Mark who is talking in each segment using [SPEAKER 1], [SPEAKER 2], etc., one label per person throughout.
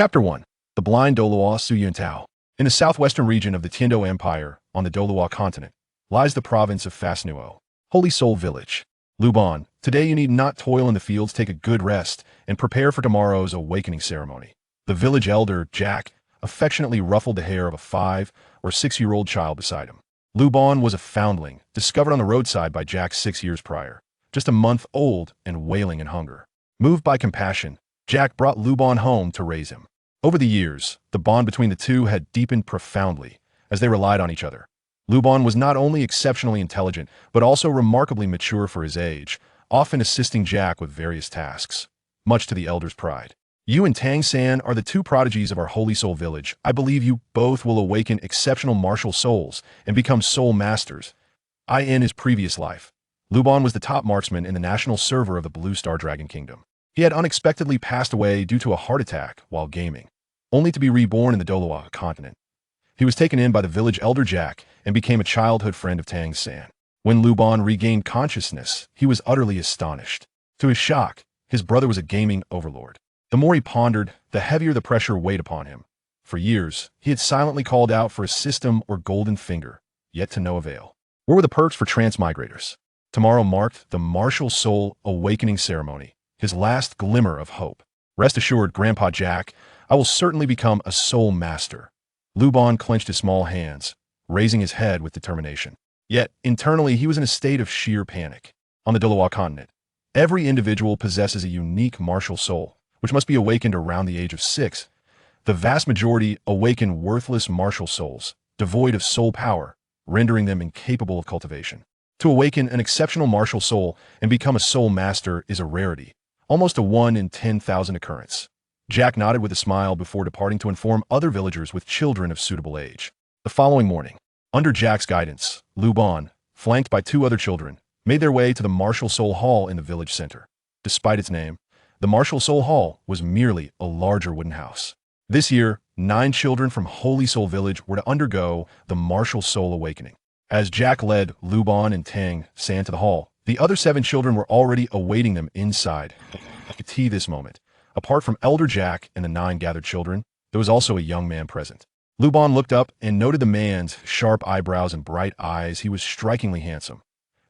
[SPEAKER 1] Chapter 1. The Blind Douluo Su Yuntao. In the southwestern region of the Tiando Empire, on the Douluo Continent, lies the province of Fasnuo, Holy Soul Village. Luban, today you need not toil in the fields, take a good rest, and prepare for tomorrow's awakening ceremony. The village elder, Jack, affectionately ruffled the hair of a 5- or 6-year-old child beside him. Luban was a foundling, discovered on the roadside by Jack 6 years prior, just a month old and wailing in hunger. Moved by compassion, Jack brought Luban home to raise him. Over the years, the bond between the two had deepened profoundly as they relied on each other. Luban was not only exceptionally intelligent, but also remarkably mature for his age, often assisting Jack with various tasks, much to the elder's pride. You and Tang San are the two prodigies of our Holy Soul Village. I believe you both will awaken exceptional martial souls and become soul masters. In his previous life, Luban was the top marksman in the national server of the Blue Star Dragon Kingdom. He had unexpectedly passed away due to a heart attack while gaming, only to be reborn in the Douluo Continent. He was taken in by the village elder Jack and became a childhood friend of Tang San. When Luban regained consciousness, he was utterly astonished. To his shock, his brother was a gaming overlord. The more he pondered, the heavier the pressure weighed upon him. For years, he had silently called out for a system or golden finger, yet to no avail. Where were the perks for transmigrators? Tomorrow marked the martial soul awakening ceremony, his last glimmer of hope. Rest assured, Grandpa Jack, I will certainly become a soul master. Luban clenched his small hands, raising his head with determination. Yet, internally, he was in a state of sheer panic. On the Douluo Continent, every individual possesses a unique martial soul, which must be awakened around the age of 6. The vast majority awaken worthless martial souls, devoid of soul power, rendering them incapable of cultivation. To awaken an exceptional martial soul and become a soul master is a rarity, almost a 1 in 10,000 occurrence. Jack nodded with a smile before departing to inform other villagers with children of suitable age. The following morning, under Jack's guidance, Luban, flanked by 2 other children, made their way to the Martial Soul Hall in the village center. Despite its name, the Martial Soul Hall was merely a larger wooden house. This year, 9 children from Holy Soul Village were to undergo the Martial Soul Awakening. As Jack led Luban and Tang San to the hall, the other 7 children were already awaiting them inside. This moment, apart from Elder Jack and the 9 gathered children, there was also a young man present. Luban looked up and noted the man's sharp eyebrows and bright eyes. He was strikingly handsome.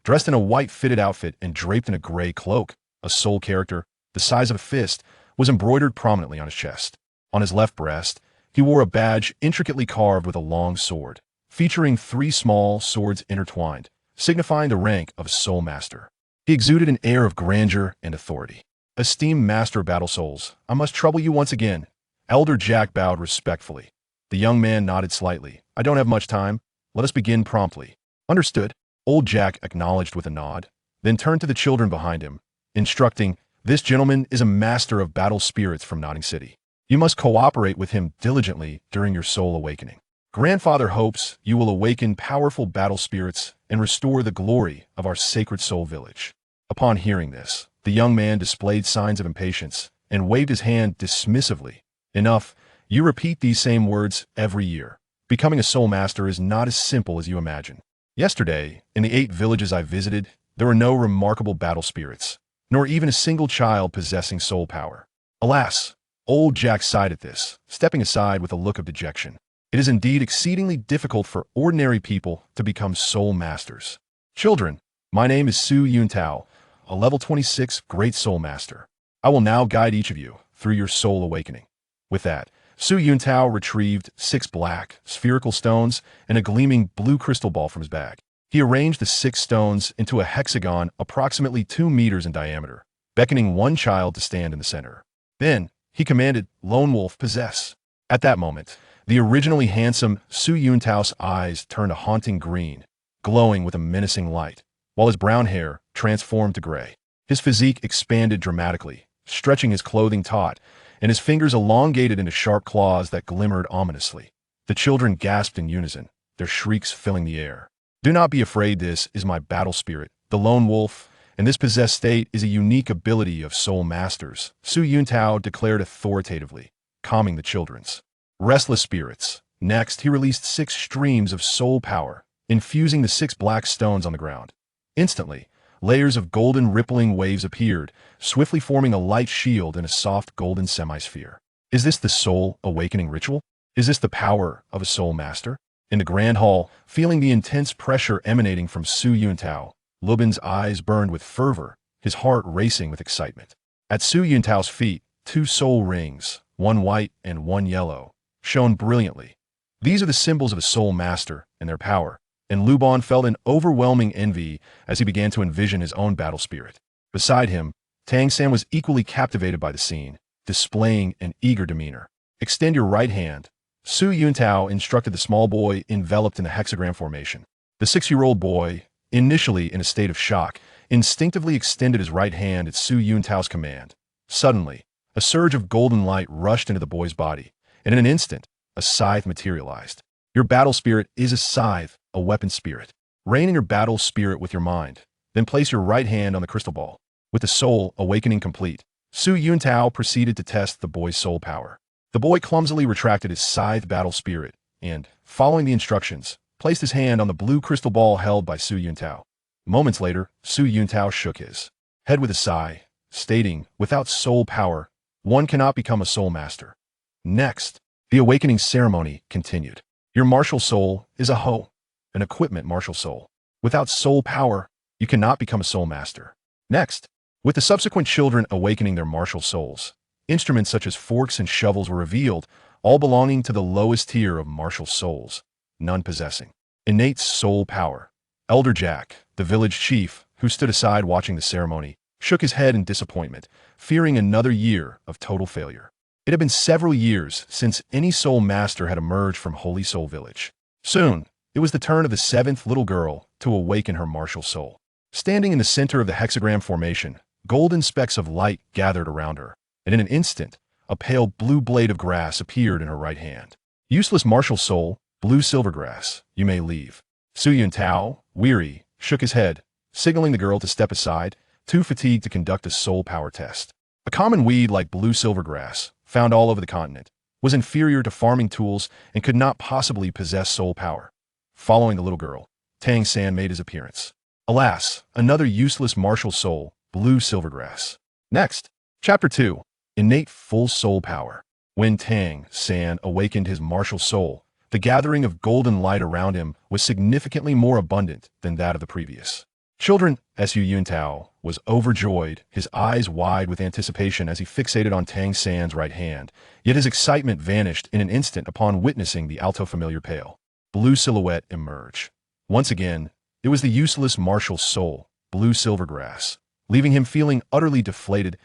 [SPEAKER 1] Dressed in a white fitted outfit and draped in a gray cloak, a soul character, the size of a fist, was embroidered prominently on his chest. On his left breast, he wore a badge intricately carved with a long sword, featuring 3 small swords intertwined, signifying the rank of a soul master. He exuded an air of grandeur and authority. Esteemed master of battle souls, I must trouble you once again. Elder Jack bowed respectfully. The young man nodded slightly. I don't have much time. Let us begin promptly. Understood. Old Jack acknowledged with a nod, then turned to the children behind him, instructing, this gentleman is a master of battle spirits from Notting City. You must cooperate with him diligently during your soul awakening. Grandfather hopes you will awaken powerful battle spirits and restore the glory of our sacred soul village. Upon hearing this, the young man displayed signs of impatience and waved his hand dismissively. Enough, you repeat these same words every year. Becoming a soul master is not as simple as you imagine. Yesterday, in the 8 villages I visited, there were no remarkable battle spirits, nor even a single child possessing soul power. Alas, old Jack sighed at this, stepping aside with a look of dejection. It is indeed exceedingly difficult for ordinary people to become soul masters. Children, my name is Su Yuntao, a level 26 Great Soul Master. I will now guide each of you through your soul awakening. With that, Su Yuntao retrieved 6 black, spherical stones and a gleaming blue crystal ball from his bag. He arranged the 6 stones into a hexagon approximately 2 meters in diameter, beckoning one child to stand in the center. Then, he commanded, Lone Wolf, possess. At that moment, the originally handsome Su Yuntao's eyes turned a haunting green, glowing with a menacing light, while his brown hair transformed to gray. His physique expanded dramatically, stretching his clothing taut, and his fingers elongated into sharp claws that glimmered ominously. The children gasped in unison, their shrieks filling the air. Do not be afraid, this is my battle spirit, the Lone Wolf, and this possessed state is a unique ability of soul masters, Su Yuntao declared authoritatively, calming the children's restless spirits. Next, he released 6 streams of soul power, infusing the 6 black stones on the ground. Instantly, layers of golden rippling waves appeared, swiftly forming a light shield in a soft golden semisphere. Is this the soul awakening ritual? Is this the power of a soul master? In the grand hall, feeling the intense pressure emanating from Su Yuntao, Luban's eyes burned with fervor, his heart racing with excitement. At Su Yuntao's feet, two soul rings, one white and one yellow, shone brilliantly. These are the symbols of a soul master and their power, and Luban felt an overwhelming envy as he began to envision his own battle spirit. Beside him, Tang San was equally captivated by the scene, displaying an eager demeanor. Extend your right hand. Su Yuntao instructed the small boy enveloped in the hexagram formation. The 6-year-old boy, initially in a state of shock, instinctively extended his right hand at Su Yuntao's command. Suddenly, a surge of golden light rushed into the boy's body, and in an instant, a scythe materialized. Your battle spirit is a scythe, a weapon spirit. Rein in your battle spirit with your mind, then place your right hand on the crystal ball. With the soul awakening complete, Su Yuntao proceeded to test the boy's soul power. The boy clumsily retracted his scythe battle spirit and, following the instructions, placed his hand on the blue crystal ball held by Su Yuntao. Moments later, Su Yuntao shook his head with a sigh, stating, "Without soul power, one cannot become a soul master." Next, the awakening ceremony continued. Your martial soul is a hoe, an equipment martial soul. Without soul power, you cannot become a soul master. Next, with the subsequent children awakening their martial souls, instruments such as forks and shovels were revealed, all belonging to the lowest tier of martial souls, none possessing innate soul power. Elder Jack, the village chief, who stood aside watching the ceremony, shook his head in disappointment, fearing another year of total failure. It had been several years since any soul master had emerged from Holy Soul Village. Soon, it was the turn of the 7th little girl to awaken her martial soul. Standing in the center of the hexagram formation, golden specks of light gathered around her, and in an instant, a pale blue blade of grass appeared in her right hand. Useless martial soul, blue silver grass, you may leave. Su Yuntao, weary, shook his head, signaling the girl to step aside, too fatigued to conduct a soul power test. A common weed like blue silver grass, found all over the continent, was inferior to farming tools and could not possibly possess soul power. Following the little girl, Tang San made his appearance. Alas, another useless martial soul, blue silver grass. Next, Chapter 2, Innate Full Soul Power. When Tang San awakened his martial soul, the gathering of golden light around him was significantly more abundant than that of the previous. Children, Su Yuntao was overjoyed, his eyes wide with anticipation as he fixated on Tang San's right hand, yet his excitement vanished in an instant upon witnessing the alto familiar pale blue silhouette emerge. Once again, it was the useless martial soul, blue silver grass, leaving him feeling utterly deflated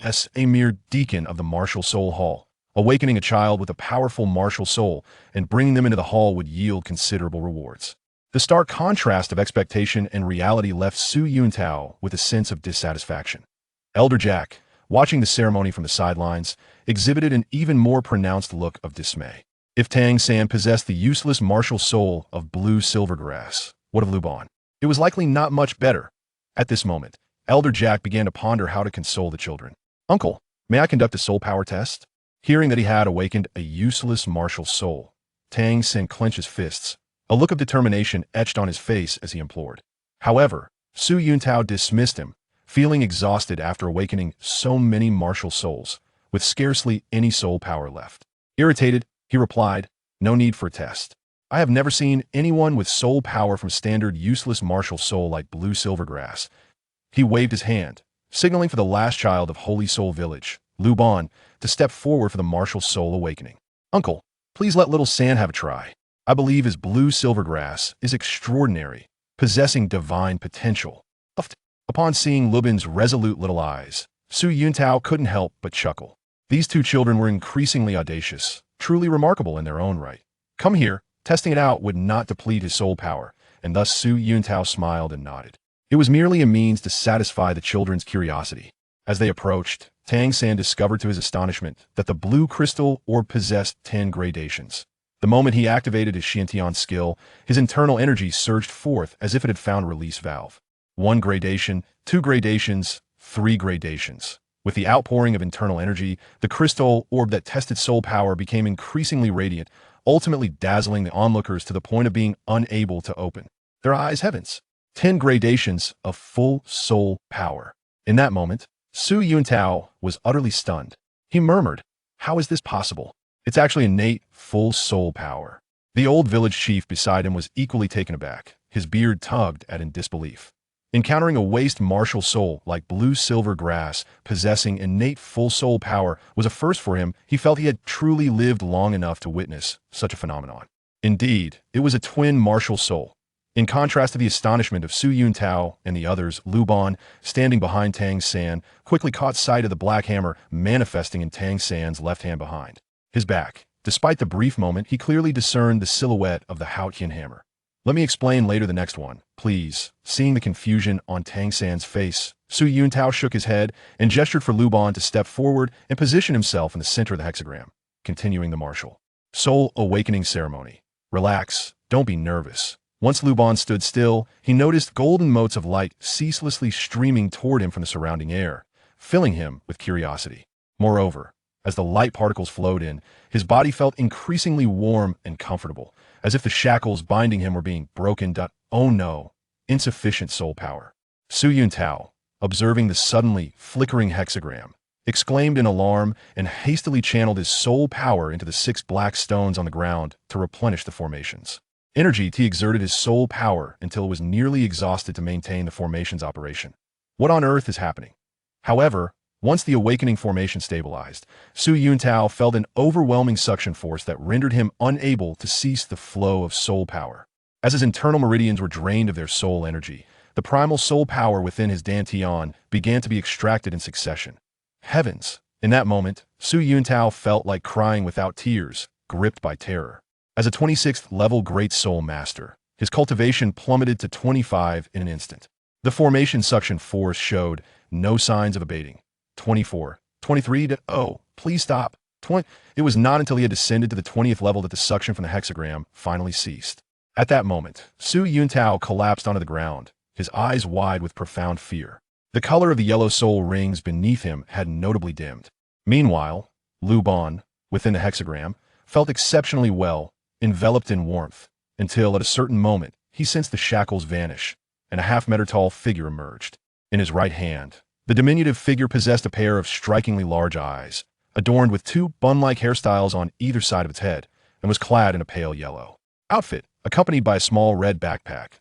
[SPEAKER 1] as a mere deacon of the martial soul hall. Awakening a child with a powerful martial soul and bringing them into the hall would yield considerable rewards. The stark contrast of expectation and reality left Su Yuntao with a sense of dissatisfaction. Elder Jack, watching the ceremony from the sidelines, exhibited an even more pronounced look of dismay. If Tang San possessed the useless martial soul of blue silver grass, what of Luban? It was likely not much better. At this moment, Elder Jack began to ponder how to console the children. "Uncle, may I conduct a soul power test?" Hearing that he had awakened a useless martial soul, Tang San clenched his fists, a look of determination etched on his face as he implored. However, Su Yuntao dismissed him, feeling exhausted after awakening so many martial souls, with scarcely any soul power left. Irritated, he replied, "No need for a test. I have never seen anyone with soul power from standard useless martial soul like blue silver grass." He waved his hand, signaling for the last child of Holy Soul Village, Luban, to step forward for the martial soul awakening. "Uncle, please let little San have a try. I believe his blue silver grass is extraordinary, possessing divine potential." Upon seeing Luban's resolute little eyes, Su Yuntao couldn't help but chuckle. These two children were increasingly audacious, truly remarkable in their own right. Come here, testing it out would not deplete his soul power, and thus Su Yuntao smiled and nodded. It was merely a means to satisfy the children's curiosity. As they approached, Tang San discovered to his astonishment that the blue crystal orb possessed 10 gradations. The moment he activated his Xiantian skill, his internal energy surged forth as if it had found a release valve. 1 gradation, 2 gradations, 3 gradations. With the outpouring of internal energy, the crystal orb that tested soul power became increasingly radiant, ultimately dazzling the onlookers to the point of being unable to open their eyes heavens. 10 gradations of full soul power. In that moment, Su Yuntao was utterly stunned. He murmured, How is this possible? It's actually innate, full soul power. The old village chief beside him was equally taken aback. His beard tugged at in disbelief. Encountering a waste martial soul like blue silver grass, possessing innate full soul power, was a first for him. He felt he had truly lived long enough to witness such a phenomenon. Indeed, it was a twin martial soul. In contrast to the astonishment of Su Yuntao and the others, Luban, standing behind Tang San, quickly caught sight of the black hammer manifesting in Tang San's left hand behind his back. Despite the brief moment, he clearly discerned the silhouette of the Haotian hammer. Let me explain later the next one, please. Seeing the confusion on Tang San's face, Su Yuntao shook his head and gestured for Luban to step forward and position himself in the center of the hexagram, continuing the martial soul awakening ceremony. Relax, don't be nervous. Once Luban stood still, he noticed golden motes of light ceaselessly streaming toward him from the surrounding air, filling him with curiosity. Moreover, as the light particles flowed in, his body felt increasingly warm and comfortable, as if the shackles binding him were being broken. Oh no, insufficient soul power. Su Yuntao, observing the suddenly flickering hexagram, exclaimed in alarm and hastily channeled his soul power into the 6 black stones on the ground to replenish the formations. Energy he exerted his soul power until it was nearly exhausted to maintain the formation's operation. What on earth is happening? However, once the awakening formation stabilized, Su Yuntao felt an overwhelming suction force that rendered him unable to cease the flow of soul power. As his internal meridians were drained of their soul energy, the primal soul power within his dantian began to be extracted in succession. Heavens! In that moment, Su Yuntao felt like crying without tears, gripped by terror. As a 26th level Great Soul Master, his cultivation plummeted to 25 in an instant. The formation suction force showed no signs of abating. 24, 23 to, oh, please stop. 20. It was not until he had descended to the 20th level that the suction from the hexagram finally ceased. At that moment, Su Yuntao collapsed onto the ground, his eyes wide with profound fear. The color of the yellow soul rings beneath him had notably dimmed. Meanwhile, Luban, within the hexagram, felt exceptionally well, enveloped in warmth, until at a certain moment he sensed the shackles vanish, and a half-meter-tall figure emerged. In his right hand, the diminutive figure possessed a pair of strikingly large eyes, adorned with 2 bun-like hairstyles on either side of its head, and was clad in a pale yellow outfit, accompanied by a small red backpack.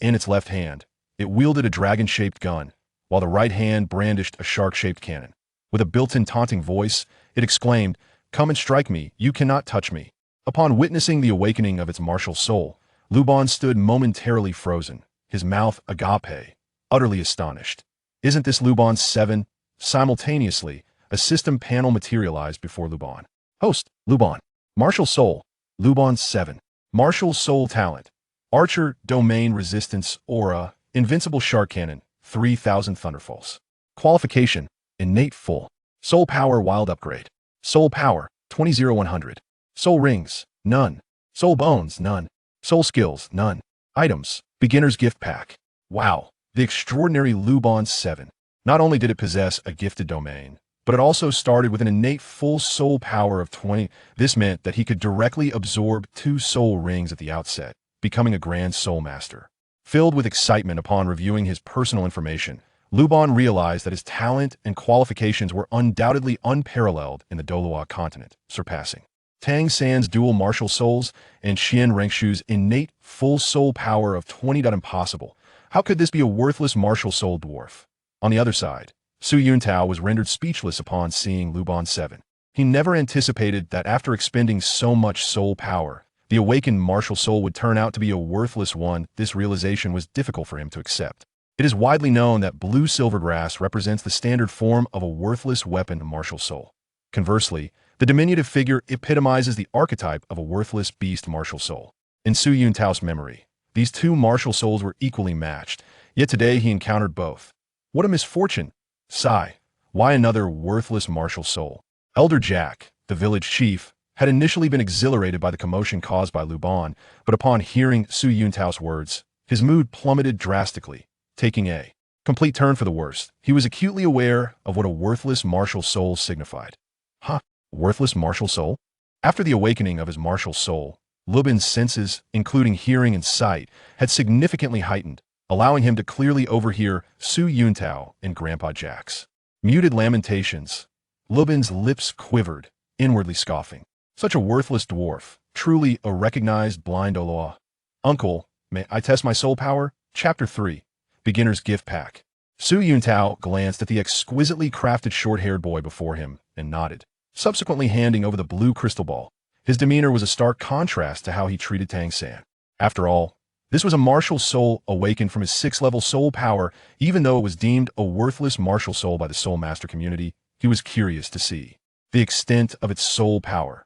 [SPEAKER 1] In its left hand, it wielded a dragon-shaped gun, while the right hand brandished a shark-shaped cannon. With a built-in taunting voice, it exclaimed, "Come and strike me, you cannot touch me." Upon witnessing the awakening of its martial soul, Luban stood momentarily frozen, his mouth agape, utterly astonished. Isn't this Luban 7? Simultaneously, a system panel materialized before Luban. Host, Luban. Martial Soul, Luban 7. Martial Soul Talent, Archer, Domain Resistance, Aura, Invincible Shark Cannon, 3000 Thunderfalls. Qualification, Innate Full. Soul Power Wild Upgrade. Soul Power, 20-100. Soul Rings, none. Soul Bones, none. Soul Skills, none. Items, Beginner's Gift Pack. Wow, the extraordinary Luban 7. Not only did it possess a gifted domain, but it also started with an innate full soul power of 20. This meant that he could directly absorb 2 soul rings at the outset, becoming a Grand Soul Master. Filled with excitement upon reviewing his personal information, Luban realized that his talent and qualifications were undoubtedly unparalleled in the Douluo Continent, surpassing Tang San's dual martial souls and Xian Rengshu's innate full soul power of 20. Impossible. How could this be a worthless martial soul dwarf? On the other side, Su Yuntao was rendered speechless upon seeing Luban 7. He never anticipated that after expending so much soul power, the awakened martial soul would turn out to be a worthless one. This realization was difficult for him to accept. It is widely known that blue silver grass represents the standard form of a worthless weapon martial soul. Conversely, the diminutive figure epitomizes the archetype of a worthless beast martial soul. In Su Yuntao's memory, these 2 martial souls were equally matched, yet today he encountered both. What a misfortune! Sigh. Why another worthless martial soul? Elder Jack, the village chief, had initially been exhilarated by the commotion caused by Luban, but upon hearing Su Yuntao's words, his mood plummeted drastically, taking a complete turn for the worse. He was acutely aware of what a worthless martial soul signified. Huh? Worthless martial soul? After the awakening of his martial soul, Luban's senses, including hearing and sight, had significantly heightened, allowing him to clearly overhear Su Yuntao and Grandpa Jack's muted lamentations. Luban's lips quivered, inwardly scoffing. Such a worthless dwarf, truly a recognized blind Douluo. Uncle, may I test my soul power? Chapter 3. Beginner's Gift Pack. Su Yuntao glanced at the exquisitely crafted short-haired boy before him and nodded, subsequently handing over the blue crystal ball. His demeanor was a stark contrast to how he treated Tang San. After all, this was a martial soul awakened from his 6th-level soul power. Even though it was deemed a worthless martial soul by the soul master community, he was curious to see the extent of its soul power.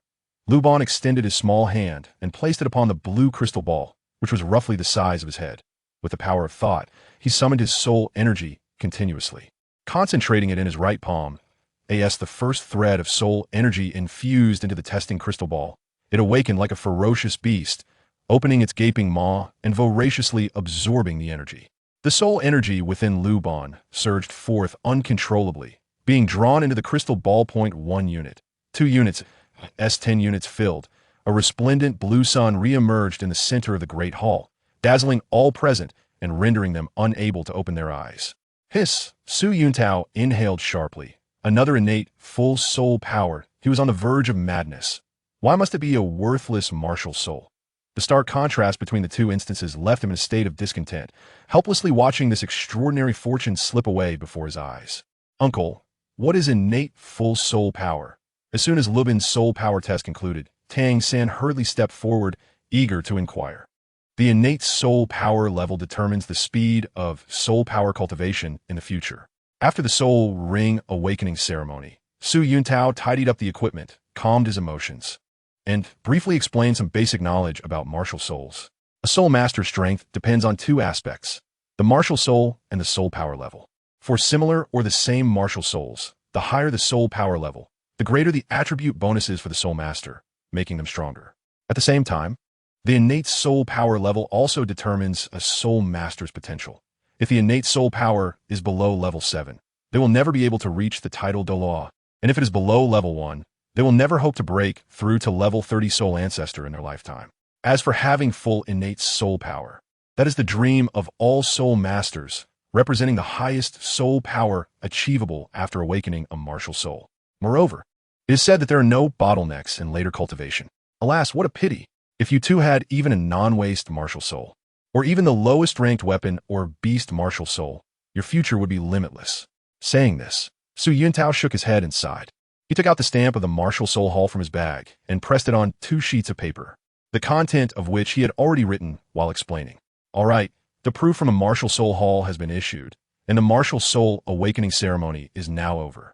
[SPEAKER 1] Luban extended his small hand and placed it upon the blue crystal ball, which was roughly the size of his head. With the power of thought, he summoned his soul energy continuously, concentrating it in his right palm. As the first thread of soul energy infused into the testing crystal ball, it awakened like a ferocious beast, opening its gaping maw and voraciously absorbing the energy. The soul energy within Luban surged forth uncontrollably, being drawn into the crystal ball. 1 unit, 2 units, 10 units filled. A resplendent blue sun re-emerged in the center of the great hall, dazzling all present and rendering them unable to open their eyes. Hiss! Su Yuntao inhaled sharply. Another innate, full soul power. He was on the verge of madness. Why must it be a worthless martial soul? The stark contrast between the two instances left him in a state of discontent, helplessly watching this extraordinary fortune slip away before his eyes. Uncle, what is innate full soul power? As soon as Luban's soul power test concluded, Tang San hurriedly stepped forward, eager to inquire. The innate soul power level determines the speed of soul power cultivation in the future. After the soul ring awakening ceremony, Su Yuntao tidied up the equipment, calmed his emotions, and briefly explained some basic knowledge about martial souls. A soul master's strength depends on 2 aspects, the martial soul and the soul power level. For similar or the same martial souls, the higher the soul power level, the greater the attribute bonuses for the soul master, making them stronger. At the same time, the innate soul power level also determines a soul master's potential. If the innate soul power is below level 7, they will never be able to reach the Title Douluo, and if it is below level 1, they will never hope to break through to level 30 soul ancestor in their lifetime. As for having full innate soul power, that is the dream of all soul masters, representing the highest soul power achievable after awakening a martial soul. Moreover, it is said that there are no bottlenecks in later cultivation. Alas, what a pity! If you too had even a non-waste martial soul, or even the lowest ranked weapon or beast martial soul, your future would be limitless. Saying this, Su Yuntao shook his head and sighed. He took out the stamp of the martial soul hall from his bag and pressed it on 2 sheets of paper, the content of which he had already written while explaining. All right, the proof from a martial soul hall has been issued, and the martial soul awakening ceremony is now over.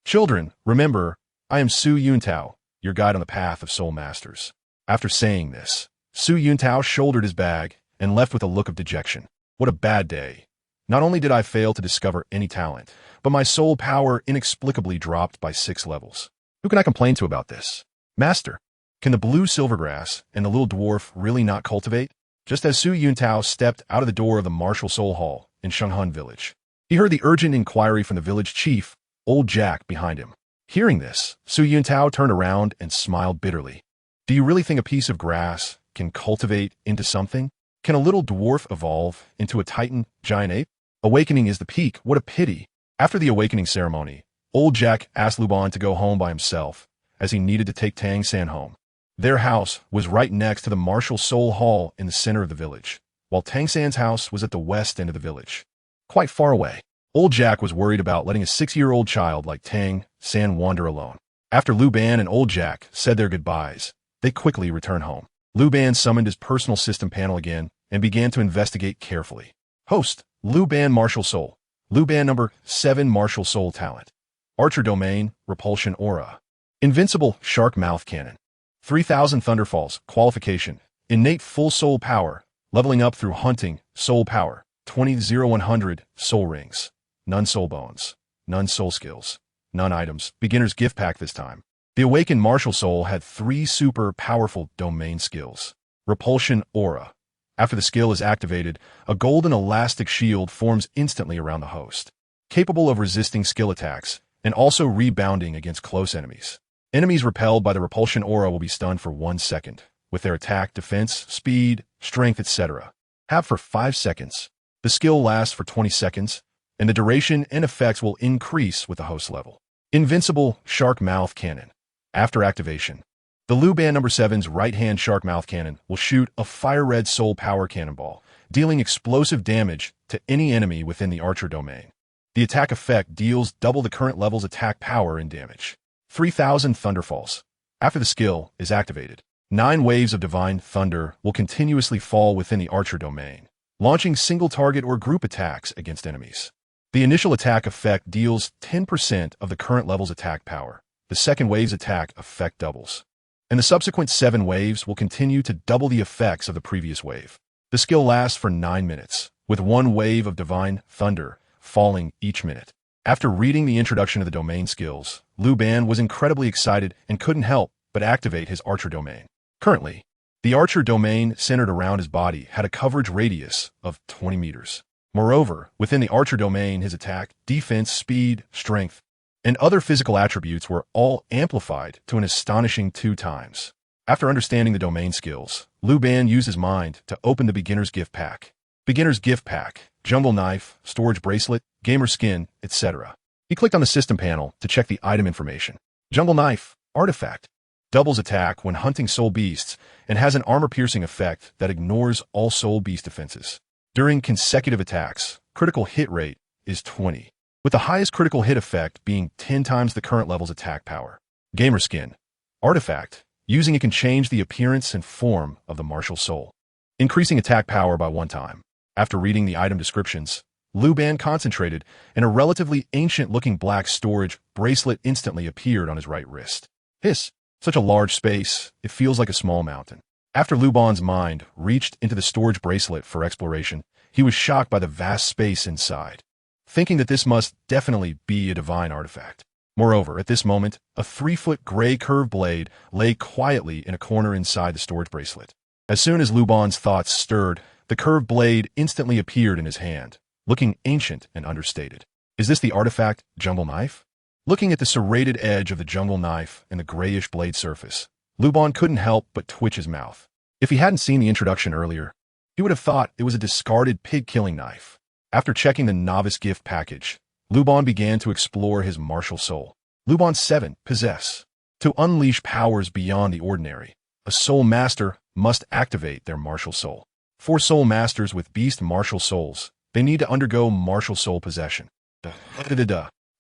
[SPEAKER 1] Children, remember, I am Su Yuntao, your guide on the path of soul masters. After saying this, Su Yuntao shouldered his bag and left with a look of dejection. What a bad day. Not only did I fail to discover any talent, but my soul power inexplicably dropped by 6 levels. Who can I complain to about this? Master, can the blue silvergrass and the little dwarf really not cultivate? Just as Su Yuntao stepped out of the door of the martial soul hall in Shenghun village, he heard the urgent inquiry from the village chief, Old Jack, behind him. Hearing this, Su Yuntao turned around and smiled bitterly. Do you really think a piece of grass can cultivate into something? Can a little dwarf evolve into a titan giant ape? Awakening is the peak. What a pity. After the awakening ceremony, Old Jack asked Luban to go home by himself, as he needed to take Tang San home. Their house was right next to the martial soul hall in the center of the village, while Tang San's house was at the west end of the village, quite far away. Old Jack was worried about letting a 6-year-old child like Tang San wander alone. After Luban and Old Jack said their goodbyes, they quickly returned home. Luban summoned his personal system panel again and began to investigate carefully. Host, Luban Martial Soul. Luban number 7 Martial Soul Talent. Archer Domain, Repulsion Aura. Invincible Shark Mouth Cannon. 3000 Thunderfalls. Qualification. Innate Full Soul Power. Leveling up through Hunting. Soul Power. 20-100 Soul Rings. None Soul Bones. None Soul Skills. None Items. Beginner's Gift Pack this time. The awakened martial soul had 3 super powerful domain skills. Repulsion Aura. After the skill is activated, a golden elastic shield forms instantly around the host, capable of resisting skill attacks and also rebounding against close enemies. Enemies repelled by the repulsion aura will be stunned for 1 second, with their attack, defense, speed, strength, etc. Have for 5 seconds. The skill lasts for 20 seconds, and the duration and effects will increase with the host level. Invincible Shark Mouth Cannon. After activation, the Luban number 7's right-hand shark mouth cannon will shoot a fire-red soul power cannonball, dealing explosive damage to any enemy within the archer domain. The attack effect deals double the current level's attack power and damage. 3,000 Thunderfalls. After the skill is activated, 9 waves of divine thunder will continuously fall within the archer domain, launching single target or group attacks against enemies. The initial attack effect deals 10% of the current level's attack power. The second wave's attack effect doubles, and the subsequent 7 waves will continue to double the effects of the previous wave. The skill lasts for 9 minutes, with 1 wave of divine thunder falling each minute. After reading the introduction of the domain skills, Luban was incredibly excited and couldn't help but activate his archer domain. Currently, the archer domain centered around his body had a coverage radius of 20 meters. Moreover, within the archer domain, his attack, defense, speed, strength, and other physical attributes were all amplified to an astonishing 2 times. After understanding the domain skills, Luban used his mind to open the beginner's gift pack. Beginner's gift pack, jungle knife, storage bracelet, gamer skin, etc. He clicked on the system panel to check the item information. Jungle knife, artifact, doubles attack when hunting soul beasts and has an armor-piercing effect that ignores all soul beast defenses. During consecutive attacks, critical hit rate is 20. With the highest critical hit effect being 10 times the current level's attack power. Gamer skin. Artifact. Using it can change the appearance and form of the martial soul, increasing attack power by 1 time. After reading the item descriptions, Luban concentrated, and a relatively ancient-looking black storage bracelet instantly appeared on his right wrist. Hiss. Such a large space, it feels like a small mountain. After Luban's mind reached into the storage bracelet for exploration, he was shocked by the vast space inside, thinking that this must definitely be a divine artifact. Moreover, at this moment, a 3-foot gray curved blade lay quietly in a corner inside the storage bracelet. As soon as Luban's thoughts stirred, the curved blade instantly appeared in his hand, looking ancient and understated. Is this the artifact, jungle knife? Looking at the serrated edge of the jungle knife and the grayish blade surface, Luban couldn't help but twitch his mouth. If he hadn't seen the introduction earlier, he would have thought it was a discarded pig-killing knife. After checking the novice gift package, Luban began to explore his martial soul. Luban 7, possess. To unleash powers beyond the ordinary, a soul master must activate their martial soul. For soul masters with beast martial souls, they need to undergo martial soul possession.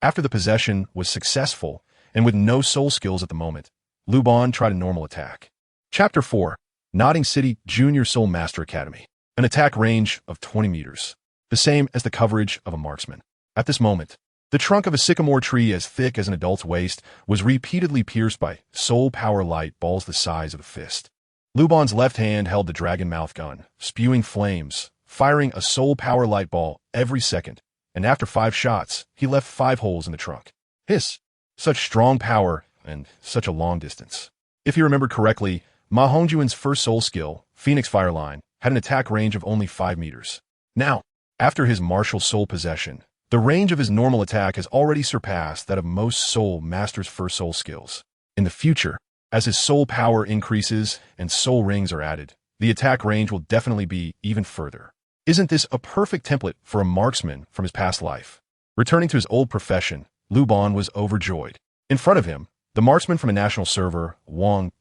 [SPEAKER 1] After the possession was successful, and with no soul skills at the moment, Luban tried a normal attack. Chapter 4, Nodding City Junior Soul Master Academy. An attack range of 20 meters, the same as the coverage of a marksman. At this moment, the trunk of a sycamore tree as thick as an adult's waist was repeatedly pierced by soul power light balls the size of a fist. Luban's left hand held the dragon mouth gun, spewing flames, firing a soul power light ball every second, and after 5 shots, he left 5 holes in the trunk. Hiss! Such strong power and such a long distance. If you remember correctly, Ma Hongjuan's first soul skill, Phoenix Fireline, had an attack range of only 5 meters. Now, after his martial soul possession, the range of his normal attack has already surpassed that of most soul masters' first soul skills. In the future, as his soul power increases and soul rings are added, the attack range will definitely be even further. Isn't this a perfect template for a marksman from his past life? Returning to his old profession, Luban was overjoyed. In front of him, the marksman from a national server,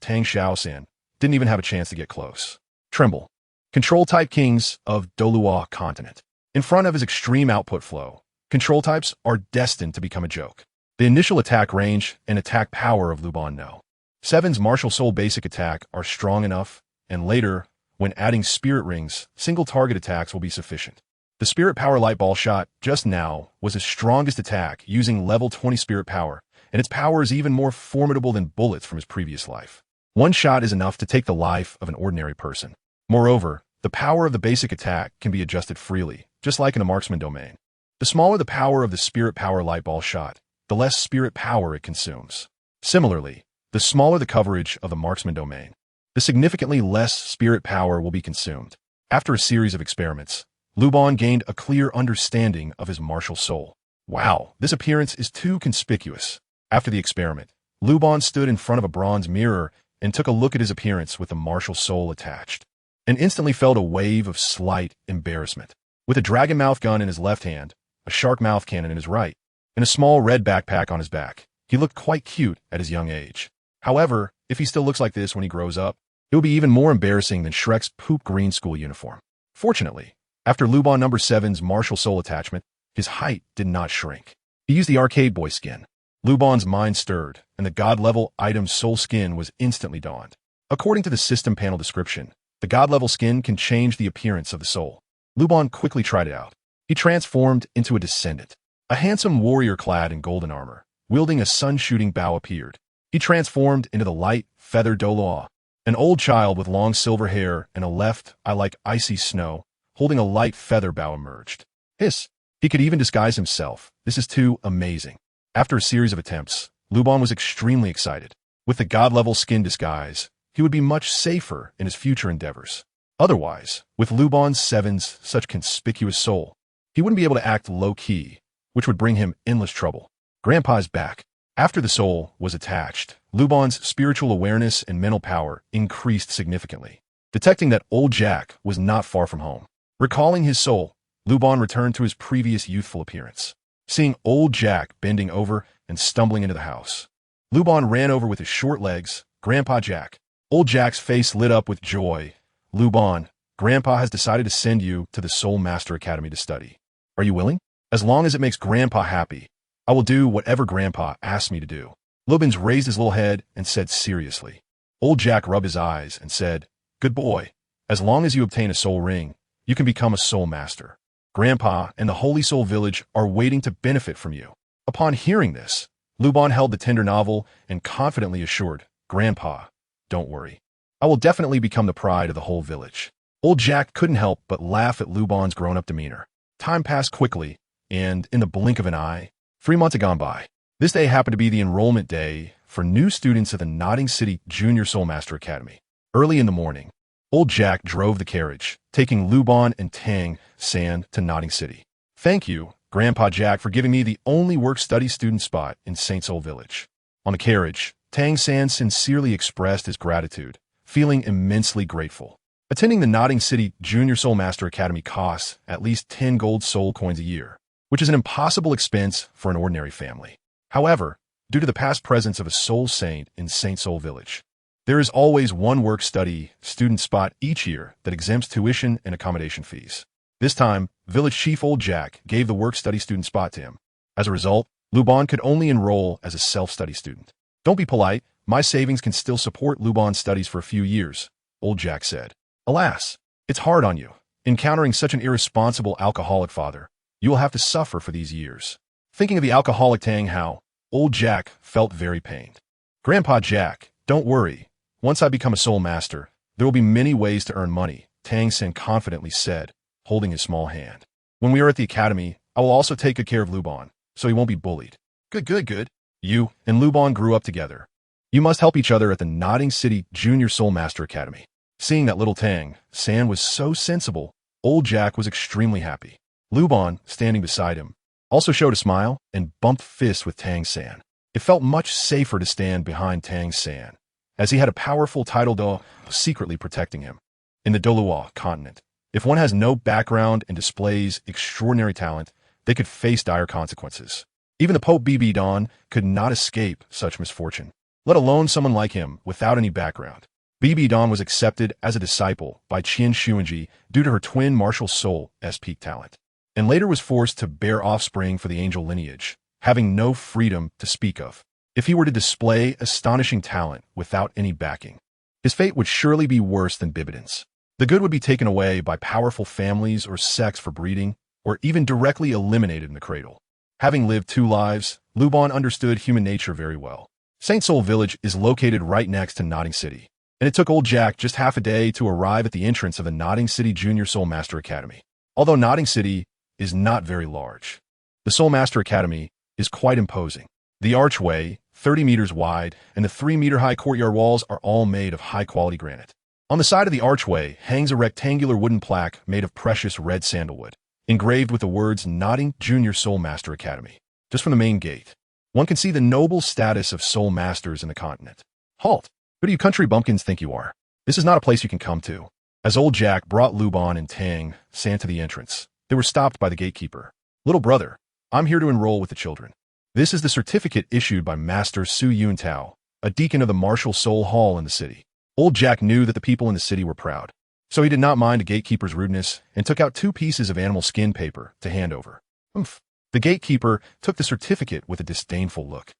[SPEAKER 1] Tang San, didn't even have a chance to get close. Tremble. Control-type kings of Douluo Continent. In front of his extreme output flow, control types are destined to become a joke. The initial attack range and attack power of Luban no. 7's martial soul basic attack are strong enough, and later, when adding spirit rings, single target attacks will be sufficient. The spirit power light ball shot just now was his strongest attack using level 20 spirit power, and its power is even more formidable than bullets from his previous life. 1 shot is enough to take the life of an ordinary person. Moreover, the power of the basic attack can be adjusted freely, just like in a marksman domain. The smaller the power of the spirit power light ball shot, the less spirit power it consumes. Similarly, the smaller the coverage of the marksman domain, the significantly less spirit power will be consumed. After a series of experiments, Luban gained a clear understanding of his martial soul. Wow, this appearance is too conspicuous. After the experiment, Luban stood in front of a bronze mirror and took a look at his appearance with the martial soul attached, and instantly felt a wave of slight embarrassment. With a dragon mouth gun in his left hand, a shark mouth cannon in his right, and a small red backpack on his back, he looked quite cute at his young age. However, if he still looks like this when he grows up, it will be even more embarrassing than Shrek's poop green school uniform. Fortunately, after Luban number 7's martial soul attachment, his height did not shrink. He used the arcade boy skin. Luban's mind stirred, and the god-level item's soul skin was instantly donned. According to the system panel description, the god-level skin can change the appearance of the soul. Luban quickly tried it out. He transformed into a descendant. A handsome warrior clad in golden armor, wielding a sun-shooting bow appeared. He transformed into the light, feathered Douluo. An old child with long silver hair and a left eye like icy snow, holding a light feather bow emerged. Hiss! He could even disguise himself. This is too amazing. After a series of attempts, Luban was extremely excited. With the god-level skin disguise, he would be much safer in his future endeavors. Otherwise, with Luban 7's such conspicuous soul, he wouldn't be able to act low-key, which would bring him endless trouble. Grandpa's back. After the soul was attached, Luban's spiritual awareness and mental power increased significantly. Detecting that old Jack was not far from home. Recalling his soul, Luban returned to his previous youthful appearance. Seeing old Jack bending over and stumbling into the house, Luban ran over with his short legs. Grandpa Jack. Old Jack's face lit up with joy. Luban, Grandpa has decided to send you to the Soul Master Academy to study. Are you willing? As long as it makes Grandpa happy, I will do whatever Grandpa asks me to do. Luban raised his little head and said seriously. Old Jack rubbed his eyes and said, Good boy. As long as you obtain a soul ring, you can become a soul master. Grandpa and the Holy Soul Village are waiting to benefit from you. Upon hearing this, Luban held the tender novel and confidently assured, Grandpa, don't worry. I will definitely become the pride of the whole village. Old Jack couldn't help but laugh at Luban's grown-up demeanor. Time passed quickly, and in the blink of an eye, 3 months had gone by. This day happened to be the enrollment day for new students at the Nodding City Junior Soul Master Academy. Early in the morning, old Jack drove the carriage, taking Luban and Tang San to Nodding City. Thank you, Grandpa Jack, for giving me the only work-study student spot in Saint Soul Village. On the carriage, Tang San sincerely expressed his gratitude, feeling immensely grateful. Attending the Nodding City Junior Soul Master Academy costs at least 10 gold soul coins a year, which is an impossible expense for an ordinary family. However, due to the past presence of a soul saint in Saint Soul Village, there is always one work-study student spot each year that exempts tuition and accommodation fees. This time, Village Chief Old Jack gave the work-study student spot to him. As a result, Luban could only enroll as a self-study student. Don't be polite. My savings can still support Luban's studies for a few years, Old Jack said. Alas, it's hard on you. Encountering such an irresponsible alcoholic father, you will have to suffer for these years. Thinking of the alcoholic Tang Hao, Old Jack felt very pained. Grandpa Jack, don't worry. Once I become a soul master, there will be many ways to earn money, Tang San confidently said, holding his small hand. When we are at the academy, I will also take good care of Luban, so he won't be bullied. Good. You and Luban grew up together. You must help each other at the Nodding City Junior Soul Master Academy. Seeing that little Tang San was so sensible, Old Jack was extremely happy. Luban, standing beside him, also showed a smile and bumped fists with Tang San. It felt much safer to stand behind Tang San, as he had a powerful Title Douluo secretly protecting him. In the Douluo Continent, if one has no background and displays extraordinary talent, they could face dire consequences. Even the Pope Don could not escape such misfortune, let alone someone like him without any background. Don was accepted as a disciple by Qian Xuanji due to her twin martial soul's peak talent, and later was forced to bear offspring for the angel lineage, having no freedom to speak of. If he were to display astonishing talent without any backing, his fate would surely be worse than Bibidon's. The good would be taken away by powerful families or sects for breeding, or even directly eliminated in the cradle. Having lived 2 lives, Luban understood human nature very well. Saint Soul Village is located right next to Nodding City, and it took Old Jack just half a day to arrive at the entrance of the Nodding City Junior Soul Master Academy. Although Nodding City is not very large, the Soul Master Academy is quite imposing. The archway, 30 meters wide, and the 3-meter-high courtyard walls are all made of high-quality granite. On the side of the archway hangs a rectangular wooden plaque made of precious red sandalwood, engraved with the words Nodding Junior Soul Master Academy. Just from the main gate, one can see the noble status of soul masters in the continent. Halt! Who do you country bumpkins think you are? This is not a place you can come to. As Old Jack brought Luban and Tang San to the entrance, they were stopped by the gatekeeper. Little brother, I'm here to enroll with the children. This is the certificate issued by Master Su Yuntao, a deacon of the martial soul hall in the city. Old Jack knew that the people in the city were proud, so he did not mind a gatekeeper's rudeness and took out 2 pieces of animal skin paper to hand over. Oomph. The gatekeeper took the certificate with a disdainful look,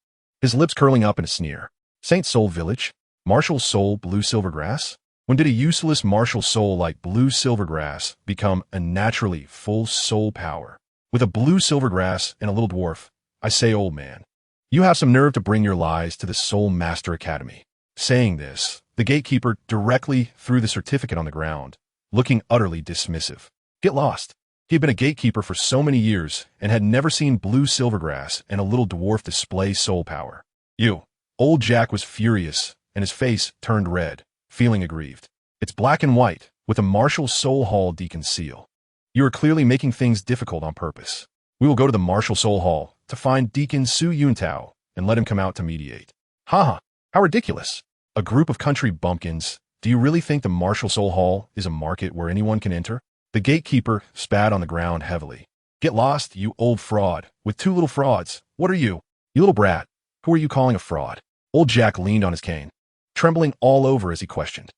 [SPEAKER 1] his lips curling up in a sneer. Saint Soul Village? Martial soul Blue Silver Grass? When did a useless martial soul like Blue Silver Grass become a naturally full soul power? With a blue silver grass and a little dwarf, I say, old man, you have some nerve to bring your lies to the Soul Master Academy. Saying this, the gatekeeper directly threw the certificate on the ground, looking utterly dismissive. Get lost. He had been a gatekeeper for so many years and had never seen Blue Silver Grass and a little dwarf display soul power. You. Old Jack was furious, and his face turned red, feeling aggrieved. It's black and white, with a martial soul hall deacon seal. You are clearly making things difficult on purpose. We will go to the martial soul hall to find Deacon Su Yuntao and let him come out to mediate. Haha, how ridiculous. A group of country bumpkins. Do you really think the martial soul hall is a market where anyone can enter? The gatekeeper spat on the ground heavily. Get lost, you old fraud, with 2 little frauds. What are you? You little brat. Who are you calling a fraud? Old Jack leaned on his cane, trembling all over as he questioned.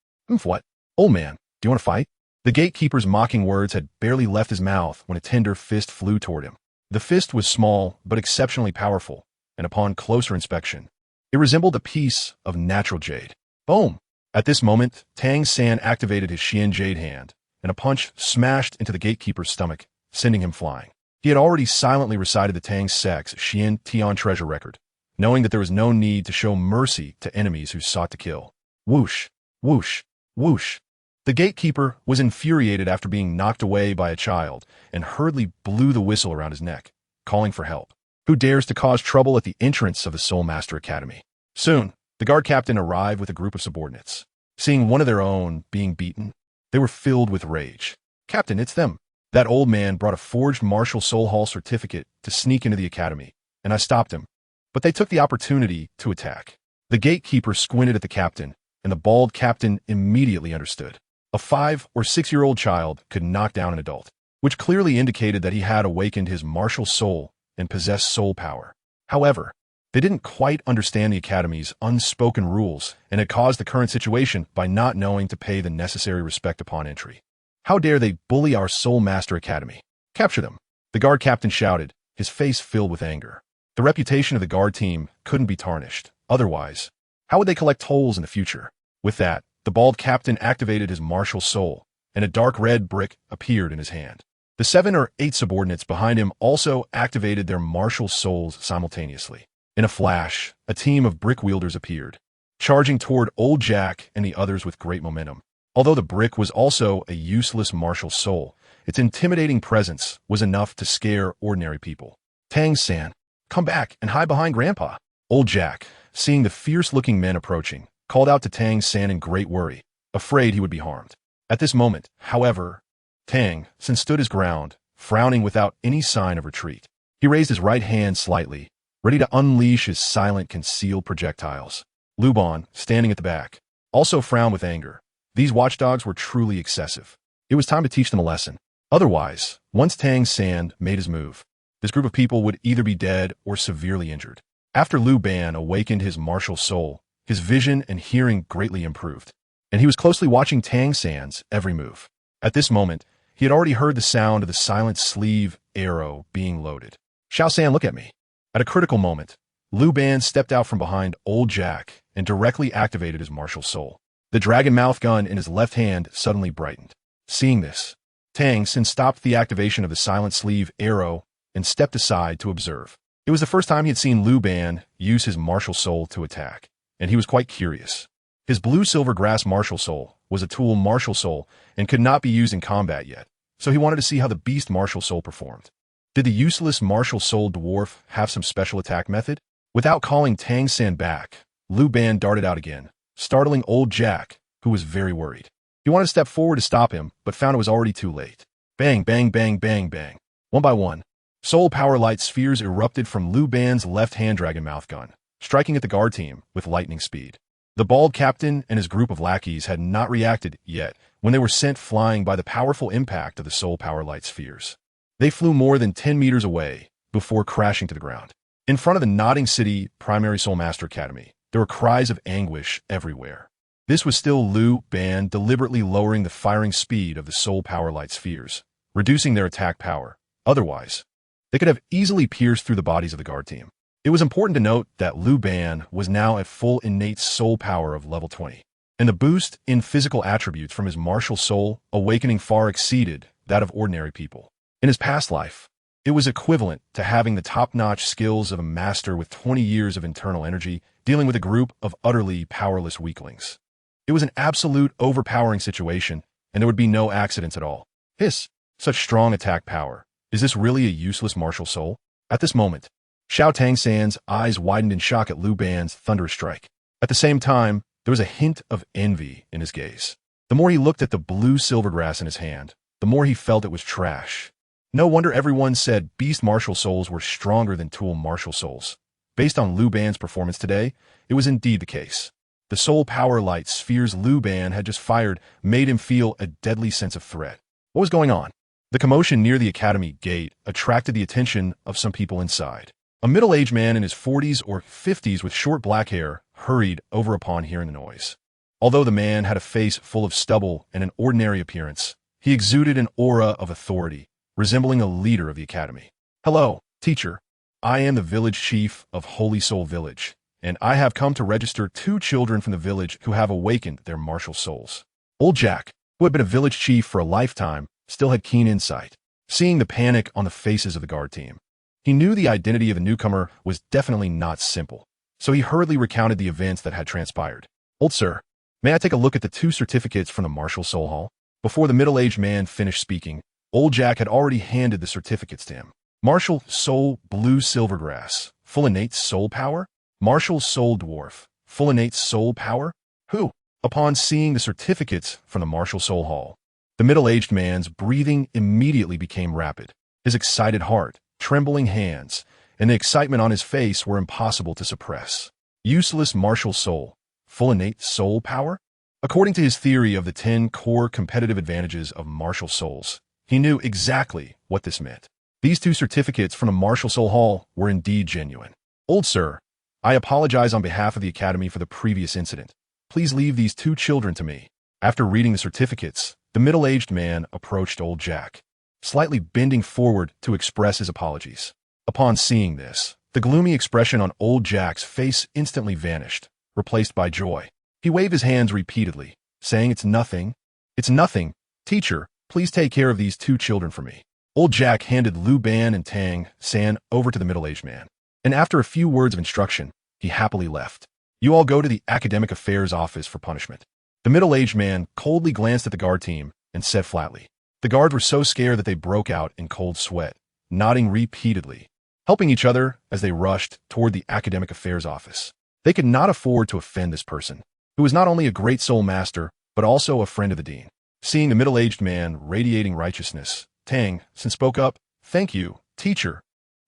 [SPEAKER 1] What? Old man, do you want to fight? The gatekeeper's mocking words had barely left his mouth when a tender fist flew toward him. The fist was small, but exceptionally powerful, and upon closer inspection, it resembled a piece of natural jade. Boom! At this moment, Tang San activated his Xian jade hand, and a punch smashed into the gatekeeper's stomach, sending him flying. He had already silently recited the Tang Sec's Xian Tian treasure record, knowing that there was no need to show mercy to enemies who sought to kill. Whoosh! Whoosh! Whoosh! The gatekeeper was infuriated after being knocked away by a child and hurriedly blew the whistle around his neck, calling for help. Who dares to cause trouble at the entrance of the Soul Master Academy? Soon, the guard captain arrived with a group of subordinates. Seeing one of their own being beaten, they were filled with rage. Captain, it's them. That old man brought a forged martial soul hall certificate to sneak into the academy, and I stopped him. But they took the opportunity to attack. The gatekeeper squinted at the captain, and the bald captain immediately understood. A 5 or 6-year-old child could knock down an adult, which clearly indicated that he had awakened his martial soul and possessed soul power. However, they didn't quite understand the academy's unspoken rules and had caused the current situation by not knowing to pay the necessary respect upon entry. How dare they bully our Soul Master Academy? Capture them! The guard captain shouted, his face filled with anger. The reputation of the guard team couldn't be tarnished. Otherwise, how would they collect tolls in the future? With that, the bald captain activated his martial soul, and a dark red brick appeared in his hand. The 7 or 8 subordinates behind him also activated their martial souls simultaneously. In a flash, a team of brick wielders appeared, charging toward Old Jack and the others with great momentum. Although the brick was also a useless martial soul, its intimidating presence was enough to scare ordinary people. Tang San, come back and hide behind Grandpa. Old Jack, seeing the fierce-looking men approaching, called out to Tang San in great worry, afraid he would be harmed. At this moment, however, Tang San stood his ground, frowning without any sign of retreat. He raised his right hand slightly, ready to unleash his silent concealed projectiles. Luban, standing at the back, also frowned with anger. These watchdogs were truly excessive. It was time to teach them a lesson. Otherwise, once Tang San made his move, this group of people would either be dead or severely injured. After Luban awakened his martial soul, his vision and hearing greatly improved, and he was closely watching Tang San's every move. At this moment, he had already heard the sound of the silent sleeve arrow being loaded. Xiao San, look at me. At a critical moment, Luban stepped out from behind Old Jack and directly activated his martial soul. The dragon mouth gun in his left hand suddenly brightened. Seeing this, Tang San stopped the activation of the silent sleeve arrow and stepped aside to observe. It was the first time he had seen Luban use his martial soul to attack, and he was quite curious. His blue silver grass martial soul was a tool martial soul and could not be used in combat yet, so he wanted to see how the beast martial soul performed. Did the useless martial soul dwarf have some special attack method? Without calling Tang San back, Luban darted out again, startling Old Jack, who was very worried. He wanted to step forward to stop him, but found it was already too late. Bang, bang, bang, bang, bang. One by one, soul power light spheres erupted from Luban's left-hand dragon mouth gun, striking at the guard team with lightning speed. The bald captain and his group of lackeys had not reacted yet when they were sent flying by the powerful impact of the soul power light spheres. They flew more than 10 meters away before crashing to the ground. In front of the Nodding City Primary Soul Master Academy, There were cries of anguish everywhere. This was still Lu Ban deliberately lowering the firing speed of the soul power light spheres, reducing their attack power. Otherwise, they could have easily pierced through the bodies of the guard team. It was important to note that Lu Ban was now at full innate soul power of level 20, and the boost in physical attributes from his martial soul awakening far exceeded that of ordinary people. In his past life, it was equivalent to having the top-notch skills of a master with 20 years of internal energy dealing with a group of utterly powerless weaklings. It was an absolute overpowering situation, and there would be no accidents at all. Hiss! Such strong attack power. Is this really a useless martial soul? At this moment, Tang San's eyes widened in shock at Lu Ban's thunderous strike. At the same time, there was a hint of envy in his gaze. The more he looked at the blue silver grass in his hand, the more he felt it was trash. No wonder everyone said beast martial souls were stronger than tool martial souls. Based on Lu Ban's performance today, it was indeed the case. The soul power light spheres Lu Ban had just fired made him feel a deadly sense of threat. What was going on? The commotion near the academy gate attracted the attention of some people inside. A middle-aged man in his 40s or 50s with short black hair hurried over upon hearing the noise. Although the man had a face full of stubble and an ordinary appearance, he exuded an aura of authority, resembling a leader of the academy. "Hello, teacher. I am the village chief of Holy Soul Village, and I have come to register 2 children from the village who have awakened their martial souls." Old Jack, who had been a village chief for a lifetime, still had keen insight. Seeing the panic on the faces of the guard team, he knew the identity of the newcomer was definitely not simple, so he hurriedly recounted the events that had transpired. "Old sir, may I take a look at the 2 certificates from the Martial Soul Hall?" Before the middle-aged man finished speaking, Old Jack had already handed the certificates to him. Martial Soul Blue Silver Grass, full innate soul power? Martial Soul Dwarf, full innate soul power? Who? Upon seeing the certificates from the Martial Soul Hall, the middle-aged man's breathing immediately became rapid. His excited heart, trembling hands, and the excitement on his face were impossible to suppress. Useless martial soul, full innate soul power? According to his theory of the 10 core competitive advantages of martial souls, he knew exactly what this meant. These 2 certificates from the Martial Soul Hall were indeed genuine. "Old sir, I apologize on behalf of the Academy for the previous incident. Please leave these 2 children to me." After reading the certificates, the middle-aged man approached Old Jack, slightly bending forward to express his apologies. Upon seeing this, the gloomy expression on Old Jack's face instantly vanished, replaced by joy. He waved his hands repeatedly, saying, "It's nothing. It's nothing. Teacher, please take care of these 2 children for me." Old Jack handed Lu Ban and Tang San over to the middle-aged man, and after a few words of instruction, he happily left. "You all go to the Academic Affairs office for punishment." The middle-aged man coldly glanced at the guard team and said flatly. The guards were so scared that they broke out in cold sweat, nodding repeatedly, helping each other as they rushed toward the Academic Affairs office. They could not afford to offend this person, who was not only a great soul master, but also a friend of the dean. Seeing the middle-aged man radiating righteousness, Tang San spoke up, "Thank you, teacher."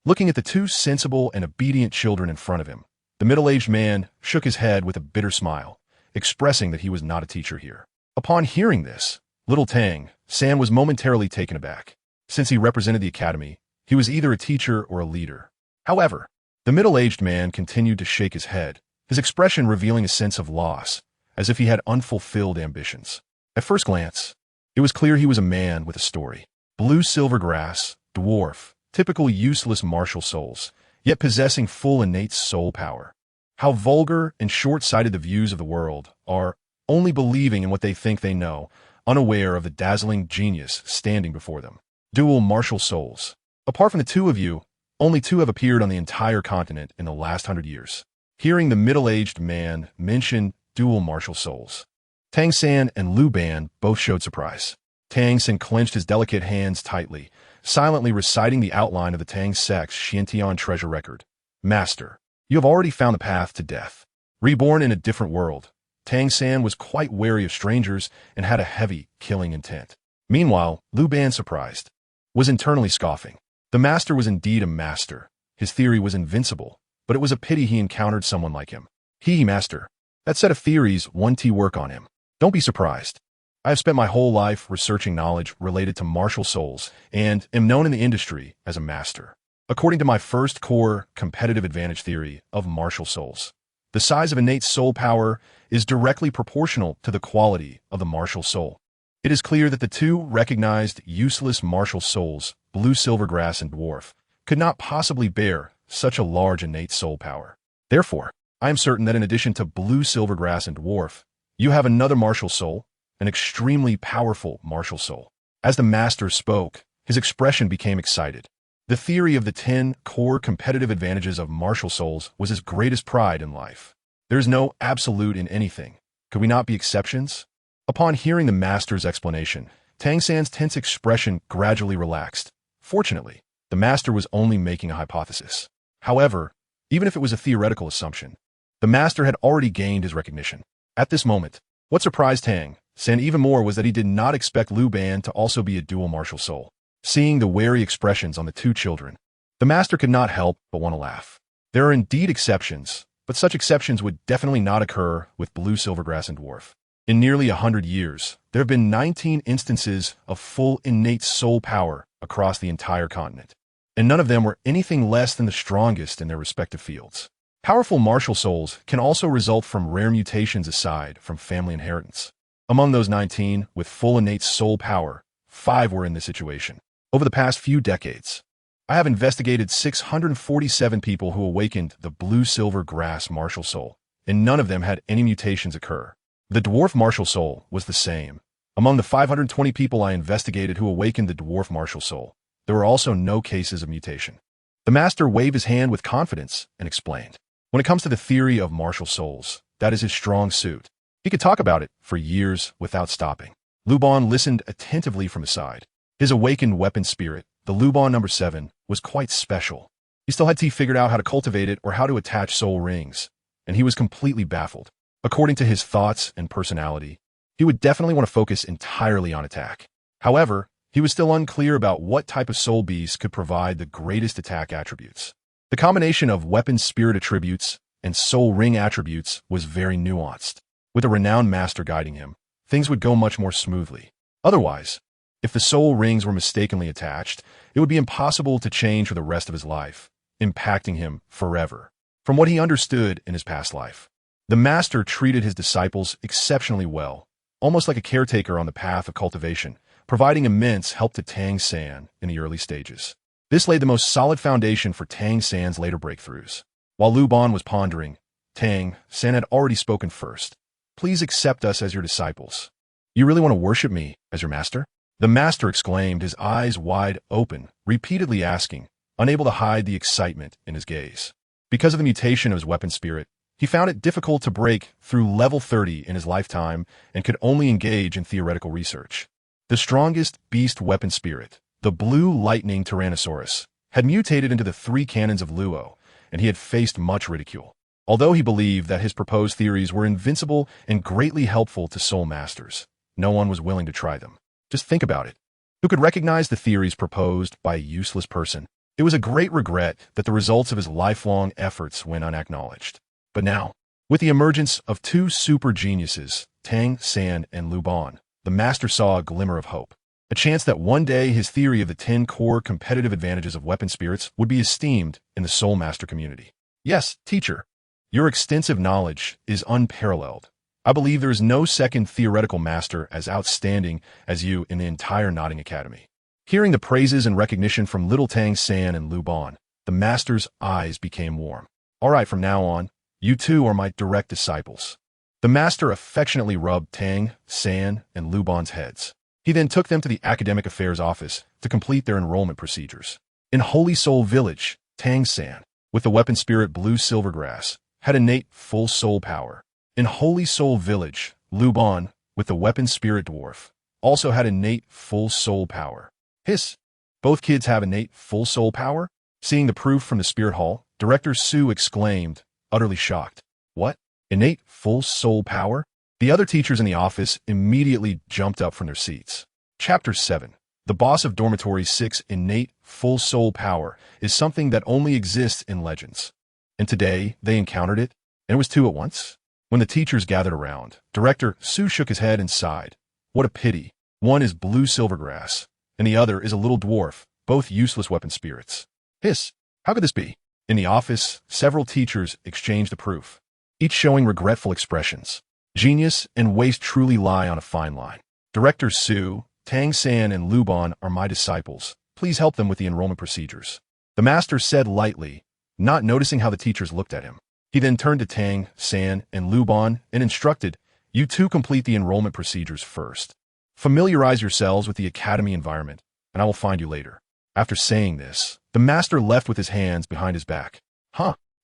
[SPEAKER 1] Looking at the 2 sensible and obedient children in front of him, the middle-aged man shook his head with a bitter smile, expressing that he was not a teacher here. Upon hearing this, little Tang San was momentarily taken aback. Since he represented the academy, he was either a teacher or a leader. However, the middle-aged man continued to shake his head, his expression revealing a sense of loss, as if he had unfulfilled ambitions. At first glance, it was clear he was a man with a story. Blue silver grass, dwarf, typical useless martial souls, yet possessing full innate soul power. How vulgar and short-sighted the views of the world are, only believing in what they think they know, unaware of the dazzling genius standing before them. Dual martial souls. Apart from the 2 of you, only 2 have appeared on the entire continent in the last 100 years. Hearing the middle-aged man mention dual martial souls, Tang San and Lu Ban both showed surprise. Tang San clenched his delicate hands tightly, silently reciting the outline of the Tang Sect's Xiantian treasure record. "Master, you have already found the path to death. Reborn in a different world, Tang San was quite wary of strangers and had a heavy, killing intent. Meanwhile, Lu Ban, surprised, was internally scoffing. The master was indeed a master. His theory was invincible, but it was a pity he encountered someone like him. Master. That set of theories won't work on him. Don't be surprised. I have spent my whole life researching knowledge related to martial souls and am known in the industry as a master. According to my first core competitive advantage theory of martial souls, The size of innate soul power is directly proportional to the quality of the martial soul. It is clear that the two recognized useless martial souls, Blue Silver Grass and Dwarf, could not possibly bear such a large innate soul power. Therefore, I am certain that in addition to Blue Silver Grass and Dwarf, you have another martial soul, an extremely powerful martial soul. As the master spoke, his expression became excited. The theory of the 10 core competitive advantages of martial souls was his greatest pride in life. There is no absolute in anything. Could we not be exceptions? Upon hearing the master's explanation, Tang San's tense expression gradually relaxed. Fortunately, the master was only making a hypothesis. However, even if it was a theoretical assumption, the master had already gained his recognition. At this moment, what surprised Tang San even more was that he did not expect Luban to also be a dual martial soul. Seeing the wary expressions on the two children, the master could not help but want to laugh. There are indeed exceptions, but such exceptions would definitely not occur with Blue Silver Grass and Dwarf. In nearly 100 years, there have been 19 instances of full innate soul power across the entire continent, and none of them were anything less than the strongest in their respective fields. Powerful martial souls can also result from rare mutations aside from family inheritance. Among those 19 with full innate soul power, 5 were in this situation. Over the past few decades, I have investigated 647 people who awakened the Blue Silver Grass martial soul, and none of them had any mutations occur. The Dwarf martial soul was the same. Among the 520 people I investigated who awakened the Dwarf martial soul, there were also no cases of mutation. The master waved his hand with confidence and explained, when it comes to the theory of martial souls, that is his strong suit. He could talk about it for years without stopping. Luban listened attentively from his side. His awakened weapon spirit, the Luban number 7, was quite special. He still had to figure out how to cultivate it or how to attach soul rings, and he was completely baffled. According to his thoughts and personality, he would definitely want to focus entirely on attack. However, he was still unclear about what type of soul beast could provide the greatest attack attributes. The combination of weapon spirit attributes and soul ring attributes was very nuanced. With a renowned master guiding him, things would go much more smoothly. Otherwise, if the soul rings were mistakenly attached, it would be impossible to change for the rest of his life, impacting him forever. From what he understood in his past life, the master treated his disciples exceptionally well, almost like a caretaker on the path of cultivation, providing immense help to Tang San in the early stages. This laid the most solid foundation for Tang San's later breakthroughs. While Luban was pondering, Tang San had already spoken first. Please accept us as your disciples. You really want to worship me as your master? The master exclaimed, his eyes wide open, repeatedly asking, unable to hide the excitement in his gaze. Because of the mutation of his weapon spirit, he found it difficult to break through level 30 in his lifetime and could only engage in theoretical research. The strongest beast weapon spirit, the Blue Lightning Tyrannosaurus, had mutated into the 3 cannons of Luo, and he had faced much ridicule. Although he believed that his proposed theories were invincible and greatly helpful to soul masters, no one was willing to try them. Just think about it. Who could recognize the theories proposed by a useless person? It was a great regret that the results of his lifelong efforts went unacknowledged. But now, with the emergence of 2 super geniuses, Tang San and Luban, the master saw a glimmer of hope. A chance that one day his theory of the 10 core competitive advantages of weapon spirits would be esteemed in the soul master community. Yes, teacher, your extensive knowledge is unparalleled. I believe there is no second theoretical master as outstanding as you in the entire Nodding Academy. Hearing the praises and recognition from little Tang San and Luban, the master's eyes became warm. All right, from now on, you two are my direct disciples. The master affectionately rubbed Tang San and Luban's heads. He then took them to the Academic Affairs office to complete their enrollment procedures. In Holy Soul Village, Tang San, with the weapon spirit Blue Silver Grass, had innate full soul power. In Holy Soul Village, Luban, with the weapon spirit Dwarf, also had innate full soul power. Hiss! Both kids have innate full soul power? Seeing the proof from the spirit hall, Director Su exclaimed, utterly shocked. What? Innate full soul power? The other teachers in the office immediately jumped up from their seats. Chapter 7. The boss of Dormitory 6 innate full soul power is something that only exists in legends. And today, they encountered it, and it was 2 at once. When the teachers gathered around, Director Su shook his head and sighed. What a pity. One is Blue Silver Grass, and the other is a little dwarf, both useless weapon spirits. Hiss! How could this be? In the office, several teachers exchanged the proof. each showing regretful expressions. Genius and waste truly lie on a fine line. Director Su, Tang San, and Luban are my disciples. Please help them with the enrollment procedures. The master said lightly, not noticing how the teachers looked at him. He then turned to Tang San and Luban and instructed, you two complete the enrollment procedures first. Familiarize yourselves with the academy environment, and I will find you later. After saying this, the master left with his hands behind his back.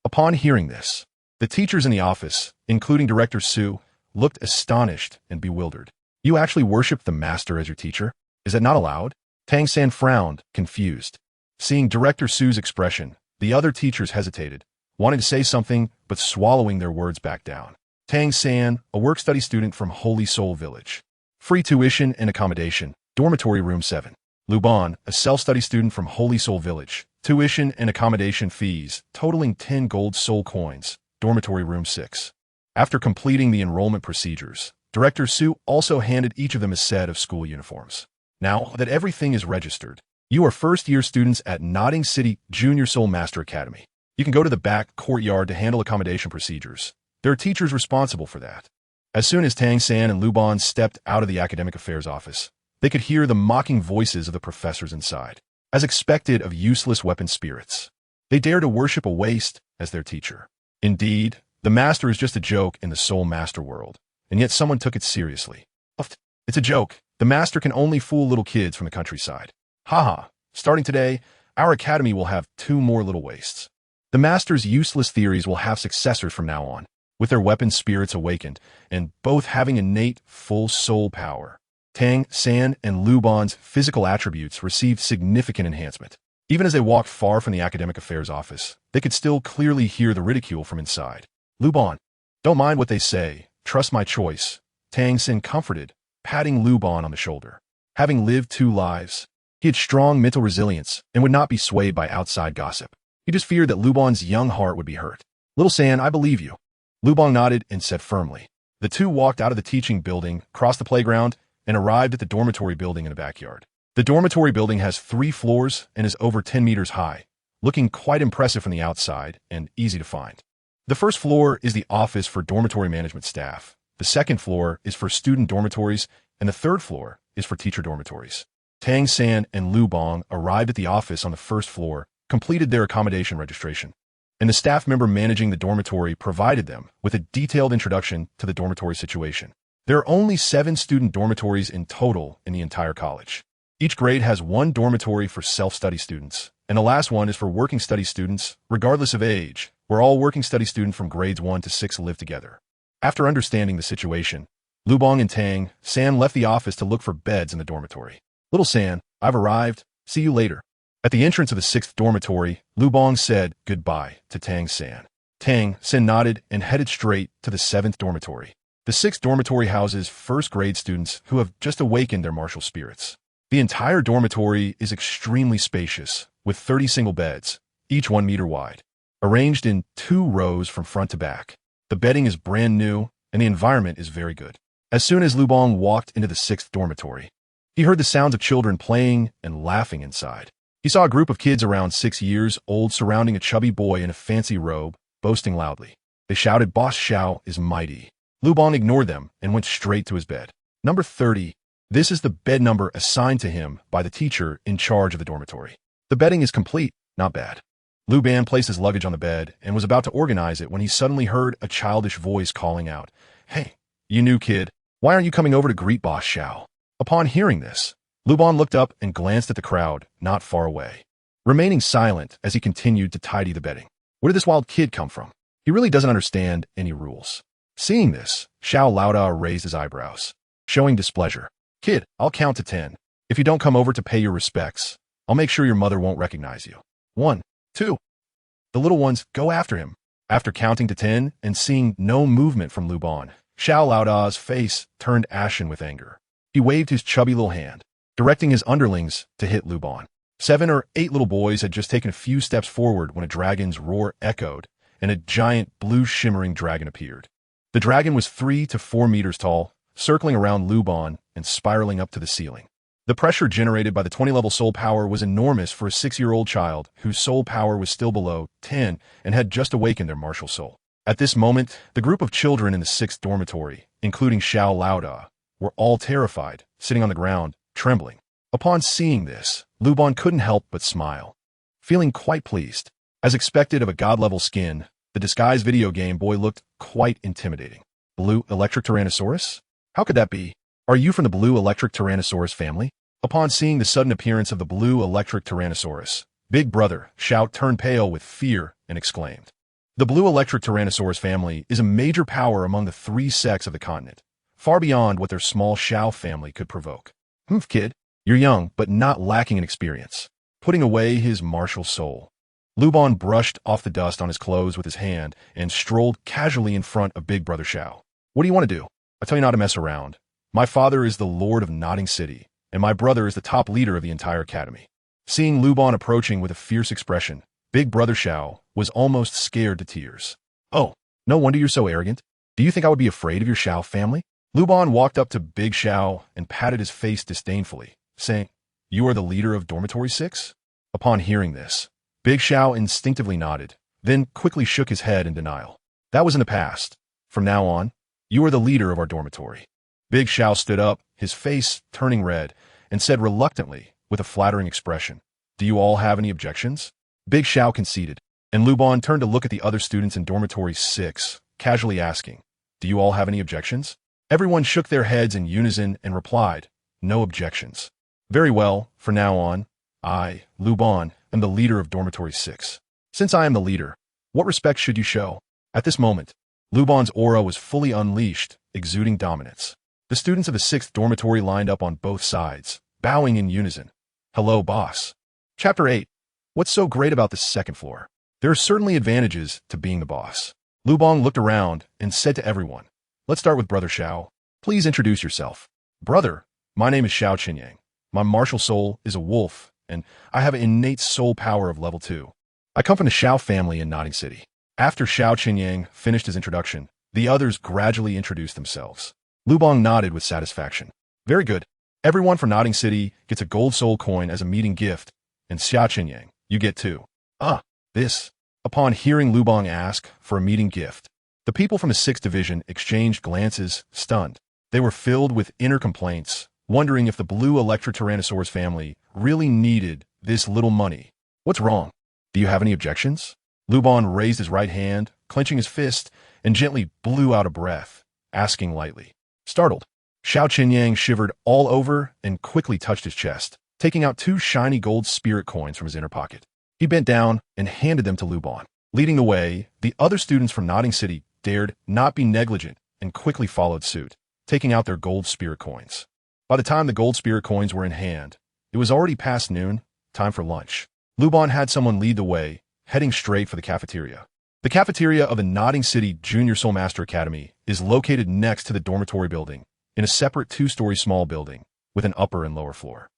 [SPEAKER 1] Upon hearing this, the teachers in the office, including Director Su, looked astonished and bewildered. You actually worship the master as your teacher? Is that not allowed? Tang San frowned, confused. Seeing Director Su's expression, the other teachers hesitated, wanting to say something, but swallowing their words back down. Tang San, a work-study student from Holy Soul Village. Free tuition and accommodation, dormitory room 7. Luban, a self-study student from Holy Soul Village. Tuition and accommodation fees, totaling 10 gold soul coins, dormitory room 6. After completing the enrollment procedures, Director Su also handed each of them a set of school uniforms. Now that everything is registered, you are first-year students at Notting City Junior Soul Master Academy. You can go to the back courtyard to handle accommodation procedures. There are teachers responsible for that. As soon as Tang San and Luban stepped out of the academic affairs office, they could hear the mocking voices of the professors inside. As expected of useless weapon spirits, they dare to worship a waste as their teacher. Indeed, the master is just a joke in the soul master world, and yet someone took it seriously. It's a joke. The master can only fool little kids from the countryside. Starting today, our academy will have 2 more little wastes. The master's useless theories will have successors from now on, with their weapon spirits awakened, and both having innate full soul power. Tang San and Luban's physical attributes received significant enhancement. Even as they walked far from the academic affairs office, they could still clearly hear the ridicule from inside. Luban, don't mind what they say, trust my choice, Tang San comforted, patting Luban on the shoulder. Having lived 2 lives, he had strong mental resilience and would not be swayed by outside gossip. He just feared that Luban's young heart would be hurt. Little San, I believe you. Luban nodded and said firmly. The 2 walked out of the teaching building, crossed the playground, and arrived at the dormitory building in the backyard. The dormitory building has 3 floors and is over 10 meters high, looking quite impressive from the outside and easy to find. The first floor is the office for dormitory management staff. The second floor is for student dormitories, and the third floor is for teacher dormitories. Tang San and Luban arrived at the office on the first floor, completed their accommodation registration, and the staff member managing the dormitory provided them with a detailed introduction to the dormitory situation. There are only 7 student dormitories in total in the entire college. Each grade has 1 dormitory for self-study students, and the last one is for working study students, regardless of age, where all working study students from grades 1 to 6 live together. After understanding the situation, Luban and Tang San left the office to look for beds in the dormitory. Little San, I've arrived. See you later. At the entrance of the 6th dormitory, Luban said goodbye to Tang San. Tang San nodded and headed straight to the 7th dormitory. The 6th dormitory houses first-grade students who have just awakened their martial spirits. The entire dormitory is extremely spacious, with 30 single beds, each 1 meter wide, arranged in 2 rows from front to back. The bedding is brand new, and the environment is very good. As soon as Luban walked into the 6th dormitory, he heard the sounds of children playing and laughing inside. He saw a group of kids around 6 years old surrounding a chubby boy in a fancy robe, boasting loudly. They shouted, "Boss Xiao is mighty." Luban ignored them and went straight to his bed. Number 30. This is the bed number assigned to him by the teacher in charge of the dormitory. The bedding is complete, not bad. Luban placed his luggage on the bed and was about to organize it when he suddenly heard a childish voice calling out, "Hey, you new kid, why aren't you coming over to greet Boss Xiao?" Upon hearing this, Luban looked up and glanced at the crowd not far away, remaining silent as he continued to tidy the bedding. Where did this wild kid come from? He really doesn't understand any rules. Seeing this, Xiao Laoda raised his eyebrows, showing displeasure. "Kid, I'll count to 10. If you don't come over to pay your respects, I'll make sure your mother won't recognize you. 1, 2. The little ones go after him. After counting to 10 and seeing no movement from Luban, Xiao Laoda's face turned ashen with anger. He waved his chubby little hand, directing his underlings to hit Luban. 7 or 8 little boys had just taken a few steps forward when a dragon's roar echoed, and a giant blue shimmering dragon appeared. The dragon was 3 to 4 meters tall, circling around Luban and spiraling up to the ceiling. The pressure generated by the 20-level soul power was enormous for a 6-year-old child whose soul power was still below 10 and had just awakened their martial soul. At this moment, the group of children in the 6th dormitory, including Xiao Laoda, were all terrified, sitting on the ground, trembling. Upon seeing this, Luban couldn't help but smile, feeling quite pleased. As expected of a god-level skin, the disguised video game boy looked quite intimidating. Blue Electric Tyrannosaurus? How could that be? Are you from the Blue Electric Tyrannosaurus family? Upon seeing the sudden appearance of the Blue Electric Tyrannosaurus, Big Brother Xiao turned pale with fear and exclaimed. The Blue Electric Tyrannosaurus family is a major power among the 3 sects of the continent, far beyond what their small Xiao family could provoke. Kid, you're young, but not lacking in experience. Putting away his martial soul, Luban brushed off the dust on his clothes with his hand and strolled casually in front of Big Brother Xiao. What do you want to do? I tell you not to mess around. My father is the Lord of Nodding City, and my brother is the top leader of the entire academy. Seeing Luban approaching with a fierce expression, Big Brother Xiao was almost scared to tears. Oh, no wonder you're so arrogant. Do you think I would be afraid of your Xiao family? Luban walked up to Big Xiao and patted his face disdainfully, saying, You are the leader of Dormitory 6? Upon hearing this, Big Xiao instinctively nodded, then quickly shook his head in denial. That was in the past. From now on, you are the leader of our dormitory. Big Xiao stood up, his face turning red, and said reluctantly, with a flattering expression, Do you all have any objections? Big Xiao conceded, and Luban turned to look at the other students in Dormitory 6, casually asking, Do you all have any objections? Everyone shook their heads in unison and replied, No objections. Very well, from now on, I, Luban, am the leader of Dormitory 6. Since I am the leader, what respect should you show? At this moment, Luban's aura was fully unleashed, exuding dominance. The students of the 6th dormitory lined up on both sides, bowing in unison. Hello, boss. Chapter 8. What's so great about the 2nd floor? There are certainly advantages to being the boss. Luban looked around and said to everyone, Let's start with Brother Xiao. Please introduce yourself. Brother, my name is Xiao Qinyang. My martial soul is a wolf, and I have an innate soul power of level 2. I come from the Xiao family in Nodding City. After Xiao Qinyang finished his introduction, the others gradually introduced themselves. Luban nodded with satisfaction. Very good. Everyone from Nodding City gets a gold soul coin as a meeting gift, and Xiao Qinyang, you get 2. This. Upon hearing Luban ask for a meeting gift, the people from the 6th division exchanged glances, stunned. They were filled with inner complaints, wondering if the Blue Electric Tyrannosaurus family really needed this little money. What's wrong? Do you have any objections? Luban raised his right hand, clenching his fist, and gently blew out a breath, asking lightly. Startled, Xiao Qinyang shivered all over and quickly touched his chest, taking out 2 shiny gold spirit coins from his inner pocket. He bent down and handed them to Luban. Leading the way, the other students from Nodding City dared not be negligent and quickly followed suit, taking out their gold spirit coins. By the time the gold spirit coins were in hand, it was already past noon, time for lunch. Luban had someone lead the way, heading straight for the cafeteria. The cafeteria of the Nodding City Junior Soul Master Academy is located next to the dormitory building, in a separate 2-story small building, with an upper and lower floor.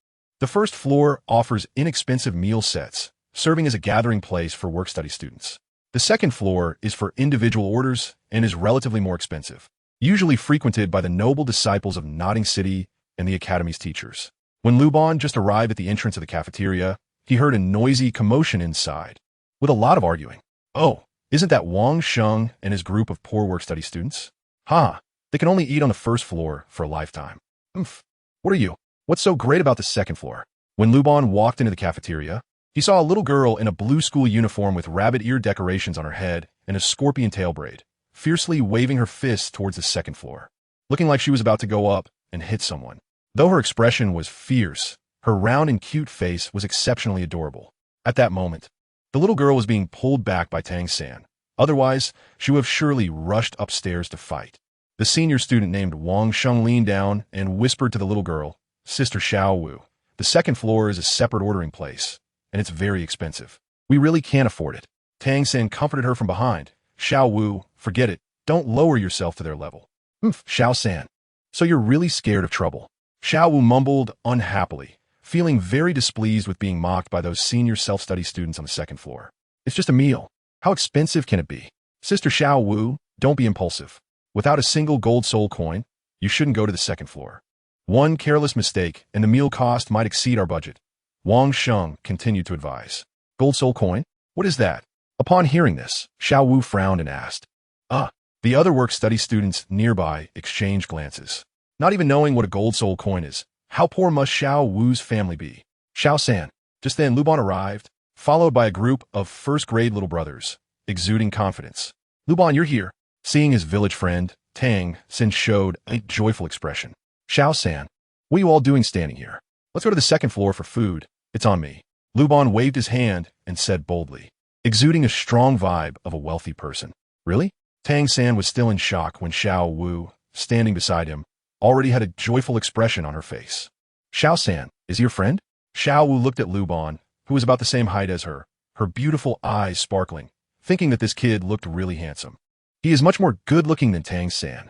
[SPEAKER 1] The first floor offers inexpensive meal sets, serving as a gathering place for work-study students. The second floor is for individual orders and is relatively more expensive, usually frequented by the noble disciples of Nodding City and the academy's teachers. When Luban just arrived at the entrance of the cafeteria, he heard a noisy commotion inside, with a lot of arguing. Oh, isn't that Wang Sheng and his group of poor work-study students? They can only eat on the first floor for a lifetime. What are you? What's so great about the second floor? When Luban walked into the cafeteria, he saw a little girl in a blue school uniform with rabbit ear decorations on her head and a scorpion tail braid, fiercely waving her fists towards the second floor, looking like she was about to go up and hit someone. Though her expression was fierce, her round and cute face was exceptionally adorable. At that moment, the little girl was being pulled back by Tang San. Otherwise, she would have surely rushed upstairs to fight. The senior student named Wang Sheng leaned down and whispered to the little girl, Sister Xiao Wu, the second floor is a separate ordering place, and it's very expensive. We really can't afford it. Tang San comforted her from behind. Xiao Wu, forget it. Don't lower yourself to their level. Xiao San. So you're really scared of trouble. Xiao Wu mumbled unhappily, feeling very displeased with being mocked by those senior self-study students on the second floor. It's just a meal. How expensive can it be? Sister Xiao Wu, don't be impulsive. Without a single gold soul coin, you shouldn't go to the second floor. One careless mistake and the meal cost might exceed our budget. Wang Sheng continued to advise. Gold soul coin? What is that? Upon hearing this, Xiao Wu frowned and asked, Ah, the other work-study students nearby exchanged glances. Not even knowing what a gold soul coin is, how poor must Xiao Wu's family be? Xiao San. Just then, Luban arrived, followed by a group of first-grade little brothers, exuding confidence. Luban, you're here. Seeing his village friend, Tang San showed a joyful expression. Xiao San, what are you all doing standing here? Let's go to the second floor for food. It's on me. Luban waved his hand and said boldly, exuding a strong vibe of a wealthy person. Really? Tang San was still in shock when Xiao Wu, standing beside him, already had a joyful expression on her face. Xiao San, is he your friend? Xiao Wu looked at Luban, who was about the same height as her beautiful eyes sparkling, thinking that this kid looked really handsome. He is much more good-looking than Tang San.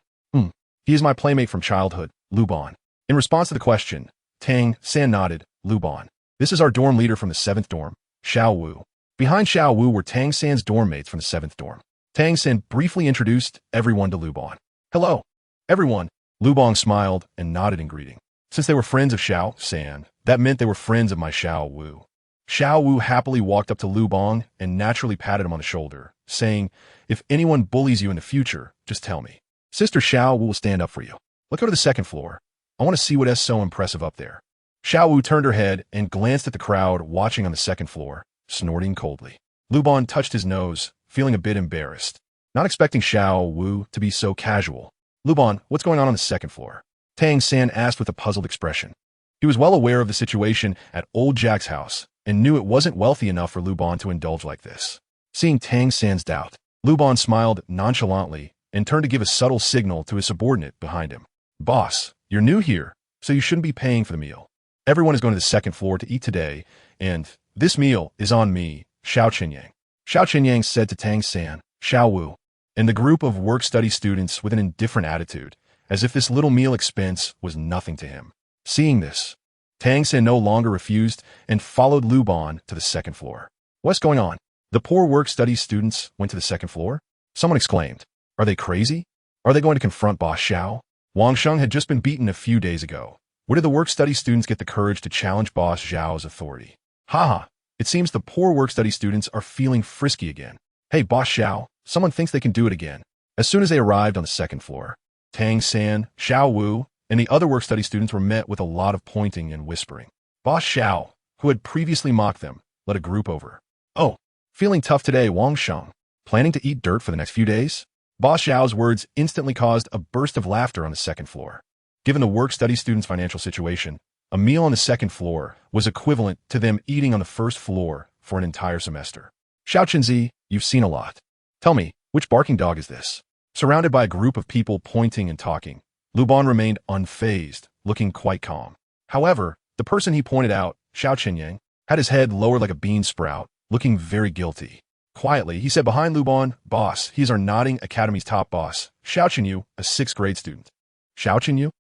[SPEAKER 1] He is my playmate from childhood, Luban. In response to the question, Tang San nodded. Luban, this is our dorm leader from the 7th dorm, Xiao Wu. Behind Xiao Wu were Tang San's dorm mates from the 7th dorm. Tang San briefly introduced everyone to Luban. Hello, everyone. Luban smiled and nodded in greeting. Since they were friends of Xiao San, that meant they were friends of my Xiao Wu. Xiao Wu happily walked up to Luban and naturally patted him on the shoulder, saying, if anyone bullies you in the future, just tell me. Sister Xiao Wu will stand up for you. Let's go to the 2nd floor. I want to see what is so impressive up there. Xiao Wu turned her head and glanced at the crowd watching on the 2nd floor, snorting coldly. Luban touched his nose, feeling a bit embarrassed, not expecting Xiao Wu to be so casual. Luban, what's going on the 2nd floor? Tang San asked with a puzzled expression. He was well aware of the situation at Old Jack's house and knew it wasn't wealthy enough for Luban to indulge like this. Seeing Tang San's doubt, Luban smiled nonchalantly and turned to give a subtle signal to his subordinate behind him. Boss, you're new here, so you shouldn't be paying for the meal. Everyone is going to the 2nd floor to eat today, and this meal is on me, Xiao Qinyang. Xiao Qinyang said to Tang San, Xiao Wu, and the group of work-study students with an indifferent attitude, as if this little meal expense was nothing to him. Seeing this, Tang San no longer refused and followed Luban to the 2nd floor. What's going on? The poor work-study students went to the 2nd floor? Someone exclaimed. Are they crazy? Are they going to confront Boss Xiao? Wang Sheng had just been beaten a few days ago. Where did the work-study students get the courage to challenge Boss Xiao's authority? Haha, it seems the poor work-study students are feeling frisky again. Hey, Boss Xiao, someone thinks they can do it again. As soon as they arrived on the 2nd floor, Tang San, Xiao Wu, and the other work-study students were met with a lot of pointing and whispering. Boss Xiao, who had previously mocked them, led a group over. Oh, feeling tough today, Wang Sheng. Planning to eat dirt for the next few days? Boss Xiao's words instantly caused a burst of laughter on the 2nd floor. Given the work-study students' financial situation, a meal on the 2nd floor was equivalent to them eating on the 1st floor for an entire semester. Xiao Qinzi, you've seen a lot. Tell me, which barking dog is this? Surrounded by a group of people pointing and talking, Luban remained unfazed, looking quite calm. However, the person he pointed out, Xiao Qinyang, had his head lowered like a bean sprout, looking very guilty. Quietly, he said behind Luban, Boss, he's our Nodding Academy's top boss, Xiao Qinyu, a 6th grade student. Xiao Qinyu?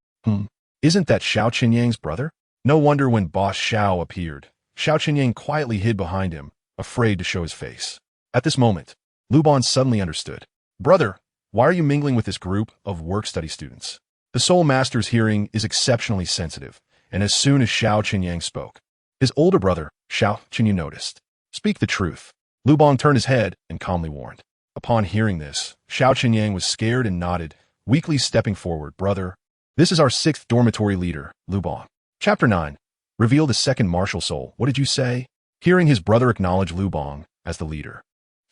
[SPEAKER 1] Isn't that Xiao Qinyang's brother? No wonder when Boss Xiao appeared, Xiao Qinyang quietly hid behind him, afraid to show his face. At this moment, Luban suddenly understood. Brother, why are you mingling with this group of work-study students? The Soul Master's hearing is exceptionally sensitive, and as soon as Xiao Qinyang spoke, his older brother, Xiao Qinyu, noticed. Speak the truth. Luban turned his head and calmly warned. Upon hearing this, Xiao Qinyang was scared and nodded, weakly stepping forward. Brother, this is our 6th dormitory leader, Luban. Chapter 9. Reveal the 2nd martial soul. What did you say? Hearing his brother acknowledge Luban as the leader,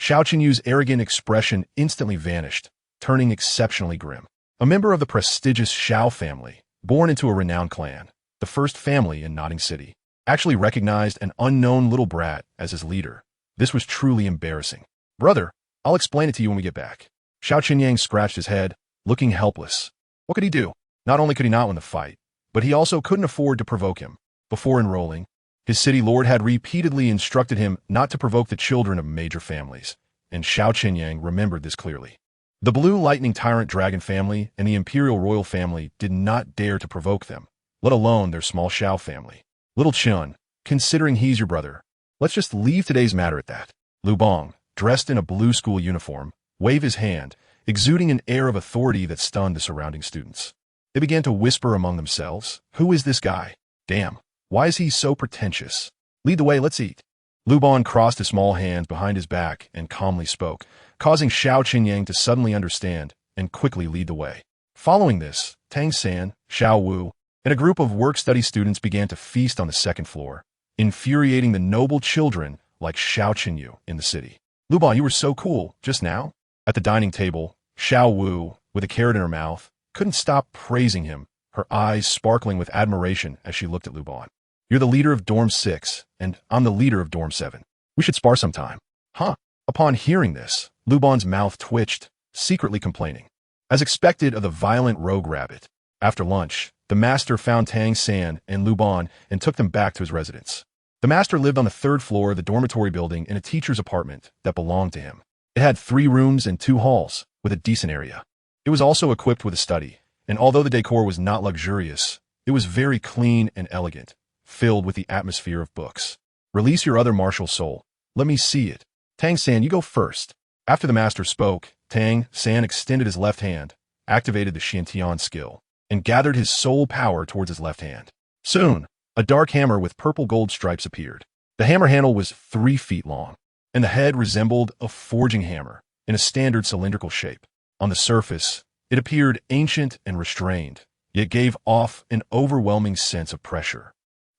[SPEAKER 1] Xiao Qinyu's arrogant expression instantly vanished, turning exceptionally grim. A member of the prestigious Xiao family, born into a renowned clan, the first family in Nodding City, actually recognized an unknown little brat as his leader. This was truly embarrassing. Brother, I'll explain it to you when we get back. Xiao Qinyang scratched his head, looking helpless. What could he do? Not only could he not win the fight, but he also couldn't afford to provoke him. Before enrolling, his city lord had repeatedly instructed him not to provoke the children of major families, and Xiao Qinyang remembered this clearly. The Blue Lightning Tyrant Dragon family and the Imperial Royal family did not dare to provoke them, let alone their small Xiao family. Little Chun, considering he's your brother, let's just leave today's matter at that. Lubang, dressed in a blue school uniform, waved his hand, exuding an air of authority that stunned the surrounding students. They began to whisper among themselves, who is this guy? Damn, why is he so pretentious? Lead the way, let's eat. Luban crossed his small hands behind his back and calmly spoke, causing Xiao Qinyang to suddenly understand and quickly lead the way. Following this, Tang San, Xiao Wu, and a group of work-study students began to feast on the second floor, infuriating the noble children like Xiao Qinyu in the city. Luban, you were so cool just now. At the dining table, Xiao Wu, with a carrot in her mouth, couldn't stop praising him, her eyes sparkling with admiration as she looked at Luban. You're the leader of Dorm 6, and I'm the leader of Dorm 7. We should spar sometime. Huh? Upon hearing this, Luban's mouth twitched, secretly complaining. As expected of the violent rogue rabbit, after lunch, the master found Tang San and Luban and took them back to his residence. The master lived on the third floor of the dormitory building in a teacher's apartment that belonged to him. It had 3 rooms and 2 halls, with a decent area. It was also equipped with a study, and although the decor was not luxurious, it was very clean and elegant, filled with the atmosphere of books. Release your other martial soul. Let me see it. Tang San, you go first. After the master spoke, Tang San extended his left hand, activated the Xiantian skill, and gathered his soul power towards his left hand. Soon, a dark hammer with purple gold stripes appeared. The hammer handle was 3 feet long, and the head resembled a forging hammer in a standard cylindrical shape. On the surface, it appeared ancient and restrained, yet gave off an overwhelming sense of pressure.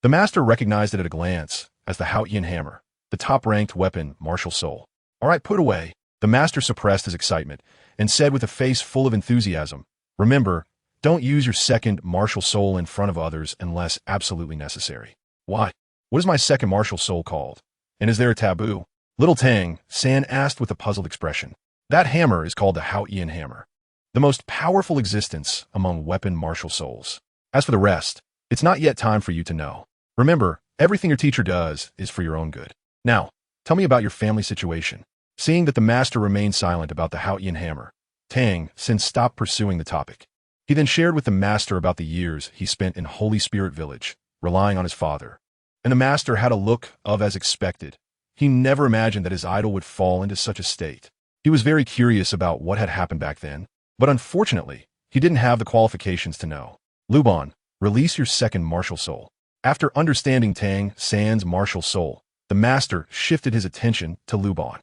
[SPEAKER 1] The master recognized it at a glance as the Haotian hammer, the top-ranked weapon, martial soul. All right, put away. The master suppressed his excitement and said with a face full of enthusiasm, remember, don't use your second martial soul in front of others unless absolutely necessary. Why? What is my second martial soul called? And is there a taboo? Little Tang San asked with a puzzled expression. That hammer is called the Haotian hammer, the most powerful existence among weapon martial souls. As for the rest, it's not yet time for you to know. Remember, everything your teacher does is for your own good. Now, tell me about your family situation. Seeing that the master remained silent about the Haotian hammer, Tang San stopped pursuing the topic. He then shared with the master about the years he spent in Holy Spirit Village, relying on his father. And the master had a look of as expected. He never imagined that his idol would fall into such a state. He was very curious about what had happened back then, but unfortunately, he didn't have the qualifications to know. Luban, release your second martial soul. After understanding Tang San's martial soul, the master shifted his attention to Luban.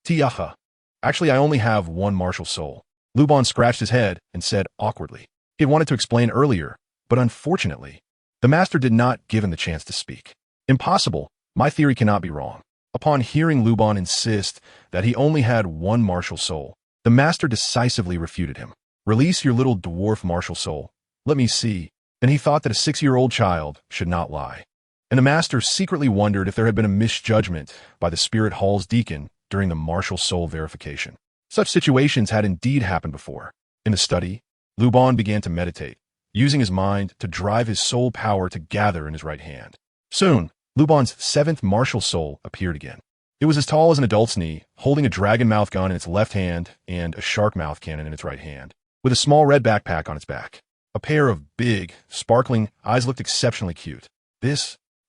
[SPEAKER 1] Tiaha. Actually, I only have one martial soul. Luban scratched his head and said awkwardly. He had wanted to explain earlier, but unfortunately, the master did not give him the chance to speak. Impossible. My theory cannot be wrong. Upon hearing Luban insist that he only had one martial soul, the master decisively refuted him. Release your little dwarf martial soul. Let me see. And he thought that a 6-year-old child should not lie. And the master secretly wondered if there had been a misjudgment by the Spirit Hall's deacon during the martial soul verification. Such situations had indeed happened before. In the study, Luban began to meditate, using his mind to drive his soul power to gather in his right hand. Soon, Luban's 7th martial soul appeared again. It was as tall as an adult's knee, holding a dragon mouth gun in its left hand and a shark mouth cannon in its right hand, with a small red backpack on its back. A pair of big, sparkling eyes looked exceptionally cute.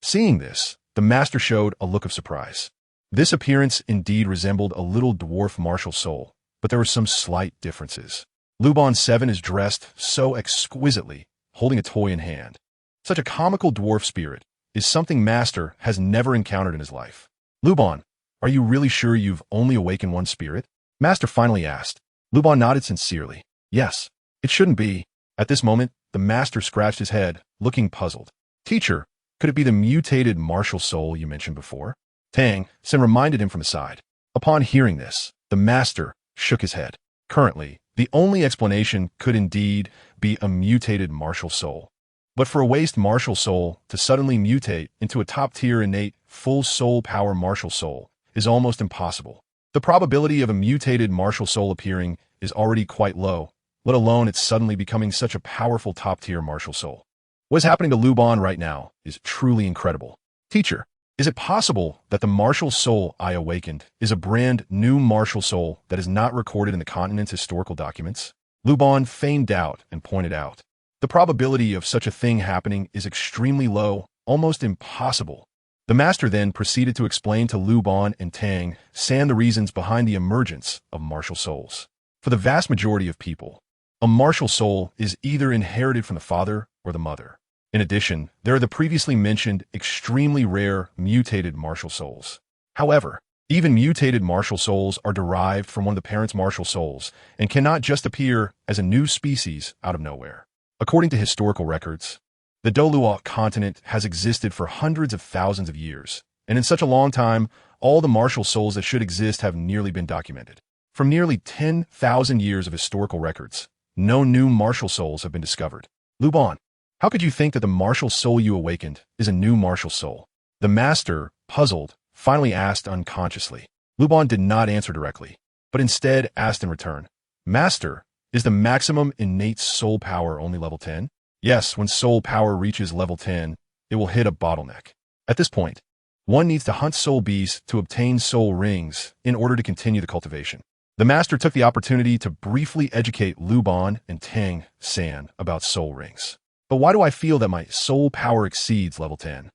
[SPEAKER 1] Seeing this, the master showed a look of surprise. This appearance indeed resembled a little dwarf martial soul, but there were some slight differences. Luban 7 is dressed so exquisitely, holding a toy in hand. Such a comical dwarf spirit is something Master has never encountered in his life. Luban, are you really sure you've only awakened one spirit? Master finally asked. Luban nodded sincerely. Yes, it shouldn't be. At this moment, the master scratched his head, looking puzzled. Teacher, could it be the mutated martial soul you mentioned before? Tang San reminded him from the side. Upon hearing this, the master shook his head. Currently, the only explanation could indeed be a mutated martial soul. But for a waste martial soul to suddenly mutate into a top-tier innate full soul power martial soul is almost impossible. The probability of a mutated martial soul appearing is already quite low, let alone it suddenly becoming such a powerful top-tier martial soul. What is happening to Luban right now is truly incredible. Teacher, is it possible that the martial soul I awakened is a brand new martial soul that is not recorded in the continent's historical documents? Luban feigned doubt and pointed out. The probability of such a thing happening is extremely low, almost impossible. The master then proceeded to explain to Luban and Tang San the reasons behind the emergence of martial souls. For the vast majority of people, a martial soul is either inherited from the father or the mother. In addition, there are the previously mentioned extremely rare mutated martial souls. However, Even mutated martial souls are derived from one of the parents' martial souls and cannot just appear as a new species out of nowhere. According to historical records, the Douluo Continent has existed for hundreds of thousands of years, and in such a long time, all the martial souls that should exist have nearly been documented. From nearly 10,000 years of historical records, no new martial souls have been discovered. Luban, how could you think that the martial soul you awakened is a new martial soul? The master, puzzled, finally asked unconsciously. Luban did not answer directly, but instead asked in return, Master, is the maximum innate soul power only level 10? Yes, when soul power reaches level 10, it will hit a bottleneck. At this point, one needs to hunt soul beasts to obtain soul rings in order to continue the cultivation. The master took the opportunity to briefly educate Luban and Tang San about soul rings. But why do I feel that my soul power exceeds level 10?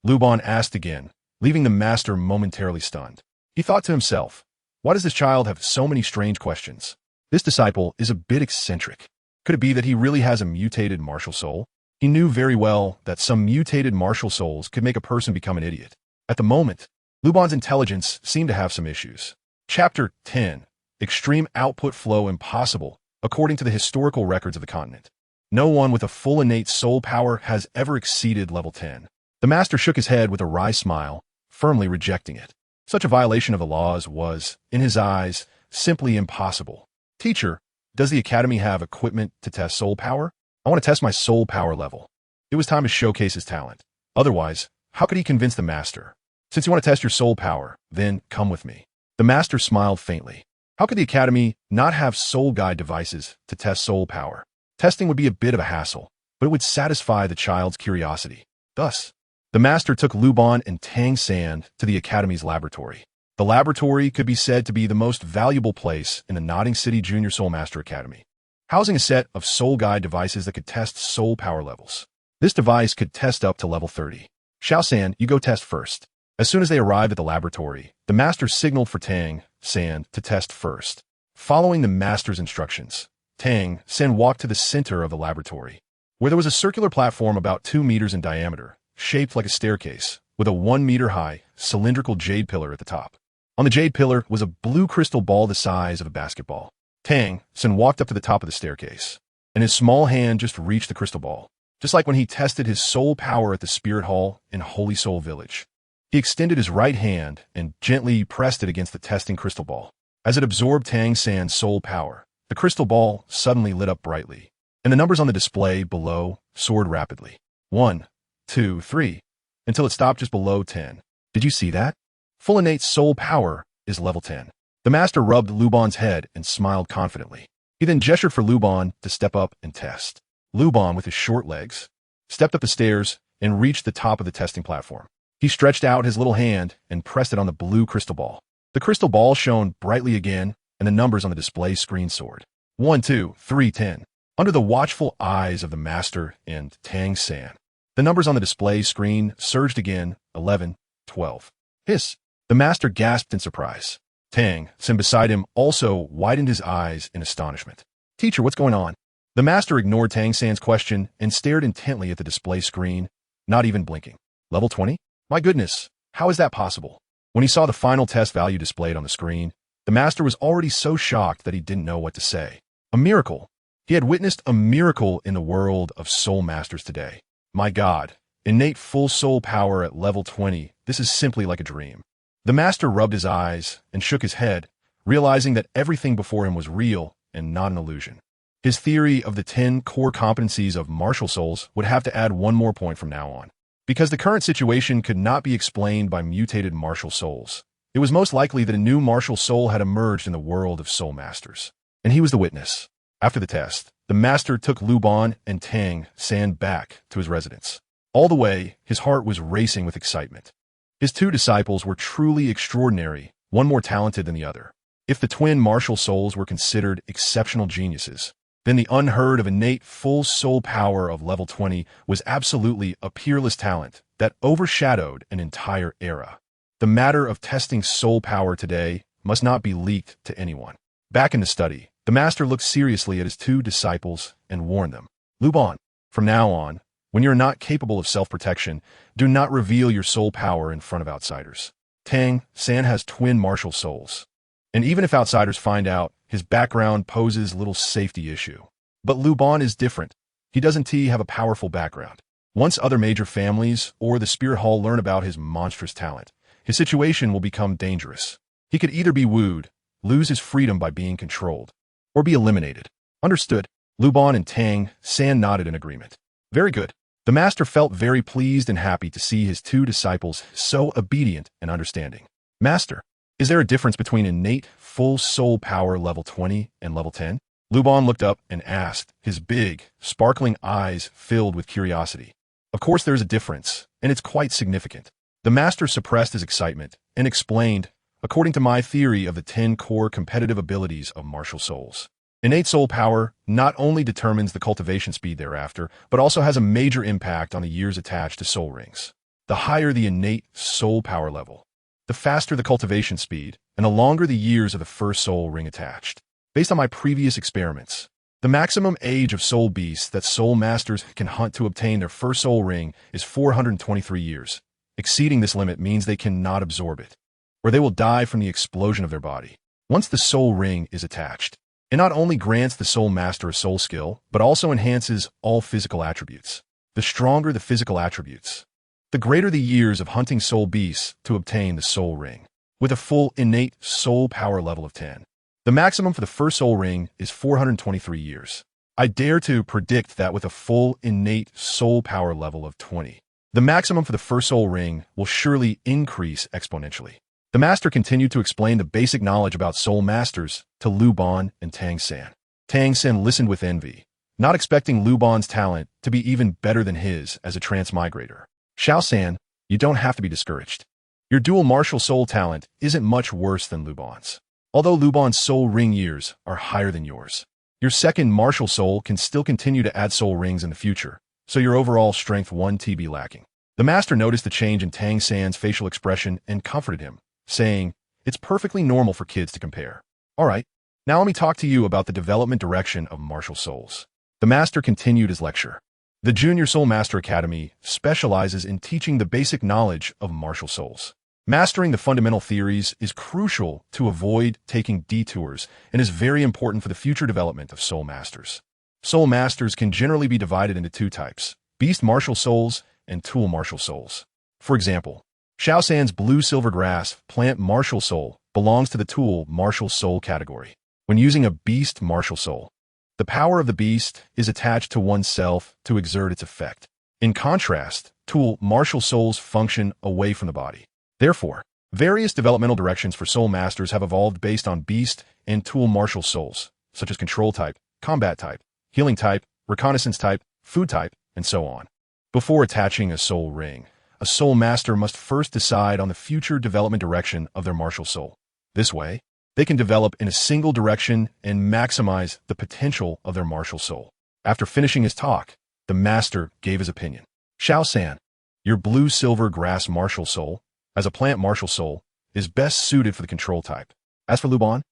[SPEAKER 1] Luban asked again, leaving the master momentarily stunned. He thought to himself, why does this child have so many strange questions? This disciple is a bit eccentric. Could it be that he really has a mutated martial soul? He knew very well that some mutated martial souls could make a person become an idiot. At the moment, Luban's intelligence seemed to have some issues. Chapter 10. Extreme output flow impossible, according to the historical records of the continent. No one with a full innate soul power has ever exceeded level 10. The master shook his head with a wry smile, firmly rejecting it. Such a violation of the laws was, in his eyes, simply impossible. Teacher, does the academy have equipment to test soul power? I want to test my soul power level. It was time to showcase his talent. Otherwise, how could he convince the master? Since you want to test your soul power, then come with me. The master smiled faintly. How could the academy not have soul guide devices to test soul power? Testing would be a bit of a hassle, but it would satisfy the child's curiosity. Thus, the master took Luban and Tang San to the academy's laboratory. The laboratory could be said to be the most valuable place in the Nodding City Junior Soul Master Academy, housing a set of soul guide devices that could test soul power levels. This device could test up to level 30. Xiao-san, you go test first. As soon as they arrived at the laboratory, the master signaled for Tang San to test first. Following the master's instructions, Tang San walked to the center of the laboratory, where there was a circular platform about 2 meters in diameter, shaped like a staircase, with a 1-meter-high, cylindrical jade pillar at the top. On the jade pillar was a blue crystal ball the size of a basketball. Tang San walked up to the top of the staircase, and his small hand just reached the crystal ball, just like when he tested his soul power at the Spirit Hall in Holy Soul Village. He extended his right hand and gently pressed it against the testing crystal ball. As it absorbed Tang San's soul power, the crystal ball suddenly lit up brightly, and the numbers on the display below soared rapidly. 1, 2, 3, until it stopped just below 10. Did you see that? Full innate soul power is level 10. The master rubbed Luban's head and smiled confidently. He then gestured for Luban to step up and test. Luban, with his short legs, stepped up the stairs and reached the top of the testing platform. He stretched out his little hand and pressed it on the blue crystal ball. The crystal ball shone brightly again, and the numbers on the display screen soared. 1, 2, 3, 10. Under the watchful eyes of the master and Tang San, the numbers on the display screen surged again, 11, 12. Hiss! The master gasped in surprise. Tang San beside him also widened his eyes in astonishment. Teacher, what's going on? The master ignored Tang San's question and stared intently at the display screen, not even blinking. Level 20? My goodness, how is that possible? When he saw the final test value displayed on the screen, the master was already so shocked that he didn't know what to say. A miracle. He had witnessed a miracle in the world of soul masters today. My God, innate full soul power at level 20, this is simply like a dream. The master rubbed his eyes and shook his head, realizing that everything before him was real and not an illusion. His theory of the 10 core competencies of martial souls would have to add one more point from now on. Because the current situation could not be explained by mutated martial souls, it was most likely that a new martial soul had emerged in the world of soul masters. And he was the witness. After the test, the master took Luban and Tang San back to his residence. All the way, his heart was racing with excitement. His 2 disciples were truly extraordinary, one more talented than the other. If the twin martial souls were considered exceptional geniuses, then the unheard of innate full soul power of level 20 was absolutely a peerless talent that overshadowed an entire era. The matter of testing soul power today must not be leaked to anyone. Back in the study, the master looked seriously at his 2 disciples and warned them. Luban, from now on, when you're not capable of self-protection, do not reveal your soul power in front of outsiders. Tang San has twin martial souls. And even if outsiders find out, his background poses little safety issue. But Luban is different. He doesn't have a powerful background. Once other major families or the Spirit Hall learn about his monstrous talent, his situation will become dangerous. He could either be wooed, lose his freedom by being controlled, or be eliminated. Understood. Luban and Tang San nodded in agreement. Very good. The master felt very pleased and happy to see his two disciples so obedient and understanding. Master, is there a difference between innate full soul power level 20 and level 10? Luban looked up and asked, his big, sparkling eyes filled with curiosity. Of course there's a difference, and it's quite significant. The master suppressed his excitement and explained, according to my theory of the 10 core competitive abilities of martial souls. Innate soul power not only determines the cultivation speed thereafter, but also has a major impact on the years attached to soul rings. The higher the innate soul power level, the faster the cultivation speed, and the longer the years of the first soul ring attached. Based on my previous experiments, the maximum age of soul beasts that soul masters can hunt to obtain their first soul ring is 423 years. Exceeding this limit means they cannot absorb it, or they will die from the explosion of their body. Once the soul ring is attached, it not only grants the soul master a soul skill, but also enhances all physical attributes. The stronger the physical attributes, the greater the years of hunting soul beasts to obtain the soul ring. With a full innate soul power level of 10, the maximum for the first soul ring is 423 years. I dare to predict that with a full innate soul power level of 20, the maximum for the first soul ring will surely increase exponentially. The master continued to explain the basic knowledge about soul masters to Luban and Tang San. Tang San listened with envy, not expecting Luban's talent to be even better than his as a transmigrator. Xiao San, you don't have to be discouraged. Your dual martial soul talent isn't much worse than Luban's. Although Luban's soul ring years are higher than yours, your second martial soul can still continue to add soul rings in the future, so your overall strength 1 TB lacking. The master noticed the change in Tang San's facial expression and comforted him, saying, it's perfectly normal for kids to compare. All right, now let me talk to you about the development direction of martial souls. The master continued his lecture. The Junior Soul Master Academy specializes in teaching the basic knowledge of martial souls. Mastering the fundamental theories is crucial to avoid taking detours and is very important for the future development of soul masters. Soul masters can generally be divided into two types: beast martial souls and tool martial souls. For example, Xiao San's blue silver grass plant martial soul belongs to the tool martial soul category. When using a beast martial soul, the power of the beast is attached to oneself to exert its effect. In contrast, tool martial souls function away from the body. Therefore, various developmental directions for soul masters have evolved based on beast and tool martial souls, such as control type, combat type, healing type, reconnaissance type, food type, and so on. Before attaching a soul ring, a soul master must first decide on the future development direction of their martial soul. This way, they can develop in a single direction and maximize the potential of their martial soul. After finishing his talk, the master gave his opinion. Xiao San, your blue silver grass martial soul, as a plant martial soul, is best suited for the control type. As for Luban,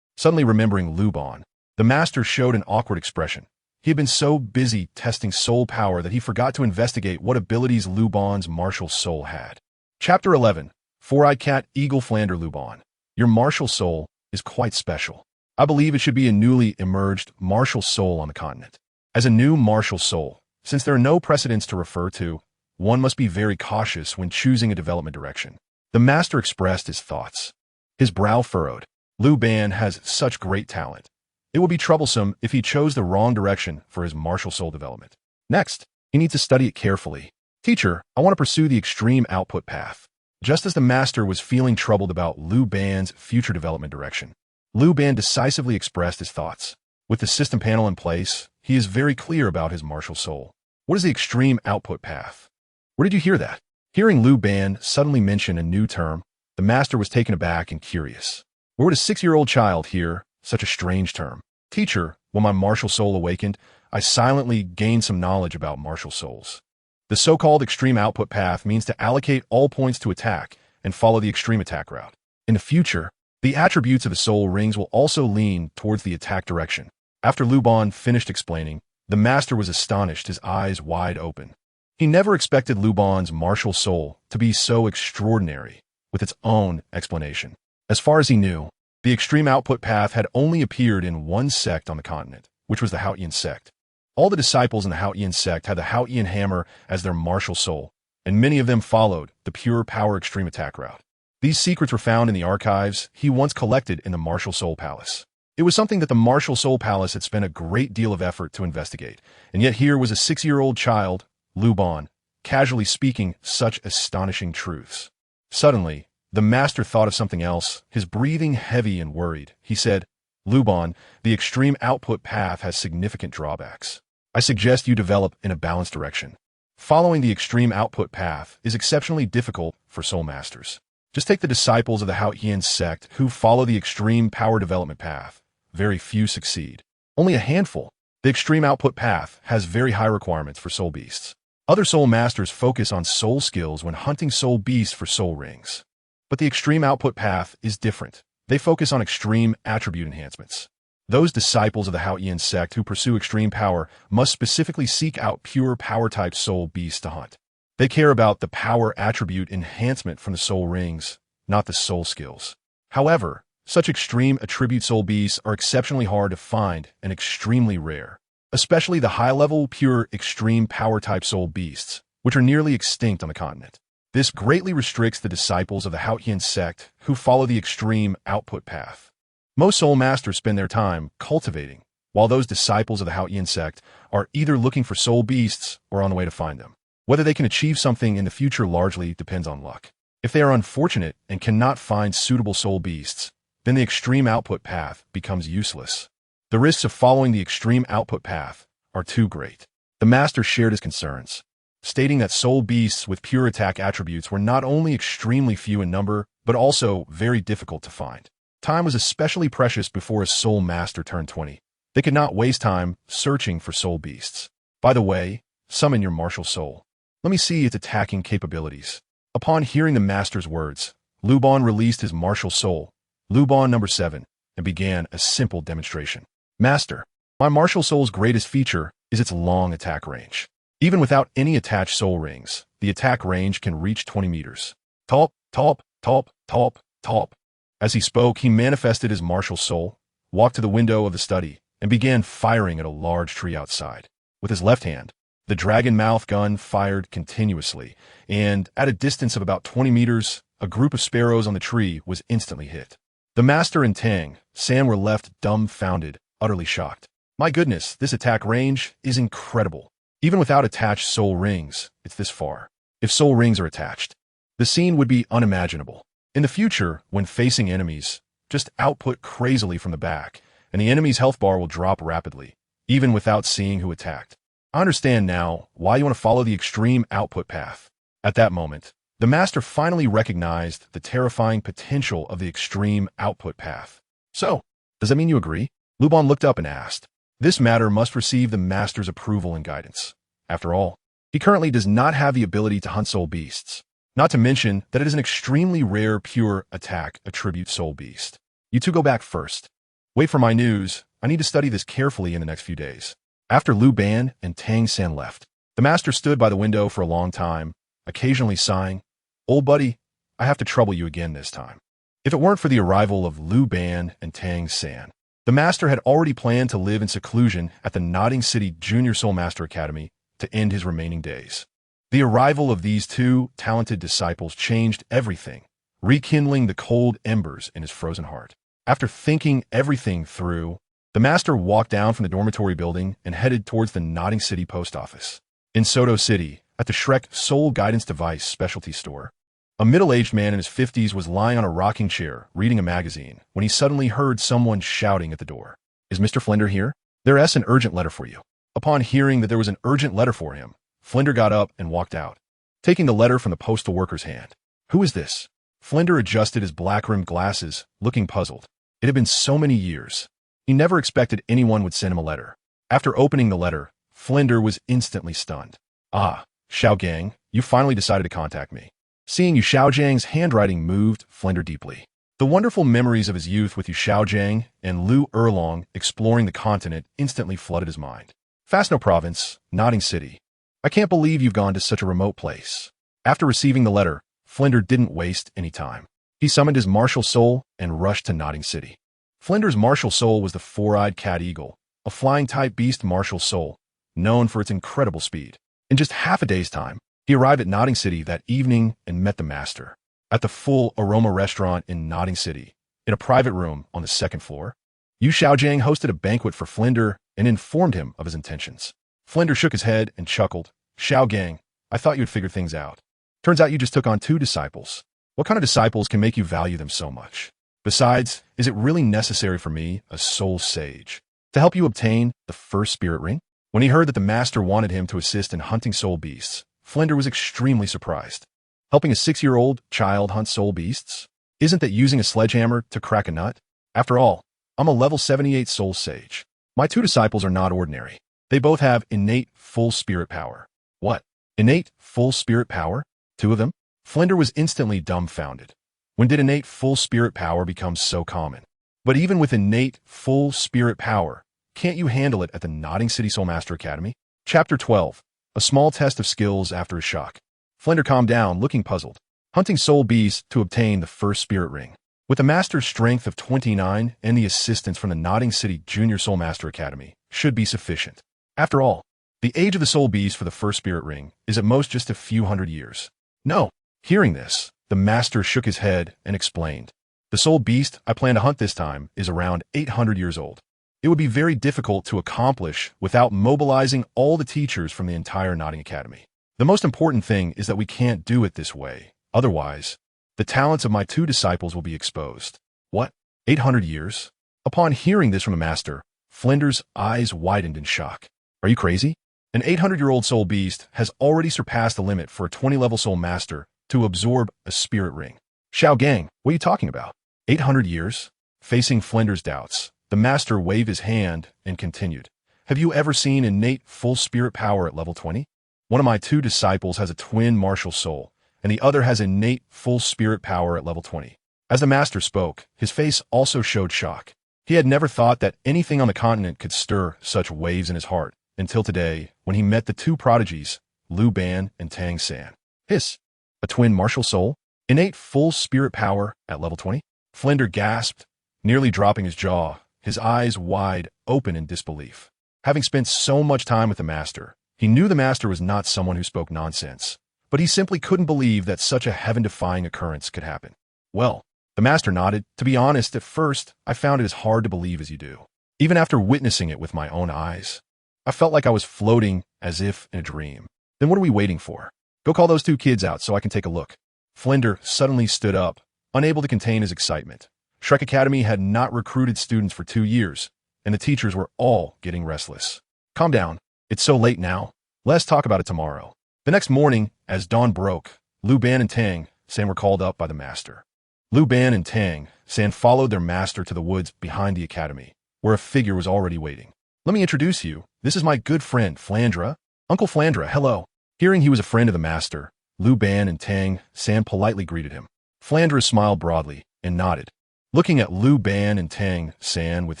[SPEAKER 1] suddenly remembering Luban, the master showed an awkward expression. He had been so busy testing soul power that he forgot to investigate what abilities Luban's martial soul had. Chapter 11, Four-Eyed Cat Eagle Flander Luban. Your martial soul is quite special. I believe it should be a newly emerged martial soul on the continent. As a new martial soul, since there are no precedents to refer to, one must be very cautious when choosing a development direction. The master expressed his thoughts. His brow furrowed. Luban has such great talent. It would be troublesome if he chose the wrong direction for his martial soul development. Next, he needs to study it carefully. Teacher, I want to pursue the extreme output path. Just as the master was feeling troubled about Luban's future development direction, Luban decisively expressed his thoughts. With the system panel in place, he is very clear about his martial soul. What is the extreme output path? Where did you hear that? Hearing Luban suddenly mention a new term, the master was taken aback and curious. Where would a 6-year-old child hear such a strange term? Teacher, when my martial soul awakened, I silently gained some knowledge about martial souls. The so-called extreme output path means to allocate all points to attack and follow the extreme attack route. In the future, the attributes of the soul rings will also lean towards the attack direction. After Luban finished explaining, the master was astonished, his eyes wide open. He never expected Luban's martial soul to be so extraordinary. with its own explanation. As far as he knew, the extreme output path had only appeared in one sect on the continent, which was the Haotian sect. All the disciples in the Haotian sect had the Haotian hammer as their martial soul, and many of them followed the pure power extreme attack route. These secrets were found in the archives he once collected in the Martial Soul Palace. It was something that the Martial Soul Palace had spent a great deal of effort to investigate, and yet here was a 6-year-old child, Luban, casually speaking such astonishing truths. Suddenly, the master thought of something else, his breathing heavy and worried. He said, "Luban, the extreme output path has significant drawbacks. I suggest you develop in a balanced direction. Following the extreme output path is exceptionally difficult for soul masters. Just take the disciples of the Haotian sect who follow the extreme power development path. Very few succeed. Only a handful. The extreme output path has very high requirements for soul beasts. Other soul masters focus on soul skills when hunting soul beasts for soul rings. But the extreme output path is different. They focus on extreme attribute enhancements. Those disciples of the Haotian sect who pursue extreme power must specifically seek out pure power-type soul beasts to hunt. They care about the power attribute enhancement from the soul rings, not the soul skills. However, such extreme attribute soul beasts are exceptionally hard to find and extremely rare, especially the high-level pure extreme power-type soul beasts, which are nearly extinct on the continent. This greatly restricts the disciples of the Haotian sect who follow the extreme output path. Most soul masters spend their time cultivating, while those disciples of the Haotian sect are either looking for soul beasts or on the way to find them. Whether they can achieve something in the future largely depends on luck. If they are unfortunate and cannot find suitable soul beasts, then the extreme output path becomes useless. The risks of following the extreme output path are too great. The master shared his concerns, stating that soul beasts with pure attack attributes were not only extremely few in number, but also very difficult to find. Time was especially precious before a soul master turned 20. They could not waste time searching for soul beasts. By the way, summon your martial soul. Let me see its attacking capabilities. Upon hearing the master's words, Luban released his martial soul, Luban number 7, and began a simple demonstration. Master, my martial soul's greatest feature is its long attack range. Even without any attached soul rings, the attack range can reach 20 meters. Top, top, top, top, top. As he spoke, he manifested his martial soul, walked to the window of the study, and began firing at a large tree outside. With his left hand, the dragon mouth gun fired continuously, and at a distance of about 20 meters, a group of sparrows on the tree was instantly hit. The master and Tang San were left dumbfounded, utterly shocked. My goodness, this attack range is incredible. Even without attached soul rings, it's this far. If soul rings are attached, the scene would be unimaginable. In the future, when facing enemies, just output crazily from the back, and the enemy's health bar will drop rapidly, even without seeing who attacked. I understand now why you want to follow the extreme output path. At that moment, the master finally recognized the terrifying potential of the extreme output path. So, does that mean you agree? Luban looked up and asked. This matter must receive the master's approval and guidance. After all, he currently does not have the ability to hunt soul beasts, not to mention that it is an extremely rare pure attack attribute soul beast. You two go back first. Wait for my news. I need to study this carefully in the next few days. After Luban and Tang San left, the master stood by the window for a long time, occasionally sighing, "Old buddy, I have to trouble you again this time." If it weren't for the arrival of Luban and Tang San, the master had already planned to live in seclusion at the Nodding City Junior Soul Master Academy to end his remaining days. The arrival of these two talented disciples changed everything, rekindling the cold embers in his frozen heart. After thinking everything through, the master walked down from the dormitory building and headed towards the Nodding City post office. In Soto City, at the Shrek Soul Guidance Device specialty store, a middle-aged man in his 50s was lying on a rocking chair reading a magazine when he suddenly heard someone shouting at the door. "Is Mr. Flender here? There's an urgent letter for you." Upon hearing that there was an urgent letter for him, Flender got up and walked out, taking the letter from the postal worker's hand. "Who is this?" Flender adjusted his black-rimmed glasses, looking puzzled. It had been so many years. He never expected anyone would send him a letter. After opening the letter, Flender was instantly stunned. "Ah, Xiaogang, you finally decided to contact me." Seeing Yu Xiaogang's handwriting moved Flender deeply. The wonderful memories of his youth with Yu Xiaogang and Lu Erlong exploring the continent instantly flooded his mind. Fastno Province, Nodding City. "I can't believe you've gone to such a remote place." After receiving the letter, Flinder didn't waste any time. He summoned his martial soul and rushed to Notting City. Flinder's martial soul was the four-eyed cat eagle, a flying-type beast martial soul, known for its incredible speed. In just half a day's time, he arrived at Notting City that evening and met the master. At the Full Aroma restaurant in Notting City, in a private room on the second floor, Yu Xiaogang hosted a banquet for Flinder and informed him of his intentions. Flinder shook his head and chuckled. "Xiaogang, I thought you'd figure things out. Turns out you just took on 2 disciples. What kind of disciples can make you value them so much? Besides, is it really necessary for me, a soul sage, to help you obtain the first spirit ring?" When he heard that the master wanted him to assist in hunting soul beasts, Flinder was extremely surprised. Helping a 6-year-old child hunt soul beasts? Isn't that using a sledgehammer to crack a nut? After all, I'm a level 78 soul sage. My 2 disciples are not ordinary. They both have innate full spirit power. What? Innate full spirit power? 2 of them? Flinder was instantly dumbfounded. When did innate full spirit power become so common? But even with innate full spirit power, can't you handle it at the Notting City Soul Master Academy? Chapter 12. A small test of skills after a shock. Flinder calmed down, looking puzzled. Hunting soul beasts to obtain the first spirit ring. With the master's strength of 29 and the assistance from the Notting City Junior Soul Master Academy should be sufficient. After all, the age of the soul beast for the first spirit ring is at most just a few hundred years. No. Hearing this, the master shook his head and explained. The soul beast I plan to hunt this time is around 800 years old. It would be very difficult to accomplish without mobilizing all the teachers from the entire Notting Academy. The most important thing is that we can't do it this way. Otherwise, the talents of my 2 disciples will be exposed. What? 800 years? Upon hearing this from the master, Flinder's eyes widened in shock. Are you crazy? An 800-year-old soul beast has already surpassed the limit for a 20-level soul master to absorb a spirit ring. Xiaogang, what are you talking about? 800 years? Facing Flinder's doubts, the master waved his hand and continued. Have you ever seen innate full spirit power at level 20? One of my 2 disciples has a twin martial soul, and the other has innate full spirit power at level 20. As the master spoke, his face also showed shock. He had never thought that anything on the continent could stir such waves in his heart, until today, when he met the 2 prodigies, Luban and Tang San. Hiss! A twin martial soul? Innate full spirit power at level 20? Flinder gasped, nearly dropping his jaw, his eyes wide open in disbelief. Having spent so much time with the master, he knew the master was not someone who spoke nonsense, but he simply couldn't believe that such a heaven-defying occurrence could happen. Well, the master nodded. To be honest, at first, I found it as hard to believe as you do. Even after witnessing it with my own eyes, I felt like I was floating as if in a dream. Then what are we waiting for? Go call those 2 kids out so I can take a look. Flinder suddenly stood up, unable to contain his excitement. Shrek Academy had not recruited students for 2 years, and the teachers were all getting restless. Calm down. It's so late now. Let's talk about it tomorrow. The next morning, as dawn broke, Luban and Tang San were called up by the master. Luban and Tang San followed their master to the woods behind the academy, where a figure was already waiting. Let me introduce you. This is my good friend, Flandra. Uncle Flandra, hello. Hearing he was a friend of the master, Luban and Tang San politely greeted him. Flandra smiled broadly and nodded, looking at Luban and Tang San with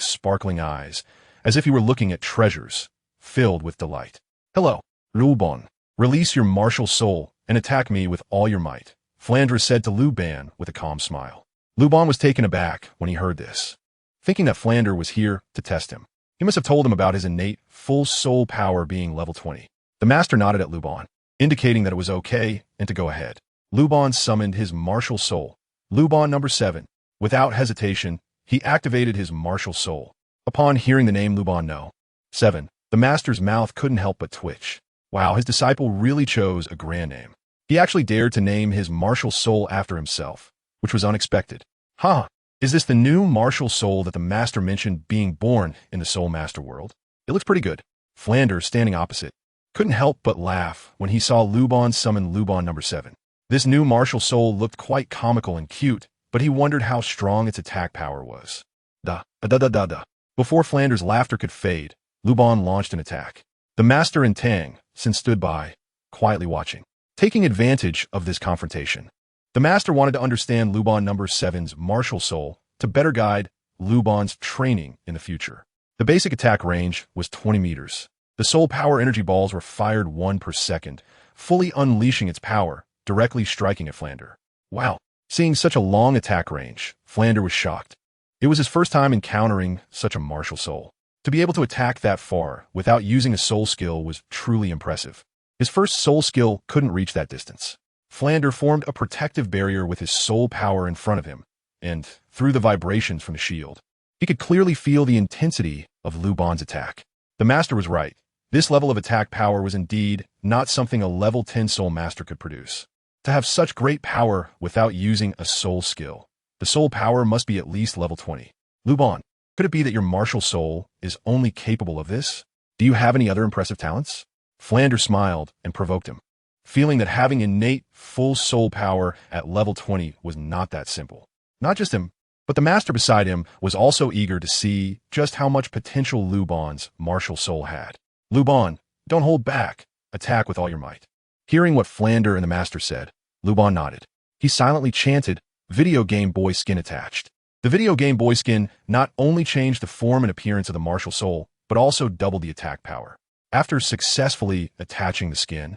[SPEAKER 1] sparkling eyes, as if he were looking at treasures, filled with delight. Hello, Luban. Release your martial soul and attack me with all your might, Flandra said to Luban with a calm smile. Luban was taken aback when he heard this, thinking that Flandra was here to test him. He must have told him about his innate full soul power being level 20. The master nodded at Luban, indicating that it was okay and to go ahead. Luban summoned his martial soul, Luban number 7. Without hesitation, he activated his martial soul. Upon hearing the name Luban No. 7, the master's mouth couldn't help but twitch. Wow, his disciple really chose a grand name. He actually dared to name his martial soul after himself, which was unexpected. Huh, is this the new martial soul that the master mentioned being born in the soul master world? It looks pretty good. Flanders, standing opposite, couldn't help but laugh when he saw Luban summon Luban number 7. This new martial soul looked quite comical and cute, but he wondered how strong its attack power was. Da-da-da-da-da. Before Flanders' laughter could fade, Luban launched an attack. The master and Tang San stood by, quietly watching. Taking advantage of this confrontation, the master wanted to understand Luban number 7's martial soul to better guide Luban's training in the future. The basic attack range was 20 meters. The soul power energy balls were fired 1 per second, fully unleashing its power, directly striking at Flander. Wow. Seeing such a long attack range, Flander was shocked. It was his first time encountering such a martial soul. To be able to attack that far without using a soul skill was truly impressive. His first soul skill couldn't reach that distance. Flander formed a protective barrier with his soul power in front of him, and through the vibrations from the shield, he could clearly feel the intensity of Luban's attack. The master was right. This level of attack power was indeed not something a level 10 soul master could produce. To have such great power without using a soul skill, the soul power must be at least level 20. Luban, could it be that your martial soul is only capable of this? Do you have any other impressive talents? Flander smiled and provoked him, feeling that having innate full soul power at level 20 was not that simple. Not just him, but the master beside him was also eager to see just how much potential Luban's martial soul had. Luban, don't hold back. Attack with all your might. Hearing what Flander and the master said, Luban nodded. He silently chanted, "Video Game Boy skin attached." The Video Game Boy skin not only changed the form and appearance of the martial soul, but also doubled the attack power. After successfully attaching the skin,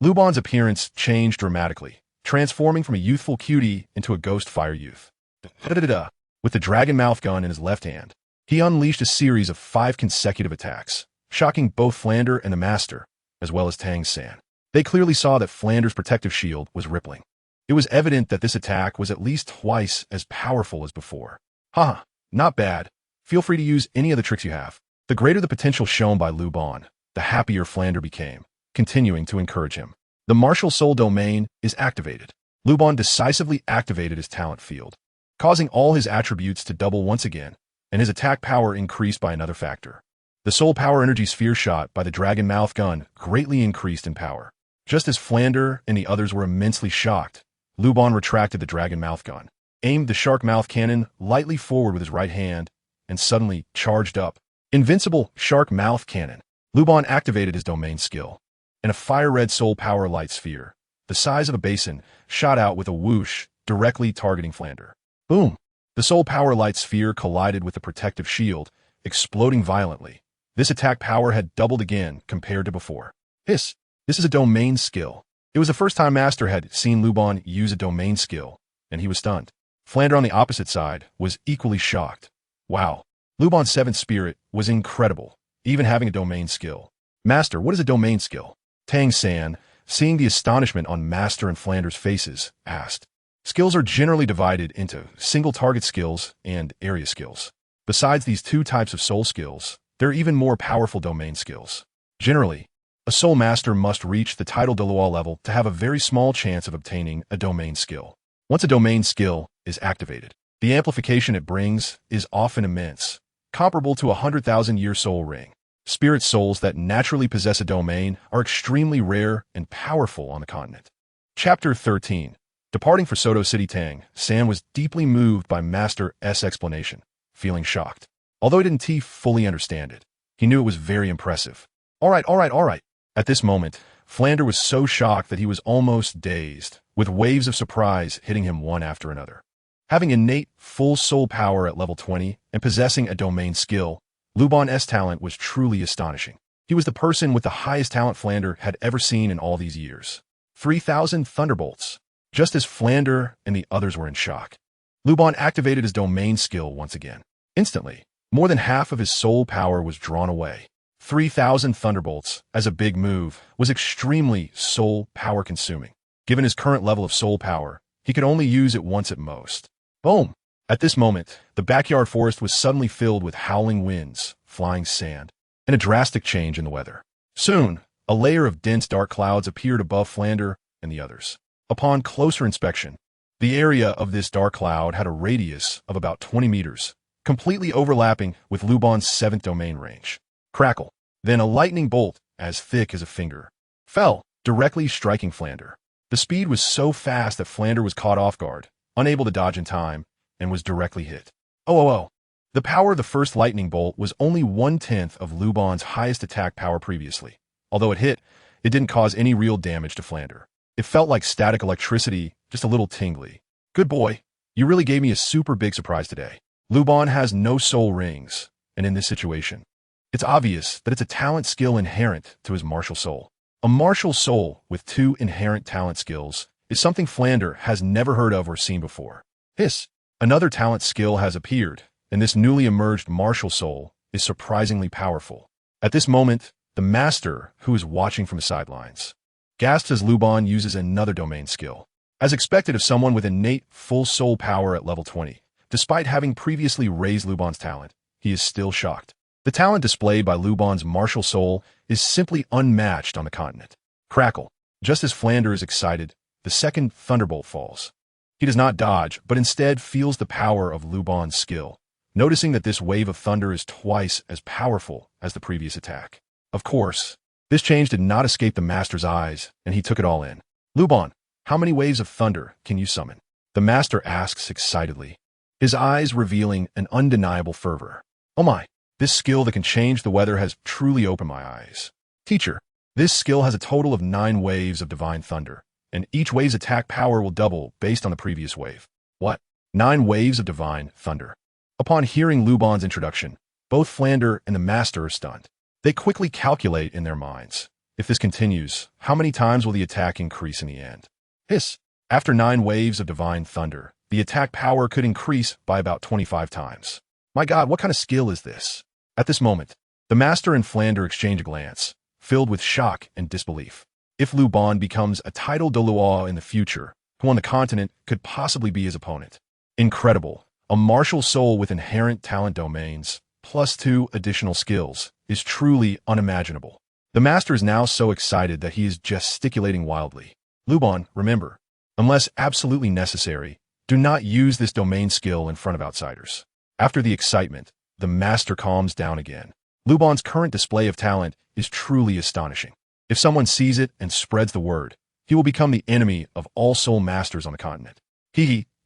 [SPEAKER 1] Luban's appearance changed dramatically, transforming from a youthful cutie into a ghost fire youth. With the dragon mouth gun in his left hand, he unleashed a series of 5 consecutive attacks, shocking both Flander and the master, as well as Tang San. They clearly saw that Flander's protective shield was rippling. It was evident that this attack was at least twice as powerful as before. Haha, not bad. Feel free to use any of the tricks you have. The greater the potential shown by Luban, the happier Flander became, continuing to encourage him. The martial soul domain is activated. Luban decisively activated his talent field, causing all his attributes to double once again, and his attack power increased by another factor. The soul power energy sphere shot by the dragon mouth gun greatly increased in power. Just as Flander and the others were immensely shocked, Luban retracted the dragon mouth gun, aimed the shark mouth cannon lightly forward with his right hand, and suddenly charged up. Invincible shark mouth cannon. Luban activated his domain skill, and a fire-red soul power light sphere, the size of a basin, shot out with a whoosh, directly targeting Flander. Boom! The soul power light sphere collided with the protective shield, exploding violently. This attack power had doubled again compared to before. Hiss! This is a domain skill. It was the first time Master had seen Luban use a domain skill, and he was stunned. Flander on the opposite side was equally shocked. Wow! Luban's 7th spirit was incredible, even having a domain skill. Master, what is a domain skill? Tang San, seeing the astonishment on Master and Flander's faces, asked. Skills are generally divided into single target skills and area skills. Besides these 2 types of soul skills, there are even more powerful domain skills. Generally, a soul master must reach the Title Douluo level to have a very small chance of obtaining a domain skill. Once a domain skill is activated, the amplification it brings is often immense, comparable to a 100,000-year soul ring. Spirit souls that naturally possess a domain are extremely rare and powerful on the continent. Chapter 13. Departing for Soto City, Tang San was deeply moved by Master S' explanation, feeling shocked. Although he didn't fully understand it, he knew it was very impressive. All right. At this moment, Flander was so shocked that he was almost dazed, with waves of surprise hitting him one after another. Having innate full soul power at level 20 and possessing a domain skill, Luban's talent was truly astonishing. He was the person with the highest talent Flander had ever seen in all these years. 3,000 thunderbolts. Just as Flander and the others were in shock, Luban activated his domain skill once again. Instantly, more than half of his soul power was drawn away. 3,000 thunderbolts, as a big move, was extremely soul power consuming. Given his current level of soul power, he could only use it once at most. Boom! At this moment, the backyard forest was suddenly filled with howling winds, flying sand, and a drastic change in the weather. Soon, a layer of dense dark clouds appeared above Flander and the others. Upon closer inspection, the area of this dark cloud had a radius of about 20 meters, completely overlapping with Luban's 7th domain range. Crackle. Then a lightning bolt, as thick as a finger, fell, directly striking Flander. The speed was so fast that Flander was caught off guard, unable to dodge in time, and was directly hit. Oh. The power of the first lightning bolt was only 1/10 of Luban's highest attack power previously. Although it hit, it didn't cause any real damage to Flander. It felt like static electricity, just a little tingly. Good boy. You really gave me a super big surprise today. Luban has no soul rings, and in this situation, it's obvious that it's a talent skill inherent to his martial soul. A martial soul with 2 inherent talent skills is something Flander has never heard of or seen before. Hiss! Another talent skill has appeared, and this newly emerged martial soul is surprisingly powerful. At this moment, the master, who is watching from the sidelines, gasps as Luban uses another domain skill. As expected of someone with innate full soul power at level 20, despite having previously raised Luban's talent, he is still shocked. The talent displayed by Luban's martial soul is simply unmatched on the continent. Crackle. Just as Flander is excited, the second thunderbolt falls. He does not dodge, but instead feels the power of Luban's skill, noticing that this wave of thunder is twice as powerful as the previous attack. Of course, this change did not escape the master's eyes, and he took it all in. Luban, how many waves of thunder can you summon? The master asks excitedly, his eyes revealing an undeniable fervor. Oh my, this skill that can change the weather has truly opened my eyes. Teacher, this skill has a total of 9 waves of divine thunder, and each wave's attack power will double based on the previous wave. What? 9 waves of divine thunder? Upon hearing Luban's introduction, both Flander and the master are stunned. They quickly calculate in their minds. If this continues, how many times will the attack increase in the end? Hiss! After 9 waves of divine thunder, the attack power could increase by about 25 times. My God, what kind of skill is this? At this moment, the master and Flander exchange a glance, filled with shock and disbelief. If Luban becomes a Title Douluo in the future, who on the continent could possibly be his opponent? Incredible. A martial soul with inherent talent domains, plus 2 additional skills, is truly unimaginable. The master is now so excited that he is gesticulating wildly. Luban, remember, unless absolutely necessary, do not use this domain skill in front of outsiders. After the excitement, the master calms down again. Luban's current display of talent is truly astonishing. If someone sees it and spreads the word, he will become the enemy of all soul masters on the continent.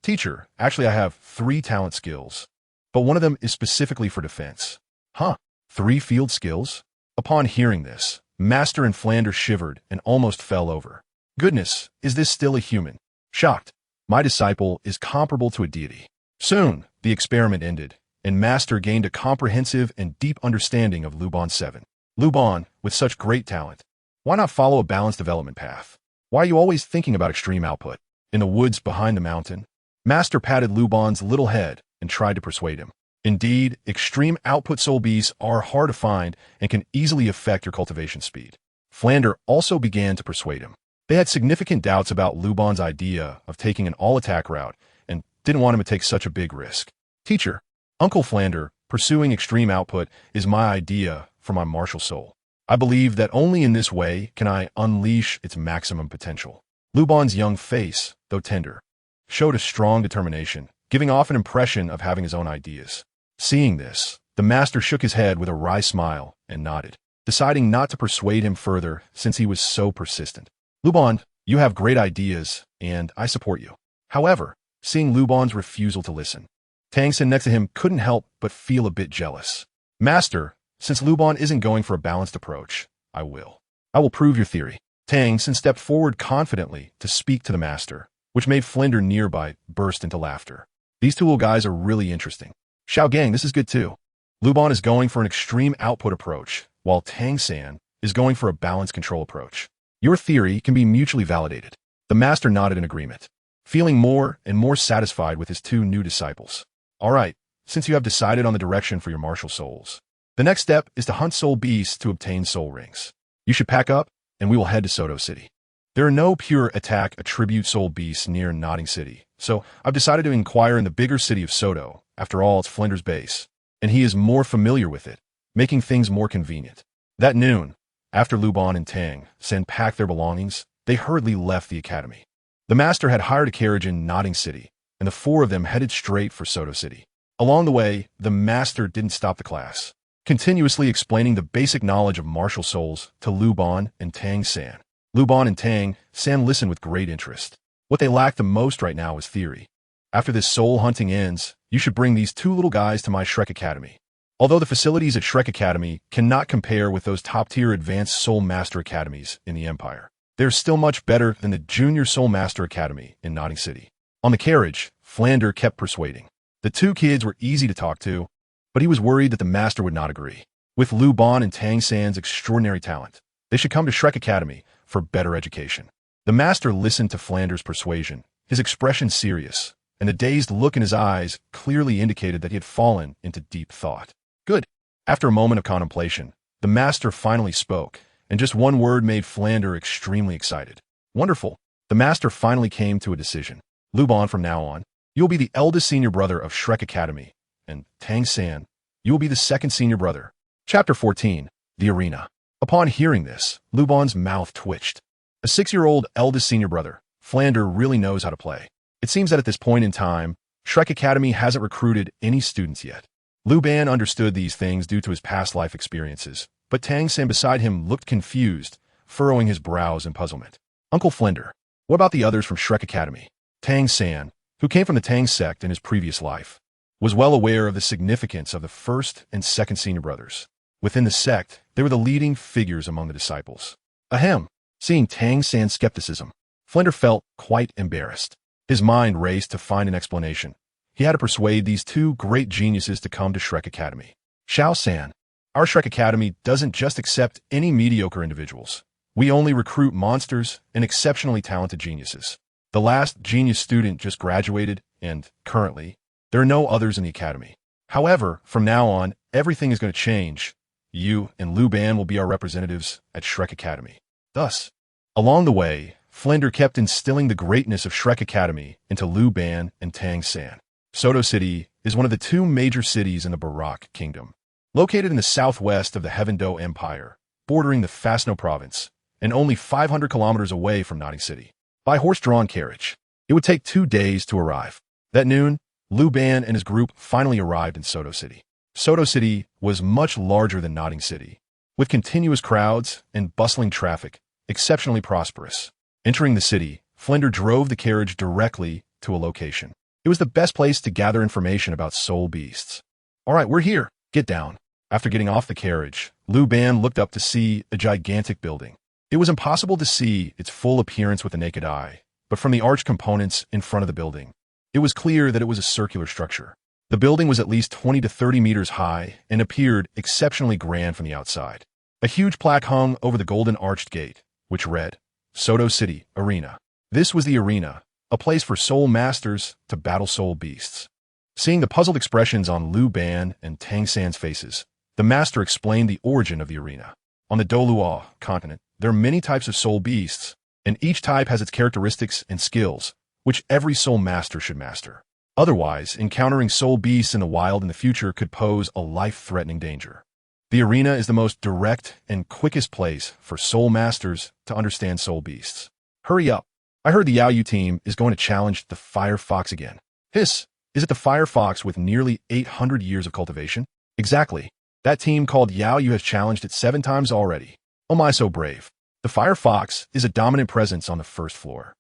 [SPEAKER 1] Teacher, actually I have 3 talent skills, but one of them is specifically for defense. Huh? 3 field skills? Upon hearing this, Master and Flander shivered and almost fell over. Goodness, is this still a human? Shocked, my disciple is comparable to a deity. Soon, the experiment ended, and Master gained a comprehensive and deep understanding of Luban 7. Luban, with such great talent, why not follow a balanced development path? Why are you always thinking about extreme output? In the woods behind the mountain, Master patted Luban's little head and tried to persuade him. Indeed, extreme output soul beasts are hard to find and can easily affect your cultivation speed. Flander also began to persuade him. They had significant doubts about Luban's idea of taking an all-attack route and didn't want him to take such a big risk. Teacher, Uncle Flander, pursuing extreme output is my idea for my martial soul. I believe that only in this way can I unleash its maximum potential. Luban's young face, though tender, showed a strong determination, giving off an impression of having his own ideas. Seeing this, the master shook his head with a wry smile and nodded, deciding not to persuade him further since he was so persistent. Luban, you have great ideas, and I support you. However, seeing Luban's refusal to listen, Tang San next to him couldn't help but feel a bit jealous. Master, since Luban isn't going for a balanced approach, I will prove your theory. Tang San stepped forward confidently to speak to the master, which made Flander nearby burst into laughter. These 2 little guys are really interesting. Xiaogang, this is good too. Luban is going for an extreme output approach, while Tang San is going for a balanced control approach. Your theory can be mutually validated. The master nodded in agreement, feeling more and more satisfied with his 2 new disciples. All right, since you have decided on the direction for your martial souls, the next step is to hunt soul beasts to obtain soul rings. You should pack up, and we will head to Soto City. There are no pure attack attribute soul beasts near Nodding City, so I've decided to inquire in the bigger city of Soto. After all, it's Flander's base, and he is more familiar with it, making things more convenient. That noon, after Luban and Tang San packed their belongings, they hurriedly left the academy. The master had hired a carriage in Nodding City, and the 4 of them headed straight for Soto City. Along the way, the master didn't stop the class, continuously explaining the basic knowledge of martial souls to Luban and Tang San. Luban and Tang San listened with great interest. What they lacked the most right now was theory. After this soul hunting ends, you should bring these 2 little guys to my Shrek Academy. Although the facilities at Shrek Academy cannot compare with those top-tier advanced Soul Master Academies in the Empire, they're still much better than the Junior Soul Master Academy in Nodding City. On the carriage, Flander kept persuading. The 2 kids were easy to talk to, but he was worried that the master would not agree. With Luban and Tang San's extraordinary talent, they should come to Shrek Academy for better education. The master listened to Flanders' persuasion, his expression serious, and the dazed look in his eyes clearly indicated that he had fallen into deep thought. Good. After a moment of contemplation, the master finally spoke, and just one word made Flanders extremely excited. Wonderful. The master finally came to a decision. Luban, from now on, you will be the eldest senior brother of Shrek Academy, and Tang San, you will be the second senior brother. Chapter 14. The Arena. Upon hearing this, Luban's mouth twitched. A 6-year-old eldest senior brother, Flanders really knows how to play. It seems that at this point in time, Shrek Academy hasn't recruited any students yet. Luban understood these things due to his past life experiences, but Tang San beside him looked confused, furrowing his brows in puzzlement. Uncle Flanders, what about the others from Shrek Academy? Tang San, who came from the Tang sect in his previous life, was well aware of the significance of the first and second senior brothers. Within the sect, they were the leading figures among the disciples. Ahem. Seeing Tang San's skepticism, Flanders felt quite embarrassed. His mind raced to find an explanation. He had to persuade these two great geniuses to come to Shrek Academy. Xiao San, our Shrek Academy doesn't just accept any mediocre individuals. We only recruit monsters and exceptionally talented geniuses. The last genius student just graduated, and, currently, there are no others in the academy. However, from now on, everything is going to change. You and Luban will be our representatives at Shrek Academy. Thus, along the way, Flanders kept instilling the greatness of Shrek Academy into Luban and Tang San. Soto City is one of the two major cities in the Barak Kingdom. Located in the southwest of the Heaven-Do Empire, bordering the Fasno province, and only 500 kilometers away from Notting City. By horse-drawn carriage, it would take 2 days to arrive. That noon, Luban and his group finally arrived in Soto City. Soto City was much larger than Notting City, with continuous crowds and bustling traffic, exceptionally prosperous. Entering the city, Flanders drove the carriage directly to a location. It was the best place to gather information about soul beasts. All right, we're here. Get down. After getting off the carriage, Luban looked up to see a gigantic building. It was impossible to see its full appearance with the naked eye, but from the arched components in front of the building, it was clear that it was a circular structure. The building was at least 20 to 30 meters high and appeared exceptionally grand from the outside. A huge plaque hung over the golden arched gate, which read, Soto City Arena. This was the arena, a place for soul masters to battle soul beasts. Seeing the puzzled expressions on Luban and Tang San's faces, the master explained the origin of the arena. On the Douluo Continent, there are many types of soul beasts, and each type has its characteristics and skills, which every soul master should master. Otherwise, encountering soul beasts in the wild in the future could pose a life-threatening danger. The arena is the most direct and quickest place for soul masters to understand soul beasts. Hurry up. I heard the Yao Yu team is going to challenge the Fire Fox again. Hiss, is it the Fire Fox with nearly 800 years of cultivation? Exactly. That team called Yao Yu has challenged it 7 times already. Oh my, so brave. The Fire Fox is a dominant presence on the first floor.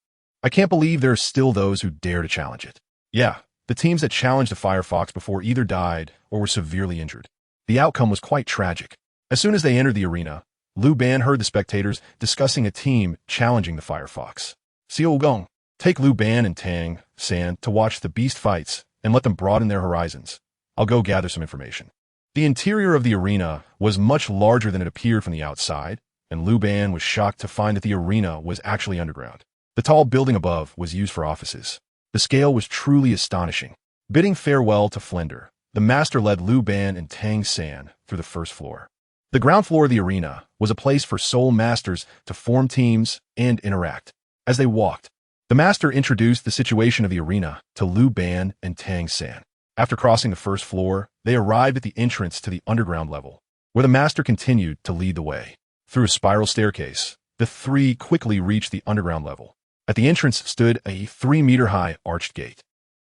[SPEAKER 1] I can't believe there are still those who dare to challenge it. Yeah, the teams that challenged the Fire Fox before either died or were severely injured. The outcome was quite tragic. As soon as they entered the arena, Luban heard the spectators discussing a team challenging the Fire Fox. Xiaogang, take Luban and Tang San to watch the beast fights and let them broaden their horizons. I'll go gather some information. The interior of the arena was much larger than it appeared from the outside, and Luban was shocked to find that the arena was actually underground. The tall building above was used for offices. The scale was truly astonishing. Bidding farewell to Flanders, the master led Luban and Tang San through the first floor. The ground floor of the arena was a place for soul masters to form teams and interact. As they walked, the master introduced the situation of the arena to Luban and Tang San. After crossing the first floor, they arrived at the entrance to the underground level, where the master continued to lead the way. Through a spiral staircase, the three quickly reached the underground level. At the entrance stood a 3-meter-high arched gate,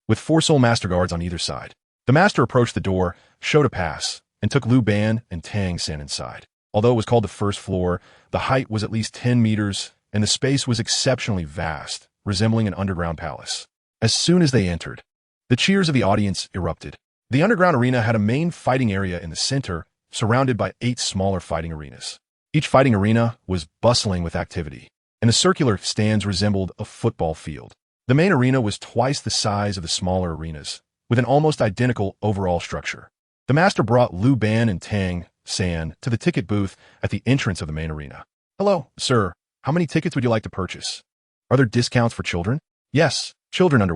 [SPEAKER 1] with 4 soul master guards on either side. The master approached the door, showed a pass, and took Luban and Tang San inside. Although it was called the first floor, the height was at least 10 meters, and the space was exceptionally vast, resembling an underground palace. As soon as they entered, the cheers of the audience erupted. The underground arena had a main fighting area in the center, surrounded by 8 smaller fighting arenas. Each fighting arena was bustling with activity, and the circular stands resembled a football field. The main arena was twice the size of the smaller arenas, with an almost identical overall structure. The master brought Luban and Tang San to the ticket booth at the entrance of the main arena. Hello, sir. How many tickets would you like to purchase? Are there discounts for children? Yes, children under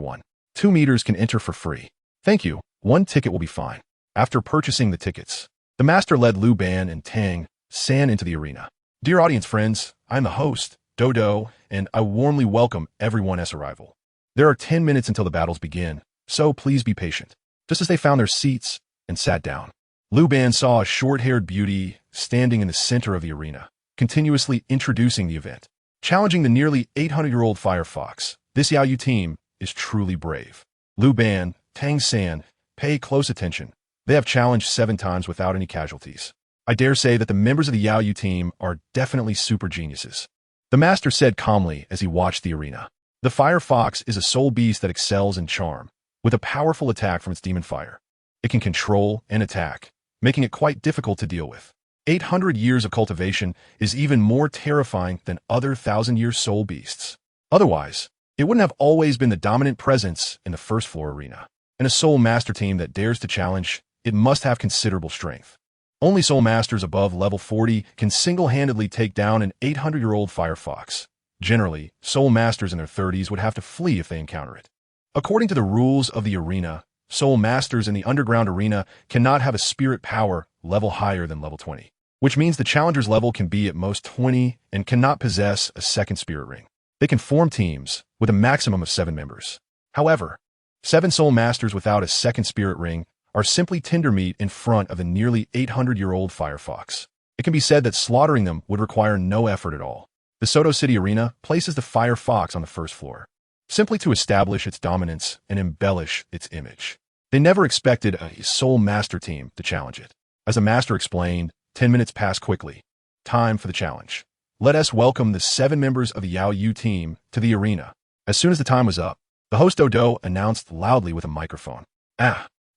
[SPEAKER 1] 2 meters can enter for free. Thank you, 1 ticket will be fine. After purchasing the tickets, the master led Luban and Tang San into the arena. Dear audience friends, I'm the host, Douluo, and I warmly welcome everyone's arrival. There are 10 minutes until the battles begin, so please be patient. Just as they found their seats and sat down, Luban saw a short-haired beauty standing in the center of the arena, continuously introducing the event. Challenging the nearly 800-year-old Firefox, this Yaoyu team is truly brave. Luban, Tang San, pay close attention. They have challenged 7 times without any casualties. I dare say that the members of the Yaoyu team are definitely super geniuses. The master said calmly as he watched the arena. The Firefox is a soul beast that excels in charm, with a powerful attack from its demon fire. It can control and attack, making it quite difficult to deal with. 800 years of cultivation is even more terrifying than other 1,000-year soul beasts. Otherwise, it wouldn't have always been the dominant presence in the first floor arena. In a soul master team that dares to challenge, it must have considerable strength. Only soul masters above level 40 can single-handedly take down an 800-year-old Firefox. Generally, soul masters in their 30s would have to flee if they encounter it. According to the rules of the arena, soul masters in the underground arena cannot have a spirit power level higher than level 20, which means the challenger's level can be at most 20 and cannot possess a second spirit ring. They can form teams with a maximum of 7 members. However, 7 soul masters without a second spirit ring are simply tinder meat in front of the nearly 800-year-old Firefox. It can be said that slaughtering them would require no effort at all. The Soto City Arena places the Firefox on the first floor, simply to establish its dominance and embellish its image. They never expected a soul master team to challenge it. As the master explained, 10 minutes passed quickly. Time for the challenge. Let us welcome the 7 members of the Yaoyu team to the arena. As soon as the time was up, the host Douluo announced loudly with a microphone.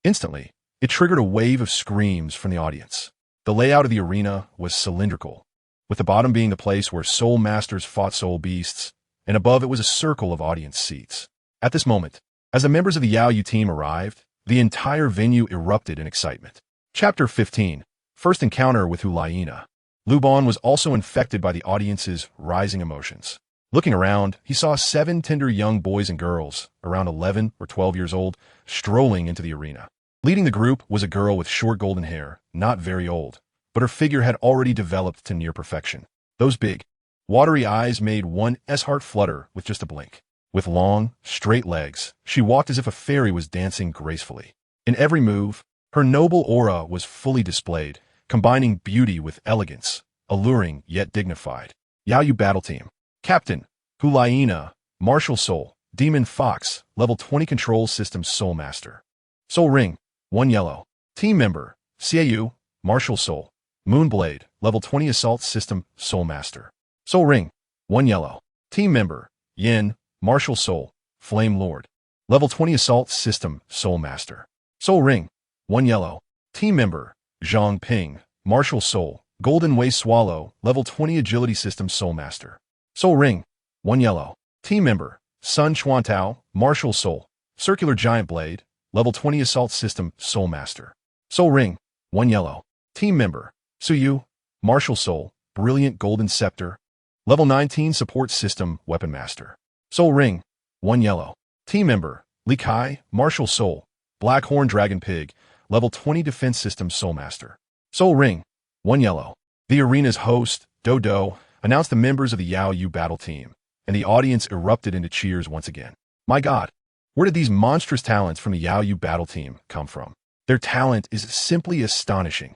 [SPEAKER 1] Instantly, it triggered a wave of screams from the audience. The layout of the arena was cylindrical, with the bottom being the place where soul masters fought soul beasts, and above it was a circle of audience seats. At this moment, as the members of the Yaoyu team arrived, the entire venue erupted in excitement. Chapter 15. First Encounter with Yu Xiaogang. Luban was also infected by the audience's rising emotions. Looking around, he saw 7 tender young boys and girls, around 11 or 12 years old, strolling into the arena. Leading the group was a girl with short golden hair, not very old, but her figure had already developed to near perfection. Those big, watery eyes made one's heart flutter with just a blink. With long, straight legs, she walked as if a fairy was dancing gracefully. In every move, her noble aura was fully displayed, combining beauty with elegance, alluring yet dignified. Yaoyu Battle Team. Captain, Yu Xiaogang, Martial Soul, Demon Fox, Level 20 Control System Soul Master. Soul Ring, 1 yellow. Team Member, Xiaoyu, Martial Soul, Moonblade, Level 20 Assault System Soul Master. Soul Ring, 1 yellow. Team Member, Yin, Martial Soul, Flame Lord, Level 20 Assault System Soul Master. Soul Ring, 1 yellow. Team Member, Zhang Ping, Martial Soul, Golden Way Swallow, Level 20 Agility System Soul Master. Soul Ring, 1 yellow. Team Member, Sun Chuantao, Martial Soul, Circular Giant Blade, Level 20 Assault System Soul Master. Soul Ring, 1 yellow. Team Member, Suyu, Martial Soul, Brilliant Golden Scepter, Level 19 Support System Weapon Master. Soul Ring, 1 yellow. Team Member, Li Kai, Martial Soul, Black Horn Dragon Pig, Level 20 Defense System Soul Master. Soul Ring, 1 yellow. The arena's host, Douluo, announced the members of the Yaoyu Battle Team, and the audience erupted into cheers once again. My God, where did these monstrous talents from the Yaoyu Battle Team come from? Their talent is simply astonishing.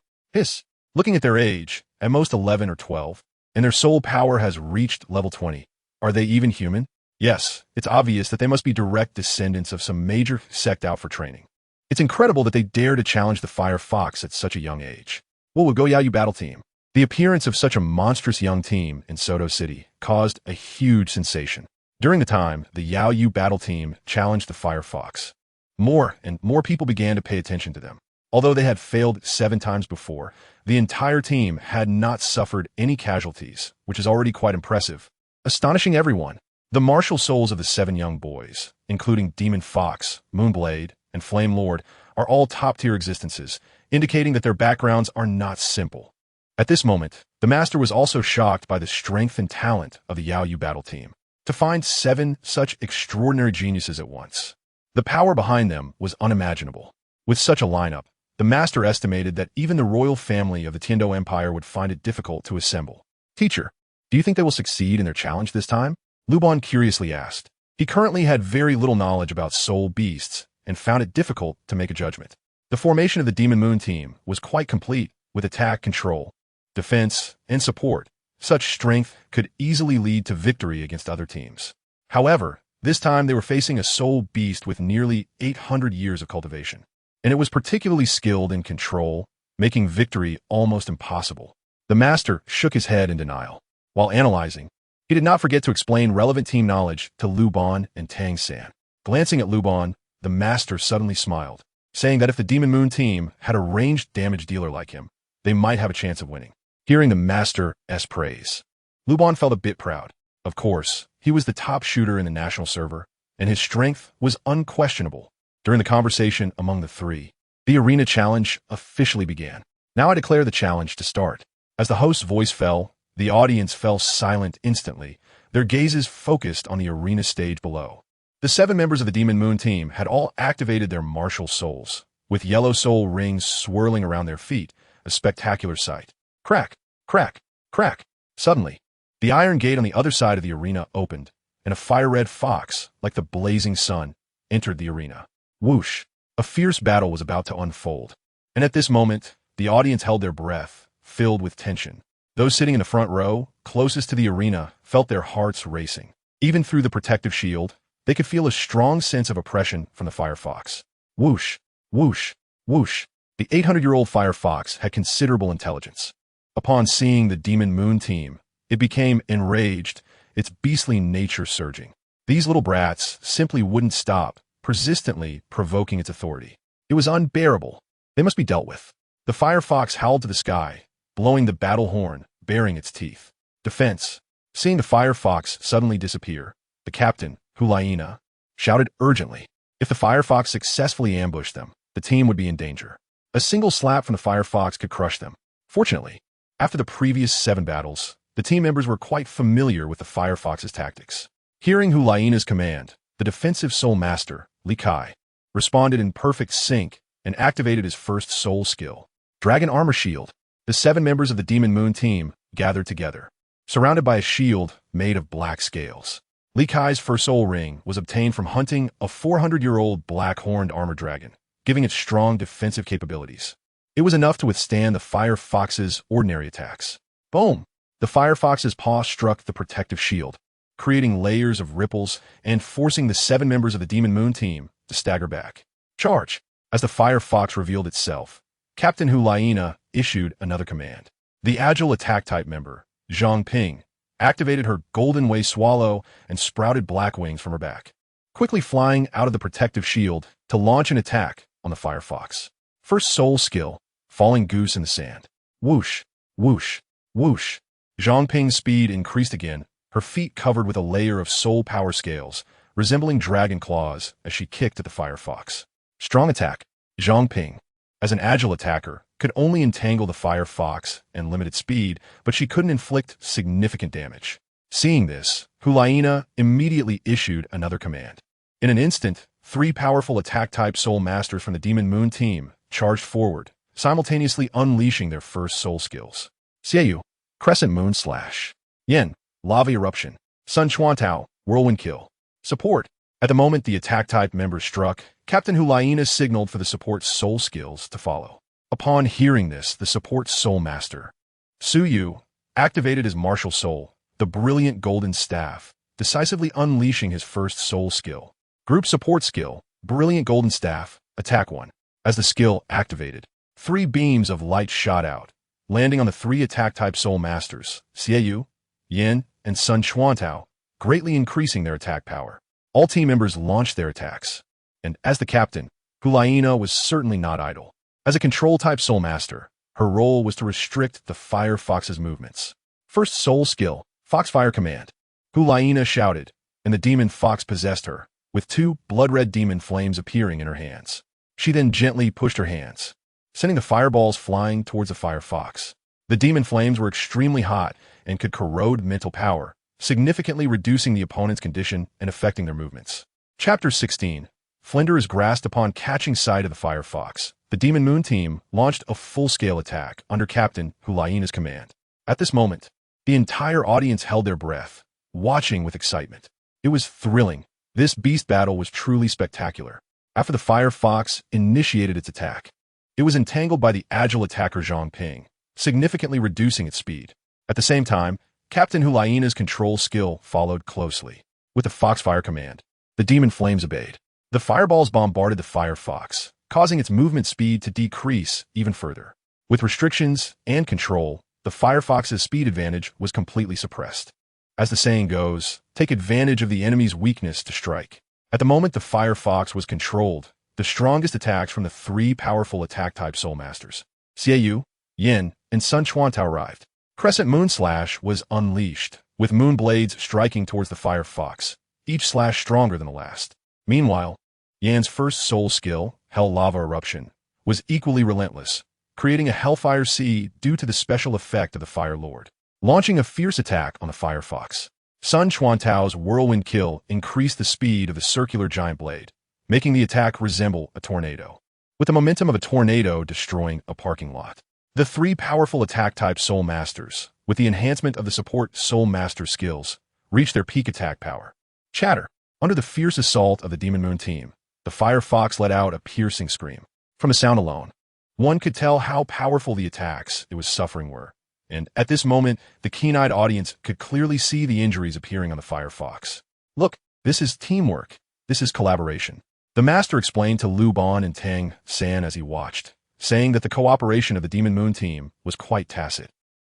[SPEAKER 1] Looking at their age, at most 11 or 12, and their soul power has reached level 20. Are they even human? Yes, it's obvious that they must be direct descendants of some major sect out for training. It's incredible that they dare to challenge the Firefox at such a young age. We'll go Yaoyu Battle Team. The appearance of such a monstrous young team in Soto City caused a huge sensation. During the time, the Yaoyu Battle Team challenged the Firefox. More and more people began to pay attention to them. Although they had failed 7 times before, the entire team had not suffered any casualties, which is already quite impressive. Astonishing everyone, the martial souls of the 7 young boys, including Demon Fox, Moonblade, and Flame Lord, are all top-tier existences, indicating that their backgrounds are not simple. At this moment, the master was also shocked by the strength and talent of the Yaoyu Battle Team. to find 7 such extraordinary geniuses at once. The power behind them was unimaginable. With such a lineup, the master estimated that even the royal family of the Tiando Empire would find it difficult to assemble. Teacher, do you think they will succeed in their challenge this time? Luban curiously asked. He currently had very little knowledge about soul beasts and found it difficult to make a judgment. The formation of the Demon Moon team was quite complete, with attack, control, defense, and support. Such strength could easily lead to victory against other teams. However, this time they were facing a soul beast with nearly 800 years of cultivation, and it was particularly skilled in control, making victory almost impossible. The master shook his head in denial. While analyzing, he did not forget to explain relevant team knowledge to Luban and Tang San. Glancing at Luban, the master suddenly smiled, saying that if the Demon Moon team had a ranged damage dealer like him, they might have a chance of winning. Hearing the master's praise, Luban felt a bit proud. Of course, he was the top shooter in the national server, and his strength was unquestionable. During the conversation among the three, the arena challenge officially began. Now I declare the challenge to start. As the host's voice fell, the audience fell silent instantly, their gazes focused on the arena stage below. The 7 members of the Demon Moon team had all activated their martial souls, with yellow soul rings swirling around their feet, a spectacular sight. Crack, crack, crack. Suddenly, the iron gate on the other side of the arena opened, and a fire-red fox, like the blazing sun, entered the arena. Whoosh! A fierce battle was about to unfold, and at this moment, the audience held their breath, filled with tension. Those sitting in the front row, closest to the arena, felt their hearts racing. Even through the protective shield, they could feel a strong sense of oppression from the firefox. Whoosh! Whoosh! Whoosh! The 800-year-old firefox had considerable intelligence. Upon seeing the Demon Moon team, it became enraged, its beastly nature surging. These little brats simply wouldn't stop, persistently provoking its authority. It was unbearable. They must be dealt with. The firefox howled to the sky, blowing the battle horn, baring its teeth. Defense. Seeing the firefox suddenly disappear, the captain, Hulaina, shouted urgently. If the firefox successfully ambushed them, the team would be in danger. A single slap from the firefox could crush them. Fortunately, after the previous 7 battles, the team members were quite familiar with the firefox's tactics. Hearing Hulaina's command, the defensive soul master, Li Kai, responded in perfect sync and activated his first soul skill, Dragon Armor Shield. The 7 members of the Demon Moon team gathered together, surrounded by a shield made of black scales. Li Kai's first soul ring was obtained from hunting a 400-year-old black-horned armor dragon, giving it strong defensive capabilities. It was enough to withstand the firefox's ordinary attacks. Boom! The firefox's paw struck the protective shield, creating layers of ripples and forcing the 7 members of the Demon Moon team to stagger back. Charge! As the firefox revealed itself, Captain Hulaina issued another command. The agile attack-type member, Zhang Ping, activated her golden way swallow and sprouted black wings from her back, quickly flying out of the protective shield to launch an attack on the firefox. First soul skill, falling goose in the sand. Whoosh, whoosh, whoosh. Zhang Ping's speed increased again, her feet covered with a layer of soul power scales, resembling dragon claws as she kicked at the firefox. Strong attack. Zhang Ping, as an agile attacker, could only entangle the firefox and limit its speed, but she couldn't inflict significant damage. Seeing this, Hulaina immediately issued another command. In an instant, 3 powerful attack-type soul masters from the Demon Moon team charged forward, simultaneously unleashing their first soul skills. Xiaoyu, Crescent Moon Slash. Yen, Lava Eruption. Sun Chuantao, Whirlwind Kill. Support. At the moment the attack-type members struck, Captain Hulaina signaled for the support soul skills to follow. Upon hearing this, the support soul master, Su Yu, activated his martial soul, the brilliant golden staff, decisively unleashing his first soul skill. Group support skill, Brilliant Golden Staff, Attack 1. As the skill activated, 3 beams of light shot out, landing on the 3 attack-type soul masters, Xiaoyu, Yin, and Sun Chuantao, greatly increasing their attack power. All team members launched their attacks, and as the captain, Hulaina was certainly not idle. As a control-type soul master, her role was to restrict the firefox's movements. First soul skill, Foxfire Command. Hulaina shouted, and the demon fox possessed her, with 2 blood-red demon flames appearing in her hands. She then gently pushed her hands, sending the fireballs flying towards the firefox. The demon flames were extremely hot and could corrode mental power, significantly reducing the opponent's condition and affecting their movements. Chapter 16. Flinder is grasped upon catching sight of the Fire Fox. The Demon Moon team launched a full-scale attack under Captain Hulaiina's command. At this moment, the entire audience held their breath, watching with excitement. It was thrilling. This beast battle was truly spectacular. After the Fire Fox initiated its attack, it was entangled by the agile attacker Zhang Ping, significantly reducing its speed. At the same time, Captain Hulaiina's control skill followed closely. With the Foxfire command, the demon flames obeyed. The fireballs bombarded the Fire Fox, causing its movement speed to decrease even further. With restrictions and control, the Fire Fox's speed advantage was completely suppressed. As the saying goes, take advantage of the enemy's weakness to strike. At the moment the Fire Fox was controlled, the strongest attacks from the three powerful attack-type Soul Masters, Xiaoyu, Yin, and Sun Chuantao arrived. Crescent Moon Slash was unleashed, with moon blades striking towards the Fire Fox, each slash stronger than the last. Meanwhile, Yan's first soul skill, Hell Lava Eruption, was equally relentless, creating a Hellfire Sea due to the special effect of the Fire Lord, launching a fierce attack on the Fire Fox. Sun Chuantao's Whirlwind Kill increased the speed of the circular giant blade, making the attack resemble a tornado, with the momentum of a tornado destroying a parking lot. The three powerful attack-type Soul Masters, with the enhancement of the support Soul Master skills, reached their peak attack power. Chatter. Under the fierce assault of the Demon Moon team, the Fire Fox let out a piercing scream. From the sound alone, one could tell how powerful the attacks it was suffering were, and at this moment, the keen-eyed audience could clearly see the injuries appearing on the Fire Fox. Look, this is teamwork. This is collaboration. The Master explained to Luban and Tang San as he watched, saying that the cooperation of the Demon Moon team was quite tacit,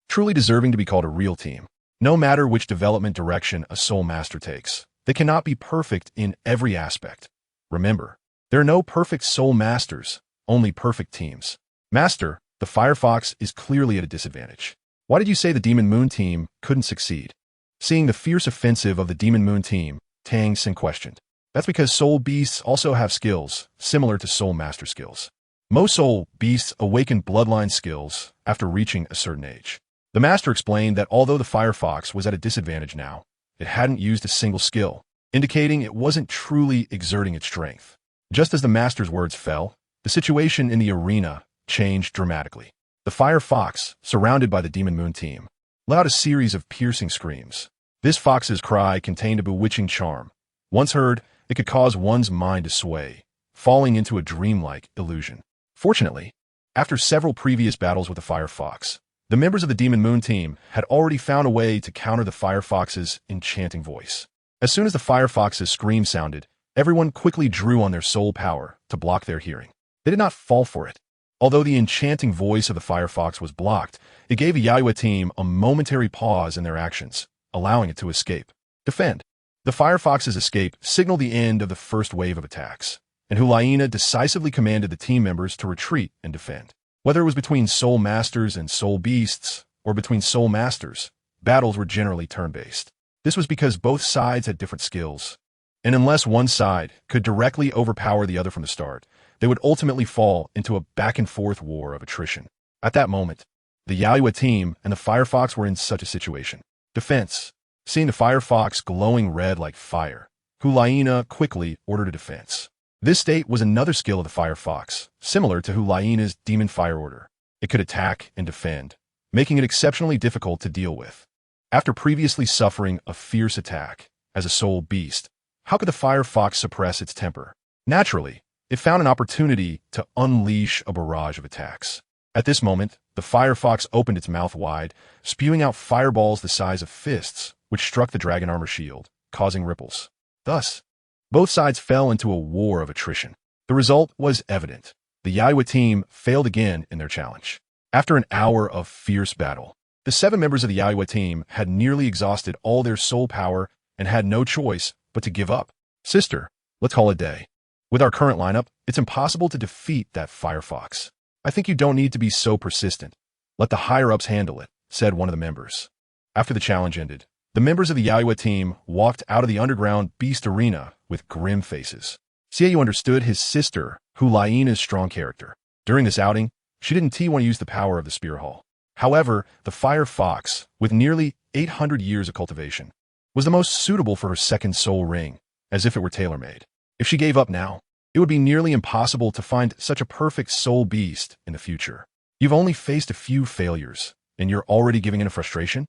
[SPEAKER 1] truly deserving to be called a real team. No matter which development direction a Soul Master takes, they cannot be perfect in every aspect. Remember, there are no perfect Soul Masters, only perfect teams. Master, the Fire Fox is clearly at a disadvantage. Why did you say the Demon Moon team couldn't succeed? Seeing the fierce offensive of the Demon Moon team, Tang San questioned. That's because Soul Beasts also have skills similar to Soul Master skills. Most Soul Beasts awaken bloodline skills after reaching a certain age. The Master explained that although the Fire Fox was at a disadvantage now, it hadn't used a single skill, indicating it wasn't truly exerting its strength. Just as the Master's words fell, the situation in the arena changed dramatically. The Fire Fox, surrounded by the Demon Moon team, let out a series of piercing screams. This fox's cry contained a bewitching charm. Once heard, it could cause one's mind to sway, falling into a dreamlike illusion. Fortunately, after several previous battles with the Fire Fox, the members of the Demon Moon team had already found a way to counter the Fire Fox's enchanting voice. As soon as the Fire Fox's scream sounded, everyone quickly drew on their soul power to block their hearing. They did not fall for it. Although the enchanting voice of the Fire Fox was blocked, it gave the Yayue team a momentary pause in their actions, allowing it to escape. Defend. The Fire Fox's escape signaled the end of the first wave of attacks, and Hulaiina decisively commanded the team members to retreat and defend. Whether it was between Soul Masters and Soul Beasts, or between Soul Masters, battles were generally turn-based. This was because both sides had different skills, and unless one side could directly overpower the other from the start, they would ultimately fall into a back-and-forth war of attrition. At that moment, the Yayue team and the Fire Fox were in such a situation. Defense. Seeing the Fire Fox glowing red like fire, Hulaiina quickly ordered a defense. This state was another skill of the Fire Fox, similar to Hulaiina's Demon Fire Order. It could attack and defend, making it exceptionally difficult to deal with. After previously suffering a fierce attack as a soul beast, how could the Fire Fox suppress its temper? Naturally, it found an opportunity to unleash a barrage of attacks. At this moment, the Fire Fox opened its mouth wide, spewing out fireballs the size of fists, which struck the dragon armor shield, causing ripples. Thus, both sides fell into a war of attrition. The result was evident. The Yayue team failed again in their challenge. After an hour of fierce battle, the 7 members of the Yayue team had nearly exhausted all their soul power and had no choice but to give up. Sister, let's call it a day. With our current lineup, it's impossible to defeat that Fire Fox. I think you don't need to be so persistent. Let the higher-ups handle it, said one of the members. After the challenge ended, the members of the Yayue team walked out of the underground beast arena with grim faces. Xiaoyu understood his sister, Hulaiina's strong character. During this outing, she didn't want to use the power of the Spear Hall. However, the Fire Fox, with nearly 800 years of cultivation, was the most suitable for her second soul ring, as if it were tailor-made. If she gave up now, it would be nearly impossible to find such a perfect soul beast in the future. You've only faced a few failures, and you're already giving in to frustration?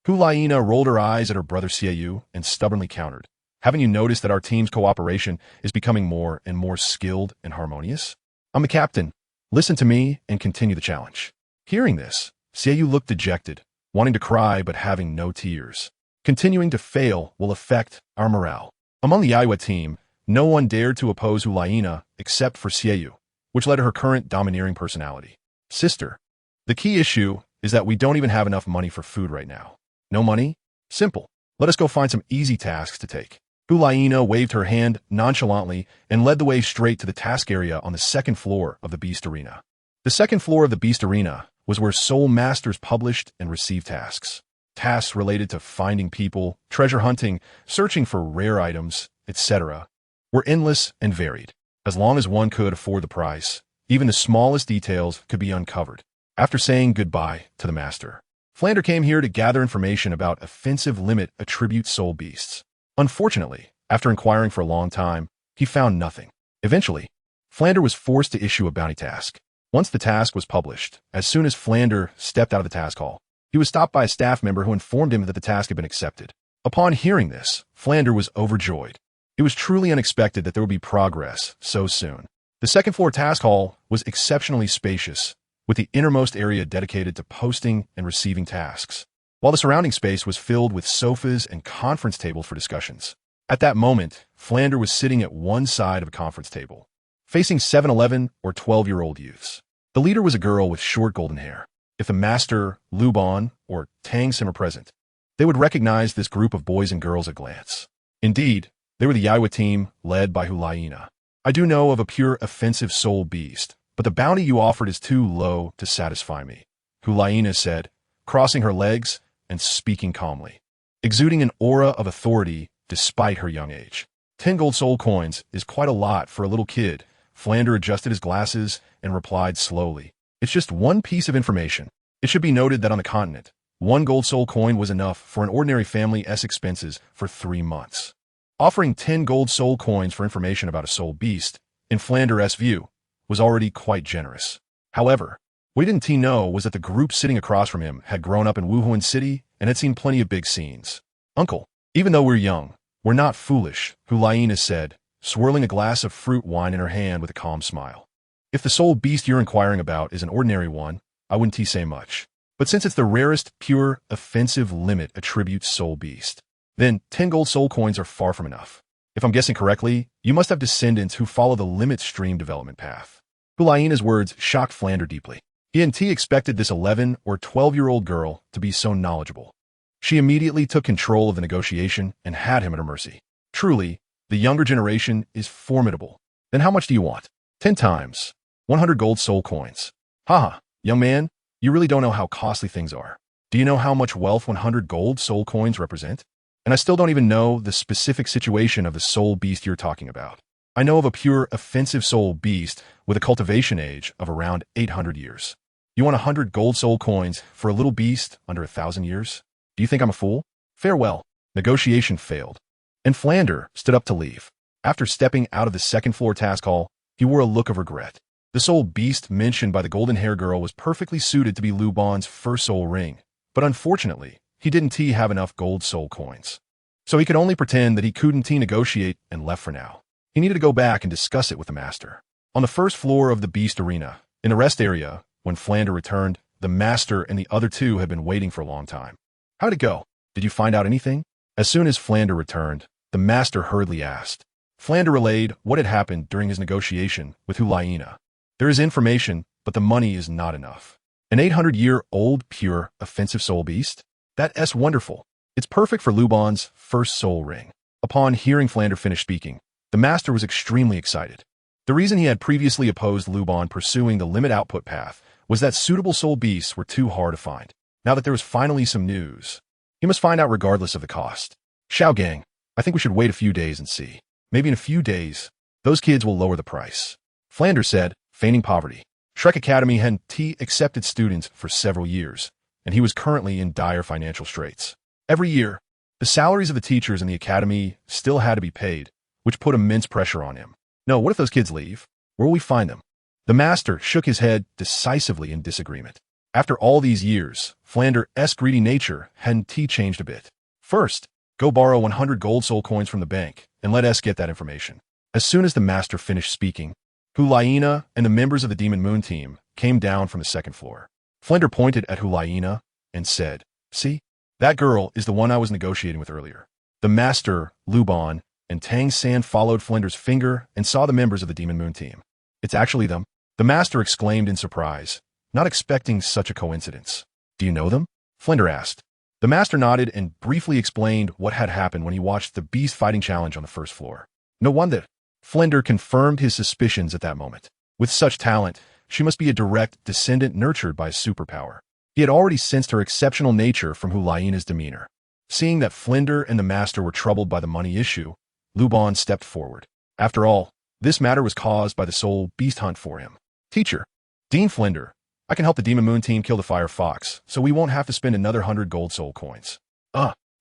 [SPEAKER 1] Hulaina rolled her eyes at her brother Xiaoyu and stubbornly countered. Haven't you noticed that our team's cooperation is becoming more and more skilled and harmonious? I'm the captain. Listen to me and continue the challenge. Hearing this, Xiaoyu looked dejected, wanting to cry but having no tears. Continuing to fail will affect our morale. Among the Iowa team, no one dared to oppose Hulaina except for Xiaoyu, which led to her current domineering personality. Sister, the key issue is that we don't even have enough money for food right now. No money? Simple. Let us go find some easy tasks to take. Hulaina waved her hand nonchalantly and led the way straight to the task area on the second floor of the Beast Arena. The second floor of the Beast Arena was where Soul Masters published and received tasks. Tasks related to finding people, treasure hunting, searching for rare items, etc., were endless and varied. As long as one could afford the price, even the smallest details could be uncovered. After saying goodbye to the master, Flander came here to gather information about offensive limit attribute soul beasts. Unfortunately, after inquiring for a long time, he found nothing. Eventually, Flander was forced to issue a bounty task. Once the task was published, as soon as Flander stepped out of the task hall, he was stopped by a staff member who informed him that the task had been accepted. Upon hearing this, Flander was overjoyed. It was truly unexpected that there would be progress so soon. The second floor task hall was exceptionally spacious, with the innermost area dedicated to posting and receiving tasks, while the surrounding space was filled with sofas and conference tables for discussions. At that moment, Flander was sitting at one side of a conference table, facing 7, 11, or 12-year-old youths. The leader was a girl with short golden hair. If the master, Luban, or Tang San were present, they would recognize this group of boys and girls at a glance. Indeed, they were the Iowa team, led by Hulaina. I do know of a pure offensive soul beast, but the bounty you offered is too low to satisfy me, Hulaina said, crossing her legs and speaking calmly, exuding an aura of authority despite her young age. 10 gold soul coins is quite a lot for a little kid. Flander adjusted his glasses and replied slowly. It's just one piece of information. It should be noted that on the continent, 1 gold soul coin was enough for an ordinary family's expenses for 3 months. Offering 10 gold soul coins for information about a soul beast, in Flander's view, was already quite generous. However, what he didn't know was that the group sitting across from him had grown up in Wuhan City and had seen plenty of big scenes. Uncle, even though we're young, we're not foolish, Hulaina said, swirling a glass of fruit wine in her hand with a calm smile. If the soul beast you're inquiring about is an ordinary one, I wouldn't say much. But since it's the rarest, pure, offensive limit attribute soul beast, then 10 gold soul coins are far from enough. If I'm guessing correctly, you must have descendants who follow the limit stream development path. Hulaina's words shocked Flander deeply. He hadn't expected this 11 or 12-year-old girl to be so knowledgeable. She immediately took control of the negotiation and had him at her mercy. Truly, the younger generation is formidable. Then how much do you want? 10 times. 100 gold soul coins. Haha, young man, you really don't know how costly things are. Do you know how much wealth 100 gold soul coins represent? And I still don't even know the specific situation of the soul beast you're talking about. I know of a pure offensive soul beast with a cultivation age of around 800 years. You want 100 gold soul coins for a little beast under 1,000 years? Do you think I'm a fool? Farewell. Negotiation failed, and Flander stood up to leave. After stepping out of the second floor task hall, he wore a look of regret. The soul beast mentioned by the golden hair girl was perfectly suited to be Luban's first soul ring, but unfortunately, he didn't have enough gold soul coins. So he could only pretend that he couldn't negotiate and left for now. He needed to go back and discuss it with the master. On the first floor of the Beast Arena, in the rest area, when Flander returned, the master and the other two had been waiting for a long time. How'd it go? Did you find out anything? As soon as Flander returned, the master hurriedly asked. Flander relayed what had happened during his negotiation with Hulaina. There is information, but the money is not enough. An 800-year-old pure offensive soul beast? That's wonderful. It's perfect for Luban's first soul ring. Upon hearing Flander finish speaking, the master was extremely excited. The reason he had previously opposed Luban pursuing the limit output path was that suitable soul beasts were too hard to find. Now that there was finally some news, he must find out regardless of the cost. Xiaogang, I think we should wait a few days and see. Maybe in a few days, those kids will lower the price. Flander said, feigning poverty. Shrek Academy hadn't accepted students for several years, and he was currently in dire financial straits. Every year, The salaries of the teachers in the academy still had to be paid, which put immense pressure on him. No, what if those kids leave? Where will we find them? The master shook his head decisively in disagreement. After all these years, Flander's greedy nature hadn't changed a bit. First, go borrow 100 gold soul coins from the bank, and let us get that information. As soon as the master finished speaking, Hulaina and the members of the Demon Moon team came down from the second floor. Flander pointed at Hulaina and said, "See? That girl is the one I was negotiating with earlier." The master, Luban, and Tang San followed Flander's finger and saw the members of the Demon Moon team. "It's actually them," the master exclaimed in surprise, not expecting such a coincidence. "Do you know them?" Flander asked. The master nodded and briefly explained what had happened when he watched the beast fighting challenge on the first floor. No wonder. Flander confirmed his suspicions at that moment. With such talent, she must be a direct descendant nurtured by a superpower. He had already sensed her exceptional nature from Hulaina's demeanor. Seeing that Flander and the master were troubled by the money issue, Luban stepped forward. After all, this matter was caused by the soul beast hunt for him. "Teacher, Dean Flander, I can help the Demon Moon team kill the Fire Fox, so we won't have to spend another 100 gold soul coins."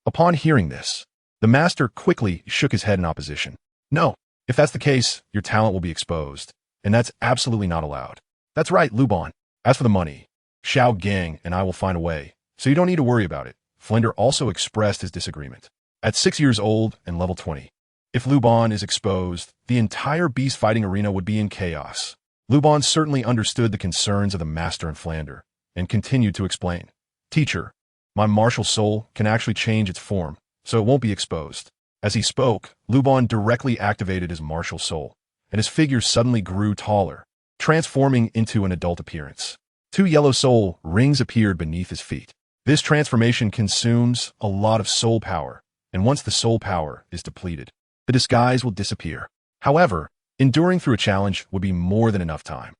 [SPEAKER 1] Upon hearing this, the master quickly shook his head in opposition. "No, if that's the case, your talent will be exposed, and that's absolutely not allowed." "That's right, Luban. As for the money, Xiaogang and I will find a way, so you don't need to worry about it." Flander also expressed his disagreement. At 6 years old and level 20, if Luban is exposed, the entire beast fighting arena would be in chaos. Luban certainly understood the concerns of the master and Flander, and continued to explain. "Teacher, my martial soul can actually change its form, so it won't be exposed." As he spoke, Luban directly activated his martial soul, and his figure suddenly grew taller, transforming into an adult appearance. 2 yellow soul rings appeared beneath his feet. This transformation consumes a lot of soul power, and once the soul power is depleted, the disguise will disappear. However, enduring through a challenge would be more than enough time.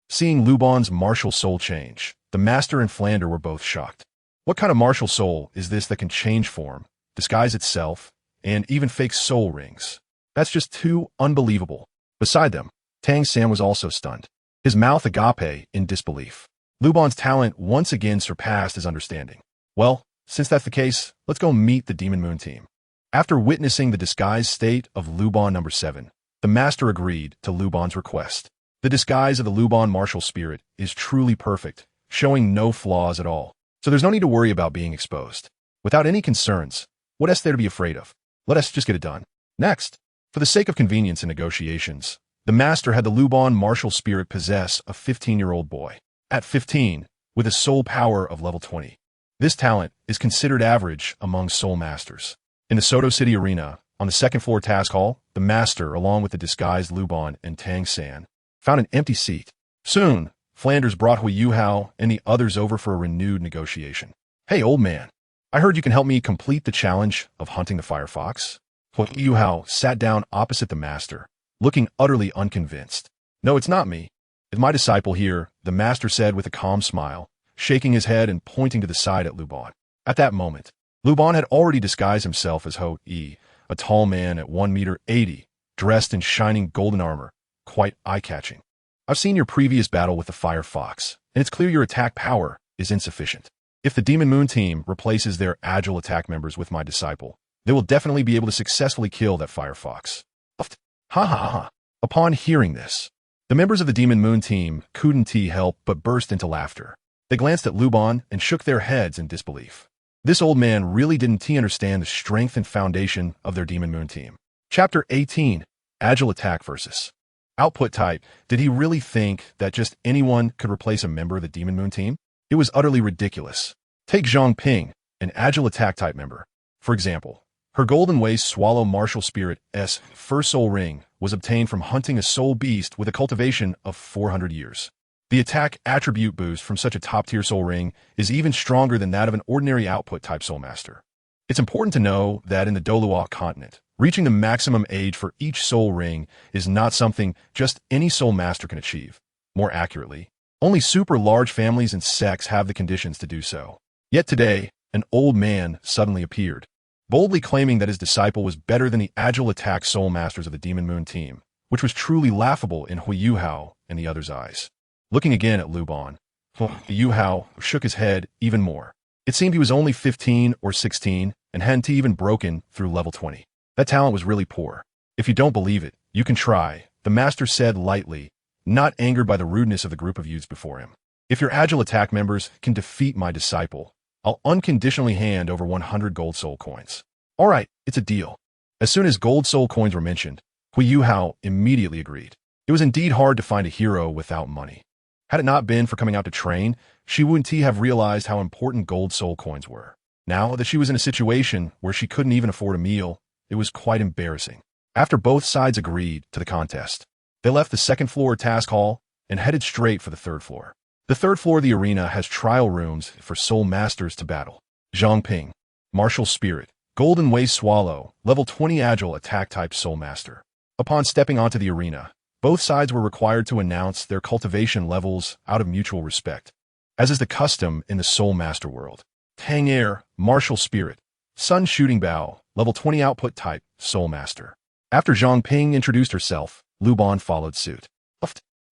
[SPEAKER 1] Seeing Luban's martial soul change, the master and Flander were both shocked. What kind of martial soul is this that can change form, disguise itself, and even fake soul rings? That's just too unbelievable. Beside them, Tang San was also stunned, his mouth agape in disbelief. Luban's talent once again surpassed his understanding. "Well, since that's the case, let's go meet the Demon Moon team." After witnessing the disguised state of Luban number 7, the master agreed to Luban's request. The disguise of the Luban martial spirit is truly perfect, showing no flaws at all, so there's no need to worry about being exposed. Without any concerns, what is there to be afraid of? Let us just get it done. Next, for the sake of convenience in negotiations, the master had the Luban martial spirit possess a 15-year-old boy. At 15, with a soul power of level 20. This talent is considered average among soul masters. In the Soto City Arena, on the second floor task hall, the master, along with the disguised Luban and Tang San, found an empty seat. Soon, Flanders brought Hui Yuhao and the others over for a renewed negotiation. "Hey, old man, I heard you can help me complete the challenge of hunting the Fire Fox." Hui Yuhao sat down opposite the master, looking utterly unconvinced. "No, it's not me. It's my disciple here," the master said with a calm smile, shaking his head and pointing to the side at Luban. At that moment, Luban had already disguised himself as Ho-E, a tall man at 1.80 meters, dressed in shining golden armor, quite eye-catching. "I've seen your previous battle with the Fire Fox, and it's clear your attack power is insufficient. If the Demon Moon team replaces their agile attack members with my disciple, they will definitely be able to successfully kill that Fire Fox." Ha ha ha. Upon hearing this, the members of the Demon Moon team couldn't help but burst into laughter. They glanced at Luban and shook their heads in disbelief. This old man really didn't understand the strength and foundation of their Demon Moon team. Chapter 18, Agile Attack versus Output Type. Did he really think that just anyone could replace a member of the Demon Moon team? It was utterly ridiculous. Take Zhang Ping, an Agile Attack type member. For example, her Golden Waste Swallow Martial Spirit's first soul ring was obtained from hunting a soul beast with a cultivation of 400 years. The attack attribute boost from such a top-tier soul ring is even stronger than that of an ordinary output-type soul master. It's important to know that in the Douluo Continent, reaching the maximum age for each soul ring is not something just any soul master can achieve. More accurately, only super large families and sects have the conditions to do so. Yet today, an old man suddenly appeared, boldly claiming that his disciple was better than the agile attack soul masters of the Demon Moon team, which was truly laughable in Hui Yuhao and the others' eyes. Looking again at Luban, Yuhao shook his head even more. It seemed he was only 15 or 16 and hadn't even broken through level 20. That talent was really poor. If you don't believe it, you can try, the master said lightly, not angered by the rudeness of the group of youths before him. If your agile attack members can defeat my disciple, I'll unconditionally hand over 100 gold soul coins. All right, it's a deal. As soon as gold soul coins were mentioned, Hui Yuhao immediately agreed. It was indeed hard to find a hero without money. Had it not been for coming out to train, she wouldn't have realized how important gold soul coins were. Now that she was in a situation where she couldn't even afford a meal, it was quite embarrassing. After both sides agreed to the contest, they left the second floor task hall and headed straight for the third floor. The third floor of the arena has trial rooms for soul masters to battle. Zhangping, Martial Spirit, Golden Waste Swallow, level 20 Agile Attack Type Soul Master. Upon stepping onto the arena, both sides were required to announce their cultivation levels out of mutual respect, as is the custom in the Soul Master world. Tang Air, Martial Spirit, Sun Shooting Bow, level 20 Output Type Soul Master. After Zhangping introduced herself, Luban followed suit.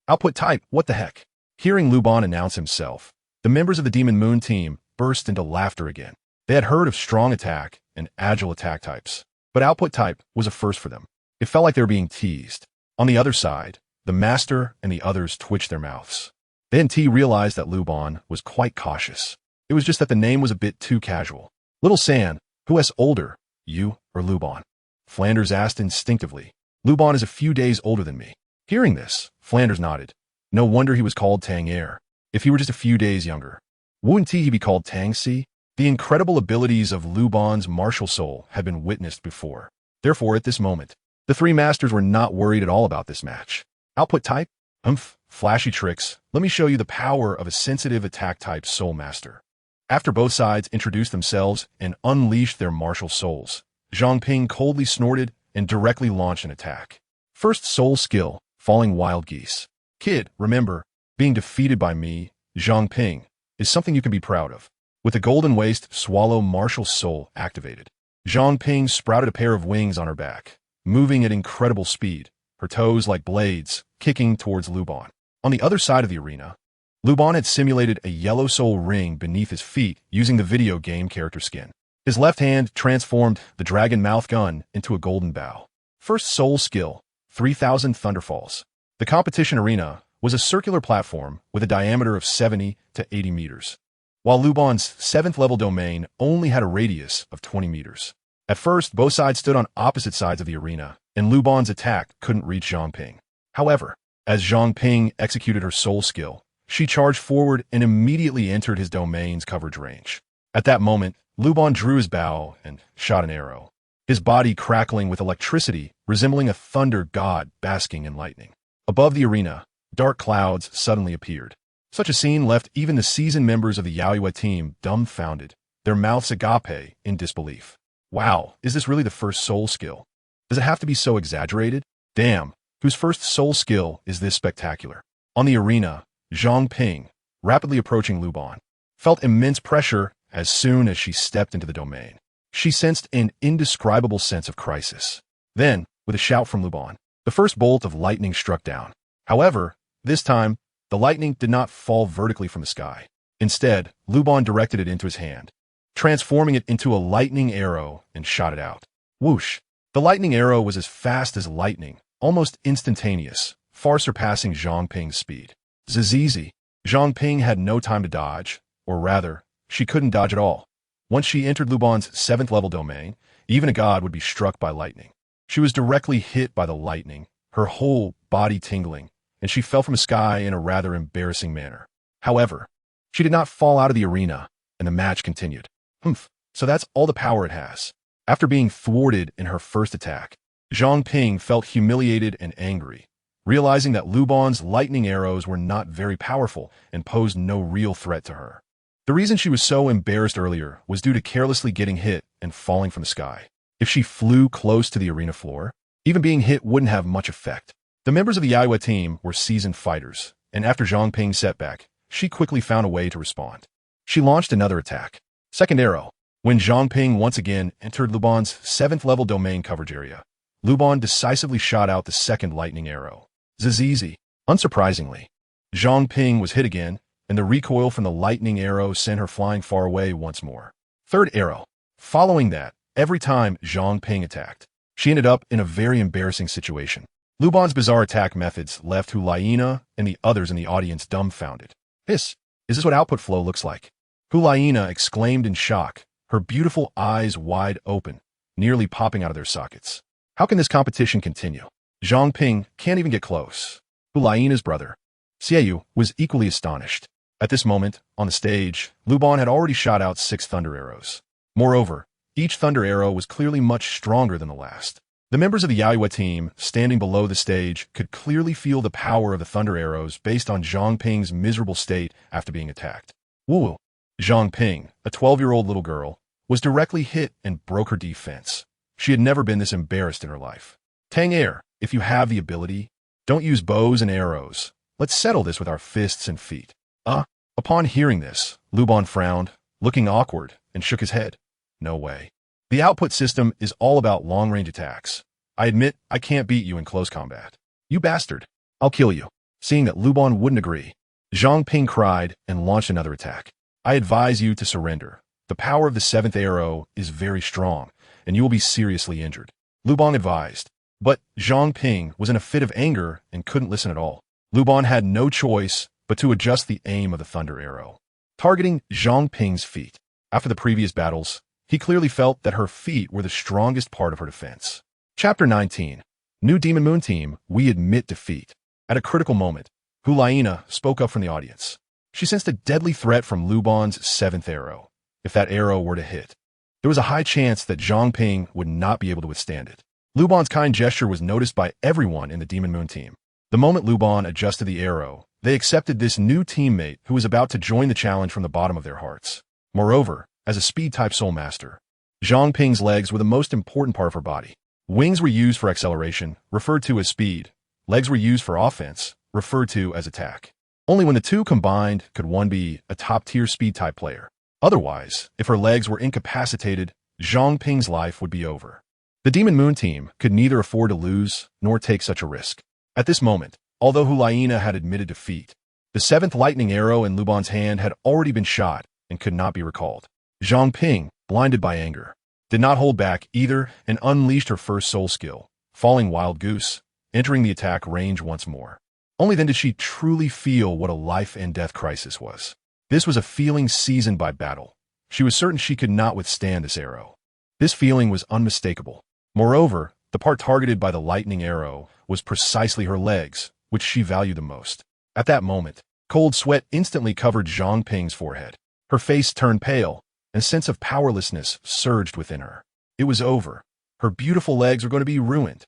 [SPEAKER 1] Output type, what the heck? Hearing Luban announce himself, the members of the Demon Moon team burst into laughter again. They had heard of strong attack and agile attack types, but output type was a first for them. It felt like they were being teased. On the other side, the master and the others twitched their mouths. Then T realized that Luban was quite cautious. It was just that the name was a bit too casual. Little San, who is older, you or Luban? Flanders asked instinctively. Luban is a few days older than me. Hearing this, Flanders nodded. No wonder he was called Tang Air. If he were just a few days younger, wouldn't he be called Tang Si? The incredible abilities of Luban's martial soul had been witnessed before. Therefore, at this moment, the three masters were not worried at all about this match. Output type? Flashy tricks. Let me show you the power of a sensitive attack type soul master. After both sides introduced themselves and unleashed their martial souls, Zhangping coldly snorted and directly launched an attack. First soul skill, Falling Wild Geese. Kid, remember, being defeated by me, Zhangping, is something you can be proud of. With the Golden Waste Swallow martial soul activated, Zhangping sprouted a pair of wings on her back, moving at incredible speed, her toes like blades, kicking towards Luban. On the other side of the arena, Luban had simulated a yellow soul ring beneath his feet using the video game character skin. His left hand transformed the dragon mouth gun into a golden bow. First soul skill, 3000 Thunderfalls. The competition arena was a circular platform with a diameter of 70 to 80 meters, while Luban's 7th level domain only had a radius of 20 meters. At first, both sides stood on opposite sides of the arena, and Luban's attack couldn't reach Zhangping. However, as Zhangping executed her soul skill, she charged forward and immediately entered his domain's coverage range. At that moment, Luban drew his bow and shot an arrow, his body crackling with electricity, resembling a thunder god basking in lightning. Above the arena, dark clouds suddenly appeared. Such a scene left even the seasoned members of the Yaoyue team dumbfounded, their mouths agape in disbelief. Wow, is this really the first soul skill? Does it have to be so exaggerated? Damn, whose first soul skill is this spectacular? On the arena, Zhangping, rapidly approaching Luban, felt immense pressure as soon as she stepped into the domain. She sensed an indescribable sense of crisis. Then, with a shout from Luban, the first bolt of lightning struck down. However, this time, the lightning did not fall vertically from the sky. Instead, Luban directed it into his hand, transforming it into a lightning arrow and shot it out. Whoosh! The lightning arrow was as fast as lightning, almost instantaneous, far surpassing Zhangping's speed. Zizizi. Zhangping had no time to dodge, or rather, she couldn't dodge at all. Once she entered Luban's 7th level domain, even a god would be struck by lightning. She was directly hit by the lightning, her whole body tingling, and she fell from the sky in a rather embarrassing manner. However, she did not fall out of the arena, and the match continued. So that's all the power it has. After being thwarted in her first attack, Zhangping felt humiliated and angry, realizing that Luban's lightning arrows were not very powerful and posed no real threat to her. The reason she was so embarrassed earlier was due to carelessly getting hit and falling from the sky. If she flew close to the arena floor, even being hit wouldn't have much effect. The members of the Yaoyue team were seasoned fighters, and after Zhangping's setback, she quickly found a way to respond. She launched another attack. Second arrow. When Zhangping once again entered Luban's 7th level domain coverage area, Luban decisively shot out the second lightning arrow. Zizizi. Unsurprisingly, Zhangping was hit again, and the recoil from the lightning arrow sent her flying far away once more. Third arrow. Following that, every time Zhang Ping attacked, she ended up in a very embarrassing situation. Luban's bizarre attack methods left Hu Liena and the others in the audience dumbfounded. Is this what output flow looks like? Hu Liena exclaimed in shock, her beautiful eyes wide open, nearly popping out of their sockets. How can this competition continue? Zhang Ping can't even get close. Hu Liena's brother, Xiaoyu, was equally astonished. At this moment, on the stage, Luban had already shot out 6 thunder arrows. Moreover, each thunder arrow was clearly much stronger than the last. The members of the Yaoyue team, standing below the stage, could clearly feel the power of the thunder arrows based on Zhang Ping's miserable state after being attacked. Wu, Zhang Ping, a 12-year-old little girl, was directly hit and broke her defense. She had never been this embarrassed in her life. Tang Er, if you have the ability, don't use bows and arrows. Let's settle this with our fists and feet. Upon hearing this, Luban frowned, looking awkward, and shook his head. No way. The output system is all about long-range attacks. I admit I can't beat you in close combat. You bastard. I'll kill you. Seeing that Luban wouldn't agree, Zhang Ping cried and launched another attack. I advise you to surrender. The power of the 7th arrow is very strong, and you will be seriously injured. Luban advised. But Zhang Ping was in a fit of anger and couldn't listen at all. Luban had no choice but to adjust the aim of the thunder arrow, targeting Zhang Ping's feet. After the previous battles, he clearly felt that her feet were the strongest part of her defense. Chapter 19. New Demon Moon Team, we admit defeat. At a critical moment, Hu Liena spoke up from the audience. She sensed a deadly threat from Luban's 7th arrow. If that arrow were to hit, there was a high chance that Zhang Ping would not be able to withstand it. Luban's kind gesture was noticed by everyone in the Demon Moon team. The moment Luban adjusted the arrow, they accepted this new teammate who was about to join the challenge from the bottom of their hearts. Moreover, as a speed-type soul master, Zhang Ping's legs were the most important part of her body. Wings were used for acceleration, referred to as speed. Legs were used for offense, referred to as attack. Only when the two combined could one be a top-tier speed-type player. Otherwise, if her legs were incapacitated, Zhang Ping's life would be over. The Demon Moon team could neither afford to lose nor take such a risk. At this moment, although Hu Liena had admitted defeat, the 7th lightning arrow in Luban's hand had already been shot and could not be recalled. Zhang Ping, blinded by anger, did not hold back either and unleashed her first soul skill, falling Wild Goose, entering the attack range once more. Only then did she truly feel what a life and death crisis was. This was a feeling seasoned by battle. She was certain she could not withstand this arrow. This feeling was unmistakable. Moreover, the part targeted by the lightning arrow was precisely her legs, which she valued the most. At that moment, cold sweat instantly covered Zhang Ping's forehead. Her face turned pale, and a sense of powerlessness surged within her. It was over. Her beautiful legs were going to be ruined.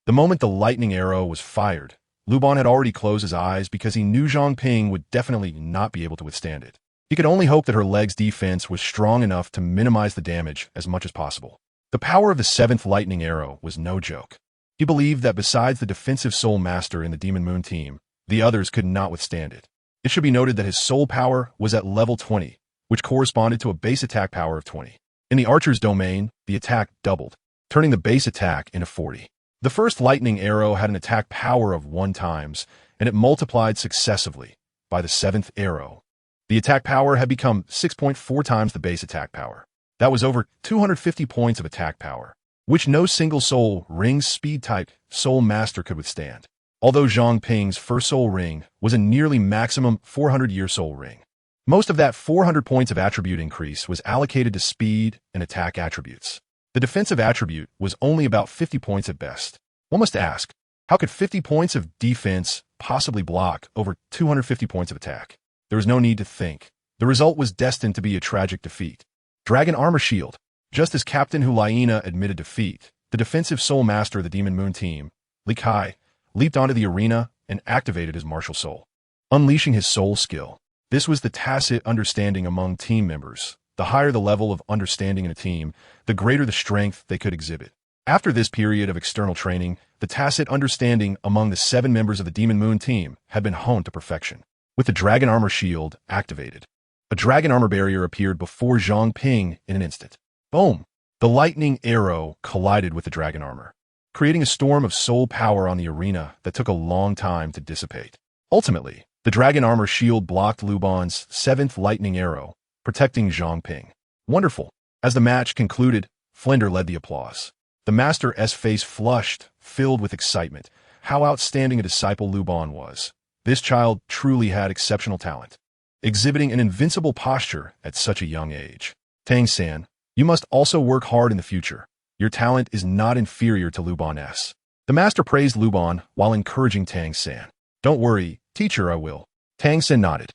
[SPEAKER 1] The moment the lightning arrow was fired, Luban had already closed his eyes because he knew Zhang Ping would definitely not be able to withstand it. He could only hope that her leg's defense was strong enough to minimize the damage as much as possible. The power of the 7th lightning arrow was no joke. He believed that besides the defensive soul master in the Demon Moon team, the others could not withstand it. It should be noted that his soul power was at level 20, which corresponded to a base attack power of 20. In the archer's domain, the attack doubled, turning the base attack into 40. The first lightning arrow had an attack power of 1 times, and it multiplied successively by the 7th arrow. The attack power had become 6.4 times the base attack power. That was over 250 points of attack power, which no single soul ring speed-type soul master could withstand. Although Zhang Ping's first soul ring was a nearly maximum 400-year soul ring, most of that 400 points of attribute increase was allocated to speed and attack attributes. The defensive attribute was only about 50 points at best. One must ask, how could 50 points of defense possibly block over 250 points of attack? There was no need to think. The result was destined to be a tragic defeat. Dragon Armor Shield. Just as Captain Hu Liena admitted defeat, the defensive soul master of the Demon Moon team, Li Kai, leaped onto the arena and activated his martial soul, unleashing his soul skill. This was the tacit understanding among team members. The higher the level of understanding in a team, the greater the strength they could exhibit. After this period of external training, the tacit understanding among the 7 members of the Demon Moon team had been honed to perfection. With the Dragon Armor Shield activated, a Dragon Armor barrier appeared before Zhang Ping in an instant. Boom! The lightning arrow collided with the Dragon Armor, creating a storm of soul power on the arena that took a long time to dissipate. Ultimately, The dragon armor shield blocked Luban's seventh lightning arrow, protecting Zhang Ping. Wonderful. As the match concluded, Flender led the applause. The Master's face flushed, filled with excitement. How outstanding a disciple Luban was. This child truly had exceptional talent, exhibiting an invincible posture at such a young age. Tang San, you must also work hard in the future. Your talent is not inferior to Luban's. The master praised Luban while encouraging Tang San. Don't worry, teacher, I will. Tang San nodded.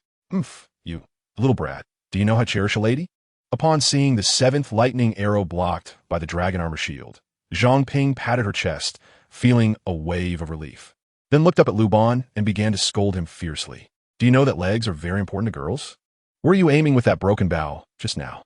[SPEAKER 1] You, little brat, do you know how to cherish a lady? Upon seeing the seventh lightning arrow blocked by the dragon armor shield, Zhang Ping patted her chest, feeling a wave of relief. Then looked up at Luban and began to scold him fiercely. Do you know that legs are very important to girls? Were you aiming with that broken bow just now?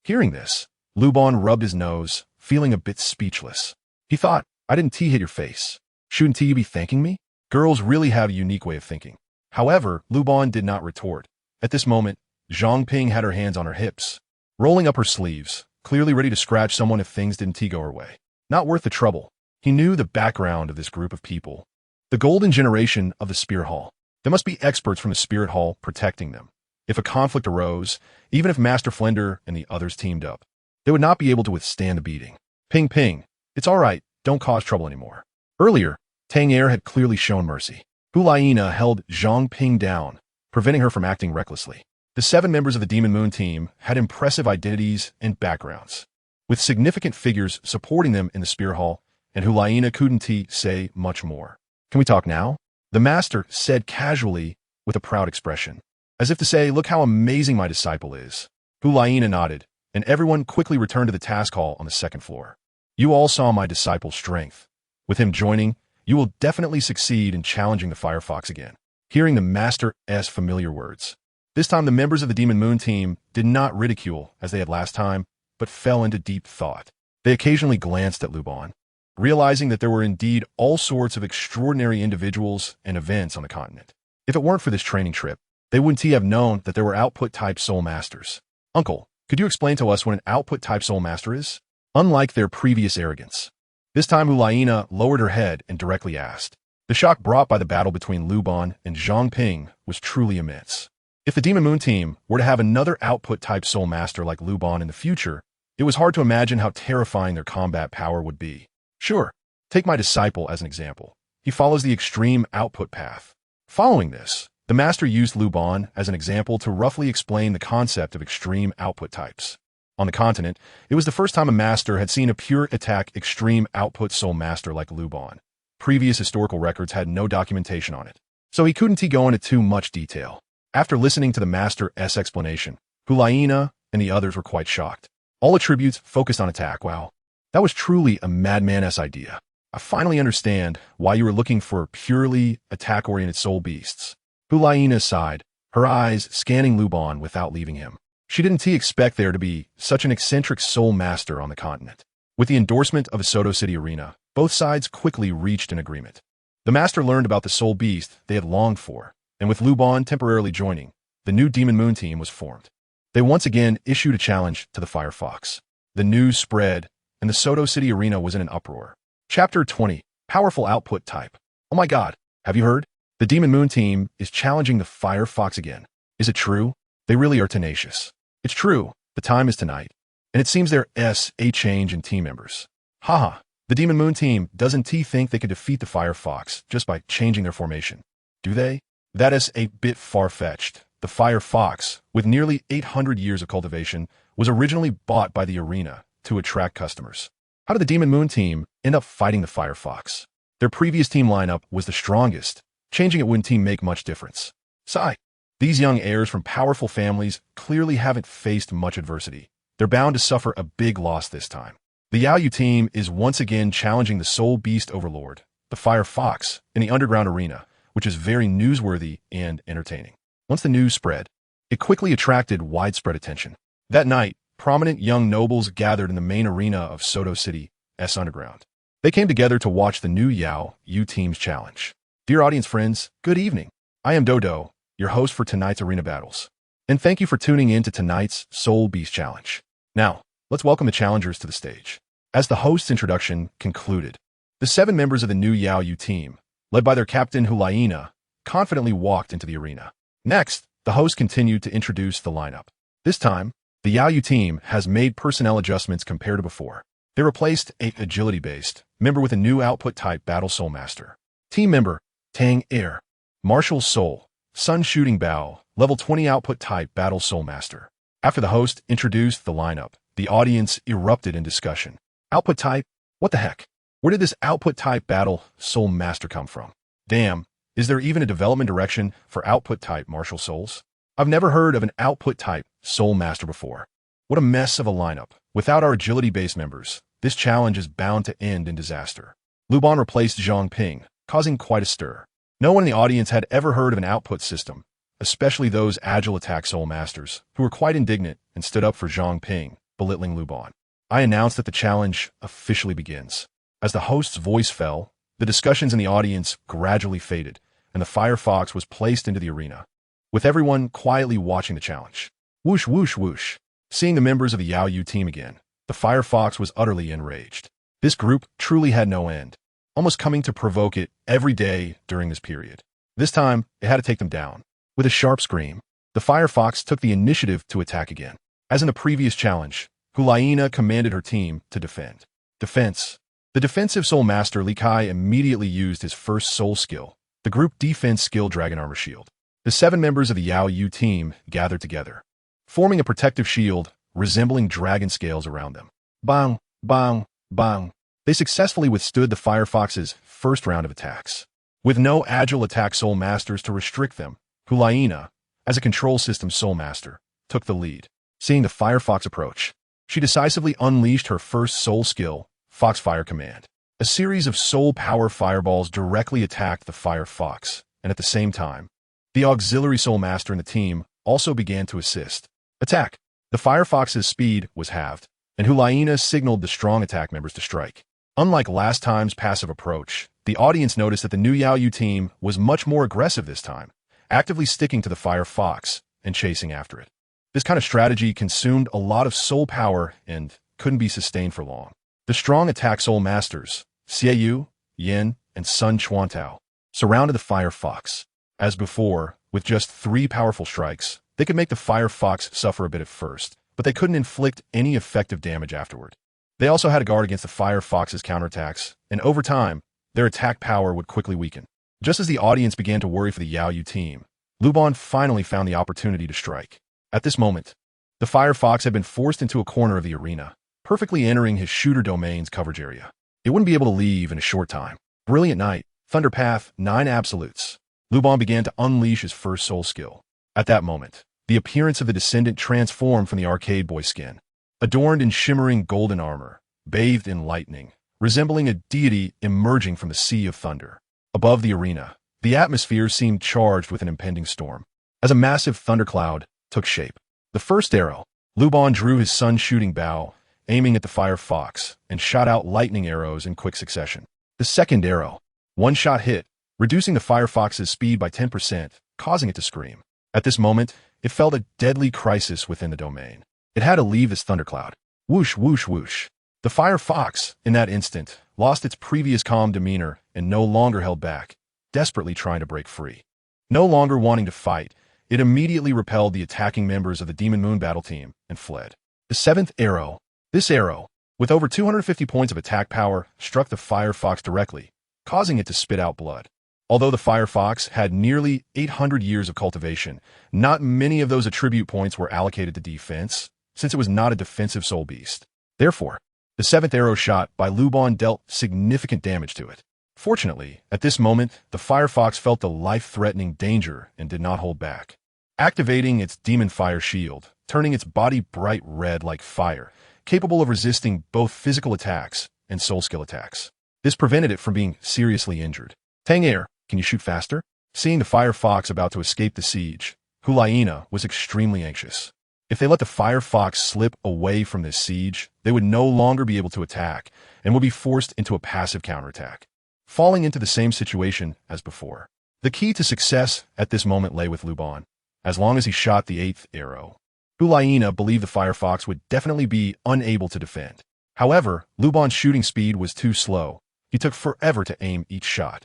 [SPEAKER 1] Hearing this, Luban rubbed his nose, feeling a bit speechless. He thought, I didn't hit your face. Shouldn't you be thanking me? Girls really have a unique way of thinking. However, Luban did not retort. At this moment, Zhang Ping had her hands on her hips, rolling up her sleeves, clearly ready to scratch someone if things didn't go her way. Not worth the trouble. He knew the background of this group of people. The golden generation of the Spirit Hall. There must be experts from the Spirit Hall protecting them. If a conflict arose, even if Master Flender and the others teamed up, they would not be able to withstand the beating. Ping Ping, it's all right, don't cause trouble anymore. Earlier, Tang Er had clearly shown mercy. Hulaina held Zhang Ping down, preventing her from acting recklessly. The 7 members of the Demon Moon team had impressive identities and backgrounds, with significant figures supporting them in the Spirit Hall, and Hulaina couldn't say much more. Can we talk now? The master said casually with a proud expression, as if to say, look how amazing my disciple is. Hulaina nodded, and everyone quickly returned to the task hall on the second floor. You all saw my disciple's strength. With him joining, you will definitely succeed in challenging the Firefox again. Hearing the master's familiar words. This time the members of the Demon Moon team did not ridicule as they had last time, but fell into deep thought. They occasionally glanced at Luban, realizing that there were indeed all sorts of extraordinary individuals and events on the continent. If it weren't for this training trip, they wouldn't have known that there were output-type soul masters. Uncle, could you explain to us what an output-type soul master is? Unlike their previous arrogance. This time Hulaina lowered her head and directly asked. The shock brought by the battle between Luban and Zhang Ping was truly immense. If the Demon Moon team were to have another output-type soul master like Luban in the future, it was hard to imagine how terrifying their combat power would be. Sure, take my disciple as an example. He follows the extreme output path. Following this, the master used Luban as an example to roughly explain the concept of extreme output types. On the continent, it was the first time a master had seen a pure attack extreme output soul master like Luban. Previous historical records had no documentation on it, so he couldn't go into too much detail. After listening to the master's explanation, Hulaina and the others were quite shocked. All attributes focused on attack. Wow, that was truly a madman's idea. I finally understand why you were looking for purely attack-oriented soul beasts. Hulaina sighed, her eyes scanning Luban without leaving him. She didn't expect there to be such an eccentric soul master on the continent. With the endorsement of a Soto City arena, both sides quickly reached an agreement. The master learned about the soul beast they had longed for, and with Luban temporarily joining, the new Demon Moon team was formed. They once again issued a challenge to the Firefox. The news spread, and the Soto City arena was in an uproar. Chapter 20, Powerful Output Type. Oh my god, have you heard? The Demon Moon team is challenging the Firefox again. Is it true? They really are tenacious. It's true, the time is tonight, and it seems there's a change in team members. Haha, the Demon Moon team doesn't think they could defeat the Firefox just by changing their formation. Do they? That is a bit far-fetched. The Firefox, with nearly 800 years of cultivation, was originally bought by the arena to attract customers. How did the Demon Moon team end up fighting the Firefox? Their previous team lineup was the strongest. Changing it wouldn't make much difference. Sigh. These young heirs from powerful families clearly haven't faced much adversity. They're bound to suffer a big loss this time. The Yao Yu team is once again challenging the Soul Beast Overlord, the Firefox, in the underground arena, which is very newsworthy and entertaining. Once the news spread, it quickly attracted widespread attention. That night, prominent young nobles gathered in the main arena of Soto City's underground. They came together to watch the new Yao Yu team's challenge. Dear audience friends, good evening. I am Dodo, your host for tonight's arena battles. And thank you for tuning in to tonight's Soul Beast Challenge. Now, let's welcome the challengers to the stage. As the host's introduction concluded, the 7 members of the new Yao Yu team, led by their captain Hulaina, confidently walked into the arena. Next, the host continued to introduce the lineup. This time, the Yu team has made personnel adjustments compared to before. They replaced an agility-based member with a new output-type Battle Soul Master. Team member, Tang Air, Martial Soul, Sun Shooting Bow, level 20 output-type Battle Soul Master. After the host introduced the lineup, the audience erupted in discussion. Output type? What the heck? Where did this output-type Battle Soul Master come from? Damn, is there even a development direction for output-type Martial Souls? I've never heard of an output-type Soul Master before. What a mess of a lineup. Without our agility-based members, this challenge is bound to end in disaster. Luban replaced Zhang Ping, causing quite a stir. No one in the audience had ever heard of an output system, especially those agile attack Soul Masters, who were quite indignant and stood up for Zhang Ping, belittling Luban. I announced that the challenge officially begins. As the host's voice fell, the discussions in the audience gradually faded, and the Firefox was placed into the arena, with everyone quietly watching the challenge. Whoosh, whoosh, whoosh. Seeing the members of the Yu team again, the Firefox was utterly enraged. This group truly had no end, almost coming to provoke it every day during this period. This time, it had to take them down. With a sharp scream, the Firefox took the initiative to attack again. As in the previous challenge, Hulaina commanded her team to defend. Defense. The defensive Soul Master Li Kai immediately used his first soul skill, the group defense skill Dragon Armor Shield. The 7 members of the Yu team gathered together, forming a protective shield resembling dragon scales around them. Bang, bang, bang. They successfully withstood the Firefox's first round of attacks. With no agile attack Soul Masters to restrict them, Hulaina, as a control system Soul Master, took the lead. Seeing the Firefox approach, she decisively unleashed her first soul skill, Foxfire Command. A series of soul power fireballs directly attacked the Firefox, and at the same time, the auxiliary Soul Master in the team also began to assist. Attack! The Firefox's speed was halved, and Hulaina signaled the strong attack members to strike. Unlike last time's passive approach, the audience noticed that the new Yu team was much more aggressive this time, actively sticking to the Firefox and chasing after it. This kind of strategy consumed a lot of soul power and couldn't be sustained for long. The strong attack Soul Masters, Xie Yin, and Sun Chuantao, surrounded the Firefox. As before, with just 3 powerful strikes, they could make the Firefox suffer a bit at first, but they couldn't inflict any effective damage afterward. They also had to guard against the Firefox's counterattacks, and over time, their attack power would quickly weaken. Just as the audience began to worry for the Yu team, Luban finally found the opportunity to strike. At this moment, the Firefox had been forced into a corner of the arena, perfectly entering his shooter domain's coverage area. It wouldn't be able to leave in a short time. Brilliant Night, Thunder Path, 9 Absolutes. Luban began to unleash his first soul skill. At that moment, the appearance of the descendant transformed from the arcade boy skin, adorned in shimmering golden armor, bathed in lightning, resembling a deity emerging from the sea of thunder. Above the arena, the atmosphere seemed charged with an impending storm. As a massive thundercloud took shape, the first arrow, Luban drew his sun-shooting bow, aiming at the Firefox, and shot out lightning arrows in quick succession. The second arrow, one shot hit, reducing the Firefox's speed by 10%, causing it to scream. At this moment, it felt a deadly crisis within the domain. It had to leave this thundercloud. Whoosh, whoosh, whoosh. The Firefox, in that instant, lost its previous calm demeanor and no longer held back, desperately trying to break free. No longer wanting to fight, it immediately repelled the attacking members of the Demon Moon battle team and fled. The 7th arrow. This arrow, with over 250 points of attack power, struck the Firefox directly, causing it to spit out blood. Although the Firefox had nearly 800 years of cultivation, not many of those attribute points were allocated to defense, since it was not a defensive soul beast. Therefore, the 7th arrow shot by Luban dealt significant damage to it. Fortunately, at this moment, the Firefox felt the life-threatening danger and did not hold back. Activating its Demon Fire Shield, turning its body bright red like fire, capable of resisting both physical attacks and soul skill attacks. This prevented it from being seriously injured. Tang Air, can you shoot faster? Seeing the Firefox about to escape the siege, Hulaina was extremely anxious. If they let the Firefox slip away from this siege, they would no longer be able to attack and would be forced into a passive counterattack, falling into the same situation as before. The key to success at this moment lay with Luban. As long as he shot the 8th arrow, Hulaina believed the Firefox would definitely be unable to defend. However, Luban's shooting speed was too slow. He took forever to aim each shot.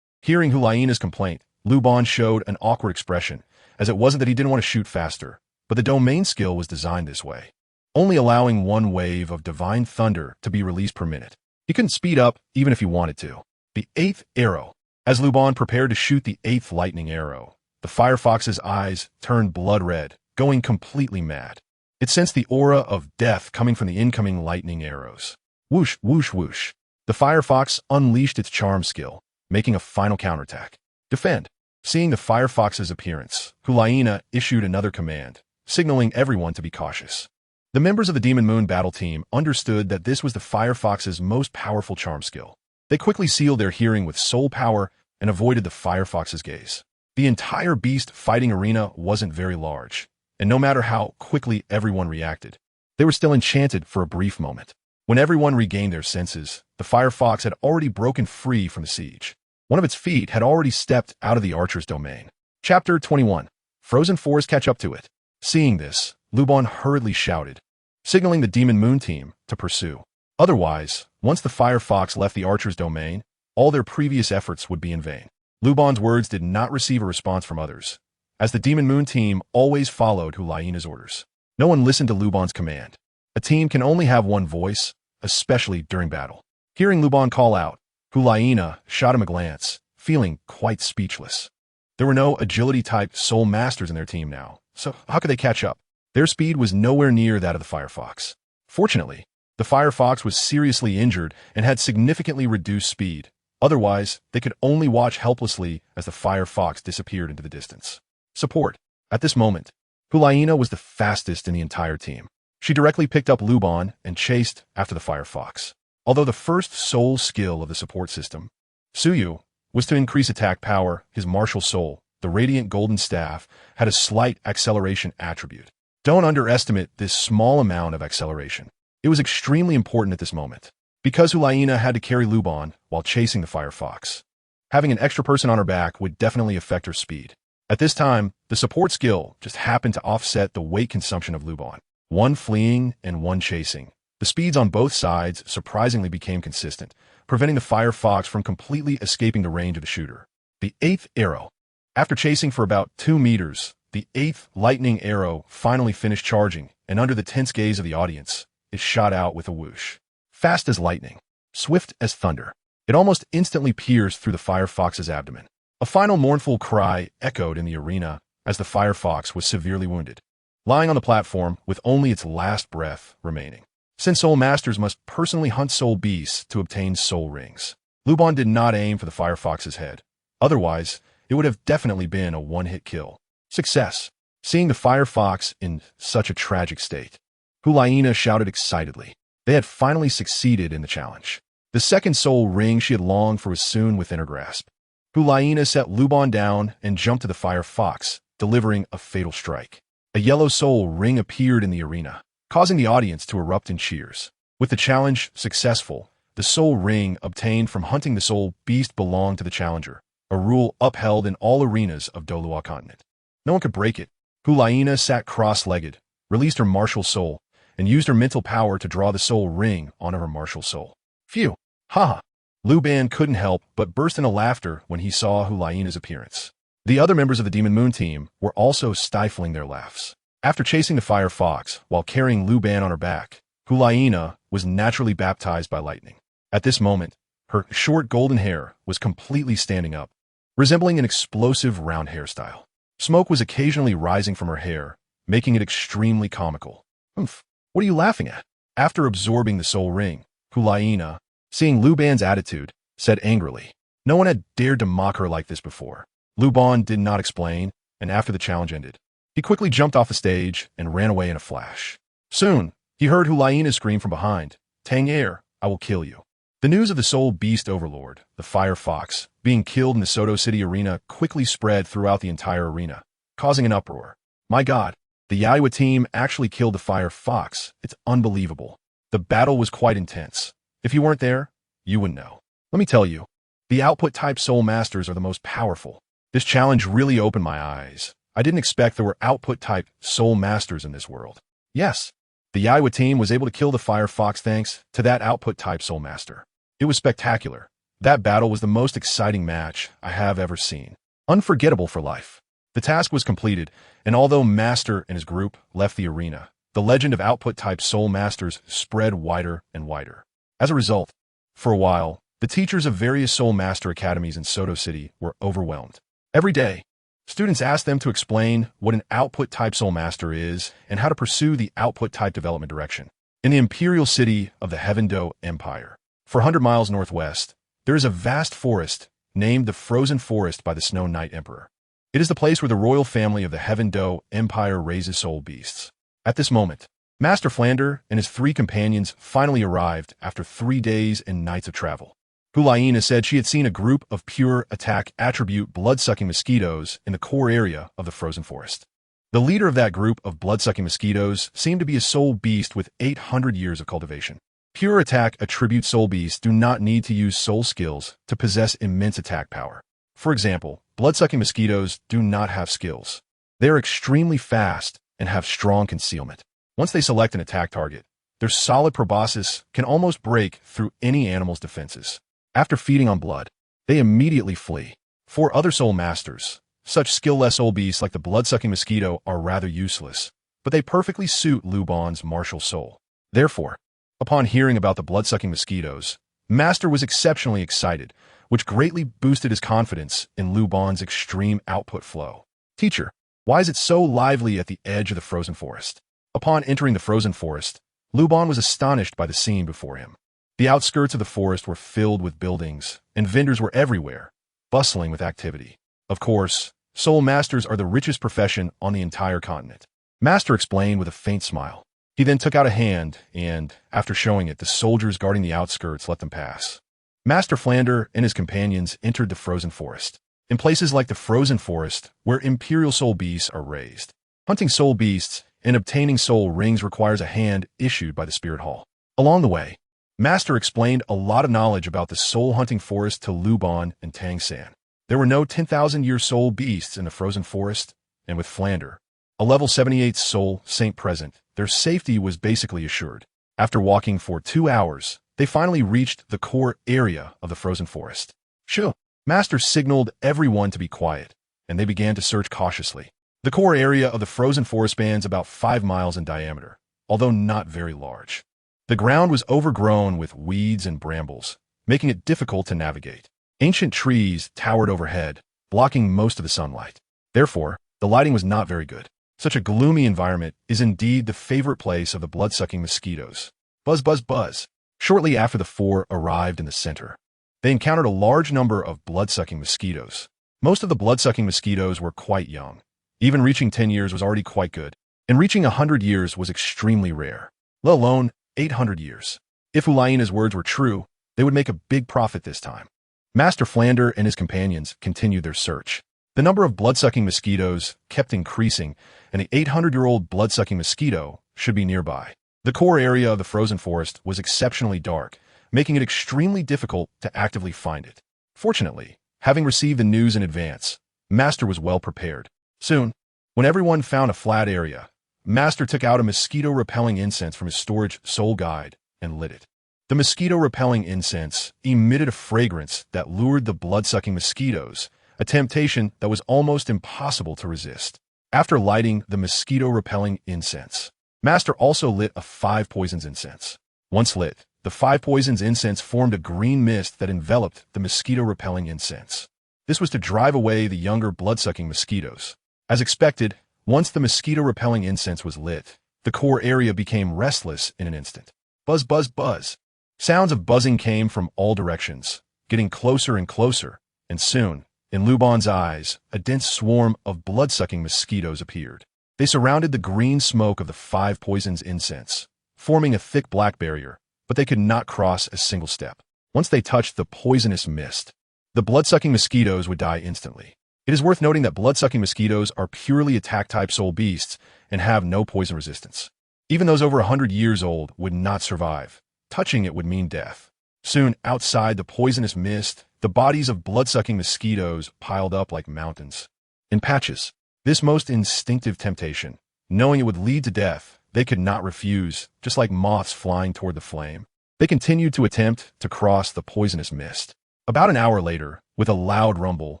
[SPEAKER 1] Hearing Hulaina's complaint, Luban showed an awkward expression, as it wasn't that he didn't want to shoot faster, but the domain skill was designed this way, only allowing one wave of divine thunder to be released per minute. He couldn't speed up even if he wanted to. The 8th arrow. As Luban prepared to shoot the 8th lightning arrow, the firefox's eyes turned blood red, going completely mad. It sensed the aura of death coming from the incoming lightning arrows. Whoosh, whoosh, whoosh. The firefox unleashed its charm skill, making a final counterattack. Defend. Seeing the firefox's appearance, Hulaina issued another command, signaling everyone to be cautious. The members of the Demon Moon battle team understood that this was the firefox's most powerful charm skill. They quickly sealed their hearing with soul power and avoided the firefox's gaze. The entire beast fighting arena wasn't very large, and no matter how quickly everyone reacted, they were still enchanted for a brief moment. When everyone regained their senses, the firefox had already broken free from the siege. One of its feet had already stepped out of the archer's domain. Chapter 21. Frozen Fours catch up to it. Seeing this, Luban hurriedly shouted, signaling the Demon Moon team to pursue. Otherwise, once the firefox left the archer's domain, all their previous efforts would be in vain. Luban's words did not receive a response from others, as the Demon Moon team always followed Hulaina's orders. No one listened to Luban's command. A team can only have one voice, especially during battle. Hearing Luban call out, Hulaina shot him a glance, feeling quite speechless. There were no agility-type soul masters in their team now, so how could they catch up? Their speed was nowhere near that of the firefox. Fortunately, the firefox was seriously injured and had significantly reduced speed. Otherwise, they could only watch helplessly as the firefox disappeared into the distance. Support. At this moment, Hulaina was the fastest in the entire team. She directly picked up Luban and chased after the firefox. Although the first soul skill of the support system, Suyu, was to increase attack power, his martial soul, the radiant golden staff, had a slight acceleration attribute. Don't underestimate this small amount of acceleration. It was extremely important at this moment, because Hulaina had to carry Luban while chasing the firefox. Having an extra person on her back would definitely affect her speed. At this time, the support skill just happened to offset the weight consumption of Luban. One fleeing and one chasing. The speeds on both sides surprisingly became consistent, preventing the firefox from completely escaping the range of the shooter. The 8th arrow. After chasing for about 2 meters, the 8th lightning arrow finally finished charging, and under the tense gaze of the audience, it shot out with a whoosh. Fast as lightning, swift as thunder, it almost instantly pierced through the firefox's abdomen. A final mournful cry echoed in the arena as the firefox was severely wounded, lying on the platform with only its last breath remaining. Since soul masters must personally hunt soul beasts to obtain soul rings, Luban did not aim for the firefox's head. Otherwise, it would have definitely been a one-hit kill. Success. Seeing the firefox in such a tragic state, Hulaina shouted excitedly. They had finally succeeded in the challenge. The second soul ring she had longed for was soon within her grasp. Hulaina set Luban down and jumped to the firefox, delivering a fatal strike. A yellow soul ring appeared in the arena, causing the audience to erupt in cheers. With the challenge successful, the soul ring obtained from hunting the soul beast belonged to the challenger, a rule upheld in all arenas of Douluo Continent. No one could break it. Hulaina sat cross-legged, released her martial soul, and used her mental power to draw the soul ring onto her martial soul. Phew! Haha! Luban couldn't help but burst into laughter when he saw Hulaina's appearance. The other members of the Demon Moon team were also stifling their laughs. After chasing the firefox while carrying Luban on her back, Hulaina was naturally baptized by lightning. At this moment, her short golden hair was completely standing up, resembling an explosive round hairstyle. Smoke was occasionally rising from her hair, making it extremely comical. Humph, what are you laughing at? After absorbing the soul ring, Hulaina, seeing Luban's attitude, said angrily. No one had dared to mock her like this before. Luban did not explain, and after the challenge ended, he quickly jumped off the stage and ran away in a flash. Soon, he heard Hulaina scream from behind, "Tang Air, I will kill you." The news of the soul beast overlord, the firefox, being killed in the Soto City arena quickly spread throughout the entire arena, causing an uproar. My God, the Yaiwa team actually killed the firefox. It's unbelievable. The battle was quite intense. If you weren't there, you wouldn't know. Let me tell you, the output-type soul masters are the most powerful. This challenge really opened my eyes. I didn't expect there were output-type soul masters in this world. Yes, the Yaiwa team was able to kill the firefox thanks to that output-type soul master. It was spectacular. That battle was the most exciting match I have ever seen. unforgettable for life. The task was completed, and although Master and his group left the arena, the legend of output-type soul masters spread wider and wider. As a result, for a while, the teachers of various soul master academies in Soto City were overwhelmed. Every day, students asked them to explain what an output-type soul master is and how to pursue the output-type development direction. In the imperial city of the Heaven-Do Empire, 400 miles northwest, there is a vast forest named the Frozen Forest by the Snow Knight Emperor. It is the place where the royal family of the Heaven-Do Empire raises soul beasts. At this moment, Master Flander and his 3 companions finally arrived after 3 days and nights of travel. Hulaina said she had seen a group of pure attack attribute blood-sucking mosquitoes in the core area of the Frozen Forest. The leader of that group of blood-sucking mosquitoes seemed to be a soul beast with 800 years of cultivation. Pure attack attribute soul beasts do not need to use soul skills to possess immense attack power. For example, blood-sucking mosquitoes do not have skills. They are extremely fast and have strong concealment. Once they select an attack target, their solid proboscis can almost break through any animal's defenses. After feeding on blood, they immediately flee. For other soul masters, such skill-less soul beasts like the blood-sucking mosquito are rather useless, but they perfectly suit Luban's martial soul. Therefore, upon hearing about the blood-sucking mosquitoes, Master was exceptionally excited, which greatly boosted his confidence in Luban's extreme output flow. Teacher, why is it so lively at the edge of the Frozen Forest? Upon entering the Frozen Forest, Luban was astonished by the scene before him. The outskirts of the forest were filled with buildings, and vendors were everywhere, bustling with activity. Of course, soul masters are the richest profession on the entire continent. Master explained with a faint smile. He then took out a hand, and, after showing it, the soldiers guarding the outskirts let them pass. Master Flander and his companions entered the Frozen Forest. In places like the Frozen Forest, where imperial soul beasts are raised, hunting soul beasts and obtaining soul rings requires a hand issued by the Spirit Hall. Along the way, Master explained a lot of knowledge about the soul-hunting forest to Luban and Tang San. There were no 10,000-year soul beasts in the Frozen Forest, and with Flander, a level 78 soul saint present, their safety was basically assured. After walking for 2 hours, they finally reached the core area of the Frozen Forest. Sure. Master signaled everyone to be quiet, and they began to search cautiously. The core area of the Frozen Forest spans about 5 miles in diameter, although not very large. The ground was overgrown with weeds and brambles, making it difficult to navigate. Ancient trees towered overhead, blocking most of the sunlight. Therefore, the lighting was not very good. Such a gloomy environment is indeed the favorite place of the blood-sucking mosquitoes. Buzz, buzz, buzz. Shortly after the 4 arrived in the center, they encountered a large number of blood-sucking mosquitoes. Most of the blood-sucking mosquitoes were quite young. Even reaching 10 years was already quite good, and reaching 100 years was extremely rare, let alone 800 years. If Ulaina's words were true, they would make a big profit this time. Master Flander and his companions continued their search. The number of blood-sucking mosquitoes kept increasing, and the 800-year-old blood-sucking mosquito should be nearby. The core area of the Frozen Forest was exceptionally dark, making it extremely difficult to actively find it. Fortunately, having received the news in advance, Master was well prepared. Soon, when everyone found a flat area, Master took out a mosquito-repelling incense from his storage soul guide and lit it. The mosquito-repelling incense emitted a fragrance that lured the blood-sucking mosquitoes, a temptation that was almost impossible to resist. After lighting the mosquito-repelling incense, Master also lit a 5 poisons incense. Once lit, the 5 poisons incense formed a green mist that enveloped the mosquito-repelling incense. This was to drive away the younger blood-sucking mosquitoes. As expected, once the mosquito-repelling incense was lit, the core area became restless in an instant. Buzz, buzz, buzz. Sounds of buzzing came from all directions, getting closer and closer, and soon, in Luban's eyes, a dense swarm of blood-sucking mosquitoes appeared. They surrounded the green smoke of the 5 poisons incense, forming a thick black barrier, but they could not cross a single step. Once they touched the poisonous mist, the blood-sucking mosquitoes would die instantly. It is worth noting that blood-sucking mosquitoes are purely attack-type soul beasts and have no poison resistance. Even those over 100 years old would not survive. Touching it would mean death. Soon, outside the poisonous mist, the bodies of blood-sucking mosquitoes piled up like mountains. In patches, this most instinctive temptation, knowing it would lead to death, they could not refuse, just like moths flying toward the flame. They continued to attempt to cross the poisonous mist. About an hour later, with a loud rumble,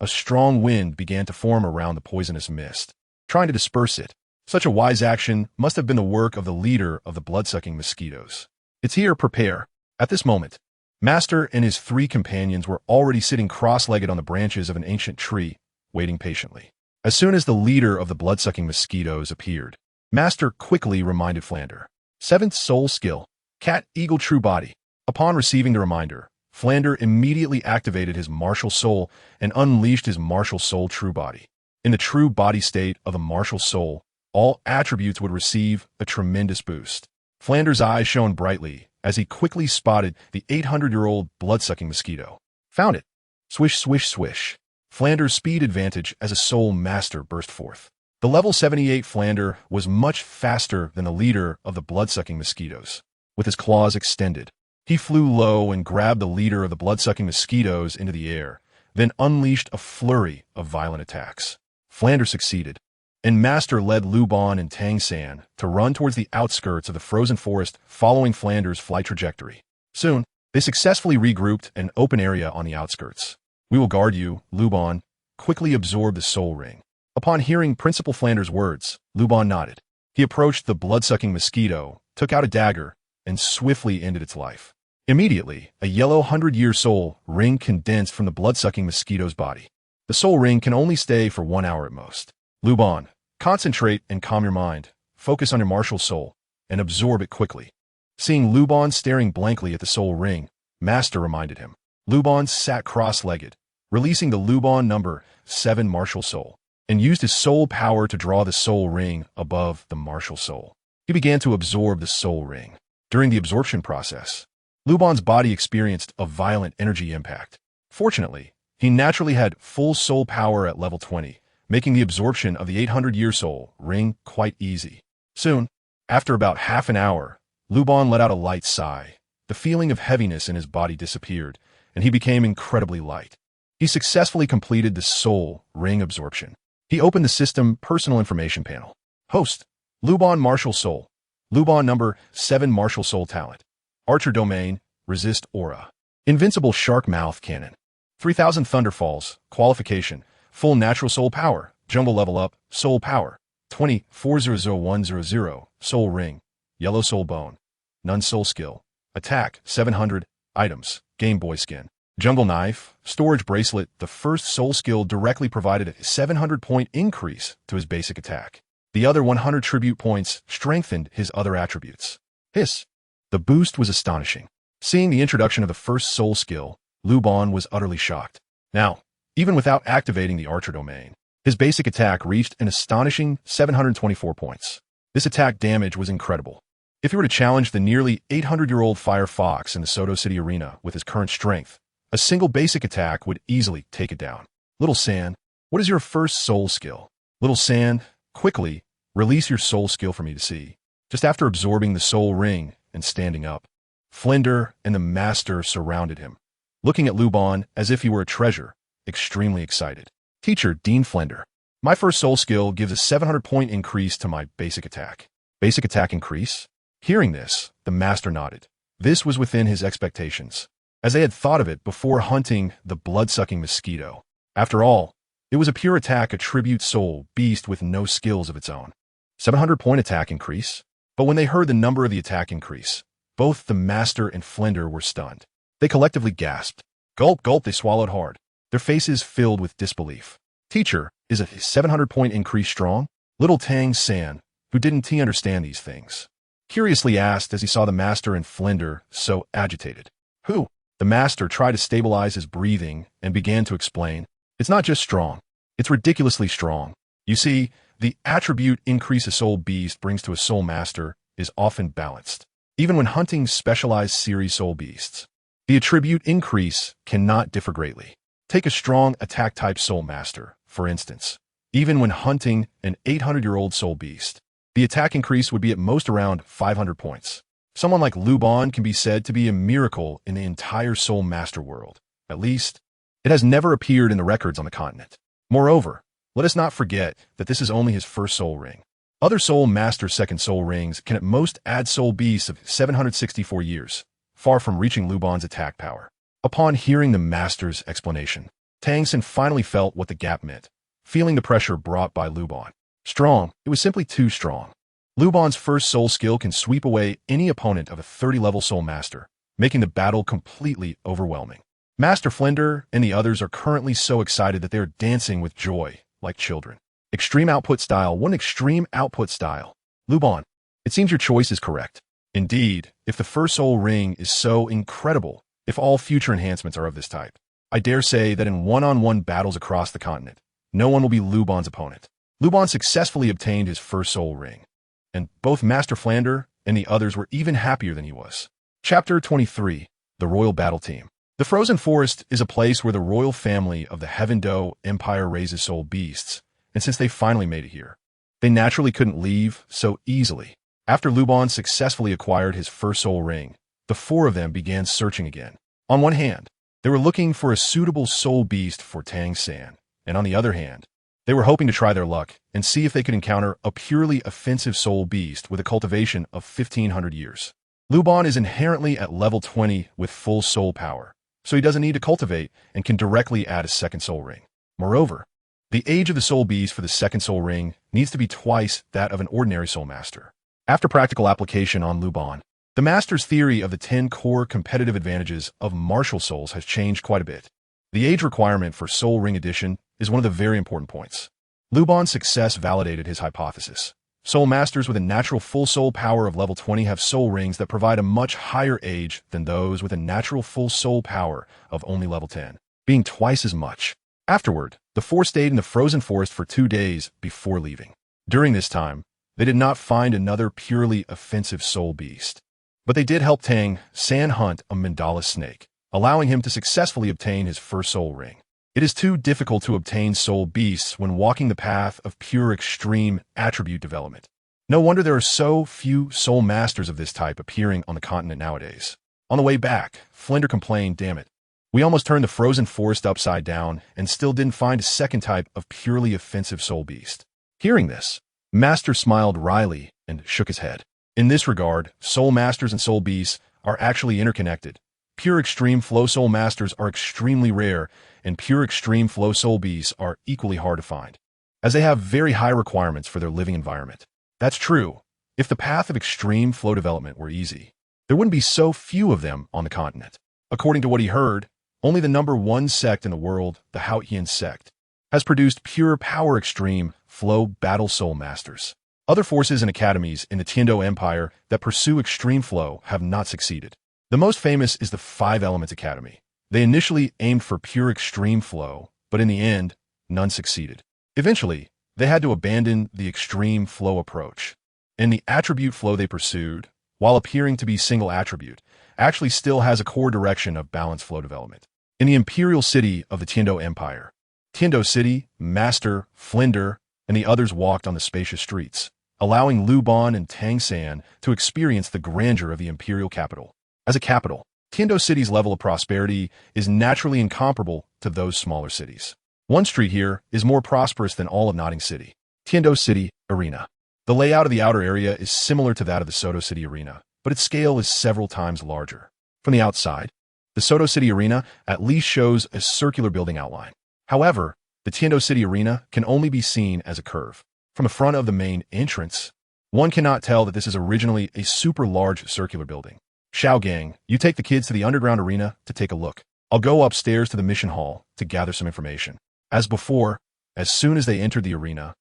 [SPEAKER 1] a strong wind began to form around the poisonous mist, trying to disperse it. Such a wise action must have been the work of the leader of the blood-sucking mosquitoes. It's here, prepare. At this moment, Master and his 3 companions were already sitting cross-legged on the branches of an ancient tree, waiting patiently. As soon as the leader of the blood-sucking mosquitoes appeared, Master quickly reminded Flander. 7th soul skill, Cat Eagle True Body. Upon receiving the reminder, Flander immediately activated his martial soul and unleashed his martial soul true body. In the true body state of the martial soul, all attributes would receive a tremendous boost. Flander's eyes shone brightly as he quickly spotted the 800-year-old blood-sucking mosquito. Found it. Swish, swish, swish. Flander's speed advantage as a soul master burst forth. The level 78 Flander was much faster than the leader of the blood-sucking mosquitoes. With his claws extended, he flew low and grabbed the leader of the blood-sucking mosquitoes into the air, then unleashed a flurry of violent attacks. Flander succeeded, and Master led Luban and Tang San to run towards the outskirts of the frozen forest following Flander's flight trajectory. Soon, they successfully regrouped an open area on the outskirts. We will guard you, Luban quickly absorbed the soul ring. Upon hearing Principal Flander's words, Luban nodded. He approached the blood-sucking mosquito, took out a dagger, and swiftly ended its life. Immediately, a yellow 100-year soul ring condensed from the blood-sucking mosquito's body. The soul ring can only stay for 1 hour at most. Luban, concentrate and calm your mind, focus on your martial soul, and absorb it quickly. Seeing Luban staring blankly at the soul ring, Master reminded him. Luban sat cross-legged, releasing the Luban number 7 martial soul, and used his soul power to draw the soul ring above the martial soul. He began to absorb the soul ring. During the absorption process, Luban's body experienced a violent energy impact. Fortunately, he naturally had full soul power at level 20, making the absorption of the 800-year soul ring quite easy. Soon, after about half an hour, Luban let out a light sigh. The feeling of heaviness in his body disappeared, and he became incredibly light. He successfully completed the soul ring absorption. He opened the system personal information panel. Host, Luban Martial Soul. Luban number 7 Martial Soul Talent. Archer Domain, Resist Aura. Invincible Shark Mouth Cannon. 3000 Thunderfalls, Qualification, Full Natural Soul Power, Jungle Level Up, Soul Power, 20-400100, Soul Ring, Yellow Soul Bone, None Soul Skill, Attack, 700, Items, Game Boy Skin, Jungle Knife, Storage Bracelet. The first soul skill directly provided a 700-point increase to his basic attack. The other 100 tribute points strengthened his other attributes. Hiss. The boost was astonishing. Seeing the introduction of the first soul skill, Luban was utterly shocked. Now, even without activating the Archer Domain, his basic attack reached an astonishing 724 points. This attack damage was incredible. If he were to challenge the nearly 800-year-old Fire Fox in the Soto City Arena with his current strength, a single basic attack would easily take it down. Little San, what is your first soul skill? Little San, quickly, release your soul skill for me to see. Just after absorbing the soul ring and standing up, Flander and the Master surrounded him, looking at Luban as if he were a treasure, extremely excited. Teacher Dean Flander, my first soul skill gives a 700-point increase to my basic attack. Basic attack increase? Hearing this, the Master nodded. This was within his expectations, as they had thought of it before hunting the blood-sucking mosquito. After all, it was a pure attack attribute soul beast with no skills of its own. 700-point attack increase? But when they heard the number of the attack increase, both the Master and Flander were stunned. They collectively gasped. Gulp, gulp, they swallowed hard, their faces filled with disbelief. Teacher, is a 700-point increase strong? Little Tang San, who didn't understand these things, curiously asked as he saw the Master and Flander so agitated. Who? The Master tried to stabilize his breathing and began to explain. It's not just strong. It's ridiculously strong. You see, the attribute increase a soul beast brings to a soul master is often balanced. Even when hunting specialized series soul beasts, the attribute increase cannot differ greatly. Take a strong attack-type soul master, for instance. Even when hunting an 800-year-old soul beast, the attack increase would be at most around 500 points. Someone like Luban can be said to be a miracle in the entire soul master world. At least, it has never appeared in the records on the continent. Moreover, let us not forget that this is only his first soul ring. Other soul master's second soul rings can at most add soul beasts of 764 years, far from reaching Luban's attack power. Upon hearing the Master's explanation, Tang San finally felt what the gap meant, feeling the pressure brought by Luban. Strong, it was simply too strong. Luban's first soul skill can sweep away any opponent of a 30-level soul master, making the battle completely overwhelming. Master Flender and the others are currently so excited that they are dancing with joy, like children. Extreme output style, one extreme output style. Luban, it seems your choice is correct. Indeed, if the first soul ring is so incredible, if all future enhancements are of this type, I dare say that in one-on-one battles across the continent, no one will be Luban's opponent. Luban successfully obtained his first soul ring, and both Master Flander and the others were even happier than he was. Chapter 23, The Royal Battle Team. The Frozen Forest is a place where the royal family of the Heaven Do Empire raises soul beasts, and since they finally made it here, they naturally couldn't leave so easily. After Luban successfully acquired his first soul ring, the four of them began searching again. On one hand, they were looking for a suitable soul beast for Tang San, and on the other hand, they were hoping to try their luck and see if they could encounter a purely offensive soul beast with a cultivation of 1,500 years. Luban is inherently at level 20 with full soul power, so he doesn't need to cultivate and can directly add a second soul ring. Moreover, the age of the soul beast for the second soul ring needs to be twice that of an ordinary soul master. After practical application on Luban, the master's theory of the 10 core competitive advantages of martial souls has changed quite a bit. The age requirement for soul ring addition is one of the very important points. Luban's success validated his hypothesis. Soul masters with a natural full soul power of level 20 have soul rings that provide a much higher age than those with a natural full soul power of only level 10, being twice as much. Afterward, the four stayed in the frozen forest for 2 days before leaving. During this time, they did not find another purely offensive soul beast, but they did help Tang San hunt a mandala snake, allowing him to successfully obtain his first soul ring. It is too difficult to obtain soul beasts when walking the path of pure extreme attribute development. No wonder there are so few soul masters of this type appearing on the continent nowadays. On the way back, Flender complained, "Damn it. We almost turned the frozen forest upside down and still didn't find a second type of purely offensive soul beast." Hearing this, Master smiled wryly and shook his head. In this regard, soul masters and soul beasts are actually interconnected. Pure extreme flow soul masters are extremely rare, and pure extreme flow soul beasts are equally hard to find, as they have very high requirements for their living environment. That's true. If the path of extreme flow development were easy, there wouldn't be so few of them on the continent. According to what he heard, only the number one sect in the world, the Haotian sect, has produced pure power extreme flow battle soul masters. Other forces and academies in the Tiando Empire that pursue extreme flow have not succeeded. The most famous is the Five Elements Academy. They initially aimed for pure extreme flow, but in the end, none succeeded. Eventually, they had to abandon the extreme flow approach, and the attribute flow they pursued, while appearing to be single attribute, actually still has a core direction of balanced flow development. In the imperial city of the Tiando Empire, Tiando City, Master, Flender, and the others walked on the spacious streets, allowing Luban and Tang San to experience the grandeur of the imperial capital. As a capital, Tiando City's level of prosperity is naturally incomparable to those smaller cities. One street here is more prosperous than all of Notting City, Tiando City Arena. The layout of the outer area is similar to that of the Soto City Arena, but its scale is several times larger. From the outside, the Soto City Arena at least shows a circular building outline. However, the Tiando City Arena can only be seen as a curve. From the front of the main entrance, one cannot tell that this is originally a super large circular building. Xiaogang, you take the kids to the underground arena to take a look. I'll go upstairs to the mission hall to gather some information. As before, as soon as they entered the arena,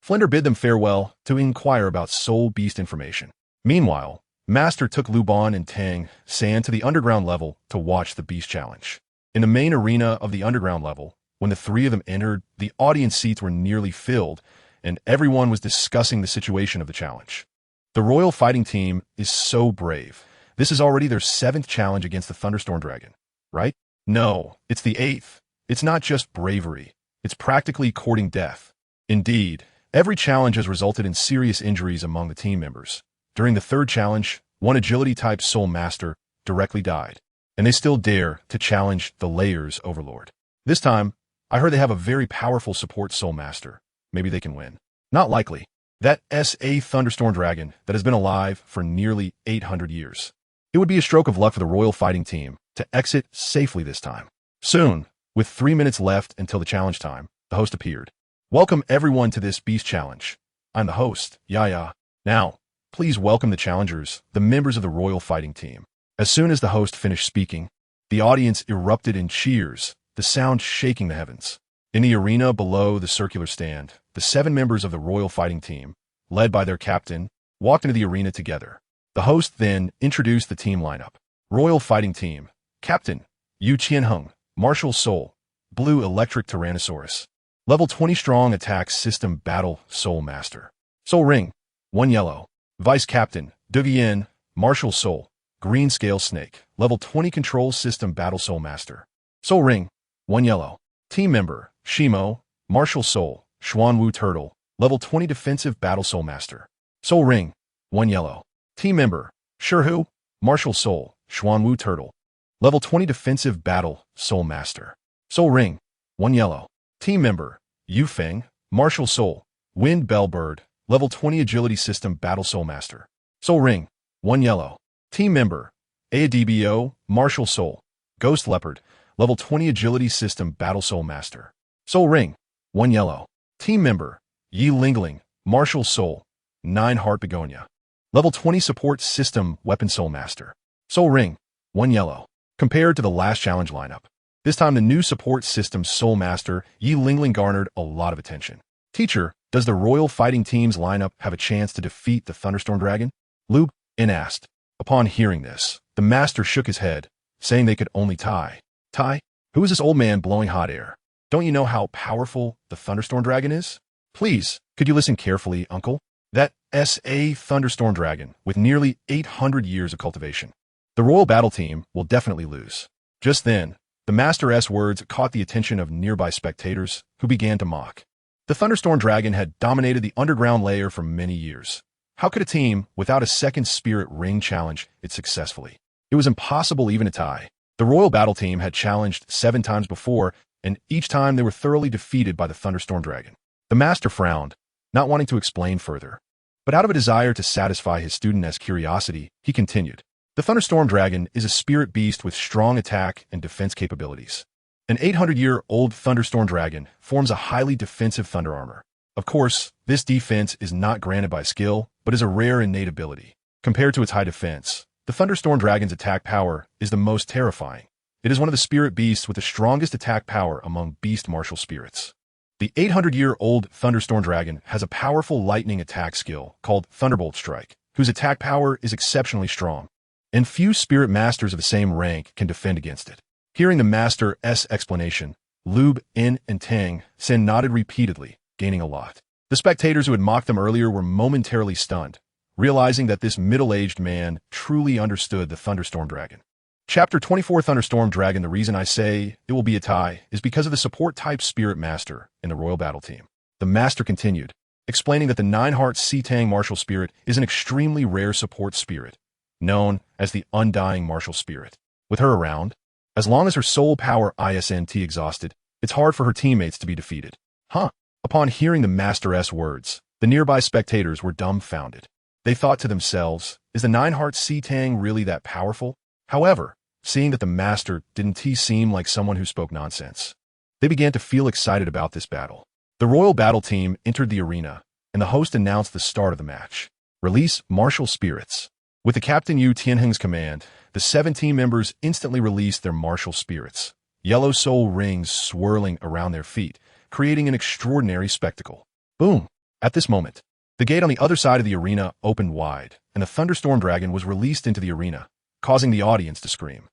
[SPEAKER 1] Flender bid them farewell to inquire about soul beast information. Meanwhile, Master took Luban and Tang San to the underground level to watch the beast challenge. In the main arena of the underground level, when the three of them entered, the audience seats were nearly filled, and everyone was discussing the situation of the challenge. The royal fighting team is so brave. This is already their 7th challenge against the Thunderstorm Dragon, right? No, it's the 8th. It's not just bravery. It's practically courting death. Indeed, every challenge has resulted in serious injuries among the team members. During the 3rd challenge, one agility-type soul master directly died, and they still dare to challenge the Layers Overlord. This time, I heard they have a very powerful support soul master. Maybe they can win. Not likely. That SA Thunderstorm Dragon that has been alive for nearly 800 years. It would be a stroke of luck for the royal fighting team to exit safely this time. Soon, With 3 minutes left until the challenge time, the host appeared. Welcome everyone to this Beast Challenge. I'm the host, Yaya. Now, please welcome the challengers, the members of the Royal Fighting Team. As soon as the host finished speaking, the audience erupted in cheers, the sound shaking the heavens. In the arena below the circular stand, the 7 members of the Royal Fighting Team, led by their captain, walked into the arena together. The host then introduced the team lineup. Royal Fighting Team, Captain, Yu Xiaogang, Martial Soul, Blue Electric Tyrannosaurus. Level 20 Strong Attack System Battle Soul Master. Soul Ring, 1 yellow. Vice Captain, Douluo, Martial Soul, Green Scale Snake. Level 20 Control System Battle Soul Master. Soul Ring, 1 yellow. Team Member, Shimo, Martial Soul, Xuanwu Turtle. Level 20 Defensive Battle Soul Master. Soul Ring, 1 yellow. Team Member, Shurhu, Martial Soul, Xuanwu Turtle. Level 20 Defensive Battle Soul Master. Soul Ring, 1 yellow. Team Member, Yu Feng, Martial Soul, Wind Bell Bird. Level 20 Agility System Battle Soul Master. Soul Ring, 1 yellow. Team Member, Adbo, Martial Soul, Ghost Leopard. Level 20 Agility System Battle Soul Master. Soul Ring, 1 yellow. Team Member, Yi Lingling, Martial Soul, 9 Heart Begonia. Level 20 Support System Weapon Soul Master. Soul Ring, 1 yellow. Compared to the last challenge lineup, this time the new support system Soul Master, Yi Lingling, garnered a lot of attention. Teacher, does the Royal Fighting Team's lineup have a chance to defeat the Thunderstorm Dragon? Lu In asked. Upon hearing this, the master shook his head, saying they could only tie. Tie? Who is this old man blowing hot air? Don't you know how powerful the Thunderstorm Dragon is? Please, could you listen carefully, uncle? That S.A. Thunderstorm Dragon, with nearly 800 years of cultivation. The Royal Battle Team will definitely lose. Just then, the Master's words caught the attention of nearby spectators, who began to mock. The Thunderstorm Dragon had dominated the underground layer for many years. How could a team, without a second Spirit Ring, challenge it successfully? It was impossible even to tie. The Royal Battle Team had challenged 7 times before, and each time they were thoroughly defeated by the Thunderstorm Dragon. The Master frowned, not wanting to explain further. But out of a desire to satisfy his student's curiosity, he continued. The Thunderstorm Dragon is a spirit beast with strong attack and defense capabilities. An 800-year-old Thunderstorm Dragon forms a highly defensive thunder armor. Of course, this defense is not granted by skill, but is a rare innate ability. Compared to its high defense, the Thunderstorm Dragon's attack power is the most terrifying. It is one of the spirit beasts with the strongest attack power among beast martial spirits. The 800-year-old Thunderstorm Dragon has a powerful lightning attack skill called Thunderbolt Strike, whose attack power is exceptionally strong, and few spirit masters of the same rank can defend against it. Hearing the master's explanation, Lu In and Tang San nodded repeatedly, gaining a lot. The spectators who had mocked them earlier were momentarily stunned, realizing that this middle-aged man truly understood the Thunderstorm Dragon. Chapter 24 Thunderstorm Dragon. The reason I say it will be a tie is because of the support-type Spirit Master in the Royal Battle Team. The Master continued, explaining that the 9-heart Sitang Martial Spirit is an extremely rare support spirit, known as the Undying Martial Spirit. With her around, as long as her soul power isn't exhausted, it's hard for her teammates to be defeated. Huh? Upon hearing the Master's words, the nearby spectators were dumbfounded. They thought to themselves, is the 9-heart Sitang really that powerful? However, seeing that the Master didn't seem like someone who spoke nonsense, they began to feel excited about this battle. The Royal Battle Team entered the arena, and the host announced the start of the match. Release Martial Spirits. With the Captain Yu Xiaogang's command, the 7 team members instantly released their martial spirits, yellow soul rings swirling around their feet, creating an extraordinary spectacle. Boom! At this moment, the gate on the other side of the arena opened wide, and the Thunderstorm Dragon was released into the arena, causing the audience to scream.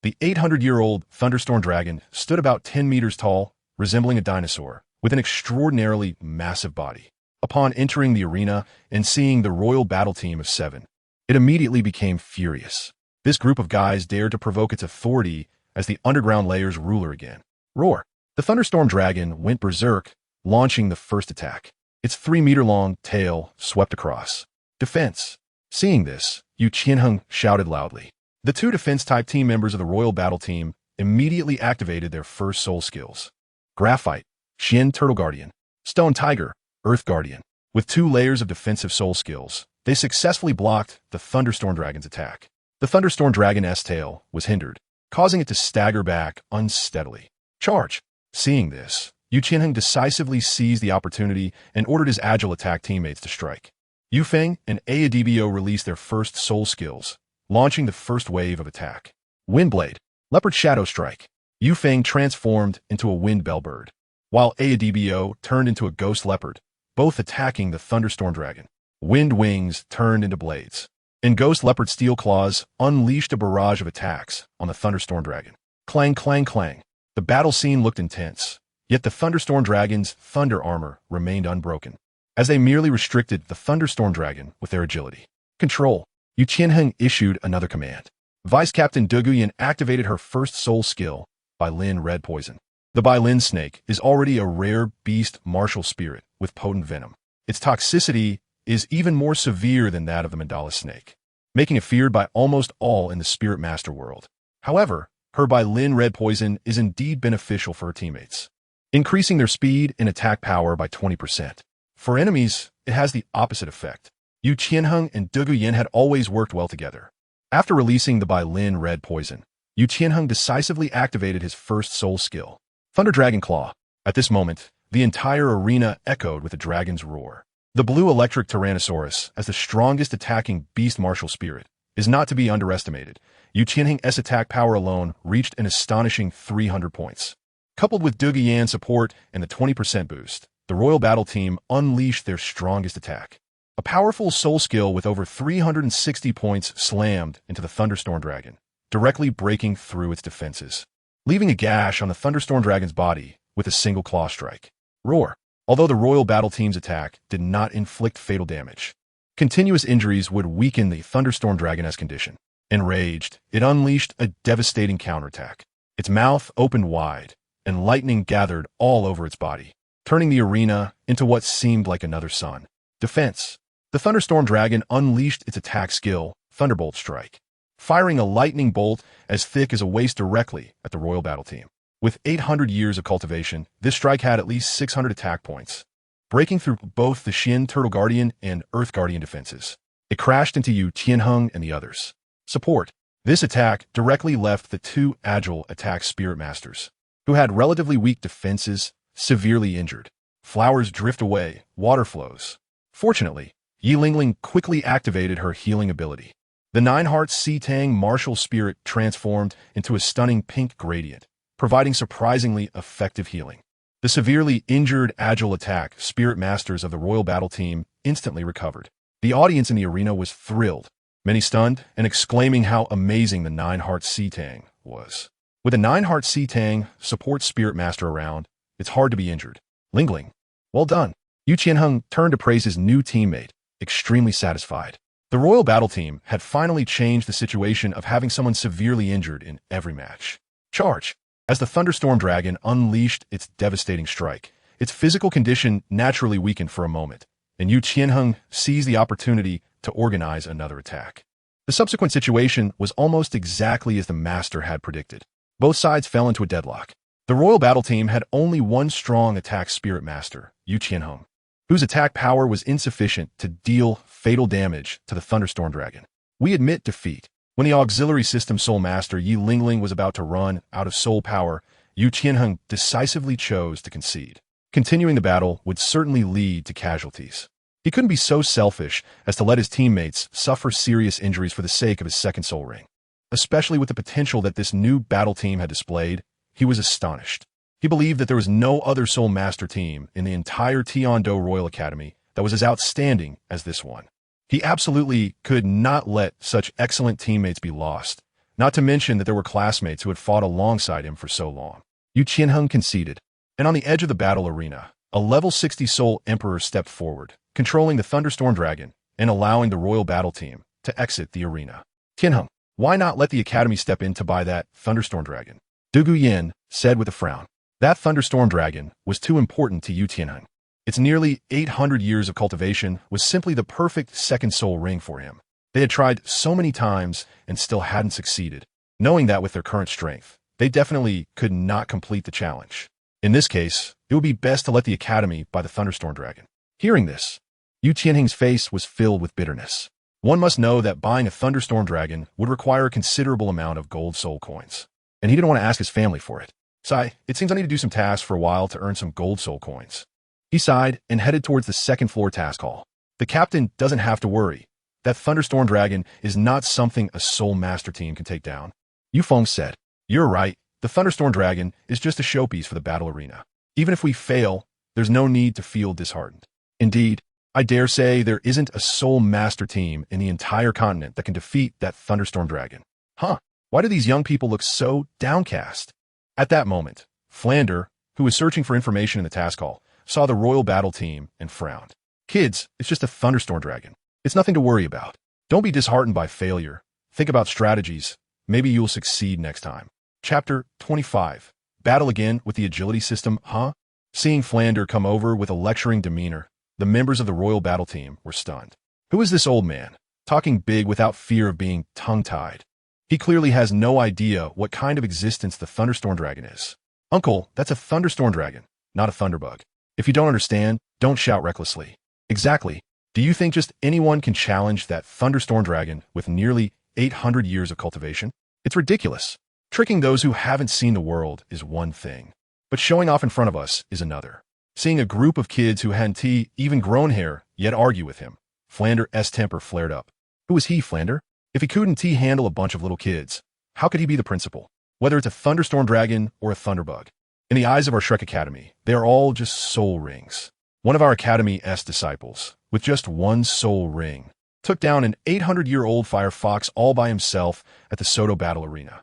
[SPEAKER 1] The 800-year-old Thunderstorm Dragon stood about 10 meters tall, resembling a dinosaur, with an extraordinarily massive body. Upon entering the arena and seeing the Royal Battle Team of 7, it immediately became furious. This group of guys dared to provoke its authority as the underground layer's ruler again. Roar! The Thunderstorm Dragon went berserk, launching the first attack. Its 3-meter-long tail swept across. Defense! Seeing this, Yu Xiaogang shouted loudly. The 2 defense-type team members of the Royal Battle Team immediately activated their first soul skills. Graphite, Shin Turtle Guardian, Stone Tiger, Earth Guardian. With 2 layers of defensive soul skills, they successfully blocked the Thunderstorm Dragon's attack. The Thunderstorm Dragon's tail was hindered, causing it to stagger back unsteadily. Charge. Seeing this, Yu Qianheng decisively seized the opportunity and ordered his agile attack teammates to strike. Yu Feng and Douluo released their first soul skills, launching the first wave of attack. Windblade. Leopard Shadow Strike. Yu Feng transformed into a wind bellbird, while Douluo turned into a ghost leopard, both attacking the thunderstorm dragon. Wind wings turned into blades, and ghost leopard steel claws unleashed a barrage of attacks on the thunderstorm dragon. Clang, clang, clang. The battle scene looked intense, yet the thunderstorm dragon's thunder armor remained unbroken, as they merely restricted the thunderstorm dragon with their agility. Control. Yu Qianheng issued another command. Vice Captain Douluo activated her first soul skill, Bailin Red Poison. The Bailin snake is already a rare beast martial spirit with potent venom. Its toxicity is even more severe than that of the Mandala snake, making it feared by almost all in the Spirit Master world. However, her Bailin Red Poison is indeed beneficial for her teammates, increasing their speed and attack power by 20%. For enemies, it has the opposite effect. Yu Qianheng and Douluo had always worked well together. After releasing the Bailin Red Poison, Yu Qianheng decisively activated his first soul skill, Thunder Dragon Claw. At this moment, the entire arena echoed with the dragon's roar. The blue electric Tyrannosaurus, as the strongest attacking beast martial spirit, is not to be underestimated. Yu Qianheng's attack power alone reached an astonishing 300 points. Coupled with Douluo's support and the 20% boost, the Royal Battle Team unleashed their strongest attack. A powerful soul skill with over 360 points slammed into the Thunderstorm Dragon, directly breaking through its defenses, leaving a gash on the Thunderstorm Dragon's body with a single claw strike. Roar. Although the Royal Battle Team's attack did not inflict fatal damage, continuous injuries would weaken the Thunderstorm Dragon's condition. Enraged, it unleashed a devastating counterattack. Its mouth opened wide, and lightning gathered all over its body, turning the arena into what seemed like another sun. Defense. The Thunderstorm Dragon unleashed its attack skill, Thunderbolt Strike, firing a lightning bolt as thick as a waist directly at the Royal Battle Team. With 800 years of cultivation, this strike had at least 600 attack points, breaking through both the Xin Turtle Guardian and Earth Guardian defenses. It crashed into Yu Qianheng and the others. Support. This attack directly left the two agile attack Spirit Masters, who had relatively weak defenses, severely injured. Flowers drift away, water flows. Fortunately, Yi Lingling quickly activated her healing ability. The Nine-Heart Sea Tang martial spirit transformed into a stunning pink gradient, providing surprisingly effective healing. The severely injured agile attack Spirit Masters of the Royal Battle Team instantly recovered. The audience in the arena was thrilled, many stunned and exclaiming how amazing the Nine-Heart Sea Tang was. With a Nine-Heart Sea Tang support Spirit Master around, it's hard to be injured. Lingling. Well done. Yu Qianheng turned to praise his new teammate, extremely satisfied. The Royal Battle Team had finally changed the situation of having someone severely injured in every match. Charge. As the Thunderstorm Dragon unleashed its devastating strike, its physical condition naturally weakened for a moment, and Yu Qianheng seized the opportunity to organize another attack. The subsequent situation was almost exactly as the Master had predicted. Both sides fell into a deadlock. The Royal Battle Team had only one strong attack Spirit Master, Yu Qianheng, whose attack power was insufficient to deal fatal damage to the Thunderstorm Dragon. We admit defeat. When the auxiliary system Soul Master Yi Lingling was about to run out of soul power, Yu Qianheng decisively chose to concede. Continuing the battle would certainly lead to casualties. He couldn't be so selfish as to let his teammates suffer serious injuries for the sake of his second soul ring. Especially with the potential that this new battle team had displayed, he was astonished. He believed that there was no other Soul Master team in the entire Tiando Royal Academy that was as outstanding as this one. He absolutely could not let such excellent teammates be lost, not to mention that there were classmates who had fought alongside him for so long. Yu Qianheng conceded, and on the edge of the battle arena, a level 60 Soul Emperor stepped forward, controlling the Thunderstorm Dragon and allowing the Royal Battle Team to exit the arena. Qianheng, why not let the Academy step in to buy that Thunderstorm Dragon? Douluo said with a frown. That Thunderstorm Dragon was too important to Yu Qianheng. Its nearly 800 years of cultivation was simply the perfect second soul ring for him. They had tried so many times and still hadn't succeeded, knowing that with their current strength, they definitely could not complete the challenge. In this case, it would be best to let the Academy buy the Thunderstorm Dragon. Hearing this, Yu Qianheng's face was filled with bitterness. One must know that buying a Thunderstorm Dragon would require a considerable amount of gold soul coins, and he didn't want to ask his family for it. Sigh, it seems I need to do some tasks for a while to earn some gold soul coins. He sighed and headed towards the second floor task hall. The captain doesn't have to worry. That thunderstorm dragon is not something a soul master team can take down. Yu Feng said, "You're right. The thunderstorm dragon is just a showpiece for the battle arena. Even if we fail, there's no need to feel disheartened. Indeed, I dare say there isn't a soul master team in the entire continent that can defeat that thunderstorm dragon." Huh, why do these young people look so downcast? At that moment, Flander, who was searching for information in the task hall, saw the royal battle team and frowned. Kids, it's just a thunderstorm dragon. It's nothing to worry about. Don't be disheartened by failure. Think about strategies. Maybe you'll succeed next time. Chapter 25. Battle again with the agility system, huh? Seeing Flander come over with a lecturing demeanor, the members of the royal battle team were stunned. Who is this old man, talking big without fear of being tongue-tied? He clearly has no idea what kind of existence the thunderstorm dragon is. Uncle, that's a thunderstorm dragon, not a thunderbug. If you don't understand, don't shout recklessly. Exactly. Do you think just anyone can challenge that thunderstorm dragon with nearly 800 years of cultivation? It's ridiculous. Tricking those who haven't seen the world is one thing, but showing off in front of us is another. Seeing a group of kids who hadn't even grown hair yet argue with him, Flander's temper flared up. Who is he, Flander? If he couldn't handle a bunch of little kids, how could he be the principal? Whether it's a thunderstorm dragon or a thunderbug. In the eyes of our Shrek Academy, they are all just soul rings. One of our Academy's disciples, with just one soul ring, took down an 800-year-old fire fox all by himself at the Soto Battle Arena.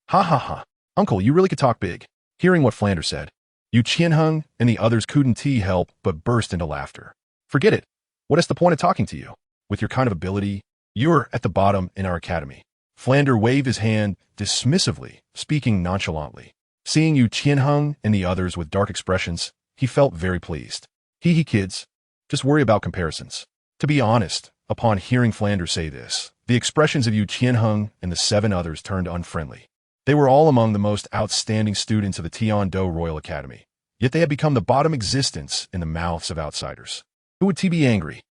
[SPEAKER 1] Ha ha ha. Uncle, you really could talk big. Hearing what Flander said, Yu Qianheng and the others couldn't help but burst into laughter. Forget it. What is the point of talking to you? With your kind of ability, you're at the bottom in our academy. Flander waved his hand dismissively, speaking nonchalantly. Seeing Yu Qianheng and the others with dark expressions, he felt very pleased. Hee kids. Just worry about comparisons. To be honest, upon hearing Flander say this, the expressions of Yu Qianheng and the 7 others turned unfriendly. They were all among the most outstanding students of the Tiando Royal Academy, yet they had become the bottom existence in the mouths of outsiders. Who would be angry?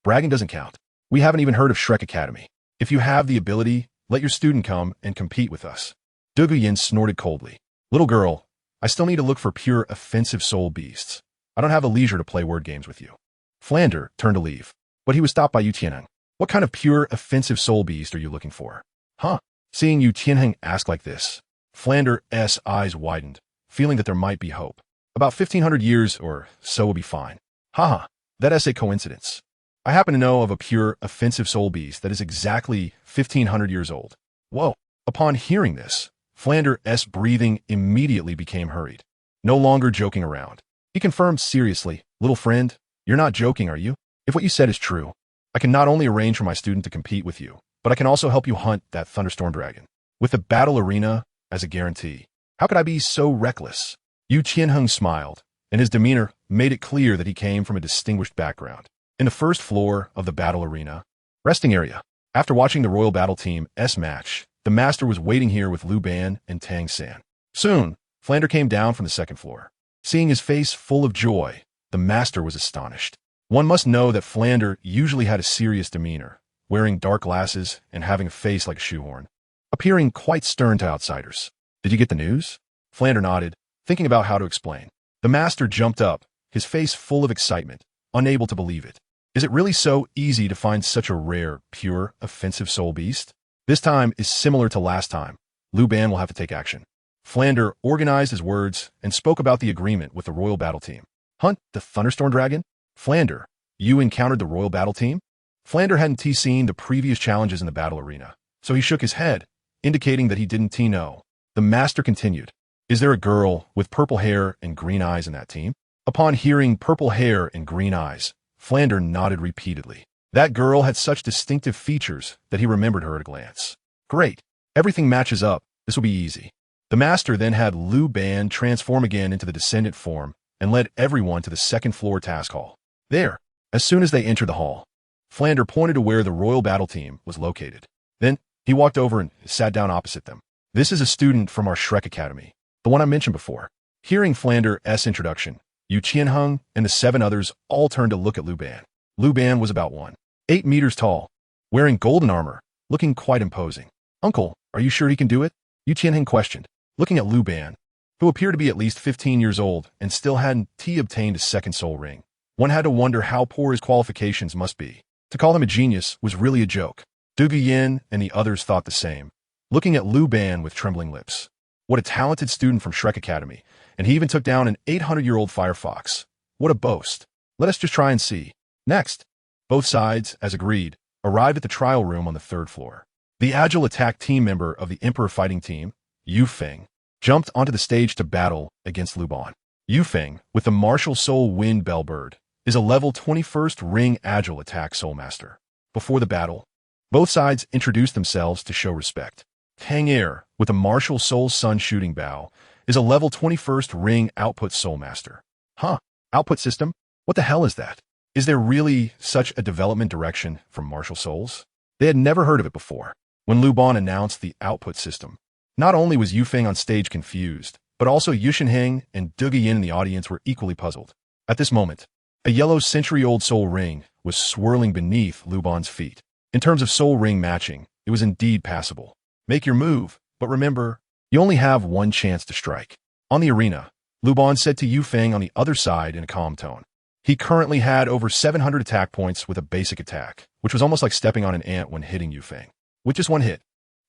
[SPEAKER 1] Bragging doesn't count. We haven't even heard of Shrek Academy. If you have the ability, let your student come and compete with us. Duguyin snorted coldly. Little girl, I still need to look for pure offensive soul beasts. I don't have the leisure to play word games with you. Flander turned to leave, but he was stopped by Yu Tianheng. What kind of pure offensive soul beast are you looking for? Huh? Seeing Yu Tianheng ask like this, Flander's eyes widened, feeling that there might be hope. About 1,500 years or so will be fine. Haha, that's a coincidence. I happen to know of a pure offensive soul beast that is exactly 1,500 years old. Whoa. Upon hearing this, Flander's breathing immediately became hurried. No longer joking around. He confirmed seriously, little friend, you're not joking, are you? If what you said is true, I can not only arrange for my student to compete with you, but I can also help you hunt that thunderstorm dragon. With the battle arena as a guarantee. How could I be so reckless? Yu Qianheng smiled, and his demeanor made it clear that he came from a distinguished background. In the first floor of the battle arena, resting area. After watching the royal battle team's match, the master was waiting here with Luban and Tang San. Soon, Flander came down from the second floor. Seeing his face full of joy, the master was astonished. One must know that Flander usually had a serious demeanor, wearing dark glasses and having a face like a shoehorn, appearing quite stern to outsiders. Did you get the news? Flander nodded, thinking about how to explain. The master jumped up, his face full of excitement, unable to believe it. Is it really so easy to find such a rare, pure, offensive soul beast? This time is similar to last time. Luban will have to take action. Flander organized his words and spoke about the agreement with the royal battle team. Hunt the thunderstorm dragon? Flander, you encountered the royal battle team? Flander hadn't seen the previous challenges in the battle arena, so he shook his head, indicating that he didn't know. The master continued. Is there a girl with purple hair and green eyes in that team? Upon hearing purple hair and green eyes, Flander nodded repeatedly. That girl had such distinctive features that he remembered her at a glance. Great. Everything matches up. This will be easy. The master then had Luban transform again into the descendant form and led everyone to the second floor task hall. There, as soon as they entered the hall, Flander pointed to where the royal battle team was located. Then, he walked over and sat down opposite them. This is a student from our Shrek Academy, the one I mentioned before. Hearing Flander's introduction, Yu Qianheng and the 7 others all turned to look at Luban. Luban was about 1.8 meters tall, wearing golden armor, looking quite imposing. Uncle, are you sure he can do it? Yu Qianheng questioned. Looking at Luban, who appeared to be at least 15 years old and still hadn't obtained a second soul ring. One had to wonder how poor his qualifications must be. To call him a genius was really a joke. Douluo Yin and the others thought the same, looking at Luban with trembling lips. What a talented student from Shrek Academy, and he even took down an 800-year-old firefox. What a boast. Let us just try and see. Next, both sides, as agreed, arrived at the trial room on the 3rd floor. The agile attack team member of the Emperor fighting team, Yu Feng, jumped onto the stage to battle against Luban. Yu Feng, with the martial soul Wind Bell Bird, is a level 21st ring agile attack soul master. Before the battle, both sides introduced themselves to show respect. Tang Air, with a martial soul sun shooting bow, is a level 21st ring output soul master. Huh? Output system? What the hell is that? Is there really such a development direction from martial souls? They had never heard of it before. When Luban announced the output system, not only was Yu Feng on stage confused, but also Yu Xiaogang and Douluo Yin in the audience were equally puzzled. At this moment, a yellow century-old soul ring was swirling beneath Luban's feet. In terms of soul ring matching, it was indeed passable. Make your move, but remember, you only have one chance to strike. On the arena, Luban said to Yu Feng on the other side in a calm tone. He currently had over 700 attack points with a basic attack, which was almost like stepping on an ant when hitting Yu Feng. With just one hit,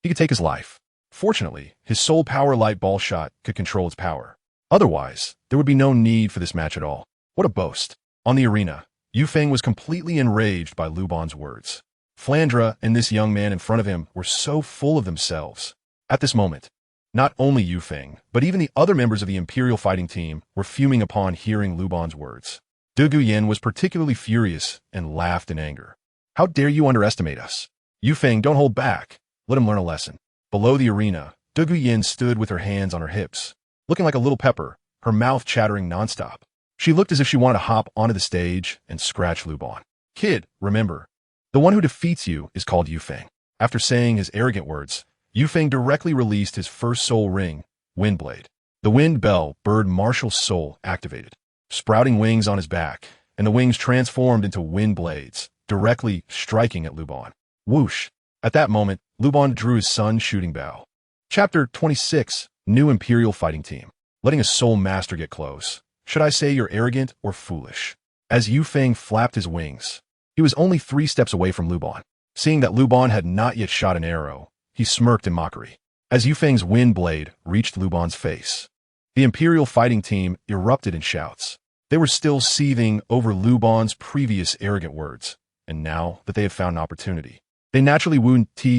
[SPEAKER 1] he could take his life. Fortunately, his soul power light ball shot could control its power. Otherwise, there would be no need for this match at all. What a boast. On the arena, Yu Feng was completely enraged by Luban's words. Flandra and this young man in front of him were so full of themselves. At this moment, not only Yu Feng, but even the other members of the Imperial fighting team were fuming upon hearing Luban's words. Douluo Yin was particularly furious and laughed in anger. How dare you underestimate us? Yu Feng, don't hold back. Let him learn a lesson. Below the arena, Douluo Yin stood with her hands on her hips, looking like a little pepper, her mouth chattering nonstop. She looked as if she wanted to hop onto the stage and scratch Luban. Kid, remember, the one who defeats you is called Yu Feng. After saying his arrogant words, Yu Feng directly released his first soul ring, Windblade. The Wind Bell Bird martial soul activated, sprouting wings on his back, and the wings transformed into wind blades, directly striking at Luban. Whoosh! At that moment, Luban drew his sun shooting bow. Chapter 26, New Imperial Fighting Team. Letting a soul master get close. Should I say you're arrogant or foolish? As Yu Feng flapped his wings, he was only 3 steps away from Luban. Seeing that Luban had not yet shot an arrow, he smirked in mockery. As Yu Feng's wind blade reached Luban's face, the Imperial fighting team erupted in shouts. They were still seething over Luban's previous arrogant words, and now that they had found an opportunity, they naturally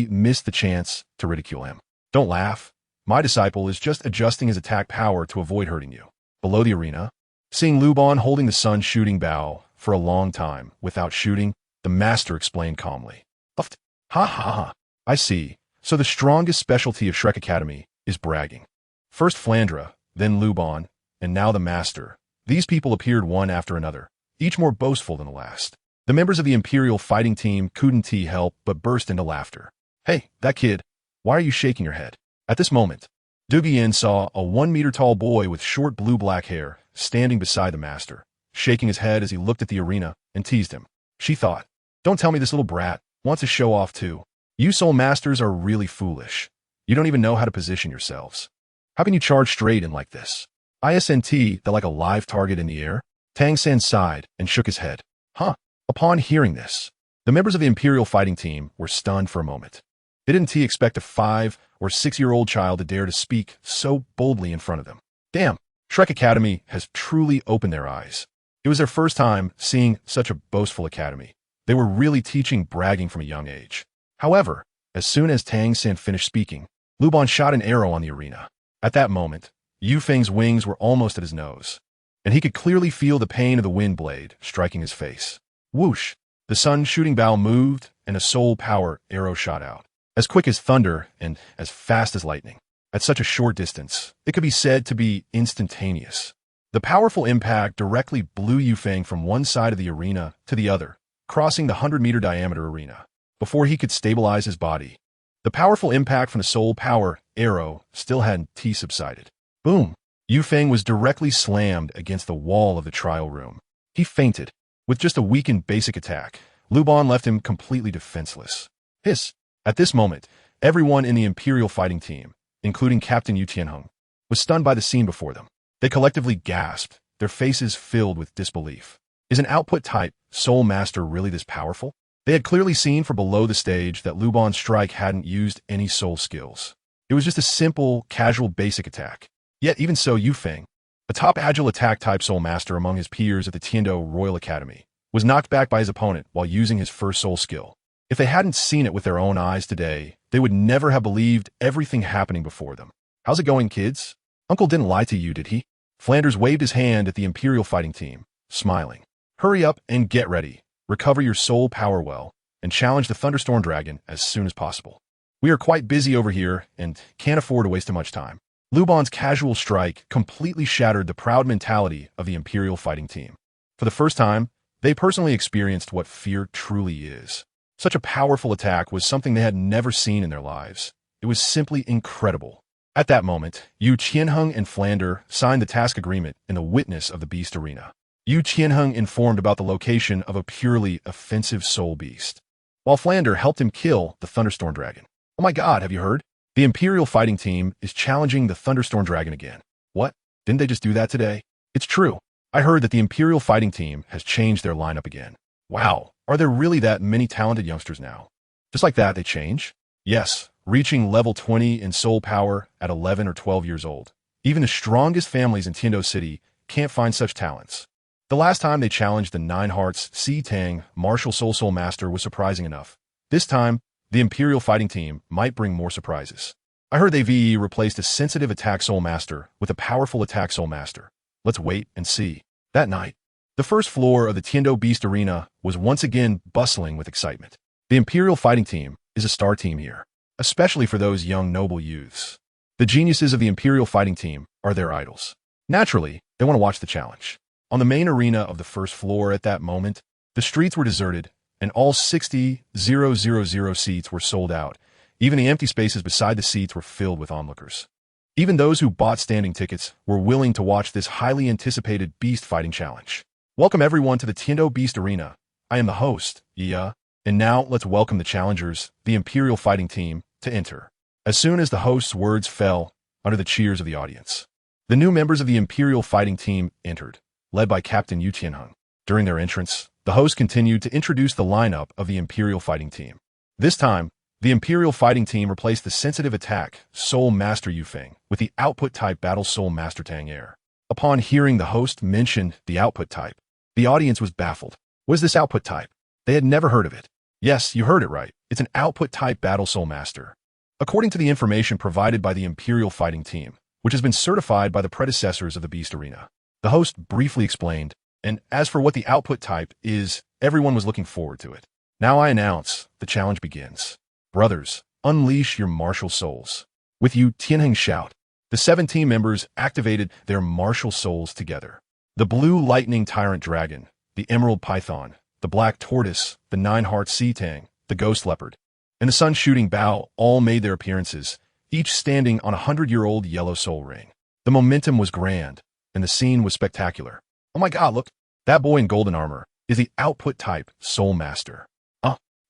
[SPEAKER 1] missed the chance to ridicule him. Don't laugh. My disciple is just adjusting his attack power to avoid hurting you. Below the arena, seeing Luban holding the sun shooting bow for a long time without shooting, the master explained calmly. Ha ha ha. I see. So the strongest specialty of Shrek Academy is bragging. First Flandra, then Luban, and now the master. These people appeared one after another, each more boastful than the last. The members of the Imperial fighting team couldn't help but burst into laughter. Hey, that kid, why are you shaking your head? At this moment, Douluo Yin saw a 1-meter-tall boy with short blue-black hair standing beside the master, shaking his head as he looked at the arena and teased him. She thought, don't tell me this little brat wants to show off too. You soul masters are really foolish. You don't even know how to position yourselves. How can you charge straight in like this? Isn't that like a live target in the air? Tang San sighed and shook his head. Huh. Upon hearing this, the members of the Imperial fighting team were stunned for a moment. They didn't expect a 5- or 6-year-old child to dare to speak so boldly in front of them. Damn, Shrek Academy has truly opened their eyes. It was their first time seeing such a boastful academy. They were really teaching bragging from a young age. However, as soon as Tang San finished speaking, Luban shot an arrow on the arena. At that moment, Yu Feng's wings were almost at his nose, and he could clearly feel the pain of the wind blade striking his face. Whoosh! The sun shooting bow moved, and a soul power arrow shot out. As quick as thunder and as fast as lightning. At such a short distance, it could be said to be instantaneous. The powerful impact directly blew Yu Feng from one side of the arena to the other, crossing the 100-meter diameter arena. Before he could stabilize his body, the powerful impact from the soul power arrow still hadn't subsided. Boom! Yu Feng was directly slammed against the wall of the trial room. He fainted. With just a weakened basic attack, Luban left him completely defenseless. Hiss! At this moment, everyone in the Imperial fighting team, including Captain Yu Tianheng, was stunned by the scene before them. They collectively gasped, their faces filled with disbelief. Is an output type Soul Master really this powerful? They had clearly seen from below the stage that Luban's strike hadn't used any soul skills. It was just a simple, casual basic attack. Yet even so, Yu Feng, a top agile attack type Soul Master among his peers at the Tiando Royal Academy, was knocked back by his opponent while using his first soul skill. If they hadn't seen it with their own eyes today, they would never have believed everything happening before them. How's it going, kids? Uncle didn't lie to you, did he? Flanders waved his hand at the Imperial fighting team, smiling. Hurry up and get ready, recover your soul power well, and challenge the Thunderstorm Dragon as soon as possible. We are quite busy over here and can't afford to waste too much time. Luban's casual strike completely shattered the proud mentality of the Imperial fighting team. For the first time, they personally experienced what fear truly is. Such a powerful attack was something they had never seen in their lives. It was simply incredible. At that moment, Yu Qianheng and Flander signed the task agreement in the witness of the beast arena. Yu Qianheng informed about the location of a purely offensive soul beast, while Flander helped him kill the Thunderstorm Dragon. Oh my god, have you heard? The Imperial fighting team is challenging the Thunderstorm Dragon again. What? Didn't they just do that today? It's true. I heard that the Imperial fighting team has changed their lineup again. Wow, are there really that many talented youngsters now? Just like that, they change? Yes, reaching level 20 in soul power at 11 or 12 years old. Even the strongest families in Tiando City can't find such talents. The last time they challenged the Nine Hearts Si Tang Martial Soul Master was surprising enough. This time, the Imperial fighting team might bring more surprises. I heard they VE replaced a sensitive attack Soul Master with a powerful attack Soul Master. Let's wait and see. That night, the first floor of the Tiando Beast Arena was once again bustling with excitement. The Imperial fighting team is a star team here, especially for those young noble youths. The geniuses of the Imperial fighting team are their idols. Naturally, they want to watch the challenge. On the main arena of the first floor at that moment, the streets were deserted and all 60,000 seats were sold out. Even the empty spaces beside the seats were filled with onlookers. Even those who bought standing tickets were willing to watch this highly anticipated beast fighting challenge. Welcome everyone to the Tiando Beast Arena. I am the host, Yi, and now let's welcome the challengers, the Imperial fighting team, to enter. As soon as the host's words fell under the cheers of the audience, the new members of the Imperial fighting team entered, led by Captain Yu Qianheng. During their entrance, the host continued to introduce the lineup of the Imperial fighting team. This time, the Imperial fighting team replaced the sensitive attack Soul Master Yu Feng with the output type Battle Soul Master Tang Air. Upon hearing the host mention the output type, the audience was baffled. What is this output type? They had never heard of it. Yes, you heard it right. It's an output type Battle Soul Master. According to the information provided by the Imperial fighting team, which has been certified by the predecessors of the Beast Arena, the host briefly explained, and as for what the output type is, everyone was looking forward to it. Now I announce, the challenge begins. Brothers, unleash your martial souls. With Yu Qianheng shout, the 7 team members activated their martial souls together. The Blue Lightning Tyrant Dragon, the Emerald Python, the Black Tortoise, the Nine Hearts Sea Tang, the Ghost Leopard, and the Sun Shooting Bow all made their appearances, each standing on a 100-year-old yellow soul ring. The momentum was grand, and the scene was spectacular. Oh my god, look, that boy in golden armor is the output type Soul Master.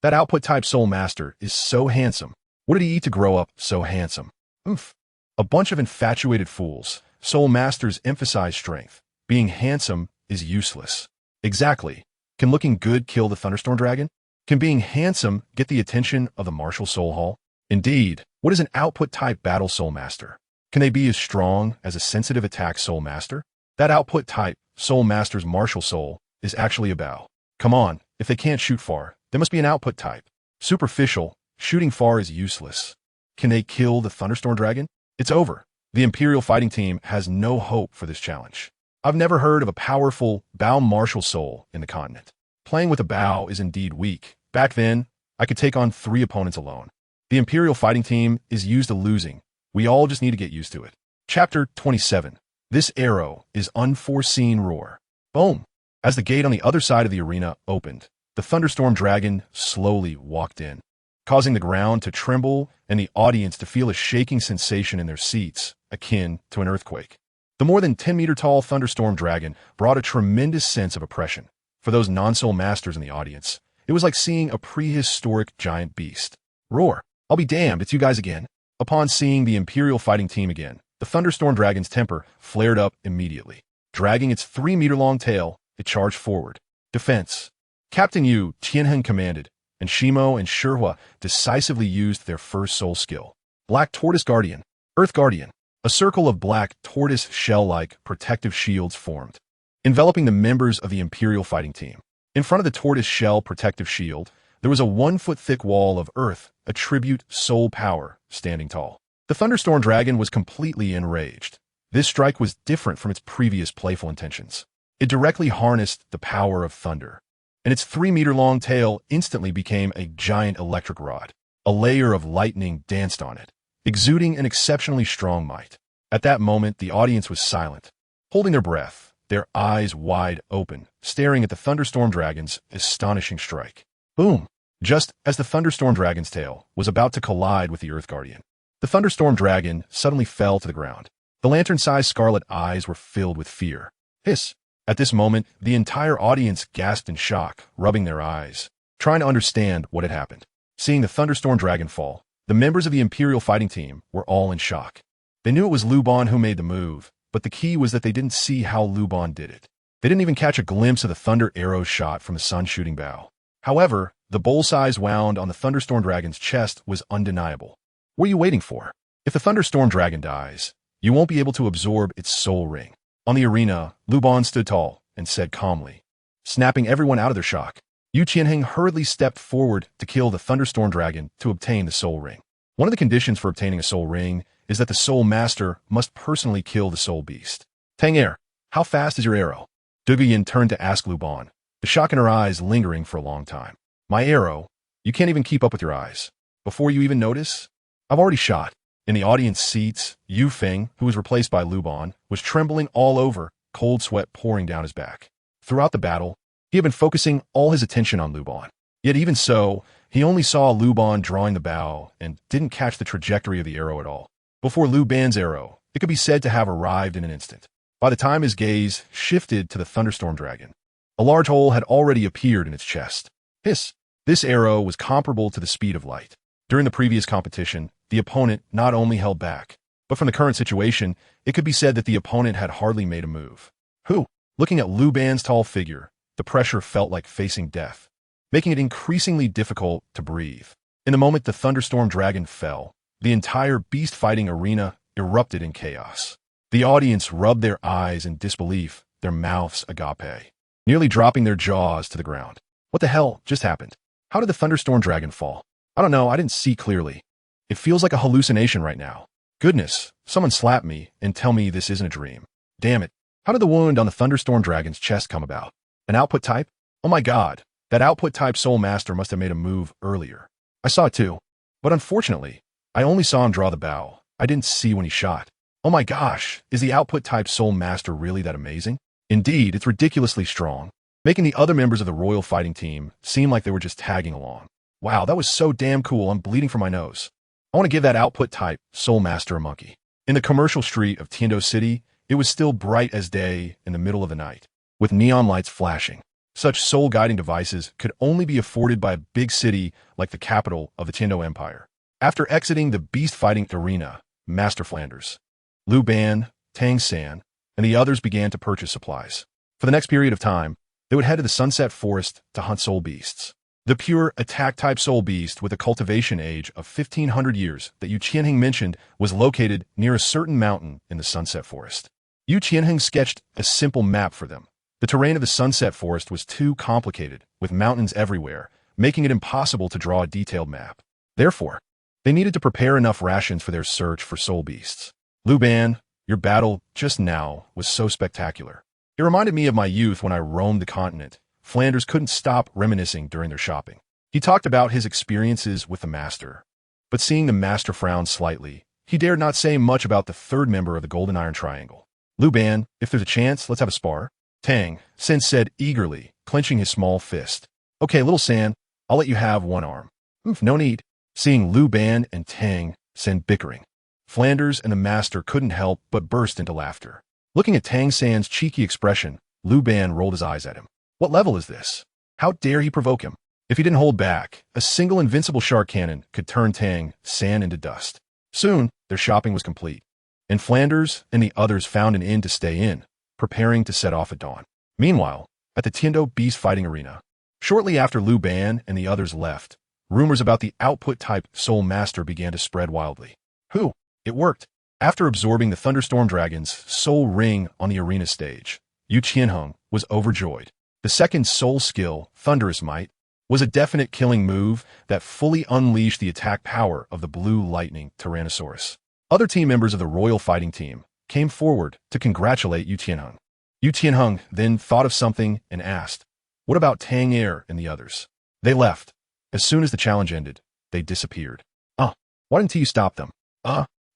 [SPEAKER 1] That output type Soul Master is so handsome. What did he eat to grow up so handsome? Oomph. A bunch of infatuated fools. Soul Masters emphasize strength. Being handsome is useless. Exactly. Can looking good kill the Thunderstorm Dragon? Can being handsome get the attention of the Martial Soul Hall? Indeed, what is an output type Battle Soul Master? Can they be as strong as a sensitive attack Soul Master? That output type Soul Master's martial soul is actually a bow. Come on, if they can't shoot far, there must be an output type. Superficial, shooting far is useless. Can they kill the Thunderstorm Dragon? It's over. The Imperial fighting team has no hope for this challenge. I've never heard of a powerful bow martial soul in the continent. Playing with a bow is indeed weak. Back then, I could take on 3 opponents alone. The Imperial fighting team is used to losing. We all just need to get used to it. Chapter 27. This arrow is unforeseen roar. Boom! As the gate on the other side of the arena opened, the Thunderstorm Dragon slowly walked in, causing the ground to tremble and the audience to feel a shaking sensation in their seats, akin to an earthquake. The more than 10-meter-tall Thunderstorm Dragon brought a tremendous sense of oppression. For those non-soul masters in the audience, it was like seeing a prehistoric giant beast. Roar! I'll be damned, it's you guys again. Upon seeing the Imperial fighting team again, The thunderstorm dragon's temper flared up immediately. Dragging its 3-meter-long tail, it charged forward. Defense. Captain Yu Xiaogang commanded, and Shimo and Shihua decisively used their first soul skill. Black Tortoise Guardian. Earth Guardian. A circle of black tortoise shell-like protective shields formed, enveloping the members of the Imperial fighting team. In front of the tortoise shell protective shield, there was a 1-foot-thick wall of earth, a tribute soul power, standing tall. The thunderstorm dragon was completely enraged. This strike was different from its previous playful intentions. It directly harnessed the power of thunder, and its 3-meter-long tail instantly became a giant electric rod. A layer of lightning danced on it, exuding an exceptionally strong might. At that moment, the audience was silent, holding their breath, their eyes wide open, staring at the thunderstorm dragon's astonishing strike. Boom! Just as the thunderstorm dragon's tail was about to collide with the Earth Guardian, the thunderstorm dragon suddenly fell to the ground. The lantern-sized scarlet eyes were filled with fear. Hiss! At this moment, the entire audience gasped in shock, rubbing their eyes, trying to understand what had happened. Seeing the thunderstorm dragon fall, the members of the Imperial fighting team were all in shock. They knew it was Luban who made the move, but the key was that they didn't see how Luban did it. They didn't even catch a glimpse of the thunder arrow shot from the sun-shooting bow. However, the bowl-sized wound on the thunderstorm dragon's chest was undeniable. What are you waiting for? If the thunderstorm dragon dies, you won't be able to absorb its soul ring. On the arena, Luban stood tall and said calmly, snapping everyone out of their shock. Yu Xiaogang hurriedly stepped forward to kill the thunderstorm dragon to obtain the soul ring. One of the conditions for obtaining a soul ring is that the soul master must personally kill the soul beast. Tang, how fast is your arrow? Douluo turned to ask Luban, the shock in her eyes lingering for a long time. My arrow? You can't even keep up with your eyes. Before you even notice? I've already shot. In the audience seats, Yu Feng, who was replaced by Luban, was trembling all over, cold sweat pouring down his back. Throughout the battle, he had been focusing all his attention on Luban. Yet even so, he only saw Luban drawing the bow and didn't catch the trajectory of the arrow at all. Before Luban's arrow, it could be said to have arrived in an instant. By the time his gaze shifted to the thunderstorm dragon, a large hole had already appeared in its chest. Hiss! This arrow was comparable to the speed of light. During the previous competition, the opponent not only held back, but from the current situation, it could be said that the opponent had hardly made a move. Looking at Luban's tall figure, the pressure felt like facing death, making it increasingly difficult to breathe. In the moment the thunderstorm dragon fell, the entire beast-fighting arena erupted in chaos. The audience rubbed their eyes in disbelief, their mouths agape, nearly dropping their jaws to the ground. What the hell just happened? How did the thunderstorm dragon fall? I don't know, I didn't see clearly. It feels like a hallucination right now. Goodness, someone slap me and tell me this isn't a dream. Damn it. How did the wound on the thunderstorm dragon's chest come about? An output type? Oh my god, that output type soul master must have made a move earlier. I saw it too. But unfortunately, I only saw him draw the bow. I didn't see when he shot. Oh my gosh, is the output type soul master really that amazing? Indeed, it's ridiculously strong, making the other members of the royal fighting team seem like they were just tagging along. Wow, that was so damn cool, I'm bleeding from my nose. I want to give that output type soul master a monkey. In the commercial street of Tiando City, it was still bright as day in the middle of the night, with neon lights flashing. Such soul-guiding devices could only be afforded by a big city like the capital of the Tiando Empire. After exiting the beast-fighting arena, Master Flanders, Luban, Tang San, and the others began to purchase supplies. For the next period of time, they would head to the Sunset Forest to hunt soul beasts. The pure attack-type soul beast with a cultivation age of 1,500 years that Yu Xiaogang mentioned was located near a certain mountain in the Sunset Forest. Yu Xiaogang sketched a simple map for them. The terrain of the Sunset Forest was too complicated, with mountains everywhere, making it impossible to draw a detailed map. Therefore, they needed to prepare enough rations for their search for soul beasts. Luban, your battle just now was so spectacular. It reminded me of my youth when I roamed the continent. Flanders couldn't stop reminiscing during their shopping. He talked about his experiences with the master. But seeing the master frown slightly, he dared not say much about the third member of the Golden Iron Triangle. Luban, if there's a chance, let's have a spar. Tang San said eagerly, clenching his small fist. Okay, little San, I'll let you have one arm. No need. Seeing Luban and Tang San bickering, Flanders and the master couldn't help but burst into laughter. Looking at Tang San's cheeky expression, Luban rolled his eyes at him. What level is this? How dare he provoke him? If he didn't hold back, a single invincible shark cannon could turn Tang San into dust. Soon, their shopping was complete. and Flanders and the others found an inn to stay in, preparing to set off at dawn. Meanwhile, at the Tiando beast fighting arena, shortly after Lu Ban and the others left, rumors about the output-type Soul Master began to spread wildly. It worked. After absorbing the Thunderstorm Dragon's Soul Ring on the arena stage, Yu Xiaogang was overjoyed. The second Soul skill, Thunderous Might, was a definite killing move that fully unleashed the attack power of the Blue Lightning Tyrannosaurus. Other team members of the Royal Fighting Team came forward to congratulate Yu Xiaogang. Yu Xiaogang then thought of something and asked, "What about Tang Air and the others?" They left. As soon as the challenge ended, they disappeared. Why didn't you stop them?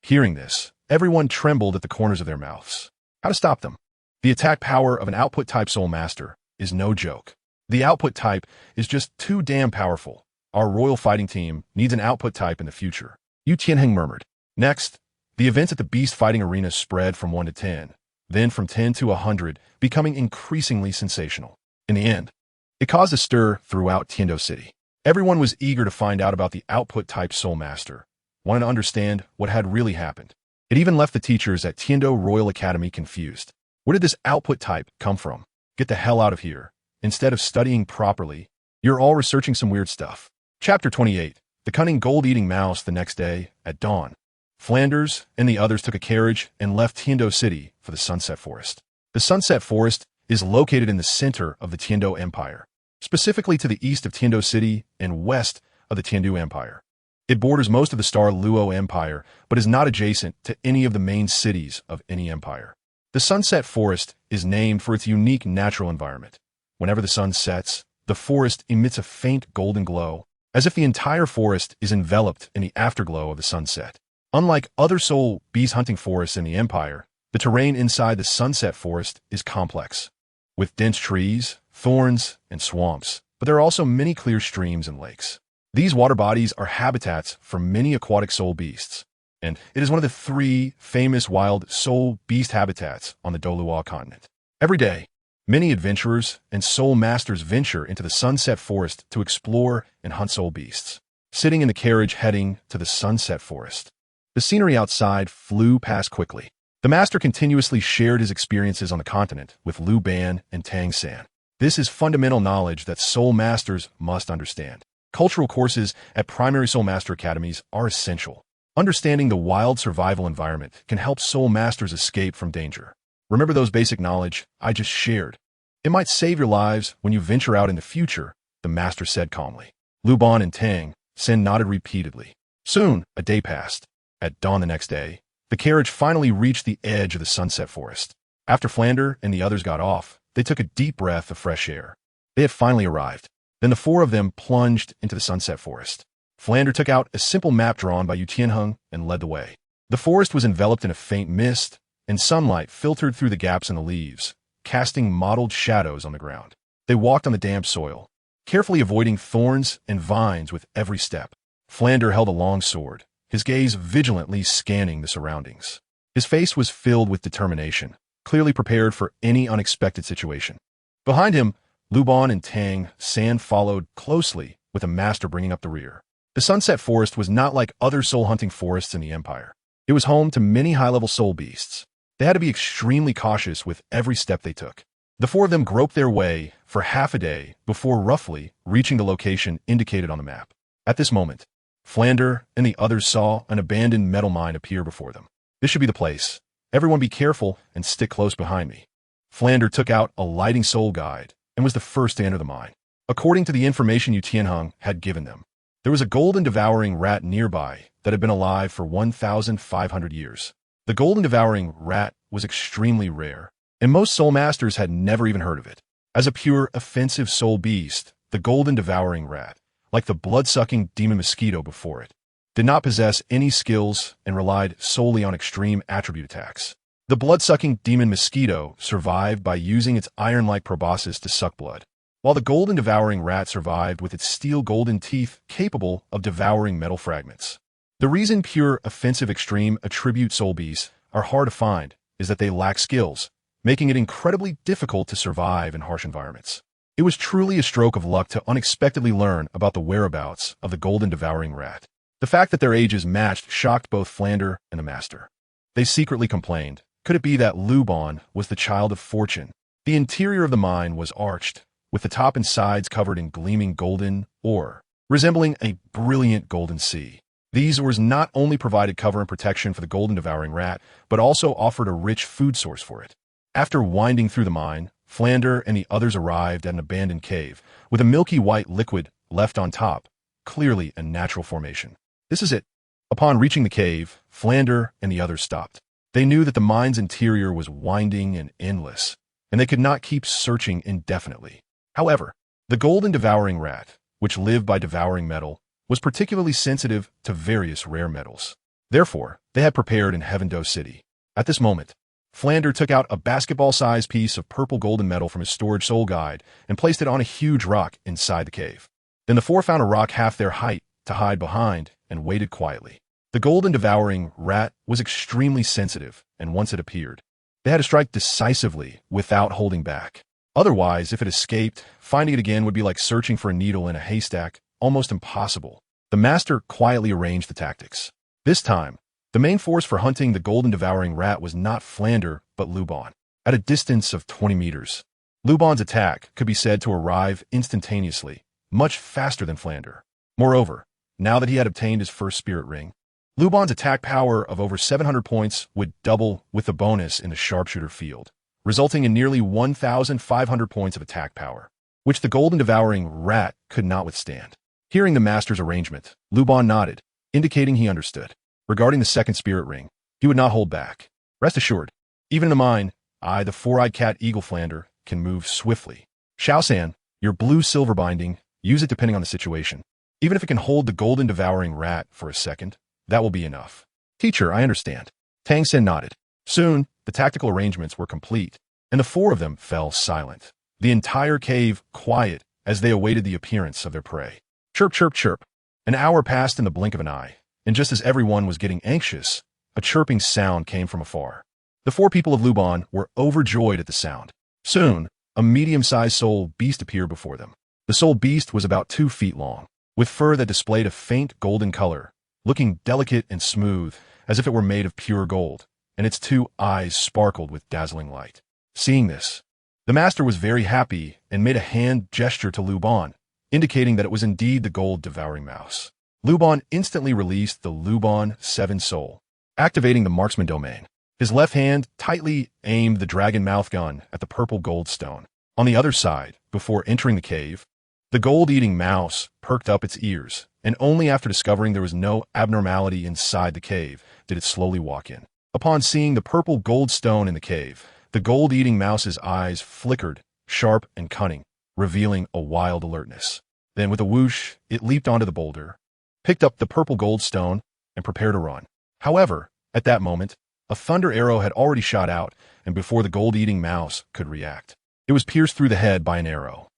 [SPEAKER 1] Hearing this, everyone trembled at the corners of their mouths. How to stop them? The attack power of an output-type Soul Master is no joke. The output type is just too damn powerful. Our Royal Fighting Team needs an output type in the future. Yu Xiaogang murmured. Next, the events at the Beast Fighting Arena spread from 1 to 10, then from 10 to 100, becoming increasingly sensational. In the end, it caused a stir throughout Tiando City. Everyone was eager to find out about the output-type Soul Master, wanted to understand what had really happened. It even left the teachers at Tiando Royal Academy confused. Where did this output type come from? Get the hell out of here. Instead of studying properly, you're all researching some weird stuff. Chapter 28. The Cunning Gold-Eating Mouse. The next day, at dawn, Flanders and the others took a carriage and left Tiando City for the Sunset Forest. The Sunset Forest is located in the center of the Tiando Empire, specifically to the east of Tiando City and west of the Tiando Empire. It borders most of the Star Luo Empire, but is not adjacent to any of the main cities of any empire. The Sunset Forest is named for its unique natural environment. Whenever the sun sets, the forest emits a faint golden glow, as if the entire forest is enveloped in the afterglow of the sunset. Unlike other soul beast hunting forests in the empire, the terrain inside the Sunset Forest is complex, with dense trees, thorns, and swamps, but there are also many clear streams and lakes. These water bodies are habitats for many aquatic soul beasts, and it is one of the 3 famous wild soul beast habitats on the Douluo Continent. Every day, many adventurers and soul masters venture into the Sunset Forest to explore and hunt soul beasts. Sitting in the carriage heading to the Sunset Forest, the scenery outside flew past quickly. The master continuously shared his experiences on the continent with Lu Ban and Tang San. This is fundamental knowledge that soul masters must understand. Cultural courses at primary Soul Master Academies are essential. Understanding the wild survival environment can help Soul Masters escape from danger. Remember those basic knowledge I just shared. It might save your lives when you venture out in the future, the Master said calmly. Luban and Tang San nodded repeatedly. Soon, a day passed. At dawn the next day, the carriage finally reached the edge of the Sunset Forest. After Flander and the others got off, they took a deep breath of fresh air. They had finally arrived. Then the 4 of them plunged into the Sunset Forest. Flander took out a simple map drawn by Yu Xiaogang and led the way. The forest was enveloped in a faint mist, and sunlight filtered through the gaps in the leaves, casting mottled shadows on the ground. They walked on the damp soil, carefully avoiding thorns and vines with every step. Flander held a long sword, his gaze vigilantly scanning the surroundings. His face was filled with determination, clearly prepared for any unexpected situation. Behind him, Luban and Tang San followed closely, with a master bringing up the rear. The Sunset Forest was not like other soul-hunting forests in the Empire. It was home to many high-level soul beasts. They had to be extremely cautious with every step they took. The 4 of them groped their way for half a day before roughly reaching the location indicated on the map. At this moment, Flander and the others saw an abandoned metal mine appear before them. This should be the place. Everyone be careful and stick close behind me. Flander took out a lighting soul guide and was the first to enter the mine. According to the information Yu Xiaogang had given them, there was a golden devouring rat nearby that had been alive for 1,500 years. The golden devouring rat was extremely rare, and most soul masters had never even heard of it. As a pure offensive soul beast, the golden devouring rat, like the blood-sucking demon mosquito before it, did not possess any skills and relied solely on extreme attribute attacks. The blood-sucking demon mosquito survived by using its iron-like proboscis to suck blood, while the golden devouring rat survived with its steel golden teeth capable of devouring metal fragments. The reason pure offensive extreme attribute soul beasts are hard to find is that they lack skills, making it incredibly difficult to survive in harsh environments. It was truly a stroke of luck to unexpectedly learn about the whereabouts of the golden devouring rat. The fact that their ages matched shocked both Flander and the master. They secretly complained. Could it be that Luban was the child of fortune? The interior of the mine was arched, with the top and sides covered in gleaming golden ore, resembling a brilliant golden sea. These ores not only provided cover and protection for the golden devouring rat, but also offered a rich food source for it. After winding through the mine, Flander and the others arrived at an abandoned cave, with a milky white liquid left on top, clearly a natural formation. This is it. Upon reaching the cave, Flander and the others stopped. They knew that the mine's interior was winding and endless, and they could not keep searching indefinitely. However, the golden devouring rat, which lived by devouring metal, was particularly sensitive to various rare metals. Therefore, they had prepared in Heaven Do City. At this moment, Flander took out a basketball-sized piece of purple golden metal from his storage soul guide and placed it on a huge rock inside the cave. Then the four found a rock half their height to hide behind and waited quietly. The golden devouring rat was extremely sensitive, and once it appeared, they had to strike decisively without holding back. Otherwise, if it escaped, finding it again would be like searching for a needle in a haystack, almost impossible. The master quietly arranged the tactics. This time, the main force for hunting the golden devouring rat was not Flander, but Luban. At a distance of 20 meters, Luban's attack could be said to arrive instantaneously, much faster than Flander. Moreover, now that he had obtained his first spirit ring, Luban's attack power of over 700 points would double with the bonus in the sharpshooter field, resulting in nearly 1,500 points of attack power, which the golden devouring rat could not withstand. Hearing the master's arrangement, Luban nodded, indicating he understood. Regarding the second spirit ring, he would not hold back. Rest assured, even in the mine, I, the four-eyed cat Eagle Flander, can move swiftly. Xiaosan, your blue silver binding, use it depending on the situation. Even if it can hold the golden devouring rat for a second, that will be enough. Teacher, I understand. Tang San nodded. Soon, the tactical arrangements were complete, and the four of them fell silent. The entire cave quiet as they awaited the appearance of their prey. Chirp, chirp, chirp. An hour passed in the blink of an eye, and just as everyone was getting anxious, a chirping sound came from afar. The four people of Luban were overjoyed at the sound. Soon, a medium-sized soul beast appeared before them. The soul beast was about 2 feet long, with fur that displayed a faint golden color, looking delicate and smooth, as if it were made of pure gold, and its 2 eyes sparkled with dazzling light. Seeing this, the master was very happy and made a hand gesture to Luban, indicating that it was indeed the gold-devouring mouse. Luban instantly released the Luban 7 soul, activating the marksman domain. His left hand tightly aimed the dragon mouth gun at the purple gold stone. On the other side, before entering the cave, the gold-eating mouse perked up its ears, and only after discovering there was no abnormality inside the cave did it slowly walk in. Upon seeing the purple gold stone in the cave, the gold-eating mouse's eyes flickered, sharp and cunning, revealing a wild alertness. Then with a whoosh, it leaped onto the boulder, picked up the purple gold stone, and prepared to run. However, at that moment, a thunder arrow had already shot out, and before the gold-eating mouse could react, it was pierced through the head by an arrow.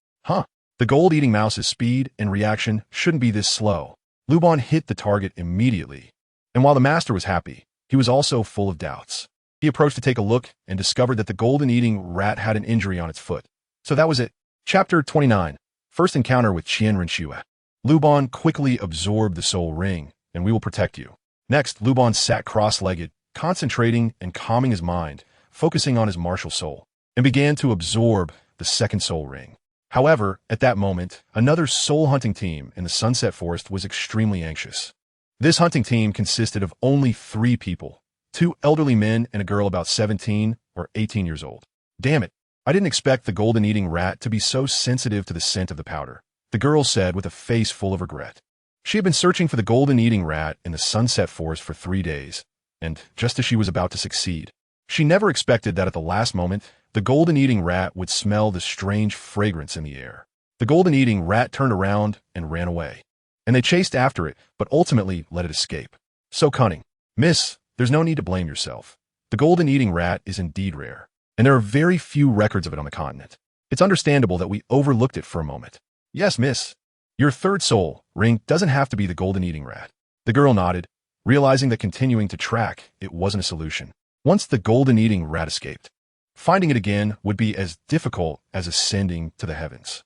[SPEAKER 1] The gold-eating mouse's speed and reaction shouldn't be this slow. Luban hit the target immediately, and while the master was happy, he was also full of doubts. He approached to take a look and discovered that the golden-eating rat had an injury on its foot. So that was it. Chapter 29. First encounter with Qian Renxue. Luban quickly absorbed the soul ring, and we will protect you. Next, Luban sat cross-legged, concentrating and calming his mind, focusing on his martial soul, and began to absorb the second soul ring. However, at that moment, another soul hunting team in the Sunset Forest was extremely anxious. This hunting team consisted of only 3 people, 2 elderly men and a girl about 17 or 18 years old. Damn it, I didn't expect the golden-eating rat to be so sensitive to the scent of the powder, the girl said with a face full of regret. She had been searching for the golden-eating rat in the Sunset Forest for 3 days, and just as she was about to succeed, she never expected that at the last moment, the golden-eating rat would smell the strange fragrance in the air. The golden-eating rat turned around and ran away, and they chased after it, but ultimately let it escape. So cunning. Miss, there's no need to blame yourself. The golden-eating rat is indeed rare, and there are very few records of it on the continent. It's understandable that we overlooked it for a moment. Yes, miss. Your third soul ring doesn't have to be the golden-eating rat. The girl nodded, realizing that continuing to track it wasn't a solution. Once the golden-eating rat escaped, finding it again would be as difficult as ascending to the heavens.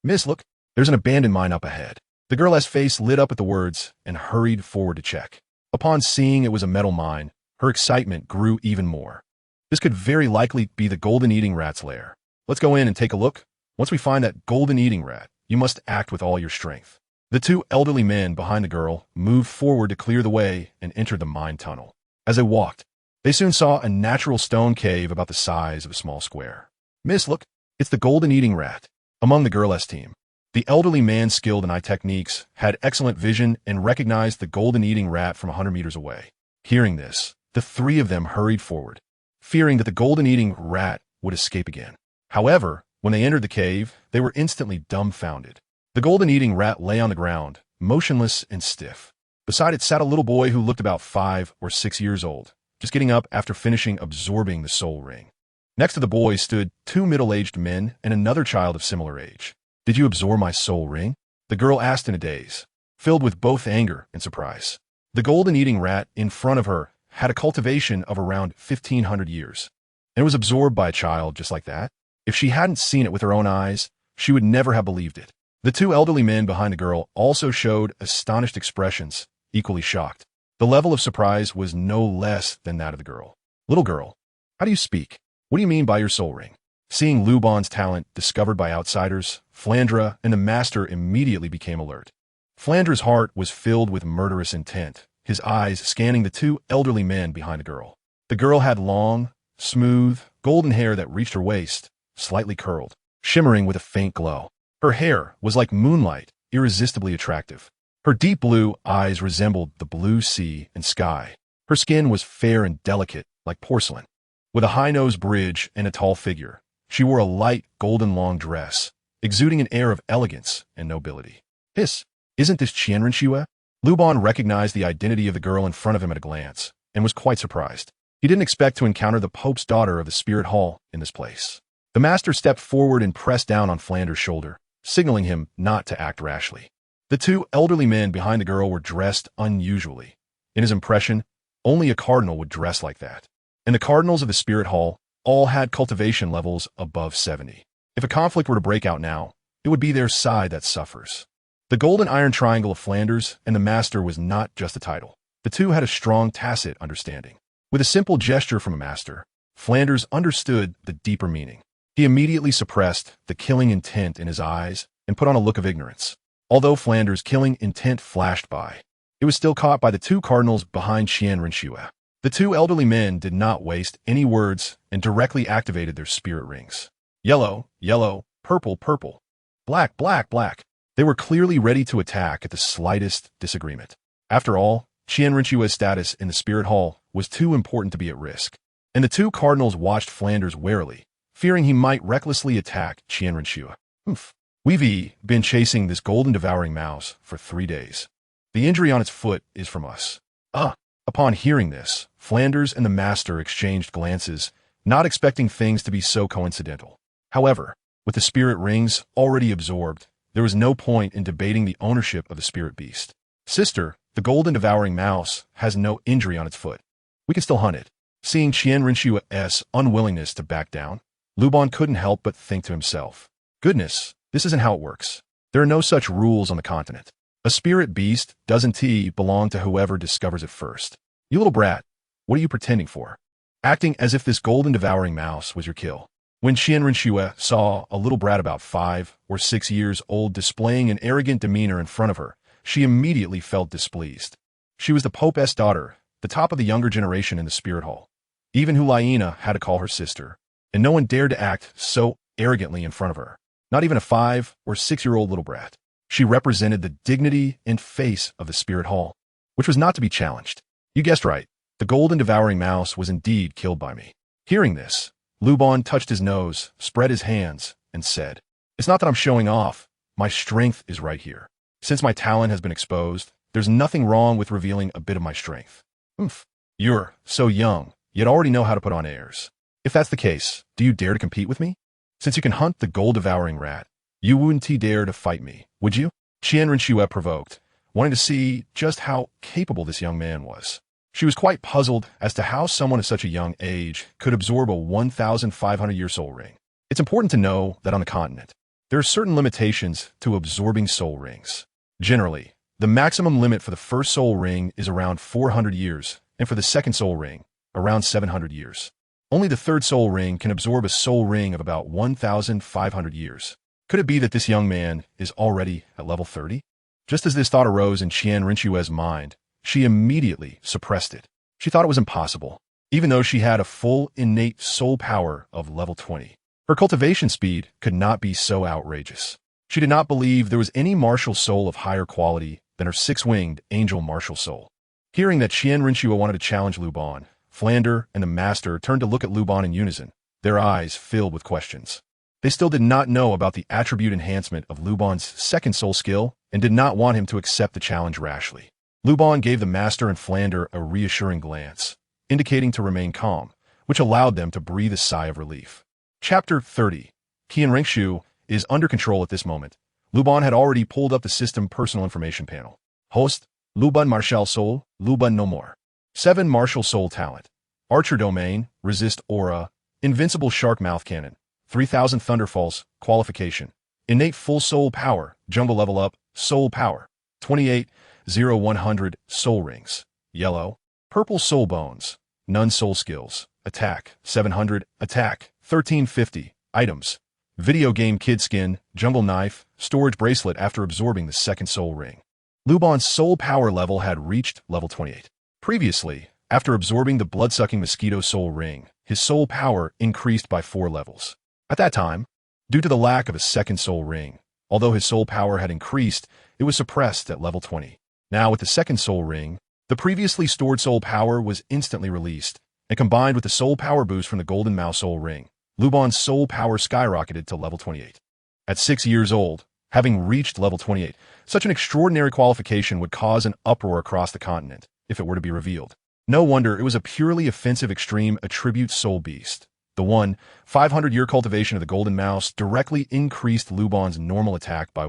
[SPEAKER 1] Miss, look, there's an abandoned mine up ahead. The girl's face lit up at the words and hurried forward to check. Upon seeing it was a metal mine, Her excitement grew even more. This could very likely be the golden eating rat's lair. Let's go in and take a look. Once we find that golden eating rat, you must act with all your strength. The two elderly men behind the girl moved forward to clear the way and entered the mine tunnel. As they walked, they soon saw a natural stone cave about the size of a small square. Miss, look, it's the golden eating rat. Among the girl's team, the elderly man skilled in eye techniques had excellent vision and recognized the golden eating rat from 100 meters away. Hearing this, the three of them hurried forward, fearing that the golden eating rat would escape again. However, when they entered the cave, they were instantly dumbfounded. The golden eating rat lay on the ground, motionless and stiff. Beside it sat a little boy who looked about 5 or 6 years old, just getting up after finishing absorbing the soul ring. Next to the boy stood 2 middle-aged men and another child of similar age. Did you absorb my soul ring? The girl asked in a daze, filled with both anger and surprise. The golden eating rat in front of her had a cultivation of around 1,500 years, and it was absorbed by a child just like that. If she hadn't seen it with her own eyes, she would never have believed it. The 2 elderly men behind the girl also showed astonished expressions, equally shocked. The level of surprise was no less than that of the girl. Little girl, how do you speak? What do you mean by your soul ring? Seeing Luban's talent discovered by outsiders, Flandre and the master immediately became alert. Flandre's heart was filled with murderous intent, his eyes scanning the 2 elderly men behind the girl. The girl had long, smooth, golden hair that reached her waist, slightly curled, shimmering with a faint glow. Her hair was like moonlight, irresistibly attractive. Her deep blue eyes resembled the blue sea and sky. Her skin was fair and delicate, like porcelain. With a high-nosed bridge and a tall figure, she wore a light, golden long dress, exuding an air of elegance and nobility. Isn't this Qianrenxue? Luban recognized the identity of the girl in front of him at a glance, and was quite surprised. He didn't expect to encounter the Pope's daughter of the Spirit Hall in this place. The master stepped forward and pressed down on Flandre's shoulder, signaling him not to act rashly. The 2 elderly men behind the girl were dressed unusually. In his impression, only a cardinal would dress like that. And the cardinals of the Spirit Hall all had cultivation levels above 70. If a conflict were to break out now, it would be their side that suffers. The golden iron triangle of Flanders and the master was not just a title. The 2 had a strong tacit understanding. With a simple gesture from a master, Flanders understood the deeper meaning. He immediately suppressed the killing intent in his eyes and put on a look of ignorance. Although Flanders' killing intent flashed by, it was still caught by the 2 cardinals behind Qianrenxue. The 2 elderly men did not waste any words and directly activated their spirit rings. Yellow, yellow, purple, purple, black, black, black. They were clearly ready to attack at the slightest disagreement. After all, Qianrenxue's status in the Spirit Hall was too important to be at risk, and the 2 cardinals watched Flanders warily, fearing he might recklessly attack Qianrenxue. We've been chasing this golden devouring mouse for 3 days. The injury on its foot is from us. Upon hearing this, Flanders and the master exchanged glances, not expecting things to be so coincidental. However, with the spirit rings already absorbed, there was no point in debating the ownership of the spirit beast. Sister, the golden devouring mouse has no injury on its foot. We can still hunt it. Seeing Qianrenxue's unwillingness to back down, Luban couldn't help but think to himself, goodness, this isn't how it works. There are no such rules on the continent. A spirit beast doesn't belong to whoever discovers it first. You little brat, what are you pretending for? Acting as if this golden devouring mouse was your kill. When Qianrenxue saw a little brat about 5 or 6 years old displaying an arrogant demeanor in front of her, she immediately felt displeased. She was the Pope's daughter, the top of the younger generation in the Spirit Hall. Even Hulaina had to call her sister, and no one dared to act so arrogantly in front of her. Not even a 5 or 6-year-old little brat. She represented the dignity and face of the Spirit Hall, which was not to be challenged. You guessed right. The golden devouring mouse was indeed killed by me. Hearing this, Luban touched his nose, spread his hands, and said, it's not that I'm showing off. My strength is right here. Since my talent has been exposed, there's nothing wrong with revealing a bit of my strength. You're so young, yet already know how to put on airs. If that's the case, do you dare to compete with me? Since you can hunt the gold-devouring rat, you wouldn't dare to fight me, would you? Qianrenxue provoked, wanting to see just how capable this young man was. She was quite puzzled as to how someone of such a young age could absorb a 1,500-year soul ring. It's important to know that on the continent, there are certain limitations to absorbing soul rings. Generally, the maximum limit for the first soul ring is around 400 years, and for the second soul ring, around 700 years. Only the third soul ring can absorb a soul ring of about 1,500 years. Could it be that this young man is already at level 30? Just as this thought arose in Qian Rinchue's mind, she immediately suppressed it. She thought it was impossible, even though she had a full innate soul power of level 20. Her cultivation speed could not be so outrageous. She did not believe there was any martial soul of higher quality than her six-winged angel martial soul. Hearing that Qian Rinchue wanted to challenge Luban, Flander and the master turned to look at Luban in unison, their eyes filled with questions. They still did not know about the attribute enhancement of Luban's second soul skill and did not want him to accept the challenge rashly. Luban gave the master and Flander a reassuring glance, indicating to remain calm, which allowed them to breathe a sigh of relief. Chapter 30. Qian Rinchu is under control at this moment. Luban had already pulled up the system personal information panel. Host, Luban Martial Soul, Luban no more. 7 Martial Soul Talent. Archer Domain, Resist Aura, Invincible Shark Mouth Cannon, 3000 Thunderfalls, Qualification. Innate Full Soul Power, Jungle Level Up, Soul Power. 28-0100 Soul Rings. Yellow. Purple Soul Bones. None Soul Skills. Attack, 700. Attack, 1350. Items. Video Game Kid Skin, Jungle Knife, Storage Bracelet after absorbing the second Soul Ring. Luban's Soul Power level had reached level 28. Previously, after absorbing the blood-sucking Mosquito Soul Ring, his Soul Power increased by 4 levels. At that time, due to the lack of a second Soul Ring, although his Soul Power had increased, it was suppressed at level 20. Now with the second Soul Ring, the previously stored Soul Power was instantly released, and combined with the Soul Power boost from the Golden Mouse Soul Ring, Luban's Soul Power skyrocketed to level 28. At 6 years old, having reached level 28, such an extraordinary qualification would cause an uproar across the continent if it were to be revealed. No wonder it was a purely offensive extreme attribute Soul Beast. The 500-year cultivation of the Golden Mouse directly increased Luban's normal attack by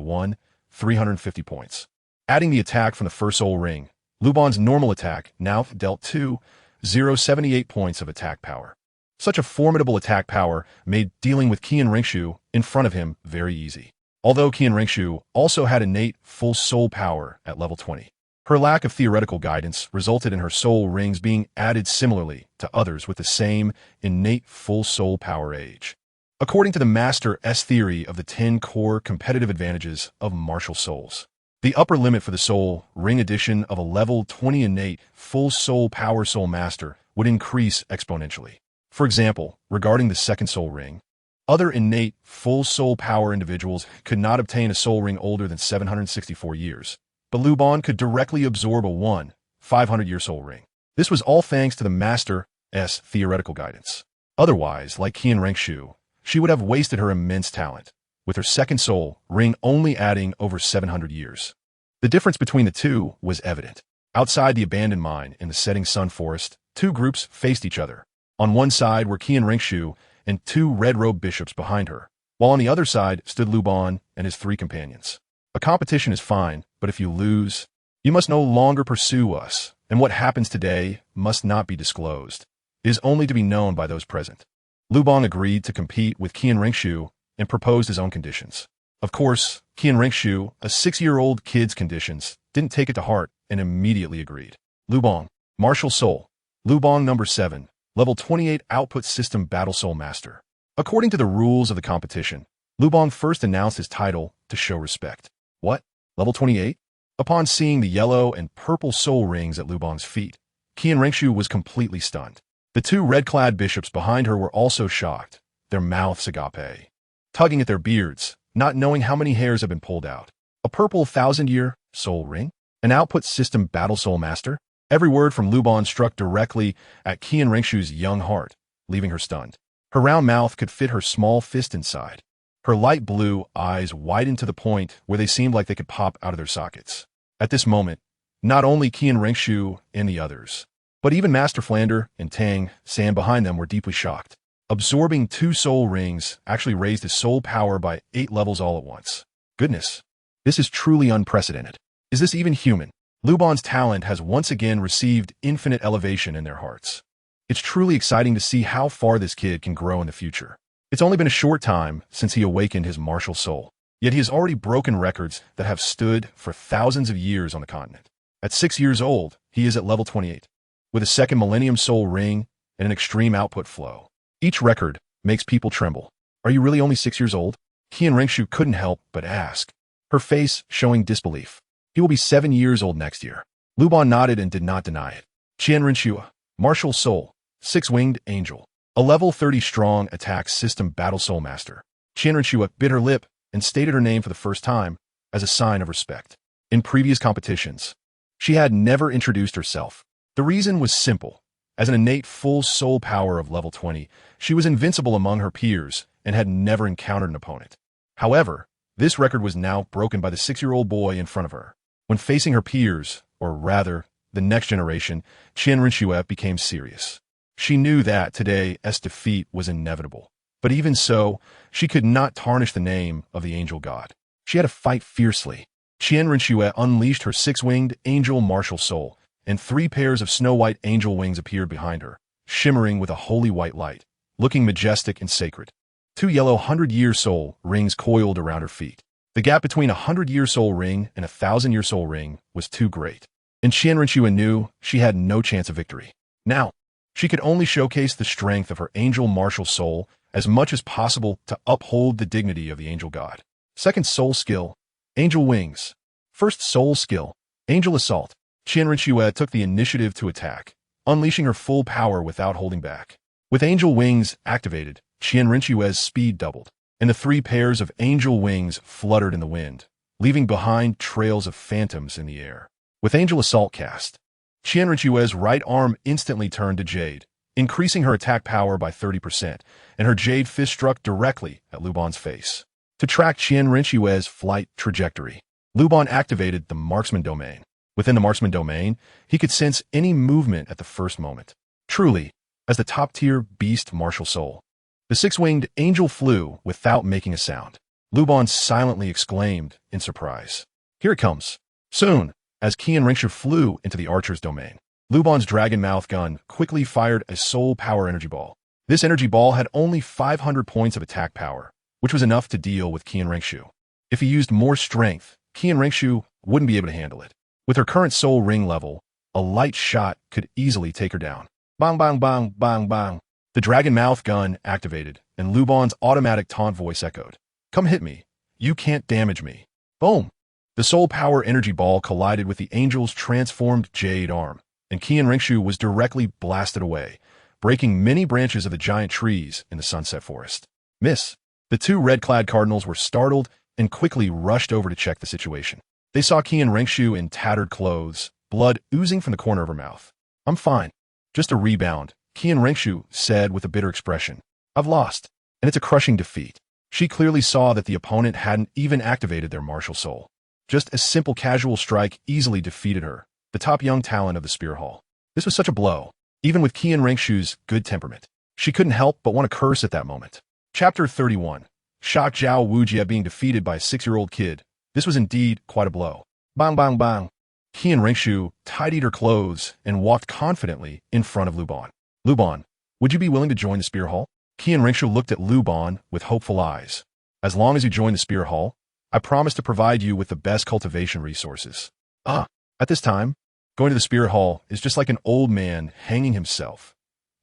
[SPEAKER 1] 350 points. Adding the attack from the first Soul Ring, Luban's normal attack now dealt 2,078 points of attack power. Such a formidable attack power made dealing with Qian Rinchu in front of him very easy. Although Qian Rinchu also had innate full soul power at level 20. Her lack of theoretical guidance resulted in her soul rings being added similarly to others with the same innate full soul power age. According to the Master S theory of the 10 core competitive advantages of martial souls, the upper limit for the soul ring addition of a level 20 innate full soul power soul master would increase exponentially. For example, regarding the second soul ring, other innate full soul power individuals could not obtain a soul ring older than 764 years, but Luban could directly absorb a 500-year soul ring. This was all thanks to the Master S theoretical guidance. Otherwise, like Qian Rinchu, she would have wasted her immense talent, with her second soul ring only adding over 700 years. The difference between the two was evident. Outside the abandoned mine in the setting sun forest, 2 groups faced each other. On one side were Qian Rinchu and 2 red-robed bishops behind her, while on the other side stood Luban and his 3 companions. A competition is fine, but if you lose, you must no longer pursue us, and what happens today must not be disclosed. It is only to be known by those present. Luban agreed to compete with Qian Rinchu and proposed his own conditions. Of course, Qian Rinchu, a 6-year-old kid's conditions, didn't take it to heart and immediately agreed. Luban, Martial Soul. Luban number 7. Level 28 Output System Battle Soul Master. According to the rules of the competition, Luban first announced his title to show respect. What? Level 28? Upon seeing the yellow and purple soul rings at Luban's feet, Qian Rinchu was completely stunned. The 2 red-clad bishops behind her were also shocked, their mouths agape, tugging at their beards, not knowing how many hairs had been pulled out. A purple 1000-year soul ring? An output system battle soul master? Every word from Luban struck directly at Qian Rinchu's young heart, leaving her stunned. Her round mouth could fit her small fist inside. Her light blue eyes widened to the point where they seemed like they could pop out of their sockets. At this moment, not only Qian Rinchu and the others, but even Master Flander and Tang San behind them were deeply shocked. Absorbing 2 soul rings actually raised his soul power by 8 levels all at once. Goodness, this is truly unprecedented. Is this even human? Luban's talent has once again received infinite elevation in their hearts. It's truly exciting to see how far this kid can grow in the future. It's only been a short time since he awakened his martial soul, yet he has already broken records that have stood for thousands of years on the continent. At 6 years old, he is at level 28. With a second Millennium Soul Ring, and an extreme output flow. Each record makes people tremble. Are you really only 6 years old? Qian Ringshu couldn't help but ask, her face showing disbelief. He will be 7 years old next year. Luban nodded and did not deny it. Qian Ringshu, martial soul, six-winged angel, a level 30 strong attack system battle soul master. Qian Ringshu bit her lip and stated her name for the first time as a sign of respect. In previous competitions, she had never introduced herself. The reason was simple. As an innate full soul power of level 20, she was invincible among her peers and had never encountered an opponent. However, this record was now broken by the 6-year-old boy in front of her. When facing her peers, or rather, the next generation, Qian Ringshu became serious. She knew that today's defeat was inevitable. But even so, she could not tarnish the name of the angel god. She had to fight fiercely. Qian Ringshu unleashed her six-winged angel martial soul, and 3 pairs of snow-white angel wings appeared behind her, shimmering with a holy white light, looking majestic and sacred. 2 yellow 100-year soul rings coiled around her feet. The gap between a 100-year soul ring and a 1,000-year soul ring was too great, and Qian Ringshu knew she had no chance of victory. Now, she could only showcase the strength of her angel martial soul as much as possible to uphold the dignity of the angel god. Second soul skill, angel wings. First soul skill, angel assault. Qian Ringshu took the initiative to attack, unleashing her full power without holding back. With angel wings activated, Qian Ringshu's speed doubled, and the 3 pairs of angel wings fluttered in the wind, leaving behind trails of phantoms in the air. With angel assault cast, Qian Ringshu's right arm instantly turned to jade, increasing her attack power by 30%, and her jade fist struck directly at Luban's face. To track Qian Ringshu's flight trajectory, Luban activated the marksman domain. Within the marksman domain, he could sense any movement at the first moment. Truly, as the top-tier beast martial soul, the 6-winged angel flew without making a sound. Luban silently exclaimed in surprise. Here it comes. Soon, as Qian Ringshu flew into the archer's domain, Luban's dragon mouth gun quickly fired a soul power energy ball. This energy ball had only 500 points of attack power, which was enough to deal with Qian Ringshu. If he used more strength, Qian Ringshu wouldn't be able to handle it. With her current soul ring level, a light shot could easily take her down. Bang, bang, bang, bang, bang. The dragon mouth gun activated, and Luban's automatic taunt voice echoed. Come hit me. You can't damage me. Boom. The soul power energy ball collided with the angel's transformed jade arm, and Qian Ringshu was directly blasted away, breaking many branches of the giant trees in the sunset forest. Miss. The 2 red-clad cardinals were startled and quickly rushed over to check the situation. They saw Qian Ringshu in tattered clothes, blood oozing from the corner of her mouth. I'm fine. Just a rebound, Qian Ringshu said with a bitter expression. I've lost, and it's a crushing defeat. She clearly saw that the opponent hadn't even activated their martial soul. Just a simple casual strike easily defeated her, the top young talent of the Spear Hall. This was such a blow. Even with Qian Ringshu's good temperament, she couldn't help but want to curse at that moment. Chapter 31. Shock Zhao Wujie being defeated by a 6-year-old kid. This was indeed quite a blow. Bang, bang, bang. Qian Ringshu tidied her clothes and walked confidently in front of Luban. Luban, would you be willing to join the Spear Hall? Qian Ringshu looked at Luban with hopeful eyes. As long as you join the Spear Hall, I promise to provide you with the best cultivation resources. At this time, going to the Spear Hall is just like an old man hanging himself,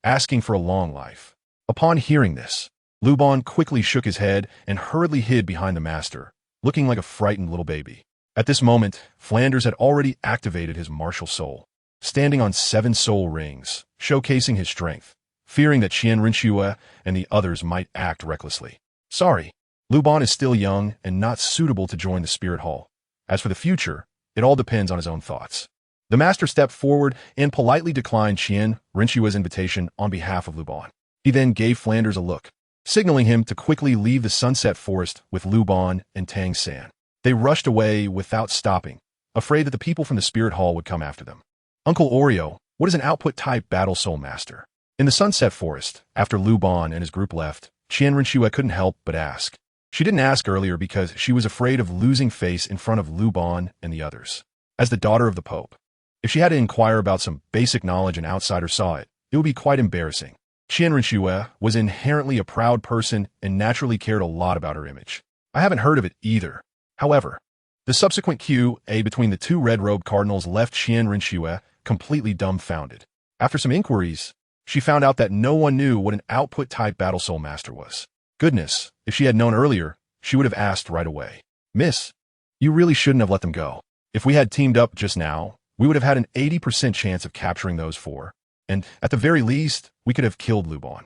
[SPEAKER 1] asking for a long life. Upon hearing this, Luban quickly shook his head and hurriedly hid behind the master, looking like a frightened little baby. At this moment, Flanders had already activated his martial soul, standing on 7 soul rings, showcasing his strength, fearing that Qian Ringshu and the others might act recklessly. Sorry, Luban is still young and not suitable to join the Spirit Hall. As for the future, it all depends on his own thoughts. The master stepped forward and politely declined Qian Ringshu's invitation on behalf of Luban. He then gave Flanders a look, signaling him to quickly leave the sunset forest with Luban and Tang San. They rushed away without stopping, afraid that the people from the Spirit Hall would come after them. Uncle Oreo, what is an output-type battle soul master? In the sunset forest, after Luban and his group left, Qian Ringshu couldn't help but ask. She didn't ask earlier because she was afraid of losing face in front of Luban and the others. As the daughter of the Pope, if she had to inquire about some basic knowledge and outsiders saw it, it would be quite embarrassing. Qian Ringshu was inherently a proud person and naturally cared a lot about her image. I haven't heard of it either. However, the subsequent QA between the 2 red-robed cardinals left Qian Ringshu completely dumbfounded. After some inquiries, she found out that no one knew what an output-type Battle Soul Master was. Goodness, if she had known earlier, she would have asked right away. Miss, you really shouldn't have let them go. If we had teamed up just now, we would have had an 80% chance of capturing those four, and at the very least, we could have killed Luban.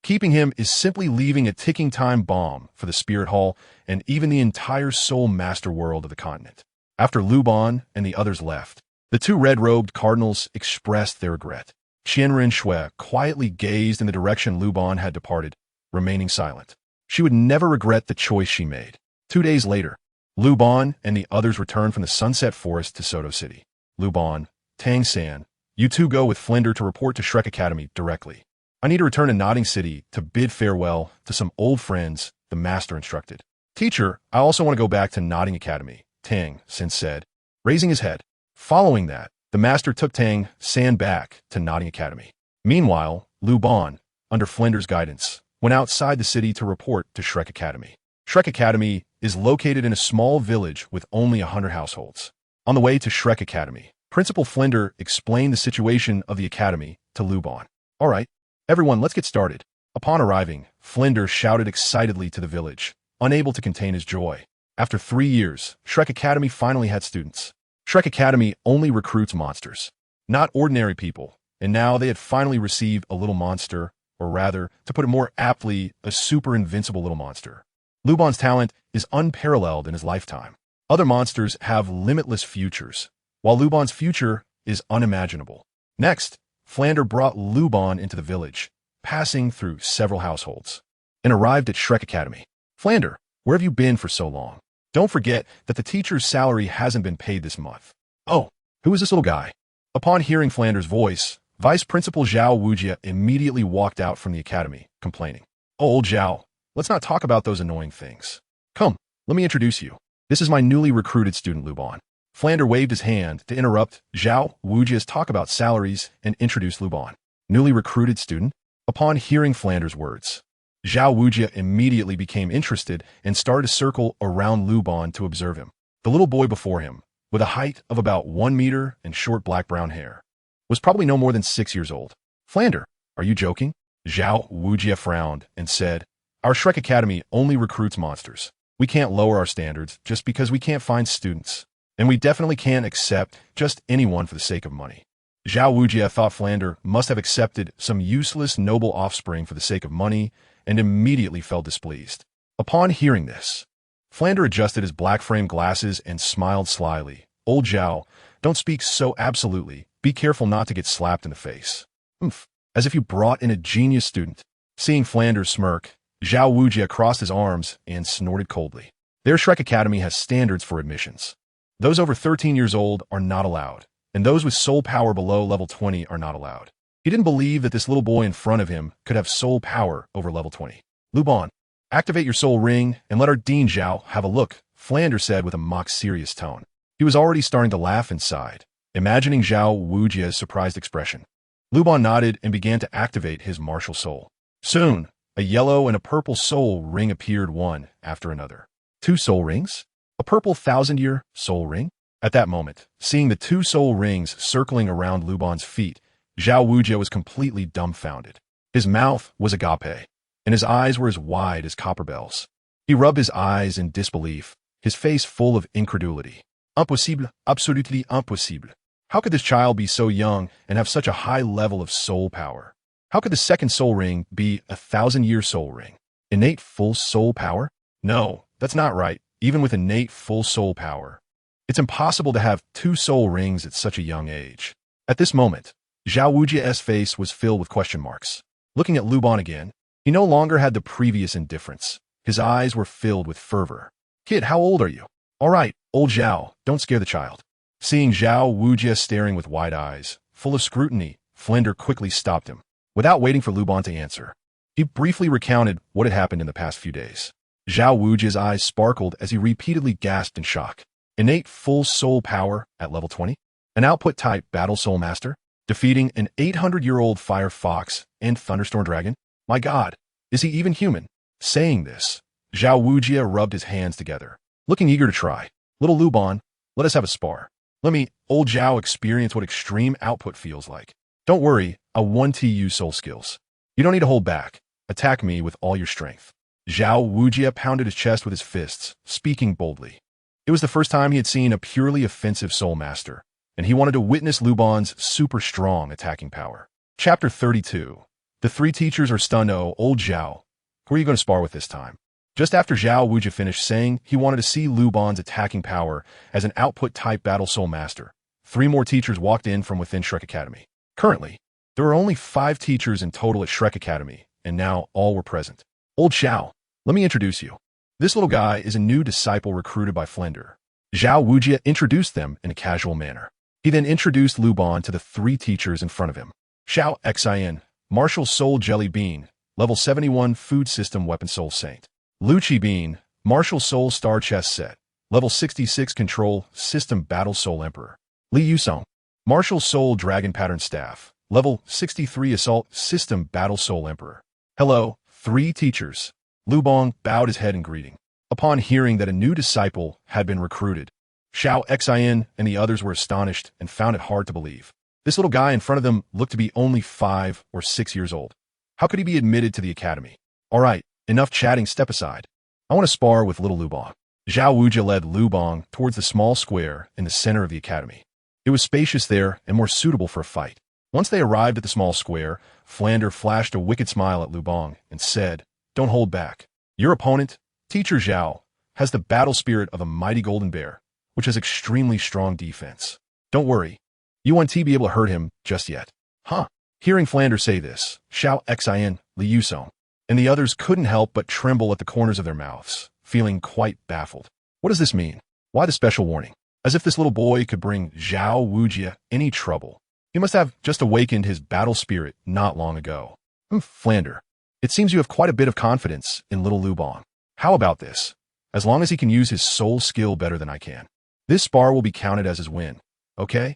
[SPEAKER 1] Keeping him is simply leaving a ticking time bomb for the Spirit Hall and even the entire Soul Master world of the continent. After Luban and the others left, the two red-robed cardinals expressed their regret. Qianren Shui quietly gazed in the direction Luban had departed, remaining silent. She would never regret the choice she made. 2 days later, Luban and the others returned from the Sunset Forest to Soto City. Luban, Tang San, you two go with Flinder to report to Shrek Academy directly. I need to return to Nodding City to bid farewell to some old friends, the master instructed. Teacher, I also want to go back to Nodding Academy, Tang San said, raising his head. Following that, the master took Tang San back to Nodding Academy. Meanwhile, Luban, under Flinder's guidance, went outside the city to report to Shrek Academy. Shrek Academy is located in a small village with only 100 households. On the way to Shrek Academy, Principal Flinder explained the situation of the academy to Luban. All right, everyone, let's get started. Upon arriving, Flinder shouted excitedly to the village, unable to contain his joy. After 3 years, Shrek Academy finally had students. Shrek Academy only recruits monsters, not ordinary people, and now they had finally received a little monster, or rather, to put it more aptly, a super invincible little monster. Luban's talent is unparalleled in his lifetime. Other monsters have limitless futures, while Luban's future is unimaginable. Next, Flander brought Luban into the village, passing through several households, and arrived at Shrek Academy. Flander, where have you been for so long? Don't forget that the teacher's salary hasn't been paid this month. Oh, who is this little guy? Upon hearing Flander's voice, Vice Principal Zhao Wujia immediately walked out from the academy, complaining. Oh, old Zhao, let's not talk about those annoying things. Come, let me introduce you. This is my newly recruited student Luban. Flander waved his hand to interrupt Zhao Wujia's talk about salaries and introduce Luban. Newly recruited student? Upon hearing Flander's words, Zhao Wujia immediately became interested and started to circle around Luban to observe him. The little boy before him, with a height of about 1 meter and short black-brown hair, was probably no more than 6 years old. Flander, are you joking? Zhao Wujia frowned and said, Our Shrek Academy only recruits monsters. We can't lower our standards just because we can't find students. And we definitely can't accept just anyone for the sake of money. Zhao Wujia thought Flander must have accepted some useless noble offspring for the sake of money and immediately felt displeased. Upon hearing this, Flander adjusted his black-framed glasses and smiled slyly. Old Zhao, don't speak so absolutely. Be careful not to get slapped in the face. Oomph, as if you brought in a genius student. Seeing Flander's smirk, Zhao Wujia crossed his arms and snorted coldly. Their Shrek Academy has standards for admissions. Those over 13 years old are not allowed, and those with soul power below level 20 are not allowed. He didn't believe that this little boy in front of him could have soul power over level 20. Luban, activate your soul ring and let our Dean Zhao have a look, Flander said with a mock-serious tone. He was already starting to laugh inside, imagining Zhao Wujia's surprised expression. Luban nodded and began to activate his martial soul. Soon, a yellow and a purple soul ring appeared one after another. 2 soul rings? A purple 1,000-year soul ring? At that moment, seeing the 2 soul rings circling around Luban's feet, Zhao Wujia was completely dumbfounded. His mouth was agape, and his eyes were as wide as copper bells. He rubbed his eyes in disbelief, his face full of incredulity. Impossible, absolutely impossible. How could this child be so young and have such a high level of soul power? How could the second soul ring be a 1,000-year soul ring? Innate full soul power? No, that's not right, even with innate full soul power. It's impossible to have 2 soul rings at such a young age. At this moment, Zhao Wujia's face was filled with question marks. Looking at Luban again, he no longer had the previous indifference. His eyes were filled with fervor. Kid, how old are you? All right, old Zhao, don't scare the child. Seeing Zhao Wujia staring with wide eyes, full of scrutiny, Flinder quickly stopped him. Without waiting for Luban to answer, he briefly recounted what had happened in the past few days. Zhao Wujia's eyes sparkled as he repeatedly gasped in shock. Innate full soul power at level 20? An output-type Battle Soul Master? Defeating an 800-year-old Fire Fox and Thunderstorm Dragon? My God, is he even human? Saying this, Zhao Wujia rubbed his hands together, looking eager to try. Little Luban, let us have a spar. Let me, old Zhao, experience what extreme output feels like. Don't worry, I'll 1T use soul skills. You don't need to hold back. Attack me with all your strength. Zhao Wujia pounded his chest with his fists, speaking boldly. It was the first time he had seen a purely offensive soul master, and he wanted to witness Luban's super strong attacking power. Chapter 32. The three teachers are stunned. Oh, old Zhao. Who are you going to spar with this time? Just after Zhao Wujia finished saying he wanted to see Luban's attacking power as an output-type battle soul master, 3 more teachers walked in from within Shrek Academy. Currently, there are only 5 teachers in total at Shrek Academy, and now all were present. Old Xiao, let me introduce you. This little guy is a new disciple recruited by Flender. Zhao Wujia introduced them in a casual manner. He then introduced Luban to the 3 teachers in front of him. Xiao Xin, Martial Soul Jelly Bean, Level 71 Food System Weapon Soul Saint. Lucci Bean, Martial Soul Star Chess Set, Level 66 Control System Battle Soul Emperor. Li Yusong, Martial Soul Dragon Pattern Staff, Level 63 Assault System Battle Soul Emperor. Hello, 3 teachers. Luban bowed his head in greeting. Upon hearing that a new disciple had been recruited, Xiao Xin and the others were astonished and found it hard to believe. This little guy in front of them looked to be only 5 or 6 years old. How could he be admitted to the academy? All right, enough chatting, step aside. I want to spar with little Luban. Zhao Wujia led Luban towards the small square in the center of the academy. It was spacious there and more suitable for a fight. Once they arrived at the small square, Flander flashed a wicked smile at Luban and said, "Don't hold back. Your opponent, Teacher Zhao, has the battle spirit of a mighty golden bear, which has extremely strong defense. Don't worry, you won't be able to hurt him just yet." Huh? Hearing Flander say this, Xiao Xin, Li Yusong, and the others couldn't help but tremble at the corners of their mouths, feeling quite baffled. What does this mean? Why the special warning? As if this little boy could bring Zhao Wujia any trouble. He must have just awakened his battle spirit not long ago. Flander, it seems you have quite a bit of confidence in little Luban. How about this? As long as he can use his soul skill better than I can, this spar will be counted as his win. Okay?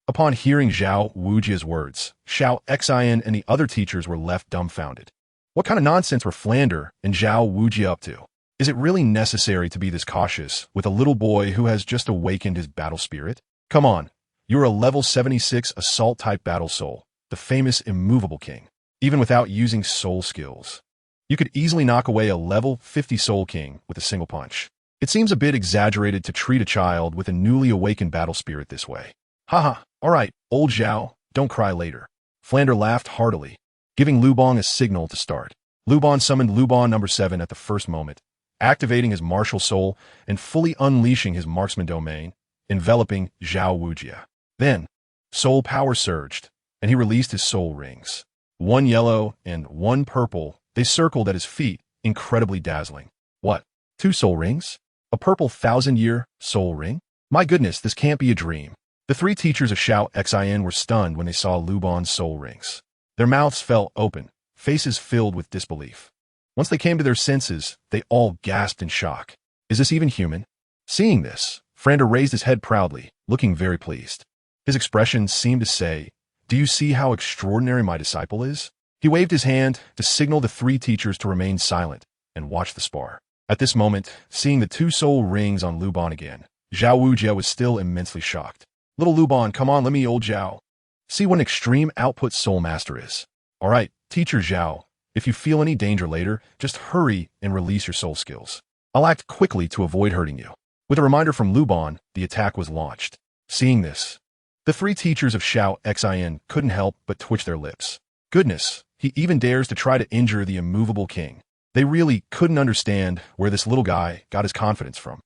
[SPEAKER 1] Upon hearing Zhao Wujia's words, Xiao Xin and the other teachers were left dumbfounded. What kind of nonsense were Flander and Zhao Wujia up to? Is it really necessary to be this cautious with a little boy who has just awakened his battle spirit? Come on, you're a level 76 assault-type battle soul, the famous immovable king. Even without using soul skills, you could easily knock away a level 50 soul king with a single punch. It seems a bit exaggerated to treat a child with a newly awakened battle spirit this way. Haha, alright, old Zhao, don't cry later. Flander laughed heartily, giving Luban a signal to start. Luban summoned Luban number 7 at the first moment, activating his martial soul and fully unleashing his marksman domain, enveloping Zhao Wujia. Then, soul power surged, and he released his soul rings. 1 yellow and 1 purple, they circled at his feet, incredibly dazzling. What? 2 soul rings? A purple 1,000-year soul ring? My goodness, this can't be a dream. The 3 teachers of Xiao Xin were stunned when they saw Luban's soul rings. Their mouths fell open, faces filled with disbelief. Once they came to their senses, they all gasped in shock. Is this even human? Seeing this, Flander raised his head proudly, looking very pleased. His expression seemed to say, "Do you see how extraordinary my disciple is?" He waved his hand to signal the 3 teachers to remain silent and watch the spar. At this moment, seeing the 2 soul rings on Luban again, Zhao Wujia was still immensely shocked. Little Luban, come on, let me old Zhao. See what an extreme output soul master is. All right, Teacher Zhao, if you feel any danger later, just hurry and release your soul skills. I'll act quickly to avoid hurting you. With a reminder from Luban, the attack was launched. Seeing this, the 3 teachers of Xiao Xin couldn't help but twitch their lips. Goodness, he even dares to try to injure the immovable king. They really couldn't understand where this little guy got his confidence from.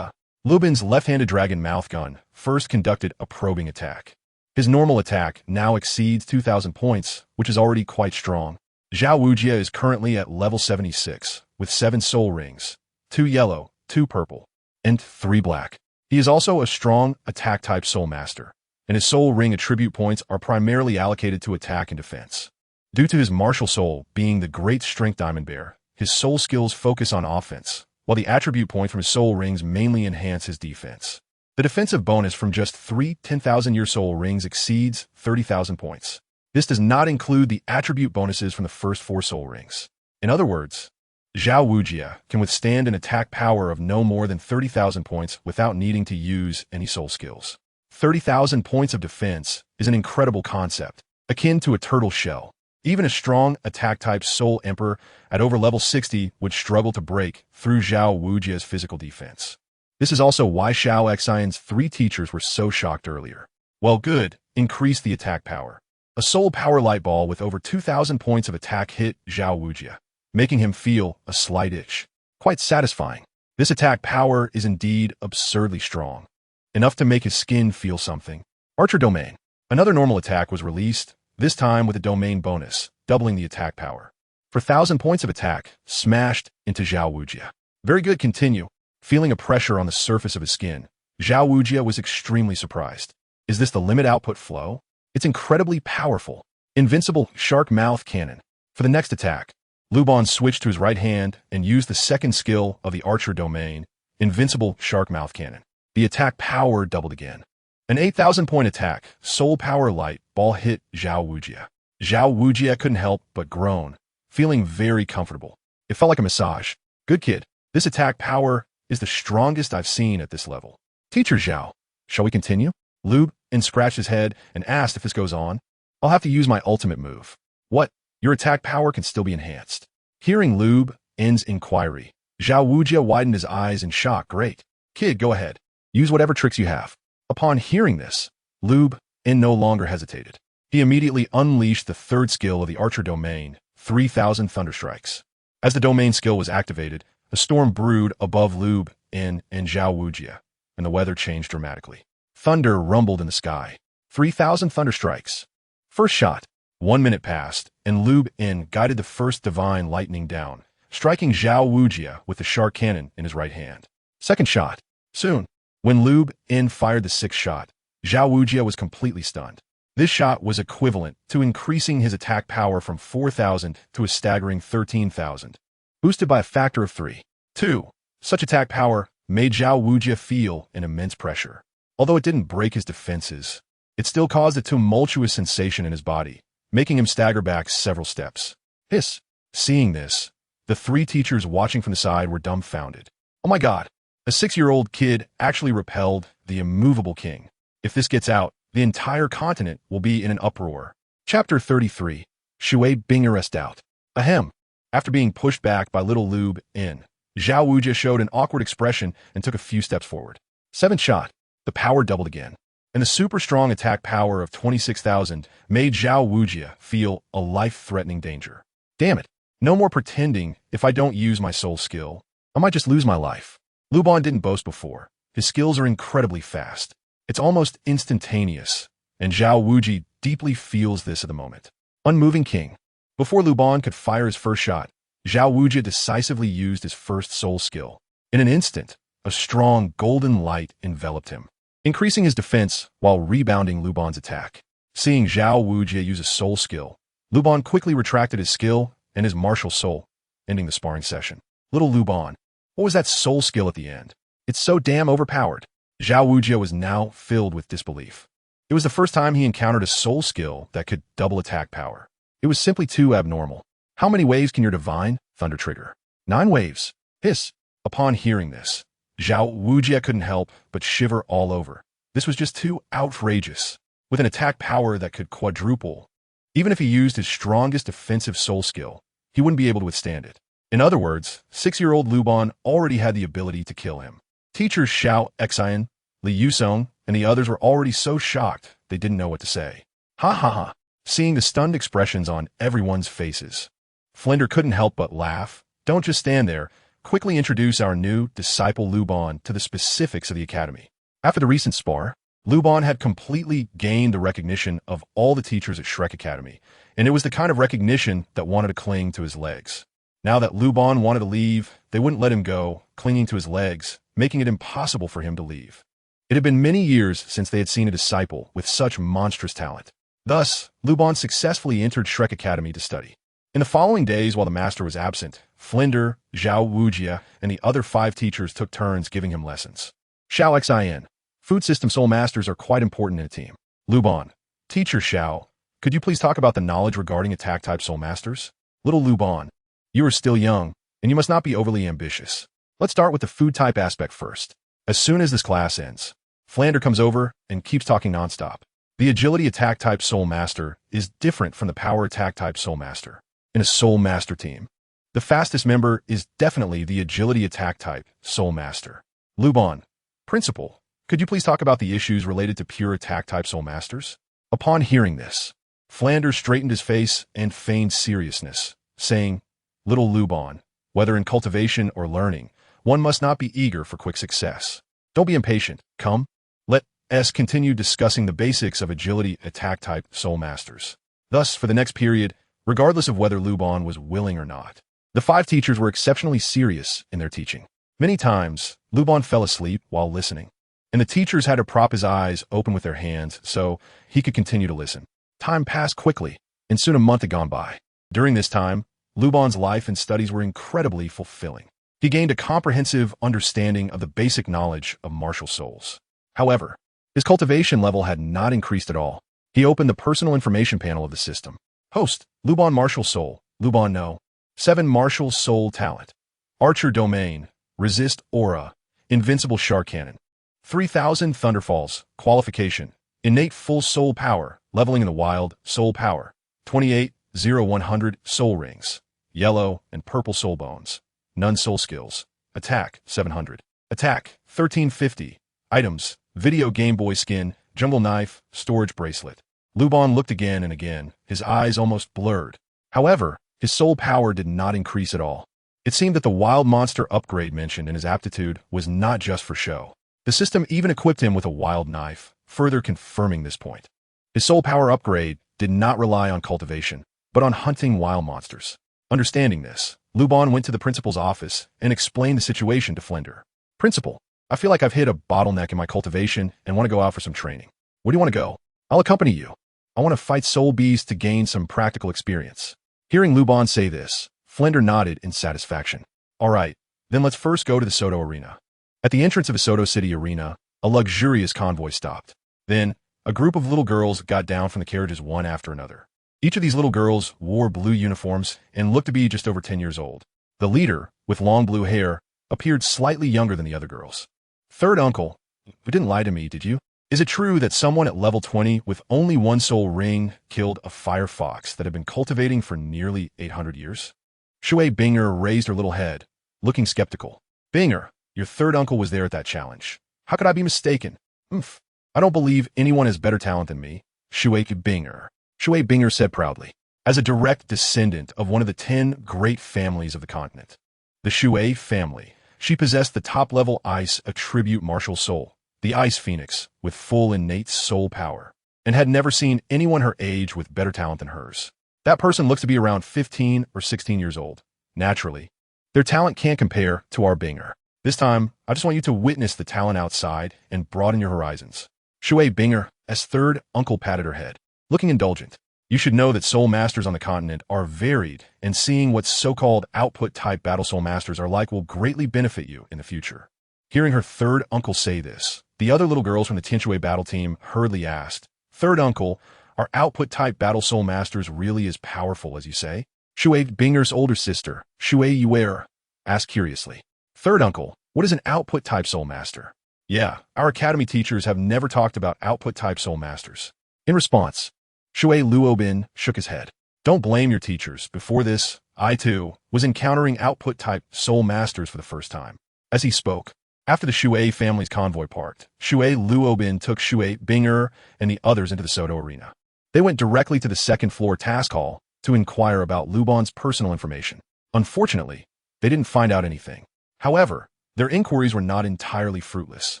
[SPEAKER 1] Luban's left-handed dragon mouth gun first conducted a probing attack. His normal attack now exceeds 2,000 points, which is already quite strong. Zhao Wujia is currently at level 76, with 7 soul rings, 2 yellow, 2 purple, and 3 black. He is also a strong attack-type soul master, and his soul ring attribute points are primarily allocated to attack and defense. Due to his martial soul being the great strength diamond bear, his soul skills focus on offense, while the attribute point from his soul rings mainly enhance his defense. The defensive bonus from just 3 10,000-year soul rings exceeds 30,000 points. This does not include the attribute bonuses from the first 4 soul rings. In other words, Zhao Wujia can withstand an attack power of no more than 30,000 points without needing to use any soul skills. 30,000 points of defense is an incredible concept, akin to a turtle shell. Even a strong attack-type Soul Emperor at over level 60 would struggle to break through Zhao Wujia's physical defense. This is also why Xiao Xian's 3 teachers were so shocked earlier. Well, good, increase the attack power. A Soul Power Light Ball with over 2,000 points of attack hit Zhao Wujia, making him feel a slight itch. Quite satisfying. This attack power is indeed absurdly strong, enough to make his skin feel something. Archer Domain. Another normal attack was released, this time with a domain bonus, doubling the attack power. For 1,000 points of attack, smashed into Zhao Wujia. Very good, continue. Feeling a pressure on the surface of his skin, Zhao Wujia was extremely surprised. Is this the limit output flow? It's incredibly powerful. Invincible Shark Mouth Cannon. For the next attack, Luban switched to his right hand and used the second skill of the Archer Domain, Invincible Shark Mouth Cannon. The attack power doubled again. An 8,000-point attack, Soul Power Light Ball hit Zhao Wujia. Zhao Wujia couldn't help but groan, feeling very comfortable. It felt like a massage. Good kid. This attack power is the strongest I've seen at this level. Teacher Zhao, shall we continue? Lube scratched his head and asked if this goes on. I'll have to use my ultimate move. What? Your attack power can still be enhanced. Hearing Lube N's inquiry, Zhao Wujia widened his eyes in shock. Great. Kid, go ahead. Use whatever tricks you have. Upon hearing this, Lube N no longer hesitated. He immediately unleashed the third skill of the Archer Domain, 3,000 Thunderstrikes. As the domain skill was activated, a storm brewed above Lube N and Zhao Wujia, and the weather changed dramatically. Thunder rumbled in the sky. 3,000 Thunderstrikes. First shot. 1 minute passed, and Lube N guided the first divine lightning down, striking Zhao Wujia with the shark cannon in his right hand. Second shot. Soon, when Lube N fired the 6th shot, Zhao Wujia was completely stunned. This shot was equivalent to increasing his attack power from 4,000 to a staggering 13,000, boosted by a factor of 3. 2. Such attack power made Zhao Wujia feel an immense pressure. Although it didn't break his defenses, it still caused a tumultuous sensation in his body, making him stagger back several steps. Hiss. Seeing this, the 3 teachers watching from the side were dumbfounded. Oh my god, a 6-year-old kid actually repelled the immovable king. If this gets out, the entire continent will be in an uproar. Chapter 33. Shui Bing arrest out. Ahem. After being pushed back by little Lube N, Zhao Wujia showed an awkward expression and took a few steps forward. 7th shot. The power doubled again, and the super strong attack power of 26,000 made Zhao Wujia feel a life-threatening danger. Damn it. No more pretending. If I don't use my soul skill, I might just lose my life. Luban didn't boast before. His skills are incredibly fast. It's almost instantaneous, and Zhao Wujia deeply feels this at the moment. Unmoving King. Before Luban could fire his first shot, Zhao Wujia decisively used his first soul skill. In an instant, a strong golden light enveloped him, increasing his defense while rebounding Luban's attack. Seeing Zhao Wujia use a soul skill, Luban quickly retracted his skill and his martial soul, ending the sparring session. Little Luban, what was that soul skill at the end? It's so damn overpowered. Zhao Wujia was now filled with disbelief. It was the first time he encountered a soul skill that could double attack power. It was simply too abnormal. How many waves can your divine thunder trigger? 9 waves. Hiss. Upon hearing this, Zhao Wujia couldn't help but shiver all over. This was just too outrageous. With an attack power that could quadruple, even if he used his strongest defensive soul skill, he wouldn't be able to withstand it. In other words, 6-year-old Luban already had the ability to kill him. Teachers Xiao Xian, Li Yusong, and the others were already so shocked they didn't know what to say. Ha ha ha. Seeing the stunned expressions on everyone's faces, Flinder couldn't help but laugh. Don't just stand there. Quickly introduce our new disciple Luban to the specifics of the academy. After the recent spar, Luban had completely gained the recognition of all the teachers at Shrek Academy, and it was the kind of recognition that wanted to cling to his legs. Now that Luban wanted to leave, they wouldn't let him go, clinging to his legs, making it impossible for him to leave. It had been many years since they had seen a disciple with such monstrous talent. Thus, Luban successfully entered Shrek Academy to study. In the following days, while the master was absent, Flinder, Zhao Wujia, and the other 5 teachers took turns giving him lessons. Xiao Xian. Food system soul masters are quite important in a team. Luban. Teacher Xiao, could you please talk about the knowledge regarding attack-type soul masters? Little Luban. You are still young, and you must not be overly ambitious. Let's start with the food type aspect first. As soon as this class ends, Flander comes over and keeps talking nonstop. The agility attack type Soul Master is different from the power attack type Soul Master. In a Soul Master team, the fastest member is definitely the agility attack type Soul Master. Luban, Principal, could you please talk about the issues related to pure attack type Soul Masters? Upon hearing this, Flander straightened his face and feigned seriousness, saying, Little Luban, whether in cultivation or learning, one must not be eager for quick success. Don't be impatient. Come, let us continue discussing the basics of agility attack type Soul Masters. Thus, for the next period, regardless of whether Luban was willing or not, the 5 teachers were exceptionally serious in their teaching. Many times, Luban fell asleep while listening, and the teachers had to prop his eyes open with their hands so he could continue to listen. Time passed quickly, and soon a month had gone by. During this time, Luban's life and studies were incredibly fulfilling. He gained a comprehensive understanding of the basic knowledge of martial souls. However, his cultivation level had not increased at all. He opened the personal information panel of the system. Host, Luban Martial Soul, Luban No. 7 Martial Soul Talent. Archer Domain, Resist Aura, Invincible Shark Cannon. 3000 Thunderfalls, Qualification, Innate Full Soul Power, Leveling in the Wild, Soul Power. 28-0100 Soul Rings, Yellow and Purple Soul Bones. None Soul Skills. Attack, 700. Attack, 1350. Items, Video Game Boy Skin, Jungle Knife, Storage Bracelet. Luban looked again and again, his eyes almost blurred. However, his soul power did not increase at all. It seemed that the wild monster upgrade mentioned in his aptitude was not just for show. The system even equipped him with a wild knife, further confirming this point. His soul power upgrade did not rely on cultivation, but on hunting wild monsters. Understanding this, Luban went to the principal's office and explained the situation to Flander. Principal, I feel like I've hit a bottleneck in my cultivation and want to go out for some training. Where do you want to go? I'll accompany you. I want to fight soul beasts to gain some practical experience. Hearing Luban say this, Flander nodded in satisfaction. All right, then let's first go to the Soto Arena. At the entrance of the Soto City Arena, a luxurious convoy stopped. Then, a group of little girls got down from the carriages one after another. Each of these little girls wore blue uniforms and looked to be just over 10 years old. The leader, with long blue hair, appeared slightly younger than the other girls. Third uncle, you didn't lie to me, did you? Is it true that someone at level 20 with only 1 soul ring killed a fire fox that had been cultivating for nearly 800 years? Shui Binger raised her little head, looking skeptical. Binger, your third uncle was there at that challenge. How could I be mistaken? I don't believe anyone has better talent than me. Shui Binger said proudly, as a direct descendant of one of the 10 great families of the continent. The Shui family, she possessed the top-level ice attribute martial soul, the Ice Phoenix, with full innate soul power, and had never seen anyone her age with better talent than hers. That person looks to be around 15 or 16 years old. Naturally, their talent can't compare to our Binger. This time, I just want you to witness the talent outside and broaden your horizons. Shui Binger, as third uncle, patted her head, looking indulgent. You should know that soul masters on the continent are varied, and seeing what so-called output-type battle soul masters are like will greatly benefit you in the future. Hearing her third uncle say this, the other little girls from the Tinshui battle team hurriedly asked, Third uncle, are output-type battle soul masters really as powerful as you say? Shui Binger's older sister, Shui Yuer, asked curiously. Third uncle, what is an output-type soul master? Yeah, our academy teachers have never talked about output-type soul masters. In response, Shui Luobin shook his head. Don't blame your teachers. Before this, I too was encountering output-type soul masters for the first time. As he spoke, after the Shui family's convoy parked, Shui Luobin took Shui Binger and the others into the Soto Arena. They went directly to the second-floor task hall to inquire about Luban's personal information. Unfortunately, they didn't find out anything. However, their inquiries were not entirely fruitless.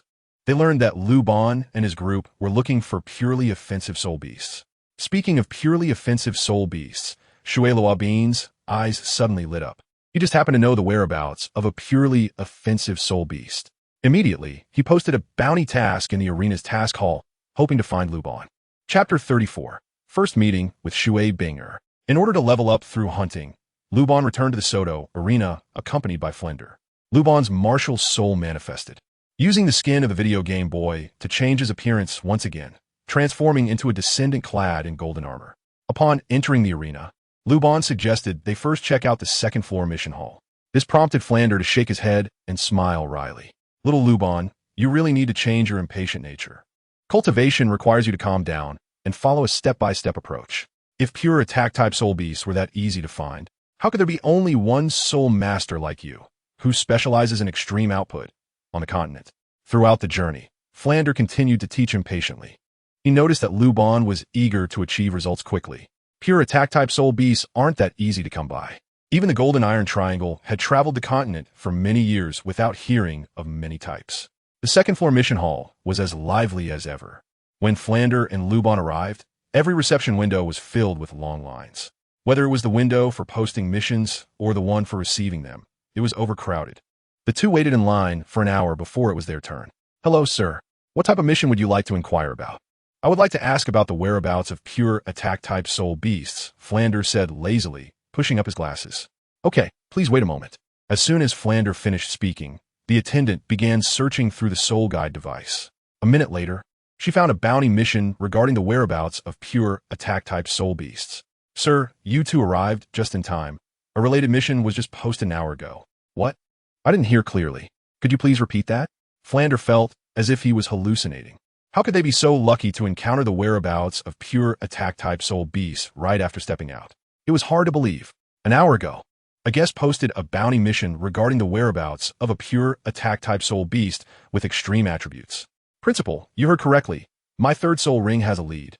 [SPEAKER 1] They learned that Luban and his group were looking for purely offensive soul beasts. Speaking of purely offensive soul beasts, Shui Luobin's eyes suddenly lit up. He just happened to know the whereabouts of a purely offensive soul beast. Immediately, he posted a bounty task in the arena's task hall, hoping to find Luban. Chapter 34. First Meeting with Shui Binger. In order to level up through hunting, Luban returned to the Soto Arena, accompanied by Flander. Luban's martial soul manifested, using the skin of the video game boy to change his appearance once again, transforming into a descendant clad in golden armor. Upon entering the arena, Luban suggested they first check out the second-floor mission hall. This prompted Flander to shake his head and smile wryly. Little Luban, you really need to change your impatient nature. Cultivation requires you to calm down and follow a step-by-step approach. If pure attack-type soul beasts were that easy to find, how could there be only one soul master like you, who specializes in extreme output on the continent? Throughout the journey, Flander continued to teach him patiently. He noticed that Luban was eager to achieve results quickly. Pure attack-type soul beasts aren't that easy to come by. Even the Golden Iron Triangle had traveled the continent for many years without hearing of many types. The second-floor mission hall was as lively as ever. When Flander and Luban arrived, every reception window was filled with long lines. Whether it was the window for posting missions or the one for receiving them, it was overcrowded. The two waited in line for an hour before it was their turn. "Hello, sir. What type of mission would you like to inquire about?" "I would like to ask about the whereabouts of pure attack-type soul beasts," Flander said lazily, pushing up his glasses. "Okay, please wait a moment." As soon as Flander finished speaking, the attendant began searching through the soul guide device. A minute later, she found a bounty mission regarding the whereabouts of pure attack-type soul beasts. "Sir, you two arrived just in time. A related mission was just posted an hour ago." "What? I didn't hear clearly. Could you please repeat that?" Flander felt as if he was hallucinating. How could they be so lucky to encounter the whereabouts of pure attack-type soul beasts right after stepping out? It was hard to believe. An hour ago, a guest posted a bounty mission regarding the whereabouts of a pure attack-type soul beast with extreme attributes. "Principal, you heard correctly. My third soul ring has a lead."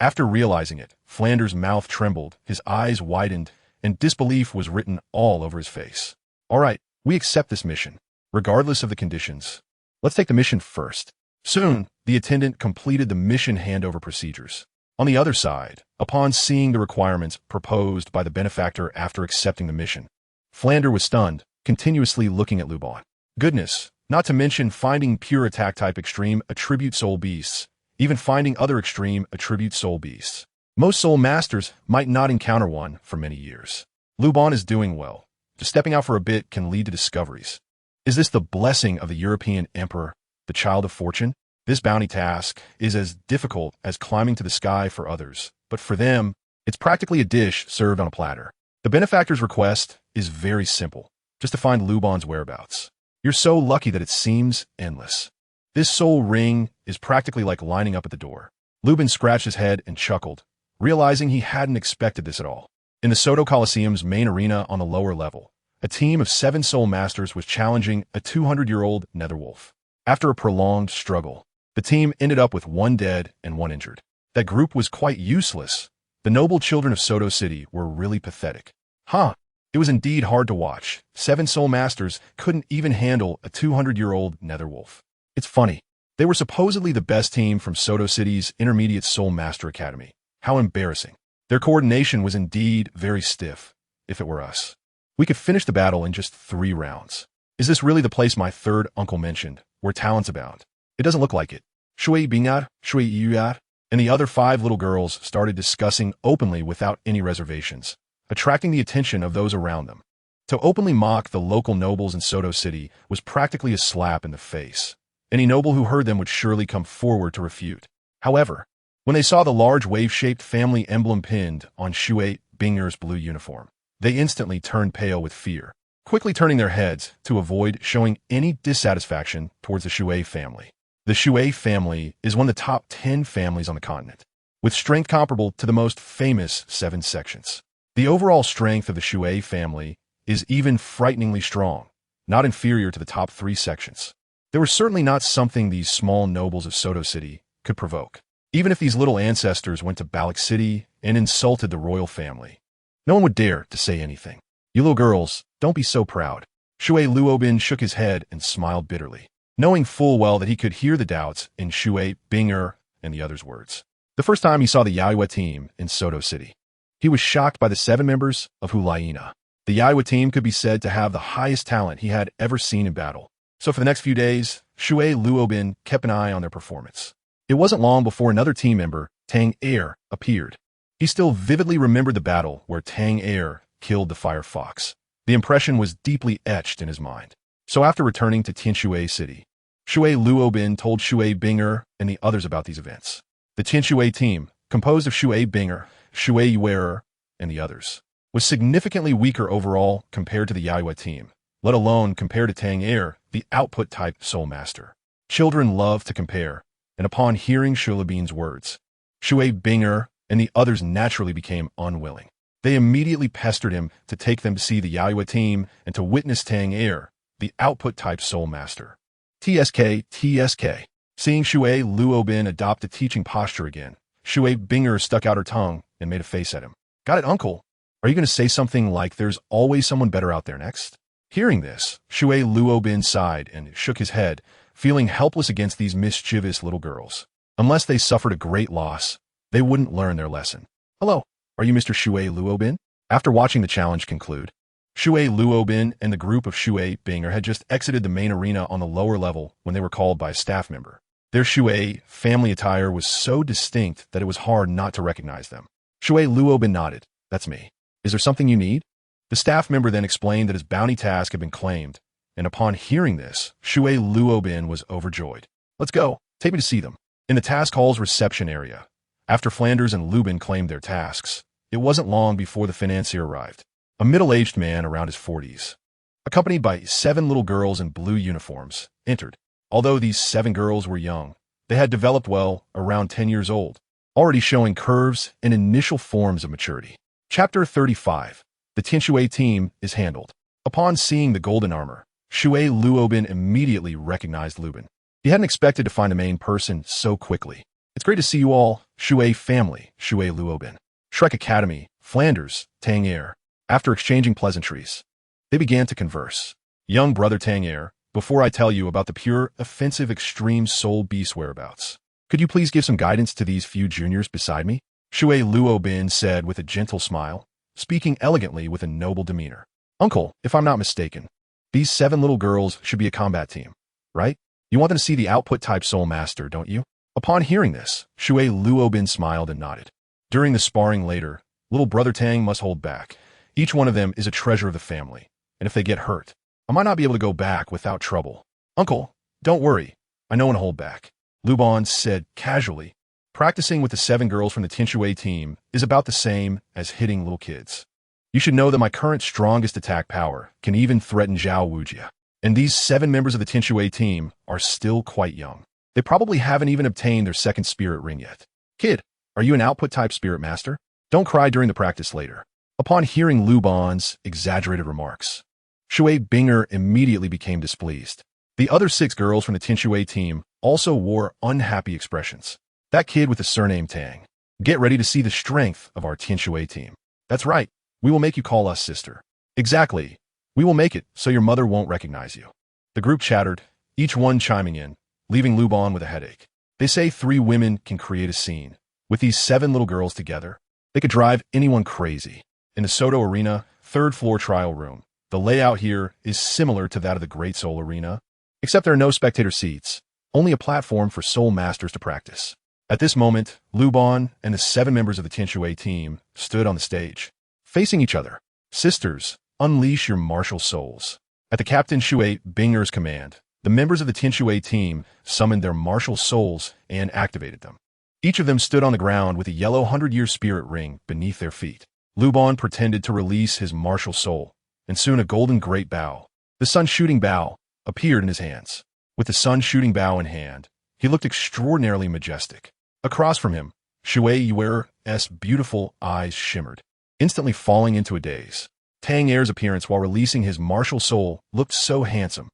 [SPEAKER 1] After realizing it, Flander's mouth trembled, his eyes widened, and disbelief was written all over his face. "All right, we accept this mission, regardless of the conditions. Let's take the mission first." Soon, the attendant completed the mission handover procedures. On the other side, upon seeing the requirements proposed by the benefactor after accepting the mission, Flander was stunned, continuously looking at Luban. Goodness, not to mention finding pure attack-type extreme attribute soul beasts, even finding other extreme attribute soul beasts. Most soul masters might not encounter one for many years. Luban is doing well. Just stepping out for a bit can lead to discoveries. Is this the blessing of the European emperor, the child of fortune? This bounty task is as difficult as climbing to the sky for others, but for them, it's practically a dish served on a platter. The benefactor's request is very simple, just to find Luban's whereabouts. You're so lucky that it seems endless. This soul ring is practically like lining up at the door. Luban scratched his head and chuckled, realizing he hadn't expected this at all. In the Soto Coliseum's main arena on the lower level, a team of 7 soul masters was challenging a 200-year-old netherwolf. After a prolonged struggle, the team ended up with 1 dead and 1 injured. That group was quite useless. The noble children of Soto City were really pathetic. It was indeed hard to watch. 7 soul masters couldn't even handle a 200-year-old netherwolf. It's funny. They were supposedly the best team from Soto City's Intermediate Soul Master Academy. How embarrassing. Their coordination was indeed very stiff. If it were us, we could finish the battle in just 3 rounds. Is this really the place my third uncle mentioned, where talents abound? It doesn't look like it. Shui Bingar, Shui Yuyar, and the other 5 little girls started discussing openly without any reservations, attracting the attention of those around them. To openly mock the local nobles in Soto City was practically a slap in the face. Any noble who heard them would surely come forward to refute. However, when they saw the large wave-shaped family emblem pinned on Shui Bingar's blue uniform, they instantly turned pale with fear, quickly turning their heads to avoid showing any dissatisfaction towards the Shui family. The Shui family is one of the top 10 families on the continent, with strength comparable to the most famous 7 sections. The overall strength of the Shui family is even frighteningly strong, not inferior to the top 3 sections. There was certainly not something these small nobles of Soto City could provoke. Even if these little ancestors went to Balak City and insulted the royal family, no one would dare to say anything. "You little girls, don't be so proud." Shui Luobin shook his head and smiled bitterly, knowing full well that he could hear the doubts in Shui Bingar and the others' words. The first time he saw the Yaiwa team in Soto City, he was shocked by the 7 members of Hulaina. The Yaiwa team could be said to have the highest talent he had ever seen in battle. So for the next few days, Shui Luobin kept an eye on their performance. It wasn't long before another team member, Tang Air, appeared. He still vividly remembered the battle where Tang Air killed the Fire Fox. The impression was deeply etched in his mind. So after returning to Tianshui City, Shui Luobin told Shui Bingar and the others about these events. The Tianshui team, composed of Shui Bingar, Shui Yuerer, and the others, was significantly weaker overall compared to the Yaiwa team, let alone compared to Tang Air, the output-type soul master. Children love to compare, and upon hearing Shulabin's words, Shui Binger and the others naturally became unwilling. They immediately pestered him to take them to see the Yaoyue team and to witness Tang Air, the output-type soul master. TSK. Seeing Shui Luobin adopt a teaching posture again, Shui Binger stuck out her tongue and made a face at him. Got it, uncle. Are you going to say something like there's always someone better out there next? Hearing this, Shui Luobin sighed and shook his head, feeling helpless against these mischievous little girls. Unless they suffered a great loss, they wouldn't learn their lesson. Hello, are you Mr. Shui Luobin? After watching the challenge conclude, Shui Luobin and the group of Shui Binger had just exited the main arena on the lower level when they were called by a staff member. Their Shui family attire was so distinct that it was hard not to recognize them. Shui Luobin nodded. That's me. Is there something you need? The staff member then explained that his bounty task had been claimed, and upon hearing this, Shui Luobin was overjoyed. Let's go. Take me to see them. In the task hall's reception area, after Flanders and Lubin claimed their tasks, it wasn't long before the financier arrived. A middle-aged man around his 40s, accompanied by 7 little girls in blue uniforms, entered. Although these 7 girls were young, they had developed well, around 10 years old, already showing curves and initial forms of maturity. Chapter 35. The Tianshui team is handled. Upon seeing the golden armor, Shui Luobin immediately recognized Lubin. He hadn't expected to find a main person so quickly. It's great to see you all, Shui family, Shui Luobin. Shrek Academy, Flanders, Tang Air. After exchanging pleasantries, they began to converse. Young brother Tang Air, before I tell you about the pure, offensive, extreme soul beast whereabouts, could you please give some guidance to these few juniors beside me? Shui Luobin said with a gentle smile, speaking elegantly with a noble demeanor. Uncle, if I'm not mistaken, these 7 little girls should be a combat team, right? You want them to see the output-type soul master, don't you? Upon hearing this, Shui Luobin smiled and nodded. During the sparring later, little brother Tang must hold back. Each one of them is a treasure of the family, and if they get hurt, I might not be able to go back without trouble. Uncle, don't worry. I know when to hold back. Luban said casually. Practicing with the 7 girls from the Tianshui team is about the same as hitting little kids. You should know that my current strongest attack power can even threaten Zhao Wujia. And these 7 members of the Tianshui team are still quite young. They probably haven't even obtained their 2nd spirit ring yet. Kid, are you an output-type spirit master? Don't cry during the practice later. Upon hearing Luban's exaggerated remarks, Shui Binger immediately became displeased. The other 6 girls from the Tianshui team also wore unhappy expressions. That kid with the surname Tang. Get ready to see the strength of our Tianshui team. That's right. We will make you call us sister. Exactly. We will make it so your mother won't recognize you. The group chattered, each one chiming in, leaving Luban with a headache. They say 3 women can create a scene. With these 7 little girls together, they could drive anyone crazy. In the Soto Arena, 3rd floor trial room, the layout here is similar to that of the Great Soul Arena, except there are no spectator seats, only a platform for soul masters to practice. At this moment, Luban and the 7 members of the Tianshui team stood on the stage, facing each other. Sisters, unleash your martial souls. At the Captain Shui Binger's command, the members of the Tianshui team summoned their martial souls and activated them. Each of them stood on the ground with a yellow 100-year spirit ring beneath their feet. Luban pretended to release his martial soul, and soon a golden great bow, the sun-shooting bow, appeared in his hands. With the sun-shooting bow in hand, he looked extraordinarily majestic. Across from him, Shui Yuer's beautiful eyes shimmered, instantly falling into a daze. Tang Air's appearance while releasing his martial soul looked so handsome.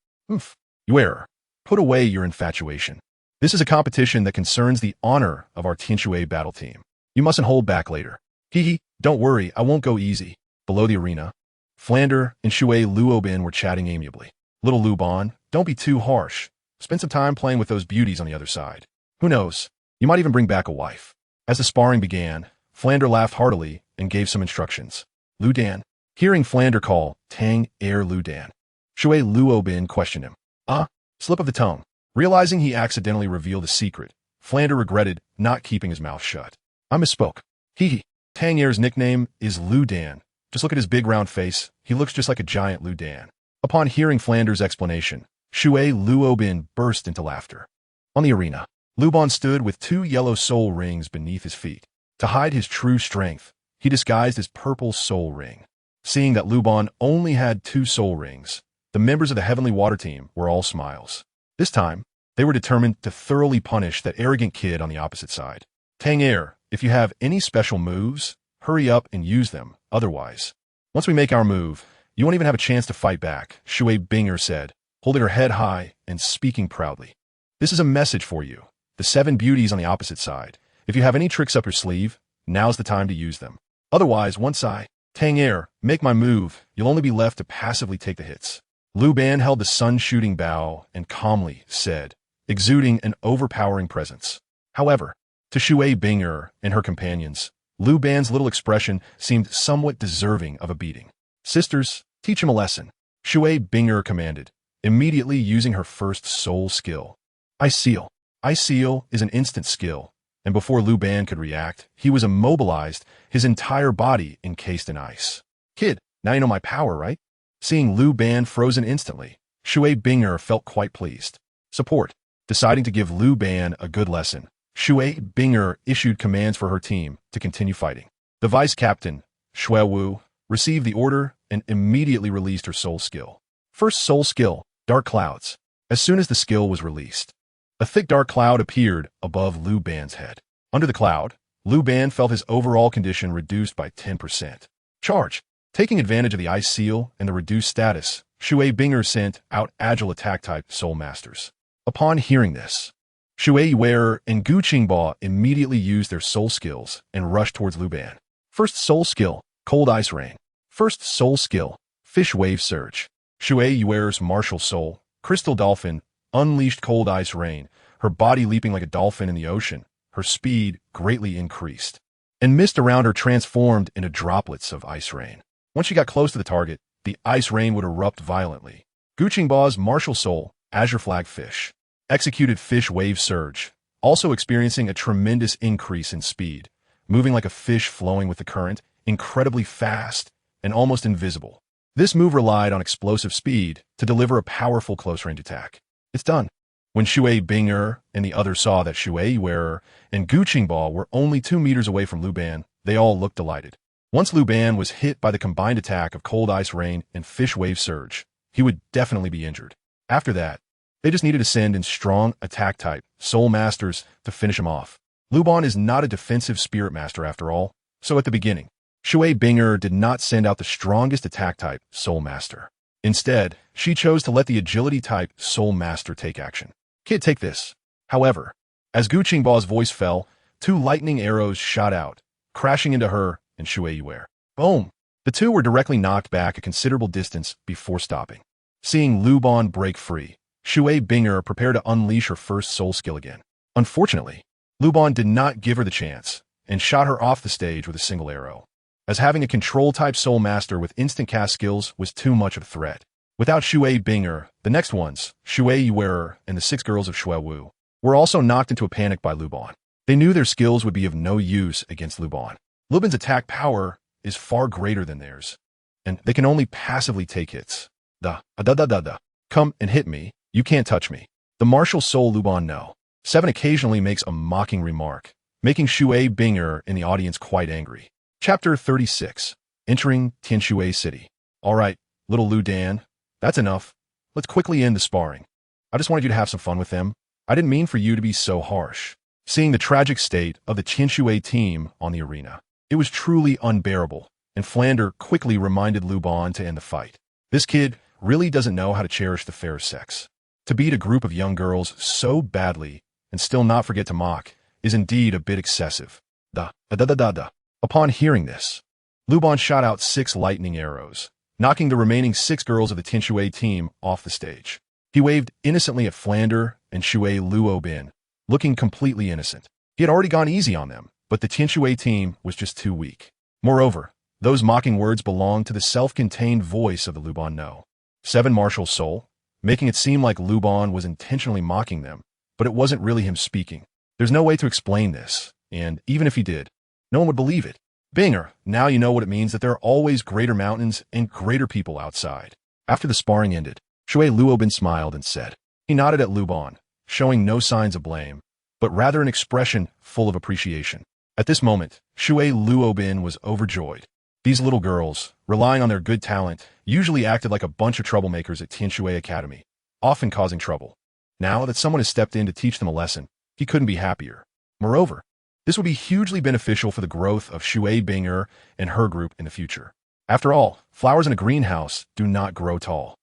[SPEAKER 1] Yuer, put away your infatuation. This is a competition that concerns the honor of our Tianshui battle team. You mustn't hold back later. Hee, don't worry, I won't go easy. Below the arena, Flander and Shui Luobin were chatting amiably. Little Luban, don't be too harsh. Spend some time playing with those beauties on the other side. Who knows? You might even bring back a wife. As the sparring began, Flander laughed heartily and gave some instructions. Ludan. Hearing Flander call Tang Air Ludan, Shui Luobin questioned him. Slip of the tongue. Realizing he accidentally revealed a secret, Flander regretted not keeping his mouth shut. I misspoke. Tang Air's nickname is Ludan. Just look at his big round face. He looks just like a giant Ludan. Upon hearing Flander's explanation, Shui Luobin burst into laughter. On the arena, Luban stood with 2 yellow soul rings beneath his feet. To hide his true strength, he disguised his purple soul ring. Seeing that Luban only had 2 soul rings, the members of the Heavenly Water team were all smiles. This time, They were determined to thoroughly punish that arrogant kid on the opposite side. Tang Er, if you have any special moves, hurry up and use them, otherwise. Once we make our move, you won't even have a chance to fight back, Shui Binger said, holding her head high and speaking proudly. This is a message for you, the 7 beauties on the opposite side. If you have any tricks up your sleeve, now's the time to use them. Otherwise, once I, Tang Er, make my move, you'll only be left to passively take the hits. Luban held the sun-shooting bow and calmly said, exuding an overpowering presence. However, to Shui Binger and her companions, Luban's little expression seemed somewhat deserving of a beating. Sisters, teach him a lesson, Shui Binger commanded, immediately using her first soul skill. Ice Seal. Ice Seal is an instant skill, and before Luban could react, he was immobilized, his entire body encased in ice. Kid, now you know my power, right? Seeing Luban frozen instantly, Shui Binger felt quite pleased. Support. Deciding to give Luban a good lesson, Shui Binger issued commands for her team to continue fighting. The vice captain, Shui Wu, received the order and immediately released her soul skill. First soul skill, Dark Clouds. As soon as the skill was released, a thick dark cloud appeared above Luban's head. Under the cloud, Luban felt his overall condition reduced by 10%. Charge. Taking advantage of the Ice Seal and the reduced status, Shui Binger sent out agile attack-type Soul Masters. Upon hearing this, Shui Wearer and Gu Qingba immediately used their soul skills and rushed towards Luban. First soul skill, Cold Ice Rain. First soul skill, Fish Wave Surge. Shui Wearer's martial soul, Crystal Dolphin, unleashed Cold Ice Rain, her body leaping like a dolphin in the ocean, her speed greatly increased, and mist around her transformed into droplets of ice rain. Once she got close to the target, the ice rain would erupt violently. Gu Qingba's martial soul, Azure Flag Fish, executed Fish Wave Surge, also experiencing a tremendous increase in speed, moving like a fish flowing with the current, incredibly fast and almost invisible. This move relied on explosive speed to deliver a powerful close-range attack. It's done. When Shui Binger and the others saw that Shui Wearer and Gu Qingba were only 2 meters away from Luban, they all looked delighted. Once Luban was hit by the combined attack of Cold Ice Rain and Fish Wave Surge, he would definitely be injured. After that, they just needed to send in strong attack-type Soul Masters to finish him off. Luban is not a defensive Spirit Master after all, so at the beginning, Shui Binger did not send out the strongest attack-type Soul Master. Instead, she chose to let the agility-type Soul Master take action. Kid, take this. However, as Gu Qingba's voice fell, 2 lightning arrows shot out, crashing into her and Shui Wearer. Boom! The 2 were directly knocked back a considerable distance before stopping. Seeing Luban break free, Shui Binger prepared to unleash her first soul skill again. Unfortunately, Luban did not give her the chance and shot her off the stage with a single arrow, as having a control-type Soul Master with instant cast skills was too much of a threat. Without Shui Binger, the next ones, Shui Wearer and the 6 girls of Shui Wu, were also knocked into a panic by Luban. They knew their skills would be of no use against Luban. Luban's attack power is far greater than theirs, and they can only passively take hits. Come and hit me, you can't touch me. The martial soul Luban no. 7 occasionally makes a mocking remark, making Shui Binger in the audience quite angry. Chapter 36. Entering Tianshui City. Alright, little Lu Dan, that's enough. Let's quickly end the sparring. I just wanted you to have some fun with them. I didn't mean for you to be so harsh. Seeing the tragic state of the Tianshui team on the arena, it was truly unbearable, and Flander quickly reminded Luban to end the fight. This kid really doesn't know how to cherish the fair sex. To beat a group of young girls so badly and still not forget to mock is indeed a bit excessive. Upon hearing this, Luban shot out 6 lightning arrows, knocking the remaining 6 girls of the Tianshui team off the stage. He waved innocently at Flander and Shui Luobin, looking completely innocent. He had already gone easy on them, but the Tianshui team was just too weak. Moreover, those mocking words belonged to the self-contained voice of the Luban no. 7 martial soul, making it seem like Luban was intentionally mocking them, but it wasn't really him speaking. There's no way to explain this, and even if he did, no one would believe it. Binger, now you know what it means that there are always greater mountains and greater people outside. After the sparring ended, Shui Luobin smiled and said. He nodded at Luban, showing no signs of blame, but rather an expression full of appreciation. At this moment, Shui Luobin was overjoyed. These little girls, relying on their good talent, usually acted like a bunch of troublemakers at Tianshui Academy, often causing trouble. Now that someone has stepped in to teach them a lesson, he couldn't be happier. Moreover, this would be hugely beneficial for the growth of Shui Binger and her group in the future. After all, flowers in a greenhouse do not grow tall.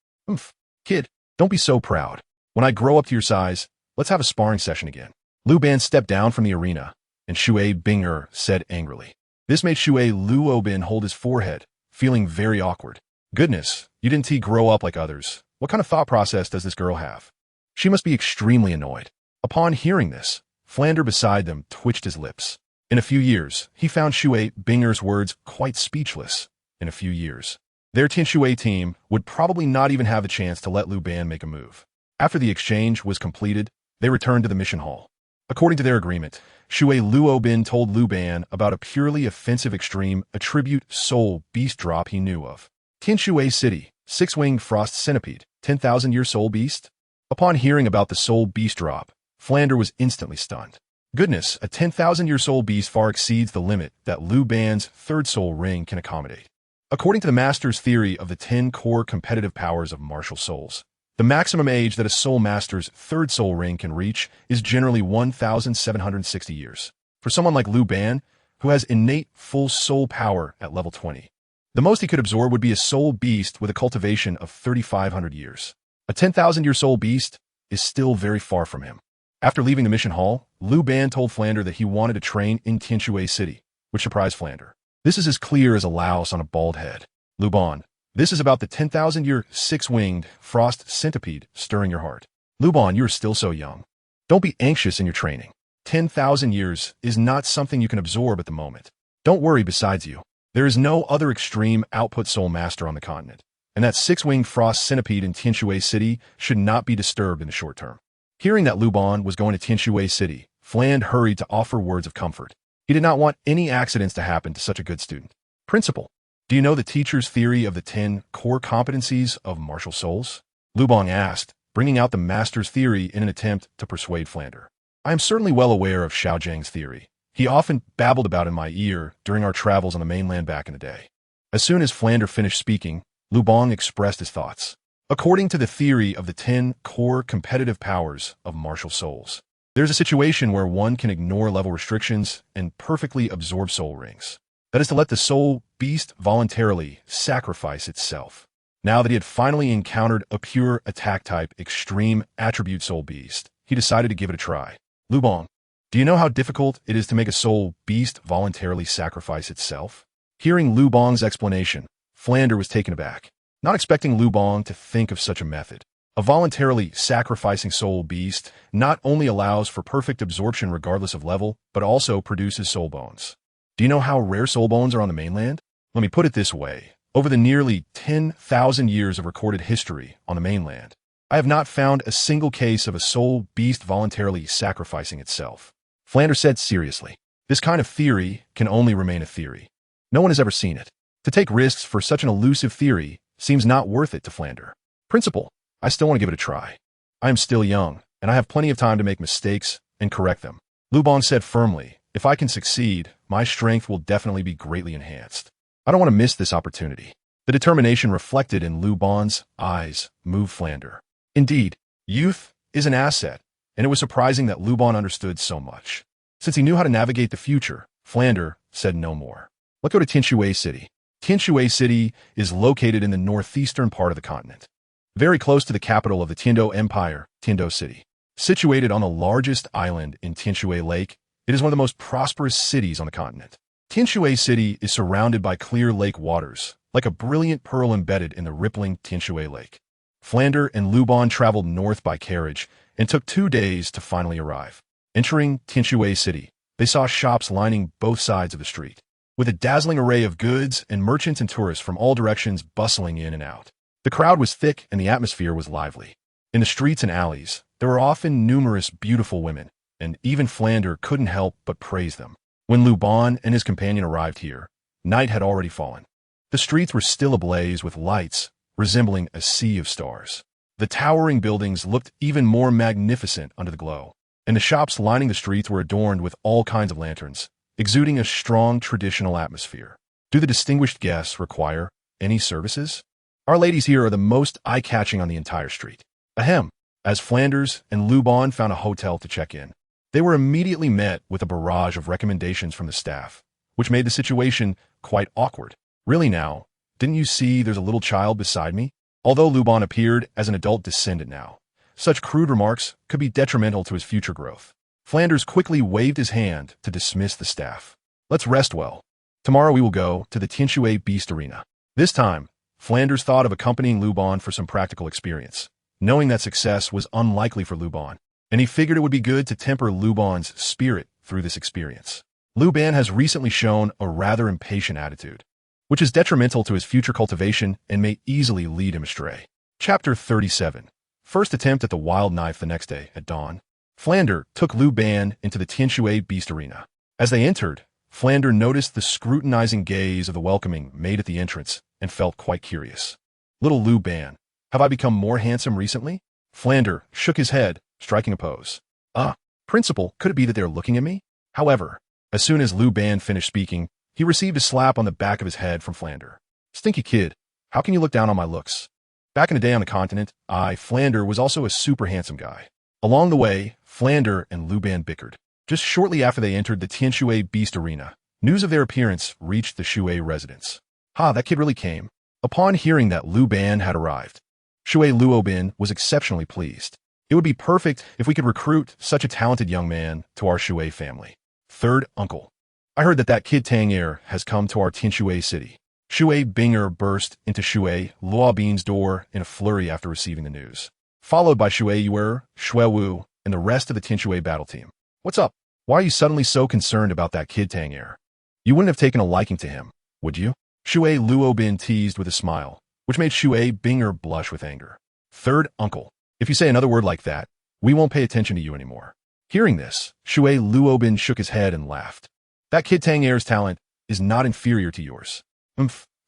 [SPEAKER 1] Kid, don't be so proud. When I grow up to your size, let's have a sparring session again. Luban stepped down from the arena, and Shui Binger said angrily. This made Shui Luobin hold his forehead, feeling very awkward. Goodness, you didn't grow up like others. What kind of thought process does this girl have? She must be extremely annoyed. Upon hearing this, Flander beside them twitched his lips. In a few years, he found Shui Binger's words quite speechless. In a few years, their Tianshui team would probably not even have a chance to let Luban make a move. After the exchange was completed, they returned to the mission hall. According to their agreement, Shui Luobin told Luban about a purely offensive extreme attribute soul beast drop he knew of. Tianshui City, 6-winged frost centipede, 10,000-year soul beast? Upon hearing about the soul beast drop, Flander was instantly stunned. Goodness, a 10,000-year soul beast far exceeds the limit that Luban's third soul ring can accommodate. According to the Master's theory of the 10 core competitive powers of martial souls, the maximum age that a soul master's third soul ring can reach is generally 1,760 years. For someone like Luban, who has innate full soul power at level 20, the most he could absorb would be a soul beast with a cultivation of 3,500 years. A 10,000-year soul beast is still very far from him. After leaving the mission hall, Luban told Flander that he wanted to train in Tianshui City, which surprised Flander. This is as clear as a louse on a bald head. Luban, this is about the 10,000-year 6-winged frost centipede stirring your heart. Luban, you are still so young. Don't be anxious in your training. 10,000 years is not something you can absorb at the moment. Don't worry besides you. There is no other extreme output soul master on the continent, and that 6-winged frost centipede in Tianshui City should not be disturbed in the short term. Hearing that Luban was going to Tianshui City, Fland hurried to offer words of comfort. He did not want any accidents to happen to such a good student. Principal, do you know the teacher's theory of the 10 core competencies of martial souls? Luban asked, bringing out the master's theory in an attempt to persuade Flander. I am certainly well aware of Xiaogan's theory. He often babbled about in my ear during our travels on the mainland back in the day. As soon as Flander finished speaking, Luban expressed his thoughts. According to the theory of the 10 core competitive powers of martial souls, there's a situation where one can ignore level restrictions and perfectly absorb soul rings. That is to let the soul beast voluntarily sacrifice itself. Now that he had finally encountered a pure attack type extreme attribute soul beast, he decided to give it a try. Luban, do you know how difficult it is to make a soul beast voluntarily sacrifice itself? Hearing Luban's explanation, Flander was taken aback, not expecting Luban to think of such a method. A voluntarily sacrificing soul beast not only allows for perfect absorption regardless of level, but also produces soul bones. Do you know how rare soul bones are on the mainland? Let me put it this way. Over the nearly 10,000 years of recorded history on the mainland, I have not found a single case of a soul beast voluntarily sacrificing itself. Flander said seriously. This kind of theory can only remain a theory. No one has ever seen it. To take risks for such an elusive theory seems not worth it to Flander. Principal, I still want to give it a try. I am still young, and I have plenty of time to make mistakes and correct them. Luban said firmly, if I can succeed, my strength will definitely be greatly enhanced. I don't want to miss this opportunity. The determination reflected in Luban's eyes moved Flander. Indeed, youth is an asset, and it was surprising that Luban understood so much. Since he knew how to navigate the future, Flander said no more. Let's go to Tianshui City. Tianshui City is located in the northeastern part of the continent, very close to the capital of the Tiando Empire, Tiando City. Situated on the largest island in Tianshui Lake, it is one of the most prosperous cities on the continent. Tianshui City is surrounded by clear lake waters, like a brilliant pearl embedded in the rippling Tianshui Lake. Flander and Luban traveled north by carriage and took 2 days to finally arrive. Entering Tianshui City, they saw shops lining both sides of the street, with a dazzling array of goods and merchants and tourists from all directions bustling in and out. The crowd was thick and the atmosphere was lively. In the streets and alleys, there were often numerous beautiful women, and even Flander couldn't help but praise them. When Luban and his companion arrived here, night had already fallen. The streets were still ablaze with lights, resembling a sea of stars. The towering buildings looked even more magnificent under the glow, and the shops lining the streets were adorned with all kinds of lanterns, exuding a strong traditional atmosphere. Do the distinguished guests require any services? Our ladies here are the most eye-catching on the entire street. Ahem. as Flanders and Luban found a hotel to check in. They were immediately met with a barrage of recommendations from the staff, which made the situation quite awkward. Really now, didn't you see there's a little child beside me? Although Luban appeared as an adult descendant now, such crude remarks could be detrimental to his future growth. Flanders quickly waved his hand to dismiss the staff. Let's rest well. Tomorrow we will go to the Tianshui Beast Arena. This time, Flanders thought of accompanying Luban for some practical experience, knowing that success was unlikely for Luban, and he figured it would be good to temper Luban's spirit through this experience. Luban has recently shown a rather impatient attitude, which is detrimental to his future cultivation and may easily lead him astray. Chapter 37. First attempt at the wild knife. The next day, at dawn, Flander took Luban into the Tianshui Beast Arena. As they entered, Flander noticed the scrutinizing gaze of the welcoming maid at the entrance and felt quite curious. Little Luban, have I become more handsome recently? Flander shook his head, striking a pose. Principal, could it be that they're looking at me? However, as soon as Luban finished speaking, he received a slap on the back of his head from Flander. Stinky kid, how can you look down on my looks? Back in the day on the continent, Flander, was also a super handsome guy. Along the way, Flander and Luban bickered. Just shortly after they entered the Tianshui Beast Arena, news of their appearance reached the Shui residence. That kid really came. Upon hearing that Luban had arrived, Shui Luobin was exceptionally pleased. It would be perfect if we could recruit such a talented young man to our Shui family. Third uncle. I heard that kid Tang has come to our Tianshui city. Shui Binger burst into Shui Luobin's door in a flurry after receiving the news, followed by Shui Yuer, Shui Wu, and the rest of the Tianshui battle team. What's up? Why are you suddenly so concerned about that kid Tang? You wouldn't have taken a liking to him, would you? Shui Luobin teased with a smile, which made Shui Binger blush with anger. Third uncle. If you say another word like that, we won't pay attention to you anymore. Hearing this, Shui Luobin shook his head and laughed. That kid Tang talent is not inferior to yours.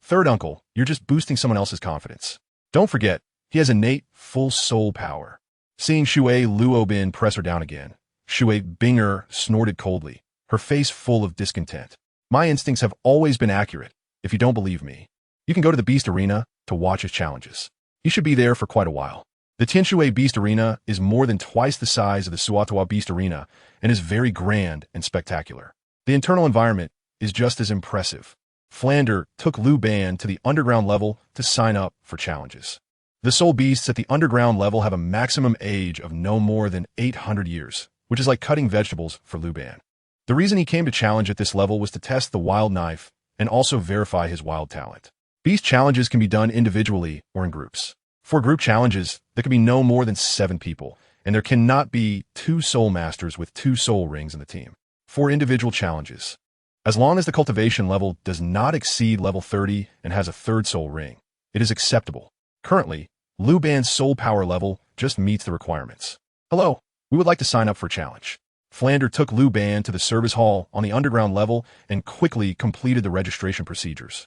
[SPEAKER 1] Third uncle, you're just boosting someone else's confidence. Don't forget, he has innate, full soul power. Seeing Shui Luobin press her down again, Shui Binger snorted coldly, her face full of discontent. My instincts have always been accurate. If you don't believe me, you can go to the Beast Arena to watch his challenges. He should be there for quite a while. The Tianshui Beast Arena is more than twice the size of the Suatawa Beast Arena and is very grand and spectacular. The internal environment is just as impressive. Flander took Luban to the underground level to sign up for challenges. The soul beasts at the underground level have a maximum age of no more than 800 years, which is like cutting vegetables for Luban. The reason he came to challenge at this level was to test the wild knife and also verify his wild talent. Beast challenges can be done individually or in groups. For group challenges, there can be no more than 7 people, and there cannot be 2 soul masters with 2 soul rings in the team. For individual challenges, as long as the cultivation level does not exceed level 30 and has a 3rd soul ring, it is acceptable. Currently, Luban's soul power level just meets the requirements. Hello, we would like to sign up for a challenge. Flander took Luban to the service hall on the underground level and quickly completed the registration procedures.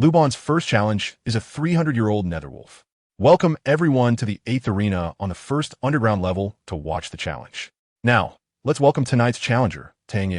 [SPEAKER 1] Luban's first challenge is a 300-year-old netherwolf. Welcome everyone to the 8th arena on the 1st underground level to watch the challenge. Now, let's welcome tonight's challenger, Tang.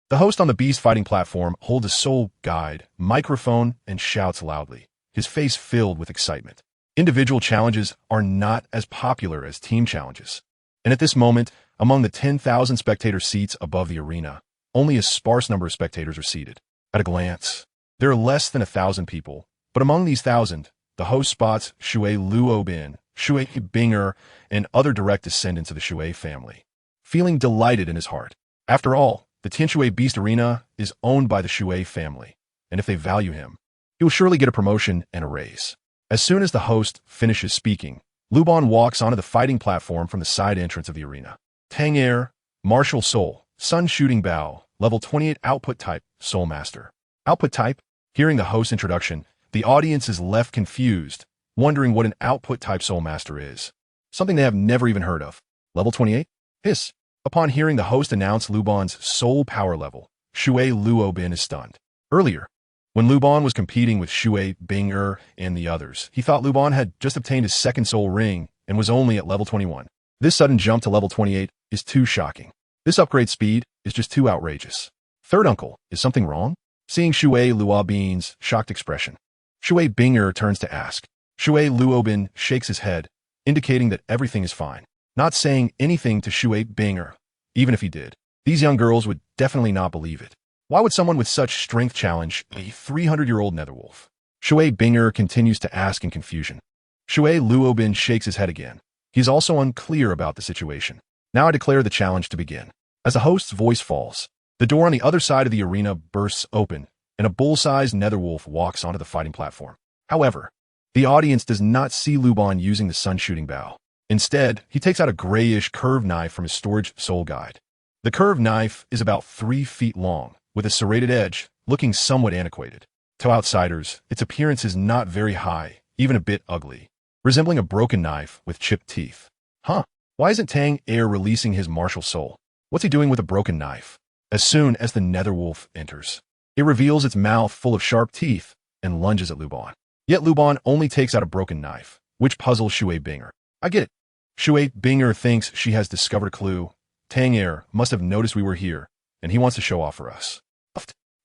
[SPEAKER 1] The host on the beast fighting platform holds a soul guide, microphone, and shouts loudly, his face filled with excitement. Individual challenges are not as popular as team challenges. And at this moment, among the 10,000 spectator seats above the arena, only a sparse number of spectators are seated. At a glance, there are less than 1,000 people, but among these 1,000, the host spots Shui Luobin, Shui Binger, and other direct descendants of the Shui family, feeling delighted in his heart. After all, the Tianshui Beast Arena is owned by the Shui family, and if they value him, he will surely get a promotion and a raise. As soon as the host finishes speaking, Luban walks onto the fighting platform from the side entrance of the arena. Tang, Martial Soul, Sun Shooting Bow, Level 28 Output Type, Soul Master. Output Type? Hearing the host's introduction, the audience is left confused, wondering what an Output Type Soul Master is. Something they have never even heard of. Level 28? Hiss. Upon hearing the host announce Luban's soul power level, Shui Luobin is stunned. Earlier, when Luban was competing with Shui Binger and the others, he thought Luban had just obtained his 2nd soul ring and was only at level 21. This sudden jump to level 28 is too shocking. This upgrade speed is just too outrageous. Third uncle, is something wrong? Seeing Shui Luobin's shocked expression, Shui Binger turns to ask. Shui Luobin shakes his head, indicating that everything is fine. not saying anything to Shui Binger. Even if he did, these young girls would definitely not believe it. Why would someone with such strength challenge a 300-year-old netherwolf? Shui Binger continues to ask in confusion. Shui Luobin shakes his head again. He is also unclear about the situation. Now I declare the challenge to begin. As the host's voice falls, the door on the other side of the arena bursts open, and a bull-sized netherwolf walks onto the fighting platform. However, the audience does not see Luban using the sun-shooting bow. Instead, he takes out a grayish curved knife from his storage soul guide. The curved knife is about 3 feet long, with a serrated edge, looking somewhat antiquated. To outsiders, its appearance is not very high, even a bit ugly, resembling a broken knife with chipped teeth. Huh? Why isn't Tang Air releasing his martial soul? What's he doing with a broken knife? As soon as the netherwolf enters, it reveals its mouth full of sharp teeth and lunges at Luban. Yet Luban only takes out a broken knife, which puzzles Shui Binger. I get it. Shui Binger thinks she has discovered a clue. Tang Air must have noticed we were here, and he wants to show off for us.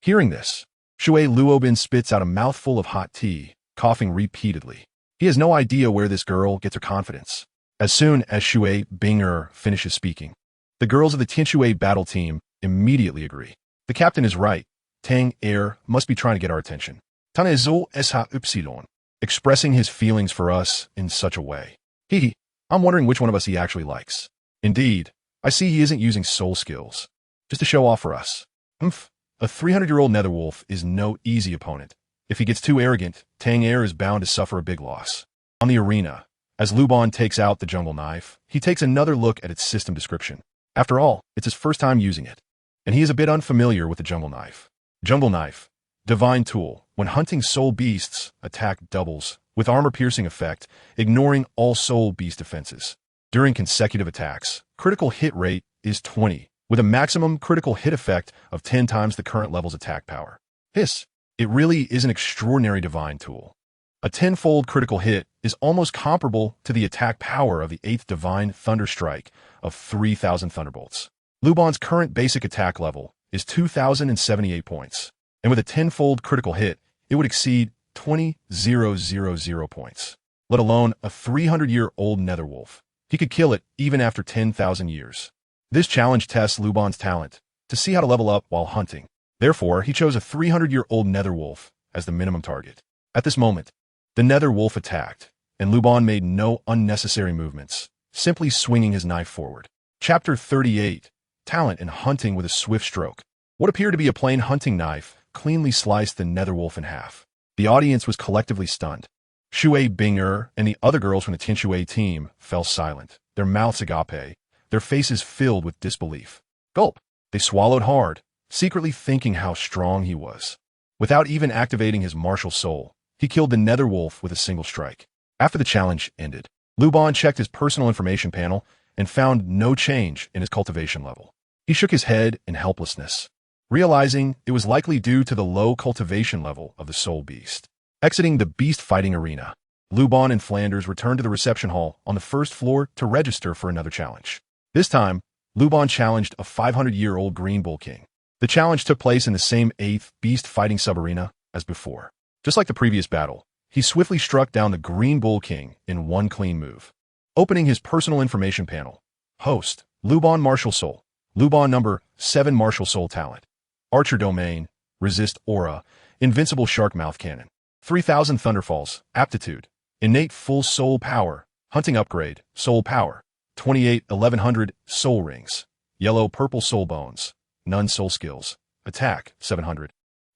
[SPEAKER 1] Hearing this, Shui Luobin spits out a mouthful of hot tea, coughing repeatedly. He has no idea where this girl gets her confidence. As soon as Shui Binger finishes speaking, the girls of the Tianshui battle team immediately agree. The captain is right. Tang Air must be trying to get our attention. Tanezo Sha Upsilon, expressing his feelings for us in such a way. I'm wondering which one of us he actually likes. Indeed, I see he isn't using soul skills, just to show off for us. A 300-year-old netherwolf is no easy opponent. If he gets too arrogant, Tang Air is bound to suffer a big loss. On the arena, as Luban takes out the jungle knife, he takes another look at its system description. After all, it's his first time using it, and he is a bit unfamiliar with the jungle knife. Jungle knife, divine tool. When hunting soul beasts, attack doubles, with armor-piercing effect, ignoring all soul beast defenses. During consecutive attacks, critical hit rate is 20, with a maximum critical hit effect of 10 times the current level's attack power. It really is an extraordinary divine tool. A 10-fold critical hit is almost comparable to the attack power of the 8th Divine Thunder Strike of 3,000 Thunderbolts. Luban's current basic attack level is 2,078 points, and with a 10-fold critical hit, it would exceed 20,000 points. Let alone a 300-year-old netherwolf. He could kill it even after 10,000 years. This challenge tests Luban's talent to see how to level up while hunting. Therefore, he chose a 300-year-old netherwolf as the minimum target. At this moment, the netherwolf attacked, and Luban made no unnecessary movements, simply swinging his knife forward. Chapter 38. Talent in hunting with a swift stroke. What appeared to be a plain hunting knife cleanly sliced the netherwolf in half. The audience was collectively stunned. Shui Binger and the other girls from the Tianshui team fell silent, their mouths agape, their faces filled with disbelief. Gulp! They swallowed hard, secretly thinking how strong he was. Without even activating his martial soul, he killed the netherwolf with a single strike. After the challenge ended, Luban checked his personal information panel and found no change in his cultivation level. He shook his head in helplessness, realizing it was likely due to the low cultivation level of the soul beast. Exiting the beast fighting arena, Luban and Flanders returned to the reception hall on the first floor to register for another challenge. This time, Luban challenged a 500-year-old Green Bull King. The challenge took place in the same 8th beast fighting subarena as before. Just like the previous battle, he swiftly struck down the Green Bull King in one clean move. Opening his personal information panel. Host, Luban Martial Soul. Luban number 7 Martial Soul Talent. Archer Domain, Resist Aura, Invincible Shark Mouth Cannon. 3,000 Thunderfalls, Aptitude, Innate Full Soul Power, Hunting Upgrade, Soul Power, 28-1100 Soul Rings, Yellow-Purple Soul Bones, None Soul Skills, Attack, 700.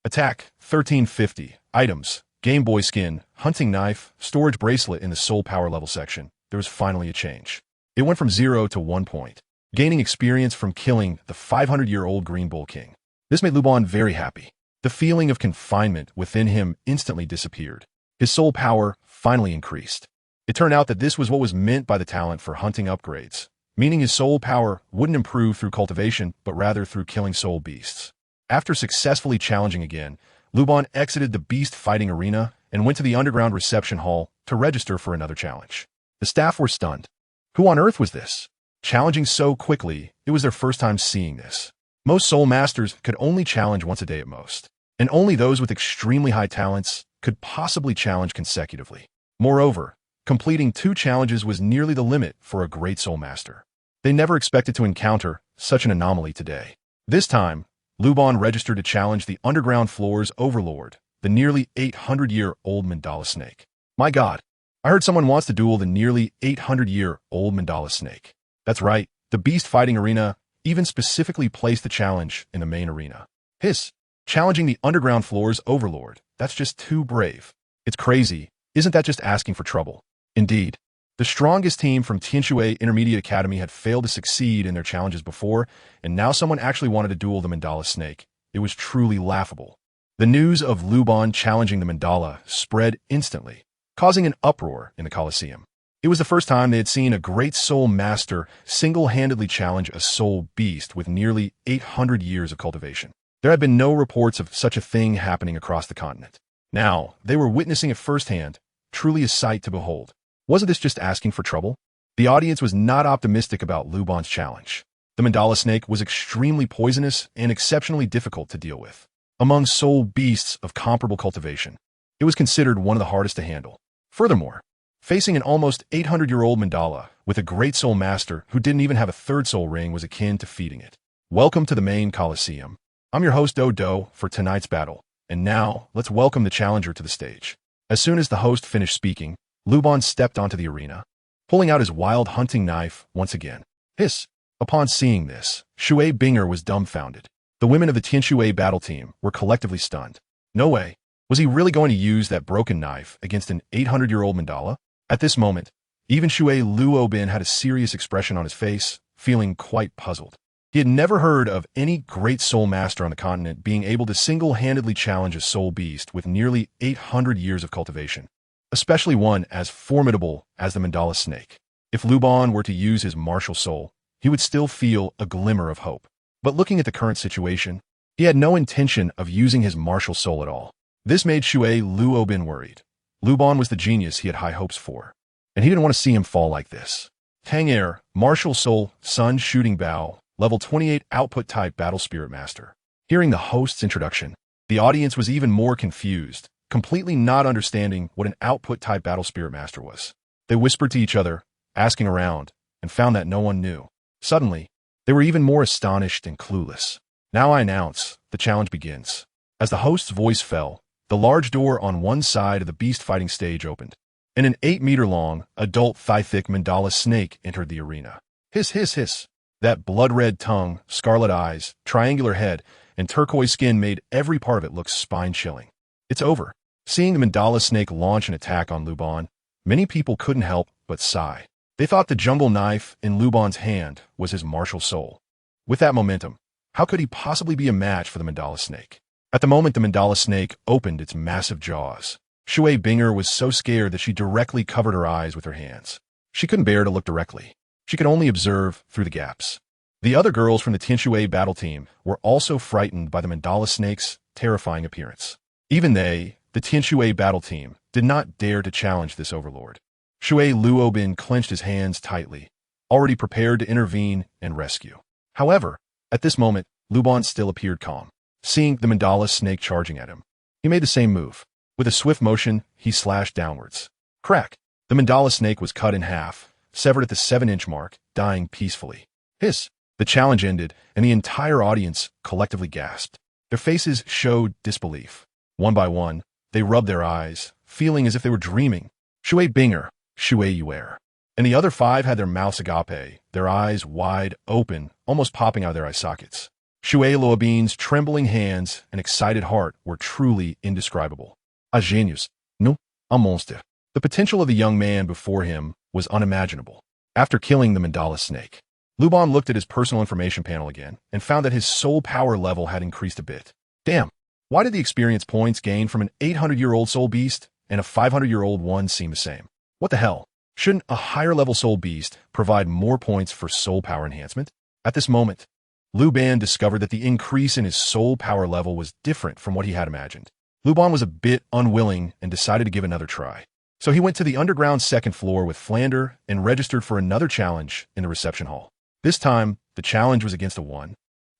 [SPEAKER 1] Attack, 1350, Items, Game Boy Skin, Hunting Knife, Storage Bracelet. In the Soul Power level section, there was finally a change. It went from 0 to 1 point, gaining experience from killing the 500-year-old Green Bull King. This made Luban very happy. The feeling of confinement within him instantly disappeared. His soul power finally increased. It turned out that this was what was meant by the talent for hunting upgrades, meaning his soul power wouldn't improve through cultivation, but rather through killing soul beasts. After successfully challenging again, Luban exited the beast fighting arena and went to the underground reception hall to register for another challenge. The staff were stunned. Who on earth was this? Challenging so quickly, it was their first time seeing this. Most soul masters could only challenge once a day at most, and only those with extremely high talents could possibly challenge consecutively. Moreover, Completing 2 challenges was nearly the limit for a great soul master. They never expected to encounter such an anomaly today. This time, Luban registered to challenge the underground floor's overlord, the nearly 800-year-old mandala snake. My God, I heard someone wants to duel the nearly 800-year-old mandala snake. That's right, the beast fighting arena even specifically placed the challenge in the main arena. Hiss, challenging the underground floor's overlord, that's just too brave. It's crazy, isn't that just asking for trouble? Indeed, the strongest team from Tianshui Intermediate Academy had failed to succeed in their challenges before, and now someone actually wanted to duel the mandala snake. It was truly laughable. The news of Luban challenging the mandala spread instantly, causing an uproar in the Colosseum. It was the first time they had seen a great soul master single-handedly challenge a soul beast with nearly 800 years of cultivation. There had been no reports of such a thing happening across the continent. Now, they were witnessing it firsthand, truly a sight to behold. Wasn't this just asking for trouble? The audience was not optimistic about Luban's challenge. The mandala snake was extremely poisonous and exceptionally difficult to deal with. Among soul beasts of comparable cultivation, it was considered one of the hardest to handle. Furthermore, facing an almost 800-year-old mandala with a great soul master who didn't even have a third soul ring was akin to feeding it. Welcome to the main Colosseum. I'm your host Douluo for tonight's battle, and now let's welcome the challenger to the stage. As soon as the host finished speaking, Luban stepped onto the arena, pulling out his wild hunting knife once again. Hiss! Upon seeing this, Shui Binger was dumbfounded. The women of the Tianshui battle team were collectively stunned. No way. Was he really going to use that broken knife against an 800-year-old mandala? At this moment, even Shui Luobin had a serious expression on his face, feeling quite puzzled. He had never heard of any great soul master on the continent being able to single-handedly challenge a soul beast with nearly 800 years of cultivation, especially one as formidable as the mandala snake. If Luban were to use his martial soul, he would still feel a glimmer of hope. But looking at the current situation, he had no intention of using his martial soul at all. This made Shui Luobin worried. Luban was the genius he had high hopes for, and he didn't want to see him fall like this. Tang Air, Martial Soul, Sun Shooting Bow, Level 28 Output Type Battle Spirit Master. Hearing the host's introduction, the audience was even more confused, completely not understanding what an Output Type Battle Spirit Master was. They whispered to each other, asking around, and found that no one knew. Suddenly, they were even more astonished and clueless. Now I announce, the challenge begins. As the host's voice fell, the large door on one side of the beast fighting stage opened, and an 8-meter-long, adult thigh-thick mandala snake entered the arena. Hiss, hiss, hiss. That blood-red tongue, scarlet eyes, triangular head, and turquoise skin made every part of it look spine-chilling. It's over. Seeing the mandala snake launch an attack on Luban, many people couldn't help but sigh. They thought the jungle knife in Luban's hand was his martial soul. With that momentum, how could he possibly be a match for the mandala snake? At the moment the mandala snake opened its massive jaws, Shui Binger was so scared that she directly covered her eyes with her hands. She couldn't bear to look directly. She could only observe through the gaps. The other girls from the Tianshui battle team were also frightened by the mandala snake's terrifying appearance. Even they, the Tianshui battle team, did not dare to challenge this overlord. Shui Luobin clenched his hands tightly, already prepared to intervene and rescue. However, at this moment, Luban still appeared calm. Seeing the mandala snake charging at him, he made the same move. With a swift motion, he slashed downwards. Crack! The mandala snake was cut in half, severed at the 7-inch mark, dying peacefully. Hiss! The challenge ended, and the entire audience collectively gasped. Their faces showed disbelief. One by one, they rubbed their eyes, feeling as if they were dreaming. Shui Binger, Shui Yuer, and the other 5 had their mouths agape, their eyes wide open, almost popping out of their eye sockets. Shui Luobin's trembling hands and excited heart were truly indescribable. A genius, no, a monster. The potential of the young man before him was unimaginable. After killing the mandala snake, Luban looked at his personal information panel again and found that his soul power level had increased a bit. Damn, why did the experience points gained from an 800-year-old soul beast and a 500-year-old one seem the same? What the hell? Shouldn't a higher-level soul beast provide more points for soul power enhancement? At this moment, Luban discovered that the increase in his soul power level was different from what he had imagined. Luban was a bit unwilling and decided to give another try. So he went to the underground second floor with Flander and registered for another challenge in the reception hall. This time, the challenge was against a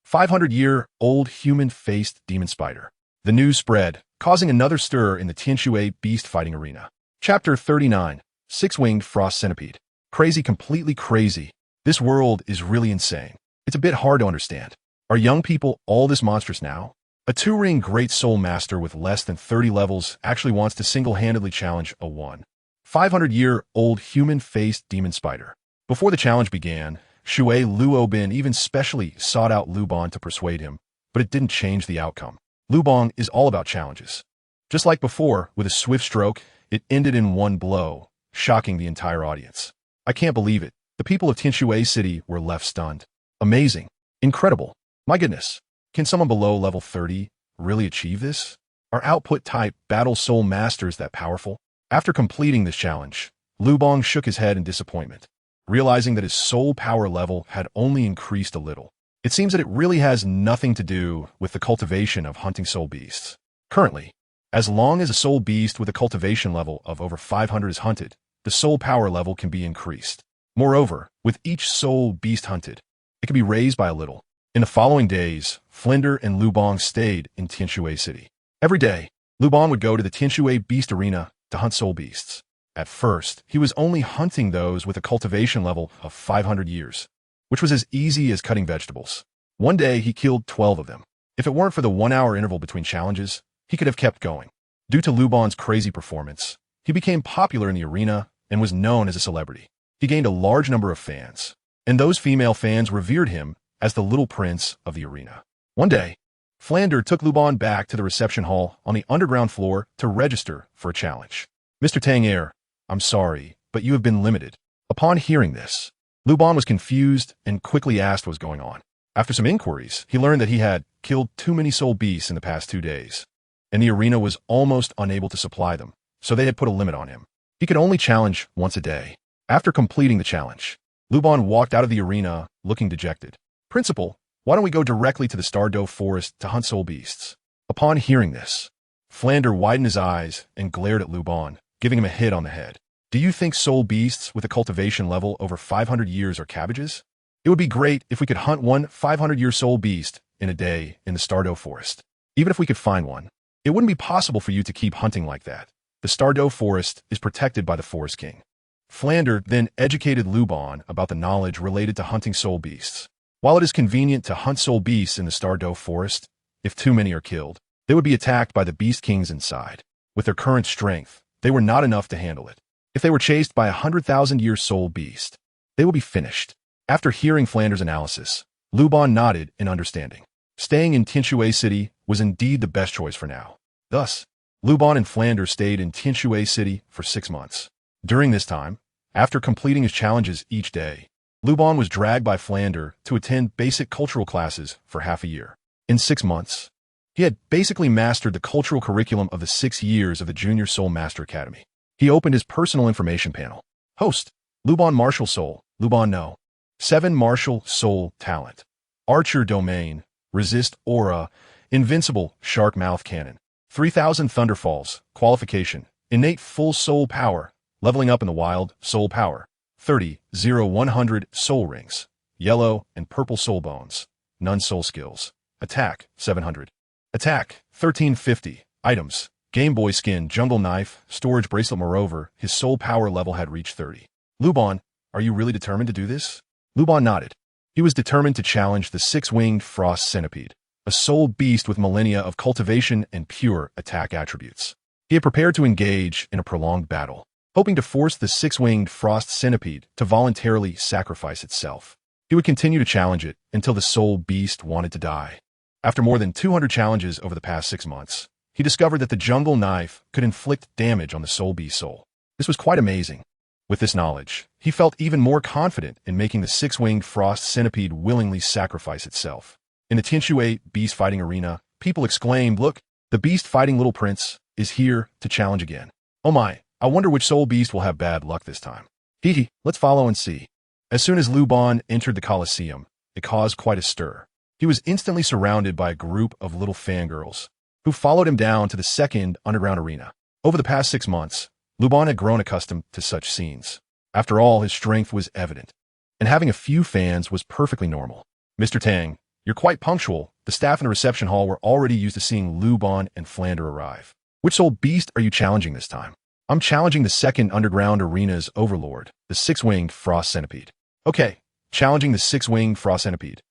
[SPEAKER 1] 500-year-old human-faced demon spider. The news spread, causing another stir in the Tianshui beast fighting arena. Chapter 39. Six-winged frost centipede. Crazy, completely crazy. This world is really insane. It's a bit hard to understand. Are young people all this monstrous now? A two-ring great soul master with less than 30 levels actually wants to single-handedly challenge a 500-year-old human-faced demon spider. Before the challenge began, Shui Luobin even specially sought out Luban to persuade him, but it didn't change the outcome. Luban is all about challenges. Just like before, with a swift stroke, it ended in one blow, shocking the entire audience. I can't believe it. The people of Tianshui City were left stunned. Amazing. Incredible. My goodness. Can someone below level 30 really achieve this? Are output-type battle soul masters that powerful? After completing this challenge, Luban shook his head in disappointment, realizing that his soul power level had only increased a little. It seems that it really has nothing to do with the cultivation of hunting soul beasts. Currently, as long as a soul beast with a cultivation level of over 500 is hunted, the soul power level can be increased. Moreover, with each soul beast hunted, it can be raised by a little. In the following days, Flinder and Luban stayed in Tianshui City. Every day, Luban would go to the Tianshui Beast Arena to hunt soul beasts. At first, he was only hunting those with a cultivation level of 500 years, which was as easy as cutting vegetables. One day, he killed 12 of them. If it weren't for the 1-hour interval between challenges, he could have kept going. Due to Luban's crazy performance, he became popular in the arena and was known as a celebrity. He gained a large number of fans, and those female fans revered him as the little prince of the arena. One day, Flander took Luban back to the reception hall on the underground floor to register for a challenge. Mr. Tang, I'm sorry, but you have been limited. Upon hearing this, Luban was confused and quickly asked what was going on. After some inquiries, he learned that he had killed too many soul beasts in the past 2 days, and the arena was almost unable to supply them, so they had put a limit on him. He could only challenge once a day. After completing the challenge, Luban walked out of the arena looking dejected. Principal, why don't we go directly to the Douluo forest to hunt soul beasts? Upon hearing this, Flander widened his eyes and glared at Luban, giving him a hit on the head. Do you think soul beasts with a cultivation level over 500 years are cabbages? It would be great if we could hunt one 500-year soul beast in a day in the Douluo forest. Even if we could find one, it wouldn't be possible for you to keep hunting like that. The Douluo forest is protected by the Forest King. Flander then educated Luban about the knowledge related to hunting soul beasts. While it is convenient to hunt soul beasts in the Douluo forest, if too many are killed, they would be attacked by the beast kings inside. With their current strength, they were not enough to handle it. If they were chased by a 100,000-year soul beast, they would be finished. After hearing Flander's analysis, Luban nodded in understanding. Staying in Tianshui City was indeed the best choice for now. Thus, Luban and Flander stayed in Tianshui City for 6 months. During this time, after completing his challenges each day, Luban was dragged by Flander to attend basic cultural classes for half a year. In 6 months, he had basically mastered the cultural curriculum of the 6 years of the Junior Soul Master Academy. He opened his personal information panel. Host, Luban Martial Soul, Luban No. 7 Martial Soul Talent. Archer Domain, Resist Aura, Invincible Shark Mouth Cannon. 3000 Thunderfalls, Qualification, Innate Full Soul Power, Leveling Up in the Wild, Soul Power. 30-100 Soul Rings, Yellow and Purple Soul Bones, None Soul Skills. Attack, 700. Attack, 1350. Items, Game Boy Skin, Jungle Knife, Storage Bracelet. Moreover, his soul power level had reached 30. Luban, are you really determined to do this? Luban nodded. He was determined to challenge the 6-winged frost centipede, a soul beast with millennia of cultivation and pure attack attributes. He had prepared to engage in a prolonged battle, hoping to force the 6-winged frost centipede to voluntarily sacrifice itself. He would continue to challenge it until the soul beast wanted to die. After more than 200 challenges over the past 6 months, he discovered that the jungle knife could inflict damage on the soul beast's soul. This was quite amazing. With this knowledge, he felt even more confident in making the 6-winged frost centipede willingly sacrifice itself. In the Tianshui beast fighting arena, people exclaimed, "Look, the beast fighting little prince is here to challenge again. Oh my, I wonder which soul beast will have bad luck this time. Hee, let's follow and see." As soon as Luban entered the Colosseum, it caused quite a stir. He was instantly surrounded by a group of little fangirls, who followed him down to the second underground arena. Over the past 6 months, Luban had grown accustomed to such scenes. After all, his strength was evident, and having a few fans was perfectly normal. Mr. Tang, you're quite punctual. The staff in the reception hall were already used to seeing Luban and Flander arrive. Which soul beast are you challenging this time? I'm challenging the second underground arena's overlord, the six-winged frost centipede. Okay, challenging the six-winged frost centipede.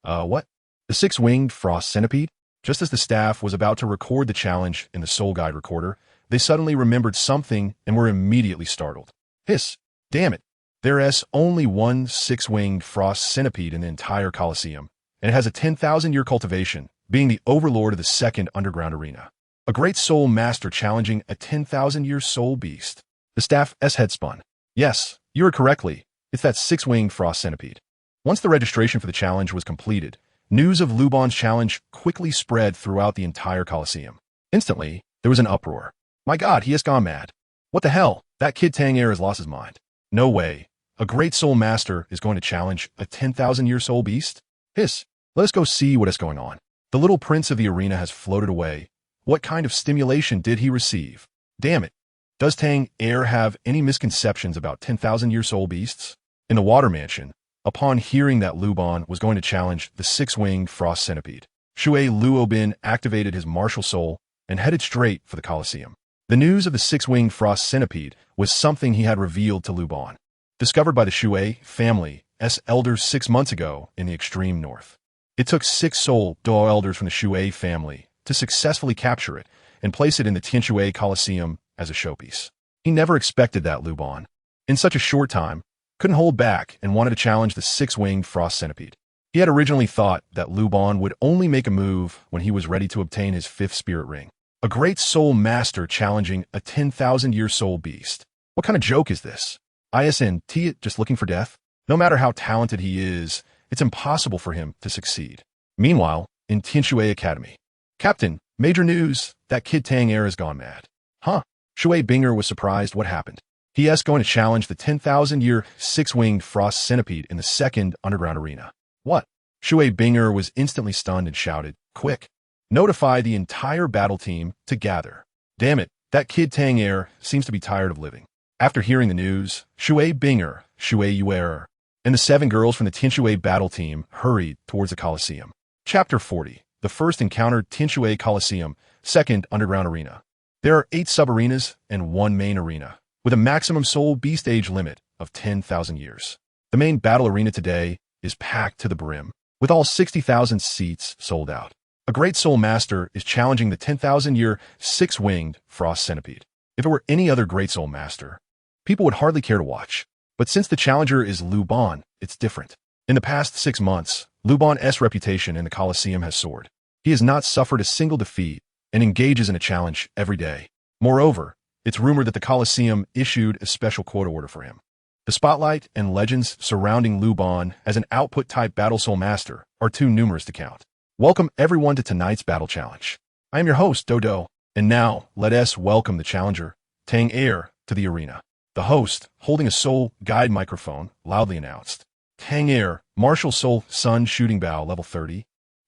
[SPEAKER 1] What? The six-winged frost centipede? Just as the staff was about to record the challenge in the Soul Guide recorder, they suddenly remembered something and were immediately startled. Hiss! Damn it! There's only one six-winged frost centipede in the entire Colosseum, and it has a 10,000-year cultivation, being the overlord of the second underground arena. A great soul master challenging a 10,000-year soul beast. The staff's head spun. Yes, you heard correctly. It's that six-winged frost centipede. Once the registration for the challenge was completed, news of Luban's challenge quickly spread throughout the entire Colosseum. Instantly, there was an uproar. My God, he has gone mad. What the hell? That kid Tang has lost his mind. No way. A great soul master is going to challenge a 10,000-year soul beast? Hiss. Let us go see what is going on. The little prince of the arena has floated away. What kind of stimulation did he receive? Damn it. Does Tang have any misconceptions about 10,000-year soul beasts? In the Water Mansion, upon hearing that Luban was going to challenge the six-winged frost centipede, Douluo activated his martial soul and headed straight for the Colosseum. The news of the six-winged frost centipede was something he had revealed to Luban, discovered by the Shui family's elders 6 months ago in the extreme north. It took 6 soul Douluo elders from the Shui family to successfully capture it and place it in the Tianshui Colosseum as a showpiece. He never expected that Luban, in such a short time, couldn't hold back and wanted to challenge the six-winged frost centipede. He had originally thought that Luban would only make a move when he was ready to obtain his 5th spirit ring. A great soul master challenging a 10,000-year soul beast. What kind of joke is this? ISNT just looking for death? No matter how talented he is, it's impossible for him to succeed. Meanwhile, in Tianshui Academy. Captain, major news, that kid Tang has gone mad. Huh? Shui Binger was surprised what happened. He is going to challenge the 10,000-year six-winged frost centipede in the second underground arena. What? Shui Binger was instantly stunned and shouted, quick! Notify the entire battle team to gather. Damn it, that kid Tang seems to be tired of living. After hearing the news, Shui Binger, Shui Yuer, and the 7 girls from the Tianshui battle team hurried towards the Colosseum. Chapter 40. The first encounter Tianshui Colosseum, second underground arena. There are 8 sub-arenas and 1 main arena, with a maximum soul beast age limit of 10,000 years. The main battle arena today is packed to the brim, with all 60,000 seats sold out. A great soul master is challenging the 10,000-year six-winged frost centipede. If it were any other great soul master, people would hardly care to watch. But since the challenger is Luban, it's different. In the past 6 months, Luban's reputation in the Colosseum has soared. He has not suffered a single defeat and engages in a challenge every day. Moreover, it's rumored that the Colosseum issued a special quota order for him. The spotlight and legends surrounding Luban as an output-type battle soul master are too numerous to count. Welcome everyone to tonight's battle challenge. I am your host, Dodo, and now let us welcome the challenger, Tang to the arena. The host, holding a soul guide microphone, loudly announced, Tang Martial Soul Sun Shooting Bow Level 30,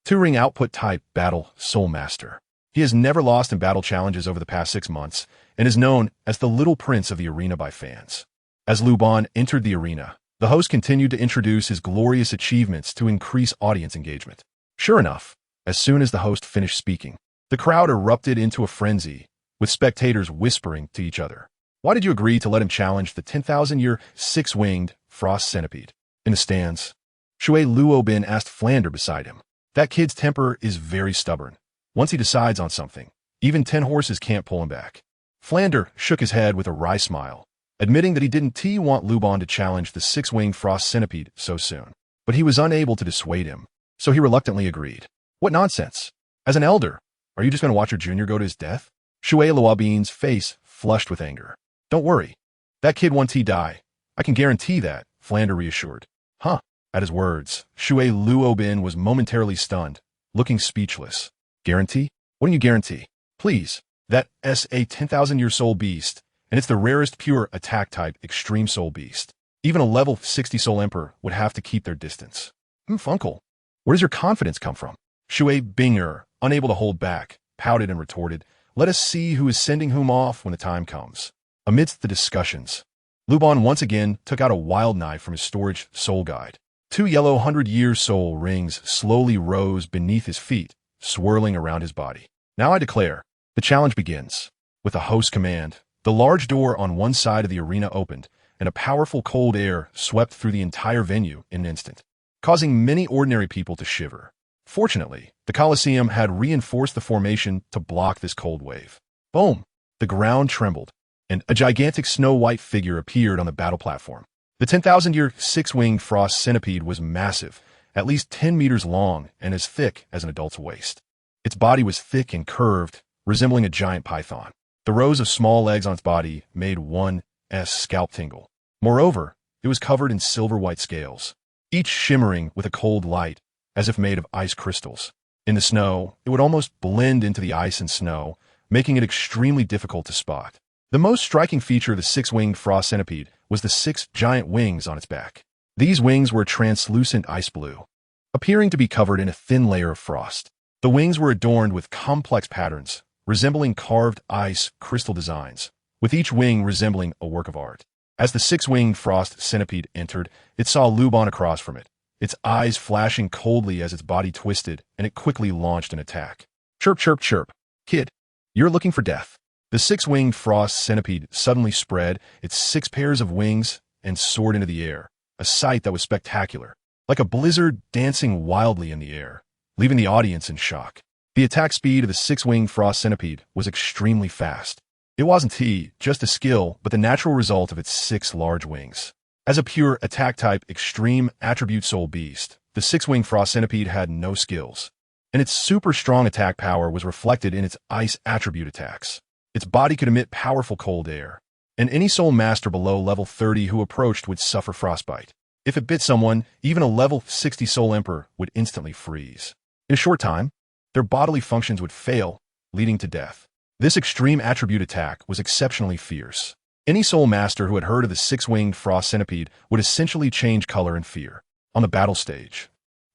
[SPEAKER 1] 2-ring output type Battle Soul Master. He has never lost in battle challenges over the past 6 months and is known as the Little Prince of the arena by fans. As Luban entered the arena, the host continued to introduce his glorious achievements to increase audience engagement. Sure enough, as soon as the host finished speaking, the crowd erupted into a frenzy, with spectators whispering to each other. Why did you agree to let him challenge the 10,000-year six-winged frost centipede? In the stands, Douluo asked Flander beside him. That kid's temper is very stubborn. Once he decides on something, even 10 horses can't pull him back. Flander shook his head with a wry smile, admitting that he didn't want Luban to challenge the six-winged frost centipede so soon. But he was unable to dissuade him, so he reluctantly agreed. What nonsense! As an elder, are you just going to watch your junior go to his death? Douluo's face flushed with anger. Don't worry. That kid won't die. I can guarantee that, Flander reassured. Huh. At his words, Douluo was momentarily stunned, looking speechless. Guarantee? What do you guarantee? Please. That's a 10,000-year soul beast, and it's the rarest pure attack type extreme soul beast. Even a level 60 soul emperor would have to keep their distance. Funkle. Where does your confidence come from? Binger, unable to hold back, pouted and retorted, let us see who is sending whom off when the time comes. Amidst the discussions, Luban once again took out a wild knife from his storage soul guide. 2 yellow 100-year soul rings slowly rose beneath his feet, swirling around his body. Now I declare, the challenge begins. With a host command, The large door on one side of the arena opened, and a powerful cold air swept through the entire venue in an instant, causing many ordinary people to shiver. Fortunately, the Colosseum had reinforced the formation to block this cold wave. Boom! The ground trembled, and a gigantic snow-white figure appeared on the battle platform. The 10,000-year six-winged frost centipede was massive, at least 10 meters long and as thick as an adult's waist. Its body was thick and curved, resembling a giant python. The rows of small legs on its body made one's scalp tingle. Moreover, it was covered in silver-white scales, each shimmering with a cold light, as if made of ice crystals. In the snow, it would almost blend into the ice and snow, making it extremely difficult to spot. The most striking feature of the six-winged frost centipede was the 6 giant wings on its back. These wings were translucent ice blue, appearing to be covered in a thin layer of frost. The wings were adorned with complex patterns, resembling carved ice crystal designs, with each wing resembling a work of art. As the six-winged frost centipede entered, it saw Luban across from it, its eyes flashing coldly as its body twisted, and it quickly launched an attack. Chirp, chirp, chirp. Kid, you're looking for death. The six-winged frost centipede suddenly spread its 6 pairs of wings and soared into the air, a sight that was spectacular, like a blizzard dancing wildly in the air, leaving the audience in shock. The attack speed of the six-winged frost centipede was extremely fast. It wasn't just a skill, but the natural result of its 6 large wings. As a pure attack-type extreme attribute soul beast, the six-winged frost centipede had no skills, and its super strong attack power was reflected in its ice attribute attacks. Its body could emit powerful cold air, and any soul master below level 30 who approached would suffer frostbite. If it bit someone, even a level 60 soul emperor would instantly freeze. In a short time, their bodily functions would fail, leading to death. This extreme attribute attack was exceptionally fierce. Any soul master who had heard of the six-winged frost centipede would essentially change color in fear. On the battle stage,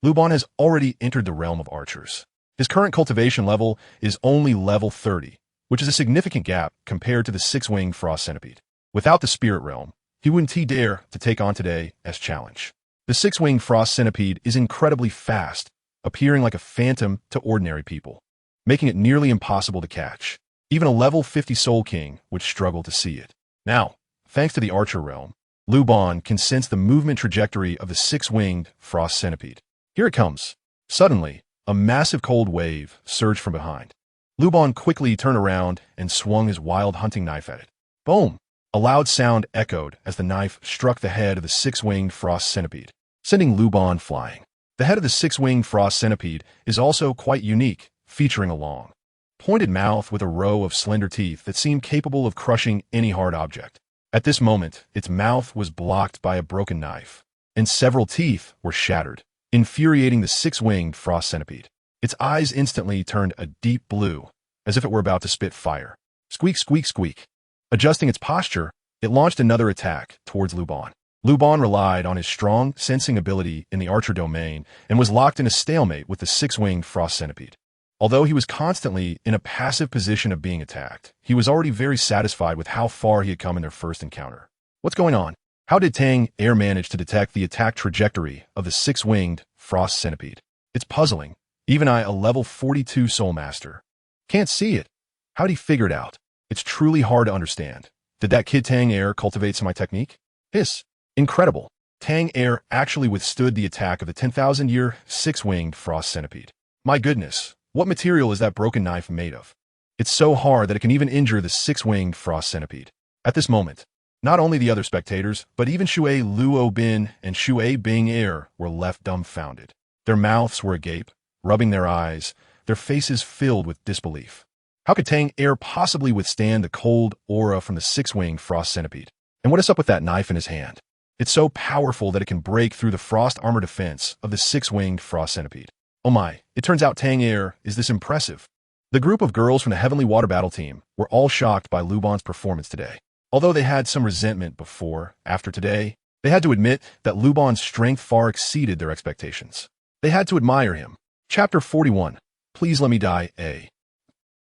[SPEAKER 1] Luban has already entered the realm of archers. His current cultivation level is only level 30, which is a significant gap compared to the six-winged frost centipede. Without the spirit realm, he wouldn't dare to take on today's challenge. The six-winged frost centipede is incredibly fast, appearing like a phantom to ordinary people, making it nearly impossible to catch. Even a level 50 Soul King would struggle to see it. Now, thanks to the Archer realm, Luban can sense the movement trajectory of the six-winged frost centipede. Here it comes. Suddenly, a massive cold wave surged from behind. Luban quickly turned around and swung his wild hunting knife at it. Boom! A loud sound echoed as the knife struck the head of the six-winged frost centipede, sending Luban flying. The head of the six-winged frost centipede is also quite unique, featuring a long, pointed mouth with a row of slender teeth that seem capable of crushing any hard object. At this moment, its mouth was blocked by a broken knife, and several teeth were shattered, infuriating the six-winged frost centipede. Its eyes instantly turned a deep blue, as if it were about to spit fire. Squeak, squeak, squeak. Adjusting its posture, it launched another attack towards Luban. Luban relied on his strong sensing ability in the archer domain and was locked in a stalemate with the six-winged frost centipede. Although he was constantly in a passive position of being attacked, he was already very satisfied with how far he had come in their first encounter. What's going on? How did Tang Air manage to detect the attack trajectory of the six-winged frost centipede? It's puzzling. Even I, a level 42 Soul Master, can't see it. How'd he figure it out? It's truly hard to understand. Did that kid Tang Air cultivate some of my technique? Hiss. Incredible. Tang Air actually withstood the attack of the 10,000-year six-winged frost centipede. My goodness, what material is that broken knife made of? It's so hard that it can even injure the six-winged frost centipede. At this moment, not only the other spectators, but even Shui Luo Bin and Shui Bing Air were left dumbfounded. Their mouths were agape, rubbing their eyes, their faces filled with disbelief. How could Tang Air possibly withstand the cold aura from the six-winged frost centipede? And what is up with that knife in his hand? It's so powerful that it can break through the frost armor defense of the six-winged frost centipede. Oh my, it turns out Tang Air is this impressive. The group of girls from the Heavenly Water Battle team were all shocked by Luban's performance today. Although they had some resentment before, after today, they had to admit that Luban's strength far exceeded their expectations. They had to admire him. Chapter 41. Please let me die, A.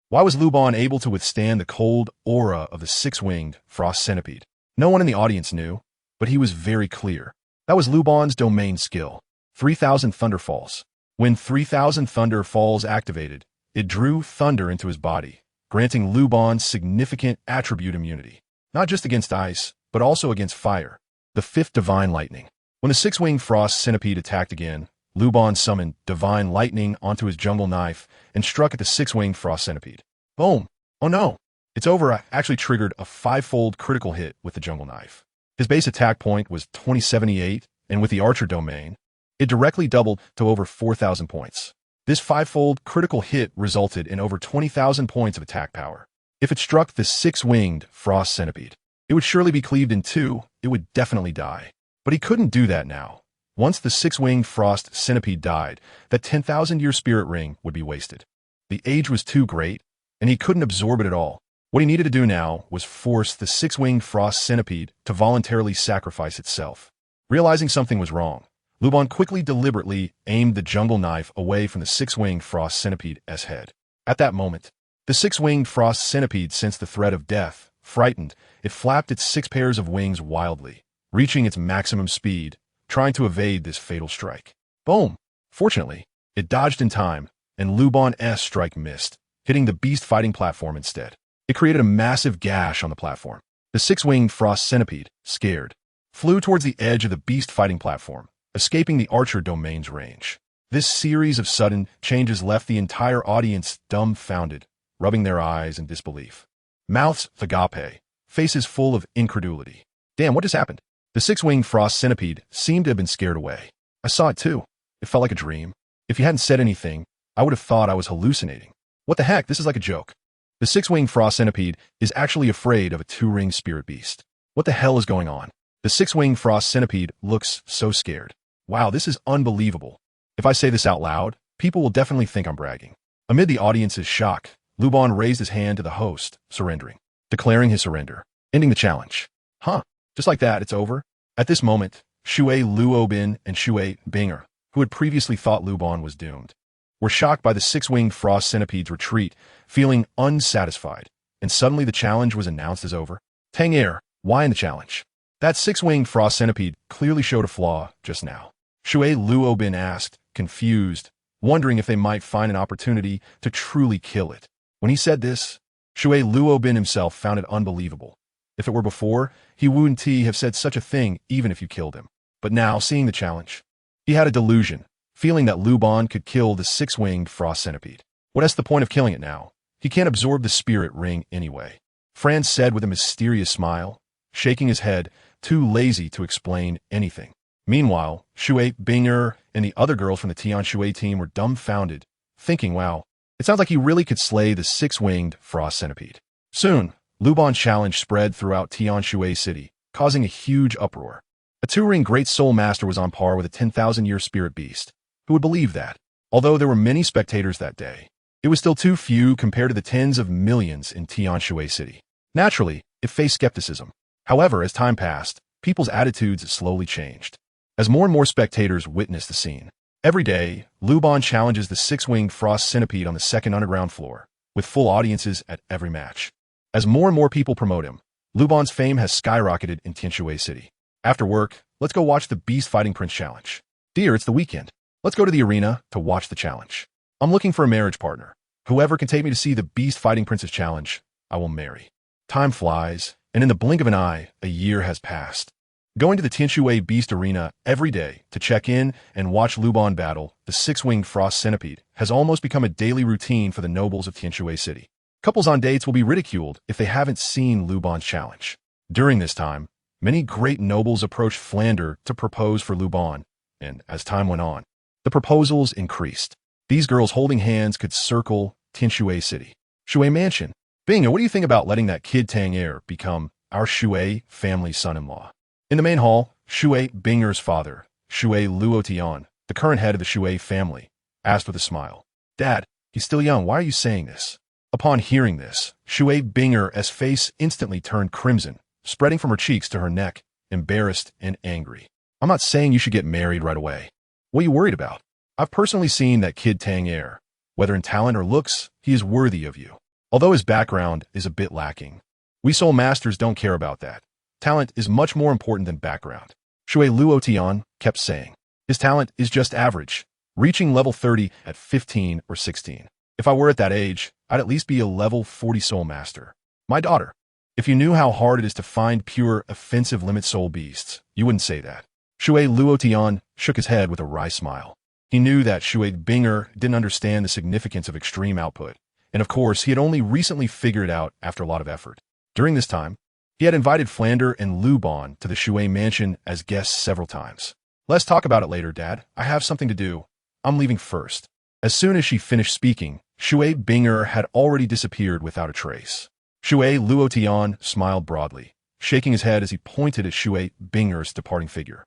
[SPEAKER 1] Why was Luban able to withstand the cold aura of the six-winged frost centipede? No one in the audience knew, but he was very clear. That was Luban's domain skill, 3,000 Thunderfalls. When 3,000 Thunder Falls activated, it drew thunder into his body, granting Luban significant attribute immunity, not just against ice, but also against fire. The fifth Divine Lightning. When the six-winged frost centipede attacked again, Luban summoned Divine Lightning onto his jungle knife and struck at the six-winged frost centipede. Boom! Oh no! It's over. I actually triggered a 5-fold critical hit with the jungle knife. His base attack point was 2078, and with the archer domain, it directly doubled to over 4,000 points. This 5-fold critical hit resulted in over 20,000 points of attack power. If it struck the six-winged frost centipede, it would surely be cleaved in two. It would definitely die. But he couldn't do that now. Once the six-winged frost centipede died, that 10,000-year spirit ring would be wasted. The age was too great, and he couldn't absorb it at all. What he needed to do now was force the six-winged frost centipede to voluntarily sacrifice itself. Realizing something was wrong, Luban quickly, deliberately aimed the jungle knife away from the six-winged frost centipede's head. At that moment, the six-winged frost centipede sensed the threat of death. Frightened, it flapped its 6 pairs of wings wildly, reaching its maximum speed, trying to evade this fatal strike. Boom! Fortunately, it dodged in time, and Luban's strike missed, hitting the beast fighting platform instead. It created a massive gash on the platform. The six-winged frost centipede, scared, flew towards the edge of the beast fighting platform, escaping the archer domain's range. This series of sudden changes left the entire audience dumbfounded, rubbing their eyes in disbelief. Mouths agape, faces full of incredulity. Damn, what just happened? The six-winged frost centipede seemed to have been scared away. I saw it too. It felt like a dream. If you hadn't said anything, I would have thought I was hallucinating. What the heck? This is like a joke. The six-winged frost centipede is actually afraid of a two-ringed spirit beast. What the hell is going on? The six-winged frost centipede looks so scared. Wow, this is unbelievable. If I say this out loud, people will definitely think I'm bragging. Amid the audience's shock, Luban raised his hand to the host, surrendering, declaring his surrender, ending the challenge. Huh, just like that, it's over? At this moment, Yu Xiaogang and Yu Xiaogang, who had previously thought Luban was doomed, were shocked by the six-winged frost centipede's retreat, feeling unsatisfied, and suddenly the challenge was announced as over. Tang Air, why in the challenge? That six-winged frost centipede clearly showed a flaw just now. Yu Xiaogang asked, confused, wondering if they might find an opportunity to truly kill it. When he said this, Yu Xiaogang himself found it unbelievable. If it were before, he wouldn't have said such a thing even if you killed him. But now, seeing the challenge, he had a delusion, feeling that Luban could kill the six-winged frost centipede. What's the point of killing it now? He can't absorb the spirit ring anyway. Franz said with a mysterious smile, shaking his head, too lazy to explain anything. Meanwhile, Yu Xiaogang and the other girls from the Tianshui team were dumbfounded, thinking, wow, it sounds like he really could slay the six-winged frost centipede. Soon, Luban's challenge spread throughout Tianshui City, causing a huge uproar. A two-ring Great Soul Master was on par with a 10,000-year spirit beast. Who would believe that? Although there were many spectators that day, it was still too few compared to the tens of millions in Tianshui City. Naturally, it faced skepticism. However, as time passed, people's attitudes slowly changed. As more and more spectators witnessed the scene, every day, Luban challenges the six-winged frost centipede on the second underground floor, with full audiences at every match. As more and more people promote him, Luban's fame has skyrocketed in Tianshui City. After work, let's go watch the Beast Fighting Prince challenge. Dear, it's the weekend. Let's go to the arena to watch the challenge. I'm looking for a marriage partner. Whoever can take me to see the Beast Fighting Prince's challenge, I will marry. Time flies, and in the blink of an eye, a year has passed. Going to the Tianshui Beast Arena every day to check in and watch Luban battle the six-winged frost centipede has almost become a daily routine for the nobles of Tianshui City. Couples on dates will be ridiculed if they haven't seen Luban's challenge. During this time, many great nobles approached Flandre to propose for Luban, and as time went on, the proposals increased. These girls holding hands could circle Tianshui City. Shui Mansion. Binga, what do you think about letting that kid Tang Air become our Shui family son-in-law? In the main hall, Shui Binger's father, Shui Luotian, the current head of the Shui family, asked with a smile, Dad, he's still young, why are you saying this? Upon hearing this, Shui Binger's face instantly turned crimson, spreading from her cheeks to her neck, embarrassed and angry. I'm not saying you should get married right away. What are you worried about? I've personally seen that kid Tang Air. Whether in talent or looks, he is worthy of you. Although his background is a bit lacking. We soul masters don't care about that. Talent is much more important than background. Shui Luotian kept saying. His talent is just average, reaching level 30 at 15 or 16. If I were at that age, I'd at least be a level 40 soul master. My daughter, if you knew how hard it is to find pure, offensive limit soul beasts, you wouldn't say that. Shui Luotian shook his head with a wry smile. He knew that Shui Binger didn't understand the significance of extreme output, and of course he had only recently figured it out after a lot of effort. During this time, he had invited Flander and Luban to the Shui mansion as guests several times. Let's talk about it later, Dad. I have something to do. I'm leaving first. As soon as she finished speaking, Shui Binger had already disappeared without a trace. Shui Luotian smiled broadly, shaking his head as he pointed at Shui Binger's departing figure.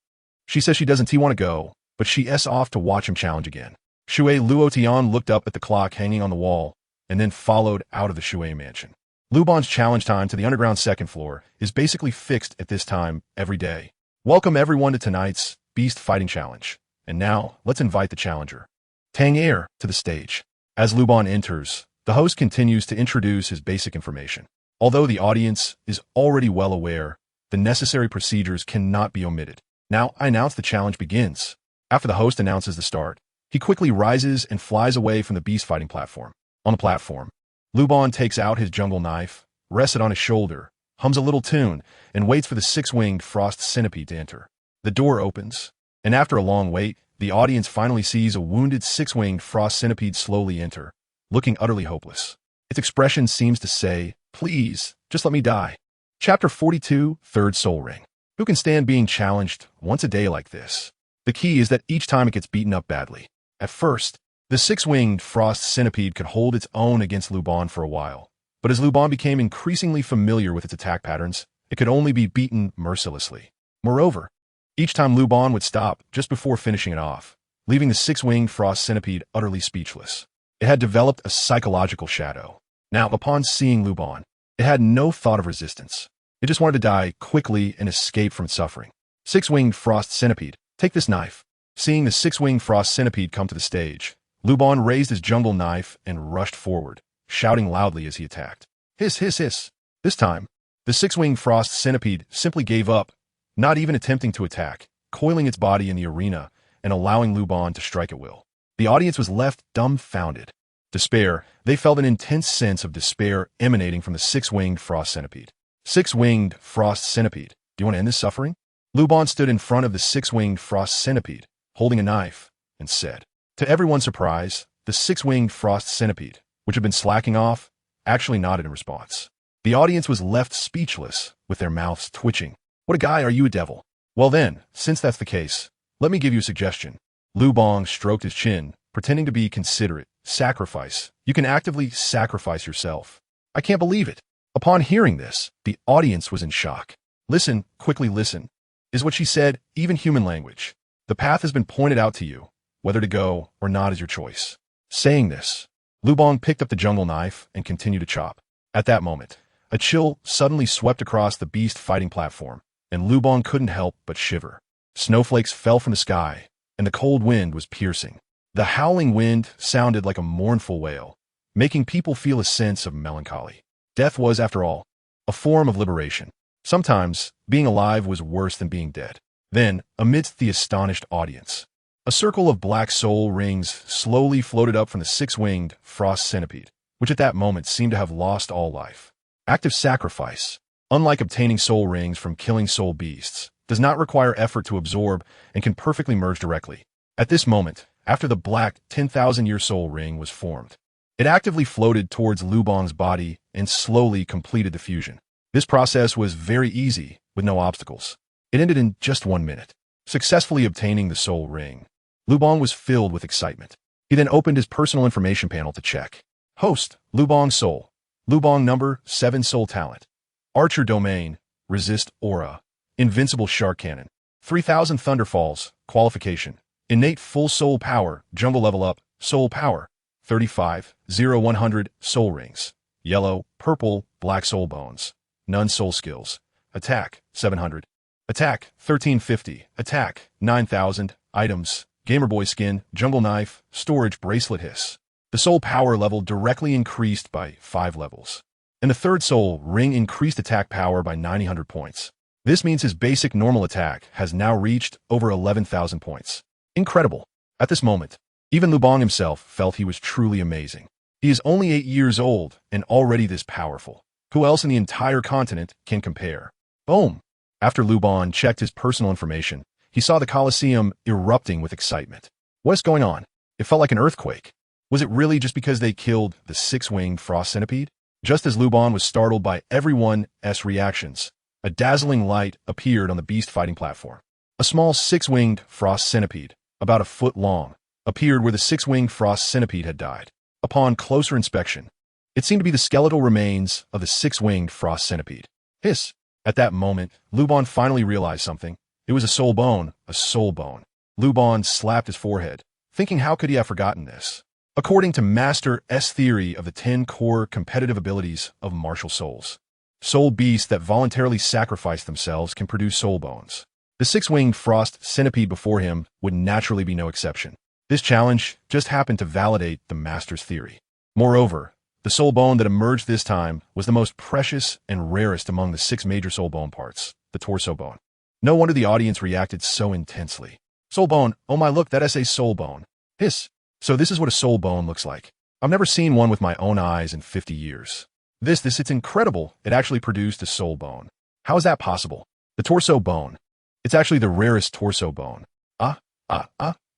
[SPEAKER 1] She says she doesn't want to go, but she's off to watch him challenge again. Shui Luotian looked up at the clock hanging on the wall and then followed out of the Shui mansion. Luban's challenge time to the underground second floor is basically fixed at this time every day. Welcome everyone to tonight's Beast Fighting Challenge. And now, let's invite the challenger, Tang Air, to the stage. As Luban enters, the host continues to introduce his basic information. Although the audience is already well aware, the necessary procedures cannot be omitted. Now, I announce the challenge begins. After the host announces the start, he quickly rises and flies away from the beast fighting platform. On the platform, Luban takes out his jungle knife, rests it on his shoulder, hums a little tune, and waits for the six-winged frost centipede to enter. The door opens, and after a long wait, the audience finally sees a wounded six-winged frost centipede slowly enter, looking utterly hopeless. Its expression seems to say, "Please, just let me die." Chapter 42, Third Soul Ring. Who can stand being challenged once a day like this? The key is that each time it gets beaten up badly. At first, the six-winged frost centipede could hold its own against Luban for a while, but as Luban became increasingly familiar with its attack patterns, it could only be beaten mercilessly. Moreover, each time Luban would stop just before finishing it off, leaving the six-winged frost centipede utterly speechless. It had developed a psychological shadow. Now, upon seeing Luban, it had no thought of resistance. It just wanted to die quickly and escape from its suffering. Six-winged frost centipede, take this knife. Seeing the six-winged frost centipede come to the stage, Luban raised his jungle knife and rushed forward, shouting loudly as he attacked. Hiss, hiss, hiss. This time, the six-winged frost centipede simply gave up, not even attempting to attack, coiling its body in the arena and allowing Luban to strike at will. The audience was left dumbfounded. Despair, they felt an intense sense of despair emanating from the six-winged frost centipede. Six-winged frost centipede, do you want to end this suffering? Luban stood in front of the six-winged frost centipede, holding a knife, and said. To everyone's surprise, the six-winged frost centipede, which had been slacking off, actually nodded in response. The audience was left speechless, with their mouths twitching. What a guy, are you a devil? Well then, since that's the case, let me give you a suggestion. Luban stroked his chin, pretending to be considerate. Sacrifice. You can actively sacrifice yourself. I can't believe it. Upon hearing this, the audience was in shock. Listen, quickly listen, is what she said, even human language. The path has been pointed out to you. Whether to go or not is your choice. Saying this, Luban picked up the jungle knife and continued to chop. At that moment, a chill suddenly swept across the beast fighting platform, and Luban couldn't help but shiver. Snowflakes fell from the sky, and the cold wind was piercing. The howling wind sounded like a mournful wail, making people feel a sense of melancholy. Death was, after all, a form of liberation. Sometimes, being alive was worse than being dead. Then, amidst the astonished audience, a circle of black soul rings slowly floated up from the six-winged frost centipede, which at that moment seemed to have lost all life. Active sacrifice, unlike obtaining soul rings from killing soul beasts, does not require effort to absorb and can perfectly merge directly. At this moment, after the black 10,000-year soul ring was formed, it actively floated towards Luban's body and slowly completed the fusion. This process was very easy, with no obstacles. It ended in just 1 minute. Successfully obtaining the soul ring, Luban was filled with excitement. He then opened his personal information panel to check. Host, Luban Soul. Luban number, 7 soul talent. Archer domain, resist aura. Invincible shark cannon. 3000 thunderfalls, qualification. Innate full soul power, jungle level up, soul power. 35, 100, soul rings. Yellow, purple, black soul bones. None soul skills. Attack, 700. Attack, 1350. Attack, 9000. Items, Gamerboy skin, jungle knife, storage bracelet hiss. The soul power level directly increased by 5 levels. And the third soul ring increased attack power by 900 points. This means his basic normal attack has now reached over 11,000 points. Incredible. At this moment, even Luban himself felt he was truly amazing. He is only 8 years old and already this powerful. Who else in the entire continent can compare? Boom! After Luban checked his personal information, he saw the Colosseum erupting with excitement. What is going on? It felt like an earthquake. Was it really just because they killed the six-winged frost centipede? Just as Luban was startled by everyone's reactions, a dazzling light appeared on the beast fighting platform. A small six-winged frost centipede, about a foot long, appeared where the six-winged frost centipede had died. Upon closer inspection, it seemed to be the skeletal remains of the six-winged frost centipede. Hiss! At that moment, Luban finally realized something. It was a soul bone, a soul bone. Luban slapped his forehead, thinking how could he have forgotten this? According to Master S theory of the 10 core competitive abilities of martial souls, soul beasts that voluntarily sacrifice themselves can produce soul bones. The six-winged frost centipede before him would naturally be no exception. This challenge just happened to validate the Master's theory. Moreover, the soul bone that emerged this time was the most precious and rarest among the 6 major soul bone parts, the torso bone. No wonder the audience reacted so intensely. Soul bone, oh my look, that is a soul bone. Hiss. So this is what a soul bone looks like. I've never seen one with my own eyes in 50 years. It's incredible. It actually produced a soul bone. How is that possible? The torso bone. It's actually the rarest torso bone.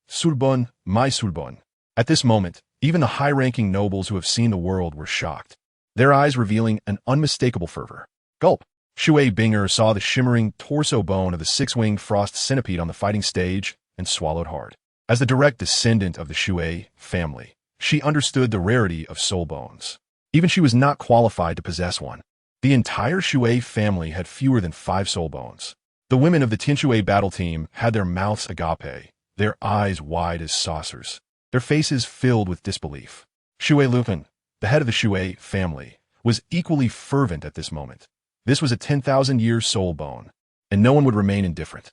[SPEAKER 1] Sulbon, my sulbon. At this moment, even the high-ranking nobles who have seen the world were shocked, their eyes revealing an unmistakable fervor. Gulp. Shui Binger saw the shimmering torso bone of the six-winged frost centipede on the fighting stage and swallowed hard. As the direct descendant of the Shui family, she understood the rarity of soul bones. Even she was not qualified to possess one. The entire Shui family had fewer than 5 soul bones. The women of the Tinshui battle team had their mouths agape, their eyes wide as saucers, their faces filled with disbelief. Shui Lupin, the head of the Shui family, was equally fervent at this moment. This was a 10,000-year soul bone, and no one would remain indifferent.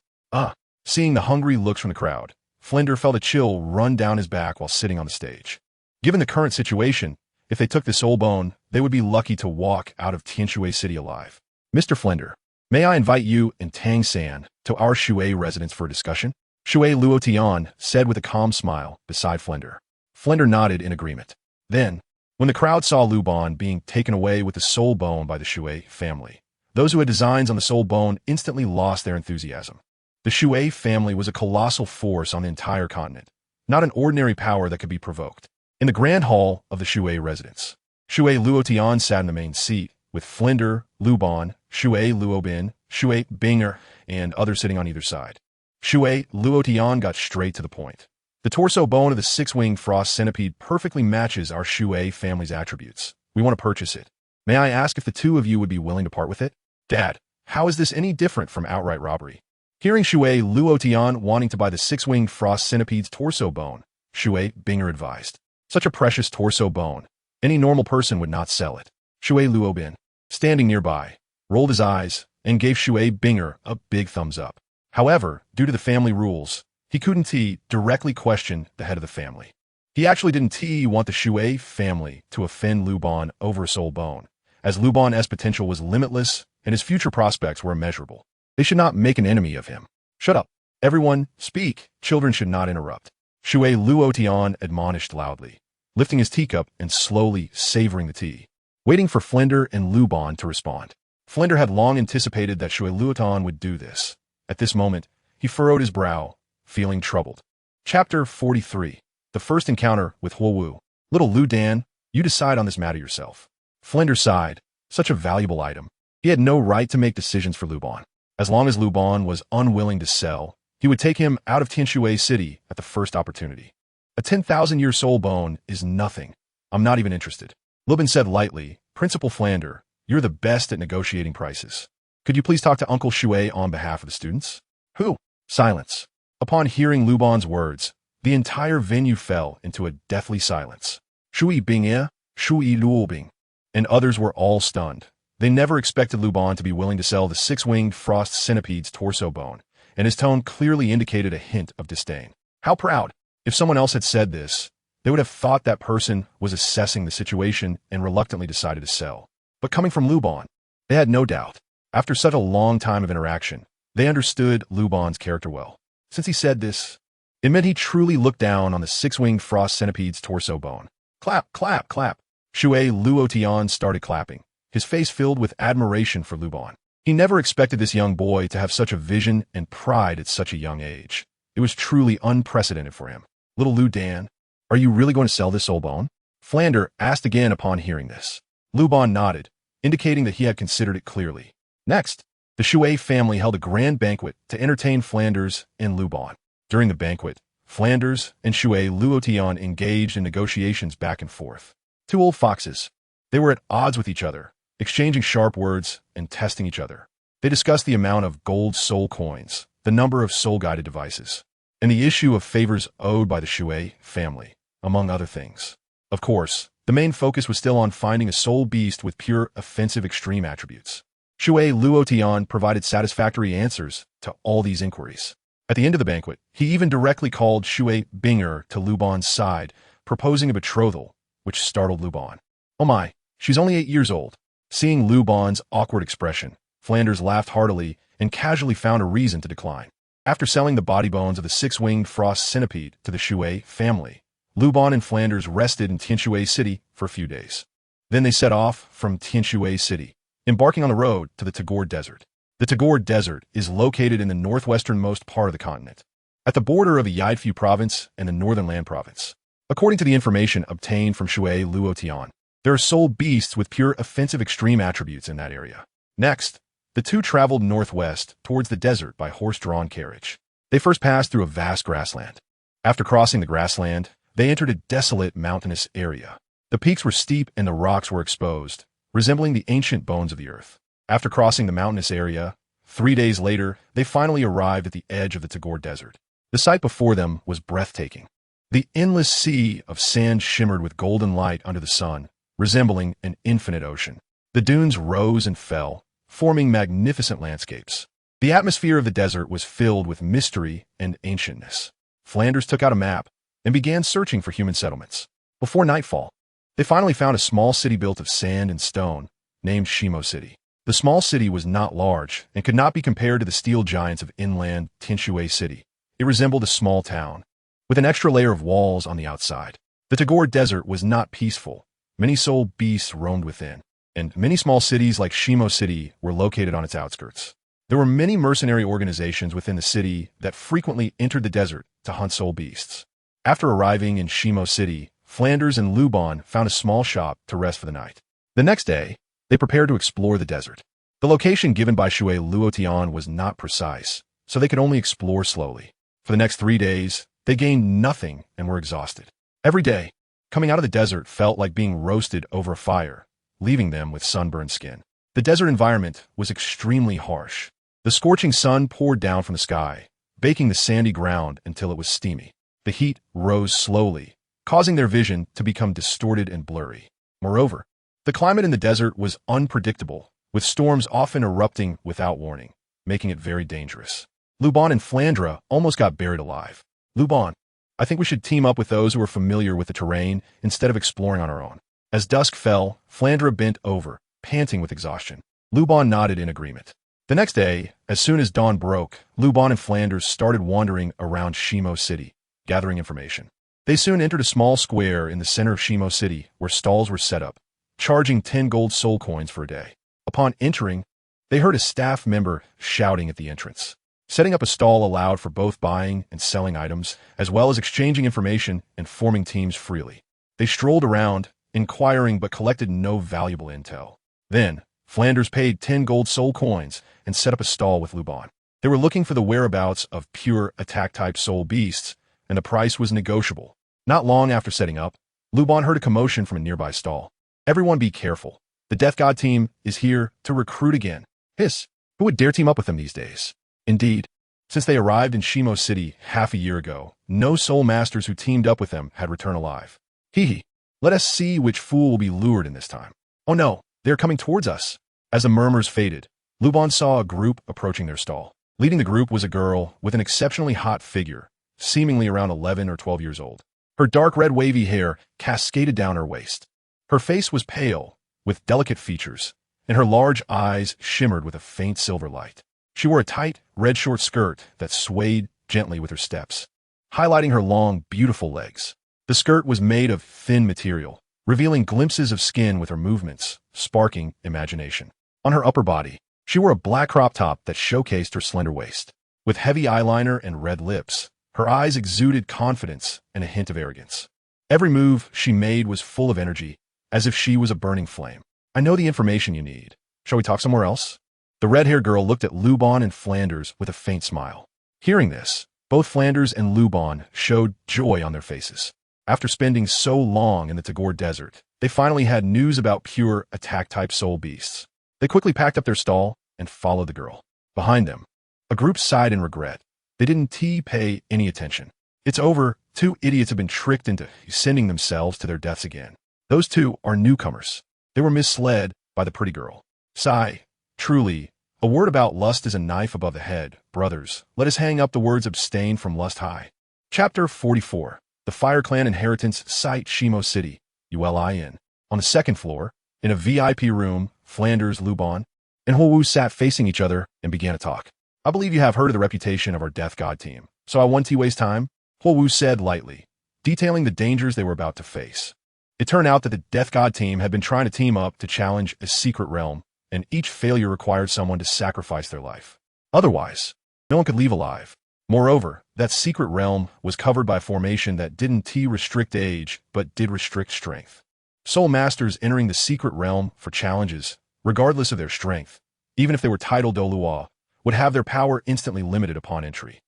[SPEAKER 1] Seeing the hungry looks from the crowd, Flender felt a chill run down his back while sitting on the stage. Given the current situation, if they took the soul bone, they would be lucky to walk out of Tianshui City alive. Mr. Flender, may I invite you and Tang San to our Shui residence for a discussion? Shui Luotian said with a calm smile beside Flender. Flender nodded in agreement. Then, when the crowd saw Luban being taken away with the soul bone by the Shui family, those who had designs on the soul bone instantly lost their enthusiasm. The Shui family was a colossal force on the entire continent, not an ordinary power that could be provoked. In the grand hall of the Shui residence, Shui Luotian sat in the main seat, with Flender, Luban, Shui Luobin, Shui Binger, and others sitting on either side. Shui Luotian got straight to the point. The torso bone of the six-winged frost centipede perfectly matches our Shui family's attributes. We want to purchase it. May I ask if the two of you would be willing to part with it? Dad, how is this any different from outright robbery? Hearing Shui Luotian wanting to buy the six-winged frost centipede's torso bone, Shui Binger advised. Such a precious torso bone. Any normal person would not sell it. Shui Luobin, standing nearby, rolled his eyes and gave Shui Binger a big thumbs up. However, due to the family rules, he couldn't directly question the head of the family. He actually didn't want the Shui family to offend Luban over a soul bone, as Luban's potential was limitless and his future prospects were immeasurable. They should not make an enemy of him. Shut up. Everyone, speak. Children should not interrupt. Shui Luotian admonished loudly, lifting his teacup and slowly savoring the tea, waiting for Flender and Luban to respond. Flender had long anticipated that Shui Luotian would do this. At this moment, he furrowed his brow, feeling troubled. Chapter 43. The first encounter with Huowu. Little Lu Dan, you decide on this matter yourself. Flender sighed. Such a valuable item. He had no right to make decisions for Luban. As long as Luban was unwilling to sell, he would take him out of Tianshui City at the first opportunity. A 10,000-year soul bone is nothing. I'm not even interested. Lubin said lightly, Principal Flender, you're the best at negotiating prices. Could you please talk to Uncle Shui on behalf of the students? Who? Silence. Upon hearing Luban's words, the entire venue fell into a deathly silence. Shui Bingye, Shui Luobing, and others were all stunned. They never expected Luban to be willing to sell the six-winged frost centipede's torso bone, and his tone clearly indicated a hint of disdain. How proud! If someone else had said this, they would have thought that person was assessing the situation and reluctantly decided to sell. But coming from Luban, they had no doubt. After such a long time of interaction, they understood Luban's character well. Since he said this, it meant he truly looked down on the six-winged frost centipede's torso bone. Clap, clap, clap. Shui Luotian started clapping, his face filled with admiration for Luban. He never expected this young boy to have such a vision and pride at such a young age. It was truly unprecedented for him. Little Lu Dan, are you really going to sell this soul bone? Flander asked again upon hearing this. Luban nodded, indicating that he had considered it clearly. Next, the Shui family held a grand banquet to entertain Flanders and Luban. During the banquet, Flanders and Shui Luotian engaged in negotiations back and forth. Two old foxes. They were at odds with each other, exchanging sharp words and testing each other. They discussed the amount of gold soul coins, the number of soul-guided devices, and the issue of favors owed by the Shui family, among other things. Of course, the main focus was still on finding a soul beast with pure offensive extreme attributes. Shui Luotian provided satisfactory answers to all these inquiries. At the end of the banquet, he even directly called Shui Binger to Luban's side, proposing a betrothal, which startled Luban. Oh my, she's only 8 years old. Seeing Luban's awkward expression, Flanders laughed heartily and casually found a reason to decline. After selling the body bones of the six-winged frost centipede to the Shui family, Luban and Flanders rested in Tianshui City for a few days. Then they set off from Tianshui City, embarking on the road to the Tagore Desert. The Tagore Desert is located in the northwesternmost part of the continent, at the border of the Yidfu province and the Northern Land province. According to the information obtained from Shui Luotian, there are soul beasts with pure offensive extreme attributes in that area. Next, the two traveled northwest towards the desert by horse-drawn carriage. They first passed through a vast grassland. After crossing the grassland, they entered a desolate mountainous area. The peaks were steep and the rocks were exposed, resembling the ancient bones of the earth. After crossing the mountainous area, 3 days later, they finally arrived at the edge of the Tagore Desert. The sight before them was breathtaking. The endless sea of sand shimmered with golden light under the sun, resembling an infinite ocean. The dunes rose and fell, forming magnificent landscapes. The atmosphere of the desert was filled with mystery and ancientness. Flanders took out a map and began searching for human settlements. Before nightfall, they finally found a small city built of sand and stone, named Shimo City. The small city was not large and could not be compared to the steel giants of inland Tianshui City. It resembled a small town, with an extra layer of walls on the outside. The Tagore Desert was not peaceful. Many soul beasts roamed within, and many small cities like Shimo City were located on its outskirts. There were many mercenary organizations within the city that frequently entered the desert to hunt soul beasts. After arriving in Shimo City, Flanders and Luban found a small shop to rest for the night. The next day, they prepared to explore the desert. The location given by Shui Luotian was not precise, so they could only explore slowly. For the next 3 days, they gained nothing and were exhausted. Every day, coming out of the desert felt like being roasted over a fire, leaving them with sunburned skin. The desert environment was extremely harsh. The scorching sun poured down from the sky, baking the sandy ground until it was steamy. The heat rose slowly, causing their vision to become distorted and blurry. Moreover, the climate in the desert was unpredictable, with storms often erupting without warning, making it very dangerous. Luban and Flandra almost got buried alive. Luban, I think we should team up with those who are familiar with the terrain instead of exploring on our own. As dusk fell, Flandra bent over, panting with exhaustion. Luban nodded in agreement. The next day, as soon as dawn broke, Luban and Flanders started wandering around Shimo City, gathering information. They soon entered a small square in the center of Shimo City where stalls were set up, charging 10 gold soul coins for a day. Upon entering, they heard a staff member shouting at the entrance. Setting up a stall allowed for both buying and selling items, as well as exchanging information and forming teams freely. They strolled around, inquiring but collected no valuable intel. Then, Flanders paid 10 gold soul coins and set up a stall with Luban. They were looking for the whereabouts of pure attack-type soul beasts, and the price was negotiable. Not long after setting up, Luban heard a commotion from a nearby stall. Everyone be careful. The Death God team is here to recruit again. Hiss, who would dare team up with them these days? Indeed, since they arrived in Shimo City half a year ago, no soul masters who teamed up with them had returned alive. Hee hee, let us see which fool will be lured in this time. Oh no, they are coming towards us. As the murmurs faded, Luban saw a group approaching their stall. Leading the group was a girl with an exceptionally hot figure, seemingly around 11 or 12 years old. Her dark red wavy hair cascaded down her waist. Her face was pale, with delicate features, and her large eyes shimmered with a faint silver light. She wore a tight, red short skirt that swayed gently with her steps, highlighting her long, beautiful legs. The skirt was made of thin material, revealing glimpses of skin with her movements, sparking imagination. On her upper body, she wore a black crop top that showcased her slender waist. With heavy eyeliner and red lips, her eyes exuded confidence and a hint of arrogance. Every move she made was full of energy, as if she was a burning flame. I know the information you need. Shall we talk somewhere else? The red-haired girl looked at Luban and Flanders with a faint smile. Hearing this, both Flanders and Luban showed joy on their faces. After spending so long in the Tagore Desert, they finally had news about pure attack-type soul beasts. They quickly packed up their stall and followed the girl. Behind them, a group sighed in regret. They didn't pay any attention. It's over. 2 idiots have been tricked into sending themselves to their deaths again. Those 2 are newcomers. They were misled by the pretty girl. Sigh. Truly, a word about lust is a knife above the head. Brothers, let us hang up the words abstain from lust high. Chapter 44. The Fire Clan Inheritance Site Shimo City, Ulin. On the second floor, in a VIP room, Flanders, Luban, and Huowu sat facing each other and began to talk. I believe you have heard of the reputation of our Death God team, so I won't waste time, Huowu said lightly, detailing the dangers they were about to face. It turned out that the Death God team had been trying to team up to challenge a secret realm, and each failure required someone to sacrifice their life. Otherwise, no one could leave alive. Moreover, that secret realm was covered by a formation that didn't restrict age, but did restrict strength. Soul Masters entering the secret realm for challenges, regardless of their strength, even if they were Title Douluo, would have their power instantly limited upon entry.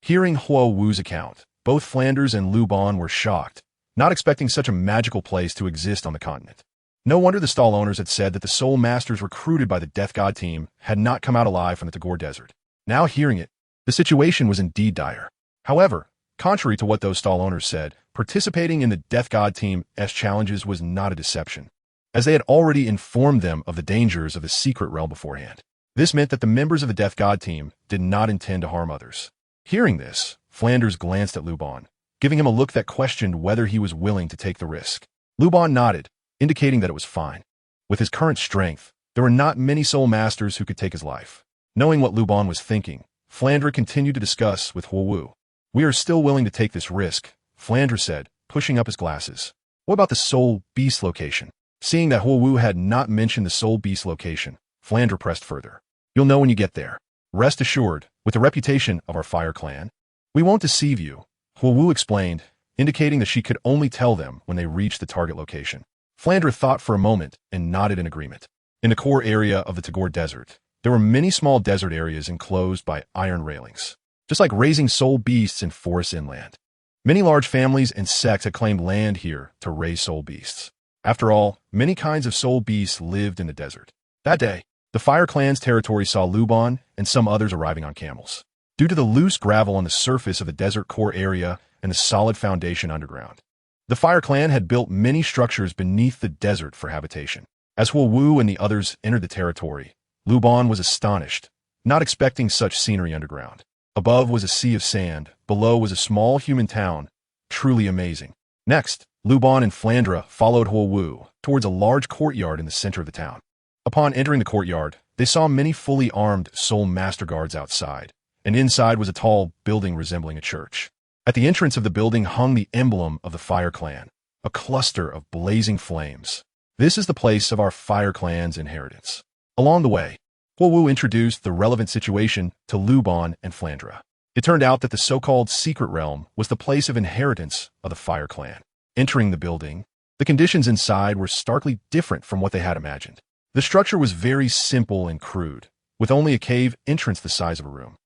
[SPEAKER 1] Hearing Huowu's account, both Flanders and Luban were shocked, not expecting such a magical place to exist on the continent. No wonder the stall owners had said that the Soul Masters recruited by the Death God team had not come out alive from the Tagore Desert. Now hearing it, the situation was indeed dire. However, contrary to what those stall owners said, participating in the Death God team's challenges was not a deception, as they had already informed them of the dangers of the secret realm beforehand. This meant that the members of the Death God team did not intend to harm others. Hearing this, Flanders glanced at Luban, giving him a look that questioned whether he was willing to take the risk. Luban nodded, indicating that it was fine. With his current strength, there were not many Soul Masters who could take his life. Knowing what Luban was thinking, Flandre continued to discuss with Huowu. We are still willing to take this risk, Flandre said, pushing up his glasses. What about the Soul Beast location? Seeing that Huowu had not mentioned the Soul Beast location, Flandre pressed further. You'll know when you get there. Rest assured, with the reputation of our Fire Clan, we won't deceive you, Huowu explained, indicating that she could only tell them when they reached the target location. Flandre thought for a moment and nodded in agreement. In the core area of the Tagore Desert, there were many small desert areas enclosed by iron railings, just like raising soul beasts in forests inland. Many large families and sects had claimed land here to raise soul beasts. After all, many kinds of soul beasts lived in the desert. That day, the Fire Clan's territory saw Luban and some others arriving on camels. Due to the loose gravel on the surface of the desert core area and the solid foundation underground, the Fire Clan had built many structures beneath the desert for habitation. As Huowu and the others entered the territory, Luban was astonished, not expecting such scenery underground. Above was a sea of sand, below was a small human town, truly amazing. Next, Luban and Flandre followed Huowu towards a large courtyard in the center of the town. Upon entering the courtyard, they saw many fully armed Soul Master Guards outside, and inside was a tall building resembling a church. At the entrance of the building hung the emblem of the Fire Clan, a cluster of blazing flames. This is the place of our Fire Clan's inheritance. Along the way, Huowu introduced the relevant situation to Luban and Flandre. It turned out that the so-called secret realm was the place of inheritance of the Fire Clan. Entering the building, the conditions inside were starkly different from what they had imagined. The structure was very simple and crude, with only a cave entrance the size of a room.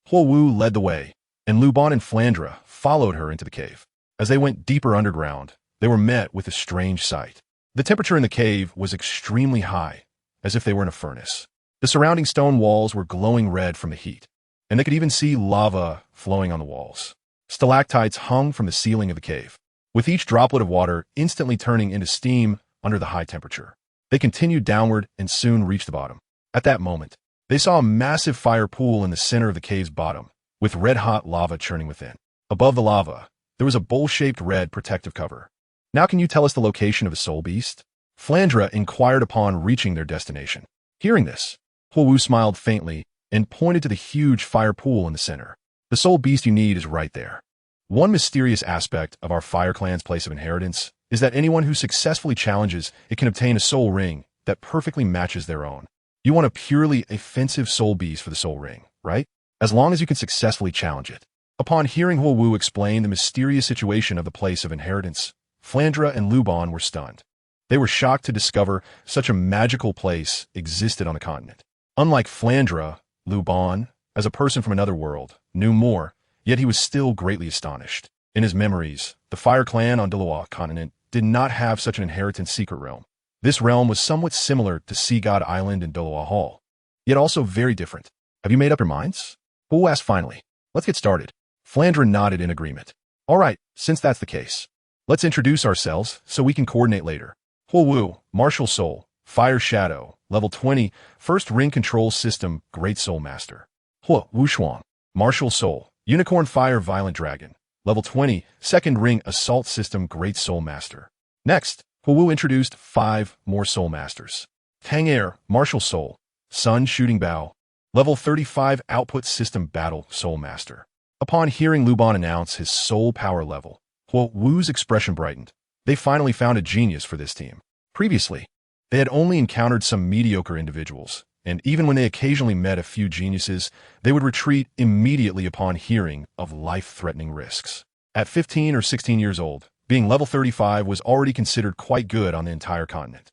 [SPEAKER 1] Huowu led the way, and Luban and Flandre followed her into the cave. As they went deeper underground, they were met with a strange sight. The temperature in the cave was extremely high, as if they were in a furnace. The surrounding stone walls were glowing red from the heat, and they could even see lava flowing on the walls. Stalactites hung from the ceiling of the cave, with each droplet of water instantly turning into steam under the high temperature. They continued downward and soon reached the bottom. At that moment, they saw a massive fire pool in the center of the cave's bottom, with red-hot lava churning within. Above the lava, there was a bowl-shaped red protective cover. Now can you tell us the location of a soul beast? Flandre inquired upon reaching their destination. Hearing this, Huowu smiled faintly and pointed to the huge fire pool in the center. The soul beast you need is right there. One mysterious aspect of our Fire Clan's place of inheritance is that anyone who successfully challenges it can obtain a soul ring that perfectly matches their own. You want a purely offensive soul beast for the soul ring, right? As long as you can successfully challenge it. Upon hearing Huo Wu explain the mysterious situation of the place of inheritance, Flandre and Luban were stunned. They were shocked to discover such a magical place existed on the continent. Unlike Flandre, Luban, as a person from another world, knew more, yet he was still greatly astonished. In his memories, the Fire Clan on Douluo Continent did not have such an inheritance secret realm. This realm was somewhat similar to Sea God Island in Douluo Hall, yet also very different. Have you made up your minds? Huo asked finally. Let's get started. Flandre nodded in agreement. All right, since that's the case, let's introduce ourselves so we can coordinate later. Huo Wu, Martial Soul, Fire Shadow, Level 20, First Ring Control System, Great Soul Master. Huo Wu Shuang, Martial Soul, Unicorn Fire Violent Dragon, Level 20, Second Ring Assault System, Great Soul Master. Next, Huo Wu introduced 5 more Soul Masters. Tang Air, Martial Soul, Sun Shooting Bow, Level 35 Output System Battle Soul Master. Upon hearing Luban announce his soul power level, Huo Wu's expression brightened. They finally found a genius for this team. Previously, they had only encountered some mediocre individuals, and even when they occasionally met a few geniuses, they would retreat immediately upon hearing of life-threatening risks. At 15 or 16 years old, being level 35 was already considered quite good on the entire continent.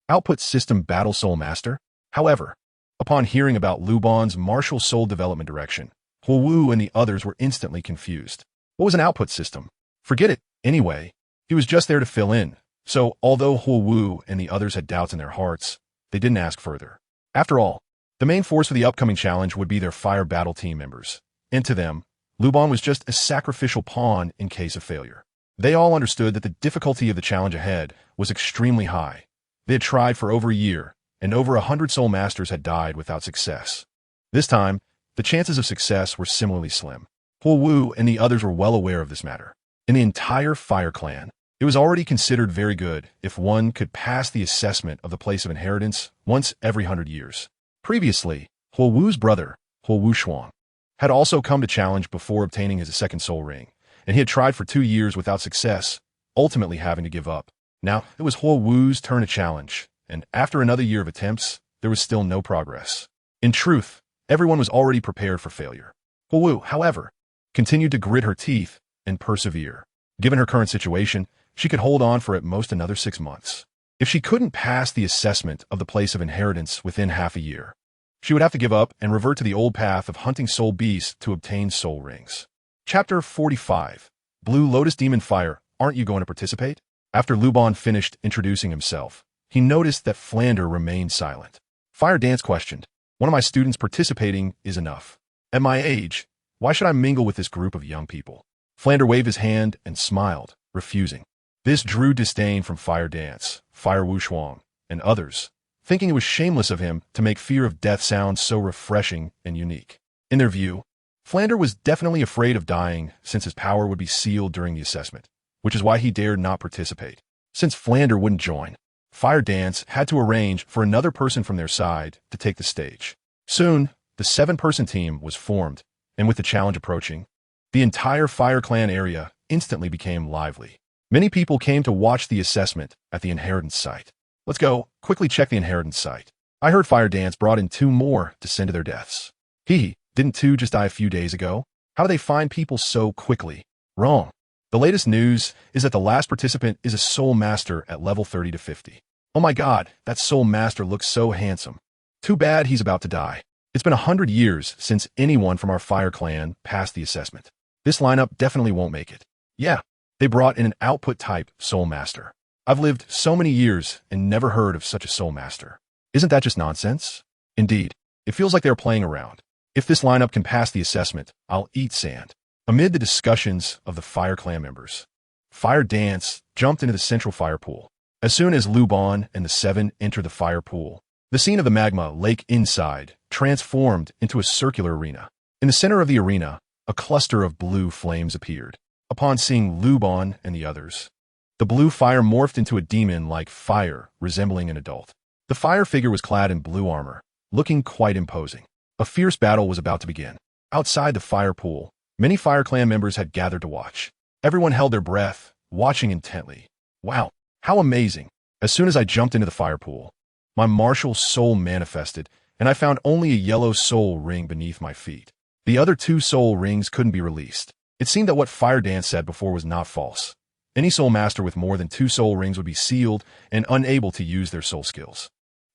[SPEAKER 1] Output System Battle Soul Master? However, upon hearing about Luban's martial soul development direction, Huo Wu and the others were instantly confused. What was an output system? Forget it. Anyway, he was just there to fill in. So, although Huo Wu and the others had doubts in their hearts, they didn't ask further. After all, the main force for the upcoming challenge would be their fire battle team members. And to them, Luban was just a sacrificial pawn in case of failure. They all understood that the difficulty of the challenge ahead was extremely high. They had tried for over a year, and over 100 soul masters had died without success. This time, the chances of success were similarly slim. Huo Wu and the others were well aware of this matter. In the entire Fire Clan, it was already considered very good if one could pass the assessment of the place of inheritance once every 100 years. Previously, Huo Wu's brother, Huo Wu Shuang, had also come to challenge before obtaining his second soul ring, and he had tried for 2 years without success, ultimately having to give up. Now, it was Huo Wu's turn to challenge, and after another year of attempts, there was still no progress. In truth, everyone was already prepared for failure. Huo Wu, however, continued to grit her teeth and persevere. Given her current situation, she could hold on for at most another 6 months. If she couldn't pass the assessment of the place of inheritance within half a year, she would have to give up and revert to the old path of hunting soul beasts to obtain soul rings. Chapter 45. Blue Lotus Demon Fire, aren't you going to participate? After Luban finished introducing himself, he noticed that Flandre remained silent. Fire Dance questioned, one of my students participating is enough. At my age, why should I mingle with this group of young people? Flandre waved his hand and smiled, refusing. This drew disdain from Fire Dance, Fire Wu Shuang, and others, thinking it was shameless of him to make fear of death sound so refreshing and unique. In their view, Flandre was definitely afraid of dying since his power would be sealed during the assessment, which is why he dared not participate. Since Flandre wouldn't join, Fire Dance had to arrange for another person from their side to take the stage. Soon, the 7-person team was formed, and with the challenge approaching, the entire Fire Clan area instantly became lively. Many people came to watch the assessment at the inheritance site. Let's go, quickly check the inheritance site. I heard Fire Dance brought in 2 more to send to their deaths. Didn't 2 just die a few days ago? How do they find people so quickly? Wrong. The latest news is that the last participant is a soul master at level 30 to 50. Oh my god, that soul master looks so handsome. Too bad he's about to die. It's been 100 years since anyone from our Fire Clan passed the assessment. This lineup definitely won't make it. Yeah, they brought in an output type soul master. I've lived so many years and never heard of such a soul master. Isn't that just nonsense? Indeed, it feels like they're playing around. If this lineup can pass the assessment, I'll eat sand. Amid the discussions of the Fire Clan members, Fire Dance jumped into the central fire pool. As soon as Luban and the 7 entered the fire pool, the scene of the magma lake inside transformed into a circular arena. In the center of the arena, a cluster of blue flames appeared. Upon seeing Luban and the others, the blue fire morphed into a demon-like fire resembling an adult. The fire figure was clad in blue armor, looking quite imposing. A fierce battle was about to begin. Outside the fire pool, Many Fire Clan members had gathered to watch. Everyone held their breath, watching intently. Wow, how amazing! As soon as I jumped into the fire pool, my martial soul manifested, and I found only a yellow soul ring beneath my feet. The other two soul rings couldn't be released. It seemed that what Fire Dance said before was not false. Any soul master with more than 2 soul rings would be sealed and unable to use their soul skills.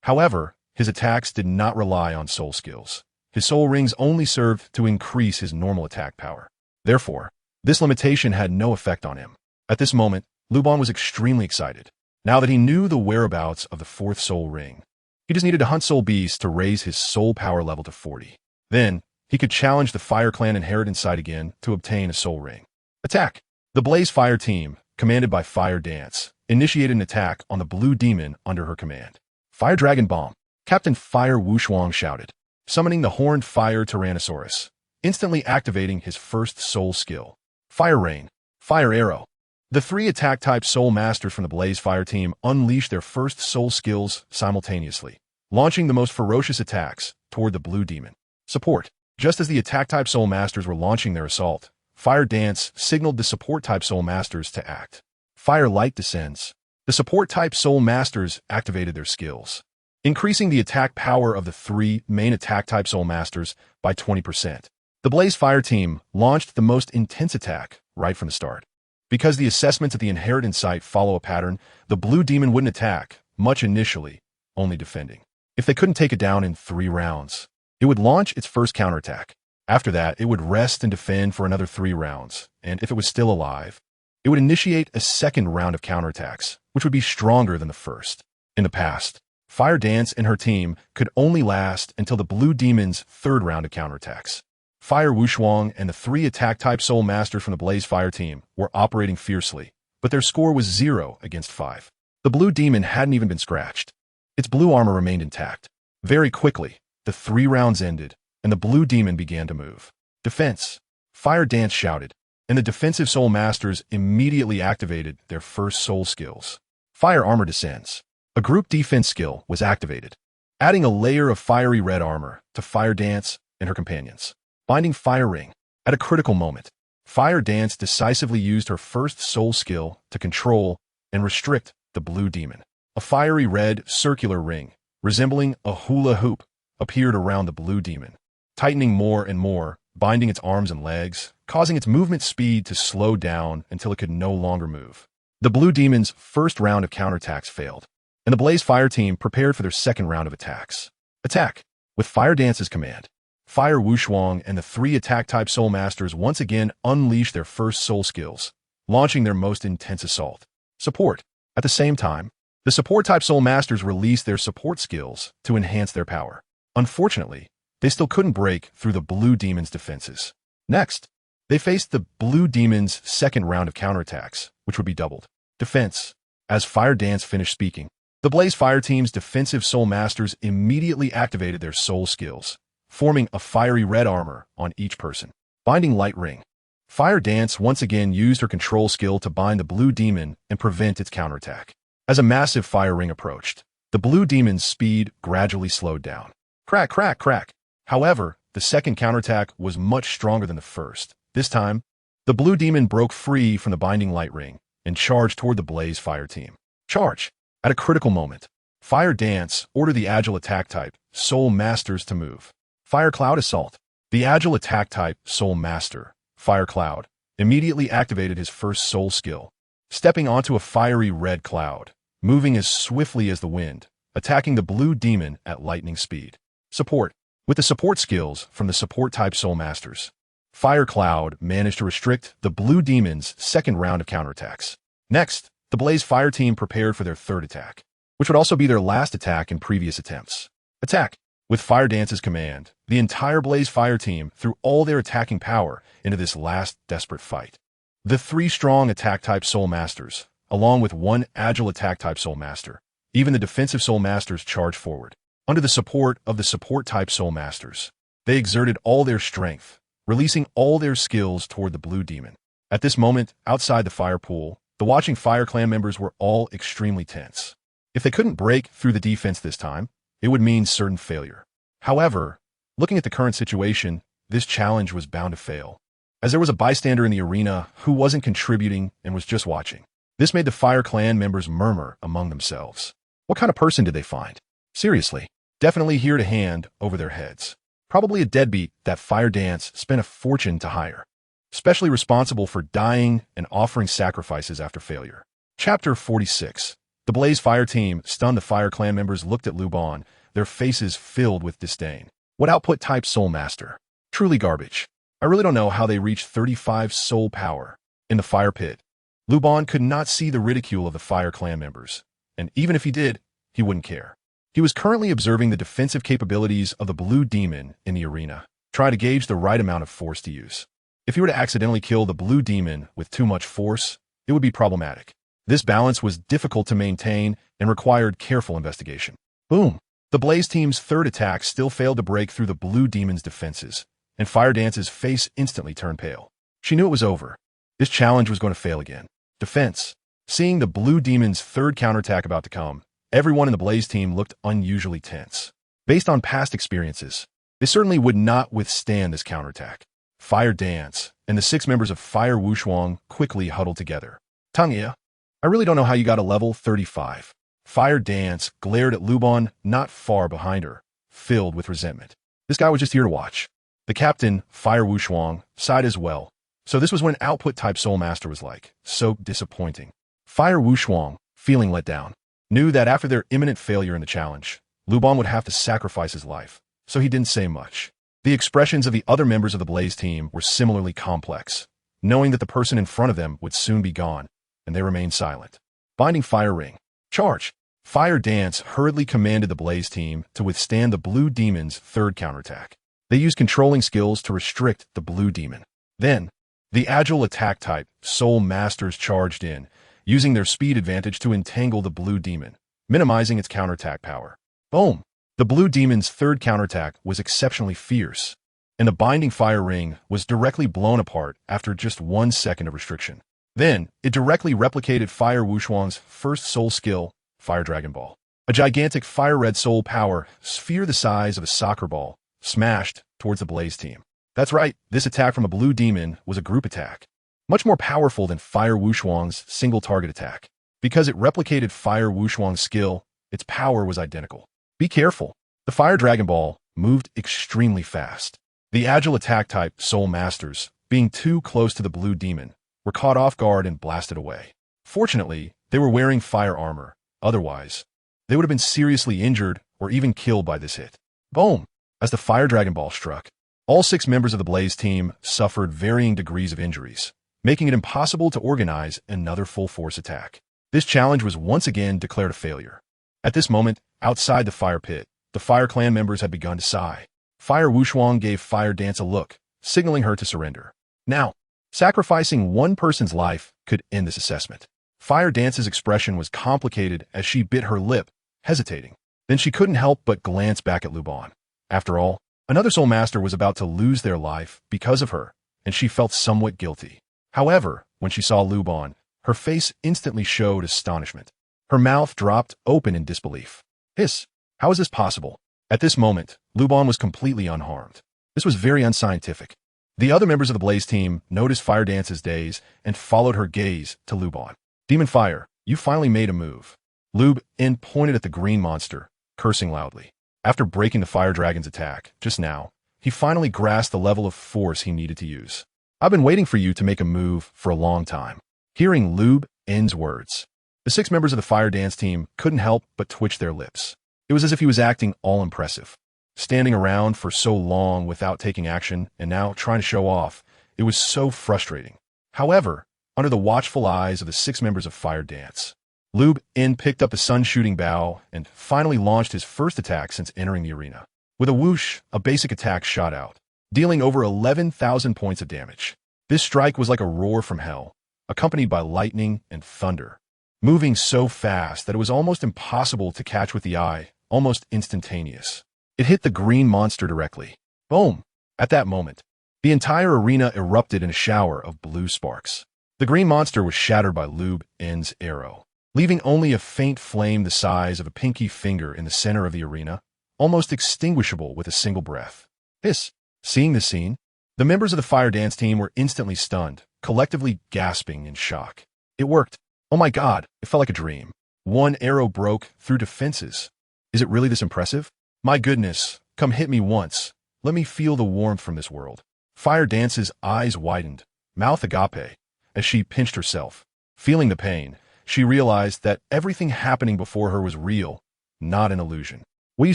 [SPEAKER 1] However, his attacks did not rely on soul skills. His soul rings only served to increase his normal attack power. Therefore, this limitation had no effect on him. At this moment, Luban was extremely excited. Now that he knew the whereabouts of the 4th soul ring, he just needed to hunt soul beasts to raise his soul power level to 40. Then, he could challenge the Fire Clan inheritance site again to obtain a soul ring. Attack! The Blaze Fire team, commanded by Fire Dance, initiated an attack on the blue demon under her command. Fire Dragon Bomb! Captain Fire Yu Xiaogang shouted, summoning the Horned Fire Tyrannosaurus, instantly activating his first soul skill. Fire Rain! Fire Arrow! The 3 attack-type soul masters from the Blaze Fire team unleashed their first soul skills simultaneously, launching the most ferocious attacks toward the blue demon. Support! Just as the attack-type soul masters were launching their assault, Fire Dance signaled the support-type soul masters to act. Fire Light descends. The support-type soul masters activated their skills, increasing the attack power of the 3 main attack-type soul masters by 20%. The Blaze Fire team launched the most intense attack right from the start. Because the assessments at the inheritance site follow a pattern, the blue demon wouldn't attack much initially, only defending. If they couldn't take it down in 3 rounds, it would launch its first counterattack. After that, it would rest and defend for another 3 rounds, and if it was still alive, it would initiate a second round of counterattacks, which would be stronger than the first. In the past, Fire Dance and her team could only last until the blue demon's 3rd round of counterattacks. Fire Yu Xiaogang and the 3 attack-type soul masters from the Blaze Fire team were operating fiercely, but their score was 0 against 5. The blue demon hadn't even been scratched. Its blue armor remained intact. Very quickly, the 3 rounds ended, and the blue demon began to move. Defense! Fire Dance shouted, and the defensive soul masters immediately activated their first soul skills. Fire Armor descends. A group defense skill was activated, adding a layer of fiery red armor to Fire Dance and her companions. Binding Fire Ring. At a critical moment, Fire Dance decisively used her first soul skill to control and restrict the blue demon. A fiery red circular ring, resembling a hula hoop, appeared around the blue demon, tightening more and more, binding its arms and legs, causing its movement speed to slow down until it could no longer move. The blue demon's first round of counterattacks failed, and the Blaze Fire team prepared for their second round of attacks. Attack! With Fire Dance's command, Fire Yu Xiaogang and the 3 attack-type soul masters once again unleashed their first soul skills, launching their most intense assault. Support! At the same time, the support-type soul masters released their support skills to enhance their power. Unfortunately, they still couldn't break through the blue demon's defenses. Next, they faced the blue demon's second round of counterattacks, which would be doubled. Defense. As Fire Dance finished speaking, the Blaze Fire team's defensive soul masters immediately activated their soul skills, forming a fiery red armor on each person. Binding Light Ring. Fire Dance once again used her control skill to bind the blue demon and prevent its counterattack. As a massive fire ring approached, the blue demon's speed gradually slowed down. Crack, crack, crack. However, the second counterattack was much stronger than the first. This time, the blue demon broke free from the binding light ring and charged toward the Blaze Fire team. Charge! At a critical moment, Fire Dance ordered the agile attack type soul masters to move. Fire Cloud Assault. The agile attack type soul master, Fire Cloud, immediately activated his first soul skill, stepping onto a fiery red cloud, moving as swiftly as the wind, attacking the blue demon at lightning speed. Support. With the support skills from the support-type soul masters, Fire Cloud managed to restrict the blue demon's second round of counterattacks. Next, the Blaze Fire team prepared for their third attack, which would also be their last attack in previous attempts. Attack! With Fire Dance's command, the entire Blaze Fire team threw all their attacking power into this last desperate fight. The 3 strong attack-type soul masters, along with 1 agile attack-type soul master, even the defensive soul masters charged forward. Under the support of the support-type soul masters, they exerted all their strength, releasing all their skills toward the blue demon. At this moment, outside the fire pool, the watching Fire Clan members were all extremely tense. If they couldn't break through the defense this time, it would mean certain failure. However, looking at the current situation, this challenge was bound to fail. as there was a bystander in the arena who wasn't contributing and was just watching. This made the Fire Clan members murmur among themselves. What kind of person did they find? Seriously, definitely here to hand over their heads. Probably a deadbeat that Fire Dance spent a fortune to hire, especially responsible for dying and offering sacrifices after failure. Chapter 46. The Blaze Fire Team, stunned, the Fire Clan members looked at Luban, their faces filled with disdain. What output type Soul Master? Truly garbage. I really don't know how they reached 35 soul power. In the fire pit, Luban could not see the ridicule of the Fire Clan members, and even if he did, he wouldn't care. He was currently observing the defensive capabilities of the Blue Demon in the arena, trying to gauge the right amount of force to use. If he were to accidentally kill the Blue Demon with too much force, it would be problematic. This balance was difficult to maintain and required careful investigation. Boom! The Blaze team's third attack still failed to break through the Blue Demon's defenses, and Fire Dance's face instantly turned pale. She knew it was over. This challenge was going to fail again. Defense. Seeing the Blue Demon's third counterattack about to come, everyone in the Blaze team looked unusually tense. Based on past experiences, they certainly would not withstand this counterattack. Fire Dance and the 6 members of Fire Wushuang quickly huddled together. Tang San, I really don't know how you got a level 35. Fire Dance glared at Luban not far behind her, filled with resentment. This guy was just here to watch. The captain, Fire Wushuang, sighed as well. So this was what an output type Soul Master was like. So disappointing. Fire Wushuang, feeling let down, knew that after their imminent failure in the challenge, Luban would have to sacrifice his life, so he didn't say much. The expressions of the other members of the Blaze team were similarly complex, knowing that the person in front of them would soon be gone, and they remained silent. Binding Fire Ring. Charge! Fire Dance hurriedly commanded the Blaze team to withstand the Blue Demon's third counterattack. They used controlling skills to restrict the Blue Demon. Then, the agile attack type Soul Masters charged in, using their speed advantage to entangle the Blue Demon, minimizing its counterattack power. Boom! The Blue Demon's third counterattack was exceptionally fierce, and the Binding Fire Ring was directly blown apart after just 1 second of restriction. Then, it directly replicated Fire Wushuang's first soul skill, Fire Dragon Ball. A gigantic fire red soul power sphere the size of a soccer ball smashed towards the Blaze team. That's right, this attack from a Blue Demon was a group attack, much more powerful than Fire Wushuang's single target attack. Because it replicated Fire Wushuang's skill, its power was identical. Be careful. The Fire Dragon Ball moved extremely fast. The agile attack type Soul Masters, being too close to the Blue Demon, were caught off guard and blasted away. Fortunately, they were wearing fire armor. Otherwise, they would have been seriously injured or even killed by this hit. Boom! As the Fire Dragon Ball struck, all 6 members of the Blaze team suffered varying degrees of injuries, making it impossible to organize another full-force attack. This challenge was once again declared a failure. At this moment, outside the fire pit, the Fire Clan members had begun to sigh. Fire Wushuang gave Fire Dance a look, signaling her to surrender. Now, sacrificing one person's life could end this assessment. Fire Dance's expression was complicated as she bit her lip, hesitating. Then she couldn't help but glance back at Luban. After all, another Soul Master was about to lose their life because of her, and she felt somewhat guilty. However, when she saw Luban, her face instantly showed astonishment. Her mouth dropped open in disbelief. Hiss! How is this possible? At this moment, Luban was completely unharmed. This was very unscientific. The other members of the Blaze team noticed Fire Dance's daze and followed her gaze to Luban. Demon Fire, you finally made a move. Luban pointed at the green monster, cursing loudly. After breaking the Fire Dragon's attack, just now, he finally grasped the level of force he needed to use. I've been waiting for you to make a move for a long time. Hearing Luban's words, the 6 members of the Fire Dance team couldn't help but twitch their lips. It was as if he was acting all impressive. Standing around for so long without taking action and now trying to show off, it was so frustrating. However, under the watchful eyes of the 6 members of Fire Dance, Luban picked up a sun-shooting bow and finally launched his first attack since entering the arena. With a whoosh, a basic attack shot out, dealing over 11,000 points of damage. This strike was like a roar from hell, accompanied by lightning and thunder, moving so fast that it was almost impossible to catch with the eye, almost instantaneous. It hit the green monster directly. Boom! At that moment, the entire arena erupted in a shower of blue sparks. The green monster was shattered by Luban's arrow, leaving only a faint flame the size of a pinky finger in the center of the arena, almost extinguishable with a single breath. Hiss! Seeing the scene, The members of the fire dance team were instantly stunned, collectively gasping in shock. It worked. Oh my god, it felt like a dream. One arrow broke through defenses. Is it really this impressive? My goodness, come hit me once. Let me feel the warmth from this world. Fire Dance's eyes widened, mouth agape, as she pinched herself. Feeling the pain, she realized that everything happening before her was real, not an illusion. What are you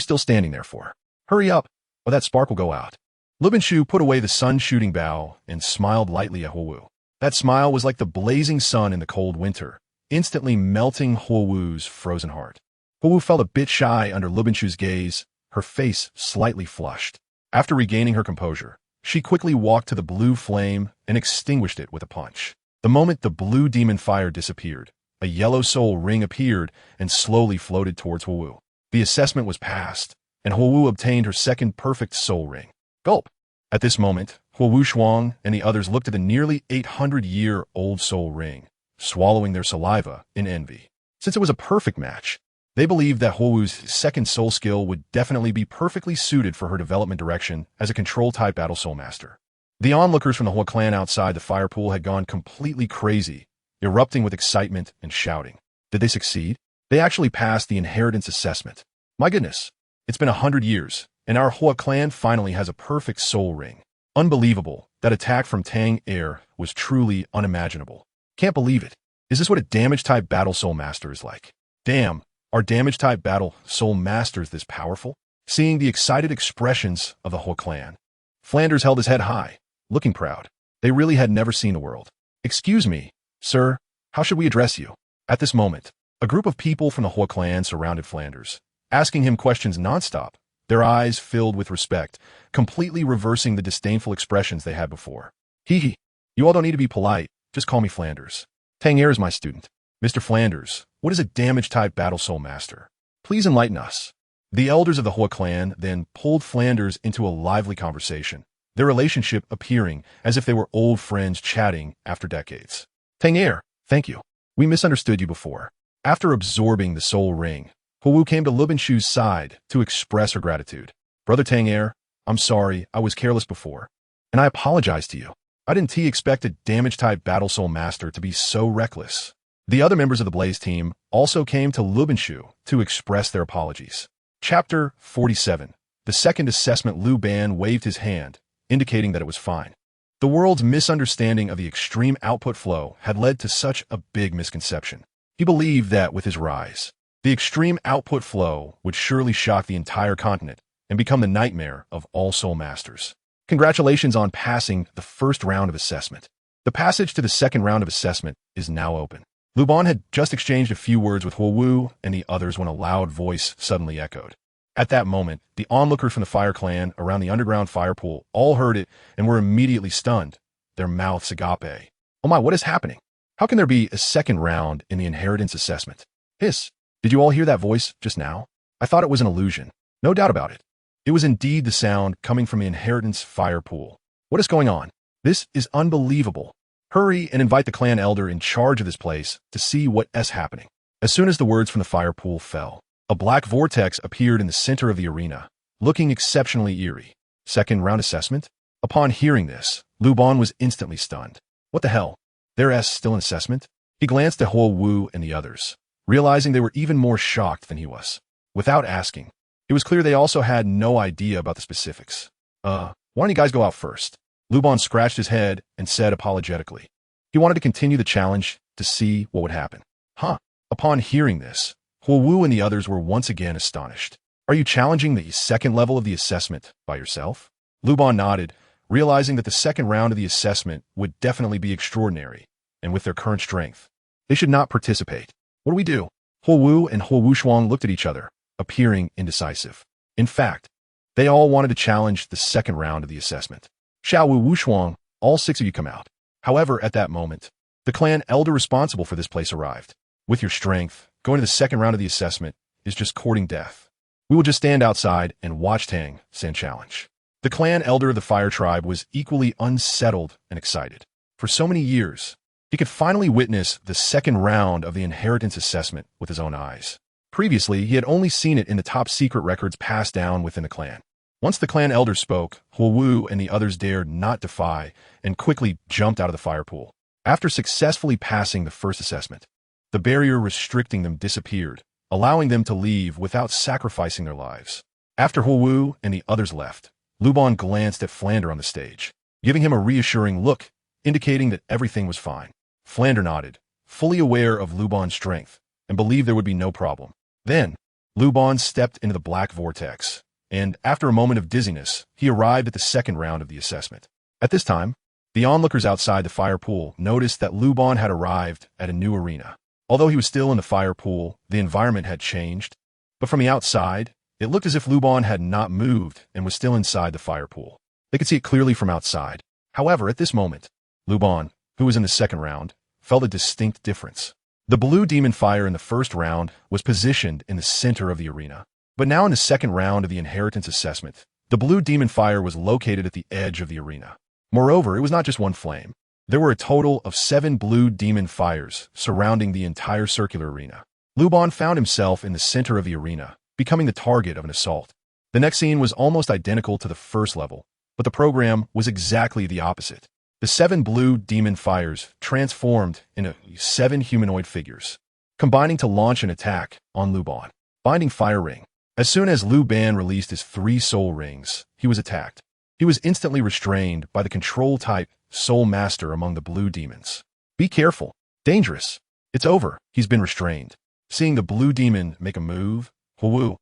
[SPEAKER 1] still standing there for? Hurry up, or that spark will go out. Luban Shu put away the sun-shooting bow and smiled lightly at Huowu. That smile was like the blazing sun in the cold winter, instantly melting Huowu's frozen heart. Huowu felt a bit shy under Luban Shu's gaze, her face slightly flushed. After regaining her composure, she quickly walked to the blue flame and extinguished it with a punch. The moment the blue demon fire disappeared, a yellow soul ring appeared and slowly floated towards Huowu. The assessment was passed, and Huowu obtained her second perfect soul ring. Gulp! At this moment, Yu Xiaogang and the others looked at the nearly 800-year-old soul ring, swallowing their saliva in envy. Since it was a perfect match, they believed that Huowu's second soul skill would definitely be perfectly suited for her development direction as a control-type battle soul master. The onlookers from the Hua clan outside the fire pool had gone completely crazy, erupting with excitement and shouting. Did they succeed? They actually passed the inheritance assessment. My goodness, it's been 100 years, and our Hua clan finally has a perfect soul ring. Unbelievable. That attack from Tang Air was truly unimaginable. Can't believe it. Is this what a damage-type battle soul master is like? Damn. Are damage-type battle soul masters this powerful? Seeing the excited expressions of the whole clan, Flanders held his head high, looking proud. They really had never seen the world. Excuse me, sir, how should we address you? At this moment, a group of people from the Hua clan surrounded Flanders, asking him questions nonstop, their eyes filled with respect, completely reversing the disdainful expressions they had before. Hee. You all don't need to be polite, just call me Flanders. Tang Air is my student. Mr. Flanders, what is a damage-type battle soul master? Please enlighten us. The elders of the Hua clan then pulled Flanders into a lively conversation, their relationship appearing as if they were old friends chatting after decades. Tang Air, thank you. We misunderstood you before. After absorbing the soul ring, Huowu came to Luban Shu's side to express her gratitude. Brother Tang Air, I'm sorry, I was careless before, and I apologize to you. I didn't expect a damage-type battle soul master to be so reckless. The other members of the Blaze team also came to Luban Shu to express their apologies. Chapter 47. The second assessment. Luban waved his hand, indicating that it was fine. The world's misunderstanding of the extreme output flow had led to such a big misconception. He believed that with his rise, the extreme output flow would surely shock the entire continent and become the nightmare of all soul masters. Congratulations on passing the first round of assessment. The passage to the second round of assessment is now open. Luban had just exchanged a few words with Huowu and the others when a loud voice suddenly echoed. At that moment, the onlookers from the fire clan around the underground fire pool all heard it and were immediately stunned, their mouths agape. Oh my, what is happening? How can there be a second round in the inheritance assessment? Hiss, did you all hear that voice just now? I thought it was an illusion. No doubt about it. It was indeed the sound coming from the inheritance fire pool. What is going on? This is unbelievable. Hurry and invite the clan elder in charge of this place to see what is happening. As soon as the words from the fire pool fell, a black vortex appeared in the center of the arena, looking exceptionally eerie. Second round assessment? Upon hearing this, Luban was instantly stunned. What the hell? There's still an assessment? He glanced at Huowu and the others, realizing they were even more shocked than he was. Without asking, it was clear they also had no idea about the specifics. Why don't you guys go out first? Luban scratched his head and said apologetically. He wanted to continue the challenge to see what would happen. Huh. Upon hearing this, Huowu and the others were once again astonished. Are you challenging the second level of the assessment by yourself? Luban nodded, realizing that the second round of the assessment would definitely be extraordinary, and with their current strength, they should not participate. What do we do? Huowu and Yu Xiaogang looked at each other, appearing indecisive. In fact, they all wanted to challenge the second round of the assessment. Yu Xiaogang, all 6 of you come out. However, at that moment, the clan elder responsible for this place arrived. With your strength, going to the second round of the assessment is just courting death. We will just stand outside and watch Tang San challenge. The clan elder of the fire tribe was equally unsettled and excited. For so many years, he could finally witness the second round of the inheritance assessment with his own eyes. Previously, he had only seen it in the top secret records passed down within the clan. Once the clan elder spoke, Huowu and the others dared not defy and quickly jumped out of the fire pool. After successfully passing the first assessment, the barrier restricting them disappeared, allowing them to leave without sacrificing their lives. After Huowu and the others left, Luban glanced at Flander on the stage, giving him a reassuring look, indicating that everything was fine. Flander nodded, fully aware of Luban's strength, and believed there would be no problem. Then, Luban stepped into the black vortex, and after a moment of dizziness, he arrived at the second round of the assessment. At this time, the onlookers outside the fire pool noticed that Luban had arrived at a new arena. Although he was still in the fire pool, the environment had changed, but from the outside, it looked as if Luban had not moved and was still inside the fire pool. They could see it clearly from outside. However, at this moment, Luban, who was in the second round, felt a distinct difference. The blue demon fire in the first round was positioned in the center of the arena. But now in the second round of the inheritance assessment, the blue demon fire was located at the edge of the arena. Moreover, it was not just one flame. There were a total of 7 blue demon fires surrounding the entire circular arena. Luban found himself in the center of the arena, becoming the target of an assault. The next scene was almost identical to the first level, but the program was exactly the opposite. The 7 blue demon fires transformed into 7 humanoid figures, combining to launch an attack on Luban. Binding Fire Ring. As soon as Luban released his 3 soul rings, he was attacked. He was instantly restrained by the control-type soul master among the blue demons. Be careful. Dangerous. It's over. He's been restrained. Seeing the blue demon make a move, Huowu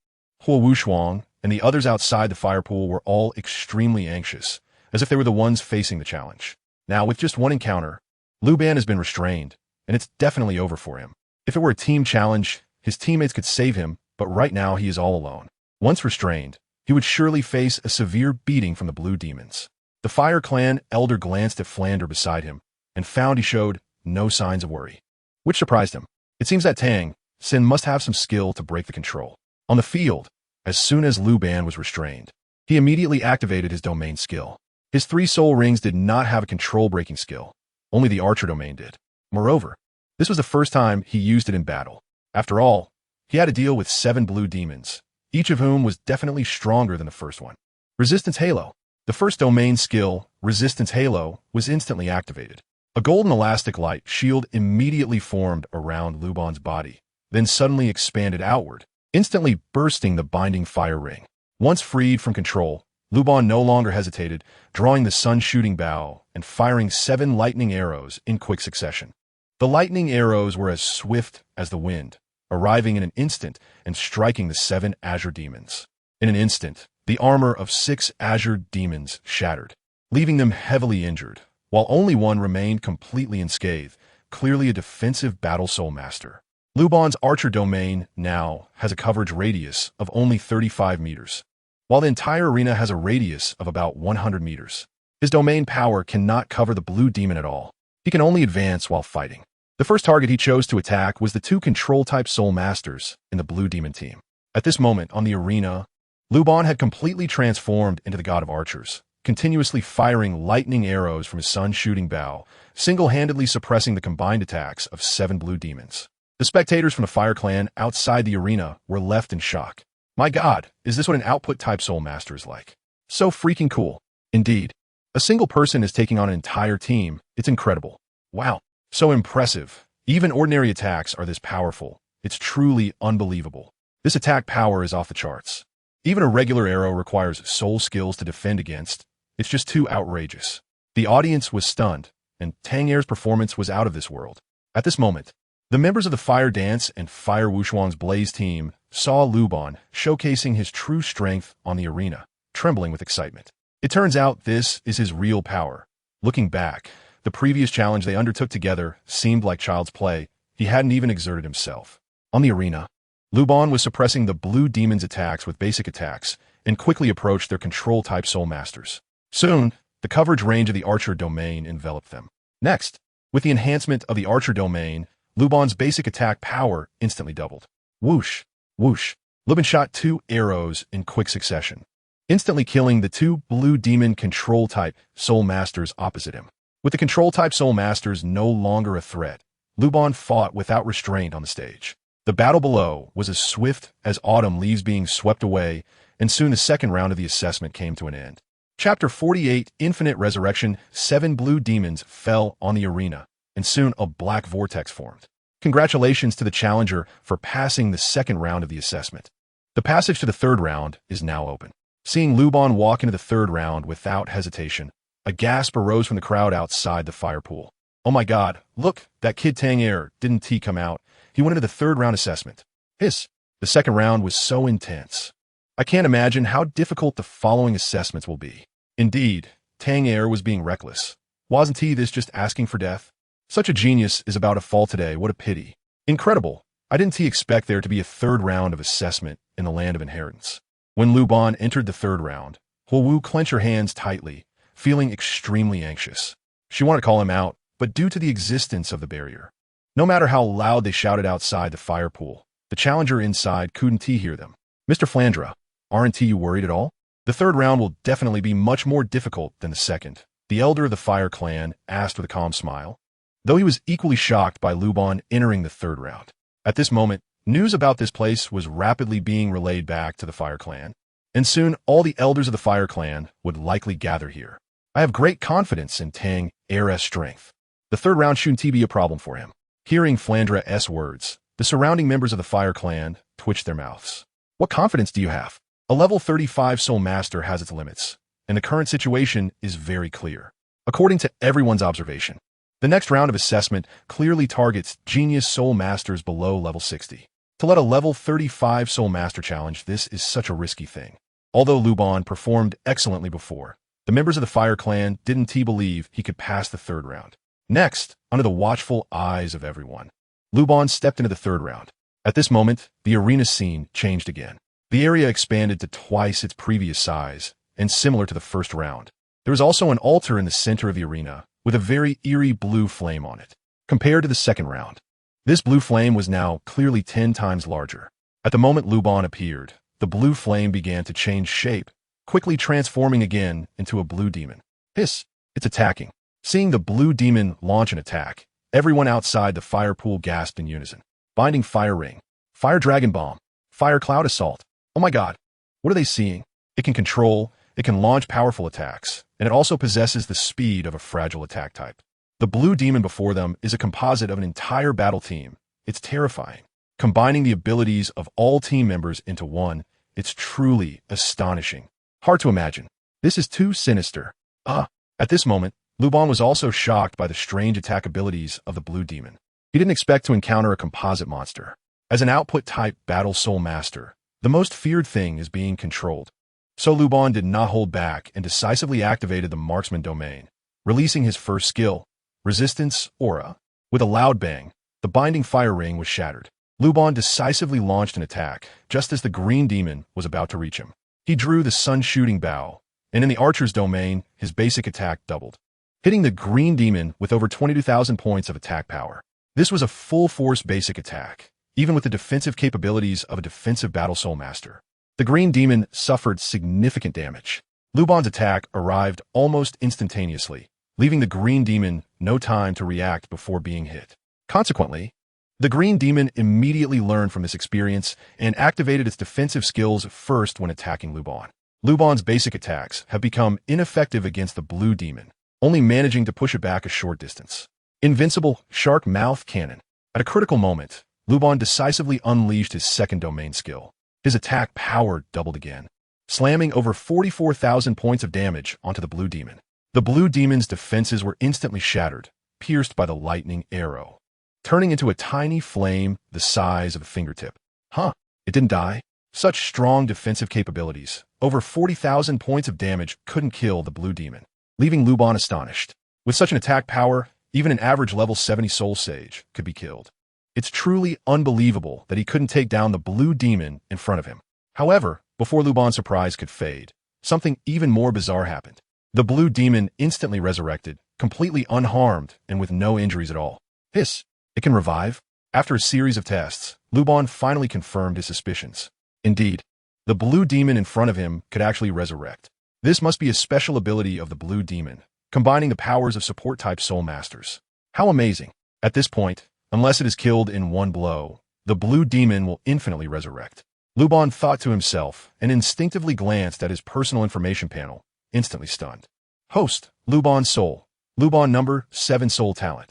[SPEAKER 1] Shuang, and the others outside the fire pool were all extremely anxious, as if they were the ones facing the challenge. Now, with just one encounter, Luban has been restrained, and it's definitely over for him. If it were a team challenge, his teammates could save him, but right now he is all alone. Once restrained, he would surely face a severe beating from the blue demons. The Fire Clan elder glanced at Flander beside him and found he showed no signs of worry, which surprised him. It seems that Tang San must have some skill to break the control. On the field, as soon as Luban was restrained, he immediately activated his domain skill. His 3 soul rings did not have a control-breaking skill. Only the archer domain did. Moreover, this was the first time he used it in battle. After all, he had to deal with 7 blue demons, each of whom was definitely stronger than the first one. Resistance Halo. The first domain skill, Resistance Halo, was instantly activated. A golden elastic light shield immediately formed around Luban's body, then suddenly expanded outward, instantly bursting the Binding Fire Ring. Once freed from control, Luban no longer hesitated, drawing the sun-shooting bow and firing 7 lightning arrows in quick succession. The lightning arrows were as swift as the wind, arriving in an instant and striking the 7 azure demons. In an instant, the armor of 6 azure demons shattered, leaving them heavily injured, while only one remained completely unscathed, clearly a defensive battle soul master. Luban's archer domain now has a coverage radius of only 35 meters, while the entire arena has a radius of about 100 meters. His domain power cannot cover the blue demon at all. He can only advance while fighting. The first target he chose to attack was the 2 control-type soul masters in the blue demon team. At this moment on the arena, Luban had completely transformed into the god of archers, continuously firing lightning arrows from his sun-shooting bow, single-handedly suppressing the combined attacks of 7 blue demons. The spectators from the Fire Clan outside the arena were left in shock. My god, is this what an output-type soul master is like? So freaking cool. Indeed. A single person is taking on an entire team. It's incredible. Wow. So impressive. Even ordinary attacks are this powerful. It's truly unbelievable. This attack power is off the charts. Even a regular arrow requires soul skills to defend against. It's just too outrageous. The audience was stunned, and Tang Er's performance was out of this world. At this moment, the members of the Fire Dance and Fire Wushuang's Blaze team saw Luban showcasing his true strength on the arena, trembling with excitement. It turns out this is his real power. Looking back, the previous challenge they undertook together seemed like child's play. He hadn't even exerted himself. On the arena, Luban was suppressing the blue demon's attacks with basic attacks and quickly approached their control-type soul masters. Soon, the coverage range of the archer domain enveloped them. Next, with the enhancement of the archer domain, Luban's basic attack power instantly doubled. Whoosh, whoosh. Luban shot 2 arrows in quick succession, instantly killing the 2 blue demon control-type soul masters opposite him. With the control-type soul masters no longer a threat, Luban fought without restraint on the stage. The battle below was as swift as autumn leaves being swept away, and soon the second round of the assessment came to an end. Chapter 48, Infinite Resurrection. 7 blue demons fell on the arena, and soon a black vortex formed. Congratulations to the challenger for passing the second round of the assessment. The passage to the third round is now open. Seeing Luban walk into the third round without hesitation, a gasp arose from the crowd outside the fire pool. Oh my god, look, that kid Tang didn't he come out? He went into the third round assessment. Hiss. The second round was so intense. I can't imagine how difficult the following assessments will be. Indeed, Tang was being reckless. Wasn't he this just asking for death? Such a genius is about to fall today, what a pity. Incredible. I didn't expect there to be a third round of assessment in the land of inheritance. When Luban entered the third round, Huowu clenched her hands tightly, feeling extremely anxious. She wanted to call him out, but due to the existence of the barrier, no matter how loud they shouted outside the fire pool, the challenger inside couldn't hear them. Mr. Flandra, aren't you worried at all? The third round will definitely be much more difficult than the second, the elder of the fire clan asked with a calm smile, though he was equally shocked by Luban entering the third round. At this moment, news about this place was rapidly being relayed back to the fire clan, and soon all the elders of the fire clan would likely gather here. I have great confidence in Tang San's strength. The third round shouldn't be a problem for him. Hearing Flandra's words, the surrounding members of the fire clan twitched their mouths. What confidence do you have? A level 35 soul master has its limits, and the current situation is very clear. According to everyone's observation, the next round of assessment clearly targets genius soul masters below level 60. To let a level 35 soul master challenge this is such a risky thing. Although Luban performed excellently before, the members of the fire clan didn't believe he could pass the third round. Next, under the watchful eyes of everyone, Luban stepped into the third round. At this moment, the arena scene changed again. The area expanded to twice its previous size, and similar to the first round. There was also an altar in the center of the arena, with a very eerie blue flame on it. Compared to the second round, this blue flame was now clearly 10 times larger. At the moment Luban appeared, the blue flame began to change shape, quickly transforming again into a blue demon. Hiss! It's attacking. Seeing the blue demon launch an attack, everyone outside the fire pool gasped in unison. Binding Fire Ring, Fire Dragon Bomb, Fire Cloud Assault. Oh my god! What are they seeing? It can control, it can launch powerful attacks, and it also possesses the speed of a fragile attack type. The blue demon before them is a composite of an entire battle team. It's terrifying. Combining the abilities of all team members into one, it's truly astonishing. Hard to imagine. This is too sinister. At this moment, Luban was also shocked by the strange attack abilities of the blue demon. He didn't expect to encounter a composite monster. As an output-type battle soul master, the most feared thing is being controlled. So Luban did not hold back and decisively activated the marksman domain, releasing his first skill, Resistance Aura. With a loud bang, the binding fire ring was shattered. Luban decisively launched an attack, just as the green demon was about to reach him. He drew the sun-shooting bow, and in the archer's domain, his basic attack doubled, hitting the green demon with over 22,000 points of attack power. This was a full-force basic attack, even with the defensive capabilities of a defensive battle soul master. The green demon suffered significant damage. Luban's attack arrived almost instantaneously, leaving the green demon no time to react before being hit. Consequently, the green demon immediately learned from this experience and activated its defensive skills first when attacking Luban. Luban's basic attacks have become ineffective against the blue demon, only managing to push it back a short distance. Invincible Shark Mouth Cannon. At a critical moment, Luban decisively unleashed his second domain skill. His attack power doubled again, slamming over 44,000 points of damage onto the blue demon. The blue demon's defenses were instantly shattered, pierced by the lightning arrow, turning into a tiny flame the size of a fingertip. It didn't die? Such strong defensive capabilities, over 40,000 points of damage couldn't kill the blue demon, leaving Luban astonished. With such an attack power, even an average level 70 soul sage could be killed. It's truly unbelievable that he couldn't take down the blue demon in front of him. However, before Luban's surprise could fade, something even more bizarre happened. The blue demon instantly resurrected, completely unharmed and with no injuries at all. Hiss! It can revive? After a series of tests, Luban finally confirmed his suspicions. Indeed, the blue demon in front of him could actually resurrect. This must be a special ability of the blue demon, combining the powers of support-type soul masters. How amazing! At this point, unless it is killed in one blow, the blue demon will infinitely resurrect. Luban thought to himself and instinctively glanced at his personal information panel, instantly stunned. Host, Luban Soul. Luban number 7 Soul Talent.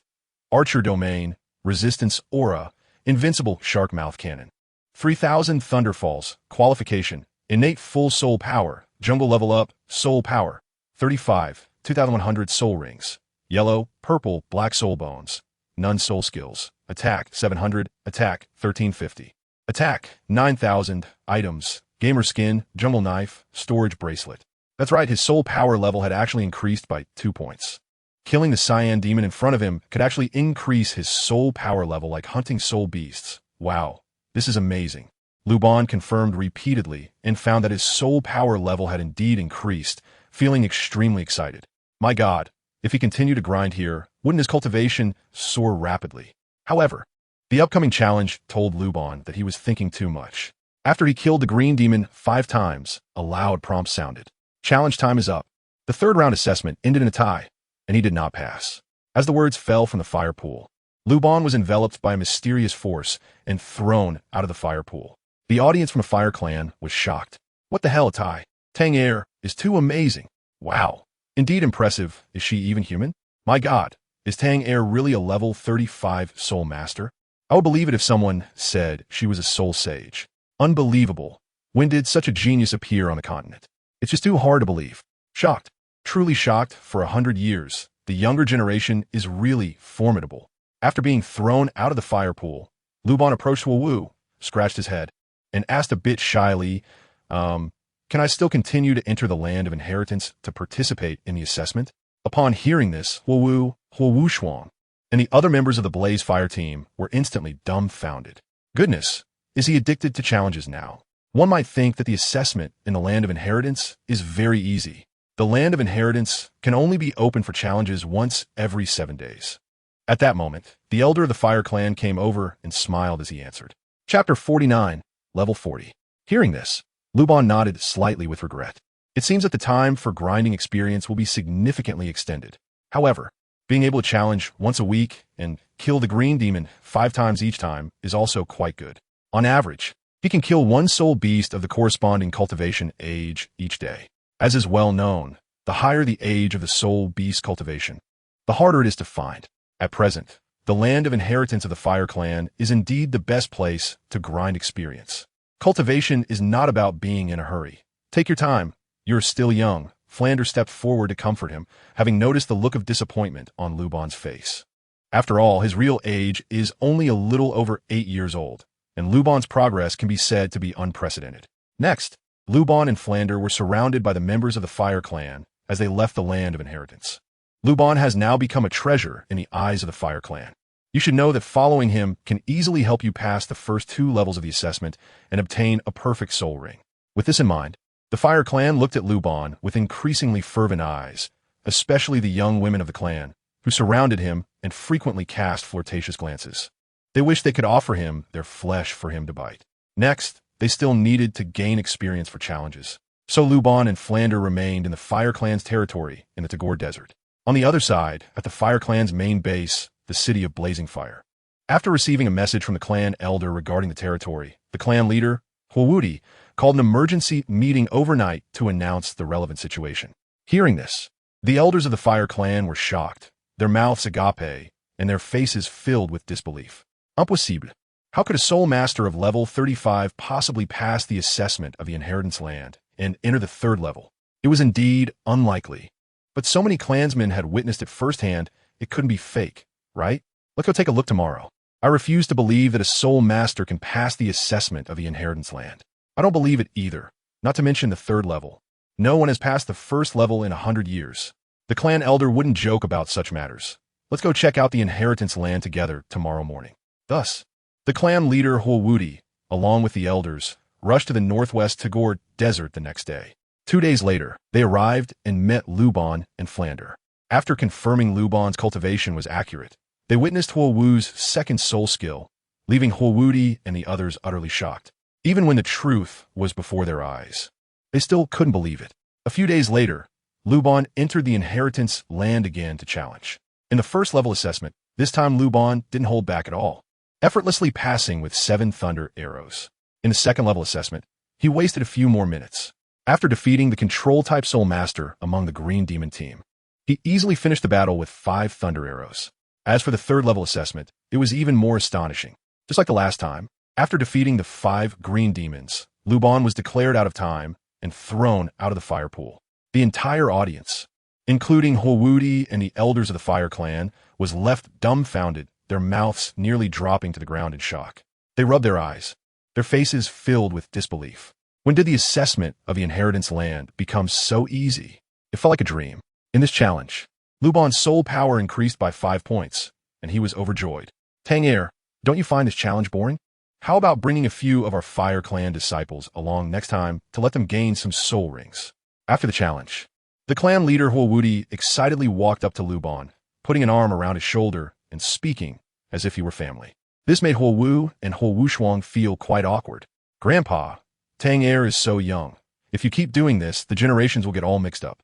[SPEAKER 1] Archer Domain, Resistance Aura, Invincible Shark Mouth Cannon. 3000 Thunderfalls, Qualification, Innate Full Soul Power, Jungle Level Up, Soul Power. 35, 2100 Soul Rings. Yellow, Purple, Black Soul Bones. None Soul Skills. Attack 700, Attack 1350. Attack 9000, Items, Gamer Skin, Jungle Knife, Storage Bracelet. That's right, his soul power level had actually increased by 2 points. Killing the Cyan Demon in front of him could actually increase his soul power level like hunting soul beasts. Wow, this is amazing. Luban confirmed repeatedly and found that his soul power level had indeed increased, feeling extremely excited. My god, if he continued to grind here, wouldn't his cultivation soar rapidly? However, the upcoming challenge told Luban that he was thinking too much. After he killed the green demon 5 times, a loud prompt sounded. Challenge time is up. The third round assessment ended in a tie, and he did not pass. As the words fell from the fire pool, Luban was enveloped by a mysterious force and thrown out of the fire pool. The audience from the Fire Clan was shocked. What the hell, Tai? Tang Air is too amazing. Wow. Indeed impressive. Is she even human? My god, is Tang Air really a level 35 soul master? I would believe it if someone said she was a soul sage. Unbelievable. When did such a genius appear on the continent? It's just too hard to believe. Shocked. Truly shocked. For 100 years, the younger generation is really formidable. After being thrown out of the fire pool, Luban approached Wu, scratched his head, and asked a bit shyly, can I still continue to enter the land of inheritance to participate in the assessment? Upon hearing this, Wu Shuang, and the other members of the Blaze Fire team were instantly dumbfounded. Goodness, is he addicted to challenges now? One might think that the assessment in the land of inheritance is very easy. The land of inheritance can only be open for challenges once every 7 days. At that moment, the elder of the Fire Clan came over and smiled as he answered. Chapter 49, Level 40. Hearing this, Luban nodded slightly with regret. It seems that the time for grinding experience will be significantly extended. However, being able to challenge once a week and kill the green demon 5 times each time is also quite good. On average, he can kill 1 soul beast of the corresponding cultivation age each day. As is well known, the higher the age of the soul beast cultivation, the harder it is to find. At present, the land of inheritance of the Fire Clan is indeed the best place to grind experience. Cultivation is not about being in a hurry. Take your time. You're still young. Flander stepped forward to comfort him, having noticed the look of disappointment on Luban's face. After all, his real age is only a little over 8 years old, and Luban's progress can be said to be unprecedented. Next, Luban and Flander were surrounded by the members of the Fire Clan as they left the land of inheritance. Luban has now become a treasure in the eyes of the Fire Clan. You should know that following him can easily help you pass the first 2 levels of the assessment and obtain a perfect soul ring. With this in mind, the Fire Clan looked at Luban with increasingly fervent eyes, especially the young women of the clan, who surrounded him and frequently cast flirtatious glances. They wished they could offer him their flesh for him to bite. Next, they still needed to gain experience for challenges. So Luban and Flander remained in the Fire Clan's territory in the Tagore Desert. On the other side, at the Fire Clan's main base, the city of Blazing Fire. After receiving a message from the clan elder regarding the territory, the clan leader, Huowudi, called an emergency meeting overnight to announce the relevant situation. Hearing this, the elders of the Fire Clan were shocked, their mouths agape, and their faces filled with disbelief. Impossible. How could a soul master of level 35 possibly pass the assessment of the inheritance land and enter the 3rd level? It was indeed unlikely. But so many clansmen had witnessed it firsthand, it couldn't be fake, right? Let's go take a look tomorrow. I refuse to believe that a soul master can pass the assessment of the inheritance land. I don't believe it either, not to mention the 3rd level. No one has passed the 1st level in 100 years. The clan elder wouldn't joke about such matters. Let's go check out the inheritance land together tomorrow morning. Thus, the clan leader Huowudi, along with the elders, rushed to the northwest Tagore Desert the next day. 2 days later, they arrived and met Luban and Flander. After confirming Luban's cultivation was accurate, they witnessed Huowu's 2nd soul skill, leaving Huowudi and the others utterly shocked. Even when the truth was before their eyes, they still couldn't believe it. A few days later, Luban entered the inheritance land again to challenge. In the 1st level assessment, this time Luban didn't hold back at all, effortlessly passing with 7 thunder arrows. In the second level assessment, he wasted a few more minutes. After defeating the control-type Soul Master among the Green Demon team, he easily finished the battle with 5 Thunder Arrows. As for the third level assessment, it was even more astonishing. Just like the last time, after defeating the 5 Green Demons, Luban was declared out of time and thrown out of the fire pool. The entire audience, including Huowudi and the elders of the Fire Clan, was left dumbfounded, their mouths nearly dropping to the ground in shock. They rubbed their eyes, their faces filled with disbelief. When did the assessment of the Inheritance Land become so easy? It felt like a dream. In this challenge, Luban's soul power increased by 5 points, and he was overjoyed. Tang Heir, don't you find this challenge boring? How about bringing a few of our Fire Clan disciples along next time to let them gain some soul rings? After the challenge, the clan leader Huowudi excitedly walked up to Luban, putting an arm around his shoulder and speaking as if he were family. This made Huowu and Yu feel quite awkward. Grandpa, Tang Heir is so young. If you keep doing this, the generations will get all mixed up.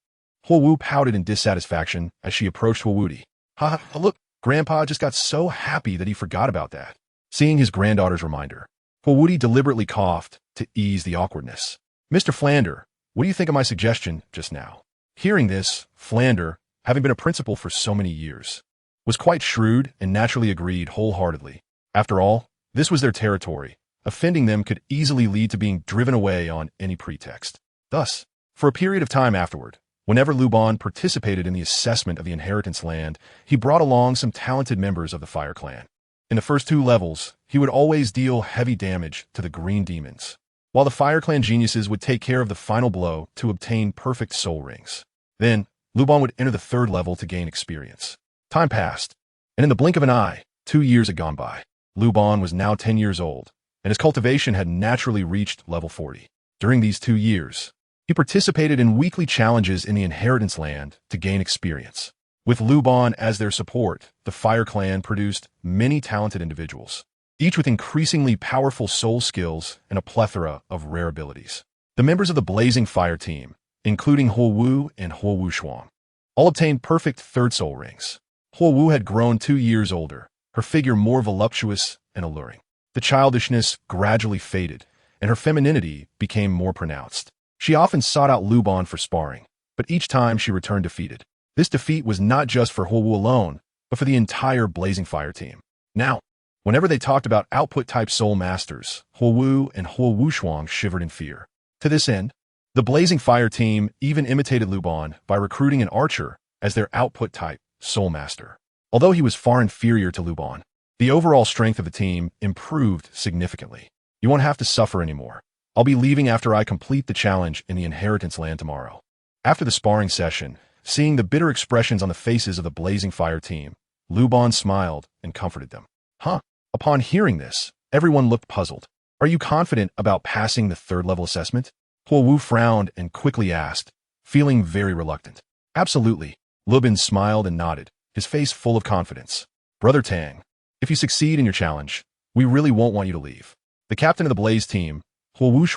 [SPEAKER 1] Huowu pouted in dissatisfaction as she approached Huowudi. Ha, look, Grandpa just got so happy that he forgot about that. Seeing his granddaughter's reminder, Huowudi deliberately coughed to ease the awkwardness. Mr. Flander, what do you think of my suggestion just now? Hearing this, Flander, having been a principal for so many years, was quite shrewd and naturally agreed wholeheartedly. After all, this was their territory. Offending them could easily lead to being driven away on any pretext. Thus, for a period of time afterward, whenever Luban participated in the assessment of the Inheritance Land, he brought along some talented members of the Fire Clan. In the first 2 levels, he would always deal heavy damage to the Green Demons, while the Fire Clan geniuses would take care of the final blow to obtain perfect soul rings. Then, Luban would enter the 3rd level to gain experience. Time passed, and in the blink of an eye, 2 years had gone by. Luban was now 10 years old, and his cultivation had naturally reached level 40. During these 2 years, he participated in weekly challenges in the Inheritance Land to gain experience. With Luban as their support, the Fire Clan produced many talented individuals, each with increasingly powerful soul skills and a plethora of rare abilities. The members of the Blazing Fire team, including Huowu and Yu, all obtained perfect 3rd soul rings. Huowu had grown 2 years older, her figure more voluptuous and alluring. The childishness gradually faded, and her femininity became more pronounced. She often sought out Luban for sparring, but each time she returned defeated. This defeat was not just for Huowu alone, but for the entire Blazing Fire team. Now, whenever they talked about output-type soul masters, Huowu and Yu shivered in fear. To this end, the Blazing Fire team even imitated Luban by recruiting an archer as their output-type soul master. Although he was far inferior to Luban, the overall strength of the team improved significantly. You won't have to suffer anymore. I'll be leaving after I complete the challenge in the Inheritance Land tomorrow. After the sparring session, seeing the bitter expressions on the faces of the Blazing Fire team, Luban smiled and comforted them. Upon hearing this, everyone looked puzzled. Are you confident about passing the 3rd level assessment? Huowu frowned and quickly asked, feeling very reluctant. Absolutely. Luban smiled and nodded, his face full of confidence. Brother Tang, if you succeed in your challenge, we really won't want you to leave. The captain of the Blaze team, Yu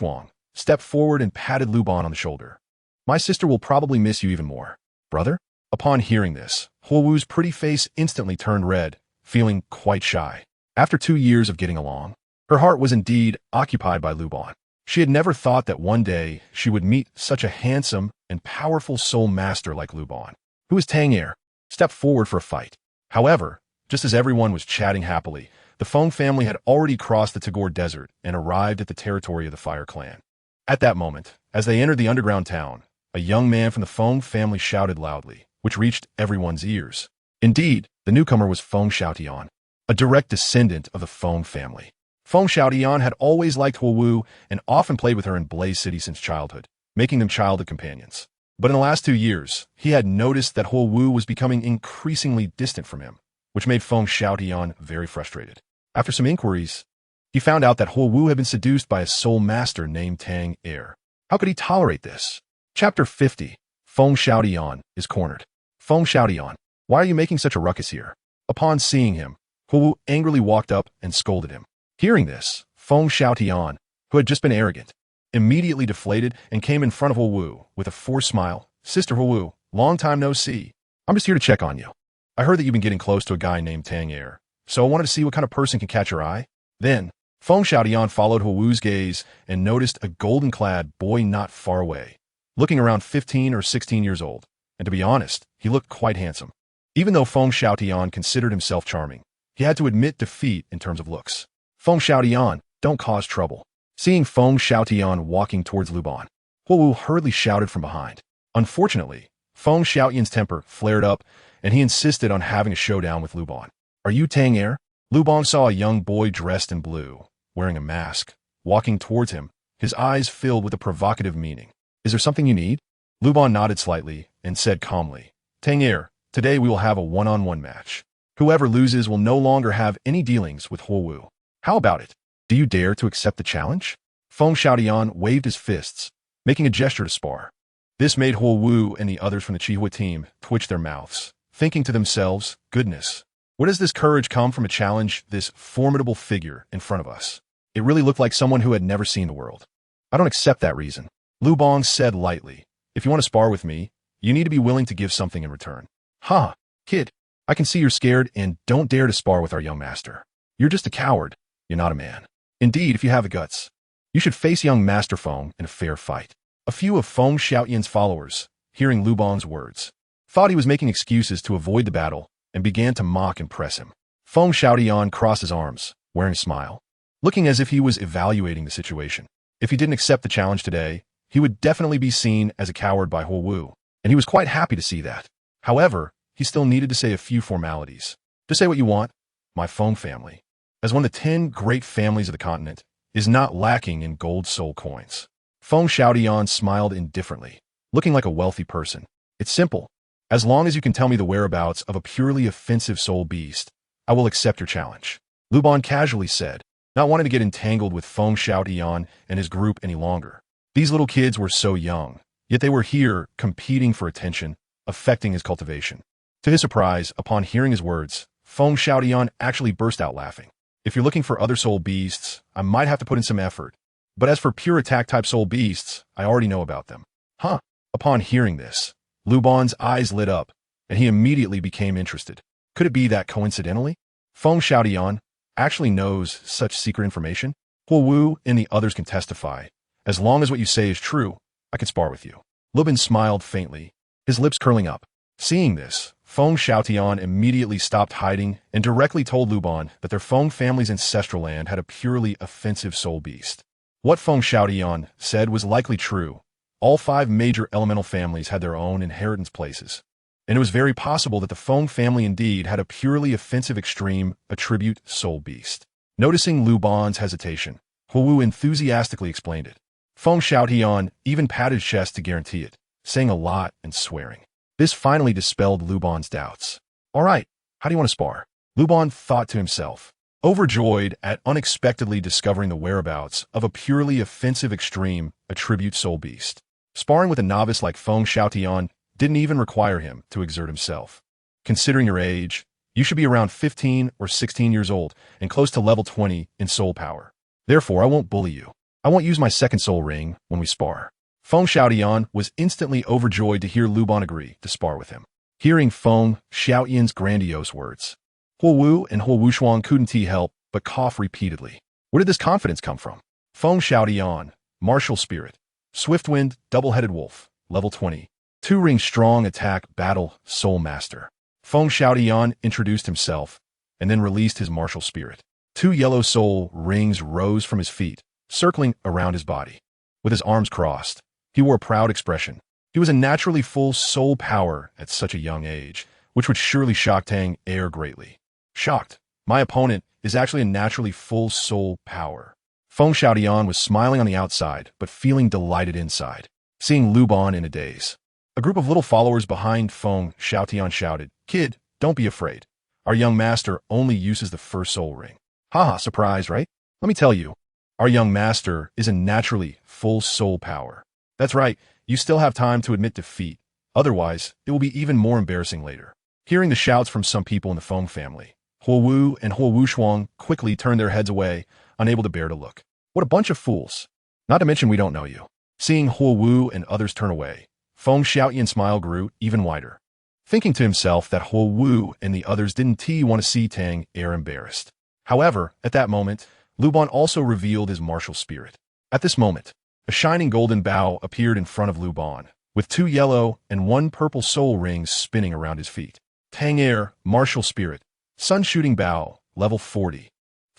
[SPEAKER 1] stepped forward and patted Luban on the shoulder. My sister will probably miss you even more. Brother? Upon hearing this, Huowu's pretty face instantly turned red, feeling quite shy. After 2 years of getting along, her heart was indeed occupied by Luban. She had never thought that one day she would meet such a handsome and powerful soul master like Luban, who was Tang Heir, stepped forward for a fight. However, just as everyone was chatting happily, the Feng family had already crossed the Tagore Desert and arrived at the territory of the Fire Clan. At that moment, as they entered the underground town, a young man from the Feng family shouted loudly, which reached everyone's ears. Indeed, the newcomer was Feng Xiaotian, a direct descendant of the Feng family. Feng Xiaotian had always liked Huowu and often played with her in Blaze City since childhood, making them childhood companions. But in the last 2 years, he had noticed that Huowu was becoming increasingly distant from him, which made Feng Xiaotian very frustrated. After some inquiries, he found out that Huowu had been seduced by a soul master named Tang Heir. How could he tolerate this? Chapter 50. Feng Xiaotian is cornered. Feng Xiaotian, why are you making such a ruckus here? Upon seeing him, Huowu angrily walked up and scolded him. Hearing this, Feng Xiaotian, who had just been arrogant, immediately deflated and came in front of Huowu with a forced smile. Sister Huowu, long time no see. I'm just here to check on you. I heard that you've been getting close to a guy named Tang Heir, so I wanted to see what kind of person can catch your eye. Then, Feng Xiaotian followed Huowu's gaze and noticed a golden-clad boy not far away, looking around 15 or 16 years old, and to be honest, he looked quite handsome. Even though Feng Xiaotian considered himself charming, he had to admit defeat in terms of looks. Feng Xiaotian, don't cause trouble. Seeing Feng Xiaotian walking towards Luban, Huowu hurriedly shouted from behind. Unfortunately, Feng Xiaotian's temper flared up, and he insisted on having a showdown with Luban. Are you Tang Er? Luban saw a young boy dressed in blue, wearing a mask, walking towards him, his eyes filled with a provocative meaning. Is there something you need? Luban nodded slightly and said calmly, Tang Er, today we will have a one-on-one match. Whoever loses will no longer have any dealings with Huowu. How about it? Do you dare to accept the challenge? Feng Xiaotian waved his fists, making a gesture to spar. This made Huowu and the others from the Qihua team twitch their mouths, thinking to themselves, goodness, where does this courage come from to challenge this formidable figure in front of us? It really looked like someone who had never seen the world. I don't accept that reason. Luban said lightly, if you want to spar with me, you need to be willing to give something in return. Ha, kid, I can see you're scared and don't dare to spar with our young master. You're just a coward. You're not a man. Indeed, if you have the guts, you should face young Master Feng in a fair fight. A few of Feng Xiaotian's followers, hearing Luban's words, thought he was making excuses to avoid the battle and began to mock and press him. Feng Xiaotian crossed his arms, wearing a smile, looking as if he was evaluating the situation. If he didn't accept the challenge today, he would definitely be seen as a coward by Huowu, and he was quite happy to see that. However, he still needed to say a few formalities. To say what you want, my Feng family, as one of the 10 great families of the continent, is not lacking in gold soul coins. Feng Xiaotian smiled indifferently, looking like a wealthy person. It's simple. As long as you can tell me the whereabouts of a purely offensive soul beast, I will accept your challenge. Luban casually said, not wanting to get entangled with Feng Xiaotian and his group any longer. These little kids were so young, yet they were here competing for attention, affecting his cultivation. To his surprise, upon hearing his words, Feng Xiaotian actually burst out laughing. If you're looking for other soul beasts, I might have to put in some effort. But as for pure attack-type soul beasts, I already know about them. Huh? Upon hearing this, Luban's eyes lit up, and he immediately became interested. Could it be that coincidentally, Feng Xiaotian actually knows such secret information? Huowu and the others can testify. As long as what you say is true, I can spar with you. Luban smiled faintly, his lips curling up. Seeing this, Feng Xiaotian immediately stopped hiding and directly told Luban that their Feng family's ancestral land had a purely offensive soul beast. What Feng Xiaotian said was likely true. All 5 major elemental families had their own inheritance places, and it was very possible that the Feng family indeed had a purely offensive extreme attribute soul beast. Noticing Luban's hesitation, Huowu enthusiastically explained it. Feng Xiaotian even patted his chest to guarantee it, saying a lot and swearing. This finally dispelled Luban's doubts. All right, how do you want to spar? Luban thought to himself, overjoyed at unexpectedly discovering the whereabouts of a purely offensive extreme attribute soul beast. Sparring with a novice like Feng Xiaotian didn't even require him to exert himself. Considering your age, you should be around 15 or 16 years old and close to level 20 in soul power. Therefore, I won't bully you. I won't use my second soul ring when we spar. Feng Xiaotian was instantly overjoyed to hear Luban agree to spar with him. Hearing Feng Xiaotian's grandiose words, Huowu and Huowushuang couldn't help but cough repeatedly. Where did this confidence come from? Feng Xiaotian, martial spirit, Swiftwind, double-headed wolf, level 20, 2-ring strong attack battle soul master. Feng Xiaotian introduced himself and then released his martial spirit. 2 yellow soul rings rose from his feet, circling around his body. With his arms crossed, he wore a proud expression. He was a naturally full soul power at such a young age, which would surely shock Tang Er greatly. Shocked, my opponent is actually a naturally full soul power. Feng Xiaotian was smiling on the outside, but feeling delighted inside, seeing Luban in a daze. A group of little followers behind Feng Xiaotian shouted, Kid, don't be afraid. Our young master only uses the first soul ring. Haha, surprise, right? Let me tell you, our young master is a naturally full soul power. That's right, you still have time to admit defeat. Otherwise, it will be even more embarrassing later. Hearing the shouts from some people in the Feng family, Huowu and Huowushuang quickly turned their heads away, unable to bear to look. What a bunch of fools. Not to mention we don't know you. Seeing Huowu and others turn away, Feng Xiaotian's smile grew even wider, thinking to himself that Huowu and the others didn't want to see Tang Er embarrassed. However, at that moment, Luban also revealed his martial spirit. At this moment, a shining golden bow appeared in front of Luban, with 2 yellow and 1 purple soul rings spinning around his feet. Tang Air, martial spirit, sun shooting bow, level 40.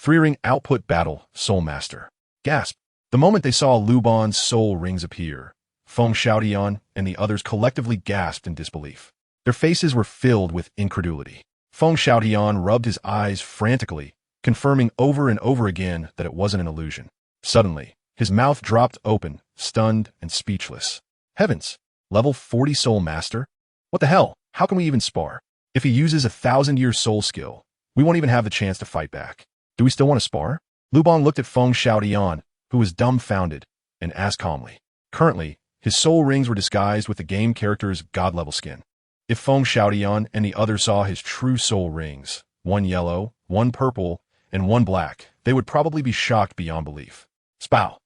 [SPEAKER 1] 3-ring output battle, soul master. Gasp. The moment they saw Luban's soul rings appear, Feng Xiaotian and the others collectively gasped in disbelief. Their faces were filled with incredulity. Feng Xiaotian rubbed his eyes frantically, confirming over and over again that it wasn't an illusion. Suddenly, his mouth dropped open, stunned and speechless. Heavens! Level 40 Soul Master? What the hell? How can we even spar? If he uses a 1,000-year soul skill, we won't even have the chance to fight back. Do we still want to spar? Luban looked at Feng Xiaotian, who was dumbfounded, and asked calmly. Currently, his soul rings were disguised with the game character's god-level skin. If Feng Xiaotian and the others saw his true soul rings, 1 yellow, 1 purple, and 1 black, they would probably be shocked beyond belief. Spow!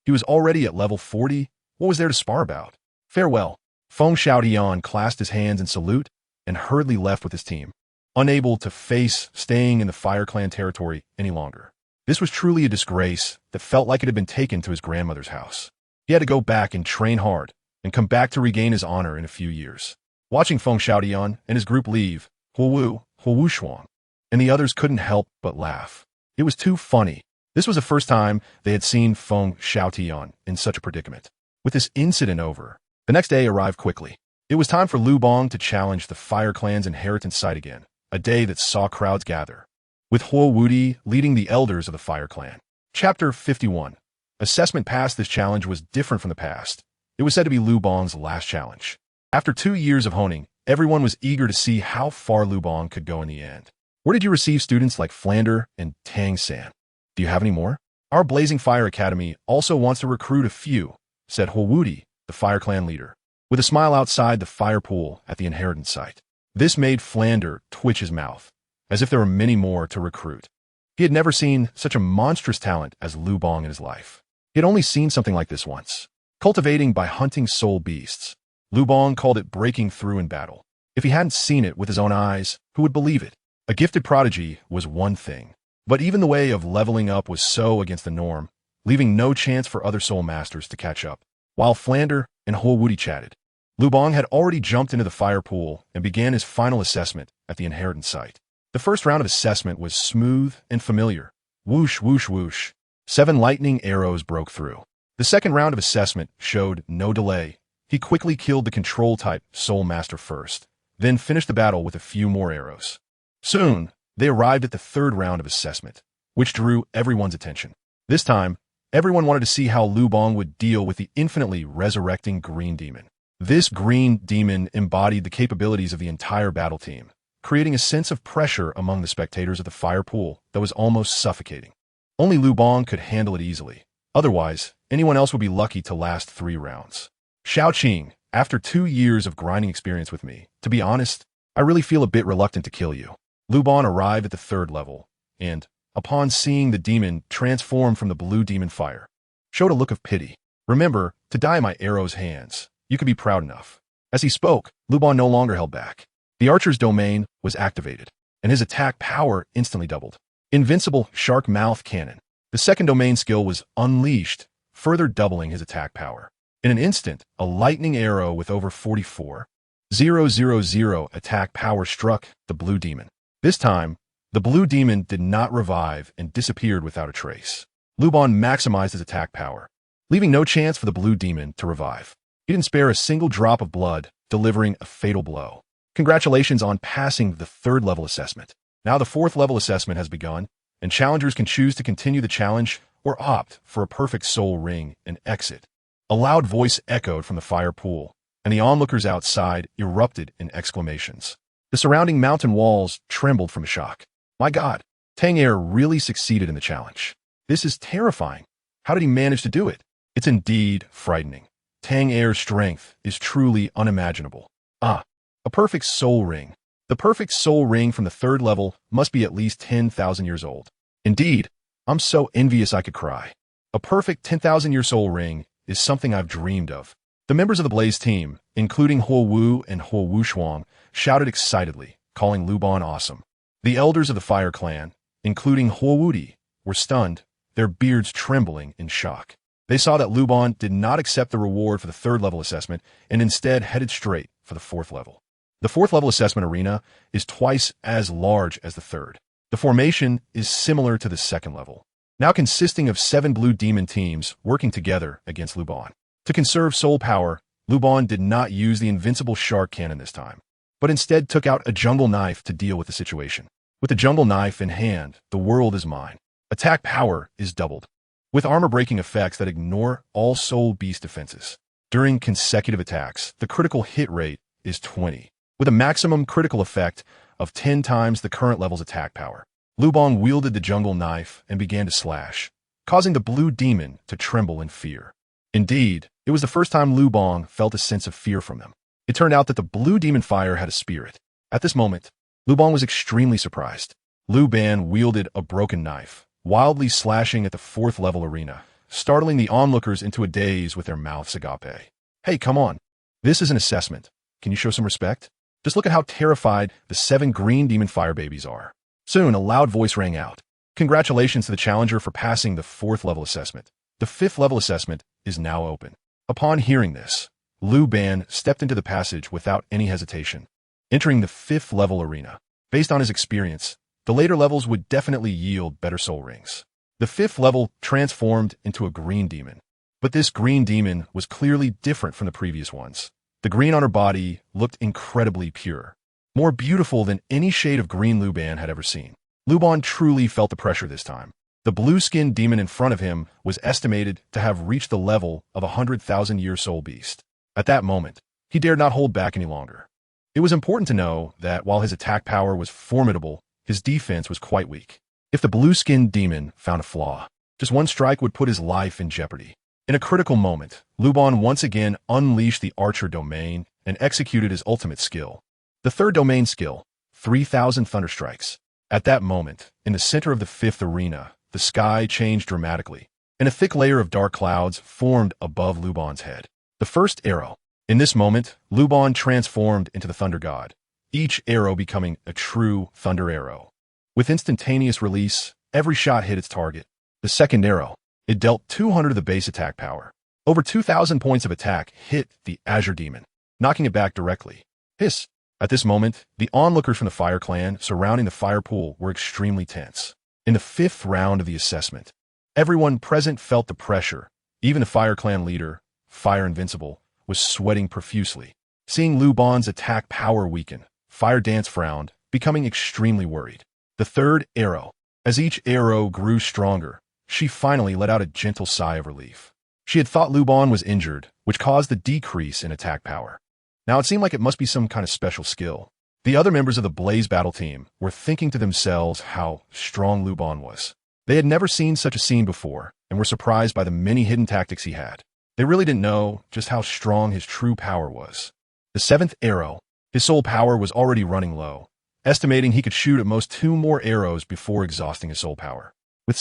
[SPEAKER 1] He was already at level 40. What was there to spar about? Farewell. Feng Xiaotian clasped his hands in salute and hurriedly left with his team, unable to face staying in the Fire Clan territory any longer. This was truly a disgrace that felt like it had been taken to his grandmother's house. He had to go back and train hard and come back to regain his honor in a few years. Watching Feng Xiaotian and his group leave, Hu Shuang, and the others couldn't help but laugh. It was too funny. This was the first time they had seen Feng Xiaotian in such a predicament. With this incident over, the next day arrived quickly. It was time for Luban to challenge the Fire Clan's inheritance site again, a day that saw crowds gather, with Huo Wudi leading the elders of the Fire Clan. Chapter 51. Assessment past this challenge was different from the past. It was said to be Luban's last challenge. After 2 years of honing, everyone was eager to see how far Luban could go in the end. Where did you receive students like Flander and Tang San? Do you have any more? Our Blazing Fire Academy also wants to recruit a few, said Huo Wudi, the Fire Clan leader, with a smile outside the fire pool at the inheritance site. This made Flander twitch his mouth, as if there were many more to recruit. He had never seen such a monstrous talent as Luban in his life. He had only seen something like this once. Cultivating by hunting soul beasts. Luban called it breaking through in battle. If he hadn't seen it with his own eyes, who would believe it? A gifted prodigy was one thing, but even the way of leveling up was so against the norm, leaving no chance for other soul masters to catch up. While Flander and Huo Wudi chatted, Luban had already jumped into the fire pool and began his final assessment at the inheritance site. The first round of assessment was smooth and familiar. Whoosh, whoosh, whoosh. 7 lightning arrows broke through. The second round of assessment showed no delay. He quickly killed the control-type Soul Master first, then finished the battle with a few more arrows. Soon, they arrived at the third round of assessment, which drew everyone's attention. This time, everyone wanted to see how Luban would deal with the infinitely resurrecting Green Demon. This Green Demon embodied the capabilities of the entire battle team, creating a sense of pressure among the spectators of the fire pool that was almost suffocating. Only Luban could handle it easily. Otherwise, anyone else would be lucky to last 3 rounds. Xiaoqing, after 2 years of grinding experience with me, to be honest, I really feel a bit reluctant to kill you. Luban arrived at the 3rd level, and, upon seeing the demon transform from the blue demon fire, showed a look of pity. Remember, to die in my arrow's hands, you could be proud enough. As he spoke, Luban no longer held back. The archer's domain was activated, and his attack power instantly doubled. Invincible Shark Mouth Cannon. The second domain skill was unleashed, further doubling his attack power. In an instant, a lightning arrow with over 44,000 attack power struck the blue demon. This time, the blue demon did not revive and disappeared without a trace. Luban maximized his attack power, leaving no chance for the blue demon to revive. He didn't spare a single drop of blood, delivering a fatal blow. Congratulations on passing the 3rd level assessment. Now the 4th level assessment has begun, and challengers can choose to continue the challenge or opt for a perfect soul ring and exit. A loud voice echoed from the fire pool, and the onlookers outside erupted in exclamations. The surrounding mountain walls trembled from shock. My God, Tang Air really succeeded in the challenge. This is terrifying. How did he manage to do it? It's indeed frightening. Tang Air's strength is truly unimaginable. A perfect soul ring. The perfect soul ring from the 3rd level must be at least 10,000 years old. Indeed, I'm so envious I could cry. A perfect 10,000-year soul ring is something I've dreamed of. The members of the Blaze team, including Huo Wu and Huo Shuang, shouted excitedly, calling Luban awesome. The elders of the Fire Clan, including Huo Wudi, were stunned their beards trembling in shock. They saw that Luban did not accept the reward for the third level assessment and instead headed straight for the fourth level. The fourth level assessment arena is twice as large as the third. The formation is similar to the second level, now consisting of 7 blue demon teams working together against Luban. To conserve soul power, Luban did not use the invincible shark cannon this time, but instead took out a jungle knife to deal with the situation. With the jungle knife in hand, the world is mine. Attack power is doubled, with armor-breaking effects that ignore all soul beast defenses. During consecutive attacks, the critical hit rate is 20, with a maximum critical effect of 10 times the current level's attack power. Luban wielded the jungle knife and began to slash, causing the blue demon to tremble in fear. Indeed, it was the first time Luban felt a sense of fear from them. It turned out that the blue demon fire had a spirit. At this moment, Luban was extremely surprised. Luban wielded a broken knife, wildly slashing at the fourth level arena, startling the onlookers into a daze with their mouths agape. Hey, come on. This is an assessment. Can you show some respect? Just look at how terrified the 7 green demon fire babies are. Soon, a loud voice rang out. Congratulations to the challenger for passing the 4th level assessment. The 5th level assessment is now open. Upon hearing this, Luban stepped into the passage without any hesitation, entering the 5th level arena. Based on his experience, the later levels would definitely yield better soul rings. The 5th level transformed into a green demon, but this green demon was clearly different from the previous ones. The green on her body looked incredibly pure, more beautiful than any shade of green Luban had ever seen. Luban truly felt the pressure this time. The blue-skinned demon in front of him was estimated to have reached the level of a 100,000-year soul beast. At that moment, he dared not hold back any longer. It was important to know that while his attack power was formidable, his defense was quite weak. If the blue-skinned demon found a flaw, just one strike would put his life in jeopardy. In a critical moment, Luban once again unleashed the Archer domain and executed his ultimate skill. The third domain skill, 3,000 Thunderstrikes. At that moment, in the center of the 5th arena, the sky changed dramatically, and a thick layer of dark clouds formed above Luban's head. The first arrow. In this moment, Luban transformed into the Thunder God, each arrow becoming a true thunder arrow. With instantaneous release, every shot hit its target. The second arrow. It dealt 200 of the base attack power. Over 2,000 points of attack hit the Azure Demon, knocking it back directly. Hiss! At this moment, the onlookers from the Fire Clan surrounding the fire pool were extremely tense. In the 5th round of the assessment, everyone present felt the pressure. Even the Fire Clan leader, Fire Invincible, was sweating profusely. Seeing Luban's attack power weaken, Fire Dance frowned, becoming extremely worried. The third arrow. As each arrow grew stronger, she finally let out a gentle sigh of relief. She had thought Luban was injured, which caused the decrease in attack power. Now it seemed like it must be some kind of special skill. The other members of the Blaze battle team were thinking to themselves how strong Luban was. They had never seen such a scene before and were surprised by the many hidden tactics he had. They really didn't know just how strong his true power was. The 7th arrow. His soul power was already running low, estimating he could shoot at most 2 more arrows before exhausting his soul power. With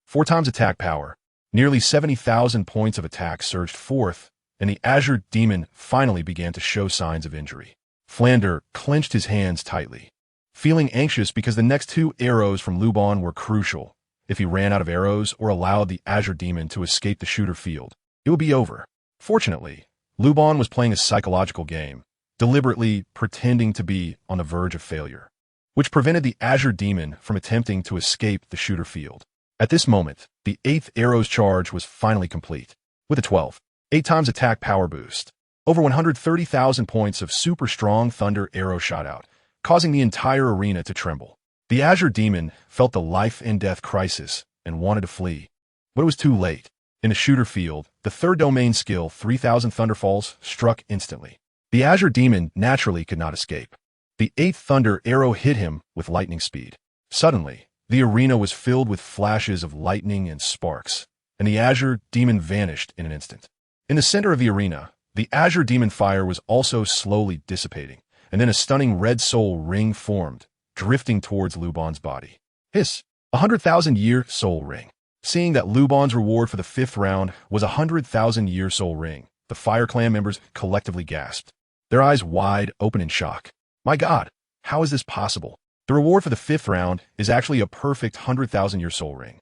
[SPEAKER 1] 4 times attack power, nearly 70,000 points of attack surged forth, and the Azure Demon finally began to show signs of injury. Flander clenched his hands tightly, feeling anxious because the next 2 arrows from Luban were crucial. If he ran out of arrows or allowed the Azure Demon to escape the shooter field, it would be over. Fortunately, Luban was playing a psychological game, deliberately pretending to be on the verge of failure, which prevented the Azure Demon from attempting to escape the shooter field. At this moment, the 8th arrow's charge was finally complete. With a 8 times attack power boost, over 130,000 points of super strong thunder arrow shot out, causing the entire arena to tremble. The Azure Demon felt the life and death crisis and wanted to flee, but it was too late. In the shooter field, the third domain skill, 3,000 Thunderfalls, struck instantly. The Azure Demon naturally could not escape. The 8th thunder arrow hit him with lightning speed. Suddenly, the arena was filled with flashes of lightning and sparks, and the Azure Demon vanished in an instant. In the center of the arena, the Azure Demon fire was also slowly dissipating, and then a stunning red soul ring formed, drifting towards Luban's body. Hiss! 100,000-year soul ring. Seeing that Luban's reward for the 5th round was a 100,000-year soul ring, the Fire Clan members collectively gasped, their eyes wide open in shock. My God, how is this possible? The reward for the 5th round is actually a perfect 100,000-year soul ring.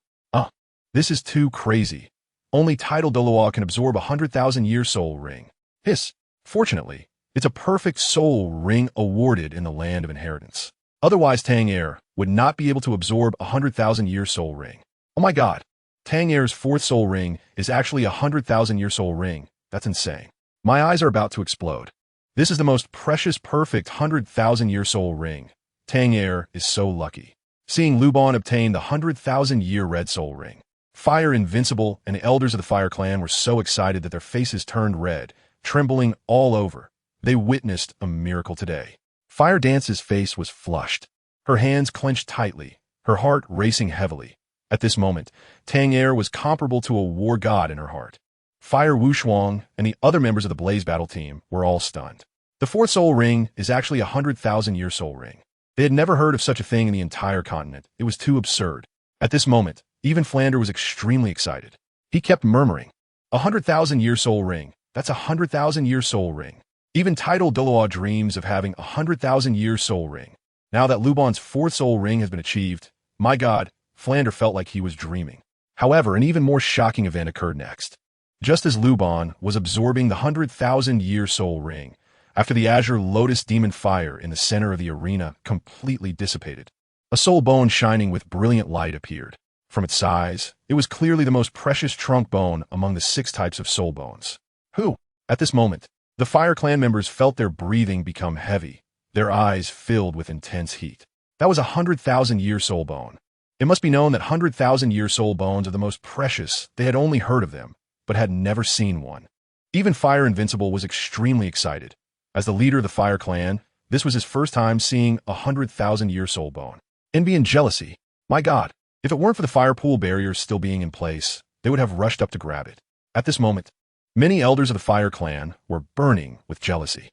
[SPEAKER 1] This is too crazy. Only Title Douluo can absorb a 100,000-year soul ring. Hiss. Fortunately, it's a perfect soul ring awarded in the land of inheritance. Otherwise, Tang Heir would not be able to absorb a 100,000-year soul ring. Oh my god. Tang Heir's fourth soul ring is actually a 100,000-year soul ring. That's insane. My eyes are about to explode. This is the most precious, perfect 100,000-year soul ring. Tang Heir is so lucky. Seeing Luban obtain the 100,000-year red soul ring. Fire Invincible and the elders of the Fire Clan were so excited that their faces turned red, trembling all over. They witnessed a miracle today. Fire Dance's face was flushed. Her hands clenched tightly, her heart racing heavily. At this moment, Tang Heir was comparable to a war god in her heart. Fire Wu Shuang and the other members of the Blaze Battle team were all stunned. The fourth soul ring is actually a 100,000-year soul ring. They had never heard of such a thing in the entire continent. It was too absurd. At this moment, even Flander was extremely excited. He kept murmuring, "A 100,000-year soul ring. That's a 100,000-year soul ring." Even Title Douluo dreams of having a 100,000-year soul ring. Now that Luban's fourth soul ring has been achieved, my god, Flander felt like he was dreaming. However, an even more shocking event occurred next. Just as Luban was absorbing the 100,000-year soul ring, after the Azure Lotus Demon Fire in the center of the arena completely dissipated, a soul bone shining with brilliant light appeared. From its size, it was clearly the most precious trunk bone among the 6 types of soul bones. Who? At this moment, the Fire Clan members felt their breathing become heavy, their eyes filled with intense heat. That was a 100,000-year soul bone. It must be known that 100,000-year soul bones are the most precious. They had only heard of them, but had never seen one. Even Fire Invincible was extremely excited. As the leader of the Fire Clan, this was his first time seeing a 100,000-year soul bone. Envy and jealousy. My god, if it weren't for the fire pool barriers still being in place, they would have rushed up to grab it. At this moment, many elders of the Fire Clan were burning with jealousy.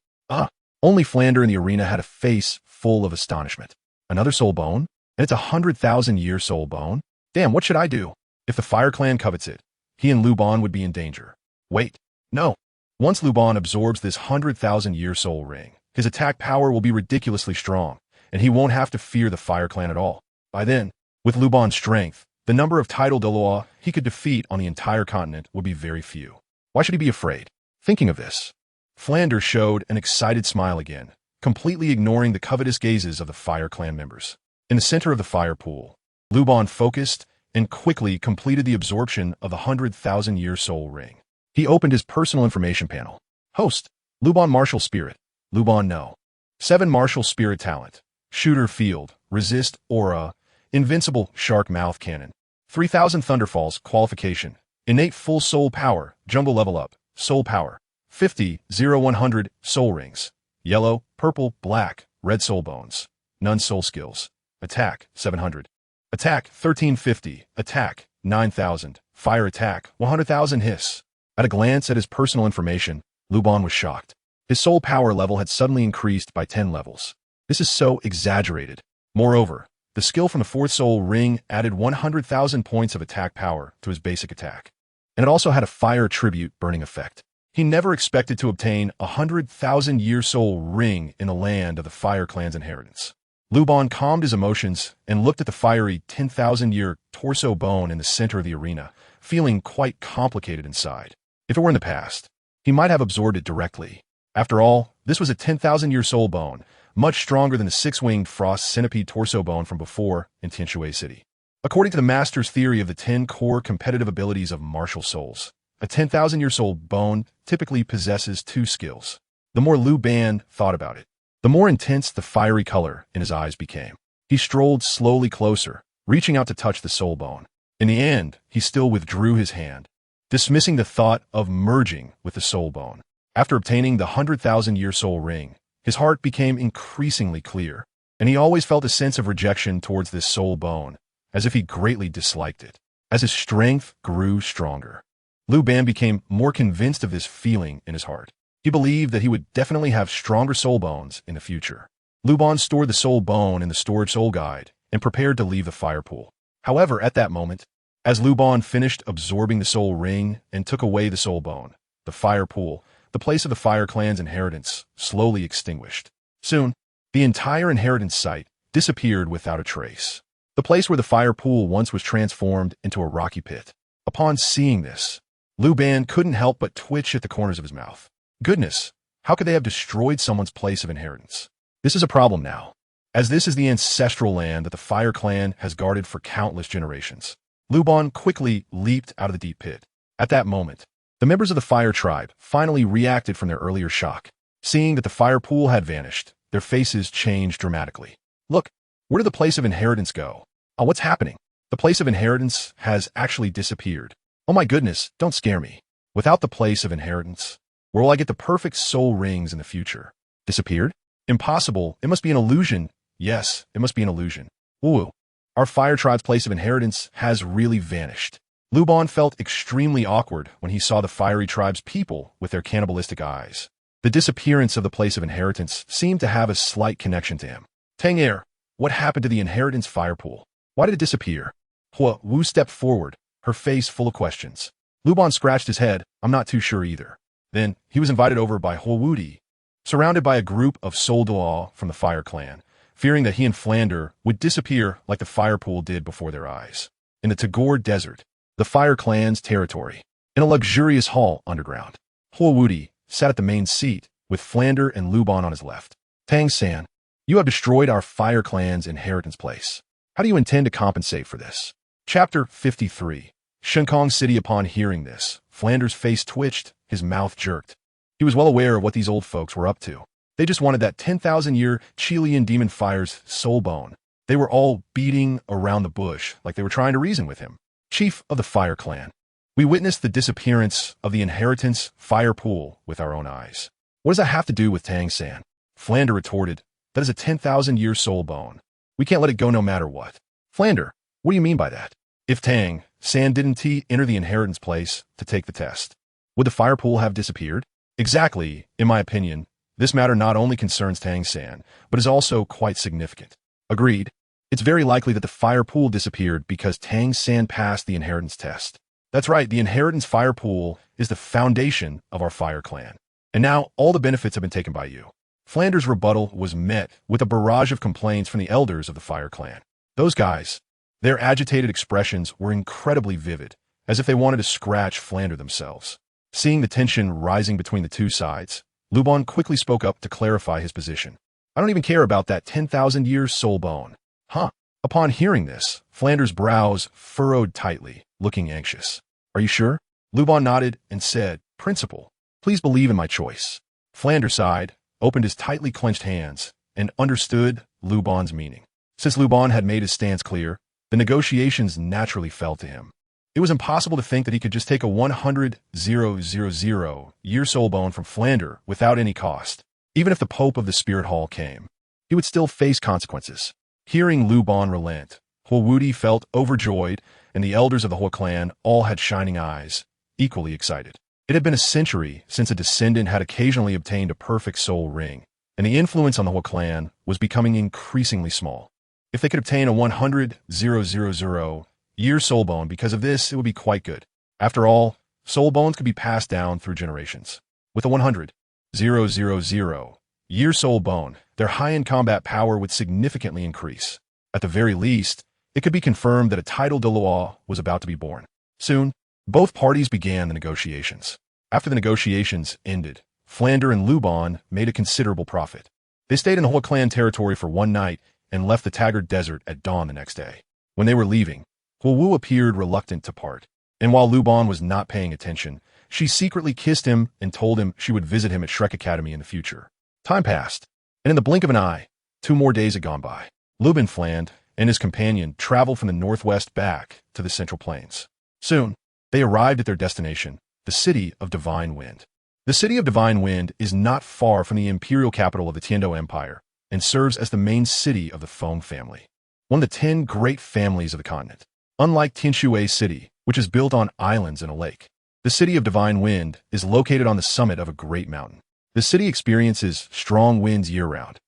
[SPEAKER 1] Only Flander in the arena had a face full of astonishment. Another soul bone? And it's a 100,000-year soul bone? Damn, what should I do? If the Fire Clan covets it, he and Luban would be in danger. Wait, no. Once Luban absorbs this 100,000-year soul ring, his attack power will be ridiculously strong, and he won't have to fear the Fire Clan at all. By then, with Luban's strength, the number of Title Douluo he could defeat on the entire continent would be very few. Why should he be afraid? Thinking of this, Flander showed an excited smile again, completely ignoring the covetous gazes of the Fire Clan members. In the center of the fire pool, Luban focused and quickly completed the absorption of the 100,000-year soul ring. He opened his personal information panel. Host, Luban Martial Spirit. Luban No. 7 Martial Spirit Talent. Shooter Field. Resist Aura. Invincible Shark Mouth Cannon. 3000 Thunderfalls Qualification. Innate Full Soul Power. Jumbo Level Up. Soul Power. 50, 0, 100 Soul Rings. Yellow, Purple, Black, Red Soul Bones. None Soul Skills. Attack, 700. Attack, 1350. Attack, 9,000. Fire Attack, 100,000 Hiss. At a glance at his personal information, Luban was shocked. His soul power level had suddenly increased by 10 levels. This is so exaggerated. Moreover, the skill from the fourth soul ring added 100,000 points of attack power to his basic attack. And it also had a fire tribute burning effect. He never expected to obtain a 100,000-year soul ring in the land of the Fire Clan's inheritance. Luban calmed his emotions and looked at the fiery 10,000-year torso bone in the center of the arena, feeling quite complicated inside. If it were in the past, he might have absorbed it directly. After all, this was a 10,000-year soul bone, much stronger than the 6-winged frost centipede torso bone from before in Tianshui City. According to the master's theory of the 10 core competitive abilities of martial souls, a 10,000-year soul bone typically possesses 2 skills. The more Luban thought about it, the more intense the fiery color in his eyes became. He strolled slowly closer, reaching out to touch the soul bone. In the end, he still withdrew his hand, dismissing the thought of merging with the soul bone. After obtaining the 100,000-year soul ring, his heart became increasingly clear, and he always felt a sense of rejection towards this soul bone, as if he greatly disliked it. As his strength grew stronger, Luban became more convinced of this feeling in his heart. He believed that he would definitely have stronger soul bones in the future. Luban stored the soul bone in the storage soul guide and prepared to leave the fire pool. However, at that moment, as Luban finished absorbing the soul ring and took away the soul bone, the fire pool, the place of the Fire Clan's inheritance, slowly extinguished. Soon, the entire inheritance site disappeared without a trace. The place where the fire pool once was transformed into a rocky pit. Upon seeing this, Luban couldn't help but twitch at the corners of his mouth. Goodness, how could they have destroyed someone's place of inheritance? This is a problem now, as this is the ancestral land that the Fire Clan has guarded for countless generations. Luban quickly leaped out of the deep pit. At that moment, the members of the Fire Tribe finally reacted from their earlier shock. Seeing that the fire pool had vanished, their faces changed dramatically. Look, where did the place of inheritance go? Oh, what's happening? The place of inheritance has actually disappeared. Oh my goodness, don't scare me. Without the place of inheritance, where will I get the perfect soul rings in the future? Disappeared? Impossible. It must be an illusion. Yes, it must be an illusion. Ooh, our Fire Tribe's place of inheritance has really vanished. Luban felt extremely awkward when he saw the Fiery Tribe's people with their cannibalistic eyes. The disappearance of the place of inheritance seemed to have a slight connection to him. Tang, what happened to the inheritance fire pool? Why did it disappear? Hua Wu stepped forward, her face full of questions. Luban scratched his head. I'm not too sure either. Then, he was invited over by Hua Wudi, surrounded by a group of Soul Douluo from the Fire Clan, fearing that he and Flander would disappear like the fire pool did before their eyes. In the Tagore Desert, the Fire Clan's territory, in a luxurious hall underground, Hua Wudi sat at the main seat, with Flander and Luban on his left. Tang San, you have destroyed our Fire Clan's inheritance place. How do you intend to compensate for this? Chapter 53. Shenkong City. Upon hearing this, Flander's face twitched, his mouth jerked. He was well aware of what these old folks were up to. They just wanted that 10,000-year Chilean demon fire's soul bone. They were all beating around the bush like they were trying to reason with him. Chief of the Fire Clan, we witnessed the disappearance of the inheritance fire pool with our own eyes. What does that have to do with Tang San? Flander retorted, that is a 10,000-year soul bone. We can't let it go no matter what. Flander, what do you mean by that? If Tang San didn't enter the inheritance place to take the test, would the fire pool have disappeared? Exactly, in my opinion, this matter not only concerns Tang San, but is also quite significant. Agreed. It's very likely that the fire pool disappeared because Tang San passed the inheritance test. That's right, the inheritance fire pool is the foundation of our Fire Clan. And now all the benefits have been taken by you. Flander's rebuttal was met with a barrage of complaints from the elders of the Fire Clan. Those guys, their agitated expressions were incredibly vivid, as if they wanted to scratch Flander themselves. Seeing the tension rising between the two sides, Luban quickly spoke up to clarify his position. I don't even care about that 10,000 years soul bone. Huh? Upon hearing this, Flander's brows furrowed tightly, looking anxious. Are you sure? Luban nodded and said, Principal, please believe in my choice. Flander sighed, opened his tightly clenched hands, and understood Luban's meaning. Since Luban had made his stance clear, the negotiations naturally fell to him. It was impossible to think that he could just take a 100,000-year soul bone from Flander without any cost. Even if the Pope of the Spirit Hall came, he would still face consequences. Hearing Luban relent, Hua Wudi felt overjoyed, and the elders of the Hua clan all had shining eyes, equally excited. It had been a century since a descendant had occasionally obtained a perfect soul ring, and the influence on the Hua clan was becoming increasingly small. If they could obtain a 100,000-year soul bone because of this, it would be quite good. After all, soul bones could be passed down through generations. With a 100,000-year soul bone, their high-end combat power would significantly increase. At the very least, it could be confirmed that a Title Douluo was about to be born. Soon, both parties began the negotiations. After the negotiations ended, Flander and Luban made a considerable profit. They stayed in the Hua clan territory for one night and left the Tagore Desert at dawn the next day. When they were leaving, Hua Wu appeared reluctant to part, and while Luban was not paying attention, she secretly kissed him and told him she would visit him at Shrek Academy in the future. Time passed, and in the blink of an eye, 2 more days had gone by. Luban Fland and his companion traveled from the northwest back to the Central Plains. Soon, they arrived at their destination, the City of Divine Wind. The City of Divine Wind is not far from the imperial capital of the Tiando Empire and serves as the main city of the Feng family, one of the 10 great families of the continent. Unlike Tianshui City, which is built on islands and a lake, the City of Divine Wind is located on the summit of a great mountain. The city experiences strong winds year-round,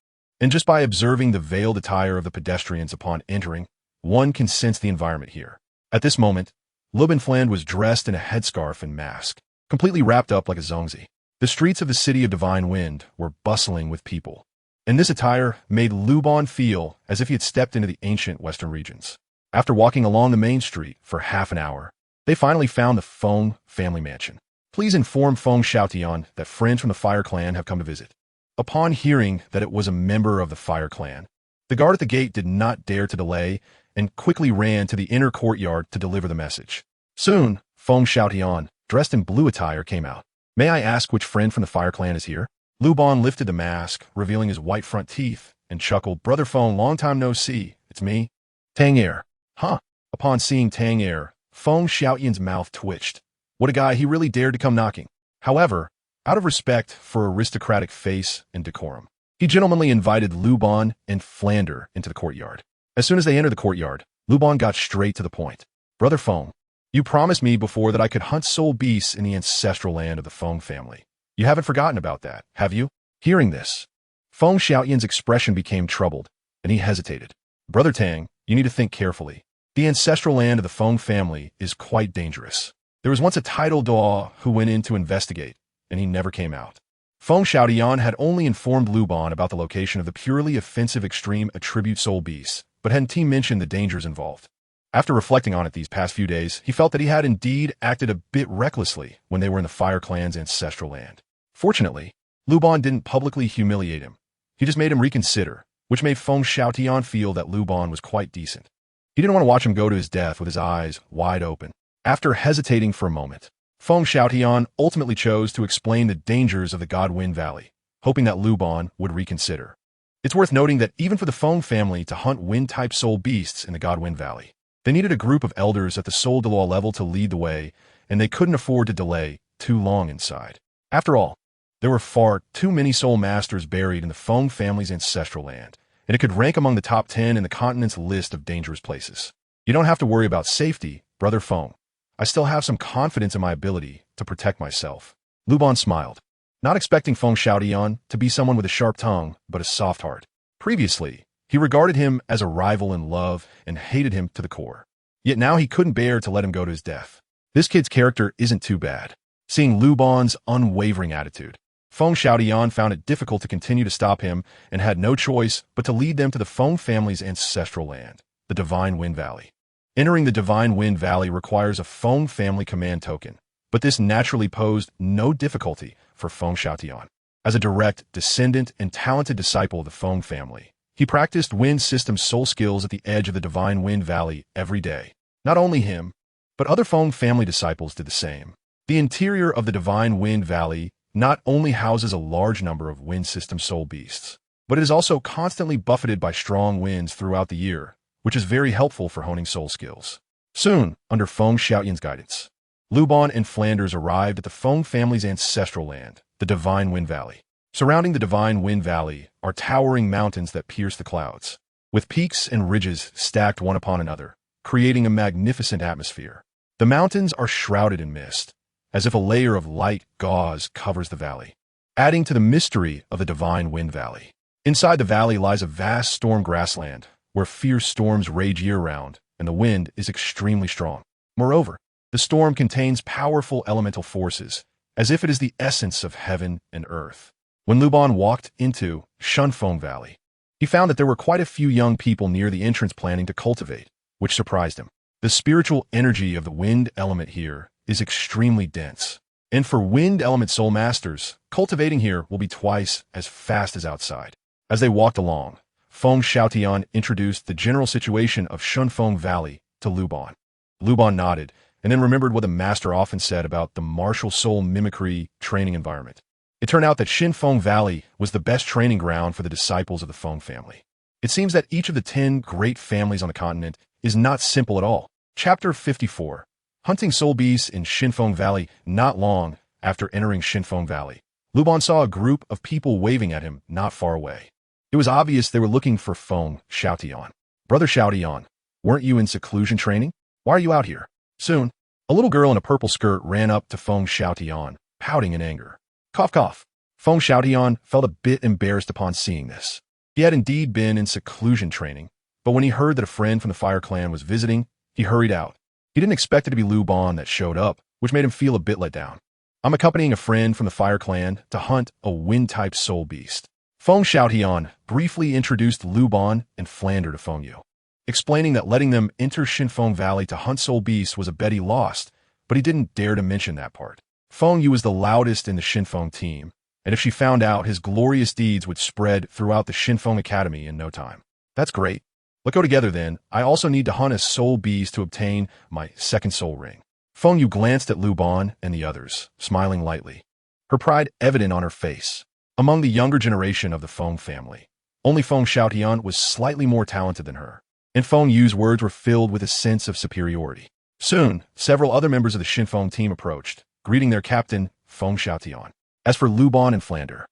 [SPEAKER 1] and just by observing the veiled attire of the pedestrians upon entering, one can sense the environment here. At this moment, Luban Fland was dressed in a headscarf and mask, completely wrapped up like a zongzi. The streets of the City of Divine Wind were bustling with people, and this attire made Luban feel as if he had stepped into the ancient western regions. After walking along the main street for half an hour, they finally found the Feng family mansion. Please inform Feng Xiaotian that friends from the Fire Clan have come to visit. Upon hearing that it was a member of the Fire Clan, the guard at the gate did not dare to delay and quickly ran to the inner courtyard to deliver the message. Soon, Feng Xiaotian, dressed in blue attire, came out. May I ask which friend from the Fire Clan is here? Luban lifted the mask, revealing his white front teeth, and chuckled, Brother Feng, long time no see. It's me. Tang Er. Huh. Upon seeing Tang Er, Feng Xiaotian's mouth twitched. What a guy, he really dared to come knocking. However, out of respect for aristocratic face and decorum, he gentlemanly invited Luban and Flander into the courtyard. As soon as they entered the courtyard, Luban got straight to the point. Brother Feng, you promised me before that I could hunt soul beasts in the ancestral land of the Feng family. You haven't forgotten about that, have you? Hearing this, Feng Xiaotian's expression became troubled, and he hesitated. Brother Tang, you need to think carefully. The ancestral land of the Feng family is quite dangerous. There was once a Title Douluo who went in to investigate, and he never came out. Feng Xiaotian had only informed Luban about the location of the purely offensive extreme attribute soul beasts, but hadn't mentioned the dangers involved. After reflecting on it these past few days, he felt that he had indeed acted a bit recklessly when they were in the Fire Clan's ancestral land. Fortunately, Luban didn't publicly humiliate him. He just made him reconsider, which made Feng Xiaotian feel that Luban was quite decent. He didn't want to watch him go to his death with his eyes wide open. After hesitating for a moment, Feng Xiaotian ultimately chose to explain the dangers of the God-Wind Valley, hoping that Luban would reconsider. It's worth noting that even for the Feng family to hunt wind-type soul beasts in the God-Wind Valley, they needed a group of elders at the Soul Douluo level to lead the way, and they couldn't afford to delay too long inside. After all, there were far too many soul masters buried in the Feng family's ancestral land, and it could rank among the top 10 in the continent's list of dangerous places. You don't have to worry about safety, Brother Feng. I still have some confidence in my ability to protect myself. Luban smiled, not expecting Feng Xiaotian to be someone with a sharp tongue but a soft heart. Previously, he regarded him as a rival in love and hated him to the core. Yet now he couldn't bear to let him go to his death. This kid's character isn't too bad. Seeing Luban's unwavering attitude, Feng Xiaotian found it difficult to continue to stop him and had no choice but to lead them to the Feng family's ancestral land, the Divine Wind Valley. Entering the Divine Wind Valley requires a Feng family command token, but this naturally posed no difficulty for Feng Xiaotian. As a direct descendant and talented disciple of the Feng family, he practiced wind system soul skills at the edge of the Divine Wind Valley every day. Not only him, but other Feng family disciples did the same. The interior of the Divine Wind Valley not only houses a large number of wind system soul beasts, but it is also constantly buffeted by strong winds throughout the year, which is very helpful for honing soul skills. Soon, under Feng Xiaotian's guidance, Luban and Flanders arrived at the Feng family's ancestral land, the Divine Wind Valley. Surrounding the Divine Wind Valley are towering mountains that pierce the clouds, with peaks and ridges stacked one upon another, creating a magnificent atmosphere. The mountains are shrouded in mist, as if a layer of light gauze covers the valley, adding to the mystery of the Divine Wind Valley. Inside the valley lies a vast storm grassland, where fierce storms rage year-round, and the wind is extremely strong. Moreover, the storm contains powerful elemental forces, as if it is the essence of heaven and earth. When Luban walked into Shunfeng Valley, he found that there were quite a few young people near the entrance planning to cultivate, which surprised him. The spiritual energy of the wind element here is extremely dense, and for wind element soul masters, cultivating here will be twice as fast as outside. As they walked along, Feng Xiaotian introduced the general situation of Shunfeng Valley to Luban. Luban nodded, and then remembered what the master often said about the martial soul mimicry training environment. It turned out that Shunfeng Valley was the best training ground for the disciples of the Feng family. It seems that each of the 10 great families on the continent is not simple at all. Chapter 54. Hunting soul beasts in Shunfeng Valley. Not long after entering Shunfeng Valley, Luban saw a group of people waving at him not far away. It was obvious they were looking for Feng Xiaotian. Brother Xiaotian, weren't you in seclusion training? Why are you out here? Soon, a little girl in a purple skirt ran up to Feng Xiaotian, pouting in anger. Cough, cough. Feng Xiaotian felt a bit embarrassed upon seeing this. He had indeed been in seclusion training, but when he heard that a friend from the Fire Clan was visiting, he hurried out. He didn't expect it to be Luban that showed up, which made him feel a bit let down. I'm accompanying a friend from the Fire Clan to hunt a wind-type soul beast. Feng Xiaotian briefly introduced Luban and Flander to Feng Yu, explaining that letting them enter Xinfeng Valley to hunt soul beasts was a bet he lost, but he didn't dare to mention that part. Feng Yu was the loudest in the Xinfeng team, and if she found out, his glorious deeds would spread throughout the Xinfeng Academy in no time. That's great. Let's go together then. I also need to hunt a soul beast to obtain my second soul ring. Feng Yu glanced at Luban and the others, smiling lightly, her pride evident on her face. Among the younger generation of the Feng family, only Feng Xiaotian was slightly more talented than her, and Feng Yu's words were filled with a sense of superiority. Soon, several other members of the Xinfeng team approached, greeting their captain, Feng Xiaotian. As for Luban and Flander,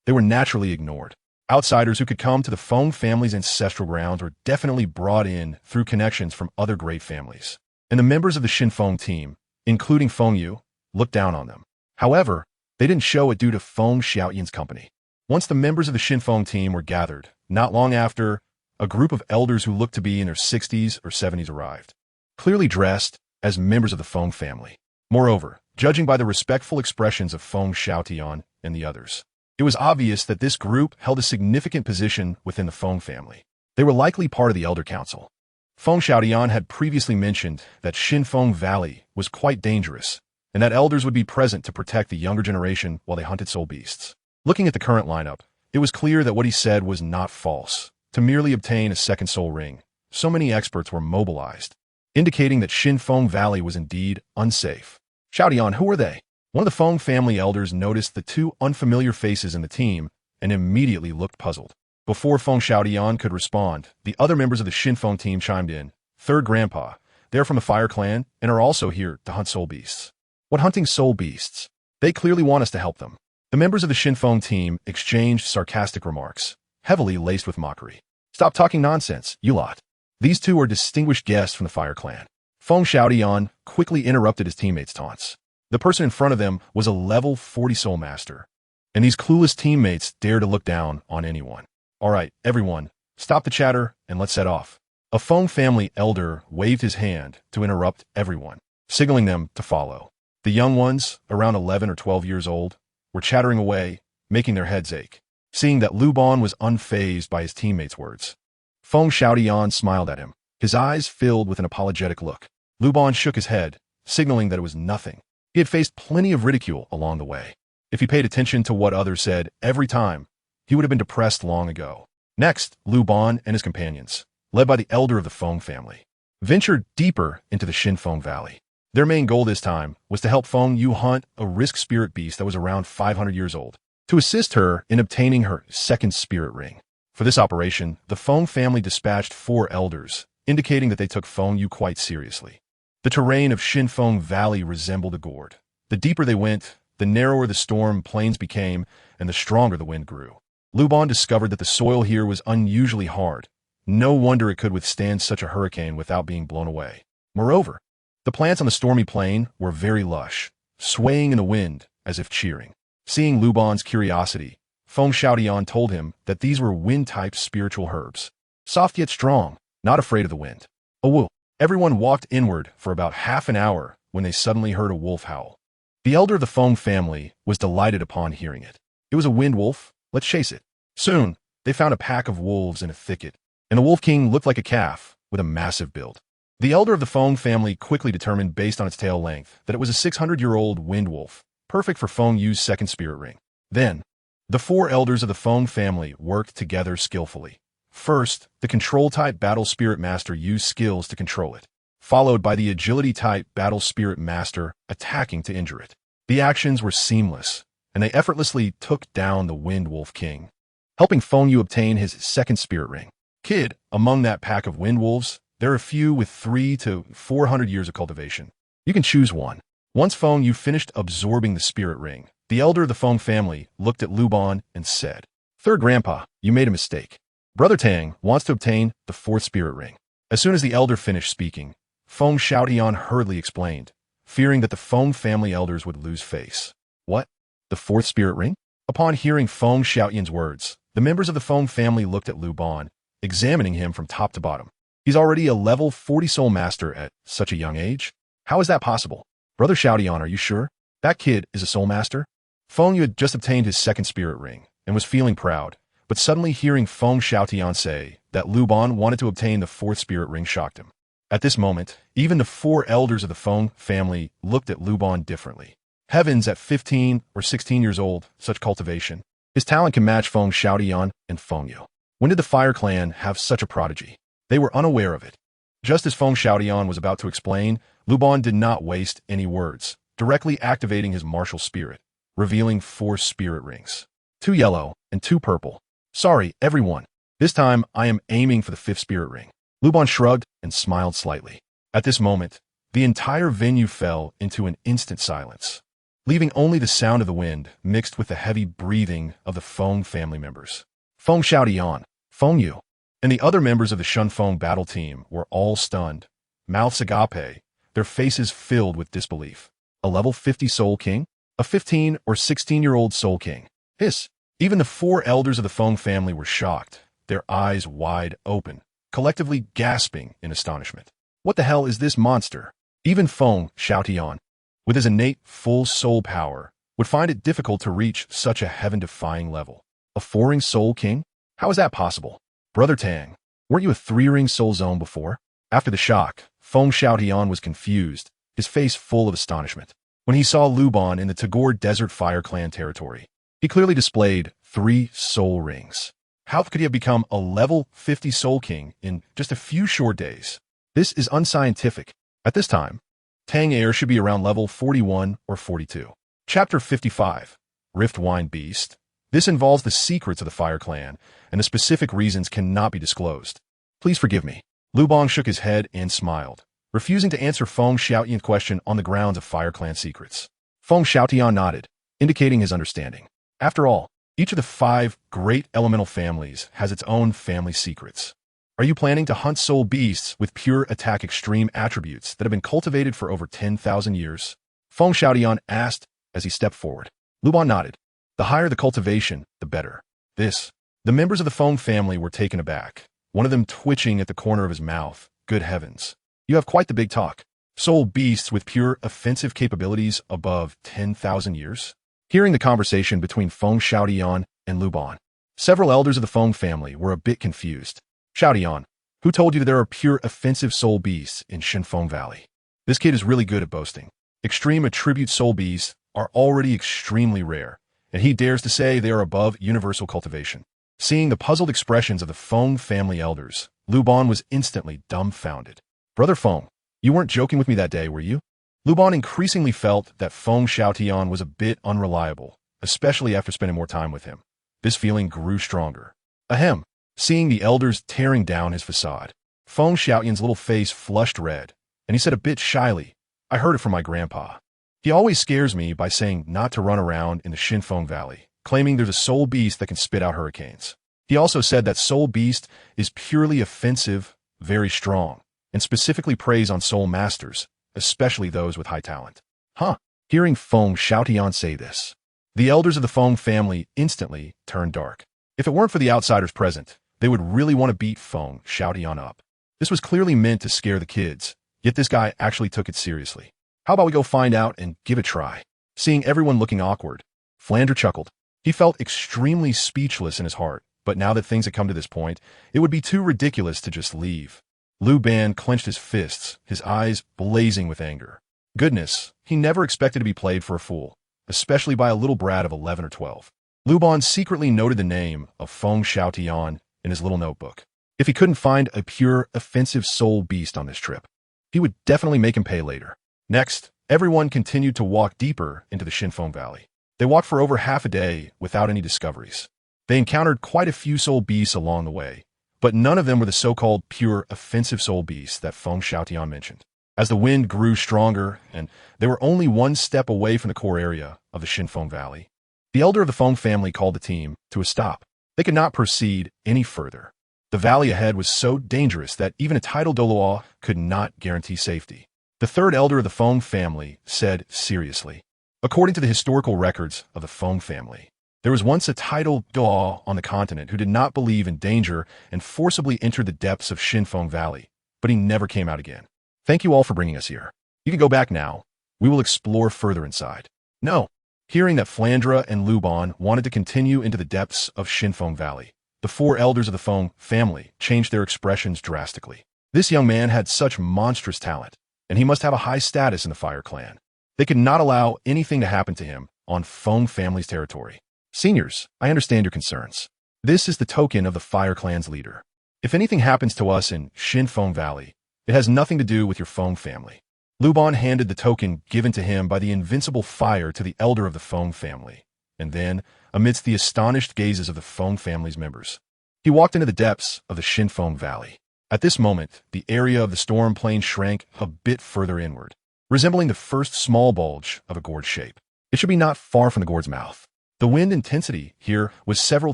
[SPEAKER 1] they were naturally ignored. Outsiders who could come to the Feng family's ancestral grounds were definitely brought in through connections from other great families, and the members of the Xinfeng team, including Feng Yu, looked down on them. However, they didn't show it due to Feng Xiaotian's company. Once the members of the Xinfeng team were gathered, not long after, a group of elders who looked to be in their 60s or 70s arrived, clearly dressed as members of the Feng family. Moreover, judging by the respectful expressions of Feng Xiaotian and the others, it was obvious that this group held a significant position within the Feng family. They were likely part of the Elder Council. Feng Xiaotian had previously mentioned that Xinfeng Valley was quite dangerous, and that elders would be present to protect the younger generation while they hunted soul beasts. Looking at the current lineup, it was clear that what he said was not false. To merely obtain a second soul ring, so many experts were mobilized, indicating that Xinfeng Valley was indeed unsafe. Xiaotian, who are they? One of the Feng family elders noticed the two unfamiliar faces in the team and immediately looked puzzled. Before Feng Xiaotian could respond, the other members of the Xinfeng team chimed in. Third Grandpa, they're from the Fire Clan and are also here to hunt soul beasts. What hunting soul beasts? They clearly want us to help them. The members of the Xinfeng team exchanged sarcastic remarks, heavily laced with mockery. Stop talking nonsense, you lot. These two are distinguished guests from the Fire Clan. Feng Xiaotian quickly interrupted his teammates' taunts. The person in front of them was a level 40 soul master, and these clueless teammates dare to look down on anyone. All right, everyone, stop the chatter and let's set off. A Feng family elder waved his hand to interrupt everyone, signaling them to follow. The young ones, around 11 or 12 years old, were chattering away, making their heads ache. Seeing that Luban was unfazed by his teammates' words, Feng Xiaotian smiled at him, his eyes filled with an apologetic look. Luban shook his head, signaling that it was nothing. He had faced plenty of ridicule along the way. If he paid attention to what others said every time, he would have been depressed long ago. Next, Luban and his companions, led by the elder of the Feng family, ventured deeper into the Xinfeng Valley. Their main goal this time was to help Feng Yu hunt a risk spirit beast that was around 500 years old, to assist her in obtaining her second spirit ring. For this operation, the Feng family dispatched 4 elders, indicating that they took Feng Yu quite seriously. The terrain of Xinfeng Valley resembled a gourd. The deeper they went, the narrower the storm plains became, and the stronger the wind grew. Luban discovered that the soil here was unusually hard. No wonder it could withstand such a hurricane without being blown away. Moreover, the plants on the stormy plain were very lush, swaying in the wind as if cheering. Seeing Luban's curiosity, Feng Xiaotian told him that these were wind-type spiritual herbs, soft yet strong, not afraid of the wind. A woo. Everyone walked inward for about half an hour when they suddenly heard a wolf howl. The elder of the Feng family was delighted upon hearing it. It was a wind wolf. Let's chase it. Soon, they found a pack of wolves in a thicket, and the Wolf King looked like a calf with a massive build. The elder of the Feng family quickly determined based on its tail length that it was a 600-year-old wind wolf, perfect for Feng Yu's second spirit ring. Then, the 4 elders of the Feng family worked together skillfully. First, the control-type battle spirit master used skills to control it, followed by the agility-type battle spirit master attacking to injure it. The actions were seamless, and they effortlessly took down the Wind Wolf King, helping Feng Yu obtain his second spirit ring. Kid, among that pack of wind wolves, there are a few with 300 to 400 years of cultivation. You can choose one. Once Feng Yu finished absorbing the spirit ring, the elder of the Feng family looked at Luban and said, Third Grandpa, you made a mistake. Brother Tang wants to obtain the 4th spirit ring. As soon as the elder finished speaking, Feng Xiaotian hurriedly explained, fearing that the Feng family elders would lose face. What? The 4th spirit ring? Upon hearing Feng Xiaotian's words, the members of the Feng family looked at Luban, examining him from top to bottom. He's already a level 40 soul master at such a young age? How is that possible? Brother Xiaotian, are you sure? That kid is a soul master? Feng Yu had just obtained his second spirit ring and was feeling proud, But suddenly hearing Feng Xiaotian say that Luban wanted to obtain the fourth spirit ring shocked him. At this moment, even the four elders of the Feng family looked at Luban differently. Heavens, at 15 or 16 years old, such cultivation. His talent can match Feng Xiaotian and Feng Yu. When did the Fire Clan have such a prodigy? They were unaware of it. Just as Feng Xiaotian was about to explain, Luban did not waste any words, directly activating his martial spirit, revealing 4 spirit rings. 2 yellow and 2 purple. Sorry, everyone. This time, I am aiming for the 5th spirit ring. Luban shrugged and smiled slightly. At this moment, the entire venue fell into an instant silence, leaving only the sound of the wind mixed with the heavy breathing of the Feng family members. Feng Xiaotian, Feng Yu, and the other members of the Shun Feng battle team were all stunned, mouths agape, their faces filled with disbelief. A level 50 Soul King? A 15 or 16-year-old Soul King? Hiss! Even the 4 elders of the Feng family were shocked, their eyes wide open, collectively gasping in astonishment. What the hell is this monster? Even Feng Xiaotian, with his innate full soul power, would find it difficult to reach such a heaven-defying level. A 4-ring Soul King? How is that possible? Brother Tang, weren't you a 3-ring Soul Zone before? After the shock, Feng Xiaotian was confused, his face full of astonishment. When he saw Luban in the Tagore Desert Fire Clan territory, he clearly displayed 3 soul rings. How could he have become a level 50 Soul King in just a few short days? This is unscientific. At this time, Tang Air should be around level 41 or 42. Chapter 55, Riftwine Beast. This involves the secrets of the Fire Clan, and the specific reasons cannot be disclosed. Please forgive me. Luban shook his head and smiled, refusing to answer Feng Xiaotian's question on the grounds of Fire Clan secrets. Feng Xiaotian nodded, indicating his understanding. After all, each of the 5 great elemental families has its own family secrets. Are you planning to hunt soul beasts with pure attack extreme attributes that have been cultivated for over 10,000 years? Feng Xiaotian asked as he stepped forward. Luban nodded. The higher the cultivation, the better. The members of the Feng family were taken aback, one of them twitching at the corner of his mouth. Good heavens. You have quite the big talk. Soul beasts with pure offensive capabilities above 10,000 years? Hearing the conversation between Feng Xiaotian and Luban, several elders of the Feng family were a bit confused. Xiaotian, who told you that there are pure offensive soul beasts in Shinfeng Valley? This kid is really good at boasting. Extreme attribute soul beasts are already extremely rare, and he dares to say they are above universal cultivation. Seeing the puzzled expressions of the Feng family elders, Luban was instantly dumbfounded. Brother Feng, you weren't joking with me that day, were you? Luban increasingly felt that Feng Xiaotian was a bit unreliable, especially after spending more time with him. This feeling grew stronger. Ahem. Seeing the elders tearing down his facade, Feng Xiaotian's little face flushed red, and he said a bit shyly, I heard it from my grandpa. He always scares me by saying not to run around in the Shinfeng Valley, claiming there's a soul beast that can spit out hurricanes. He also said that soul beast is purely offensive, very strong, and specifically preys on soul masters, especially those with high talent. Huh. Hearing Feng Xiaotian say this, the elders of the Feng family instantly turned dark. If it weren't for the outsiders present, they would really want to beat Feng Xiaotian up. This was clearly meant to scare the kids, yet this guy actually took it seriously. How about we go find out and give it a try? Seeing everyone looking awkward, Flandre chuckled. He felt extremely speechless in his heart, but now that things had come to this point, it would be too ridiculous to just leave. Luban clenched his fists, his eyes blazing with anger. Goodness, he never expected to be played for a fool, especially by a little brat of 11 or 12. Luban secretly noted the name of Feng Xiaotian in his little notebook. If he couldn't find a pure, offensive soul beast on this trip, he would definitely make him pay later. Next, everyone continued to walk deeper into the Shinfeng Valley. They walked for over half a day without any discoveries. They encountered quite a few soul beasts along the way, but none of them were the so-called pure, offensive soul beasts that Feng Xiaotian mentioned. As the wind grew stronger and they were only one step away from the core area of the Shinfeng Valley, the elder of the Feng family called the team to a stop. They could not proceed any further. The valley ahead was so dangerous that even a Title Douluo could not guarantee safety. The 3rd elder of the Feng family said seriously, according to the historical records of the Feng family, there was once a Title Douluo on the continent who did not believe in danger and forcibly entered the depths of Shinfeng Valley, but he never came out again. Thank you all for bringing us here. You can go back now. We will explore further inside. No. Hearing that Flandre and Luban wanted to continue into the depths of Shinfeng Valley, the four elders of the Feng family changed their expressions drastically. This young man had such monstrous talent, and he must have a high status in the Fire Clan. They could not allow anything to happen to him on Feng family's territory. Seniors, I understand your concerns. This is the token of the Fire Clan's leader. If anything happens to us in Xinfeng Valley, it has nothing to do with your Feng family. Luban handed the token given to him by the invincible fire to the elder of the Feng family, and then, amidst the astonished gazes of the Feng family's members, he walked into the depths of the Xinfeng Valley. At this moment, the area of the storm plain shrank a bit further inward, resembling the first small bulge of a gourd shape. It should be not far from the gourd's mouth. The wind intensity here was several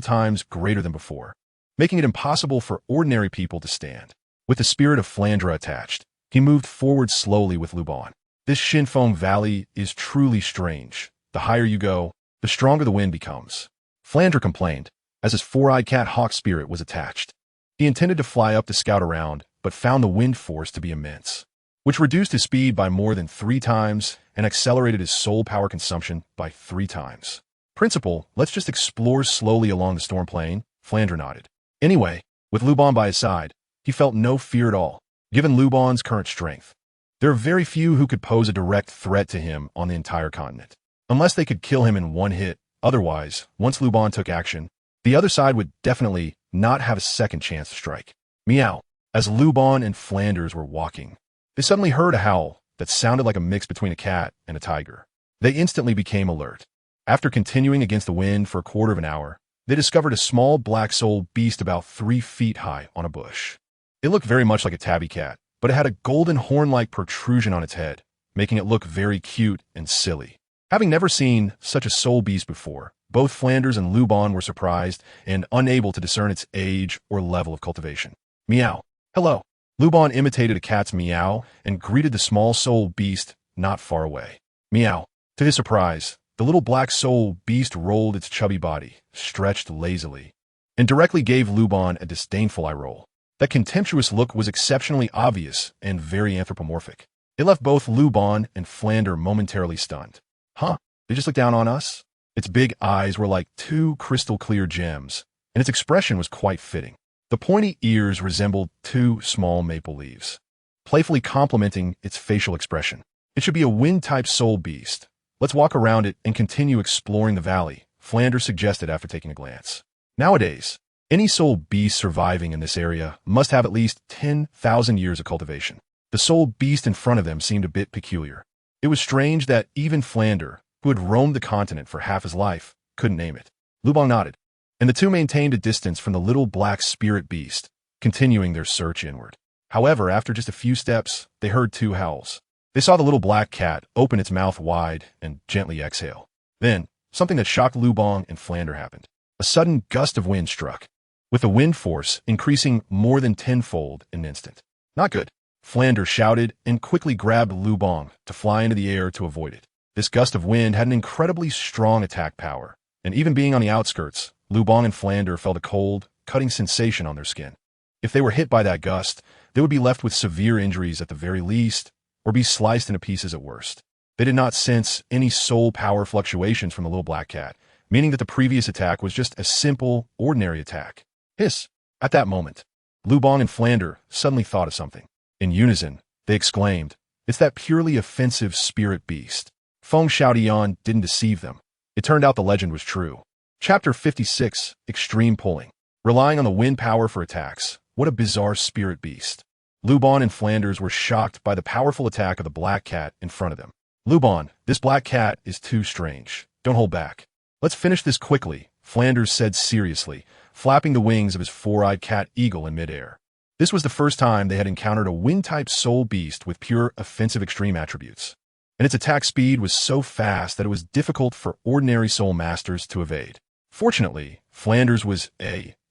[SPEAKER 1] times greater than before, making it impossible for ordinary people to stand. With the spirit of Flandre attached, he moved forward slowly with Luban. This Xinfeng Valley is truly strange. The higher you go, the stronger the wind becomes. Flandre complained, as his four-eyed cat hawk spirit was attached. He intended to fly up to scout around, but found the wind force to be immense, which reduced his speed by more than 3 times and accelerated his soul power consumption by 3 times. Principal, let's just explore slowly along the storm plain, Flandre nodded. Anyway, with Luban by his side, he felt no fear at all. Given Luban's current strength, there are very few who could pose a direct threat to him on the entire continent, unless they could kill him in one hit. Otherwise, once Luban took action, the other side would definitely not have a second chance to strike. Meow. As Luban and Flanders were walking, they suddenly heard a howl that sounded like a mix between a cat and a tiger. They instantly became alert. After continuing against the wind for a quarter of an hour, they discovered a small black soul beast about 3 feet high on a bush. It looked very much like a tabby cat, but it had a golden horn-like protrusion on its head, making it look very cute and silly. Having never seen such a soul beast before, both Flanders and Luban were surprised and unable to discern its age or level of cultivation. Meow. Hello. Luban imitated a cat's meow and greeted the small soul beast not far away. Meow. To his surprise, the little black soul beast rolled its chubby body, stretched lazily, and directly gave Luban a disdainful eye roll. That contemptuous look was exceptionally obvious and very anthropomorphic. It left both Luban and Flander momentarily stunned. Huh? They just looked down on us? Its big eyes were like 2 crystal-clear gems, and its expression was quite fitting. The pointy ears resembled 2 small maple leaves, playfully complementing its facial expression. It should be a wind-type soul beast. Let's walk around it and continue exploring the valley, Flander suggested after taking a glance. Nowadays, any soul beast surviving in this area must have at least 10,000 years of cultivation. The soul beast in front of them seemed a bit peculiar. It was strange that even Flander, who had roamed the continent for half his life, couldn't name it. Luban nodded, and the two maintained a distance from the little black spirit beast, continuing their search inward. However, after just a few steps, they heard 2 howls. They saw the little black cat open its mouth wide and gently exhale. Then, something that shocked Luban and Flander happened. A sudden gust of wind struck, with the wind force increasing more than tenfold in an instant. Not good. Flander shouted and quickly grabbed Luban to fly into the air to avoid it. This gust of wind had an incredibly strong attack power, and even being on the outskirts, Luban and Flander felt a cold, cutting sensation on their skin. If they were hit by that gust, they would be left with severe injuries at the very least, or be sliced into pieces at worst. They did not sense any soul power fluctuations from the little black cat, meaning that the previous attack was just a simple, ordinary attack. Hiss! At that moment, Luban and Flander suddenly thought of something. In unison, they exclaimed, "It's that purely offensive spirit beast." Feng Xiaodian didn't deceive them. It turned out the legend was true. Chapter 56, Extreme Pulling. Relying on the wind power for attacks. What a bizarre spirit beast. Luban and Flanders were shocked by the powerful attack of the black cat in front of them. Luban, this black cat is too strange. Don't hold back. Let's finish this quickly, Flanders said seriously, flapping the wings of his 4-eyed cat eagle in midair. This was the first time they had encountered a wind-type soul beast with pure offensive extreme attributes, and its attack speed was so fast that it was difficult for ordinary soul masters to evade. Fortunately, Flanders was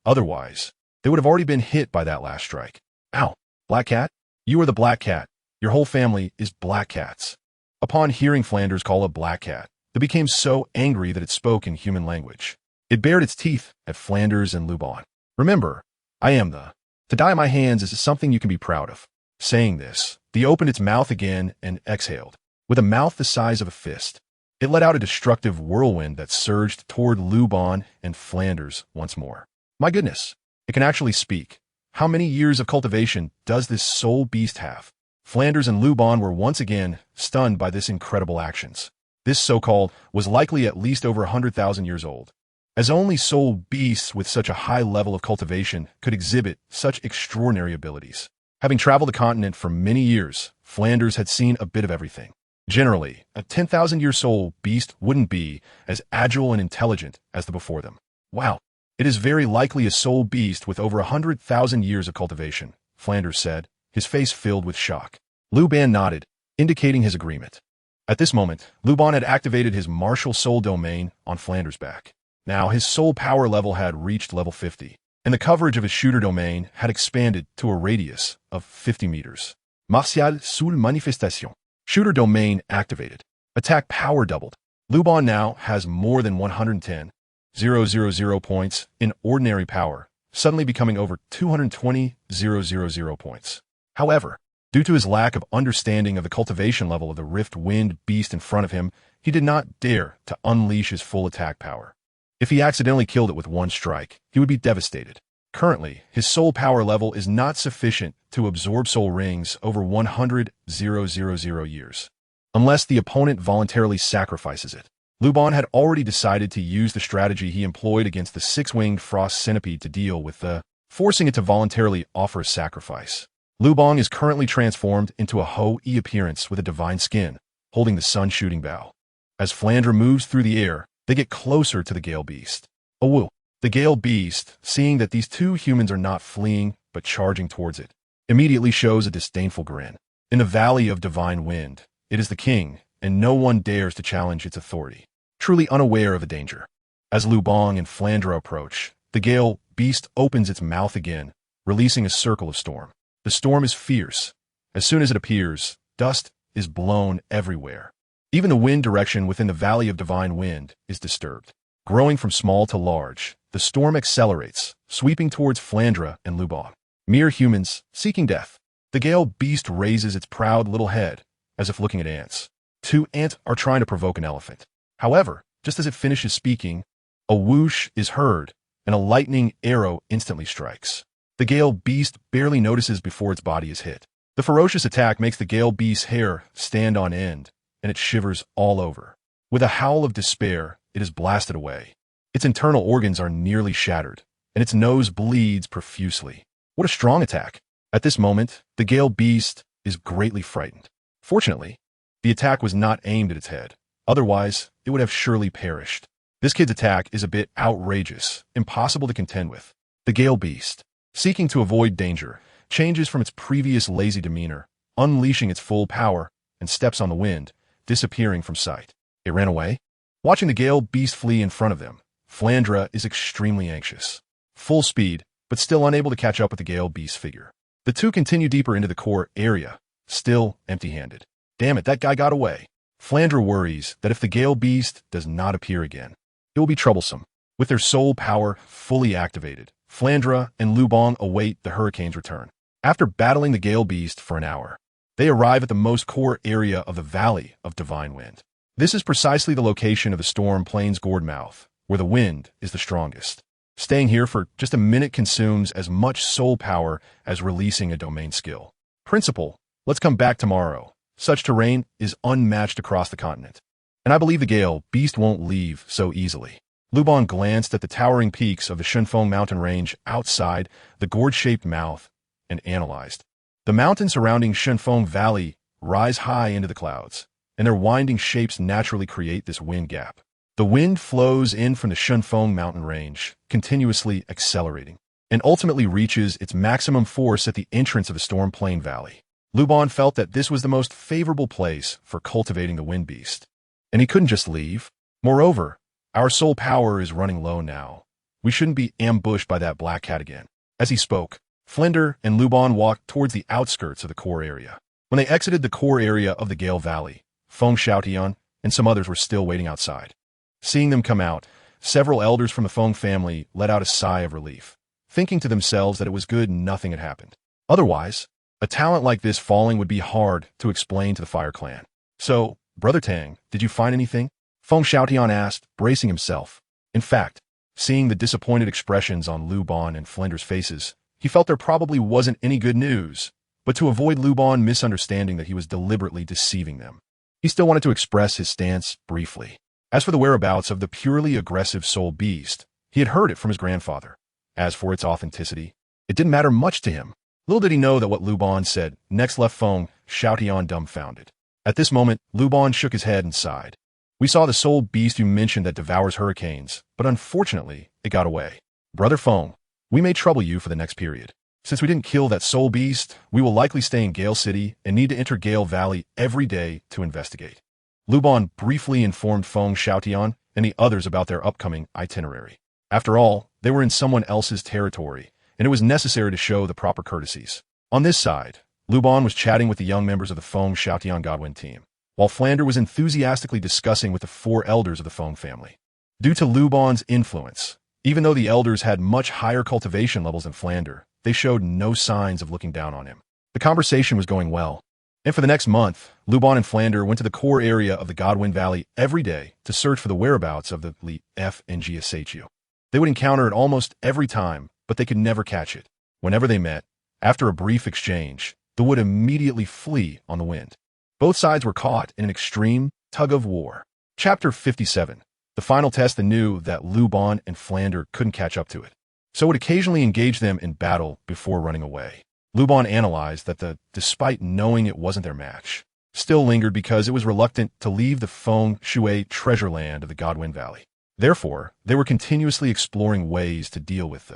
[SPEAKER 1] otherwise, they would have already been hit by that last strike. Ow! Black cat? You are the black cat. Your whole family is black cats. Upon hearing Flanders call a black cat, it became so angry that it spoke in human language. It bared its teeth at Flanders and Luban. Remember, I am the... To die in my hands is something you can be proud of. Saying this, it opened its mouth again and exhaled. With a mouth the size of a fist, it let out a destructive whirlwind that surged toward Luban and Flanders once more. My goodness, it can actually speak. How many years of cultivation does this soul beast have? Flanders and Luban were once again stunned by this incredible actions. This so-called was likely at least over 100,000 years old, as only soul beasts with such a high level of cultivation could exhibit such extraordinary abilities. Having traveled the continent for many years, Flanders had seen a bit of everything. Generally, a 10,000-year soul beast wouldn't be as agile and intelligent as the before them. Wow, it is very likely a soul beast with over 100,000 years of cultivation, Flanders said, his face filled with shock. Luban nodded, indicating his agreement. At this moment, Luban had activated his martial soul domain on Flanders' back. Now his soul power level had reached level 50, and the coverage of his shooter domain had expanded to a radius of 50 meters. Martial sous manifestation. Shooter domain activated. Attack power doubled. Luban now has more than 110,000 points in ordinary power, suddenly becoming over 220,000 points. However, due to his lack of understanding of the cultivation level of the Rift Wind beast in front of him, he did not dare to unleash his full attack power. If he accidentally killed it with one strike, he would be devastated. Currently, his soul power level is not sufficient to absorb soul rings over 100,000 years, unless the opponent voluntarily sacrifices it. Luban had already decided to use the strategy he employed against the six-winged frost centipede to deal with forcing it to voluntarily offer a sacrifice. Luban is currently transformed into a Ho-E appearance with a divine skin, holding the sun shooting bow. As Flandre moves through the air, they get closer to the Gale Beast. Oh woo! The Gale Beast, seeing that these two humans are not fleeing but charging towards it, immediately shows a disdainful grin. In the Valley of Divine Wind, it is the king, and no one dares to challenge its authority, truly unaware of the danger. As Luban and Flandre approach, the Gale Beast opens its mouth again, releasing a circle of storm. The storm is fierce. As soon as it appears, dust is blown everywhere. Even the wind direction within the Valley of Divine Wind is disturbed. Growing from small to large, the storm accelerates, sweeping towards Flandre and Luban. Mere humans, seeking death. The Gale Beast raises its proud little head, as if looking at ants. Two ants are trying to provoke an elephant. However, just as it finishes speaking, a whoosh is heard, and a lightning arrow instantly strikes. The Gale Beast barely notices before its body is hit. The ferocious attack makes the Gale Beast's hair stand on end, and it shivers all over. With a howl of despair, it is blasted away. Its internal organs are nearly shattered, and its nose bleeds profusely. What a strong attack! At this moment, the Gale Beast is greatly frightened. Fortunately, the attack was not aimed at its head. Otherwise, it would have surely perished. This kid's attack is a bit outrageous, impossible to contend with. The Gale Beast, seeking to avoid danger, changes from its previous lazy demeanor, unleashing its full power, and steps on the wind, disappearing from sight. It ran away? Watching the Gale Beast flee in front of them, Flandre is extremely anxious. Full speed, but still unable to catch up with the Gale Beast figure. The two continue deeper into the core area, still empty-handed. Damn it, that guy got away. Flandre worries that if the Gale Beast does not appear again, it will be troublesome. With their soul power fully activated, Flandre and Luban await the hurricane's return. After battling the Gale Beast for an hour, they arrive at the most core area of the Valley of Divine Wind. This is precisely the location of the storm plains gourd mouth, where the wind is the strongest. Staying here for just a minute consumes as much soul power as releasing a domain skill. Principle, let's come back tomorrow. Such terrain is unmatched across the continent, and I believe the Gale Beast won't leave so easily. Luban glanced at the towering peaks of the Shunfeng mountain range outside the gourd-shaped mouth and analyzed. The mountains surrounding Shunfeng Valley rise high into the clouds, and their winding shapes naturally create this wind gap. The wind flows in from the Shunfeng mountain range, continuously accelerating, and ultimately reaches its maximum force at the entrance of the Storm Plain Valley. Luban felt that this was the most favorable place for cultivating the wind beast, and he couldn't just leave. Moreover, our soul power is running low now. We shouldn't be ambushed by that black cat again. As he spoke, Flandre and Luban walked towards the outskirts of the core area. When they exited the core area of the Gale Valley, Feng Xiaotian and some others were still waiting outside. Seeing them come out, several elders from the Feng family let out a sigh of relief, thinking to themselves that it was good nothing had happened. Otherwise, a talent like this falling would be hard to explain to the Fire Clan. So, Brother Tang, did you find anything? Feng Xiaotian asked, bracing himself. In fact, Seeing the disappointed expressions on Luban and Flinder's faces, he felt there probably wasn't any good news, but to avoid Luban misunderstanding that he was deliberately deceiving them, he still wanted to express his stance briefly. As for the whereabouts of the purely aggressive soul beast, he had heard it from his grandfather. As for its authenticity, it didn't matter much to him. Little did he know that what Luban said next left Feng Xiaotian dumbfounded. At this moment, Luban shook his head and sighed. We saw the soul beast you mentioned that devours hurricanes, but unfortunately, it got away. Brother Feng, we may trouble you for the next period. Since we didn't kill that soul beast, we will likely stay in Gale City and need to enter Gale Valley every day to investigate. Luban briefly informed Feng Xiaotian and the others about their upcoming itinerary. After all, they were in someone else's territory, and it was necessary to show the proper courtesies. On this side, Luban was chatting with the young members of the Feng Xiaotian Godwin team, while Flander was enthusiastically discussing with the 4 elders of the Feng family. Due to Luban's influence, even though the elders had much higher cultivation levels than Flander, they showed no signs of looking down on him. The conversation was going well, and for the next month, Luban and Flander went to the core area of the Godwin Valley every day to search for the whereabouts of the Li F and Giasachu. They would encounter it almost every time, but they could never catch it. Whenever they met, after a brief exchange, the would immediately flee on the wind. Both sides were caught in an extreme tug-of-war. Chapter 57. The final test knew that Luban and Flander couldn't catch up to it, so would occasionally engage them in battle before running away. Luban analyzed that despite knowing it wasn't their match, still lingered because it was reluctant to leave the Feng Shui treasure land of the Godwin Valley. Therefore, they were continuously exploring ways to deal with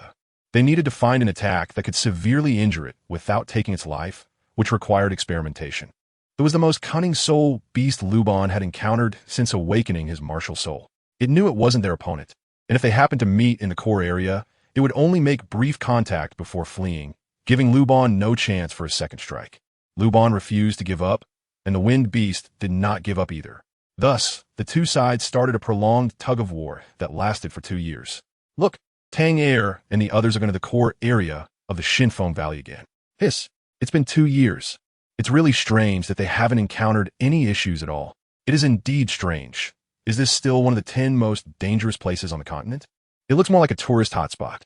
[SPEAKER 1] They needed to find an attack that could severely injure it without taking its life, which required experimentation. It was the most cunning soul beast Luban had encountered since awakening his martial soul. It knew it wasn't their opponent, and if they happened to meet in the core area, it would only make brief contact before fleeing, giving Luban no chance for a second strike. Luban refused to give up, and the wind beast did not give up either. Thus, the two sides started a prolonged tug-of-war that lasted for 2 years. Look, Tang Air and the others are going to the core area of the Shinfeng Valley again. Hiss, it's been 2 years. It's really strange that they haven't encountered any issues at all. It is indeed strange. Is this still one of the 10 most dangerous places on the continent? It looks more like a tourist hotspot.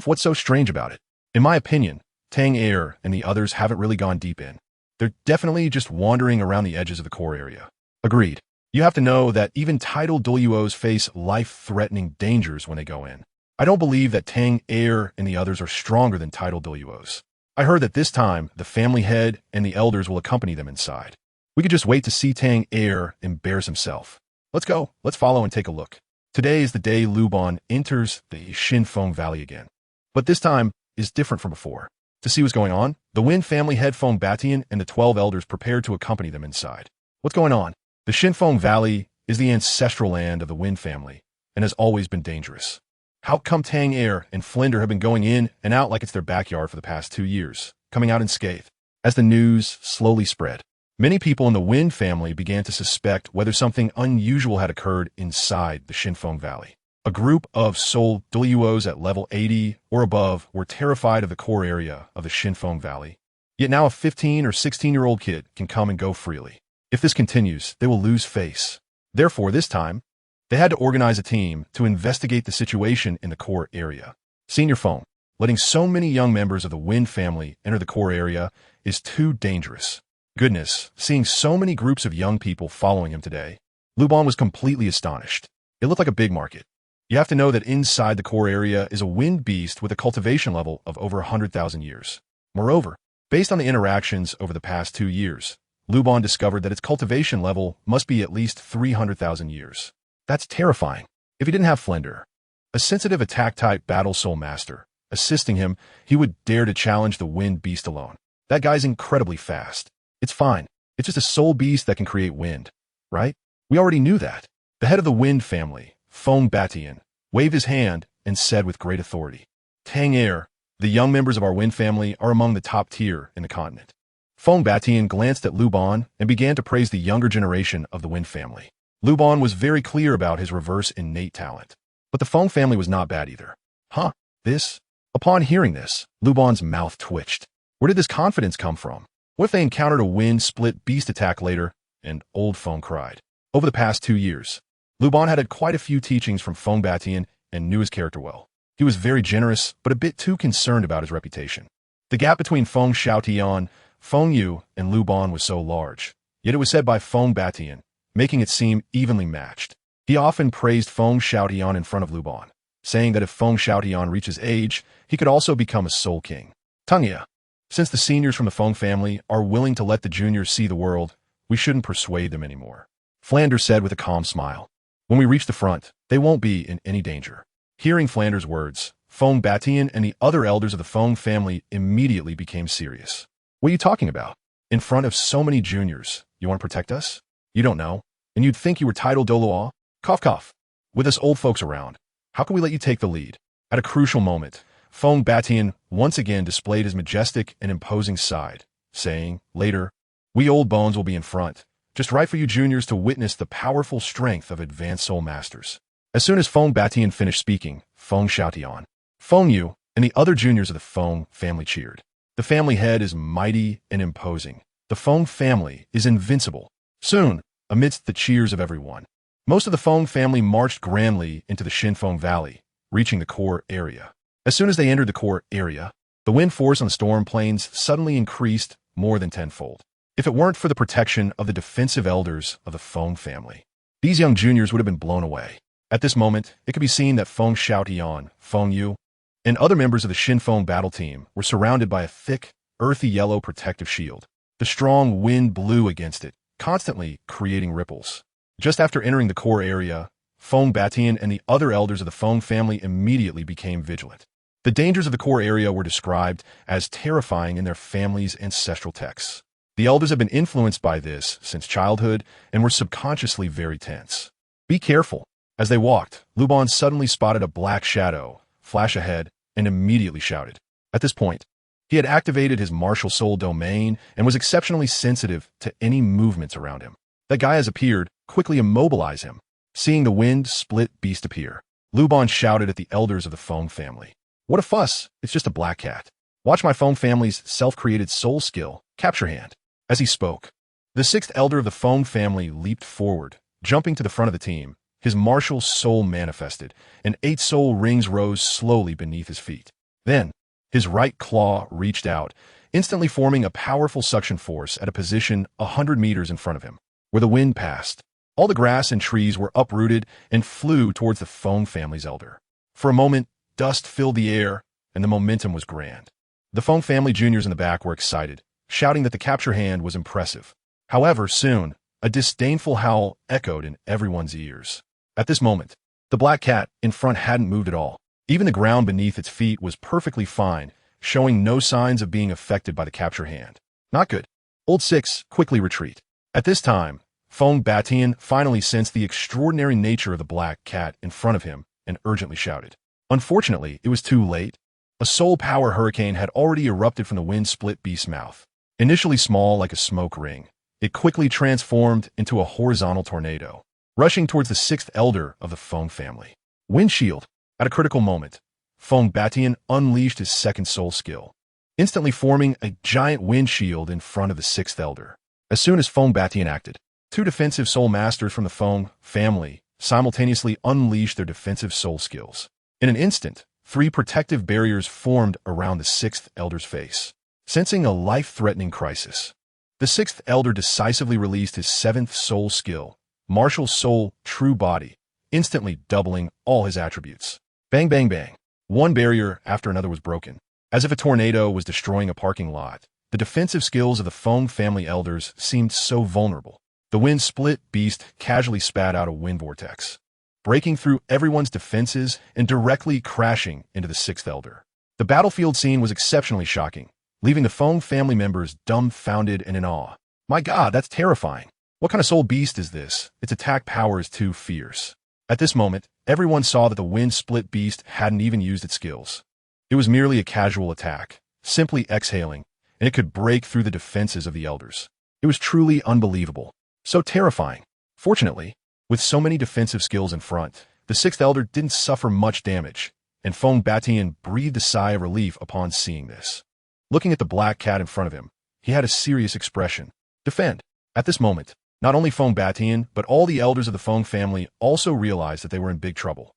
[SPEAKER 1] What's so strange about it? In my opinion, Tang Air and the others haven't really gone deep in. They're definitely just wandering around the edges of the core area. Agreed. You have to know that even Title Douluos face life-threatening dangers when they go in. I don't believe that Tang Air and the others are stronger than Title Douluos. I heard that this time, the family head and the elders will accompany them inside. We could just wait to see Tang Air embarrass himself. Let's go. Let's follow and take a look. Today is the day Luban enters the Shinfeng Valley again. But this time is different from before. To see what's going on, the Win family head Feng Batian and the 12 elders prepared to accompany them inside. What's going on? The Shinfeng Valley is the ancestral land of the Win family and has always been dangerous. How come Tang Air and Flinder have been going in and out like it's their backyard for the past 2 years, coming out unscathed? As the news slowly spread, many people in the Win family began to suspect whether something unusual had occurred inside the Shinfeng Valley. A group of soul Douluos at level 80 or above were terrified of the core area of the Shinfeng Valley. Yet now a 15 or 16-year-old kid can come and go freely. If this continues, they will lose face. Therefore, this time, they had to organize a team to investigate the situation in the core area. Senior Feng, letting so many young members of the Win family enter the core area is too dangerous. Goodness, seeing so many groups of young people following him today, Luban was completely astonished. It looked like a big market. You have to know that inside the core area is a wind beast with a cultivation level of over 100,000 years. Moreover, based on the interactions over the past 2 years, Luban discovered that its cultivation level must be at least 300,000 years. That's terrifying. If he didn't have Flinder, a sensitive attack-type battle soul master, assisting him, he would dare to challenge the wind beast alone. That guy's incredibly fast. It's fine. It's just a soul beast that can create wind, right? We already knew that. The head of the Wind family, Feng Batian, waved his hand and said with great authority, Tang Air, the young members of our Wind family are among the top tier in the continent. Feng Batian glanced at Luban and began to praise the younger generation of the Wind family. Luban was very clear about his reverse innate talent. But the Feng family was not bad either. Huh? This? Upon hearing this, Luban's mouth twitched. Where did this confidence come from? What if they encountered a wind-split beast attack later? And old Feng cried. Over the past 2 years, Luban had quite a few teachings from Feng Batian and knew his character well. He was very generous, but a bit too concerned about his reputation. The gap between Feng Xiaotian, Feng Yu, and Luban was so large, yet it was said by Feng Batian, making it seem evenly matched. He often praised Feng Xiaotian in front of Luban, saying that if Feng Xiaotian reaches age, he could also become a soul king. Tangya, since the seniors from the Feng family are willing to let the juniors see the world, we shouldn't persuade them anymore. Flanders said with a calm smile. When we reach the front, they won't be in any danger. Hearing Flanders' words, Feng Batian and the other elders of the Feng family immediately became serious. What are you talking about? In front of so many juniors, you want to protect us? You don't know, and you'd think you were Title Douluo? Cough cough. With us old folks around, how can we let you take the lead? At a crucial moment, Feng Batian once again displayed his majestic and imposing side, saying, later, we old bones will be in front, just right for you juniors to witness the powerful strength of advanced soul masters. As soon as Feng Batian finished speaking, Feng Xiaotian, Feng Yu, and the other juniors of the Feng family cheered. The family head is mighty and imposing. The Feng family is invincible. Soon, amidst the cheers of everyone, most of the Feng family marched grandly into the Xinfeng Valley, reaching the core area. As soon as they entered the core area, the wind force on the storm plains suddenly increased more than tenfold. If it weren't for the protection of the defensive elders of the Feng family, these young juniors would have been blown away. At this moment, it could be seen that Feng Xiaotian, Feng Yu, and other members of the Xinfeng battle team were surrounded by a thick, earthy yellow protective shield. The strong wind blew against it, constantly creating ripples. Just after entering the core area, Feng Batian and the other elders of the Feng family immediately became vigilant. The dangers of the core area were described as terrifying in their family's ancestral texts. The elders have been influenced by this since childhood and were subconsciously very tense. Be careful. As they walked, Luban suddenly spotted a black shadow flash ahead and immediately shouted. At this point, he had activated his martial soul domain and was exceptionally sensitive to any movements around him. That guy has appeared, quickly immobilize him. Seeing the wind split beast appear, Luban shouted at the elders of the Feng family. What a fuss, it's just a black cat. Watch my Feng family's self-created soul skill, capture hand. As he spoke, the sixth elder of the Feng family leaped forward, jumping to the front of the team. His martial soul manifested, and 8 soul rings rose slowly beneath his feet. Then, his right claw reached out, instantly forming a powerful suction force at a position 100 meters in front of him. Where the wind passed, all the grass and trees were uprooted and flew towards the Feng family's elder. For a moment, dust filled the air, and the momentum was grand. The Feng family juniors in the back were excited, shouting that the capture hand was impressive. However, soon, a disdainful howl echoed in everyone's ears. At this moment, the black cat in front hadn't moved at all. Even the ground beneath its feet was perfectly fine, showing no signs of being affected by the capture hand. Not good. Old Six, quickly retreat. At this time, Feng Batian finally sensed the extraordinary nature of the black cat in front of him and urgently shouted. Unfortunately, it was too late. A soul power hurricane had already erupted from the wind-split beast's mouth. Initially small like a smoke ring, it quickly transformed into a horizontal tornado, rushing towards the sixth elder of the Feng family. Windshield. At a critical moment, Feng Batian unleashed his second soul skill, instantly forming a giant windshield in front of the sixth elder. As soon as Feng Batian acted, 2 defensive soul masters from the Feng family simultaneously unleashed their defensive soul skills. In an instant, 3 protective barriers formed around the sixth elder's face. Sensing a life-threatening crisis, the sixth elder decisively released his 7th soul skill, Martial Soul True Body, instantly doubling all his attributes. Bang bang bang. One barrier after another was broken. As if a tornado was destroying a parking lot, the defensive skills of the Feng family elders seemed so vulnerable. The wind-split beast casually spat out a wind vortex, breaking through everyone's defenses and directly crashing into the sixth elder. The battlefield scene was exceptionally shocking, leaving the Feng family members dumbfounded and in awe. My God, that's terrifying. What kind of soul beast is this? Its attack power is too fierce. At this moment, everyone saw that the wind-split beast hadn't even used its skills. It was merely a casual attack, simply exhaling, and it could break through the defenses of the elders. It was truly unbelievable. So terrifying. Fortunately, with so many defensive skills in front, the sixth elder didn't suffer much damage, and Feng Batian breathed a sigh of relief upon seeing this. Looking at the black cat in front of him, he had a serious expression. Defend. At this moment, not only Feng Batian, but all the elders of the Feng family also realized that they were in big trouble.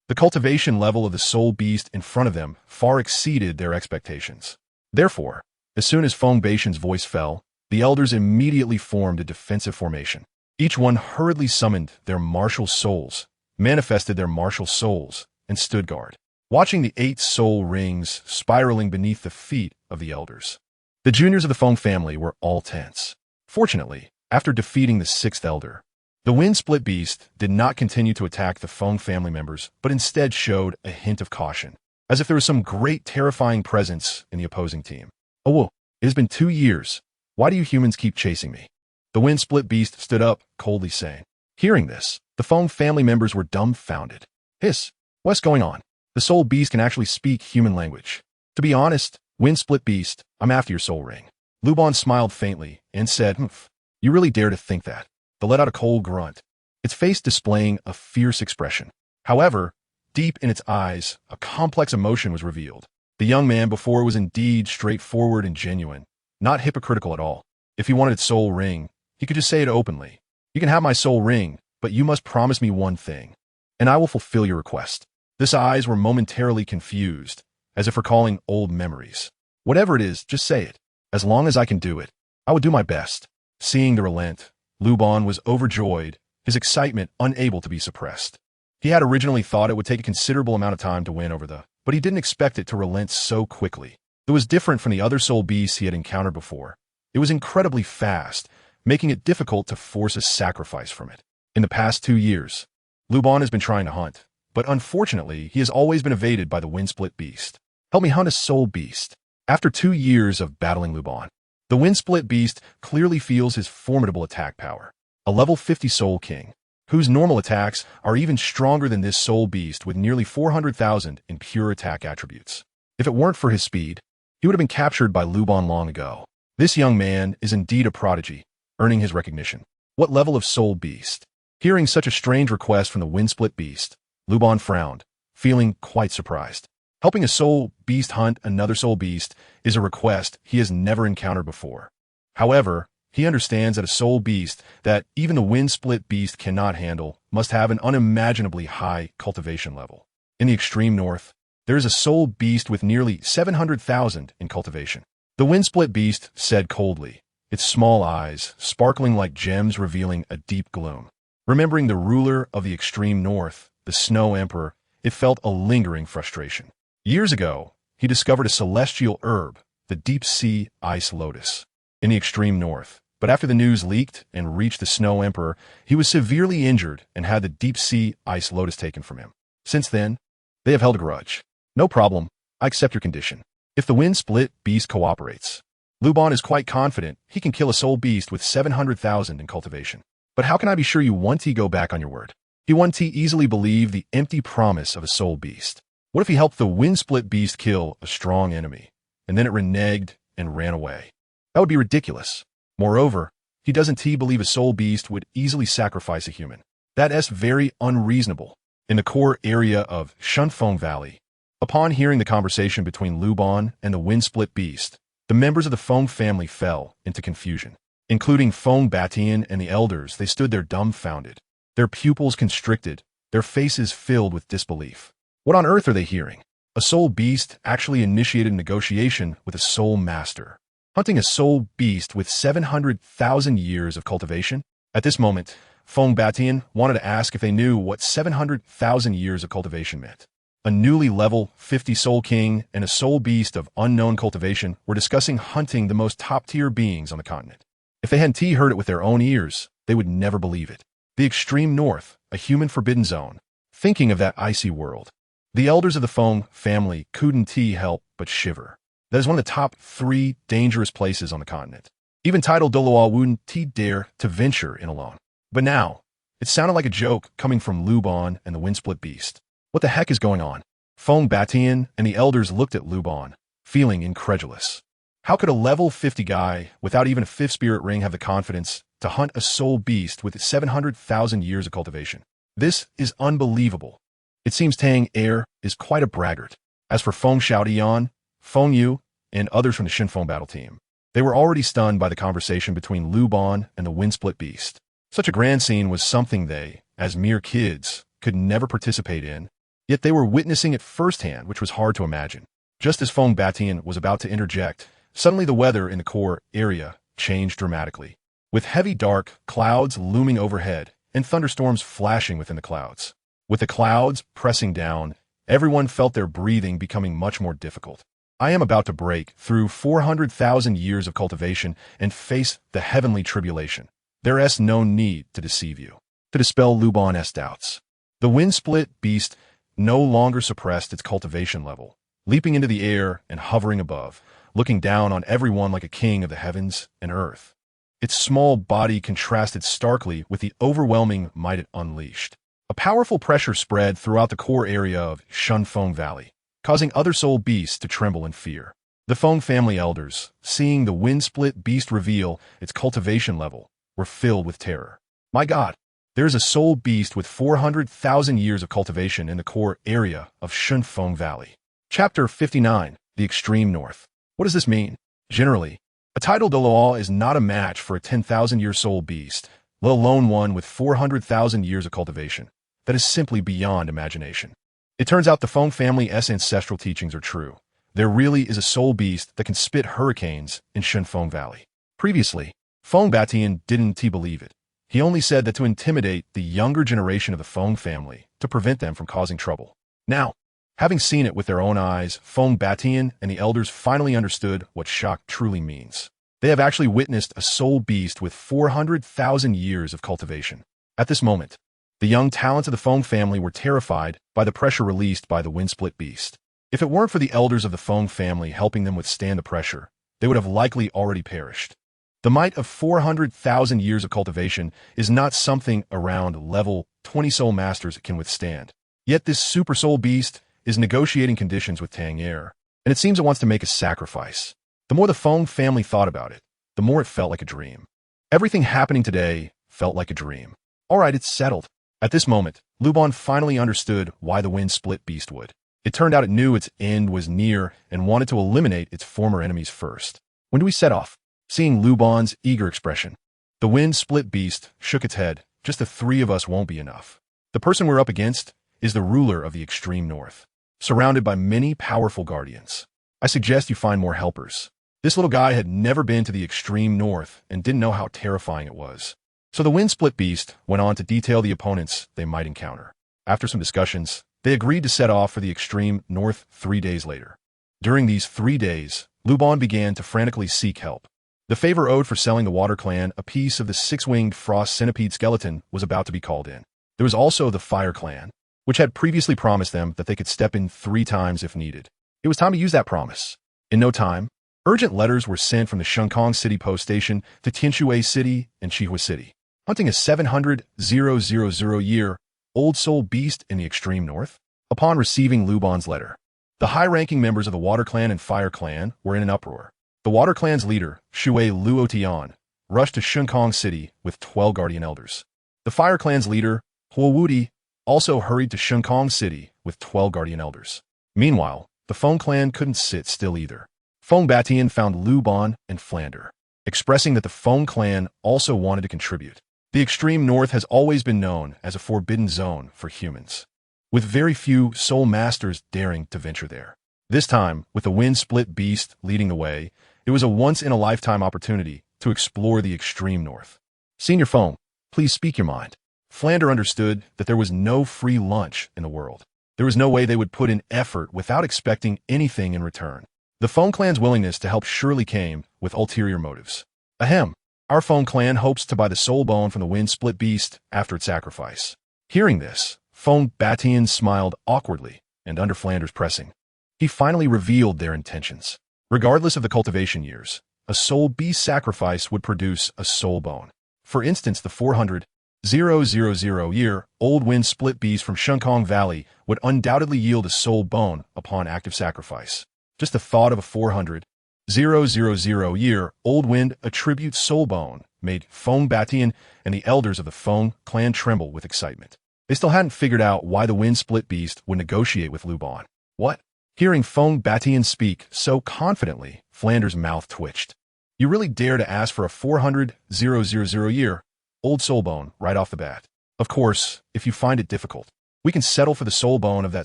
[SPEAKER 1] The cultivation level of the soul beast in front of them far exceeded their expectations. Therefore, as soon as Feng Baishan's voice fell, the elders immediately formed a defensive formation. Each one hurriedly summoned their martial souls, manifested their martial souls, and stood guard, watching the 8 soul rings spiraling beneath the feet of the elders. The juniors of the Feng family were all tense. Fortunately, after defeating the 6th elder, the wind-split beast did not continue to attack the Feng family members, but instead showed a hint of caution, as if there was some great terrifying presence in the opposing team. "Oh, whoa, it has been 2 years. Why do you humans keep chasing me?" The wind-split beast stood up, coldly saying. Hearing this, the Feng family members were dumbfounded. "Hiss, what's going on? The soul beast can actually speak human language." "To be honest, wind-split beast, I'm after your soul ring." Luban smiled faintly and said, "Humph, you really dare to think that?" They let out a cold grunt, its face displaying a fierce expression. However, deep in its eyes, a complex emotion was revealed. The young man before was indeed straightforward and genuine, not hypocritical at all. If he wanted its soul ring, he could just say it openly. "You can have my soul ring, but you must promise me one thing, and I will fulfill your request." His eyes were momentarily confused, as if recalling old memories. "Whatever it is, just say it. As long as I can do it, I will do my best." Seeing the relent, Luban was overjoyed, his excitement unable to be suppressed. He had originally thought it would take a considerable amount of time to win over but he didn't expect it to relent so quickly. It was different from the other soul beasts he had encountered before. It was incredibly fast, making it difficult to force a sacrifice from it. In the past 2 years, Luban has been trying to hunt, but unfortunately, he has always been evaded by the wind-split beast. "Help me hunt a soul beast." After 2 years of battling Luban, the wind-split beast clearly feels his formidable attack power. A level 50 soul king, whose normal attacks are even stronger than this soul beast with nearly 400,000 in pure attack attributes. If it weren't for his speed, he would have been captured by Luban long ago. This young man is indeed a prodigy, earning his recognition. What level of soul beast? Hearing such a strange request from the wind-split beast, Luban frowned, feeling quite surprised. Helping a soul beast hunt another soul beast is a request he has never encountered before. However, he understands that a soul beast that even the wind-split beast cannot handle must have an unimaginably high cultivation level. In the extreme north, there is a soul beast with nearly 700,000 in cultivation. The wind-split beast said coldly, its small eyes sparkling like gems revealing a deep gloom. Remembering the ruler of the extreme north, the Snow Emperor, it felt a lingering frustration. Years ago, he discovered a celestial herb, the deep-sea ice lotus, in the extreme north. But after the news leaked and reached the Snow Emperor, he was severely injured and had the deep-sea ice lotus taken from him. Since then, they have held a grudge. "No problem, I accept your condition. If the wind-split beast cooperates." Luban is quite confident he can kill a soul beast with 700,000 in cultivation. "But how can I be sure you won't go back on your word?" He won't easily believe the empty promise of a soul beast. What if he helped the wind-split beast kill a strong enemy, and then it reneged and ran away? That would be ridiculous. Moreover, he doesn't believe a soul beast would easily sacrifice a human. That is very unreasonable. In the core area of Shunfeng Valley, upon hearing the conversation between Luban and the wind-split beast, the members of the Feng family fell into confusion. Including Feng Batian and the elders, they stood there dumbfounded, their pupils constricted, their faces filled with disbelief. What on earth are they hearing? A soul beast actually initiated negotiation with a soul master, hunting a soul beast with 700,000 years of cultivation? At this moment, Feng Batian wanted to ask if they knew what 700,000 years of cultivation meant. A newly level 50 soul king and a soul beast of unknown cultivation were discussing hunting the most top-tier beings on the continent. If they hadn't heard it with their own ears, they would never believe it. The extreme north, a human forbidden zone. Thinking of that icy world, the elders of the Feng family couldn't help but shiver. That is one of the top 3 dangerous places on the continent. Even Title Douluo wouldn't dare to venture in alone. But now, it sounded like a joke coming from Luban and the wind-split beast. What the heck is going on? Feng Batian and the elders looked at Luban, feeling incredulous. How could a level 50 guy without even a 5th spirit ring have the confidence to hunt a soul beast with 700,000 years of cultivation? This is unbelievable. It seems Tang Air is quite a braggart. As for Feng Xiaogang, Feng Yu, and others from the Shinfeng battle team, they were already stunned by the conversation between Luban and the wind-split beast. Such a grand scene was something they, as mere kids, could never participate in, Yet they were witnessing it firsthand, which was hard to imagine. Just as Feng Batian was about to interject, suddenly the weather in the core area changed dramatically, with heavy dark clouds looming overhead and thunderstorms flashing within the clouds. With the clouds pressing down, everyone felt their breathing becoming much more difficult. I am about to break through 400,000 years of cultivation and face the heavenly tribulation. There is no need to deceive you, to dispel Luban's doubts. The wind-split beast no longer suppressed its cultivation level, leaping into the air and hovering above, looking down on everyone like a king of the heavens and earth. Its small body contrasted starkly with the overwhelming might it unleashed. A powerful pressure spread throughout the core area of Shunfeng Valley, causing other soul beasts to tremble in fear. The Feng family elders, seeing the wind-split beast reveal its cultivation level, were filled with terror. My God, there is a soul beast with 400,000 years of cultivation in the core area of Shunfeng Valley. Chapter 59, The Extreme North. What does this mean? Generally, a Title Douluo is not a match for a 10,000-year soul beast, let alone one with 400,000 years of cultivation. That is simply beyond imagination. It turns out the Feng family's ancestral teachings are true. There really is a soul beast that can spit hurricanes in Shunfeng Valley. Previously, Feng Batian didn't believe it. He only said that to intimidate the younger generation of the Feng family, to prevent them from causing trouble. Now, having seen it with their own eyes, Feng Batian and the elders finally understood what shock truly means. They have actually witnessed a soul beast with 400,000 years of cultivation. At this moment, the young talents of the Feng family were terrified by the pressure released by the wind-split beast. If it weren't for the elders of the Feng family helping them withstand the pressure, they would have likely already perished. The might of 400,000 years of cultivation is not something around level 20 soul masters can withstand. Yet this super soul beast is negotiating conditions with Tang Air, and it seems it wants to make a sacrifice. The more the Feng family thought about it, the more it felt like a dream. Everything happening today felt like a dream. All right, it's settled. At this moment, Luban finally understood why the wind-split beast would. It turned out it knew its end was near and wanted to eliminate its former enemies first. When do we set off? Seeing Luban's eager expression, the wind-split beast shook its head. Just the three of us won't be enough. The person we're up against is the ruler of the extreme north, surrounded by many powerful guardians. I suggest you find more helpers. This little guy had never been to the extreme north and didn't know how terrifying it was. So the wind-split beast went on to detail the opponents they might encounter. After some discussions, they agreed to set off for the extreme north 3 days later. During these 3 days, Luban began to frantically seek help. The favor owed for selling the Water Clan a piece of the six-winged frost centipede skeleton was about to be called in. There was also the Fire Clan, which had previously promised them that they could step in 3 times if needed. It was time to use that promise. In no time, urgent letters were sent from the Shunfeng City Post Station to Tianshui City and Qihua City, hunting a 700,000-year-old soul beast in the extreme north. Upon receiving Luban's letter, the high-ranking members of the Water Clan and Fire Clan were in an uproar. The Water Clan's leader, Shui Luotian, rushed to Shunfeng City with 12 guardian elders. The Fire Clan's leader, Huowudi, also hurried to Shunfeng City with 12 guardian elders. Meanwhile, the Feng clan couldn't sit still either. Feng Batian found Luban and Flander, expressing that the Feng clan also wanted to contribute. The extreme north has always been known as a forbidden zone for humans, with very few soul masters daring to venture there. This time, with the wind-split beast leading the way, it was a once-in-a-lifetime opportunity to explore the extreme north. Senior Feng, please speak your mind. Flander understood that there was no free lunch in the world. There was no way they would put in effort without expecting anything in return. The Feng clan's willingness to help surely came with ulterior motives. Ahem, our Feng clan hopes to buy the soul bone from the wind-split beast after its sacrifice. Hearing this, Feng Batian smiled awkwardly, and under Flander's pressing, he finally revealed their intentions. Regardless of the cultivation years, a soul beast sacrifice would produce a soul bone. For instance, the 400,000-year-old wind-split beast from Shunfeng Valley would undoubtedly yield a soul bone upon active sacrifice. Just the thought of a 400,000-year-old wind attribute soul bone made Feng Batian and the elders of the Feng clan tremble with excitement. They still hadn't figured out why the wind-split beast would negotiate with Luban. What? Hearing Feng Batian speak so confidently, Flander's mouth twitched. You really dare to ask for a 400,000-year-old soul bone right off the bat? Of course, if you find it difficult, We can settle for the soul bone of that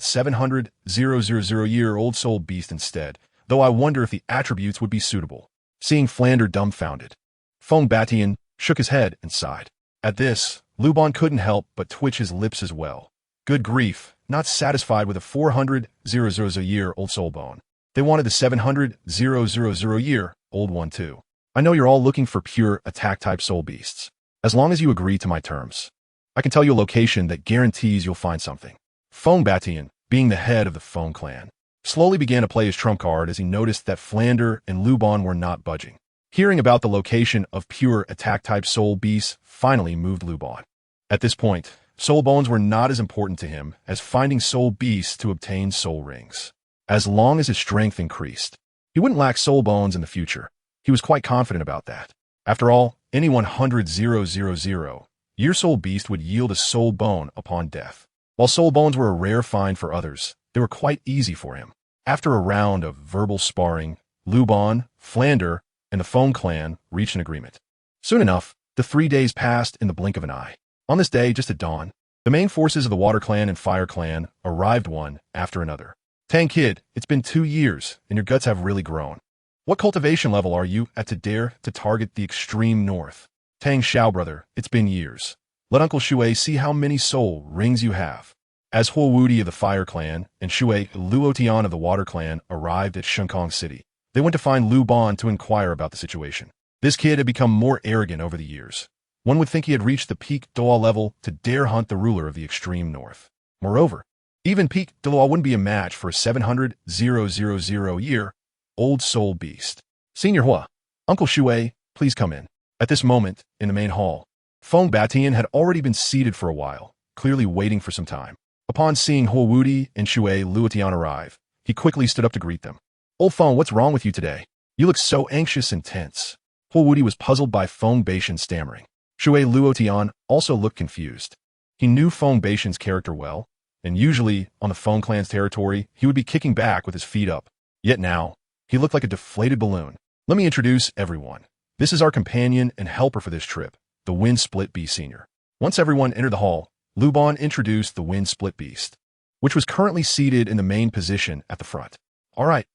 [SPEAKER 1] 700,000-year-old soul beast instead, though I wonder if the attributes would be suitable. Seeing Flander dumbfounded, Feng Batian shook his head and sighed. At this, Luban couldn't help but twitch his lips as well. Good grief, not satisfied with a 400,000-year-old soul bone. They wanted the 700,000-year-old one too. I know you're all looking for pure attack-type soul beasts. As long as you agree to my terms, I can tell you a location that guarantees you'll find something. Feng Batian, being the head of the Feng clan, slowly began to play his trump card as he noticed that Flander and Luban were not budging. Hearing about the location of pure attack-type soul beasts finally moved Luban. At this point, soul bones were not as important to him as finding soul beasts to obtain soul rings. As long as his strength increased, he wouldn't lack soul bones in the future. He was quite confident about that. After all, any 100,000-year soul beast would yield a soul bone upon death. While soul bones were a rare find for others, they were quite easy for him. After a round of verbal sparring, Luban, Flander, and the Feng clan reached an agreement. Soon enough, the 3 days passed in the blink of an eye. On this day, just at dawn, the main forces of the Water Clan and Fire Clan arrived one after another. Tang Kid, it's been 2 years, and your guts have really grown. What cultivation level are you at to dare to target the extreme north? Tang Xiao, brother, it's been years. Let Uncle Shui see how many soul rings you have. As Huo Wudi of the Fire Clan and Shui Luotian of the Water Clan arrived at Shenkong City, they went to find Luban to inquire about the situation. This kid had become more arrogant over the years. One would think he had reached the peak Douluo level to dare hunt the ruler of the extreme north. Moreover, even peak Douluo wouldn't be a match for a 700,000-year-old soul beast. Senior Hua, Uncle Shui, please come in. At this moment, in the main hall, Feng Batian had already been seated for a while, clearly waiting for some time. Upon seeing Huo Wudi and Shui Luotian arrive, he quickly stood up to greet them. Old Feng, what's wrong with you today? You look so anxious and tense. Huo Wudi was puzzled by Feng Batian's stammering. Shui Luotian also looked confused. He knew Feng Batian's character well, and usually, on the Feng clan's territory, he would be kicking back with his feet up. Yet now, he looked like a deflated balloon. Let me introduce everyone. This is our companion and helper for this trip, the Wind Split Beast Senior. Once everyone entered the hall, Luban introduced the Wind Split Beast, which was currently seated in the main position at the front. All right,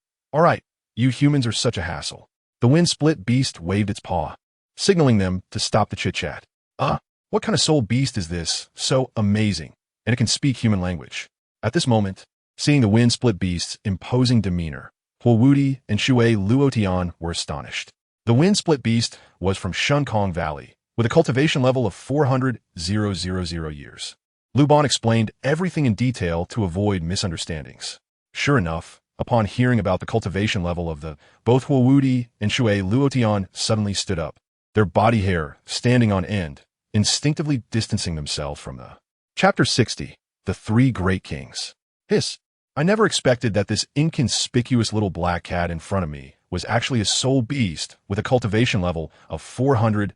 [SPEAKER 1] you humans are such a hassle. The Wind Split Beast waved its paw, signaling them to stop the chit-chat. What kind of soul beast is this? So amazing, and it can speak human language. At this moment, seeing the Wind Split Beast's imposing demeanor, Huo Wudi and Shui Luotian were astonished. The Wind Split Beast was from Shenkong Valley, with a cultivation level of 400,000 years. Luban explained everything in detail to avoid misunderstandings. Sure enough, upon hearing about the cultivation level of both Huo Wudi and Shui Luotian suddenly stood up, their body hair standing on end, instinctively distancing themselves from the. Chapter 60, The Three Great Kings. Hiss. I never expected that this inconspicuous little black cat in front of me was actually a soul beast with a cultivation level of 400,000.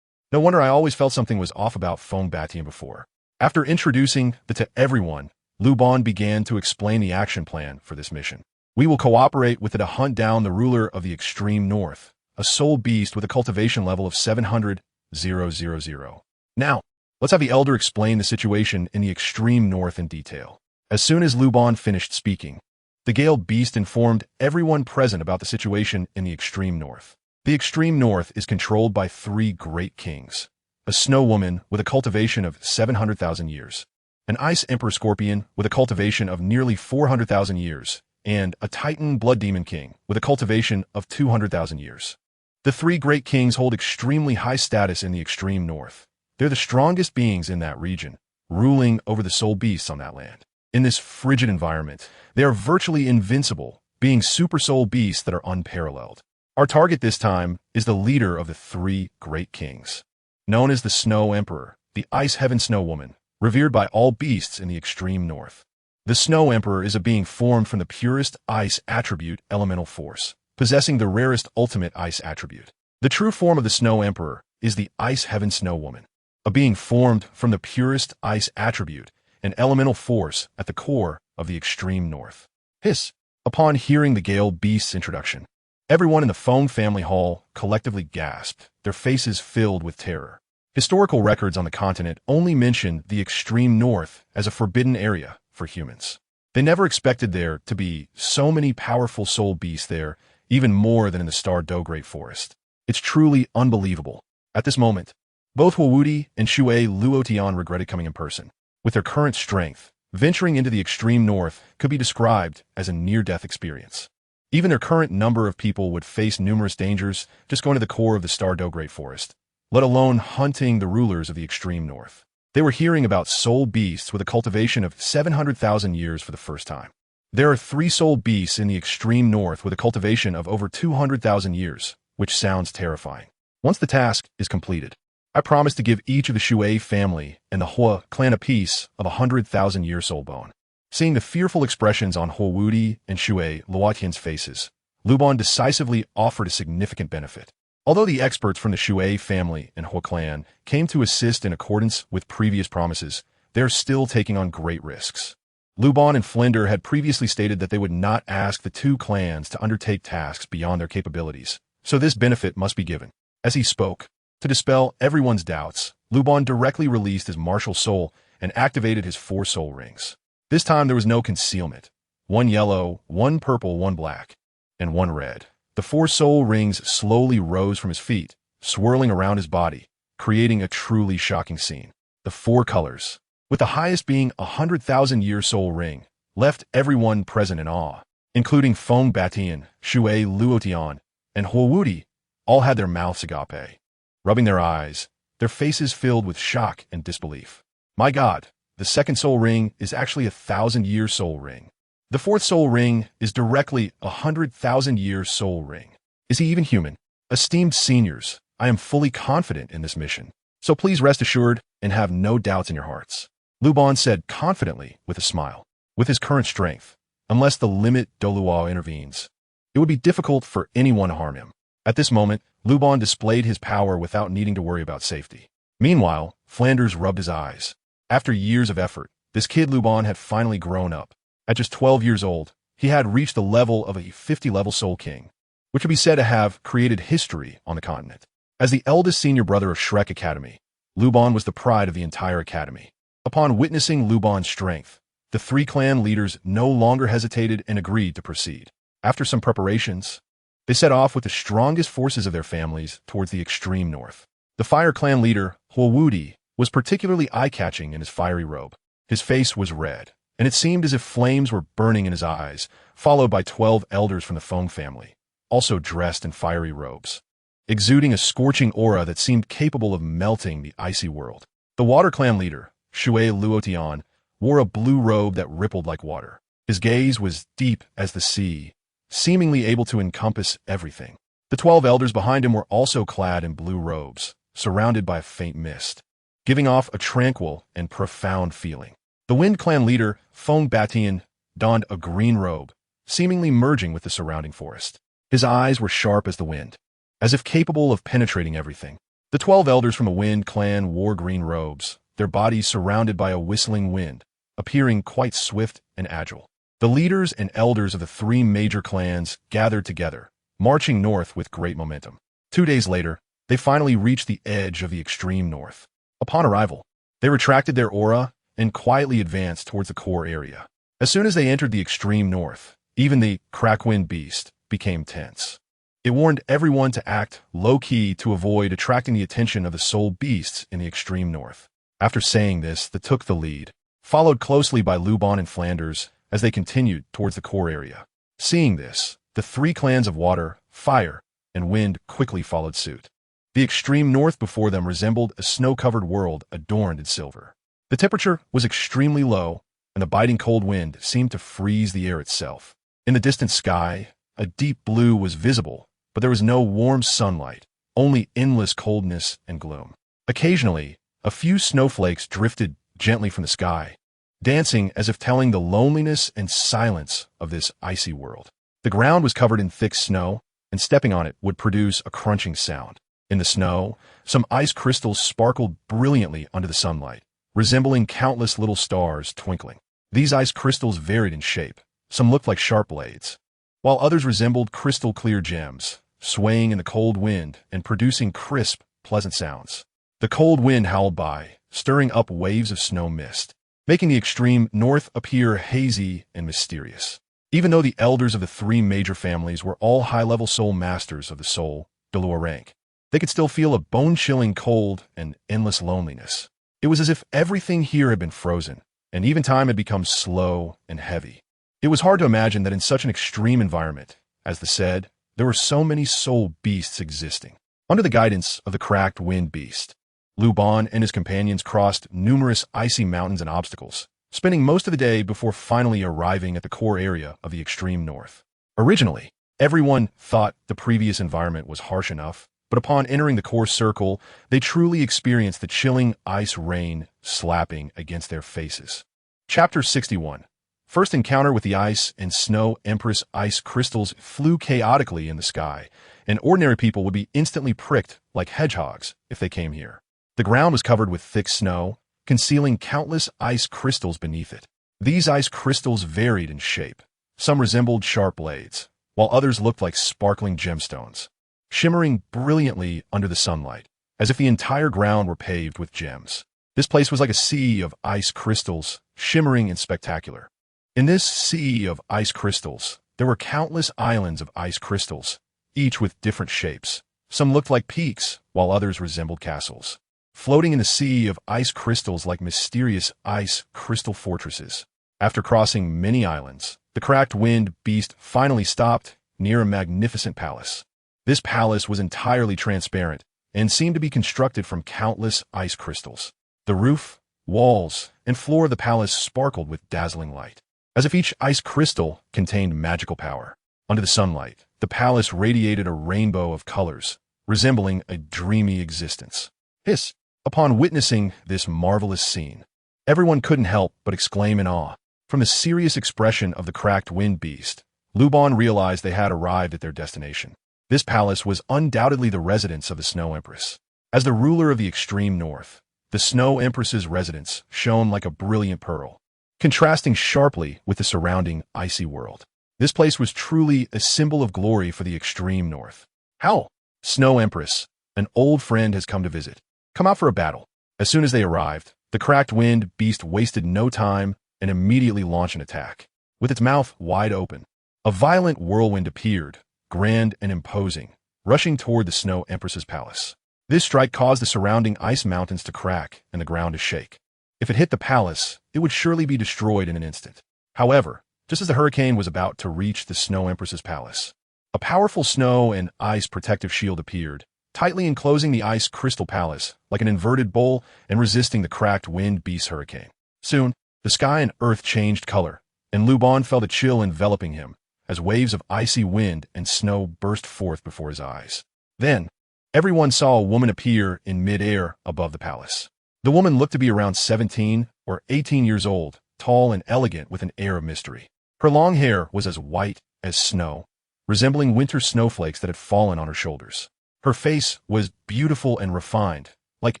[SPEAKER 1] No wonder I always felt something was off about Feng Batian before. After introducing to everyone, Luban began to explain the action plan for this mission. We will cooperate with it to hunt down the ruler of the extreme north, a soul beast with a cultivation level of 700,000. Now, let's have the elder explain the situation in the extreme north in detail. As soon as Luban finished speaking, the Gale Beast informed everyone present about the situation in the extreme north. The extreme north is controlled by 3 great kings, a snow woman with a cultivation of 700,000 years, an ice emperor scorpion with a cultivation of nearly 400,000 years, and a titan blood demon king with a cultivation of 200,000 years. The 3 great kings hold extremely high status in the extreme north. They're the strongest beings in that region, ruling over the soul beasts on that land. In this frigid environment, they are virtually invincible, being super soul beasts that are unparalleled. Our target this time is the leader of the 3 great kings, known as the Snow Emperor, the Ice Heaven Snow Woman, revered by all beasts in the extreme north. The Snow Emperor is a being formed from the purest ice attribute elemental force, possessing the rarest ultimate ice attribute. The true form of the Snow Emperor is the Ice Heaven Snow Woman, a being formed from the purest ice attribute and elemental force at the core of the extreme north. Hiss! Upon hearing the Gale Beast's introduction, everyone in the Feng family hall collectively gasped, their faces filled with terror. Historical records on the continent only mention the extreme north as a forbidden area for humans. They never expected there to be so many powerful soul beasts there, even more than in the Star Do Great Forest. It's truly unbelievable. At this moment, both Huowudi and Shui Luotian regretted coming in person. With their current strength, venturing into the extreme north could be described as a near-death experience. Even their current number of people would face numerous dangers just going to the core of the Star Do Great Forest, let alone hunting the rulers of the extreme north. They were hearing about soul beasts with a cultivation of 700,000 years for the first time. There are 3 soul beasts in the extreme north with a cultivation of over 200,000 years, which sounds terrifying. Once the task is completed, I promise to give each of the Shui family and the Hua clan a piece of 100,000-year soul bone. Seeing the fearful expressions on Huowudi and Shui Luotian's faces, Luban decisively offered a significant benefit. Although the experts from the Shui family and Hua clan came to assist in accordance with previous promises, they're still taking on great risks. Luban and Flender had previously stated that they would not ask the 2 clans to undertake tasks beyond their capabilities, so this benefit must be given. As he spoke, to dispel everyone's doubts, Luban directly released his martial soul and activated his 4 soul rings. This time there was no concealment. 1 yellow, 1 purple, 1 black, and 1 red. The 4 soul rings slowly rose from his feet, swirling around his body, creating a truly shocking scene. The 4 colors, with the highest being a 100,000-year soul ring, left everyone present in awe, including Feng Batian, Shui Luotian, and Huowudi, all had their mouths agape, rubbing their eyes, their faces filled with shock and disbelief. My God, the 2nd soul ring is actually a 1,000-year soul ring. The 4th soul ring is directly a 100,000-year soul ring. Is he even human? Esteemed seniors, I am fully confident in this mission, so please rest assured and have no doubts in your hearts. Luban said confidently with a smile. With his current strength, unless the limit Douluo intervenes, it would be difficult for anyone to harm him. At this moment, Luban displayed his power without needing to worry about safety. Meanwhile, Flanders rubbed his eyes. After years of effort, this kid Luban had finally grown up. At just 12 years old, he had reached the level of a 50-level Soul King, which would be said to have created history on the continent. As the eldest senior brother of Shrek Academy, Luban was the pride of the entire academy. Upon witnessing Luban's strength, the 3 clan leaders no longer hesitated and agreed to proceed. After some preparations, they set off with the strongest forces of their families towards the extreme north. The Fire Clan leader, Huowudi, was particularly eye-catching in his fiery robe. His face was red, and it seemed as if flames were burning in his eyes, followed by 12 elders from the Feng family, also dressed in fiery robes, exuding a scorching aura that seemed capable of melting the icy world. The Water Clan leader, Shui Luotian, wore a blue robe that rippled like water. His gaze was deep as the sea, seemingly able to encompass everything. The 12 elders behind him were also clad in blue robes, surrounded by a faint mist, giving off a tranquil and profound feeling. The Wind Clan leader, Feng Batian, donned a green robe, seemingly merging with the surrounding forest. His eyes were sharp as the wind, as if capable of penetrating everything. The 12 elders from the Wind Clan wore green robes, their bodies surrounded by a whistling wind, appearing quite swift and agile. The leaders and elders of the 3 major clans gathered together, marching north with great momentum. 2 days later, they finally reached the edge of the extreme north. Upon arrival, they retracted their aura and quietly advanced towards the core area. As soon as they entered the extreme north, even the Crackwind beast became tense. It warned everyone to act low-key to avoid attracting the attention of the soul beasts in the extreme north. After saying this, they took the lead, followed closely by Luban and Flanders as they continued towards the core area. Seeing this, the 3 clans of water, fire, and wind quickly followed suit. The extreme north before them resembled a snow-covered world adorned in silver. The temperature was extremely low, and the biting cold wind seemed to freeze the air itself. In the distant sky, a deep blue was visible, but there was no warm sunlight, only endless coldness and gloom. Occasionally, a few snowflakes drifted gently from the sky, dancing as if telling the loneliness and silence of this icy world. The ground was covered in thick snow, and stepping on it would produce a crunching sound. In the snow, some ice crystals sparkled brilliantly under the sunlight, resembling countless little stars twinkling. These ice crystals varied in shape. Some looked like sharp blades, while others resembled crystal-clear gems, swaying in the cold wind and producing crisp, pleasant sounds. The cold wind howled by, stirring up waves of snow mist, making the extreme north appear hazy and mysterious. Even though the elders of the three major families were all high-level soul masters of the soul, Douluo rank, they could still feel a bone-chilling cold and endless loneliness. It was as if everything here had been frozen, and even time had become slow and heavy. It was hard to imagine that in such an extreme environment, as the said, there were so many soul beasts existing. Under the guidance of the cracked wind beast, Luban and his companions crossed numerous icy mountains and obstacles, spending most of the day before finally arriving at the core area of the extreme north. Originally, everyone thought the previous environment was harsh enough, but upon entering the core circle, they truly experienced the chilling ice rain slapping against their faces. Chapter 61. First encounter with the ice and snow empress ice crystals flew chaotically in the sky, and ordinary people would be instantly pricked like hedgehogs if they came here. The ground was covered with thick snow, concealing countless ice crystals beneath it. These ice crystals varied in shape. Some resembled sharp blades, while others looked like sparkling gemstones, shimmering brilliantly under the sunlight, as if the entire ground were paved with gems. This place was like a sea of ice crystals, shimmering and spectacular. In this sea of ice crystals, there were countless islands of ice crystals, each with different shapes. Some looked like peaks, while others resembled castles, floating in the sea of ice crystals like mysterious ice crystal fortresses. After crossing many islands, the cracked wind beast finally stopped near a magnificent palace. This palace was entirely transparent and seemed to be constructed from countless ice crystals. The roof, walls, and floor of the palace sparkled with dazzling light, as if each ice crystal contained magical power. Under the sunlight, the palace radiated a rainbow of colors, resembling a dreamy existence. Hiss! Upon witnessing this marvelous scene, everyone couldn't help but exclaim in awe. From the serious expression of the cracked wind beast, Luban realized they had arrived at their destination. This palace was undoubtedly the residence of the Snow Empress. As the ruler of the extreme north, the Snow Empress's residence shone like a brilliant pearl, contrasting sharply with the surrounding icy world. This place was truly a symbol of glory for the extreme north. How? Snow Empress, an old friend has come to visit. Come out for a battle. As soon as they arrived, the cracked wind beast wasted no time and immediately launched an attack. With its mouth wide open, a violent whirlwind appeared, grand and imposing, rushing toward the Snow Empress's palace. This strike caused the surrounding ice mountains to crack and the ground to shake. If it hit the palace, it would surely be destroyed in an instant. However, just as the hurricane was about to reach the Snow Empress's palace, a powerful snow and ice protective shield appeared, tightly enclosing the ice crystal palace like an inverted bowl and resisting the cracked wind beast hurricane. Soon, the sky and earth changed color, and Luban felt a chill enveloping him as waves of icy wind and snow burst forth before his eyes. Then, everyone saw a woman appear in mid-air above the palace. The woman looked to be around 17 or 18 years old, tall and elegant with an air of mystery. Her long hair was as white as snow, resembling winter snowflakes that had fallen on her shoulders. Her face was beautiful and refined, like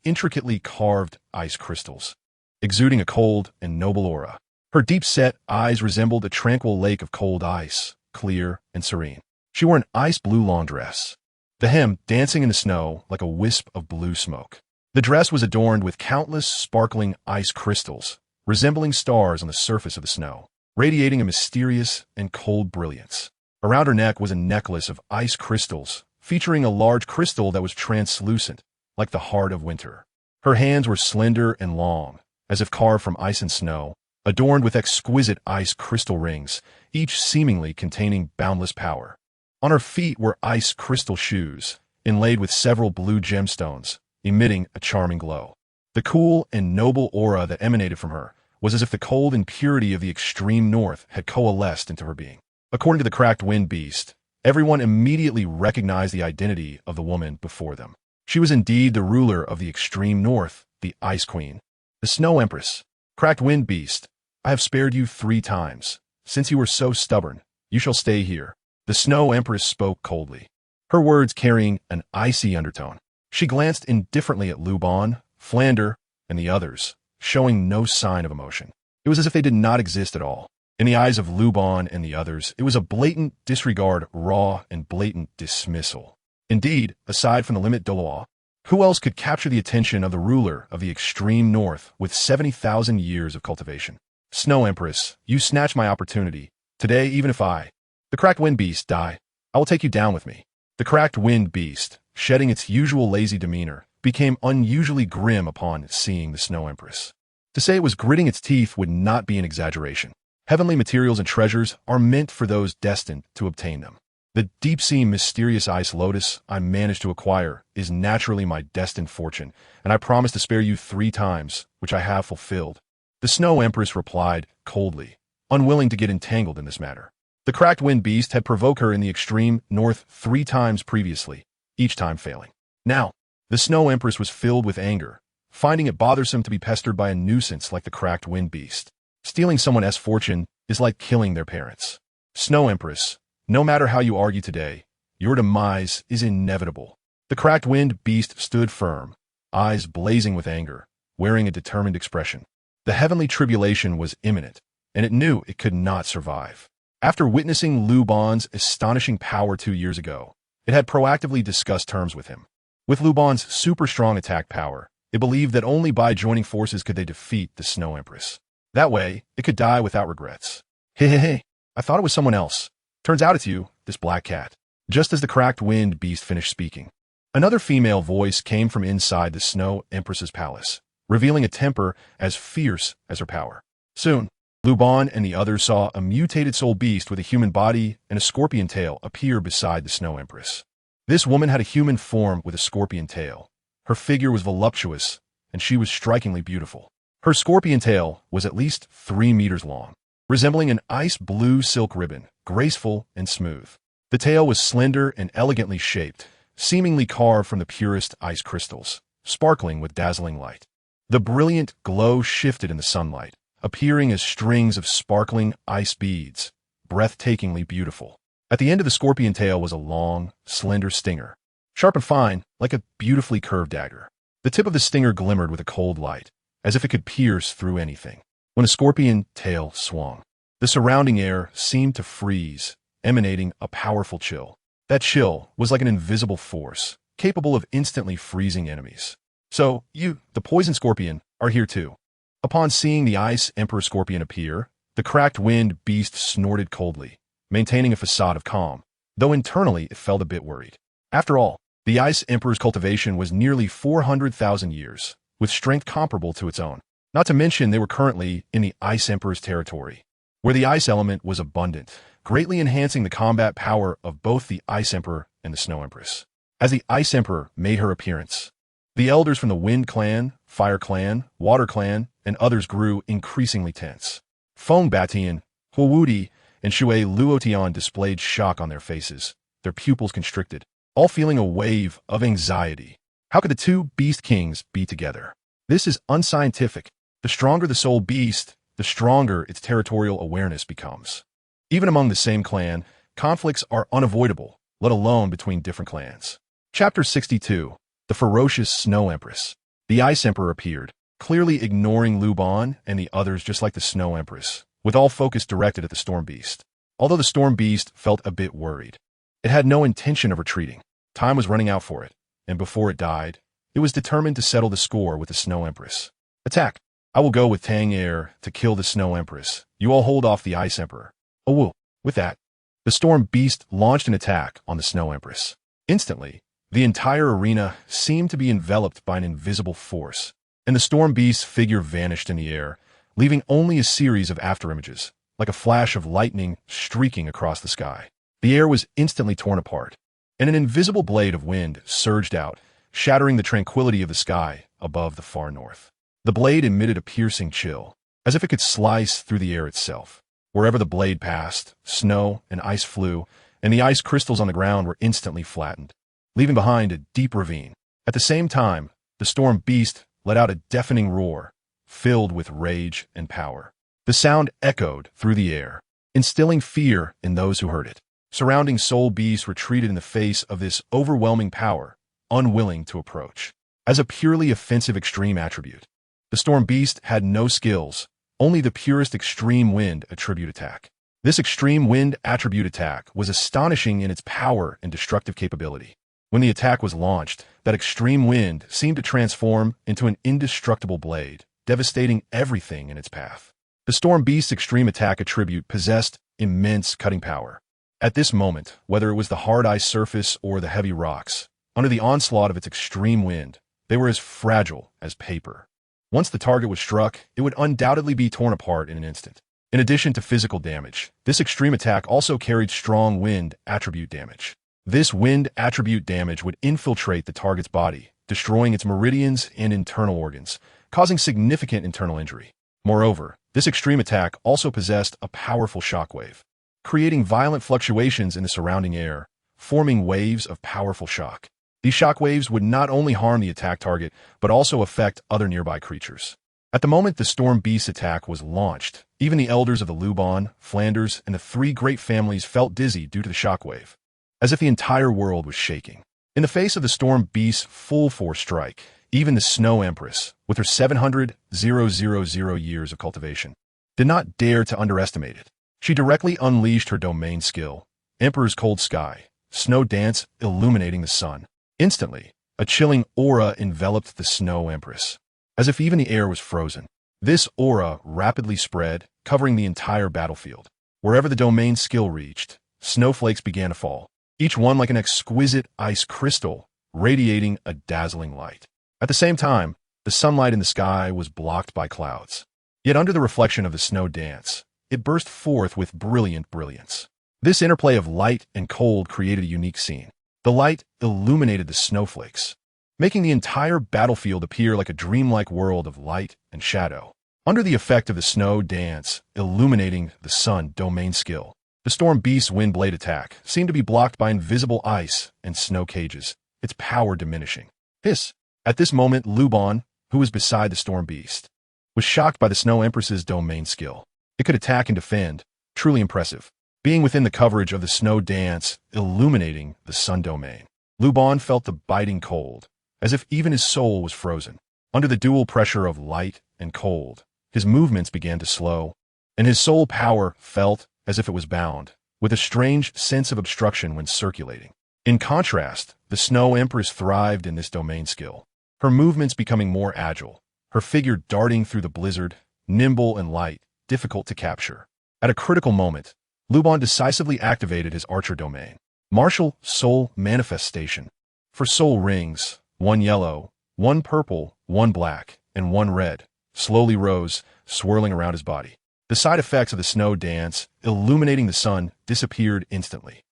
[SPEAKER 1] intricately carved ice crystals, exuding a cold and noble aura. Her deep-set eyes resembled a tranquil lake of cold ice, clear and serene. She wore an ice blue long dress, the hem dancing in the snow like a wisp of blue smoke. The dress was adorned with countless sparkling ice crystals, resembling stars on the surface of the snow, radiating a mysterious and cold brilliance. Around her neck was a necklace of ice crystals, featuring a large crystal that was translucent, like the heart of winter. Her hands were slender and long, as if carved from ice and snow, adorned with exquisite ice crystal rings, each seemingly containing boundless power. On her feet were ice crystal shoes, inlaid with several blue gemstones, emitting a charming glow. The cool and noble aura that emanated from her was as if the cold and purity of the extreme north had coalesced into her being. According to the cracked wind beast, everyone immediately recognized the identity of the woman before them. She was indeed the ruler of the extreme north, the Ice Queen, the Snow Empress. Cracked wind beast, I have spared you 3 times. Since you were so stubborn, you shall stay here. The Snow Empress spoke coldly, her words carrying an icy undertone. She glanced indifferently at Luban, Flander, and the others, showing no sign of emotion. It was as if they did not exist at all. In the eyes of Luban and the others, it was a blatant disregard, raw and blatant dismissal. Indeed, aside from the limit Douluo, Who else could capture the attention of the ruler of the extreme north with 70,000 years of cultivation? Snow Empress, you snatched my opportunity. Today, even if the cracked wind beast, die, I will take you down with me. The cracked wind beast, shedding its usual lazy demeanor, became unusually grim upon seeing the Snow Empress. To say it was gritting its teeth would not be an exaggeration. Heavenly materials and treasures are meant for those destined to obtain them. The deep-sea mysterious ice lotus I managed to acquire is naturally my destined fortune, and I promise to spare you 3 times, which I have fulfilled. The Snow Empress replied coldly, unwilling to get entangled in this matter. The cracked wind beast had provoked her in the extreme north 3 times previously, each time failing. Now, the Snow Empress was filled with anger, finding it bothersome to be pestered by a nuisance like the cracked wind beast. Stealing someone's fortune is like killing their parents. Snow Empress, no matter how you argue today, your demise is inevitable. The cracked wind beast stood firm, eyes blazing with anger, wearing a determined expression. The heavenly tribulation was imminent, and it knew it could not survive. After witnessing Luban's astonishing power 2 years ago, it had proactively discussed terms with him. With Luban's super strong attack power, it believed that only by joining forces could they defeat the Snow Empress. That way, it could die without regrets. Hey, I thought it was someone else. Turns out it's you, this black cat. Just as the cracked wind beast finished speaking, another female voice came from inside the Snow Empress's palace, revealing a temper as fierce as her power. Soon, Luban and the others saw a mutated soul beast with a human body and a scorpion tail appear beside the Snow Empress. This woman had a human form with a scorpion tail. Her figure was voluptuous, and she was strikingly beautiful. Her scorpion tail was at least 3 meters long, resembling an ice blue silk ribbon, graceful and smooth. The tail was slender and elegantly shaped, seemingly carved from the purest ice crystals, sparkling with dazzling light. The brilliant glow shifted in the sunlight, appearing as strings of sparkling ice beads, breathtakingly beautiful. At the end of the scorpion tail was a long, slender stinger, sharp and fine, like a beautifully curved dagger. The tip of the stinger glimmered with a cold light, as if it could pierce through anything. When a scorpion tail swung, the surrounding air seemed to freeze, emanating a powerful chill. That chill was like an invisible force, capable of instantly freezing enemies. So, you, the poison scorpion, are here too. Upon seeing the Ice Emperor Scorpion appear, the cracked wind beast snorted coldly, maintaining a facade of calm, though internally it felt a bit worried. After all, the Ice Emperor's cultivation was nearly 400,000 years, with strength comparable to its own. Not to mention they were currently in the Ice Emperor's territory, where the ice element was abundant, greatly enhancing the combat power of both the Ice Emperor and the Snow Empress. As the Ice Emperor made her appearance, the elders from the Wind Clan, Fire Clan, Water Clan, and others grew increasingly tense. Feng Batian, Huowudi, and Shui Luotian displayed shock on their faces, their pupils constricted, all feeling a wave of anxiety. How could the 2 beast kings be together? This is unscientific. The stronger the soul beast, the stronger its territorial awareness becomes. Even among the same clan, conflicts are unavoidable, let alone between different clans. Chapter 62. The Ferocious Snow Empress. The Ice Emperor appeared, clearly ignoring Luban and the others just like the Snow Empress, with all focus directed at the Storm Beast. Although the Storm Beast felt a bit worried, it had no intention of retreating. Time was running out for it, and before it died, it was determined to settle the score with the Snow Empress. Attack! I will go with Tang Air to kill the Snow Empress. You all hold off the Ice Emperor. Oh, woo. With that, the Storm Beast launched an attack on the Snow Empress. Instantly, the entire arena seemed to be enveloped by an invisible force, and the Storm Beast's figure vanished in the air, leaving only a series of afterimages, like a flash of lightning streaking across the sky. The air was instantly torn apart, and an invisible blade of wind surged out, shattering the tranquility of the sky above the far north. The blade emitted a piercing chill, as if it could slice through the air itself. Wherever the blade passed, snow and ice flew, and the ice crystals on the ground were instantly flattened, leaving behind a deep ravine. At the same time, the Storm Beast let out a deafening roar, filled with rage and power. The sound echoed through the air, instilling fear in those who heard it. Surrounding soul beasts retreated in the face of this overwhelming power, unwilling to approach. As a purely offensive extreme attribute, the Storm Beast had no skills, only the purest extreme wind attribute attack. This extreme wind attribute attack was astonishing in its power and destructive capability. When the attack was launched, that extreme wind seemed to transform into an indestructible blade, devastating everything in its path. The Storm Beast's extreme attack attribute possessed immense cutting power. At this moment, whether it was the hard ice surface or the heavy rocks, under the onslaught of its extreme wind, they were as fragile as paper. Once the target was struck, it would undoubtedly be torn apart in an instant. In addition to physical damage, this extreme attack also carried strong wind attribute damage. This wind attribute damage would infiltrate the target's body, destroying its meridians and internal organs, causing significant internal injury. Moreover, this extreme attack also possessed a powerful shockwave, creating violent fluctuations in the surrounding air, forming waves of powerful shock. These shockwaves would not only harm the attack target, but also affect other nearby creatures. At the moment the Storm Beast's attack was launched, even the elders of the Luban, Flanders, and the three great families felt dizzy due to the shockwave, as if the entire world was shaking. In the face of the Storm Beast's full-force strike, even the Snow Empress, with her 700,000 years of cultivation, did not dare to underestimate it. She directly unleashed her domain skill, Emperor's Cold Sky, Snow Dance illuminating the sun. Instantly, a chilling aura enveloped the Snow Empress, as if even the air was frozen. This aura rapidly spread, covering the entire battlefield. Wherever the domain skill reached, snowflakes began to fall, each one like an exquisite ice crystal, radiating a dazzling light. At the same time, the sunlight in the sky was blocked by clouds. Yet under the reflection of the snow dance, it burst forth with brilliant brilliance. This interplay of light and cold created a unique scene. The light illuminated the snowflakes, making the entire battlefield appear like a dreamlike world of light and shadow. Under the effect of the snow dance illuminating the sun domain skill, the Storm Beast's wind blade attack seemed to be blocked by invisible ice and snow cages, its power diminishing. At this moment, Luban, who was beside the Storm Beast, was shocked by the Snow Empress's domain skill. It could attack and defend, truly impressive. Being within the coverage of the snow dance illuminating the sun domain, Luban felt the biting cold, as if even his soul was frozen. Under the dual pressure of light and cold, his movements began to slow, and his soul power felt as if it was bound, with a strange sense of obstruction when circulating. In contrast, the Snow Empress thrived in this domain skill, her movements becoming more agile, her figure darting through the blizzard, nimble and light, difficult to capture. At a critical moment, Luban decisively activated his archer domain. Martial Soul Manifestation. For soul rings, 1 yellow, 1 purple, 1 black, and 1 red, slowly rose, swirling around his body. The side effects of the snow dance, illuminating the sun, disappeared instantly.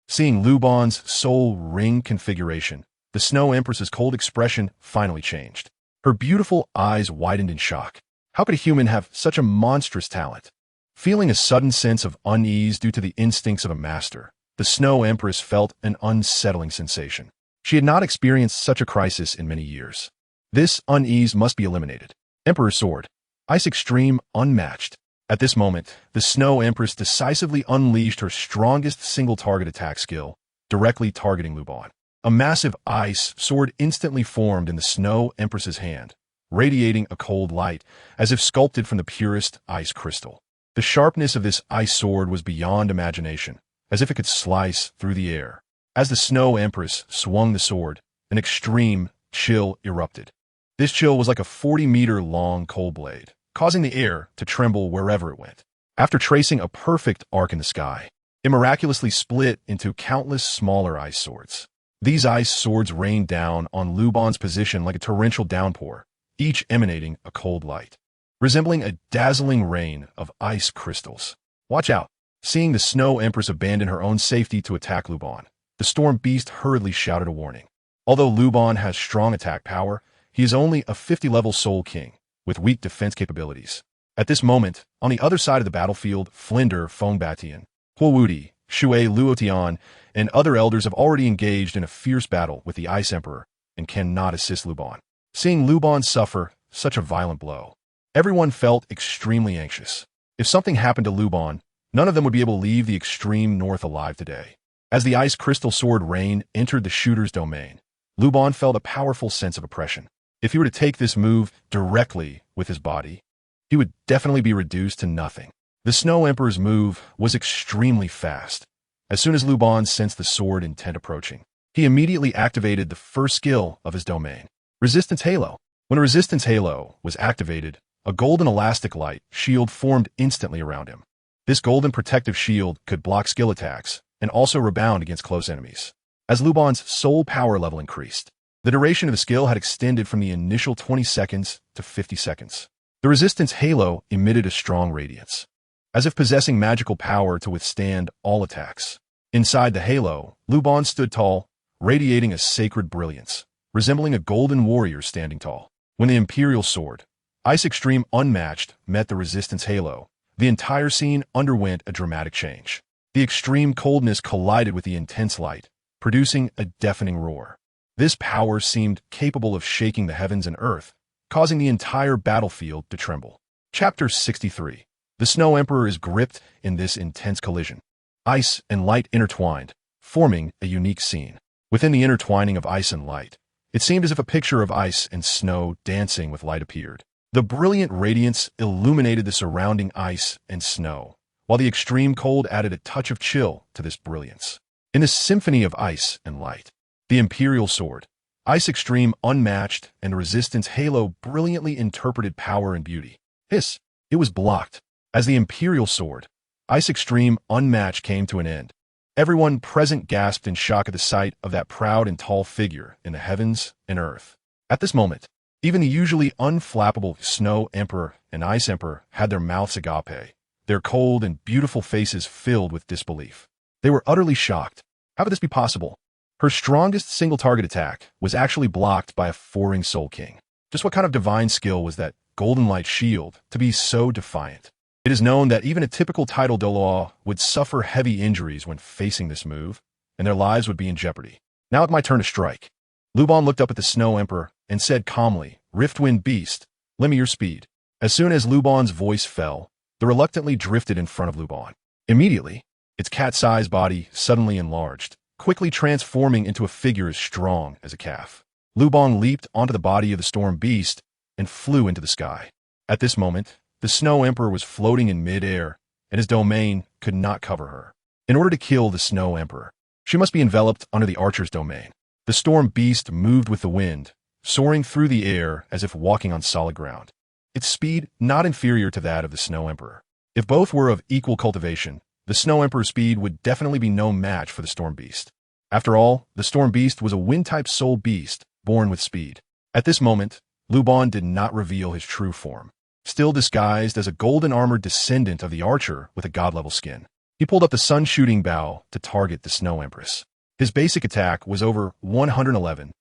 [SPEAKER 1] Seeing Luban's soul ring configuration, the Snow Empress's cold expression finally changed. Her beautiful eyes widened in shock. How could a human have such a monstrous talent? Feeling a sudden sense of unease due to the instincts of a master, the Snow Empress felt an unsettling sensation. She had not experienced such a crisis in many years. This unease must be eliminated. Emperor's Sword. Ice Extreme unmatched. At this moment, the Snow Empress decisively unleashed her strongest single-target attack skill, directly targeting Luban. A massive ice sword instantly formed in the Snow Empress's hand, radiating a cold light, as if sculpted from the purest ice crystal. The sharpness of this ice sword was beyond imagination, as if it could slice through the air. As the Snow Empress swung the sword, an extreme chill erupted. This chill was like a 40-meter-long cold blade, causing the air to tremble wherever it went. After tracing a perfect arc in the sky, it miraculously split into countless smaller ice swords. These ice swords rained down on Luban's position like a torrential downpour, each emanating a cold light, resembling a dazzling rain of ice crystals. Watch out! Seeing the Snow Empress abandon her own safety to attack Luban, the Storm Beast hurriedly shouted a warning. Although Luban has strong attack power, he is only a 50-level Soul King, with weak defense capabilities. At this moment, on the other side of the battlefield, Flinder Fongbatian, Huowudi, Shui Luotian, and other elders have already engaged in a fierce battle with the Ice Emperor and cannot assist Luban. Seeing Luban suffer such a violent blow, everyone felt extremely anxious. If something happened to Luban, none of them would be able to leave the extreme north alive today. As the ice crystal sword rain entered the shooter's domain, Luban felt a powerful sense of oppression. If he were to take this move directly with his body, he would definitely be reduced to nothing. The Snow Emperor's move was extremely fast. As soon as Luban sensed the sword intent approaching, He immediately activated the first skill of his domain, Resistance Halo. When a Resistance Halo was activated, a golden elastic light shield formed instantly around him. This golden protective shield could block skill attacks and also rebound against close enemies. As Luban's soul power level increased, the duration of the skill had extended from the initial 20 seconds to 50 seconds. The Resistance Halo emitted a strong radiance, as if possessing magical power to withstand all attacks. Inside the halo, Luban stood tall, radiating a sacred brilliance, resembling a golden warrior standing tall. When the Imperial Sword, Ice Extreme Unmatched, met the Resistance Halo, the entire scene underwent a dramatic change. The extreme coldness collided with the intense light, producing a deafening roar. This power seemed capable of shaking the heavens and earth, causing the entire battlefield to tremble. Chapter 63. The Snow Emperor is gripped in this intense collision. Ice and light intertwined, forming a unique scene. Within the intertwining of ice and light, it seemed as if a picture of ice and snow dancing with light appeared. The brilliant radiance illuminated the surrounding ice and snow, while the extreme cold added a touch of chill to this brilliance. In this symphony of ice and light, the Imperial Sword, Ice Extreme Unmatched, and the Resistance Halo brilliantly interpreted power and beauty. It was blocked. As the Imperial Sword, Ice Extreme Unmatched came to an end, everyone present gasped in shock at the sight of that proud and tall figure in the heavens and earth. At this moment, even the usually unflappable Snow Emperor and Ice Emperor had their mouths agape, their cold and beautiful faces filled with disbelief. They were utterly shocked. How could this be possible? Her strongest single-target attack was actually blocked by a 4-ring Soul King. Just what kind of divine skill was that golden light shield to be so defiant? It is known that even a typical Title Douluo would suffer heavy injuries when facing this move, and their lives would be in jeopardy. Now it's my turn to strike. Luban looked up at the Snow Emperor and said calmly, Riftwind Beast, lend me your speed. As soon as Luban's voice fell, the reluctantly drifted in front of Luban. Immediately, its cat-sized body suddenly enlarged, quickly transforming into a figure as strong as a calf. Luban leaped onto the body of the Storm Beast and flew into the sky. At this moment, the Snow Emperor was floating in mid-air, and his domain could not cover her. In order to kill the Snow Emperor, she must be enveloped under the Archer's domain. The Storm Beast moved with the wind, soaring through the air as if walking on solid ground. Its speed not inferior to that of the Snow Emperor. If both were of equal cultivation, the Snow Emperor's speed would definitely be no match for the Storm Beast. After all, the Storm Beast was a wind-type soul beast, born with speed. At this moment, Luban did not reveal his true form. Still disguised as a golden-armored descendant of the Archer with a god-level skin, he pulled up the sun-shooting bow to target the Snow Empress. His basic attack was over 111,000,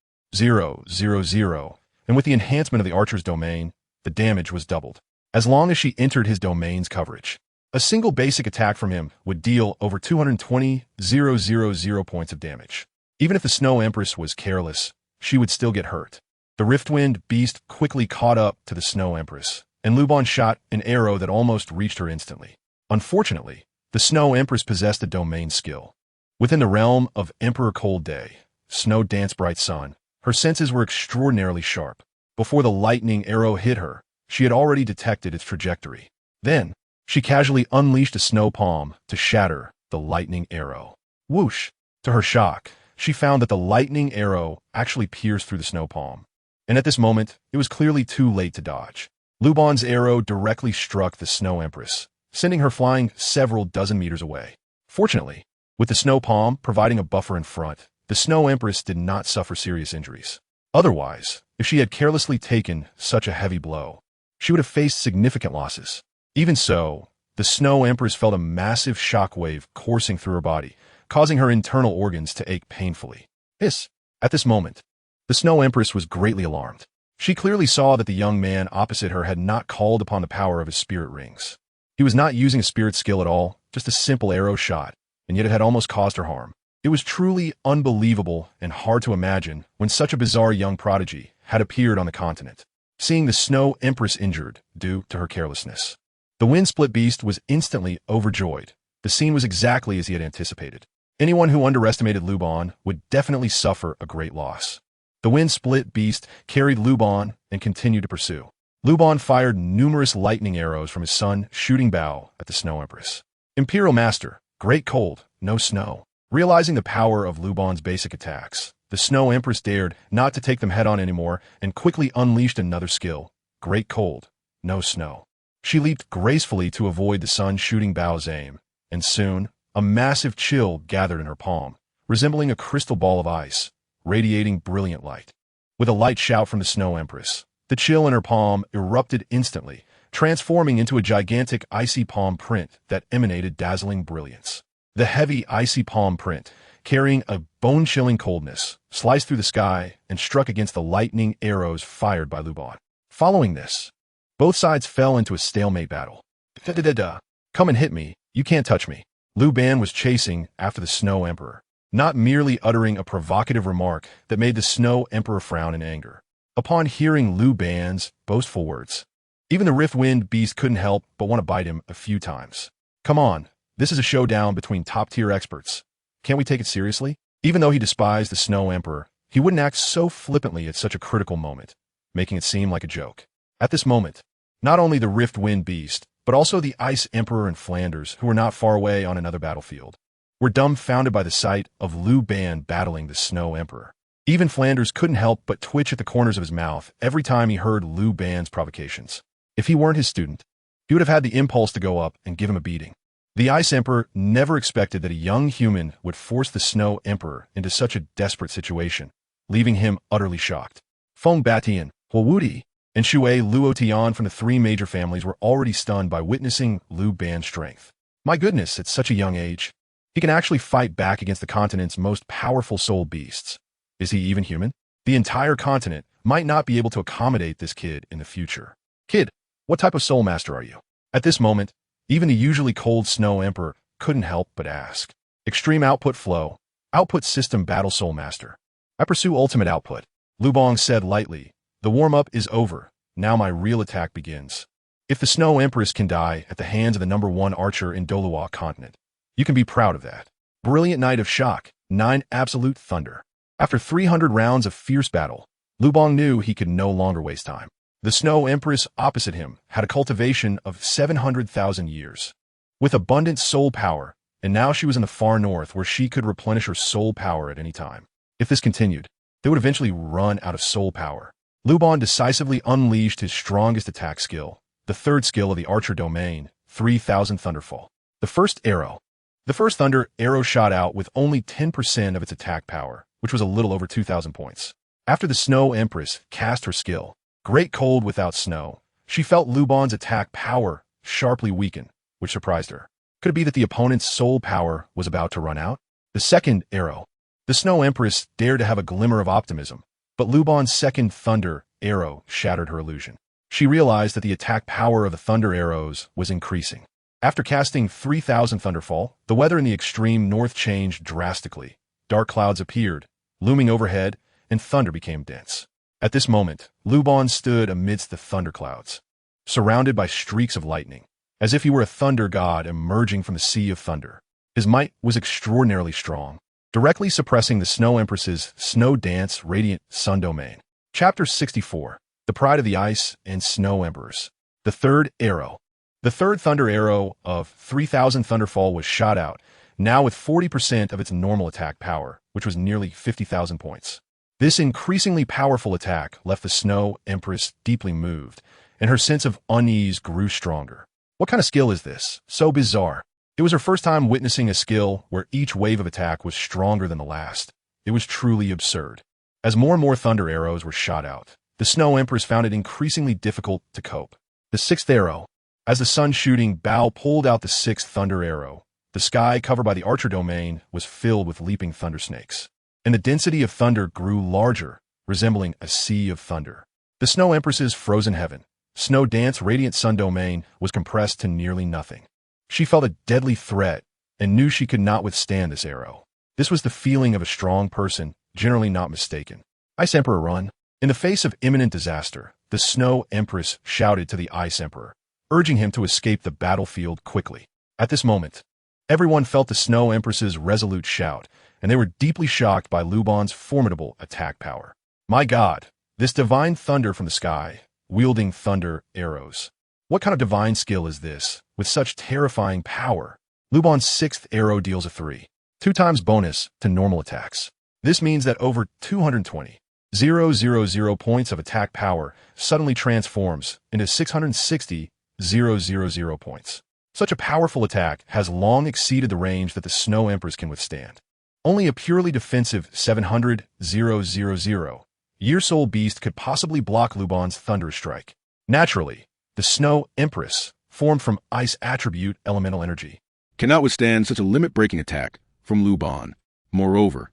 [SPEAKER 1] and with the enhancement of the Archer's domain, the damage was doubled. As long as she entered his domain's coverage, a single basic attack from him would deal over 220,000 points of damage. Even if the Snow Empress was careless, she would still get hurt. The Riftwind Beast quickly caught up to the Snow Empress, and Luban shot an arrow that almost reached her instantly. Unfortunately, the Snow Empress possessed a domain skill. Within the realm of Emperor Cold Day, Snow Dance Bright Sun, her senses were extraordinarily sharp. Before the lightning arrow hit her, she had already detected its trajectory. Then, she casually unleashed a snow palm to shatter the lightning arrow. Whoosh! To her shock, she found that the lightning arrow actually pierced through the snow palm. And at this moment, it was clearly too late to dodge. Luban's arrow directly struck the Snow Empress, sending her flying several dozen meters away. Fortunately, with the snow palm providing a buffer in front, the Snow Empress did not suffer serious injuries. Otherwise, if she had carelessly taken such a heavy blow, she would have faced significant losses. Even so, the Snow Empress felt a massive shockwave coursing through her body, causing her internal organs to ache painfully. At this moment, the Snow Empress was greatly alarmed. She clearly saw that the young man opposite her had not called upon the power of his spirit rings. He was not using a spirit skill at all, just a simple arrow shot, and yet it had almost caused her harm. It was truly unbelievable and hard to imagine when such a bizarre young prodigy had appeared on the continent, seeing the Snow Empress injured due to her carelessness. The Wind-Split Beast was instantly overjoyed. The scene was exactly as he had anticipated. Anyone who underestimated Luban would definitely suffer a great loss. The Wind-Split Beast carried Luban and continued to pursue. Luban fired numerous lightning arrows from his sun-shooting bow at the Snow Empress. Imperial Master, great cold, no snow. Realizing the power of Luban's basic attacks, the Snow Empress dared not to take them head-on anymore and quickly unleashed another skill, Great Cold, No Snow. She leaped gracefully to avoid the sun's shooting bow's aim, and soon, a massive chill gathered in her palm, resembling a crystal ball of ice, radiating brilliant light. With a light shout from the Snow Empress, the chill in her palm erupted instantly, transforming into a gigantic icy palm print that emanated dazzling brilliance. The heavy icy palm print, carrying a bone-chilling coldness, sliced through the sky and struck against the lightning arrows fired by Luban. Following this, both sides fell into a stalemate battle. Da-da-da-da. Come and hit me, you can't touch me. Luban was chasing after the Snow Emperor, not merely uttering a provocative remark that made the Snow Emperor frown in anger. Upon hearing Luban's boastful words, even the Rift-Wind beast couldn't help but want to bite him a few times. Come on, this is a showdown between top-tier experts. Can't we take it seriously? Even though he despised the Snow Emperor, he wouldn't act so flippantly at such a critical moment, making it seem like a joke. At this moment, not only the Rift-Wind beast, but also the Ice Emperor and Flanders, who were not far away on another battlefield, were dumbfounded by the sight of Luban battling the Snow Emperor. Even Flanders couldn't help but twitch at the corners of his mouth every time he heard Luban's provocations. If he weren't his student, he would have had the impulse to go up and give him a beating. The Ice Emperor never expected that a young human would force the Snow Emperor into such a desperate situation, leaving him utterly shocked. Feng Batian, Huowudi, and Shui Luotian from the three major families were already stunned by witnessing Luban's strength. My goodness, at such a young age, he can actually fight back against the continent's most powerful soul beasts. Is he even human? The entire continent might not be able to accommodate this kid in the future. Kid, what type of soul master are you? At this moment, even the usually cold Snow Emperor couldn't help but ask. Extreme Output Flow, Output System Battle Soul Master. I pursue ultimate output. Luban said lightly, the warm-up is over, now my real attack begins. If the Snow Empress can die at the hands of the #1 archer in Douluo Continent, you can be proud of that. Brilliant Night of Shock, 9 Absolute Thunder. After 300 rounds of fierce battle, Luban knew he could no longer waste time. The Snow Empress opposite him had a cultivation of 700,000 years, with abundant soul power, and now she was in the far north where she could replenish her soul power at any time. If this continued, they would eventually run out of soul power. Luban decisively unleashed his strongest attack skill, the third skill of the archer domain, 3000 Thunderfall. The first thunder arrow shot out with only 10% of its attack power, which was a little over 2,000 points. After the Snow Empress cast her skill, Great Cold without snow, she felt Luban's attack power sharply weaken, which surprised her. Could it be that the opponent's soul power was about to run out? The second arrow. The Snow Empress dared to have a glimmer of optimism, but Luban's second thunder arrow shattered her illusion. She realized that the attack power of the thunder arrows was increasing. After casting 3000 Thunderfall, the weather in the extreme north changed drastically. Dark clouds appeared, looming overhead, and thunder became dense. At this moment, Luban stood amidst the thunderclouds, surrounded by streaks of lightning, as if he were a thunder god emerging from the sea of thunder. His might was extraordinarily strong, directly suppressing the Snow Empress's Snow Dance Radiant Sun Domain. Chapter 64, The Pride of the Ice and Snow Emperors. The third arrow. The third thunder arrow of 3000 Thunderfall was shot out, now with 40% of its normal attack power, which was nearly 50,000 points. This increasingly powerful attack left the Snow Empress deeply moved, and her sense of unease grew stronger. What kind of skill is this? So bizarre. It was her first time witnessing a skill where each wave of attack was stronger than the last. It was truly absurd. As more and more thunder arrows were shot out, the Snow Empress found it increasingly difficult to cope. The sixth arrow. As the sun-shooting bow pulled out the sixth thunder arrow, the sky covered by the archer domain was filled with leaping thunder snakes, and the density of thunder grew larger, resembling a sea of thunder. The Snow Empress's frozen heaven, Snow Dance Radiant Sun Domain, was compressed to nearly nothing. She felt a deadly threat and knew she could not withstand this arrow. This was the feeling of a strong person, generally not mistaken. Ice Emperor, run! In the face of imminent disaster, the Snow Empress shouted to the Ice Emperor, urging him to escape the battlefield quickly. At this moment, everyone felt the Snow Empress's resolute shout, and they were deeply shocked by Luban's formidable attack power. My God, this divine thunder from the sky, wielding thunder arrows. What kind of divine skill is this, with such terrifying power? Luban's sixth arrow deals a 3. 2 times bonus to normal attacks. This means that over 220,000 points of attack power suddenly transforms into 660,000 points. Such a powerful attack has long exceeded the range that the Snow Empress can withstand. Only a purely defensive 700,000 Year Soul Beast could possibly block Luban's Thunderous Strike. Naturally, the Snow Empress, formed from Ice Attribute Elemental Energy,
[SPEAKER 2] cannot withstand such a limit-breaking attack from Luban. Moreover,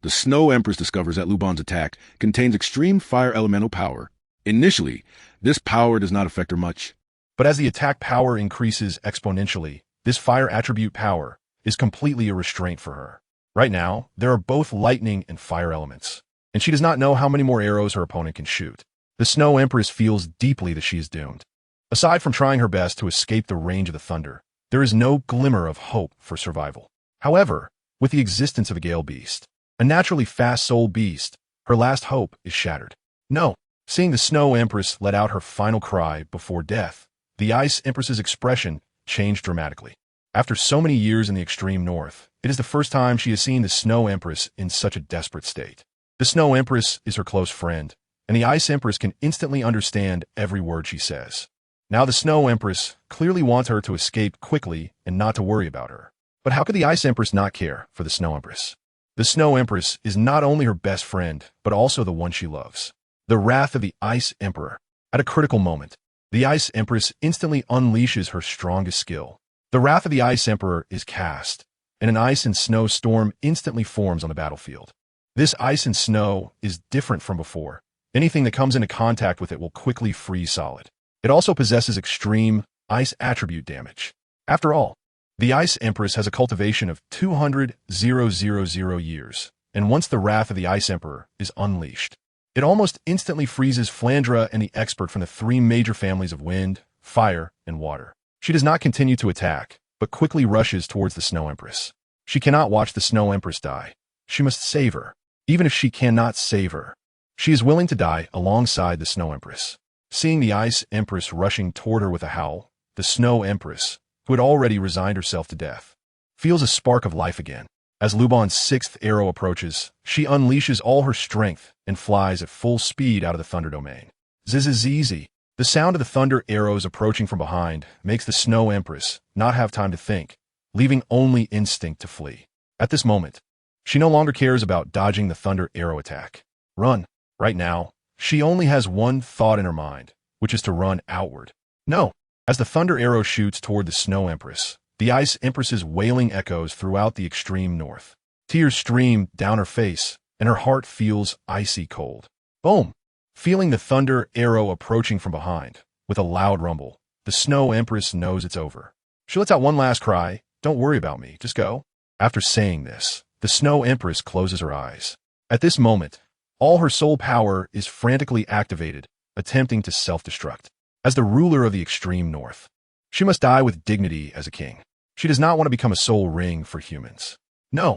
[SPEAKER 2] the Snow Empress discovers that Luban's attack contains extreme fire elemental power. Initially, this power does not affect her much.
[SPEAKER 1] But as the attack power increases exponentially, this fire attribute power is completely a restraint for her. Right now, there are both lightning and fire elements, and she does not know how many more arrows her opponent can shoot. The Snow Empress feels deeply that she is doomed. Aside from trying her best to escape the range of the thunder, there is no glimmer of hope for survival. However, with the existence of a Gale Beast, a naturally fast soul beast, her last hope is shattered. No, seeing the Snow Empress let out her final cry before death, the Ice Empress's expression changed dramatically. After so many years in the extreme north, it is the first time she has seen the Snow Empress in such a desperate state. The Snow Empress is her close friend, and the Ice Empress can instantly understand every word she says. Now the Snow Empress clearly wants her to escape quickly and not to worry about her. But how could the Ice Empress not care for the Snow Empress? The Snow Empress is not only her best friend, but also the one she loves. The wrath of the Ice Emperor. At a critical moment, the Ice Empress instantly unleashes her strongest skill. The wrath of the Ice Emperor is cast, and an ice and snow storm instantly forms on the battlefield. This ice and snow is different from before. Anything that comes into contact with it will quickly freeze solid. It also possesses extreme ice attribute damage. After all, the Ice Empress has a cultivation of 200,000 years, and once the wrath of the Ice Emperor is unleashed, it almost instantly freezes Flandra and the expert from the 3 major families of wind, fire, and water. She does not continue to attack, but quickly rushes towards the Snow Empress. She cannot watch the Snow Empress die. She must save her. Even if she cannot save her, she is willing to die alongside the Snow Empress. Seeing the Ice Empress rushing toward her with a howl, the Snow Empress, who had already resigned herself to death, feels a spark of life again. As Luban's 6th arrow approaches, she unleashes all her strength and flies at full speed out of the Thunder Domain. Zzz. The sound of the thunder arrows approaching from behind makes the Snow Empress not have time to think, leaving only instinct to flee. At this moment, she no longer cares about dodging the thunder arrow attack. Run. Right now, she only has one thought in her mind, which is to run outward. No. As the thunder arrow shoots toward the Snow Empress, the Ice Empress's wailing echoes throughout the extreme north. Tears stream down her face, and her heart feels icy cold. Boom! Feeling the thunder arrow approaching from behind, with a loud rumble, the Snow Empress knows it's over. She lets out one last cry, "Don't worry about me, just go." After saying this, the Snow Empress closes her eyes. At this moment, all her soul power is frantically activated, attempting to self-destruct. As the ruler of the extreme north, she must die with dignity as a king. She does not want to become a soul ring for humans. No.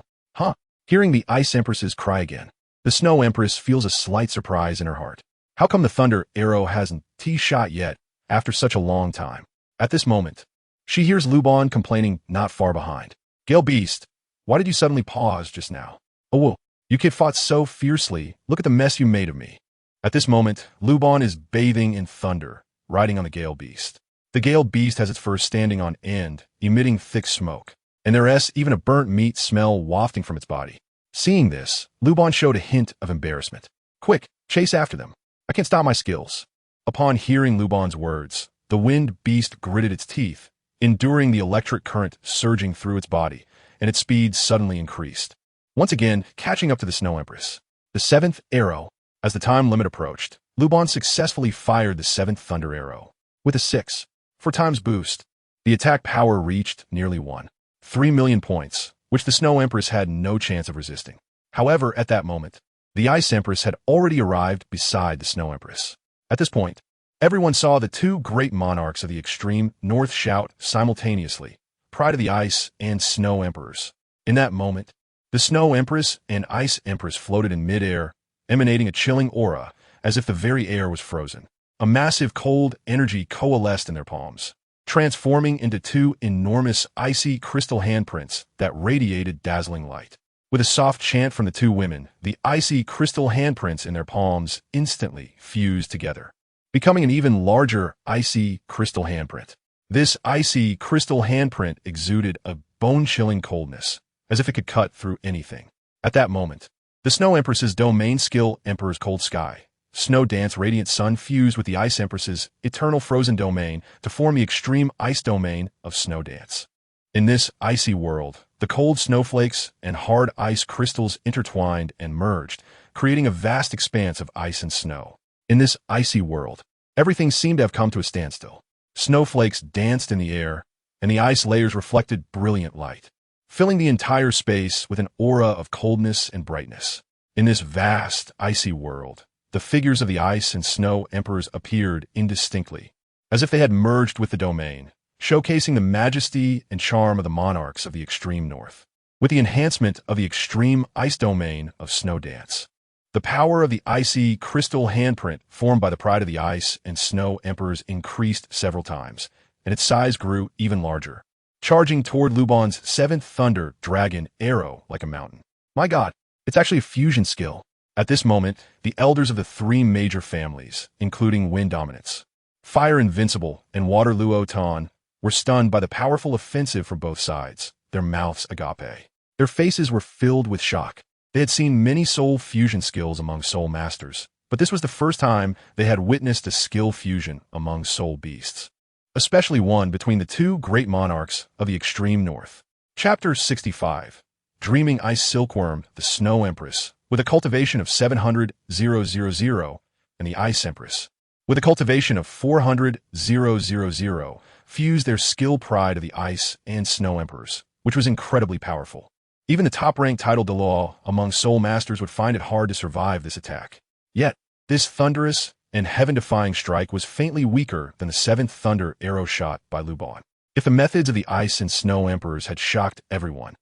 [SPEAKER 1] Hearing the Ice Empress's cry again, the Snow Empress feels a slight surprise in her heart. How come the thunder arrow hasn't shot yet after such a long time? At this moment, she hears Luban complaining not far behind. "Gale Beast, why did you suddenly pause just now? Oh, whoa, you kid fought so fiercely. Look at the mess you made of me." At this moment, Luban is bathing in thunder, riding on the Gale Beast. The Gale Beast has its fur standing on end, emitting thick smoke, and there's even a burnt meat smell wafting from its body. Seeing this, Luban showed a hint of embarrassment. "Quick, chase after them. I can't stop my skills." Upon hearing Luban's words, the Wind Beast gritted its teeth, enduring the electric current surging through its body, and its speed suddenly increased, once again catching up to the Snow Empress. The 7th arrow. As the time limit approached, Luban successfully fired the 7th thunder arrow. With a 6 times boost, the attack power reached nearly 1.3 million points, which the Snow Empress had no chance of resisting. However, at that moment, the Ice Empress had already arrived beside the Snow Empress. At this point, everyone saw the 2 great monarchs of the extreme north shout simultaneously, "Pride of the Ice and Snow Emperors." In that moment, the Snow Empress and Ice Empress floated in midair, emanating a chilling aura as if the very air was frozen. A massive cold energy coalesced in their palms. transforming into two enormous icy crystal handprints that radiated dazzling light. With a soft chant from the two women, the icy crystal handprints in their palms instantly fused together, becoming an even larger icy crystal handprint. This icy crystal handprint exuded a bone-chilling coldness, as if it could cut through anything. At that moment, the Snow Empress's domain skill Emperor's Cold Sky, Snow Dance Radiant Sun fused with the Ice Empress's Eternal Frozen Domain to form the extreme ice domain of Snow Dance. In this icy world, the cold snowflakes and hard ice crystals intertwined and merged, creating a vast expanse of ice and snow. In this icy world, everything seemed to have come to a standstill. Snowflakes danced in the air, and the ice layers reflected brilliant light, filling the entire space with an aura of coldness and brightness. In this vast, icy world, the figures of the ice and snow emperors appeared indistinctly, as if they had merged with the domain, showcasing the majesty and charm of the monarchs of the extreme north. With the enhancement of the extreme ice domain of Snow Dance, the power of the icy crystal handprint formed by the pride of the ice and snow emperors increased several times, and its size grew even larger, charging toward Luban's seventh thunder dragon arrow like a mountain. My god, it's actually a fusion skill. At this moment, the elders of the three major families, including Wind Dominance, Fire Invincible, and Water Luo, were stunned by the powerful offensive from both sides, their mouths agape. Their faces were filled with shock. They had seen many soul fusion skills among soul masters, but this was the first time they had witnessed a skill fusion among soul beasts, especially one between the two great monarchs of the extreme north. Chapter 65. Dreaming Ice Silkworm, the Snow Empress, with a cultivation of 700,000, and the Ice Empress, with a cultivation of 400,000, fused their skill pride of the Ice and Snow Emperors, which was incredibly powerful. Even the top-ranked Title Douluo among soul masters would find it hard to survive this attack. Yet, this thunderous and heaven-defying strike was faintly weaker than the seventh thunder arrow shot by Luban. If the methods of the Ice and Snow Emperors had shocked everyone,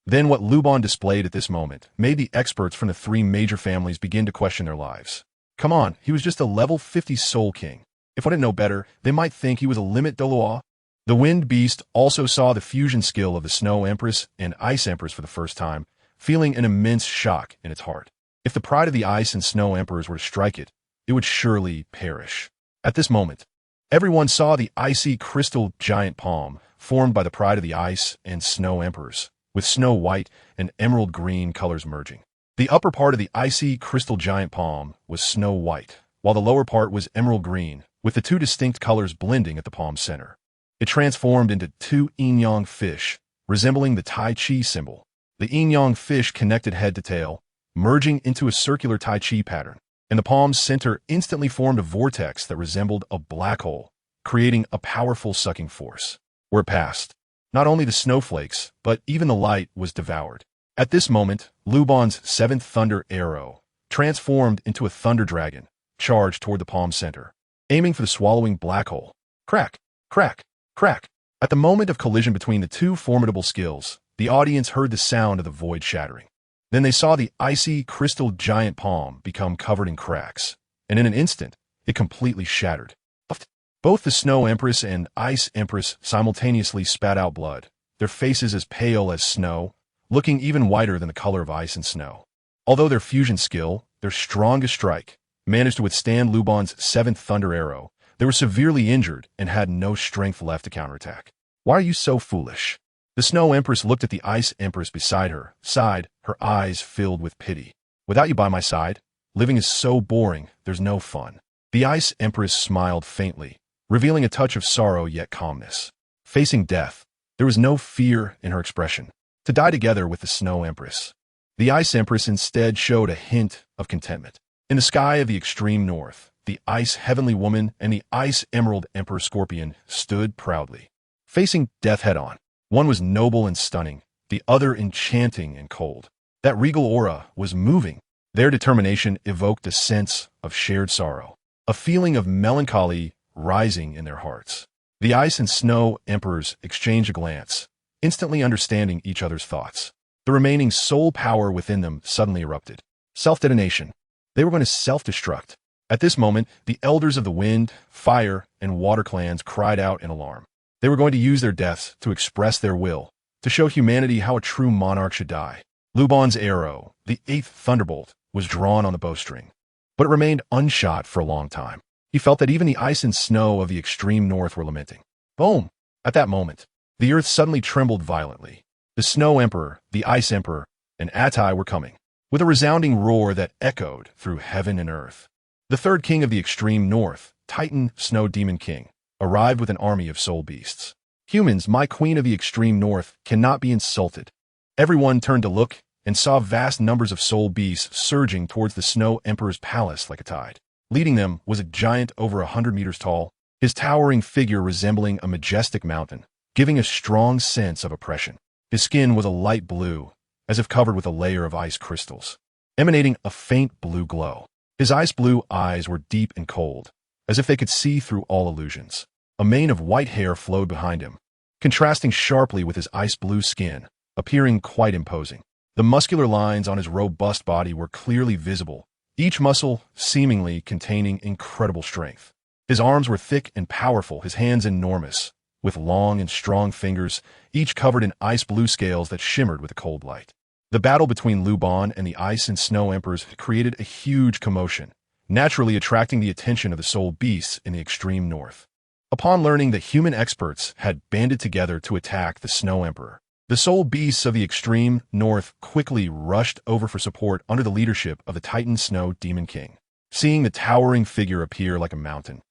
[SPEAKER 1] then what Luban displayed at this moment made the experts from the three major families begin to question their lives. Come on, he was just a level 50 Soul King. If one didn't know better, they might think he was a limit Douluo. The Wind Beast also saw the fusion skill of the Snow Empress and Ice Empress for the first time, feeling an immense shock in its heart. If the pride of the Ice and Snow Emperors were to strike it, it would surely perish. At this moment, everyone saw the icy crystal giant palm formed by the pride of the Ice and Snow Emperors, with snow white and emerald green colors merging. The upper part of the icy crystal giant palm was snow white, while the lower part was emerald green, with the two distinct colors blending at the palm's center. It transformed into two yin-yang fish, resembling the Tai Chi symbol. The yin-yang fish connected head to tail, merging into a circular Tai Chi pattern, and the palm's center instantly formed a vortex that resembled a black hole, creating a powerful sucking force. Where it passed, not only the snowflakes, but even the light was devoured. At this moment, Luban's seventh thunder arrow transformed into a thunder dragon, charged toward the palm center, aiming for the swallowing black hole. Crack, crack, crack. At the moment of collision between the two formidable skills, the audience heard the sound of the void shattering. Then they saw the icy crystal giant palm become covered in cracks, and in an instant, it completely shattered. Both the Snow Empress and Ice Empress simultaneously spat out blood, their faces as pale as snow, looking even whiter than the color of ice and snow. Although their fusion skill, their strongest strike, managed to withstand Luban's seventh thunder arrow, they were severely injured and had no strength left to counterattack. Why are you so foolish? The Snow Empress looked at the Ice Empress beside her, sighed, her eyes filled with pity. Without you by my side, living is so boring, there's no fun. The Ice Empress smiled faintly, revealing a touch of sorrow yet calmness. Facing death, there was no fear in her expression. To die together with the Snow Empress. The Ice Empress instead showed a hint of contentment. In the sky of the extreme north, the Ice Heavenly Woman and the Ice Emerald Emperor Scorpion stood proudly, facing death head-on. One was noble and stunning, the other enchanting and cold. That regal aura was moving. Their determination evoked a sense of shared sorrow, a feeling of melancholy rising in their hearts. The Ice and Snow Emperors exchanged a glance, instantly understanding each other's thoughts. The remaining soul power within them suddenly erupted. Self-detonation. They were going to self-destruct. At this moment, the elders of the Wind, Fire, and Water clans cried out in alarm. They were going to use their deaths to express their will, to show humanity how a true monarch should die. Luban's arrow, the 8th thunderbolt, was drawn on the bowstring, but it remained unshot for a long time. He felt that even the ice and snow of the extreme north were lamenting. Boom! At that moment, the earth suddenly trembled violently. The Snow Emperor, the Ice Emperor, and Atai were coming, with a resounding roar that echoed through heaven and earth. The third king of the extreme north, Titan Snow Demon King, arrived with an army of soul beasts. Humans, my queen of the extreme north, cannot be insulted. Everyone turned to look and saw vast numbers of soul beasts surging towards the Snow Emperor's palace like a tide. Leading them was a giant over 100 meters tall, his towering figure resembling a majestic mountain, giving a strong sense of oppression. His skin was a light blue, as if covered with a layer of ice crystals, emanating a faint blue glow. His ice-blue eyes were deep and cold, as if they could see through all illusions. A mane of white hair flowed behind him, contrasting sharply with his ice-blue skin, appearing quite imposing. The muscular lines on his robust body were clearly visible, each muscle seemingly containing incredible strength. His arms were thick and powerful, his hands enormous, with long and strong fingers, each covered in ice-blue scales that shimmered with a cold light. The battle between Luban and the Ice and Snow Emperors created a huge commotion, naturally attracting the attention of the soul beasts in the extreme north. Upon learning that human experts had banded together to attack the Snow Emperor, the soul beasts of the extreme north quickly rushed over for support under the leadership of the Titan Snow Demon King. Seeing the towering figure appear like a mountain,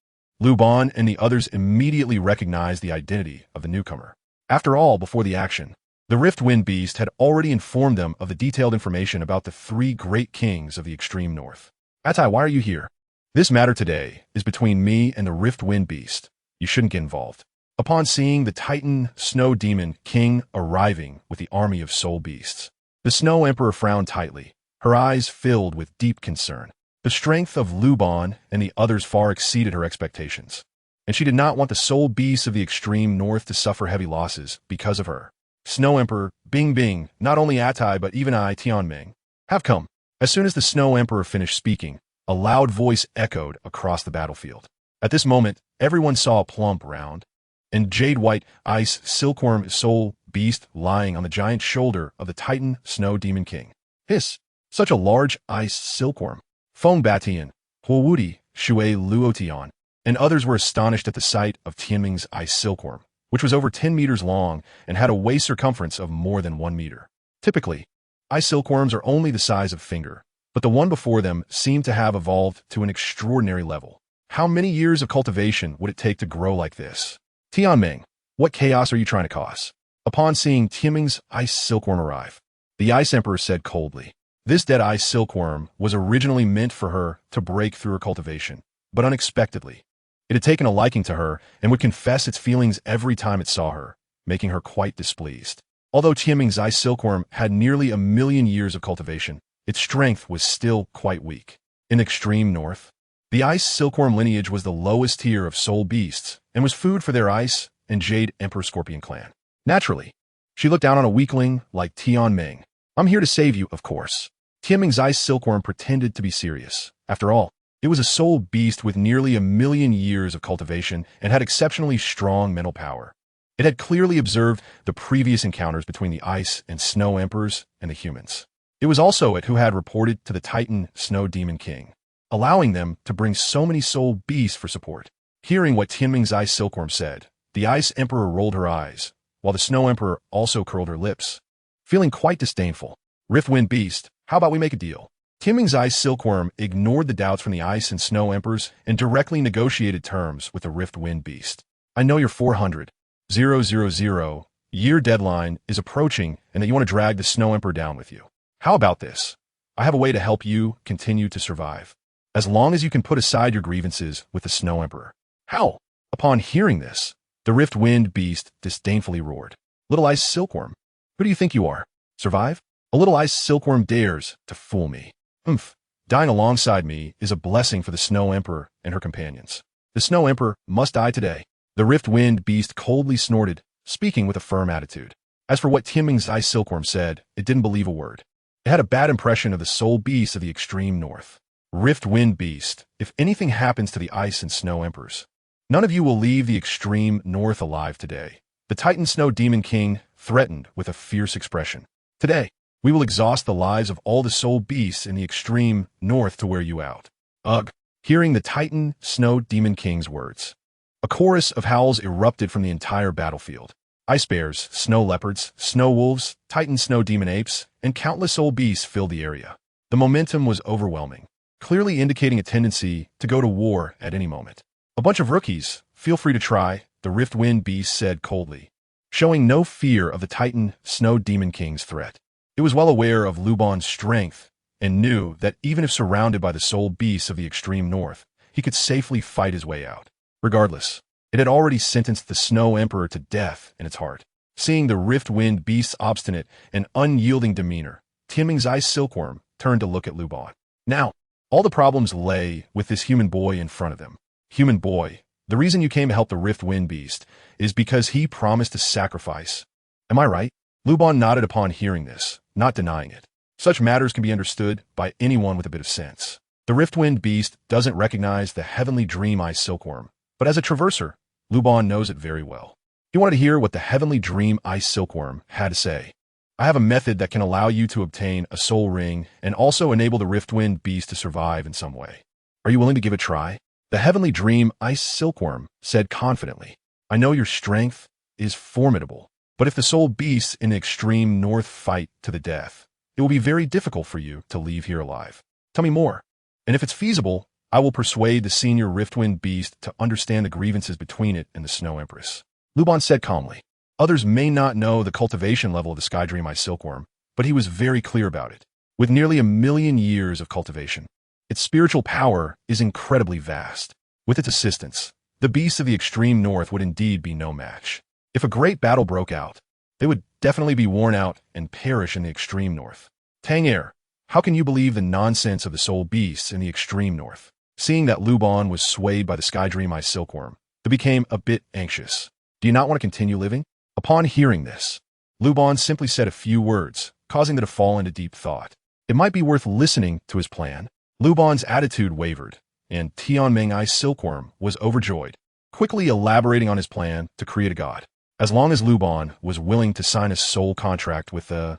[SPEAKER 1] Luban and the others immediately recognized the identity of the newcomer. After all, before the action, the Rift Wind Beast had already informed them of the detailed information about the 3 great kings of the extreme north. Atai, why are you here? This matter today is between me and the Rift Wind Beast. You shouldn't get involved. Upon seeing the Titan Snow Demon King arriving with the army of soul beasts, the Snow Emperor frowned tightly, her eyes filled with deep concern. The strength of Luban and the others far exceeded her expectations, and she did not want the soul beasts of the extreme north to suffer heavy losses because of her. Snow Emperor, Bing Bing, not only Atai but even I, Tianming, have come. As soon as the Snow Emperor finished speaking, a loud voice echoed across the battlefield. At this moment, everyone saw a plump, round, and jade-white ice silkworm soul beast lying on the giant shoulder of the Titan Snow Demon King. Hiss! Such a large ice silkworm. Feng Batian, Huowudi, Shui Luotian, and others were astonished at the sight of Tianming's ice silkworm, which was over 10 meters long and had a waist circumference of more than 1 meter. Typically, ice silkworms are only the size of a finger, but the one before them seemed to have evolved to an extraordinary level. How many years of cultivation would it take to grow like this? Tianming, what chaos are you trying to cause? Upon seeing Tianming's ice silkworm arrive, the Ice Emperor said coldly, this dead ice silkworm was originally meant for her to break through her cultivation, but unexpectedly, it had taken a liking to her and would confess its feelings every time it saw her, making her quite displeased. Although Tianming's ice silkworm had nearly 1,000,000 years of cultivation, its strength was still quite weak. In the extreme north, the ice silkworm lineage was the lowest tier of soul beasts and was food for their ice and jade emperor scorpion clan. Naturally, she looked down on a weakling like Tianming. I'm here to save you, of course. Tianming's ice silkworm pretended to be serious. After all, it was a soul beast with nearly 1,000,000 years of cultivation and had exceptionally strong mental power. It had clearly observed the previous encounters between the ice and snow emperors and the humans. It was also it who had reported to the Titan Snow Demon King, allowing them to bring so many soul beasts for support. Hearing what Tianming's ice silkworm said, the Ice Emperor rolled her eyes, while the Snow Emperor also curled her lips, feeling quite disdainful. Rift Wind Beast, how about we make a deal? Tianming's ice silkworm ignored the doubts from the Ice and Snow Emperors and directly negotiated terms with the Rift Wind Beast. I know your 400,000 year deadline is approaching and that you want to drag the Snow Emperor down with you. How about this? I have a way to help you continue to survive, as long as you can put aside your grievances with the Snow Emperor. How? Upon hearing this, the Rift Wind Beast disdainfully roared. Little ice silkworm, who do you think you are? Survive? A little ice silkworm dares to fool me. Dying alongside me is a blessing for the Snow Emperor and her companions. The Snow Emperor must die today. The Rift Wind Beast coldly snorted, speaking with a firm attitude. As for what Tianming's ice silkworm said, it didn't believe a word. It had a bad impression of the soul beasts of the extreme north. Rift Wind Beast, if anything happens to the Ice and Snow Emperors, None of you will leave the extreme north alive today. The Titan Snow Demon King threatened with a fierce expression. Today, we will exhaust the lives of all the soul beasts in the extreme north to wear you out. Ugh! Hearing the Titan Snow Demon King's words, a chorus of howls erupted from the entire battlefield. Ice bears, snow leopards, snow wolves, Titan snow demon apes, and countless soul beasts filled the area. The momentum was overwhelming, clearly indicating a tendency to go to war at any moment. A bunch of rookies, feel free to try, the Riftwind Beast said coldly, showing no fear of the Titan Snow Demon King's threat. It was well aware of Luban's strength and knew that even if surrounded by the soul beasts of the extreme north, he could safely fight his way out. Regardless, it had already sentenced the Snow Emperor to death in its heart. Seeing the Riftwind Beast's obstinate and unyielding demeanor, Tianming's ice silkworm turned to look at Luban. Now, all the problems lay with this human boy in front of them. Human boy, the reason you came to help the Riftwind Beast is because he promised to sacrifice. Am I right? Luban nodded upon hearing this, not denying it. Such matters can be understood by anyone with a bit of sense. The Riftwind Beast doesn't recognize the heavenly dream ice silkworm, but as a traverser, Luban knows it very well. He wanted to hear what the heavenly dream ice silkworm had to say. I have a method that can allow you to obtain a soul ring and also enable the Riftwind Beast to survive in some way. Are you willing to give it a try? The heavenly dream ice silkworm said confidently. I know your strength is formidable, but if the soul beasts in the extreme north fight to the death, it will be very difficult for you to leave here alive. Tell me more. And if it's feasible, I will persuade the senior Riftwind Beast to understand the grievances between it and the Snow Empress. Luban said calmly. Others may not know the cultivation level of the Sky Dream Ice Silkworm, but he was very clear about it. With nearly 1,000,000 years of cultivation, its spiritual power is incredibly vast. With its assistance, the beasts of the extreme north would indeed be no match. If a great battle broke out, they would definitely be worn out and perish in the extreme north. Tang Er, how can you believe the nonsense of the soul beasts in the extreme north? Seeing that Luban was swayed by the Sky Dream Ice Silkworm, he became a bit anxious. Do you not want to continue living? Upon hearing this, Luban simply said a few words, causing them to fall into deep thought. It might be worth listening to his plan. Luban's attitude wavered, and Tianming Ice Silkworm was overjoyed, quickly elaborating on his plan to create a god. As long as Luban was willing to sign a soul contract with that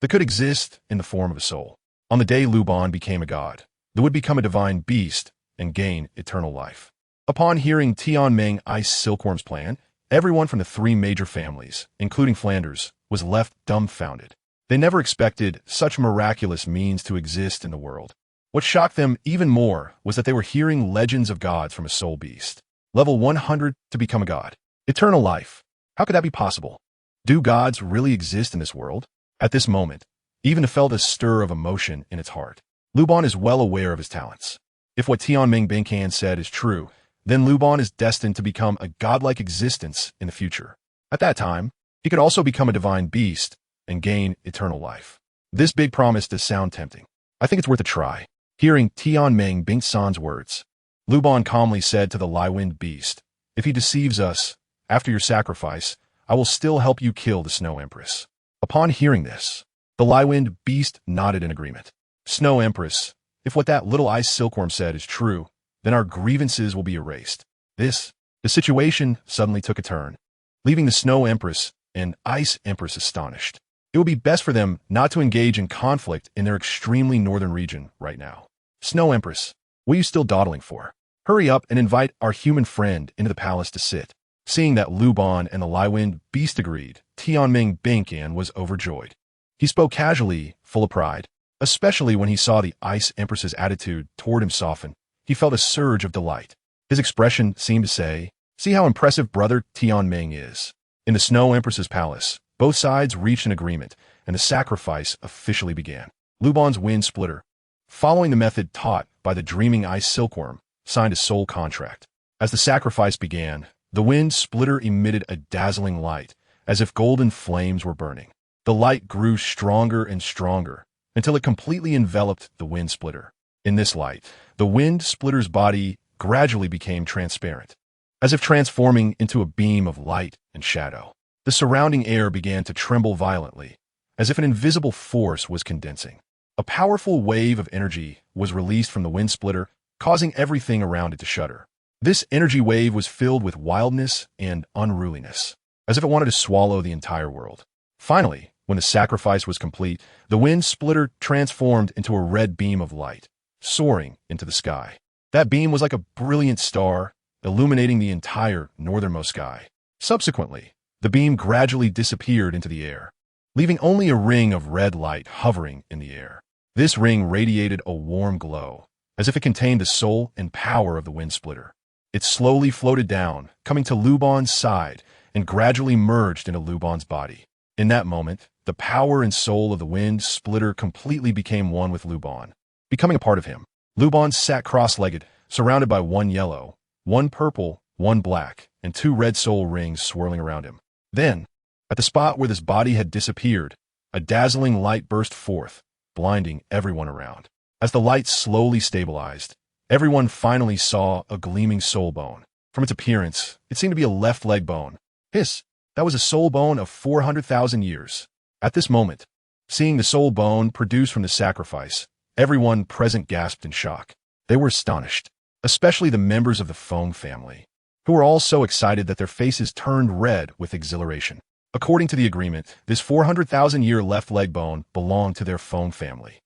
[SPEAKER 1] could exist in the form of a soul. On the day Luban became a god, they would become a divine beast and gain eternal life. Upon hearing Tianming Ice Silkworm's plan, everyone from the 3 major families, including Flanders, was left dumbfounded. They never expected such miraculous means to exist in the world. What shocked them even more was that they were hearing legends of gods from a soul beast. Level 100 to become a god. Eternal life. How could that be possible? Do gods really exist in this world? At this moment, even felt a stir of emotion in its heart. Luban is well aware of his talents. If what Tianming Binkan said is true, then Luban is destined to become a godlike existence in the future. At that time, he could also become a divine beast and gain eternal life. This big promise does sound tempting. I think it's worth a try. Hearing Tianming Binkan's words, Luban calmly said to the Liwind Beast, if he deceives us, after your sacrifice, I will still help you kill the Snow Empress. Upon hearing this, the Liwind Beast nodded in agreement. Snow Empress, if what that little ice silkworm said is true, then our grievances will be erased. The situation suddenly took a turn, leaving the Snow Empress and Ice Empress astonished. It would be best for them not to engage in conflict in their extremely northern region right now. Snow Empress, what are you still dawdling for? Hurry up and invite our human friend into the palace to sit. Seeing that Luban and the Liwind Beast agreed, Tianming Binkan was overjoyed. He spoke casually, full of pride, especially when he saw the Ice Empress's attitude toward him soften. He felt a surge of delight. His expression seemed to say, see how impressive brother Tianming is. In the Snow Empress's palace, both sides reached an agreement, and the sacrifice officially began. Luban's wind splitter, following the method taught by the dreaming ice silkworm, signed a soul contract. As the sacrifice began, the wind splitter emitted a dazzling light, as if golden flames were burning. The light grew stronger and stronger, until it completely enveloped the wind splitter. In this light, the wind splitter's body gradually became transparent, as if transforming into a beam of light and shadow. The surrounding air began to tremble violently, as if an invisible force was condensing. A powerful wave of energy was released from the wind splitter, causing everything around it to shudder. This energy wave was filled with wildness and unruliness, as if it wanted to swallow the entire world. Finally, when the sacrifice was complete, the wind splitter transformed into a red beam of light, soaring into the sky. That beam was like a brilliant star, illuminating the entire northernmost sky. Subsequently, the beam gradually disappeared into the air, leaving only a ring of red light hovering in the air. This ring radiated a warm glow, as if it contained the soul and power of the wind splitter. It slowly floated down, coming to Luban's side, and gradually merged into Luban's body. In that moment, the power and soul of the wind splitter completely became one with Luban, becoming a part of him. Luban sat cross-legged, surrounded by one yellow, one purple, one black, and two red soul rings swirling around him. Then, at the spot where this body had disappeared, a dazzling light burst forth, blinding everyone around. As the light slowly stabilized, everyone finally saw a gleaming soul bone. From its appearance, it seemed to be a left leg bone. That was a soul bone of 400,000 years. At this moment, seeing the soul bone produced from the sacrifice, everyone present gasped in shock. They were astonished, especially the members of the Feng family, who were all so excited that their faces turned red with exhilaration. According to the agreement, this 400,000-year left leg bone belonged to their Feng family.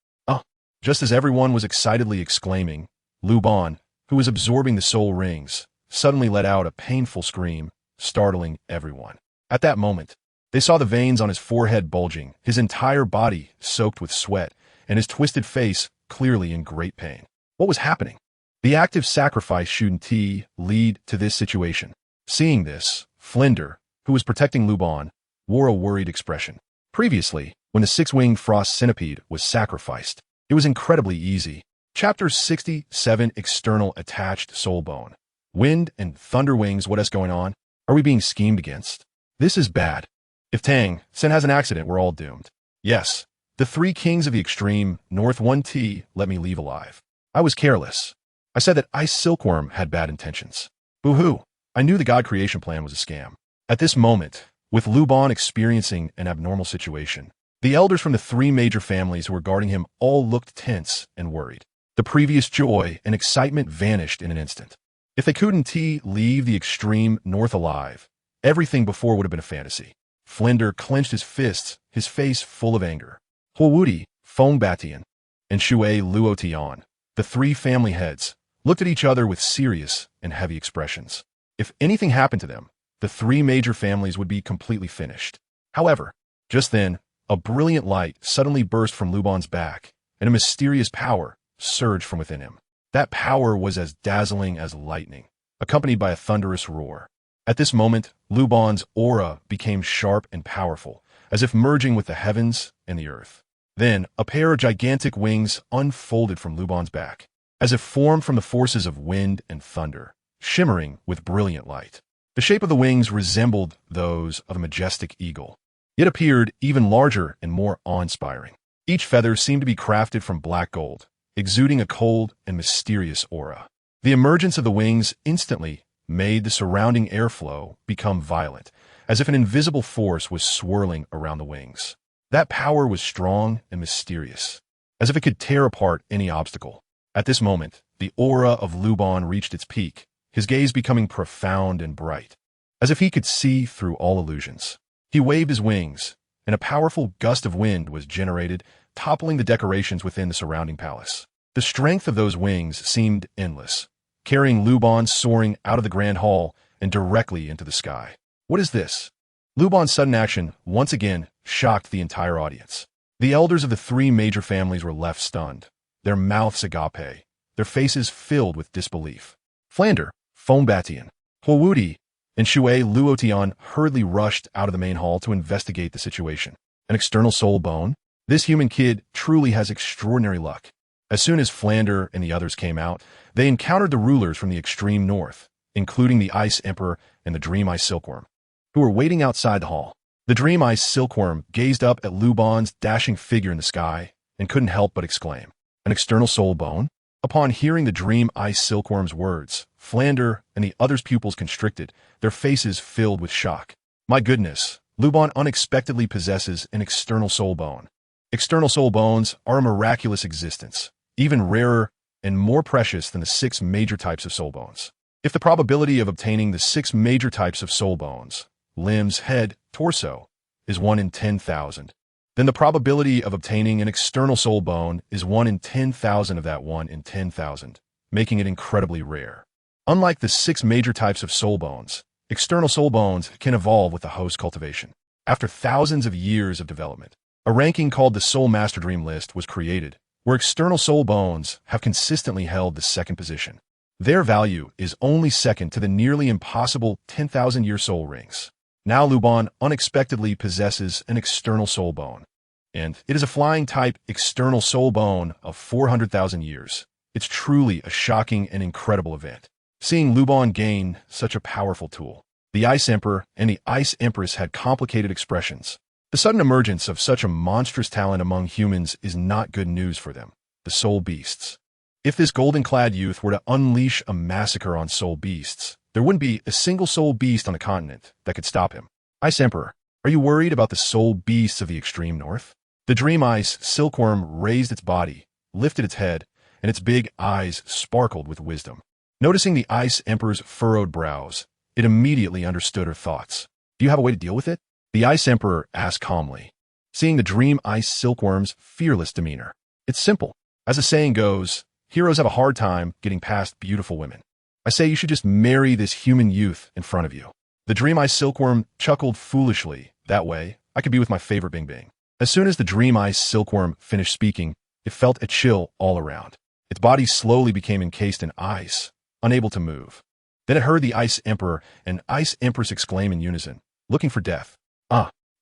[SPEAKER 1] Just as everyone was excitedly exclaiming, Luban, who was absorbing the soul rings, suddenly let out a painful scream, startling everyone. At that moment, they saw the veins on his forehead bulging, his entire body soaked with sweat, and his twisted face clearly in great pain. What was happening? The active sacrifice shouldn't lead to this situation. Seeing this, Flinder, who was protecting Luban, wore a worried expression. Previously, when the six-winged frost centipede was sacrificed, it was incredibly easy. Chapter 67, External Attached Soul Bone. Wind and thunder wings, what is going on? Are we being schemed against? This is bad. If Tang San has an accident, we're all doomed. Yes, the three kings of the extreme north 1T let me leave alive. I was careless. I said that Ice Silkworm had bad intentions. Boo-hoo. I knew the God creation plan was a scam. At this moment, with Luban experiencing an abnormal situation, the elders from the three major families who were guarding him all looked tense and worried. The previous joy and excitement vanished in an instant. If they couldn't leave the extreme north alive, everything before would have been a fantasy. Flinder clenched his fists, his face full of anger. Huowudi, Fongbatian, and Shui Luotian, the three family heads, looked at each other with serious and heavy expressions. If anything happened to them, the three major families would be completely finished. However, just then, a brilliant light suddenly burst from Luban's back, and a mysterious power surged from within him. That power was as dazzling as lightning, accompanied by a thunderous roar. At this moment, Luban's aura became sharp and powerful, as if merging with the heavens and the earth. Then, a pair of gigantic wings unfolded from Luban's back, as if formed from the forces of wind and thunder, shimmering with brilliant light. The shape of the wings resembled those of a majestic eagle. It appeared even larger and more awe-inspiring. Each feather seemed to be crafted from black gold, exuding a cold and mysterious aura. The emergence of the wings instantly made the surrounding airflow become violent, as if an invisible force was swirling around the wings. That power was strong and mysterious, as if it could tear apart any obstacle. At this moment, the aura of Luban reached its peak, his gaze becoming profound and bright, as if he could see through all illusions. He waved his wings, and a powerful gust of wind was generated, toppling the decorations within the surrounding palace. The strength of those wings seemed endless, carrying Luban soaring out of the grand hall and directly into the sky. What is this? Luban's sudden action once again shocked the entire audience. The elders of the three major families were left stunned, their mouths agape, their faces filled with disbelief. Flander, Fongbatian, Huowudi, and Shui Luotian hurriedly rushed out of the main hall to investigate the situation. An external soul bone? This human kid truly has extraordinary luck. As soon as Flander and the others came out, they encountered the rulers from the extreme north, including the Ice Emperor and the Dream Ice Silkworm, who were waiting outside the hall. The Dream Ice Silkworm gazed up at Luban's dashing figure in the sky and couldn't help but exclaim, "An external soul bone?" Upon hearing the Dream Ice Silkworm's words, Flander and the others' pupils constricted, their faces filled with shock. My goodness, Luban unexpectedly possesses an external soul bone. External soul bones are a miraculous existence, even rarer and more precious than the 6 major types of soul bones. If the probability of obtaining the 6 major types of soul bones, limbs, head, torso, is 1 in 10,000, then the probability of obtaining an external soul bone is 1 in 10,000 of that 1 in 10,000, making it incredibly rare. Unlike the 6 major types of soul bones, external soul bones can evolve with the host cultivation. After thousands of years of development, a ranking called the Soul Master Dream List was created, where external soul bones have consistently held the second position. Their value is only second to the nearly impossible 10,000-year soul rings. Now Luban unexpectedly possesses an external soul bone, and it is a flying type external soul bone of 400,000 years. It's truly a shocking and incredible event. Seeing Luban gain such a powerful tool, the Ice Emperor and the Ice Empress had complicated expressions. The sudden emergence of such a monstrous talent among humans is not good news for them, the soul beasts. If this golden-clad youth were to unleash a massacre on soul beasts, there wouldn't be a single soul beast on the continent that could stop him. Ice Emperor, are you worried about the soul beasts of the extreme north? The dream ice silkworm raised its body, lifted its head, and its big eyes sparkled with wisdom. Noticing the Ice Emperor's furrowed brows, it immediately understood her thoughts. Do you have a way to deal with it? The Ice Emperor asked calmly, seeing the dream ice silkworm's fearless demeanor. It's simple. As the saying goes, heroes have a hard time getting past beautiful women. I say you should just marry this human youth in front of you. The dream ice silkworm chuckled foolishly. That way, I could be with my favorite Bing Bing. As soon as the dream ice silkworm finished speaking, it felt a chill all around. Its body slowly became encased in ice, unable to move. Then it heard the Ice Emperor and Ice Empress exclaim in unison, looking for death.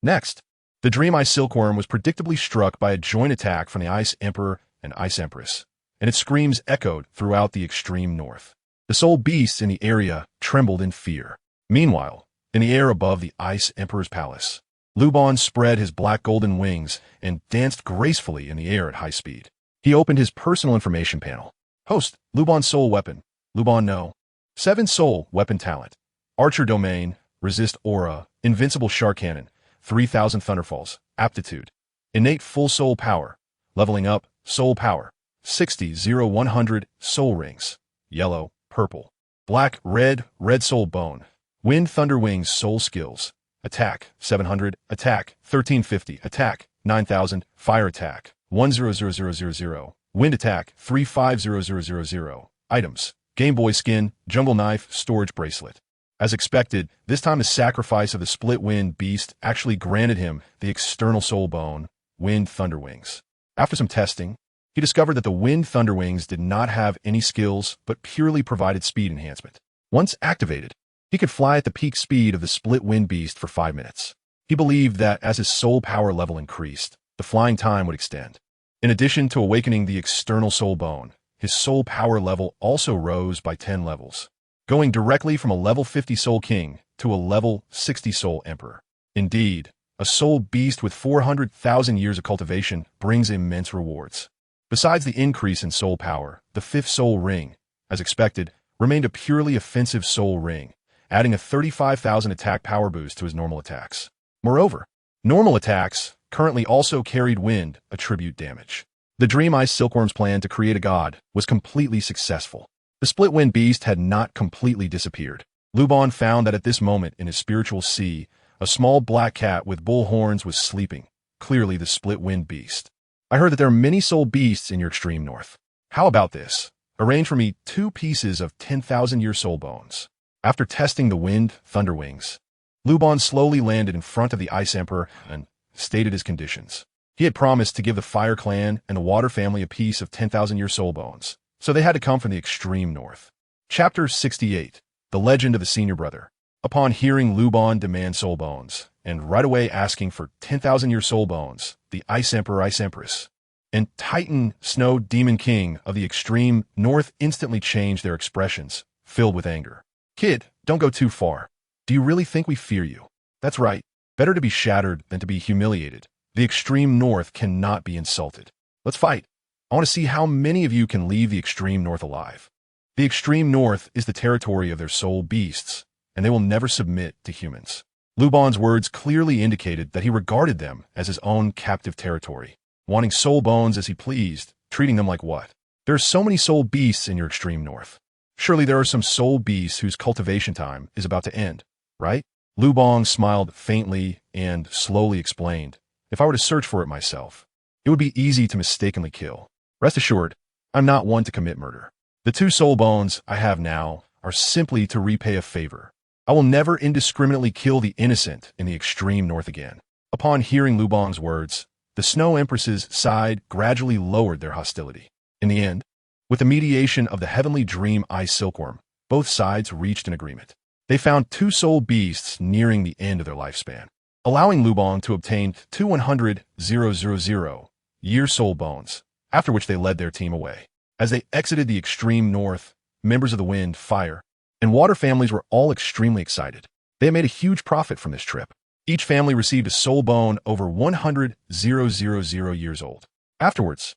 [SPEAKER 1] Next, the dream ice silkworm was predictably struck by a joint attack from the Ice Emperor and Ice Empress, and its screams echoed throughout the extreme north. The soul beasts in the area trembled in fear. Meanwhile, in the air above the Ice Emperor's palace, Luban spread his black golden wings and danced gracefully in the air at high speed. He opened his personal information panel. Host, Luban soul weapon. Luban no. 7 soul weapon talent. Archer domain, resist aura, invincible shark cannon, 3,000 thunderfalls, aptitude. Innate full soul power, leveling up, soul power, 60-100 soul rings, yellow, purple, black, red soul bone, wind thunder wings soul skills, attack, 700, attack, 1350, attack, 9,000, fire attack, 100000, wind attack, 350000, items, Game Boy skin, jungle knife, storage bracelet. As expected, this time the sacrifice of the split wind beast actually granted him the external soul bone, Wind Thunder Wings. After some testing, he discovered that the Wind Thunder Wings did not have any skills but purely provided speed enhancement. Once activated, he could fly at the peak speed of the split wind beast for 5 minutes. He believed that as his soul power level increased, the flying time would extend. In addition to awakening the external soul bone, his soul power level also rose by 10 levels, going directly from a level 50 Soul King to a level 60 Soul Emperor. Indeed, a soul beast with 400,000 years of cultivation brings immense rewards. Besides the increase in soul power, the 5th Soul Ring, as expected, remained a purely offensive soul ring, adding a 35,000 attack power boost to his normal attacks. Moreover, normal attacks currently also carried wind attribute damage. The Dream Ice Silkworm's plan to create a god was completely successful. The split wind beast had not completely disappeared. Luban found that at this moment in his spiritual sea, a small black cat with bull horns was sleeping, clearly the split wind beast. I heard that there are many soul beasts in your extreme north. How about this? Arrange for me 2 pieces of 10,000-year soul bones. After testing the Wind Thunder Wings, Luban slowly landed in front of the Ice Emperor and stated his conditions. He had promised to give the Fire Clan and the Water family a piece of 10,000-year soul bones, so they had to come from the extreme north. Chapter 68, The Legend of the Senior Brother. Upon hearing Luban demand soul bones, and right away asking for 10,000-year soul bones, the Ice Emperor, Ice Empress, and Titan Snow Demon King of the extreme north instantly changed their expressions, filled with anger. Kid, don't go too far. Do you really think we fear you? That's right. Better to be shattered than to be humiliated. The extreme north cannot be insulted. Let's fight. I want to see how many of you can leave the extreme north alive. The extreme north is the territory of their soul beasts, and they will never submit to humans. Luban's words clearly indicated that he regarded them as his own captive territory, wanting soul bones as he pleased, treating them like what? There are so many soul beasts in your extreme north. Surely there are some soul beasts whose cultivation time is about to end, right? Luban smiled faintly and slowly explained, if I were to search for it myself, it would be easy to mistakenly kill. Rest assured, I'm not one to commit murder. The 2 soul bones I have now are simply to repay a favor. I will never indiscriminately kill the innocent in the extreme north again. Upon hearing Luban's words, the Snow Empress's side gradually lowered their hostility. In the end, with the mediation of the heavenly dream ice silkworm, both sides reached an agreement. They found 2 soul beasts nearing the end of their lifespan, allowing Luban to obtain 2 100,000-year soul bones, after which they led their team away. As they exited the extreme north, members of the wind, fire, and water families were all extremely excited. They had made a huge profit from this trip. Each family received a soul bone over 100,000 years old. Afterwards,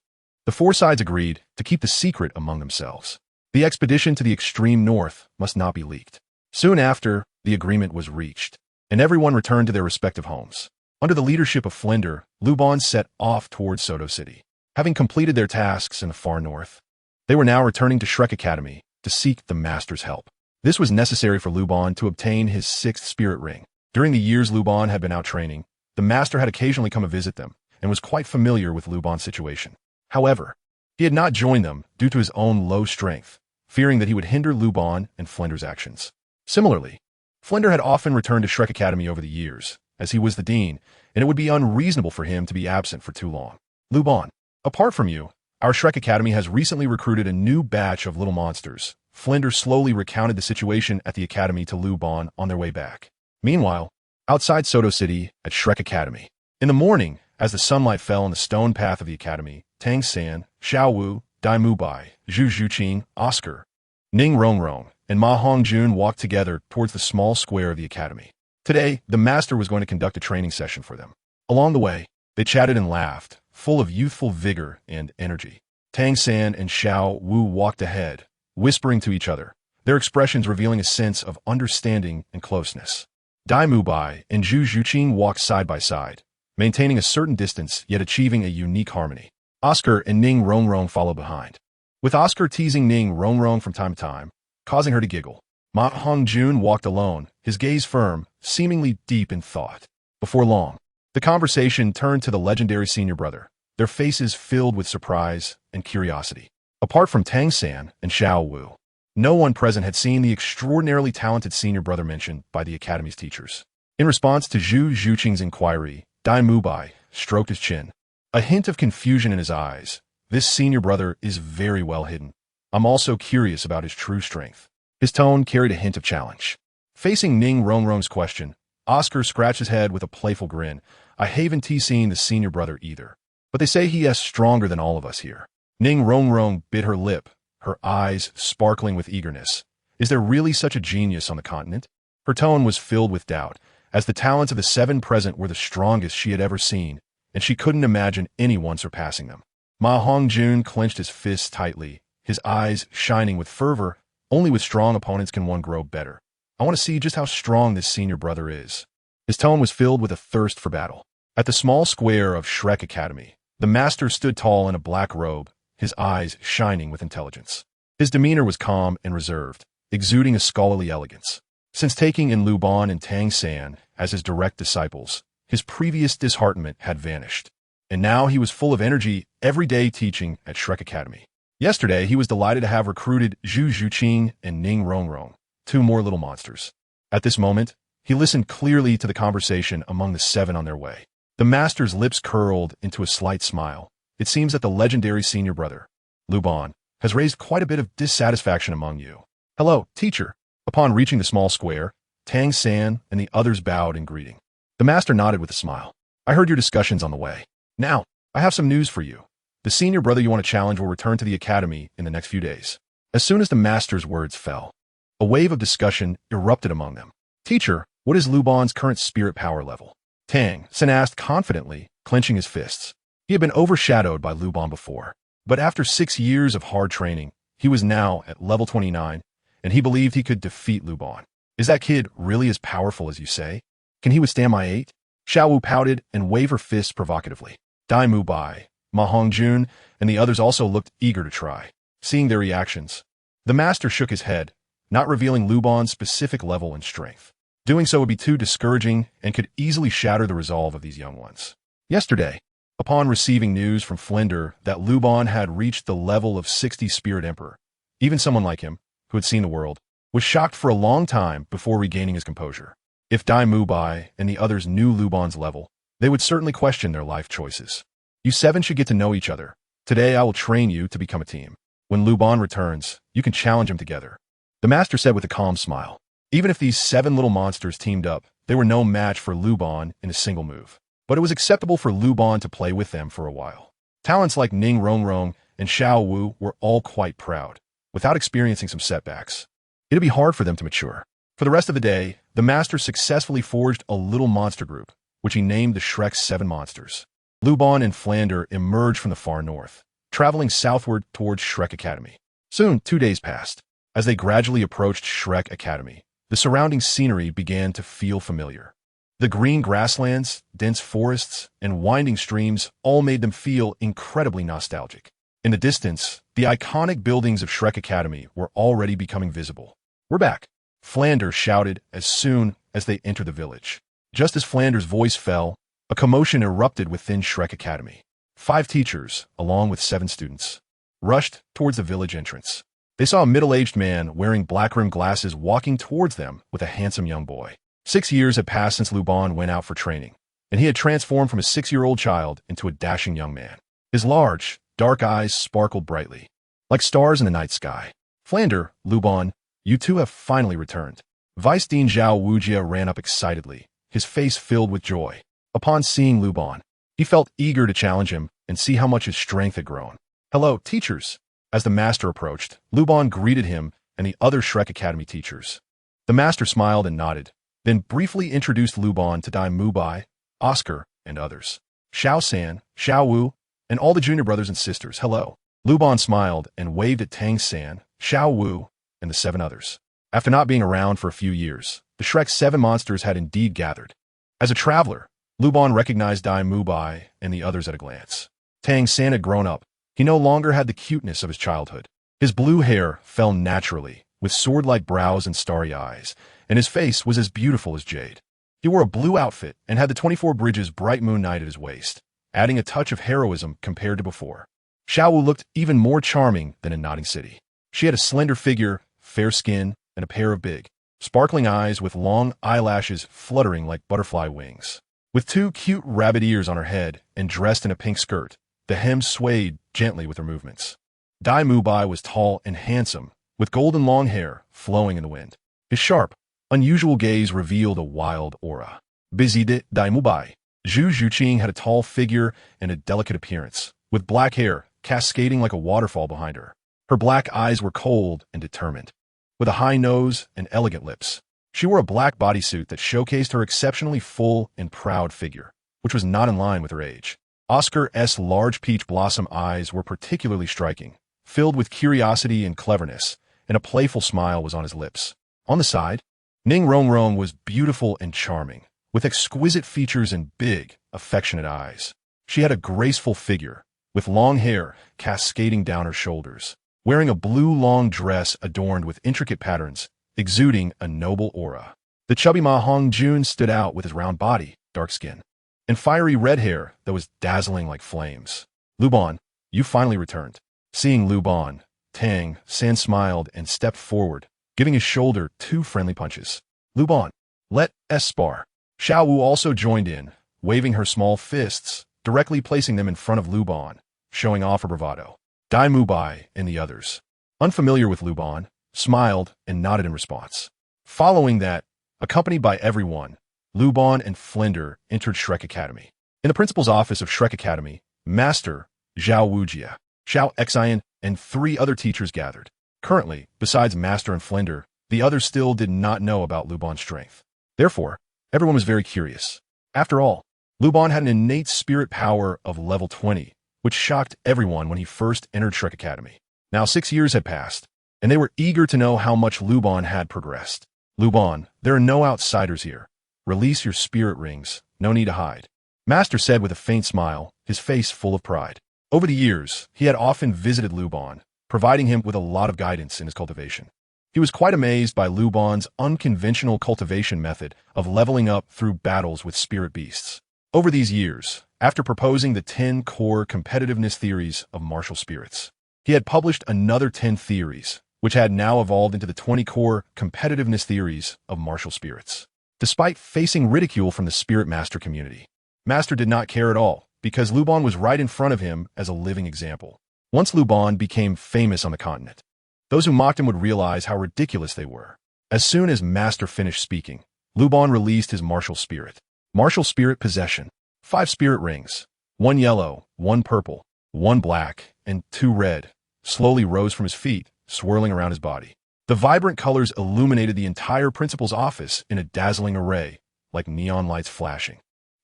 [SPEAKER 1] the 4 sides agreed to keep the secret among themselves. The expedition to the extreme north must not be leaked. Soon after, the agreement was reached, and everyone returned to their respective homes. Under the leadership of Flinder, Luban set off towards Soto City. Having completed their tasks in the far north, they were now returning to Shrek Academy to seek the Master's help. This was necessary for Luban to obtain his 6th spirit ring. During the years Luban had been out training, the Master had occasionally come to visit them and was quite familiar with Luban's situation. However, he had not joined them due to his own low strength, fearing that he would hinder Luban and Flinder's actions. Similarly, Flinder had often returned to Shrek Academy over the years, as he was the dean, and it would be unreasonable for him to be absent for too long. Luban, apart from you, our Shrek Academy has recently recruited a new batch of little monsters. Flinder slowly recounted the situation at the academy to Luban on their way back. Meanwhile, outside Soto City at Shrek Academy. In the morning, as the sunlight fell on the stone path of the academy, Tang San, Xiao Wu, Dai Mubai, Zhu Zhuqing, Oscar, Ning Rongrong, and Ma Hongjun walked together towards the small square of the academy. Today, the Master was going to conduct a training session for them. Along the way, they chatted and laughed, full of youthful vigor and energy. Tang San and Xiao Wu walked ahead, whispering to each other, their expressions revealing a sense of understanding and closeness. Dai Mubai and Zhu Zhuqing walked side by side, maintaining a certain distance yet achieving a unique harmony. Oscar and Ning Rongrong followed behind, with Oscar teasing Ning Rongrong from time to time, causing her to giggle. Ma Hongjun walked alone, his gaze firm, seemingly deep in thought. Before long, the conversation turned to the legendary senior brother, their faces filled with surprise and curiosity. Apart from Tang San and Xiao Wu, no one present had seen the extraordinarily talented senior brother mentioned by the academy's teachers. In response to Zhu Zhuqing's inquiry, Dai Mubai stroked his chin, a hint of confusion in his eyes. This senior brother is very well hidden. I'm also curious about his true strength. His tone carried a hint of challenge. Facing Ning Rongrong's question, Oscar scratched his head with a playful grin. I haven't seen the senior brother either, but they say he is stronger than all of us here. Ning Rongrong bit her lip, her eyes sparkling with eagerness. Is there really such a genius on the continent? Her tone was filled with doubt, as the talents of the 7 present were the strongest she had ever seen, and she couldn't imagine anyone surpassing them. Ma Hongjun clenched his fists tightly, his eyes shining with fervor. Only with strong opponents can one grow better. I want to see just how strong this senior brother is. His tone was filled with a thirst for battle. At the small square of Shrek Academy, the Master stood tall in a black robe, his eyes shining with intelligence. His demeanor was calm and reserved, exuding a scholarly elegance. Since taking in Luban and Tang San as his direct disciples, his previous disheartenment had vanished, and now he was full of energy every day teaching at Shrek Academy. Yesterday, he was delighted to have recruited Zhu Zhuqing and Ning Rongrong, 2 more little monsters. At this moment, he listened clearly to the conversation among the 7 on their way. The Master's lips curled into a slight smile. It seems that the legendary senior brother, Luban, has raised quite a bit of dissatisfaction among you. Hello, teacher. Upon reaching the small square, Tang San and the others bowed in greeting. The Master nodded with a smile. I heard your discussions on the way. Now, I have some news for you. The senior brother you want to challenge will return to the academy in the next few days. As soon as the Master's words fell, a wave of discussion erupted among them. Teacher, what is Luban's current spirit power level? Tang San asked confidently, clenching his fists. He had been overshadowed by Luban before, but after 6 years of hard training, he was now at level 29, and he believed he could defeat Luban. Is that kid really as powerful as you say? Can he withstand my 8? Xiao Wu pouted and waved her fists provocatively. Dai Mubai, Ma Hongjun, and the others also looked eager to try. Seeing their reactions, The master shook his head, not revealing Luban's specific level and strength. Doing so would be too discouraging and could easily shatter the resolve of these young ones. Yesterday, upon receiving news from Flinder that Luban had reached the level of 60 Spirit Emperor, even someone like him, who had seen the world, was shocked for a long time before regaining his composure. If Dai Mubai and the others knew Luban's level, they would certainly question their life choices. You seven should get to know each other. Today I will train you to become a team. When Luban returns, you can challenge him together. The master said with a calm smile. Even if these 7 little monsters teamed up, they were no match for Luban in a single move. But it was acceptable for Luban to play with them for a while. Talents like Ning Rongrong and Xiao Wu were all quite proud, without experiencing some setbacks. It'd be hard for them to mature. For the rest of the day, the master successfully forged a little monster group, which he named the Shrek's 7 Monsters. Luban and Flander emerged from the far north, traveling southward towards Shrek Academy. Soon, 2 days passed. As they gradually approached Shrek Academy, the surrounding scenery began to feel familiar. The green grasslands, dense forests, and winding streams all made them feel incredibly nostalgic. In the distance, the iconic buildings of Shrek Academy were already becoming visible. "We're back," Flander shouted as soon as they entered the village. Just as Flander's voice fell, a commotion erupted within Shrek Academy. 5 teachers, along with 7 students, rushed towards the village entrance. They saw a middle-aged man wearing black-rimmed glasses walking towards them with a handsome young boy. 6 years had passed since Luban went out for training, and he had transformed from a 6-year-old child into a dashing young man. His large, dark eyes sparkled brightly, like stars in the night sky. "Flander, Luban, you two have finally returned." Vice Dean Zhao Wujia ran up excitedly, his face filled with joy. Upon seeing Luban, he felt eager to challenge him and see how much his strength had grown. "Hello, teachers." As the master approached, Luban greeted him and the other Shrek Academy teachers. The master smiled and nodded, then briefly introduced Luban to Dai Mubai, Oscar, and others. "Xiao San, Xiao Wu, and all the junior brothers and sisters, hello." Luban smiled and waved at Tang San, Xiao Wu, and the 7 others. After not being around for a few years, the Shrek's 7 monsters had indeed gathered. As a traveler, Luban recognized Dai Mubai and the others at a glance. Tang San had grown up. He no longer had the cuteness of his childhood. His blue hair fell naturally, with sword-like brows and starry eyes, and his face was as beautiful as jade. He wore a blue outfit and had the 24 Bridges Bright Moon Knight at his waist, adding a touch of heroism compared to before. Xiao Wu looked even more charming than in Nodding City. She had a slender figure, fair skin, and a pair of big, sparkling eyes with long eyelashes fluttering like butterfly wings. With 2 cute rabbit ears on her head and dressed in a pink skirt, the hem swayed gently with her movements. Dai Mubai was tall and handsome, with golden long hair flowing in the wind. His sharp, unusual gaze revealed a wild aura. Busy Dai Mubai. Zhu Zhuqing had a tall figure and a delicate appearance, with black hair cascading like a waterfall behind her. Her black eyes were cold and determined, with a high nose and elegant lips. She wore a black bodysuit that showcased her exceptionally full and proud figure, which was not in line with her age. Oscar's large peach blossom eyes were particularly striking, filled with curiosity and cleverness, and a playful smile was on his lips. On the side, Ning Rongrong was beautiful and charming, with exquisite features and big, affectionate eyes. She had a graceful figure, with long hair cascading down her shoulders, wearing a blue long dress adorned with intricate patterns, exuding a noble aura. The chubby Ma Hongjun stood out with his round body, dark skin, and fiery red hair that was dazzling like flames. "Luban, you finally returned." Seeing Luban, Tang San smiled and stepped forward, giving his shoulder 2 friendly punches. "Luban, let's spar." Xiao Wu also joined in, waving her small fists, directly placing them in front of Luban, showing off her bravado. Dai Mubai and the others, unfamiliar with Luban, smiled and nodded in response. Following that, accompanied by everyone, Luban and Flinder entered Shrek Academy. In the principal's office of Shrek Academy, Master Zhao Wujia, Xiao Xian, and 3 other teachers gathered. Currently, besides Master and Flinder, the others still did not know about Luban's strength. Therefore, everyone was very curious. After all, Luban had an innate spirit power of level 20, which shocked everyone when he first entered Shrek Academy. Now 6 years had passed, and they were eager to know how much Luban had progressed. "Luban, there are no outsiders here. Release your spirit rings, no need to hide," Master said with a faint smile, his face full of pride. Over the years, he had often visited Luban, providing him with a lot of guidance in his cultivation. He was quite amazed by Luban's unconventional cultivation method of leveling up through battles with spirit beasts. Over these years, after proposing the 10 core competitiveness theories of martial spirits, he had published another 10 theories, which had now evolved into the 20 core competitiveness theories of martial spirits. Despite facing ridicule from the spirit master community, Master did not care at all, because Luban was right in front of him as a living example. Once Luban became famous on the continent, those who mocked him would realize how ridiculous they were. As soon as Master finished speaking, Luban released his martial spirit. Martial spirit possession. 5 spirit rings, 1 yellow, 1 purple, 1 black, and 2 red, slowly rose from his feet, swirling around his body. The vibrant colors illuminated the entire principal's office in a dazzling array, like neon lights flashing.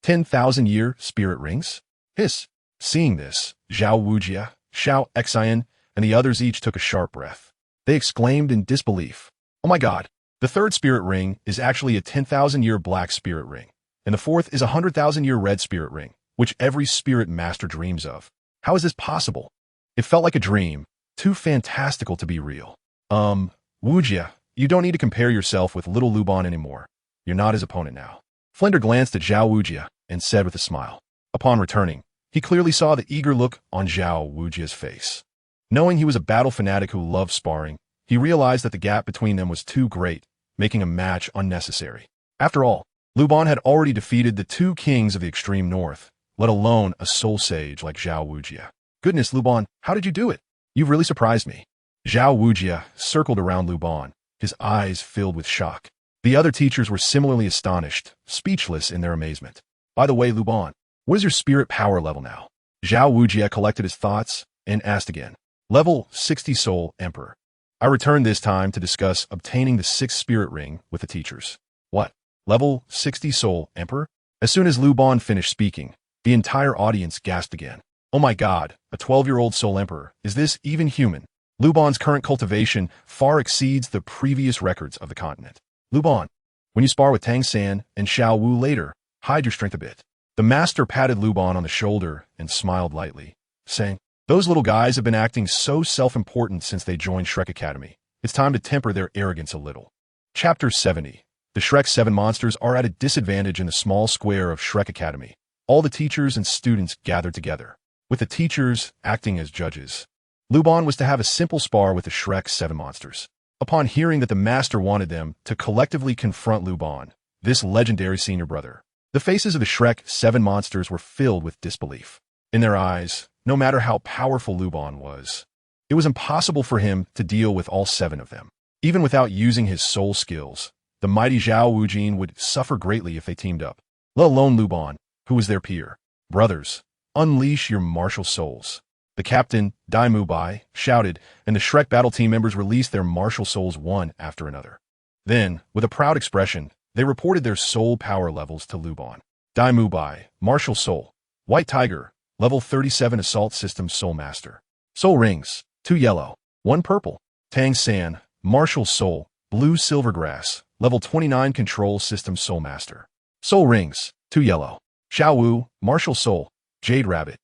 [SPEAKER 1] 10,000-year spirit rings? Hiss. Seeing this, Zhao Wujia, Xiao Xian, and the others each took a sharp breath. They exclaimed in disbelief. Oh my god! The 3rd spirit ring is actually a 10,000-year black spirit ring, and the 4th is a 100,000-year red spirit ring, which every spirit master dreams of. How is this possible? It felt like a dream, too fantastical to be real. Wujia, you don't need to compare yourself with little Luban anymore. You're not his opponent now. Flinder glanced at Zhao Wujia and said with a smile. Upon returning, he clearly saw the eager look on Zhao Wujia's face. Knowing he was a battle fanatic who loved sparring, he realized that the gap between them was too great, making a match unnecessary. After all, Luban had already defeated the 2 kings of the extreme north, let alone a soul sage like Zhao Wujia. Goodness, Luban, how did you do it? You've really surprised me. Zhao Wujia circled around Luban, his eyes filled with shock. The other teachers were similarly astonished, speechless in their amazement. By the way, Luban, what is your spirit power level now? Zhao Wujia collected his thoughts and asked again. Level 60 Soul Emperor. I returned this time to discuss obtaining the 6th spirit ring with the teachers. What? Level 60 Soul Emperor? As soon as Luban finished speaking, the entire audience gasped again. Oh my god, a 12-year-old Soul Emperor, is this even human? Luban's current cultivation far exceeds the previous records of the continent. Luban, when you spar with Tang San and Xiao Wu later, hide your strength a bit. The master patted Luban on the shoulder and smiled lightly, saying, those little guys have been acting so self-important since they joined Shrek Academy. It's time to temper their arrogance a little. Chapter 70. The Shrek 7 monsters are at a disadvantage in the small square of Shrek Academy. All the teachers and students gathered together, with the teachers acting as judges. Luban was to have a simple spar with the Shrek 7 monsters. Upon hearing that the master wanted them to collectively confront Luban, this legendary senior brother, the faces of the Shrek 7 monsters were filled with disbelief. In their eyes, no matter how powerful Luban was, it was impossible for him to deal with all 7 of them. Even without using his soul skills, the mighty Zhao Wujin would suffer greatly if they teamed up, let alone Luban, who was their peer. Brothers, unleash your martial souls. The captain, Dai Mubai, shouted, and the Shrek battle team members released their martial souls one after another. Then, with a proud expression, they reported their soul power levels to Luban. Dai Mubai, martial soul. White Tiger, level 37 assault system soul master. Soul rings, 2 yellow, 1 purple. Tang San, martial soul. Blue Silver Grass, level 29 control system soul master. Soul rings, 2 yellow. Xiao Wu, martial soul. Jade Rabbit,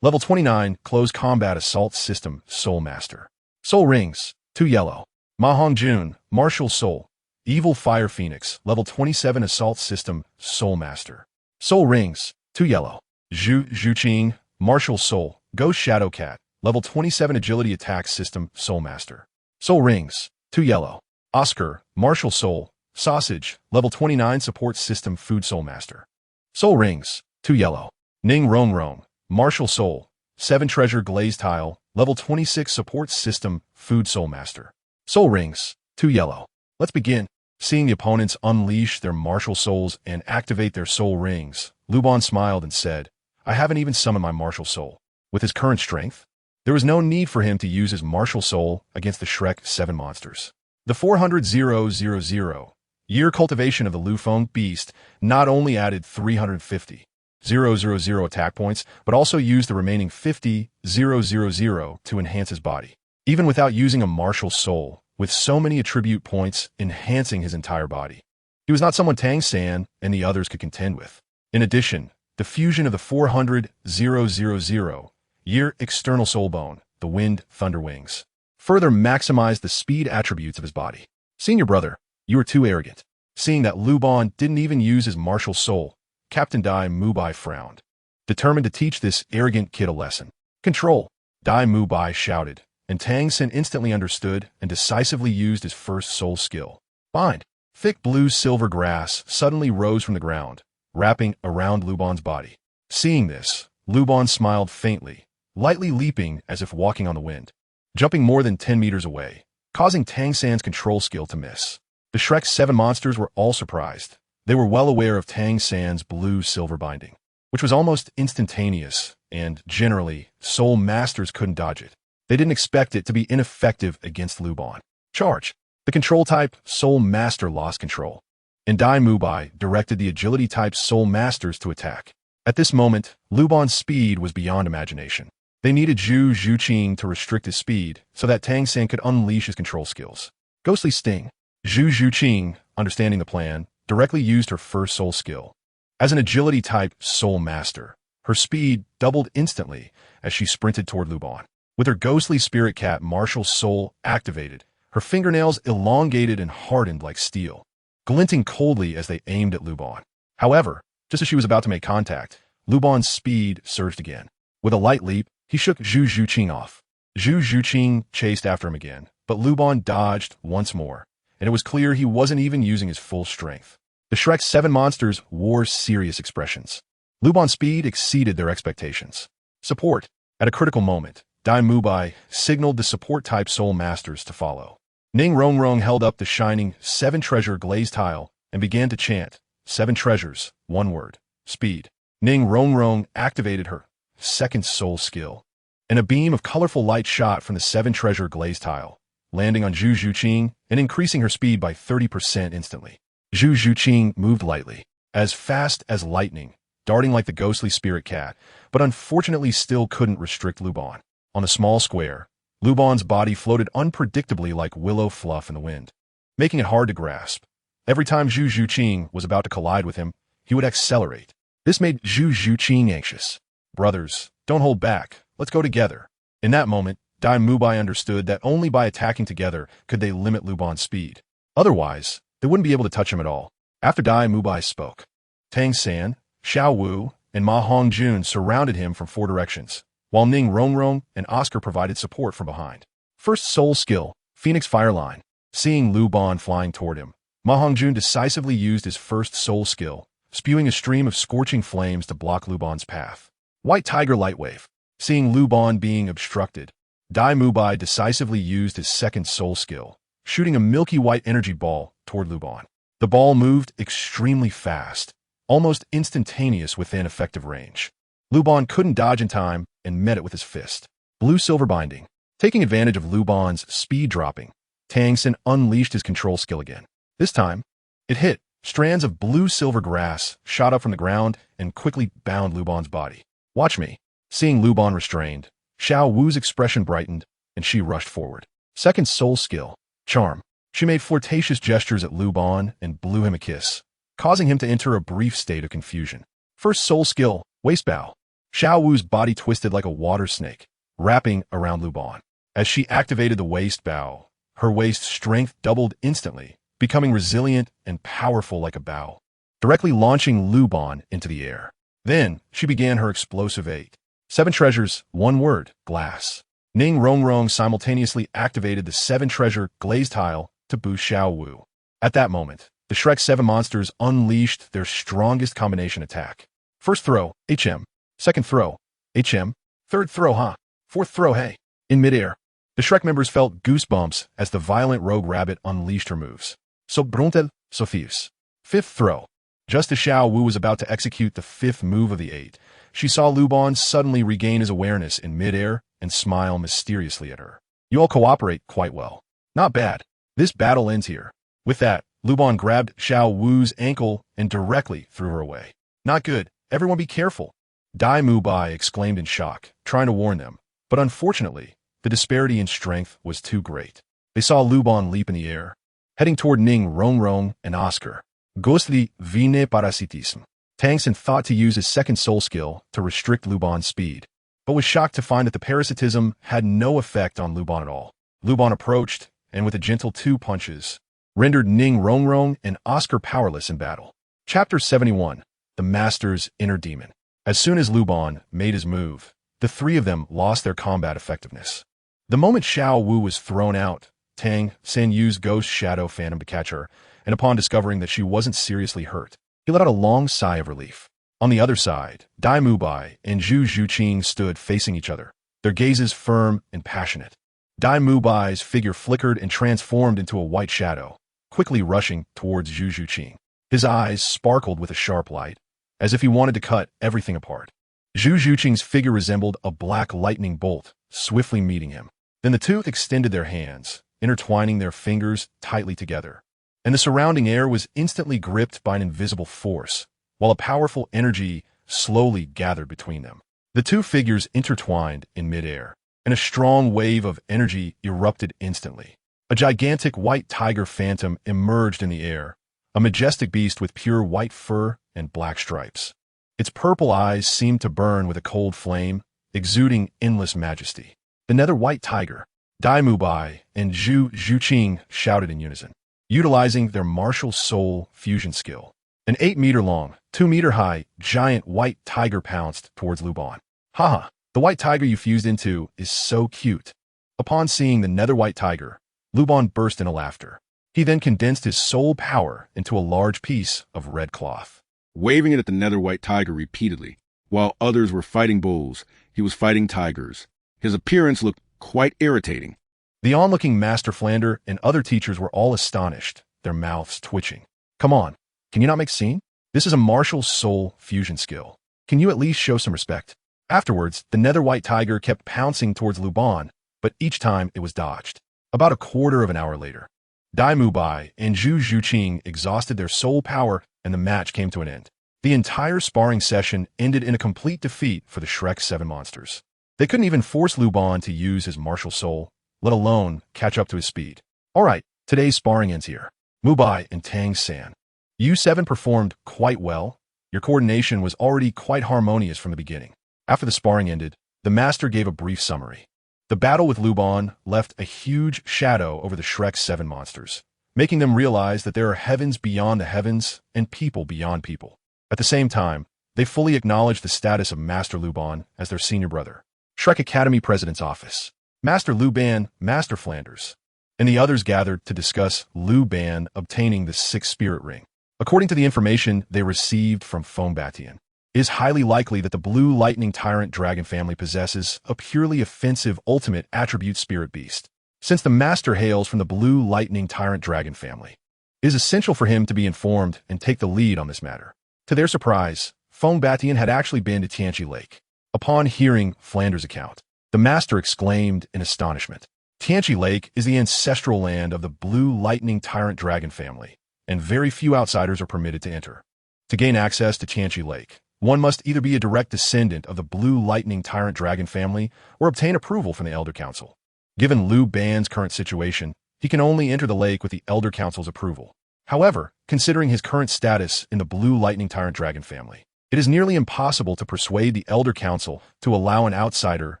[SPEAKER 1] level 29 close combat assault system soul master. Soul rings, 2 yellow. Ma Hongjun, martial soul. Evil Fire Phoenix, level 27 assault system soul master. Soul rings, 2 yellow. Zhu Zhuqing, martial soul. Ghost Shadow Cat, level 27 agility attack system soul master. Soul rings, 2 yellow. Oscar, martial soul. Sausage, level 29 support system food soul master. Soul rings, 2 yellow. Ning Rong Rong, martial soul. 7 treasure glaze tile, level 26 support system food soul master. Soul rings, 2 yellow. Let's begin. Seeing the opponents unleash their martial souls and activate their soul rings, Luban smiled and said, I haven't even summoned my martial soul. With his current strength, there was no need for him to use his martial soul against the Shrek 7 monsters. The 400,000 year cultivation of the Lufeng beast not only added 350,000 attack points, but also used the remaining 50,000 to enhance his body. Even without using a martial soul, with so many attribute points enhancing his entire body, he was not someone Tang San and the others could contend with. In addition, the fusion of the 400,000 year external soul bone, the wind thunder wings, further maximized the speed attributes of his body. Seeing your brother, you are too arrogant. Seeing that Luban didn't even use his martial soul, Captain Dai Mubai frowned, determined to teach this arrogant kid a lesson. Control, Dai Mubai shouted, and Tang San instantly understood and decisively used his first soul skill. Bind. Thick blue silver grass suddenly rose from the ground, wrapping around Luban's body. Seeing this, Luban smiled faintly, lightly leaping as if walking on the wind, jumping more than 10 meters away, causing Tang San's control skill to miss. The Shrek's 7 monsters were all surprised. They were well aware of Tang San's blue silver binding, which was almost instantaneous, and generally, soul masters couldn't dodge it. They didn't expect it to be ineffective against Luban. Charge. The control type soul master lost control, and Dai Mubai directed the agility type soul masters to attack. At this moment, Luban's speed was beyond imagination. They needed Yu Xiaogang to restrict his speed so that Tang San could unleash his control skills. Ghostly Sting. Yu Xiaogang, understanding the plan, directly used her first soul skill. As an agility type soul master, her speed doubled instantly as she sprinted toward Luban. With her ghostly spirit cat martial soul activated, her fingernails elongated and hardened like steel, glinting coldly as they aimed at Luban. However, just as she was about to make contact, Luban's speed surged again. With a light leap, he shook Yu Xiaogang off. Yu Xiaogang chased after him again, but Luban dodged once more, and it was clear he wasn't even using his full strength. The Shrek's 7 monsters wore serious expressions. Luban's speed exceeded their expectations. Support. At a critical moment, Dai Mubai signaled the support-type soul masters to follow. Ning Rongrong held up the shining 7-treasure glazed tile and began to chant, 7 treasures, 1 word, speed. Ning Rongrong activated her second soul skill, and a beam of colorful light shot from the 7-treasure glazed tile, landing on Yu Xiaogang and increasing her speed by 30% instantly. Yu Xiaogang moved lightly, as fast as lightning, darting like the ghostly spirit cat, but unfortunately still couldn't restrict Luban. On a small square, Luban's body floated unpredictably like willow fluff in the wind, making it hard to grasp. Every time Yu Xiaogang was about to collide with him, he would accelerate. This made Yu Xiaogang anxious. Brothers, don't hold back. Let's go together. In that moment, Dai Mubai understood that only by attacking together could they limit Luban's speed. Otherwise, they wouldn't be able to touch him at all. After Dai Mubai spoke, Tang San, Xiao Wu, and Ma Hongjun surrounded him from 4 directions, while Ning Rongrong and Oscar provided support from behind. First soul skill, Phoenix Fire Line. Seeing Luban flying toward him, Ma Hongjun decisively used his first soul skill, spewing a stream of scorching flames to block Luban's path. White Tiger Light Wave. Seeing Luban being obstructed, Dai Mubai decisively used his second soul skill, shooting a milky white energy ball toward Luban. The ball moved extremely fast, almost instantaneous within effective range. Luban couldn't dodge in time and met it with his fist. Blue Silver Binding. Taking advantage of Luban's speed dropping, Tang San unleashed his control skill again. This time, it hit. Strands of blue silver grass shot up from the ground and quickly bound Luban's body. Watch me. Seeing Luban restrained, Xiao Wu's expression brightened, and she rushed forward. Second soul skill, Charm. She made flirtatious gestures at Luban and blew him a kiss, causing him to enter a brief state of confusion. First soul skill, Waist Bow. Xiao Wu's body twisted like a water snake, wrapping around Luban. As she activated the waist bow, her waist strength doubled instantly, becoming resilient and powerful like a bow, directly launching Luban into the air. Then, she began her explosive 8. 7 treasures, 1 word, glass. Ning Rongrong simultaneously activated the 7-treasure glazed tile to boost Xiao Wu. At that moment, the Shrek's 7 monsters unleashed their strongest combination attack. First throw, HM. Second throw, HM. Third throw, Ha. Fourth throw, Hey. In midair, the Shrek members felt goosebumps as the violent rogue rabbit unleashed her moves. So Bruntel, Sophius. Fifth throw. Just as Xiao Wu was about to execute the 5th move of the 8, she saw Luban suddenly regain his awareness in midair and smile mysteriously at her. You all cooperate quite well. Not bad. This battle ends here. With that, Luban grabbed Xiao Wu's ankle and directly threw her away. Not good. Everyone be careful. Dai Mubai exclaimed in shock, trying to warn them. But unfortunately, the disparity in strength was too great. They saw Luban leap in the air, heading toward Ning Rongrong and Oscar. Ghostly Vine Parasitism. Tang San thought to use his second soul skill to restrict Luban's speed, but was shocked to find that the parasitism had no effect on Luban at all. Luban approached, and with a gentle 2 punches, rendered Ning Rongrong and Oscar powerless in battle. Chapter 71. The Master's Inner Demon. As soon as Luban made his move, the three of them lost their combat effectiveness. The moment Xiao Wu was thrown out, Tang San used Ghost Shadow Phantom to catch her, and upon discovering that she wasn't seriously hurt, he let out a long sigh of relief. On the other side, Dai Mubai and Zhu Zhuqing stood facing each other, their gazes firm and passionate. Dai Mubai's figure flickered and transformed into a white shadow, quickly rushing towards Zhu Zhuqing. His eyes sparkled with a sharp light, as if he wanted to cut everything apart. Zhu Zhuqing's figure resembled a black lightning bolt, swiftly meeting him. Then the two extended their hands, intertwining their fingers tightly together, and the surrounding air was instantly gripped by an invisible force, while a powerful energy slowly gathered between them. The two figures intertwined in midair, and a strong wave of energy erupted instantly. A gigantic white tiger phantom emerged in the air, a majestic beast with pure white fur and black stripes. Its purple eyes seemed to burn with a cold flame, exuding endless majesty. The nether white tiger, Dai Mubai, and Zhu Zhuqing shouted in unison, utilizing their martial soul fusion skill. An 8-meter-long, 2-meter-high, giant white tiger pounced towards Luban. Haha, the white tiger you fused into is so cute. Upon seeing the nether white tiger, Luban burst into laughter. He then condensed his soul power into a large piece of red cloth.
[SPEAKER 2] Waving it at the nether white tiger repeatedly, while others were fighting bulls, he was fighting tigers. His appearance looked quite irritating.
[SPEAKER 1] The onlooking Master Flander and other teachers were all astonished, their mouths twitching. Come on, can you not make scene? This is a martial soul fusion skill. Can you at least show some respect? Afterwards, the nether white tiger kept pouncing towards Luban, but each time it was dodged. About a quarter of an hour later, Dai Mubai and Zhu Zhuqing exhausted their soul power and the match came to an end. The entire sparring session ended in a complete defeat for the Shrek 7 monsters. They couldn't even force Luban to use his martial soul, let alone catch up to his speed. Alright, today's sparring ends here. Mubai and Tang San. You 7 performed quite well. Your coordination was already quite harmonious from the beginning. After the sparring ended, the master gave a brief summary. The battle with Luban left a huge shadow over the Shrek 7 monsters, making them realize that there are heavens beyond the heavens and people beyond people. At the same time, they fully acknowledged the status of Master Luban as their senior brother. Shrek Academy President's Office. Master Luban, Master Flanders, and the others gathered to discuss Luban obtaining the 6th spirit ring. According to the information they received from Fombatien, it is highly likely that the Blue Lightning Tyrant Dragon family possesses a purely offensive ultimate attribute spirit beast. Since the master hails from the Blue Lightning Tyrant Dragon family, it is essential for him to be informed and take the lead on this matter. To their surprise, Fombatien had actually been to Tianchi Lake. Upon hearing Flanders' account, the master exclaimed in astonishment. Tianchi Lake is the ancestral land of the Blue Lightning Tyrant Dragon family, and very few outsiders are permitted to enter. To gain access to Tianchi Lake, one must either be a direct descendant of the Blue Lightning Tyrant Dragon family or obtain approval from the Elder Council. Given Lu Ban's current situation, he can only enter the lake with the Elder Council's approval. However, considering his current status in the Blue Lightning Tyrant Dragon family, it is nearly impossible to persuade the Elder Council to allow an outsider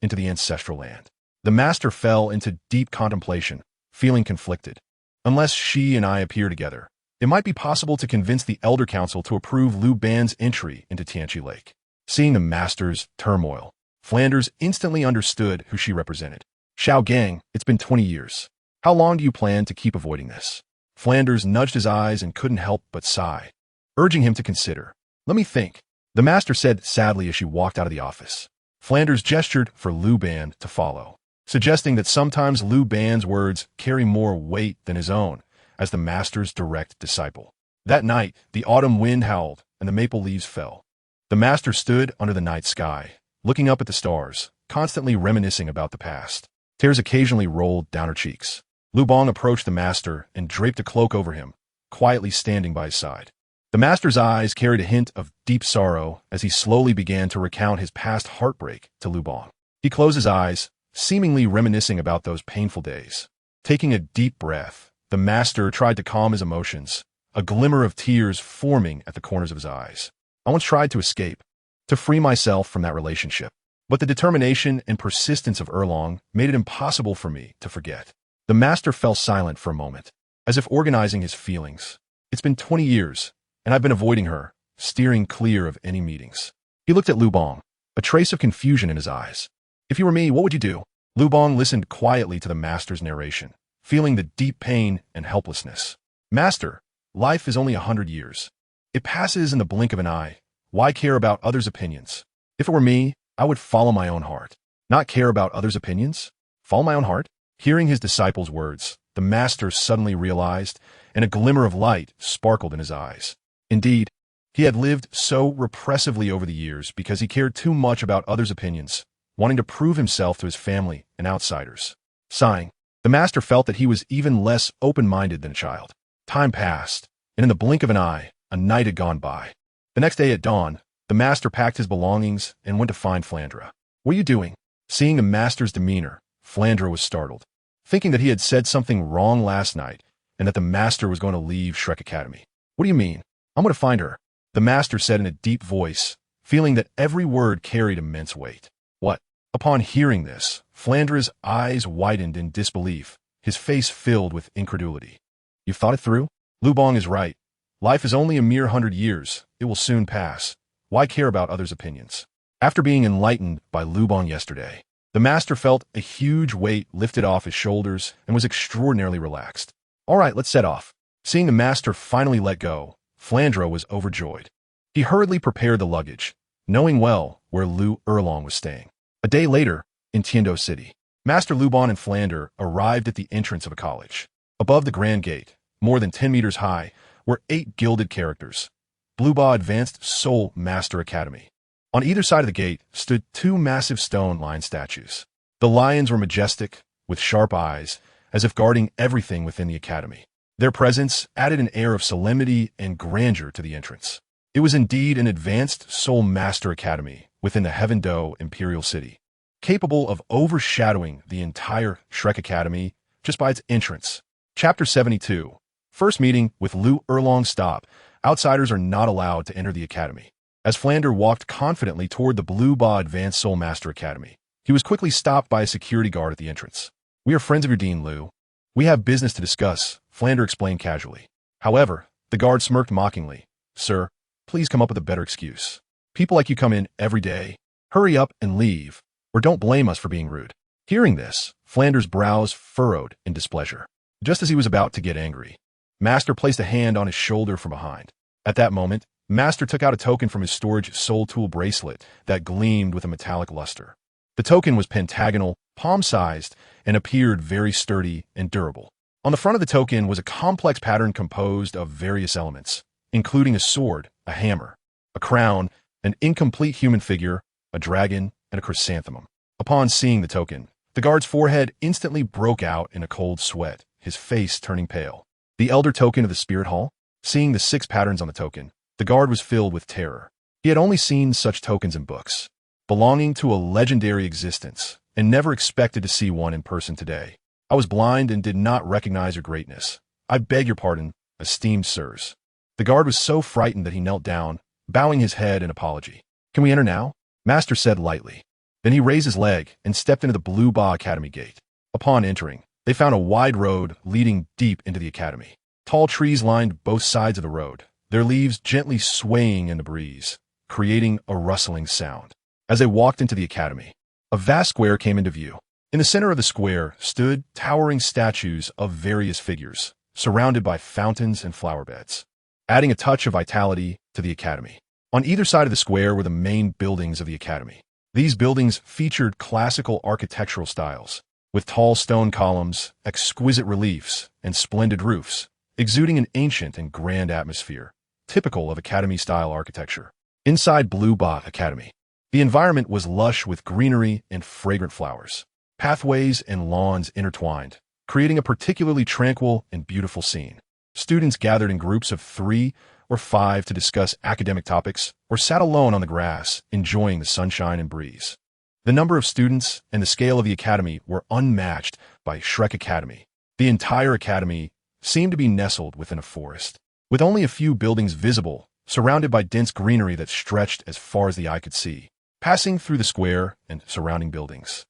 [SPEAKER 1] into the ancestral land. The master fell into deep contemplation, feeling conflicted. Unless she and I appear together, it might be possible to convince the Elder Council to approve Lu Ban's entry into Tianchi Lake. Seeing the master's turmoil, Flanders instantly understood who she represented. Xiaogang, it's been 20 years. How long do you plan to keep avoiding this? Flanders nudged his eyes and couldn't help but sigh, urging him to consider. Let me think, the master said sadly as she walked out of the office. Flanders gestured for Lu Ban to follow, suggesting that sometimes Lu Ban's words carry more weight than his own, as the master's direct disciple. That night, the autumn wind howled and the maple leaves fell. The master stood under the night sky, looking up at the stars, constantly reminiscing about the past. Tears occasionally rolled down her cheeks. Luban approached the master and draped a cloak over him, quietly standing by his side. The master's eyes carried a hint of deep sorrow as he slowly began to recount his past heartbreak to Luban. He closed his eyes, seemingly reminiscing about those painful days. Taking a deep breath, the master tried to calm his emotions, a glimmer of tears forming at the corners of his eyes. I once tried to escape, to free myself from that relationship, but the determination and persistence of Erlong made it impossible for me to forget. The master fell silent for a moment, as if organizing his feelings. It's been 20 years, and I've been avoiding her, steering clear of any meetings. He looked at Lubong, a trace of confusion in his eyes. If you were me, what would you do? Lubong listened quietly to the master's narration, feeling the deep pain and helplessness. Master, life is only 100 years. It passes in the blink of an eye. Why care about others' opinions? If it were me, I would follow my own heart. Not care about others' opinions? Follow my own heart? Hearing his disciple's words, the master suddenly realized, and a glimmer of light sparkled in his eyes. Indeed, he had lived so repressively over the years because he cared too much about others' opinions, wanting to prove himself to his family and outsiders. Sighing, the master felt that he was even less open-minded than a child. Time passed, and in the blink of an eye, a night had gone by. The next day at dawn, the master packed his belongings and went to find Flandra. What are you doing? Seeing the master's demeanor, Flandra was startled, thinking that he had said something wrong last night and that the master was going to leave Shrek Academy. What do you mean? I'm going to find her, the master said in a deep voice, feeling that every word carried immense weight. What? Upon hearing this, Flandra's eyes widened in disbelief, his face filled with incredulity. You've thought it through? Lubong is right. Life is only a mere 100 years. It will soon pass. Why care about others' opinions? After being enlightened by Lubong yesterday, the master felt a huge weight lifted off his shoulders and was extraordinarily relaxed. All right, let's set off. Seeing the master finally let go, Flandra was overjoyed. He hurriedly prepared the luggage, knowing well where Lu Erlong was staying. A day later, in Tiando City, Master Lubon and Flander arrived at the entrance of a college. Above the grand gate, more than 10 meters high, were 8 gilded characters. Blueba Advanced Soul Master Academy. On either side of the gate stood 2 massive stone-lined statues. The lions were majestic, with sharp eyes, as if guarding everything within the academy. Their presence added an air of solemnity and grandeur to the entrance. It was indeed an Advanced Soul Master Academy within the Heaven Do Imperial City, capable of overshadowing the entire Shrek Academy just by its entrance. Chapter 72. First meeting with Lu Erlong stop. Outsiders are not allowed to enter the academy. As Flander walked confidently toward the Blueba Advanced Soul Master Academy, he was quickly stopped by a security guard at the entrance. We are friends of your dean, Lu. We have business to discuss, Flander explained casually. However, the guard smirked mockingly. Sir, please come up with a better excuse. People like you come in every day. Hurry up and leave, or don't blame us for being rude. Hearing this, Flander's brows furrowed in displeasure. Just as he was about to get angry, Master placed a hand on his shoulder from behind. At that moment, Master took out a token from his storage soul tool bracelet that gleamed with a metallic luster. The token was pentagonal, palm-sized, and appeared very sturdy and durable. On the front of the token was a complex pattern composed of various elements, including a sword, a hammer, a crown, an incomplete human figure, a dragon, and a chrysanthemum. Upon seeing the token, the guard's forehead instantly broke out in a cold sweat, his face turning pale. The elder token of the spirit hall? Seeing the 6 patterns on the token, the guard was filled with terror. He had only seen such tokens in books, belonging to a legendary existence, and never expected to see one in person today. I was blind and did not recognize your greatness. I beg your pardon, esteemed sirs. The guard was so frightened that he knelt down, bowing his head in apology. Can we enter now? Master said lightly. Then he raised his leg and stepped into the Blueba Academy gate. Upon entering, they found a wide road leading deep into the academy. Tall trees lined both sides of the road, their leaves gently swaying in the breeze, creating a rustling sound. As they walked into the academy, a vast square came into view. In the center of the square stood towering statues of various figures, surrounded by fountains and flower beds, adding a touch of vitality to the academy. On either side of the square were the main buildings of the academy. These buildings featured classical architectural styles, with tall stone columns, exquisite reliefs, and splendid roofs, exuding an ancient and grand atmosphere, typical of academy-style architecture. Inside Blueba Academy, the environment was lush with greenery and fragrant flowers. Pathways and lawns intertwined, creating a particularly tranquil and beautiful scene. Students gathered in groups of 3 or 5 to discuss academic topics, or sat alone on the grass, enjoying the sunshine and breeze. The number of students and the scale of the academy were unmatched by Shrek Academy. The entire academy seemed to be nestled within a forest, with only a few buildings visible, surrounded by dense greenery that stretched as far as the eye could see. Passing through the square and surrounding buildings,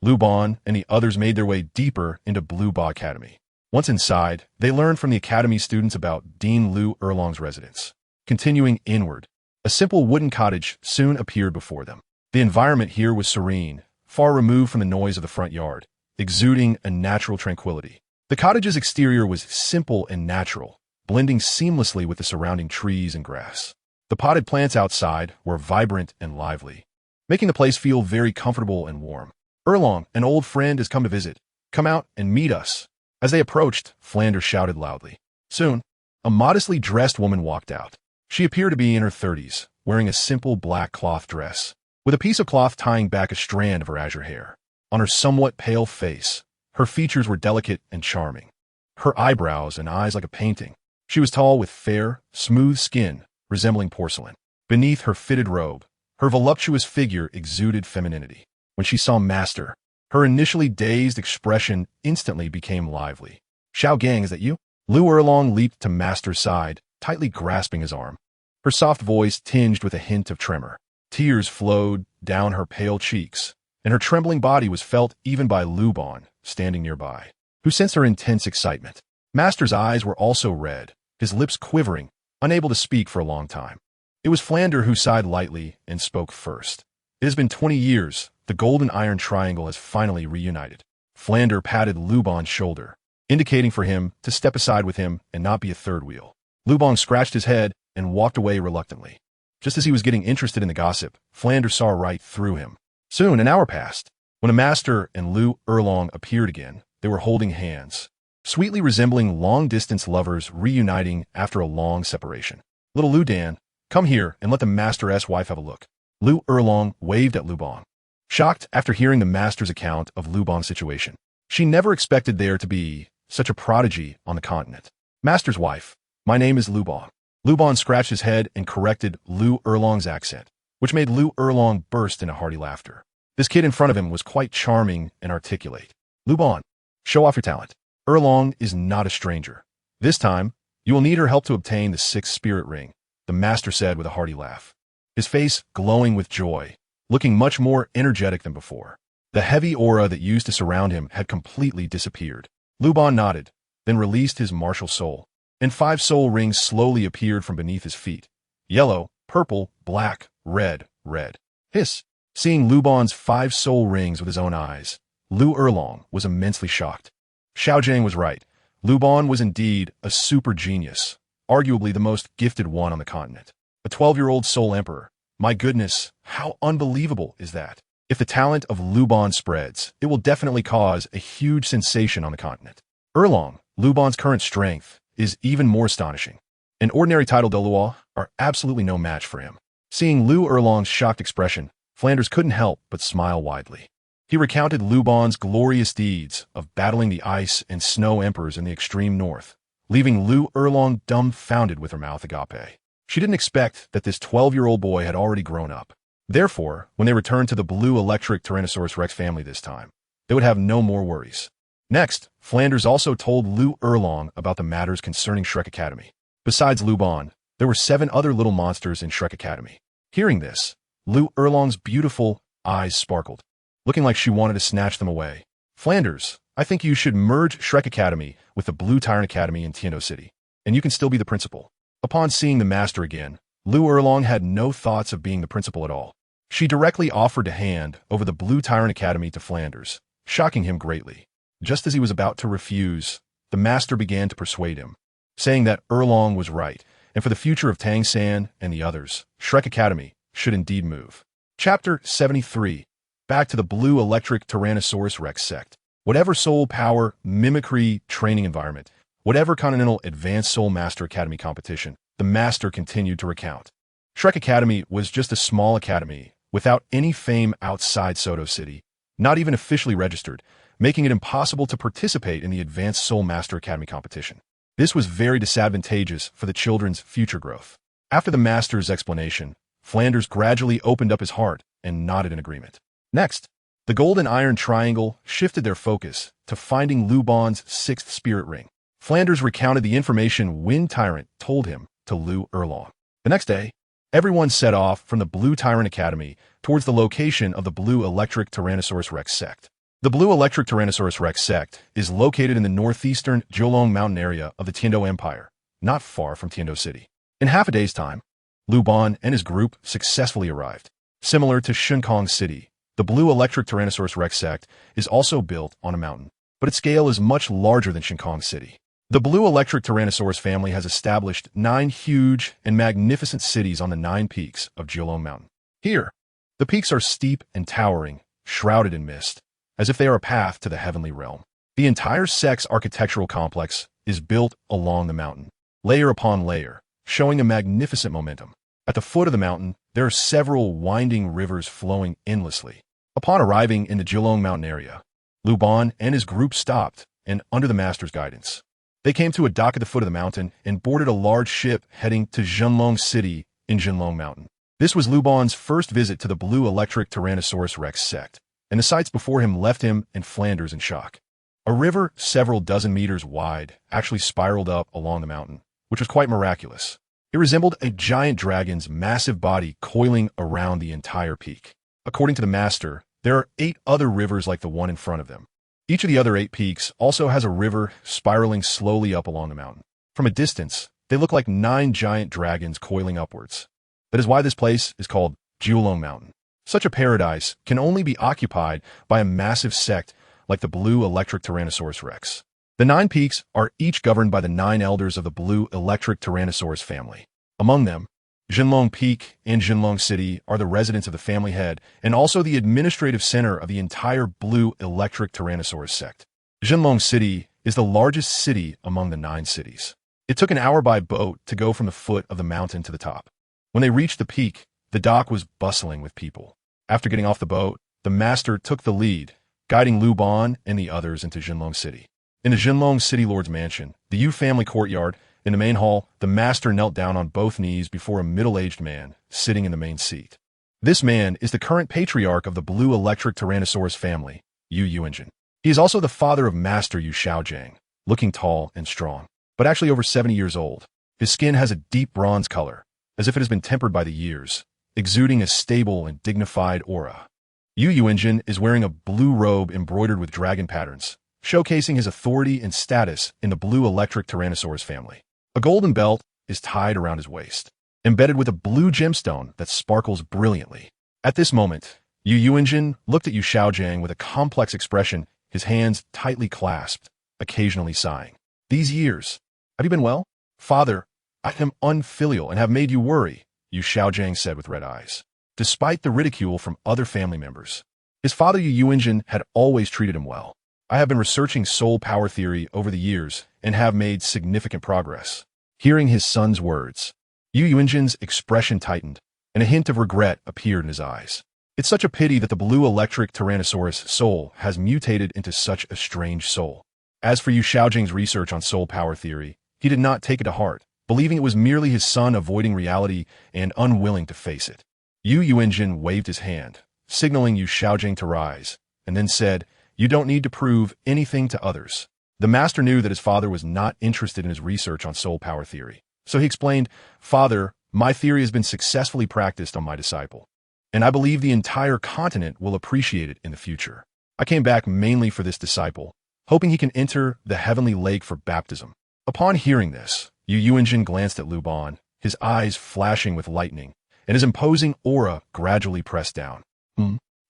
[SPEAKER 1] Luban and the others made their way deeper into Blue Ba Academy. Once inside, they learned from the academy students about Dean Lu Erlong's residence. Continuing inward, a simple wooden cottage soon appeared before them. The environment here was serene, far removed from the noise of the front yard, exuding a natural tranquility. The cottage's exterior was simple and natural, blending seamlessly with the surrounding trees and grass. The potted plants outside were vibrant and lively, making the place feel very comfortable and warm. Erlong, an old friend, has come to visit. Come out and meet us. As they approached, Flanders shouted loudly. Soon, a modestly dressed woman walked out. She appeared to be in her 30s, wearing a simple black cloth dress, with a piece of cloth tying back a strand of her azure hair. On her somewhat pale face, her features were delicate and charming, her eyebrows and eyes like a painting. She was tall with fair, smooth skin, resembling porcelain. Beneath her fitted robe, her voluptuous figure exuded femininity. When she saw Master, her initially dazed expression instantly became lively. Xiaogang, is that you? Lu Erlong leaped to Master's side, tightly grasping his arm. Her soft voice tinged with a hint of tremor. Tears flowed down her pale cheeks, and her trembling body was felt even by Luban, standing nearby, who sensed her intense excitement. Master's eyes were also red, his lips quivering, unable to speak for a long time. It was Flander who sighed lightly and spoke first. It has been 20 years. The golden iron triangle has finally reunited. Flander patted Luban's shoulder, indicating for him to step aside with him and not be a third wheel. Luban scratched his head and walked away reluctantly. Just as he was getting interested in the gossip, Flander saw right through him. Soon, an hour passed. When the Master and Lu Erlong appeared again, they were holding hands, sweetly resembling long-distance lovers reuniting after a long separation. Little Ludan, come here and let the Master's wife have a look. Lu Erlong waved at Luban, shocked after hearing the Master's account of Luban's situation. She never expected there to be such a prodigy on the continent. Master's wife, my name is Luban. Luban scratched his head and corrected Lu Erlong's accent, which made Lu Erlong burst into hearty laughter. This kid in front of him was quite charming and articulate. Luban, show off your talent. Erlong is not a stranger. This time, you will need her help to obtain the 6th spirit ring, the Master said with a hearty laugh, his face glowing with joy, looking much more energetic than before. The heavy aura that used to surround him had completely disappeared. Luban nodded, then released his martial soul, and 5 soul rings slowly appeared from beneath his feet. Yellow, purple, black, red, red. Hiss! Seeing Luban's 5 soul rings with his own eyes, Lu Erlong was immensely shocked. Xiaogang was right. Luban was indeed a super genius, arguably the most gifted one on the continent. A 12-year-old soul emperor. My goodness, how unbelievable is that? If the talent of Luban spreads, it will definitely cause a huge sensation on the continent. Erlong, Luban's current strength, is even more astonishing. An ordinary Title Douluo are absolutely no match for him. Seeing Lu Erlong's shocked expression, Flanders couldn't help but smile widely. He recounted Luban's glorious deeds of battling the ice and snow emperors in the extreme north, leaving Lu Erlong dumbfounded with her mouth agape. She didn't expect that this 12-year-old boy had already grown up. Therefore, when they returned to the blue electric Tyrannosaurus Rex family this time, they would have no more worries. Next, Flanders also told Lu Erlong about the matters concerning Shrek Academy. Besides Luban, there were 7 other little monsters in Shrek Academy. Hearing this, Lu Erlong's beautiful eyes sparkled, looking like she wanted to snatch them away. Flanders, I think you should merge Shrek Academy with the Blue Tyrant Academy in Tiendo City, and you can still be the principal. Upon seeing the Master again, Lu Erlong had no thoughts of being the principal at all. She directly offered to hand over the Blue Tyrant Academy to Flanders, shocking him greatly. Just as he was about to refuse, the Master began to persuade him, saying that Erlong was right, and for the future of Tang San and the others, Shrek Academy should indeed move. Chapter 73. Back to the Blue Electric Tyrannosaurus Rex sect. Whatever soul power, mimicry, training environment, whatever Continental Advanced Soul Master Academy competition, the Master continued to recount. Shrek Academy was just a small academy, without any fame outside Soto City, not even officially registered, making it impossible to participate in the Advanced Soul Master Academy competition. This was very disadvantageous for the children's future growth. After the Master's explanation, Flanders gradually opened up his heart and nodded in agreement. Next, the Golden Iron Triangle shifted their focus to finding Luban's 6th spirit ring. Flanders recounted the information Wind Tyrant told him to Lu Erlong. The next day, everyone set off from the Blue Tyrant Academy towards the location of the Blue Electric Tyrannosaurus Rex sect. The Blue Electric Tyrannosaurus Rex sect is located in the northeastern Douluo Mountain area of the Tiando Empire, not far from Tiando City. In half a day's time, Luban and his group successfully arrived. Similar to Shinkong City, the Blue Electric Tyrannosaurus Rex sect is also built on a mountain, but its scale is much larger than Shinkong City. The Blue Electric Tyrannosaurus family has established 9 huge and magnificent cities on the 9 peaks of Douluo Mountain. Here, the peaks are steep and towering, shrouded in mist, as if they are a path to the heavenly realm. The entire sect's architectural complex is built along the mountain, layer upon layer, showing a magnificent momentum. At the foot of the mountain, there are several winding rivers flowing endlessly. Upon arriving in the Douluo Mountain area, Luban and his group stopped, and under the master's guidance, they came to a dock at the foot of the mountain and boarded a large ship heading to Zhenlong City in Zhenlong Mountain. This was Luban's first visit to the Blue Electric Tyrannosaurus Rex sect, and the sights before him left him and Flanders in shock. A river several dozen meters wide actually spiraled up along the mountain, which was quite miraculous. It resembled a giant dragon's massive body coiling around the entire peak. According to the master, there are 8 other rivers like the one in front of them. Each of the other 8 peaks also has a river spiraling slowly up along the mountain. From a distance, they look like 9 giant dragons coiling upwards. That is why this place is called Douluo Mountain. Such a paradise can only be occupied by a massive sect like the Blue Electric Tyrannosaurus Rex. The 9 peaks are each governed by the 9 elders of the Blue Electric Tyrannosaurus family. Among them, Zhenlong Peak and Zhenlong City are the residents of the family head and also the administrative center of the entire Blue Electric Tyrannosaurus sect. Zhenlong City is the largest city among the 9 cities. It took an hour by boat to go from the foot of the mountain to the top. When they reached the peak, the dock was bustling with people. After getting off the boat, the master took the lead, guiding Luban and the others into Zhenlong City. In the Zhenlong City Lord's mansion, the Yu family courtyard, in the main hall, the master knelt down on both knees before a middle-aged man sitting in the main seat. This man is the current patriarch of the Blue Electric Tyrannosaurus family, Yu Xiaogang. He is also the father of Master Yu Xiaogang, looking tall and strong, but actually over 70 years old. His skin has a deep bronze color, as if it has been tempered by the years, exuding a stable and dignified aura. Yu Xiaogang is wearing a blue robe embroidered with dragon patterns, showcasing his authority and status in the Blue Electric Tyrannosaurus family. A golden belt is tied around his waist, embedded with a blue gemstone that sparkles brilliantly. At this moment, Yu Xiaogang looked at Yu Xiaogang with a complex expression, his hands tightly clasped, occasionally sighing. "These years, have you been well? Father, I am unfilial and have made you worry," Yu Xiaogang said with red eyes. Despite the ridicule from other family members, his father Yu Xiaogang had always treated him well. "I have been researching soul power theory over the years and have made significant progress." Hearing his son's words, Yu Xiaogang's expression tightened, and a hint of regret appeared in his eyes. It's such a pity that the Blue Electric Tyrannosaurus soul has mutated into such a strange soul. As for Yu Xiaogan's research on soul power theory, he did not take it to heart, believing it was merely his son avoiding reality and unwilling to face it. Yu Xiaogang waved his hand, signaling Yu Xiaogang to rise, and then said, "You don't need to prove anything to others." The master knew that his father was not interested in his research on soul power theory, so he explained, "Father, my theory has been successfully practiced on my disciple, and I believe the entire continent will appreciate it in the future. I came back mainly for this disciple, hoping he can enter the heavenly lake for baptism." Upon hearing this, Yu Xiaogang glanced at Luban, his eyes flashing with lightning, and his imposing aura gradually pressed down.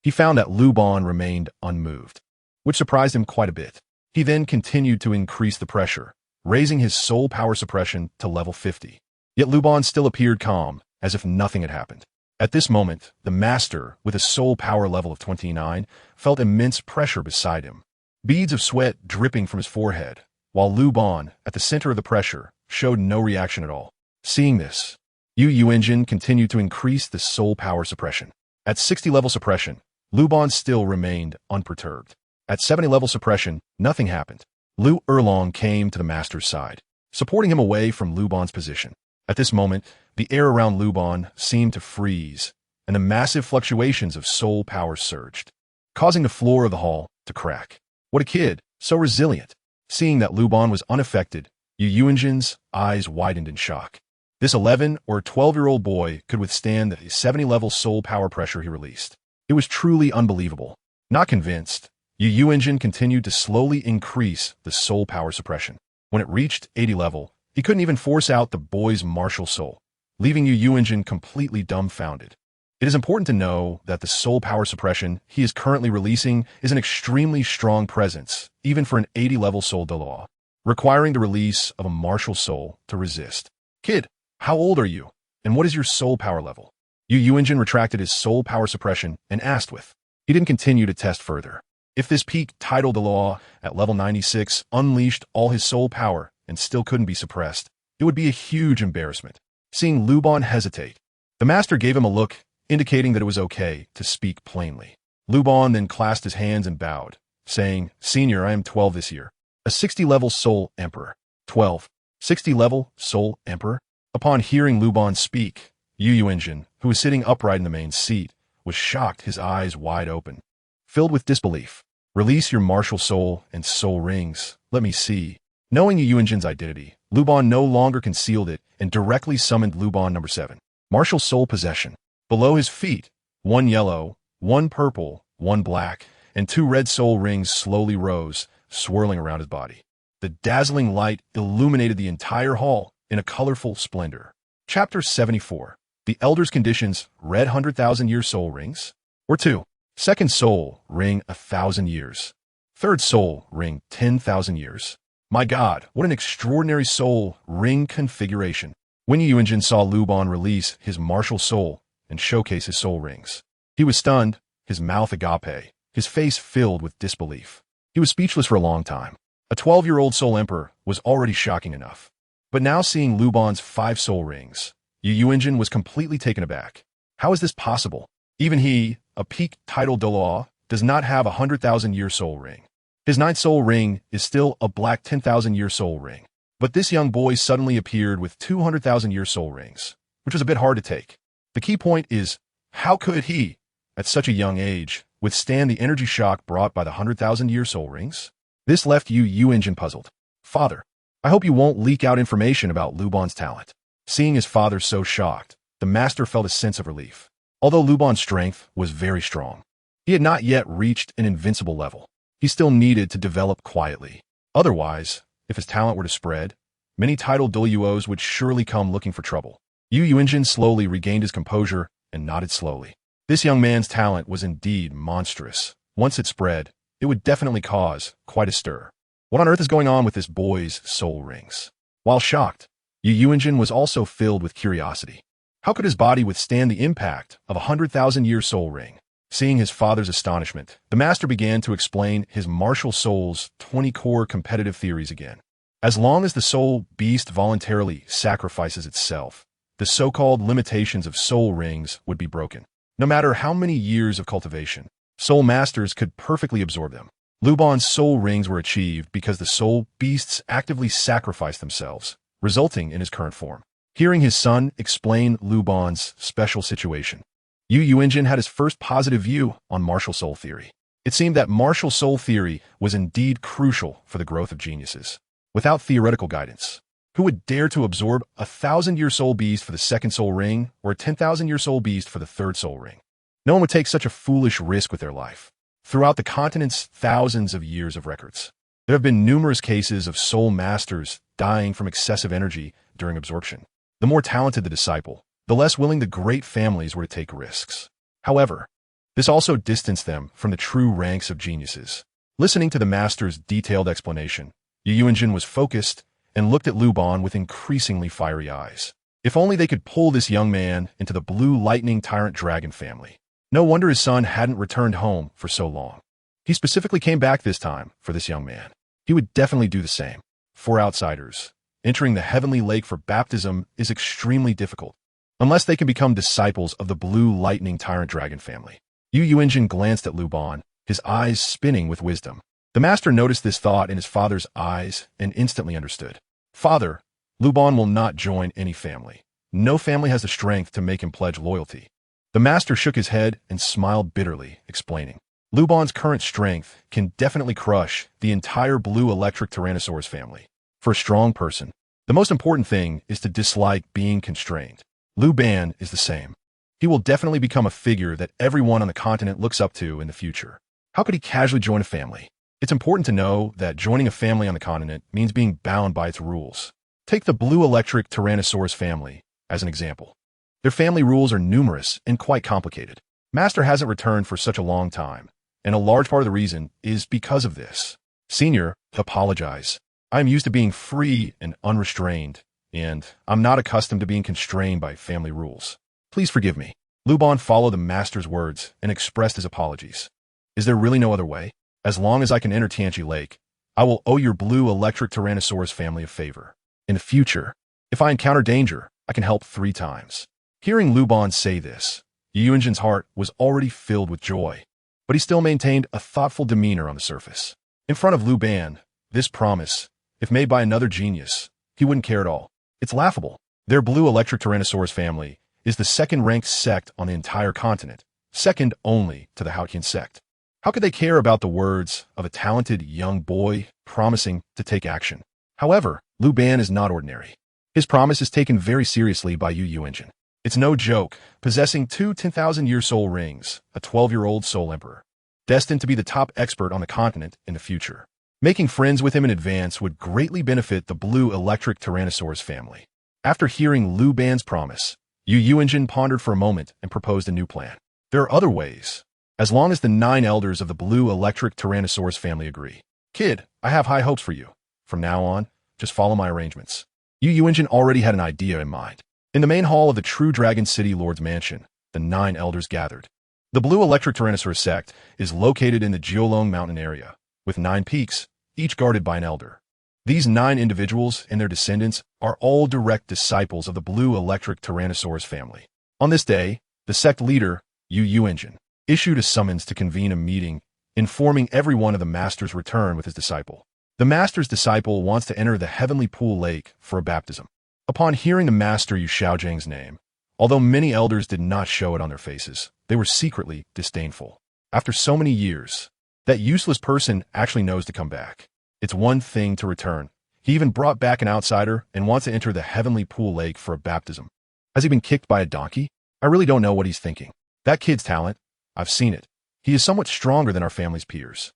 [SPEAKER 1] He found that Luban remained unmoved, which surprised him quite a bit. He then continued to increase the pressure, raising his soul power suppression to level 50. Yet Luban still appeared calm, as if nothing had happened. At this moment, the master, with a soul power level of 29, felt immense pressure beside him, beads of sweat dripping from his forehead, while Luban, at the center of the pressure, showed no reaction at all. Seeing this, Yu Xiaogang continued to increase the soul power suppression. At 60 level suppression, Luban still remained unperturbed. At 70 level suppression, nothing happened. Lu Erlong came to the master's side, supporting him away from Luban's position. At this moment, the air around Luban seemed to freeze, and the massive fluctuations of soul power surged, causing the floor of the hall to crack. What a kid, so resilient. Seeing that Luban was unaffected, Yu Xiaogang's eyes widened in shock. This 11 or 12-year-old boy could withstand the 70-level soul power pressure he released. It was truly unbelievable. Not convinced, Yu engine continued to slowly increase the soul power suppression. When it reached 80 level, he couldn't even force out the boy's martial soul, leaving Yu engine completely dumbfounded. It is important to know that the soul power suppression he is currently releasing is an extremely strong presence, even for an 80-level soul Douluo, requiring the release of a martial soul to resist. Kid, how old are you, and what is your soul power level? Yu engine retracted his soul power suppression and asked with. He didn't continue to test further. If this peak Title Douluo at level 96 unleashed all his soul power and still couldn't be suppressed, it would be a huge embarrassment. Seeing Luban hesitate, the master gave him a look, indicating that it was okay to speak plainly. Luban then clasped his hands and bowed, saying, Senior, I am 12 this year. A 60-level Soul Emperor. 12. 60-level Soul Emperor? Upon hearing Luban speak, Yu engine, who was sitting upright in the main seat, was shocked, his eyes wide open, filled with disbelief. Release your martial soul and soul rings. Let me see. Knowing Yu engine's identity, Luban no longer concealed it and directly summoned Luban number 7. Martial soul possession. Below his feet, 1 yellow, 1 purple, 1 black, and 2 red soul rings slowly rose, swirling around his body. The dazzling light illuminated the entire hall in a colorful splendor. Chapter 74. The Elder's Conditions, Red 100,000-Year Soul Rings. Or 2. Second Soul Ring 1,000 years. Third Soul Ring 10,000 years. My God, what an extraordinary soul ring configuration. When Yu engine saw Luban release his martial soul and showcase his soul rings, he was stunned, his mouth agape, his face filled with disbelief. He was speechless for a long time. A 12-year-old soul emperor was already shocking enough. But now seeing Luban's 5 soul rings, Yu engine was completely taken aback. How is this possible? Even he, a peak Title Douluo, does not have a 100,000-year soul ring. His 9th soul ring is still a black 10,000-year soul ring. But this young boy suddenly appeared with 200,000-year soul rings, which was a bit hard to take. The key point is, how could he, at such a young age, withstand the energy shock brought by the 100,000-year soul rings? This left Yu engine puzzled. Father, I hope you won't leak out information about Luban's talent. Seeing his father so shocked, the master felt a sense of relief. Although Luban's strength was very strong, he had not yet reached an invincible level. He still needed to develop quietly. Otherwise, if his talent were to spread, many Title Douluos would surely come looking for trouble. Yu engine slowly regained his composure and nodded slowly. This young man's talent was indeed monstrous. Once it spread, it would definitely cause quite a stir. What on earth is going on with this boy's soul rings? While shocked, Yu engine was also filled with curiosity. How could his body withstand the impact of a 100,000-year soul ring? Seeing his father's astonishment, the master began to explain his martial soul's 20 core competitive theories again. As long as the soul beast voluntarily sacrifices itself, the so-called limitations of soul rings would be broken. No matter how many years of cultivation, soul masters could perfectly absorb them. Luban's soul rings were achieved because the soul beasts actively sacrificed themselves, resulting in his current form. Hearing his son explain Luban's special situation, Yu engine had his first positive view on martial soul theory. It seemed that martial soul theory was indeed crucial for the growth of geniuses. Without theoretical guidance, who would dare to absorb a 1,000-year soul beast for the 2nd soul ring or a 10,000-year soul beast for the 3rd soul ring? No one would take such a foolish risk with their life. Throughout the continent's thousands of years of records, there have been numerous cases of soul masters dying from excessive energy during absorption. The more talented the disciple, the less willing the great families were to take risks. However, this also distanced them from the true ranks of geniuses. Listening to the master's detailed explanation, Yu engine was focused and looked at Luban with increasingly fiery eyes. If only they could pull this young man into the blue lightning tyrant dragon family. No wonder his son hadn't returned home for so long. He specifically came back this time for this young man. He would definitely do the same. For outsiders, entering the heavenly lake for baptism is extremely difficult, unless they can become disciples of the blue lightning tyrant dragon family. Yu engine glanced at Luban, his eyes spinning with wisdom. The master noticed this thought in his father's eyes and instantly understood. Father, Luban will not join any family. No family has the strength to make him pledge loyalty. The master shook his head and smiled bitterly, explaining, Luban's current strength can definitely crush the entire blue electric Tyrannosaurus family. For a strong person, the most important thing is to dislike being constrained. Luban is the same. He will definitely become a figure that everyone on the continent looks up to in the future. How could he casually join a family? It's important to know that joining a family on the continent means being bound by its rules. Take the blue electric Tyrannosaurus family as an example. Their family rules are numerous and quite complicated. Master hasn't returned for such a long time, and a large part of the reason is because of this. Senior, apologize. I am used to being free and unrestrained, and I'm not accustomed to being constrained by family rules. Please forgive me. Luban followed the master's words and expressed his apologies. Is there really no other way? As long as I can enter Tianji Lake, I will owe your blue electric Tyrannosaurus family a favor. In the future, if I encounter danger, I can help 3 times. Hearing Luban say this, Yu Xiaogan's heart was already filled with joy, but he still maintained a thoughtful demeanor on the surface. In front of Luban, this promise, if made by another genius, he wouldn't care at all. It's laughable. Their blue electric Tyrannosaurus family is the second-ranked sect on the entire continent, second only to the Haotian sect. How could they care about the words of a talented young boy promising to take action? However, Luban is not ordinary. His promise is taken very seriously by Yu Xiaogang. It's no joke, possessing 2 10,000-year soul rings, a 12-year-old soul emperor, destined to be the top expert on the continent in the future. Making friends with him in advance would greatly benefit the blue electric Tyrannosaurus family. After hearing Luban's promise, Yu Xiaogang pondered for a moment and proposed a new plan. There are other ways, as long as the 9 elders of the blue electric Tyrannosaurus family agree. Kid, I have high hopes for you. From now on, just follow my arrangements. Yu Xiaogang already had an idea in mind. In the main hall of the True Dragon City Lord's Mansion, the 9 elders gathered. The blue electric Tyrannosaurus sect is located in the Jiulong mountain area, with 9 peaks, each guarded by an elder. These 9 individuals and their descendants are all direct disciples of the blue electric Tyrannosaurus family. On this day, the sect leader, Yu Xiaogang, issued a summons to convene a meeting, informing everyone of the master's return with his disciple. The master's disciple wants to enter the heavenly pool lake for a baptism. Upon hearing the master Yu Xiaogang's name, although many elders did not show it on their faces, they were secretly disdainful. After so many years, that useless person actually knows to come back. It's one thing to return. He even brought back an outsider and wants to enter the heavenly pool lake for a baptism. Has he been kicked by a donkey? I really don't know what he's thinking. That kid's talent, I've seen it. He is somewhat stronger than our family's peers.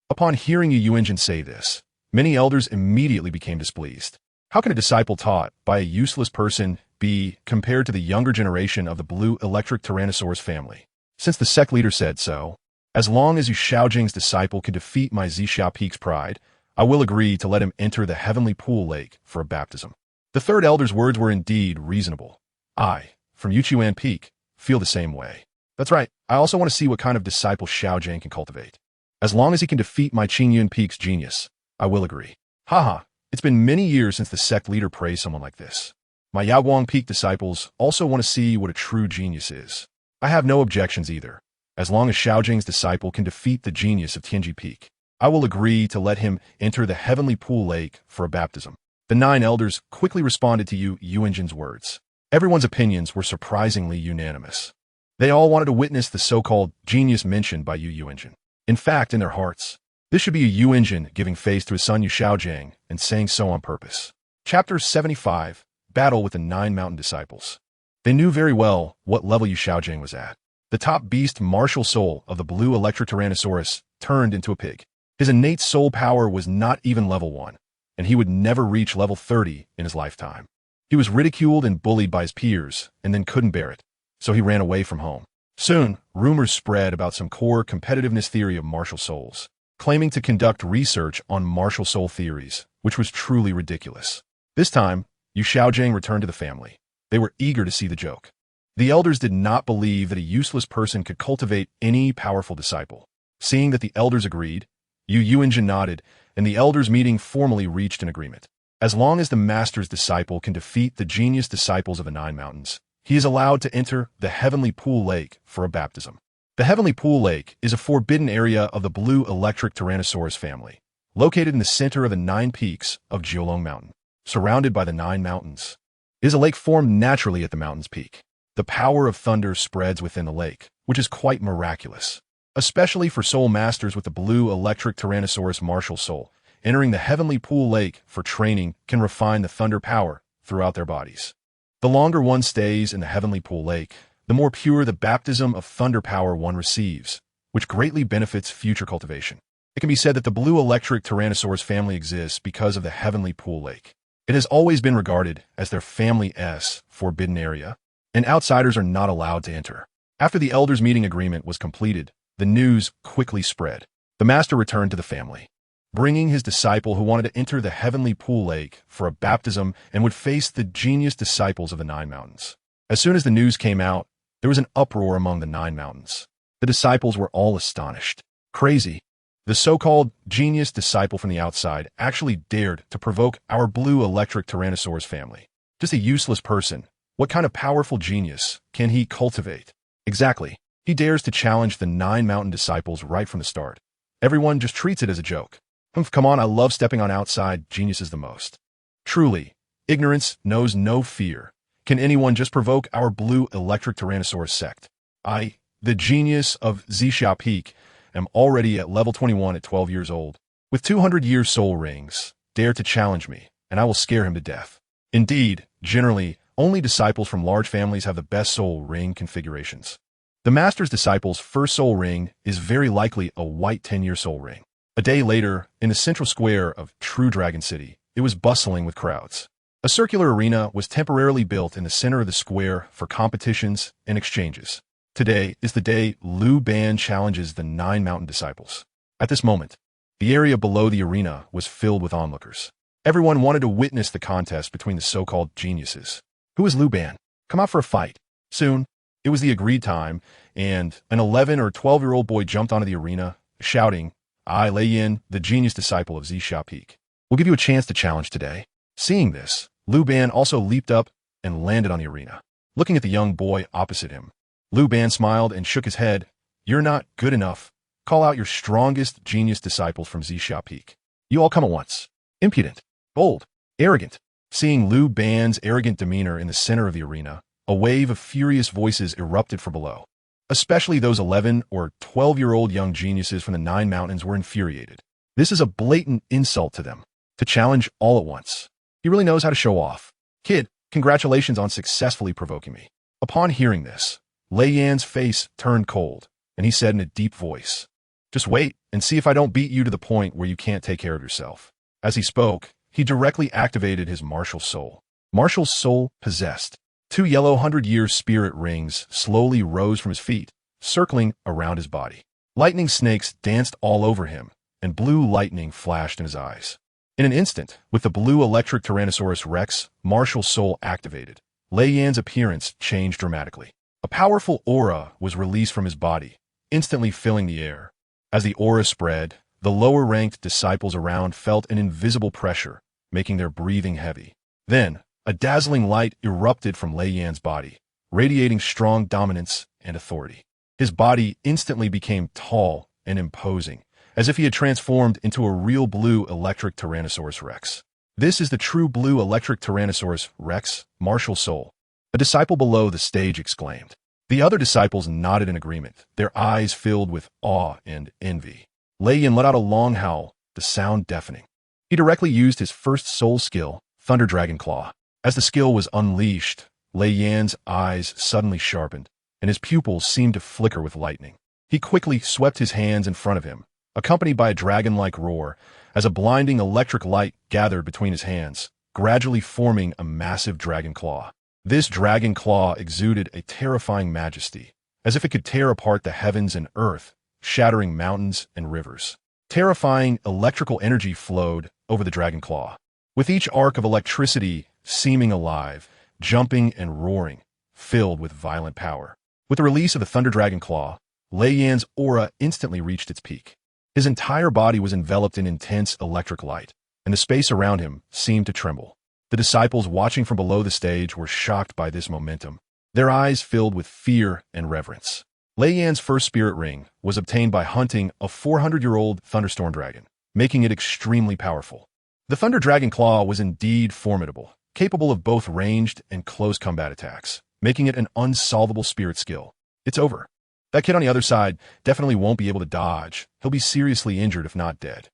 [SPEAKER 1] Upon hearing Yu Xiaogang say this, many elders immediately became displeased. How can a disciple taught by a useless person be compared to the younger generation of the blue electric Tyrannosaurus family? Since the sect leader said so, as long as Yu Xiaogang's disciple can defeat my Zixia Peak's pride, I will agree to let him enter the heavenly pool lake for a baptism. The third elder's words were indeed reasonable. I, from Yuchuan Peak, feel the same way. That's right, I also want to see what kind of disciple Xiaogang can cultivate. As long as he can defeat my Qingyun Peak's genius, I will agree. Haha, it's been many years since the sect leader praised someone like this. My Yaoguang Peak disciples also want to see what a true genius is. I have no objections either. As long as Xiaojing's disciple can defeat the genius of Tianji Peak, I will agree to let him enter the heavenly pool lake for a baptism. The 9 elders quickly responded to Yu Xiaogang's words. Everyone's opinions were surprisingly unanimous. They all wanted to witness the so-called genius mentioned by Yu Xiaogang. In fact, in their hearts, this should be a Yu Xiaogang giving face to his son Yu Xiaogang and saying so on purpose. Chapter 75, Battle with the 9 Mountain Disciples. They knew very well what level Yu Xiaogang was at. The top beast martial soul of the blue electric Tyrannosaurus turned into a pig. His innate soul power was not even level 1, and he would never reach level 30 in his lifetime. He was ridiculed and bullied by his peers and then couldn't bear it, so he ran away from home. Soon, rumors spread about some core competitiveness theory of martial souls, claiming to conduct research on martial soul theories, which was truly ridiculous. This time, Yu Xiaogang returned to the family. They were eager to see the joke. The elders did not believe that a useless person could cultivate any powerful disciple. Seeing that the elders agreed, Yu Xiaogang nodded, and the elders' meeting formally reached an agreement. As long as the master's disciple can defeat the genius disciples of the 9 mountains, he is allowed to enter the heavenly pool lake for a baptism. The heavenly pool lake is a forbidden area of the blue electric Tyrannosaurus family, located in the center of the 9 peaks of Jiulong Mountain. Surrounded by the 9 mountains, it is a lake formed naturally at the mountain's peak. The power of thunder spreads within the lake, which is quite miraculous, especially for soul masters with the blue electric Tyrannosaurus martial soul. Entering the heavenly pool lake for training can refine the thunder power throughout their bodies. The longer one stays in the heavenly pool lake, the more pure the baptism of thunder power one receives, which greatly benefits future cultivation. It can be said that the blue electric Tyrannosaurus family exists because of the heavenly pool lake. It has always been regarded as their family's forbidden area, and outsiders are not allowed to enter. After the elders' meeting agreement was completed, the news quickly spread. The master returned to the family, bringing his disciple who wanted to enter the heavenly pool lake for a baptism and would face the genius disciples of the Nine Mountains. As soon as the news came out, there was an uproar among the Nine Mountains. The disciples were all astonished. Crazy. The so-called genius disciple from the outside actually dared to provoke our blue electric Tyrannosaurus family. Just a useless person. What kind of powerful genius can he cultivate? Exactly. He dares to challenge the Nine Mountain disciples right from the start. Everyone just treats it as a joke. Come on, I love stepping on outside geniuses the most. Truly, ignorance knows no fear. Can anyone just provoke our blue electric Tyrannosaurus sect? I, the genius of Yu Xiaogang, am already at level 21 at 12 years old. With 200-year soul rings, dare to challenge me, and I will scare him to death. Indeed, generally, only disciples from large families have the best soul ring configurations. The master's disciple's first soul ring is very likely a white 10-year soul ring. A day later, in the central square of True Dragon City, it was bustling with crowds. A circular arena was temporarily built in the center of the square for competitions and exchanges. Today is the day Luban challenges the Nine Mountain disciples. At this moment, the area below the arena was filled with onlookers. Everyone wanted to witness the contest between the so-called geniuses. Who is Luban? Come out for a fight. Soon, it was the agreed time, and an 11 or 12-year-old boy jumped onto the arena, shouting, "I, Lei Yin, the genius disciple of Yu Xiaogang, will give you a chance to challenge today." Seeing this, Luban also leaped up and landed on the arena. Looking at the young boy opposite him, Luban smiled and shook his head. "You're not good enough. Call out your strongest genius disciples from Yu Xiaogang. You all come at once. Impudent, bold, arrogant." Seeing Luban's arrogant demeanor in the center of the arena, a wave of furious voices erupted from below. Especially those 11 or 12-year-old young geniuses from the Nine Mountains were infuriated. This is a blatant insult to them. To challenge all at once. He really knows how to show off. Kid, congratulations on successfully provoking me. Upon hearing this, Lei Yan's face turned cold, and he said in a deep voice, "Just wait and see if I don't beat you to the point where you can't take care of yourself." As he spoke, he directly activated his martial soul. Martial soul possessed. 2 yellow 100-year spirit rings slowly rose from his feet, circling around his body. Lightning snakes danced all over him, and blue lightning flashed in his eyes. In an instant, with the blue electric Tyrannosaurus Rex martial soul activated, Lei Yan's appearance changed dramatically. A powerful aura was released from his body, instantly filling the air. As the aura spread, the lower-ranked disciples around felt an invisible pressure, making their breathing heavy. Then, a dazzling light erupted from Lei Yan's body, radiating strong dominance and authority. His body instantly became tall and imposing, as if he had transformed into a real blue electric Tyrannosaurus Rex. This is the true blue electric Tyrannosaurus Rex martial soul. A disciple below the stage exclaimed. The other disciples nodded in agreement, their eyes filled with awe and envy. Lei Yan let out a long howl, the sound deafening. He directly used his first soul skill, Thunder Dragon Claw. As the skill was unleashed, Lei Yan's eyes suddenly sharpened, and his pupils seemed to flicker with lightning. He quickly swept his hands in front of him, accompanied by a dragon-like roar, as a blinding electric light gathered between his hands, gradually forming a massive dragon claw. This dragon claw exuded a terrifying majesty, as if it could tear apart the heavens and earth, shattering mountains and rivers. Terrifying electrical energy flowed over the dragon claw, with each arc of electricity seeming alive, jumping and roaring, filled with violent power. With the release of the Thunder Dragon Claw, Lei Yan's aura instantly reached its peak. His entire body was enveloped in intense electric light, and the space around him seemed to tremble. The disciples watching from below the stage were shocked by this momentum, their eyes filled with fear and reverence. Lei Yan's first spirit ring was obtained by hunting a 400-year-old thunderstorm dragon, making it extremely powerful. The Thunder Dragon Claw was indeed formidable, capable of both ranged and close combat attacks, making it an unsolvable spirit skill. It's over. That kid on the other side definitely won't be able to dodge. He'll be seriously injured if not dead.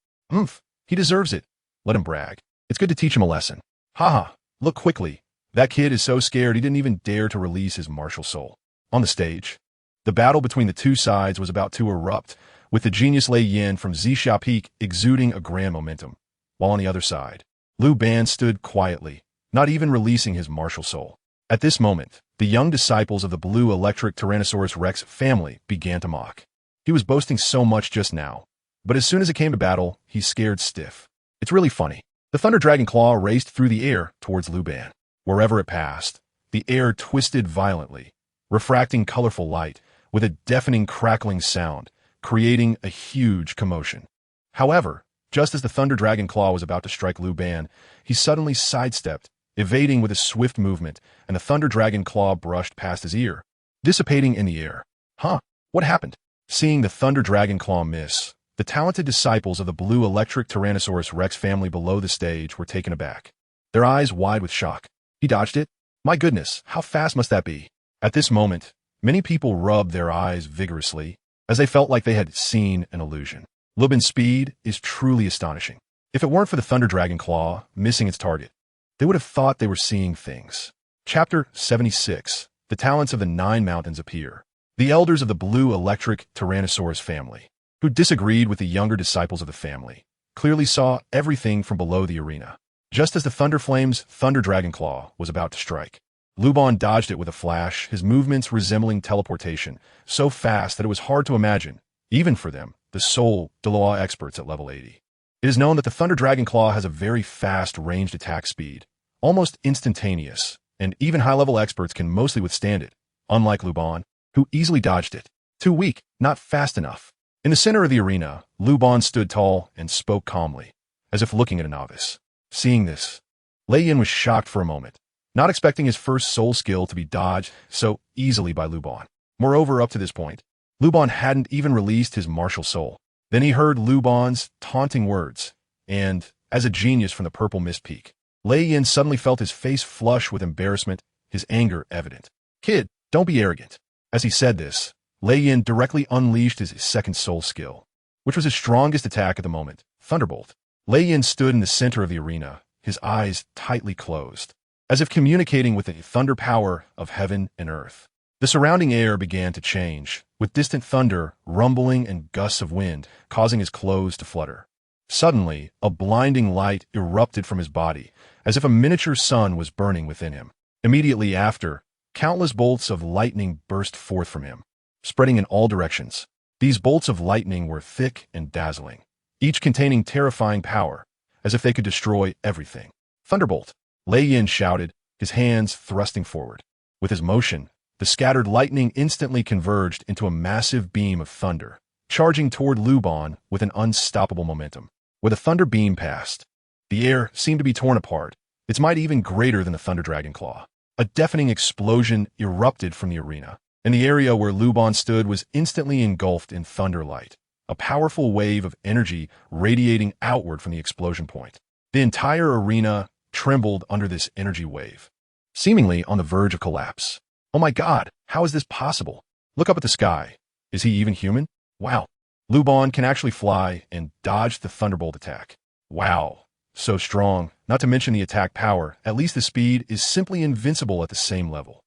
[SPEAKER 1] He deserves it. Let him brag. It's good to teach him a lesson. Haha, look quickly. That kid is so scared he didn't even dare to release his martial soul. On the stage, The battle between the two sides was about to erupt, with the genius Lei Yin from Zixia Peak exuding a grand momentum, while on the other side, Lu Ban stood quietly, not even releasing his martial soul. At this moment, the young disciples of the Blue Electric Tyrannosaurus Rex family began to mock. He was boasting so much just now, but as soon as it came to battle, he scared stiff. It's really funny. The Thunder Dragon Claw raced through the air towards Lu Ban. Wherever it passed, the air twisted violently, refracting colorful light with a deafening crackling sound, creating a huge commotion. However, just as the Thunder Dragon Claw was about to strike Lu Ban, he suddenly sidestepped, evading with a swift movement, and the Thunder Dragon Claw brushed past his ear, dissipating in the air. Huh? What happened? Seeing the Thunder Dragon Claw miss, the talented disciples of the Blue Electric Tyrannosaurus Rex family below the stage were taken aback, their eyes wide with shock. He dodged it? My goodness, how fast must that be? At this moment, many people rubbed their eyes vigorously, as they felt like they had seen an illusion. Lu Ban's speed is truly astonishing. If it weren't for the Thunder Dragon Claw missing its target, they would have thought they were seeing things. Chapter 76. The Talents of the Nine Mountains appear. The elders of the Blue Electric Tyrannosaurus family, who disagreed with the younger disciples of the family, clearly saw everything from below the arena. Just as the Thunder Flame's Thunder Dragon Claw was about to strike, Lu Ban dodged it with a flash, his movements resembling teleportation, so fast that it was hard to imagine, even for them, the sole Douluo experts at level 80. It is known that the Thunder Dragon Claw has a very fast ranged attack speed, almost instantaneous, and even high-level experts can mostly withstand it, unlike Lu Ban, who easily dodged it. Too weak, not fast enough. In the center of the arena, Lu Ban stood tall and spoke calmly, as if looking at a novice. Seeing this, Lei Yin was shocked for a moment, not expecting his first soul skill to be dodged so easily by Lu Ban. Moreover, up to this point, Lu Ban hadn't even released his martial soul. Then he heard Lu Ban's taunting words, and, as a genius from the Purple Mist Peak, Lei Yin suddenly felt his face flush with embarrassment, his anger evident. Kid, don't be arrogant. As he said this, Lei Yin directly unleashed his second soul skill, which was his strongest attack at the moment, Thunderbolt. Lei Yin stood in the center of the arena, his eyes tightly closed, as if communicating with the thunder power of heaven and earth. The surrounding air began to change, with distant thunder, rumbling, and gusts of wind causing his clothes to flutter. Suddenly, a blinding light erupted from his body, as if a miniature sun was burning within him. Immediately after, countless bolts of lightning burst forth from him, spreading in all directions. These bolts of lightning were thick and dazzling, each containing terrifying power, as if they could destroy everything. Thunderbolt! Lei Yin shouted, his hands thrusting forward. With his motion, the scattered lightning instantly converged into a massive beam of thunder, charging toward Lu Ban with an unstoppable momentum. Where the thunder beam passed, the air seemed to be torn apart, its might even greater than the Thunder Dragon Claw. A deafening explosion erupted from the arena, and the area where Lu Ban stood was instantly engulfed in thunder light, a powerful wave of energy radiating outward from the explosion point. The entire arena trembled under this energy wave, seemingly on the verge of collapse. Oh my God, how is this possible? Look up at the sky. Is he even human? Wow. Lu Ban can actually fly and dodge the Thunderbolt attack. Wow. So strong, not to mention the attack power, at least the speed is simply invincible at the same level.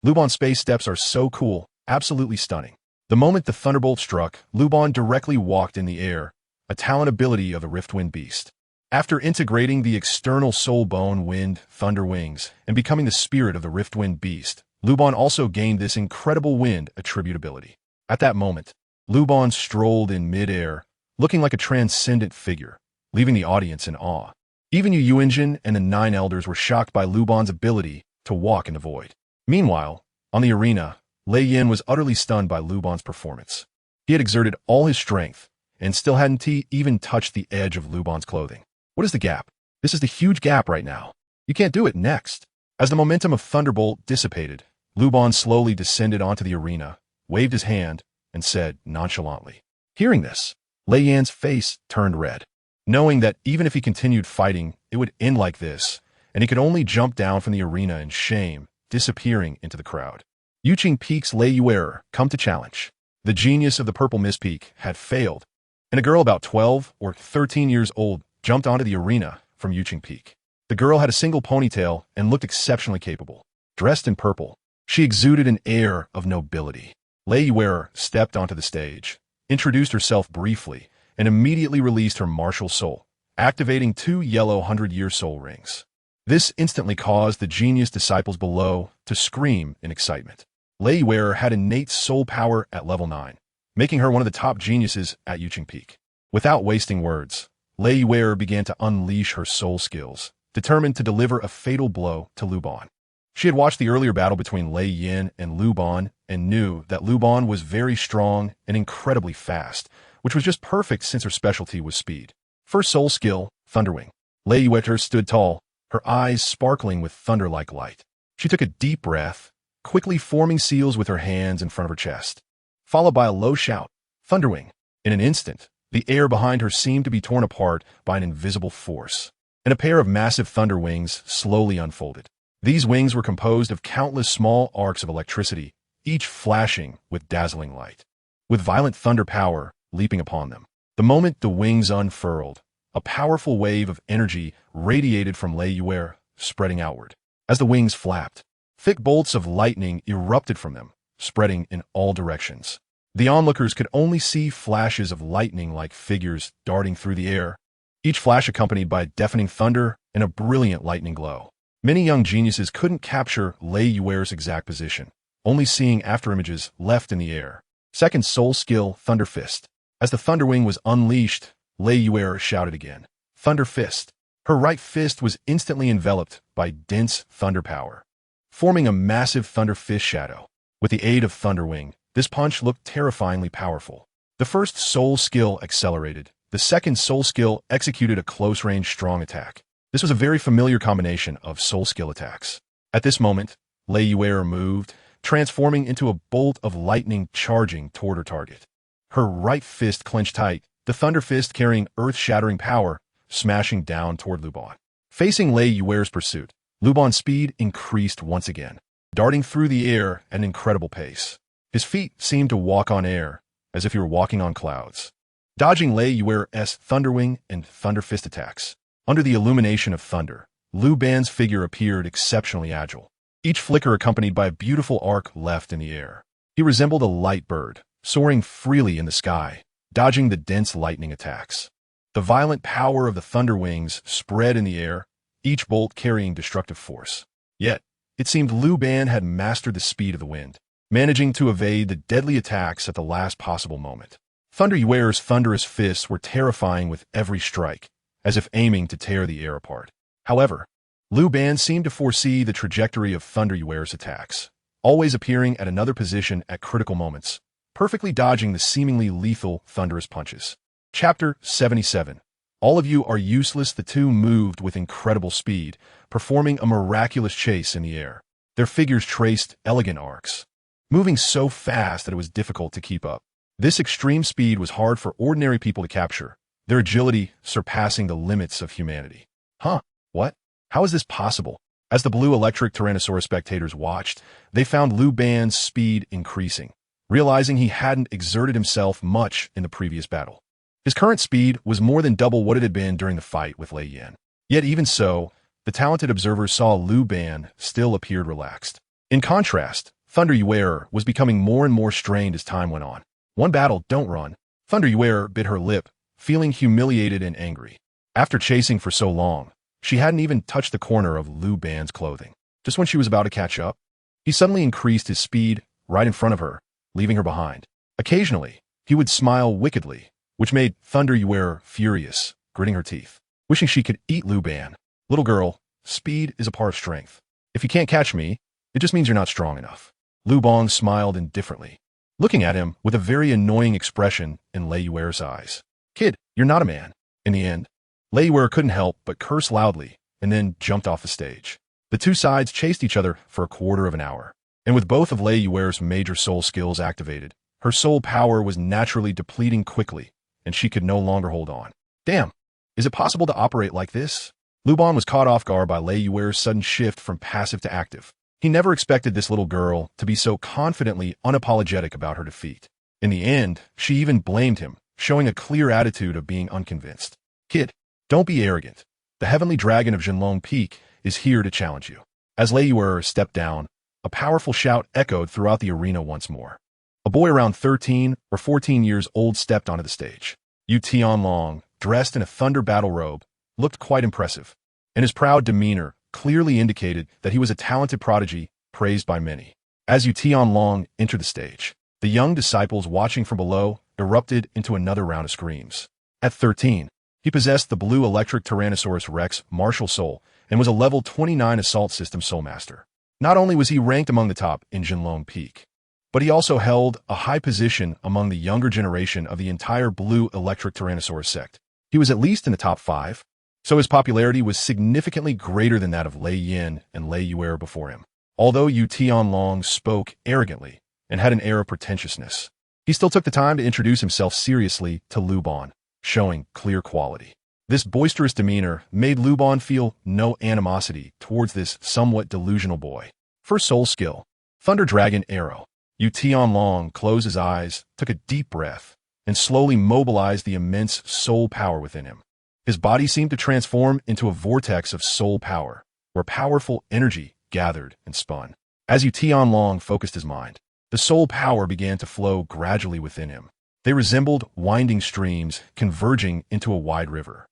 [SPEAKER 1] Lu Ban's space steps are so cool, absolutely stunning. The moment the Thunderbolt struck, Lu Ban directly walked in the air, a talent ability of the Riftwind Beast. After integrating the external soul bone wind, thunder wings, and becoming the spirit of the Riftwind Beast, Lu Ban also gained this incredible wind attributability. At that moment, Lu Ban strolled in mid-air, looking like a transcendent figure, leaving the audience in awe. Even Yu Xiaogang and the Nine Elders were shocked by Lu Ban's ability to walk in the void. Meanwhile, on the arena, Lei Yin was utterly stunned by Lu Ban's performance. He had exerted all his strength, and still hadn't even touched the edge of Lu Ban's clothing. What is the gap? This is the huge gap right now. You can't do it next. As the momentum of Thunderbolt dissipated, Lu Ban slowly descended onto the arena, waved his hand, and said nonchalantly. Hearing this, Lei Yin's face turned red, knowing that even if he continued fighting, it would end like this, and he could only jump down from the arena in shame, disappearing into the crowd. Yuqing Peak's Lei Yuer come to challenge. The genius of the Purple Mist Peak had failed, and a girl about 12 or 13 years old jumped onto the arena from Yuqing Peak. The girl had a single ponytail and looked exceptionally capable. Dressed in purple, she exuded an air of nobility. Lei Yuer stepped onto the stage, introduced herself briefly, and immediately released her martial soul, activating 2 yellow 100-year soul rings. This instantly caused the genius disciples below to scream in excitement. Lei Yuer had innate soul power at level 9, making her one of the top geniuses at Yuqing Peak. Without wasting words, Lei Yuer began to unleash her soul skills, determined to deliver a fatal blow to Luban. She had watched the earlier battle between Lei Yin and Luban and knew that Luban was very strong and incredibly fast, which was just perfect since her specialty was speed. First soul skill, Thunderwing. Lei Yuer stood tall, her eyes sparkling with thunder-like light. She took a deep breath, quickly forming seals with her hands in front of her chest, followed by a low shout, Thunderwing. In an instant, the air behind her seemed to be torn apart by an invisible force, and a pair of massive thunder wings slowly unfolded. These wings were composed of countless small arcs of electricity, each flashing with dazzling light, with violent thunder power leaping upon them. The moment the wings unfurled, a powerful wave of energy radiated from Lei Yuer, spreading outward. As the wings flapped, thick bolts of lightning erupted from them, spreading in all directions. The onlookers could only see flashes of lightning-like figures darting through the air, each flash accompanied by deafening thunder and a brilliant lightning glow. Many young geniuses couldn't capture Lei Yuer's exact position, only seeing afterimages left in the air. Second soul skill, Thunder Fist. As the Thunderwing was unleashed, Lei Yuer shouted again, Thunder Fist. Her right fist was instantly enveloped by dense thunder power, forming a massive Thunder Fist shadow. With the aid of Thunderwing, this punch looked terrifyingly powerful. The first soul skill accelerated. The second soul skill executed a close-range strong attack. This was a very familiar combination of soul skill attacks. At this moment, Lei Yuer moved, transforming into a bolt of lightning charging toward her target. Her right fist clenched tight, the Thunder Fist carrying earth-shattering power, smashing down toward Luban. Facing Lei Yuer's pursuit, Luban's speed increased once again, darting through the air at an incredible pace. His feet seemed to walk on air, as if he were walking on clouds. Dodging Lei Yuer's Thunderwing and Thunder Fist attacks, under the illumination of thunder, Luban's figure appeared exceptionally agile, each flicker accompanied by a beautiful arc left in the air. He resembled a light bird, soaring freely in the sky, dodging the dense lightning attacks. The violent power of the thunder wings spread in the air, each bolt carrying destructive force. Yet, it seemed Luban had mastered the speed of the wind, managing to evade the deadly attacks at the last possible moment. Thunder Yuer's thunderous fists were terrifying with every strike, as if aiming to tear the air apart. However, Luban seemed to foresee the trajectory of Thunder Yuer's attacks, always appearing at another position at critical moments, perfectly dodging the seemingly lethal thunderous punches. Chapter 77. All of you are useless. The two moved with incredible speed, performing a miraculous chase in the air. Their figures traced elegant arcs, moving so fast that it was difficult to keep up. This extreme speed was hard for ordinary people to capture, their agility surpassing the limits of humanity. Huh? What? How is this possible? As the blue electric Tyrannosaurus spectators watched, they found Luban's speed increasing, realizing he hadn't exerted himself much in the previous battle. His current speed was more than double what it had been during the fight with Lei Yin. Yet even so, the talented observers saw Luban still appeared relaxed. In contrast, Thunder Yuer was becoming more and more strained as time went on. One battle, don't run. Thunder Yuer bit her lip, feeling humiliated and angry. After chasing for so long, she hadn't even touched the corner of Luban's clothing. Just when she was about to catch up, he suddenly increased his speed right in front of her, leaving her behind. Occasionally, he would smile wickedly, which made Thunder Yuer furious, gritting her teeth, wishing she could eat Luban. Little girl, speed is a part of strength. If you can't catch me, it just means you're not strong enough. Luban smiled indifferently, looking at him with a very annoying expression in Lei Yuer's eyes. Kid, you're not a man. In the end, Lei Yuer couldn't help but curse loudly and then jumped off the stage. The two sides chased each other for a quarter of an hour, and with both of Lei Yuer's major soul skills activated, her soul power was naturally depleting quickly, and she could no longer hold on. Damn, is it possible to operate like this? Luban was caught off guard by Lei Yuer's sudden shift from passive to active. He never expected this little girl to be so confidently unapologetic about her defeat. In the end, she even blamed him, showing a clear attitude of being unconvinced. Kid, don't be arrogant. The heavenly dragon of Jinlong Peak is here to challenge you. As Lei Yuer stepped down, a powerful shout echoed throughout the arena once more. A boy around 13 or 14 years old stepped onto the stage. Yu Tianlong, dressed in a thunder battle robe, looked quite impressive, and his proud demeanor clearly indicated that he was a talented prodigy praised by many. As Yu Tianlong entered the stage, the young disciples watching from below erupted into another round of screams. At 13, he possessed the blue electric Tyrannosaurus Rex martial soul and was a level 29 assault system soul master. Not only was he ranked among the top in Jinlong Peak, but he also held a high position among the younger generation of the entire blue electric Tyrannosaurus sect. He was at least in the top 5, so his popularity was significantly greater than that of Lei Yin and Lei Yuer before him. Although Yu Tianlong spoke arrogantly and had an air of pretentiousness, he still took the time to introduce himself seriously to Luban, showing clear quality. This boisterous demeanor made Luban feel no animosity towards this somewhat delusional boy. First soul skill, Thunder Dragon Arrow. Yu Tianlong closed his eyes, took a deep breath, and slowly mobilized the immense soul power within him. His body seemed to transform into a vortex of soul power, where powerful energy gathered and spun. As Yu Tianlong focused his mind, the soul power began to flow gradually within him. They resembled winding streams converging into a wide river.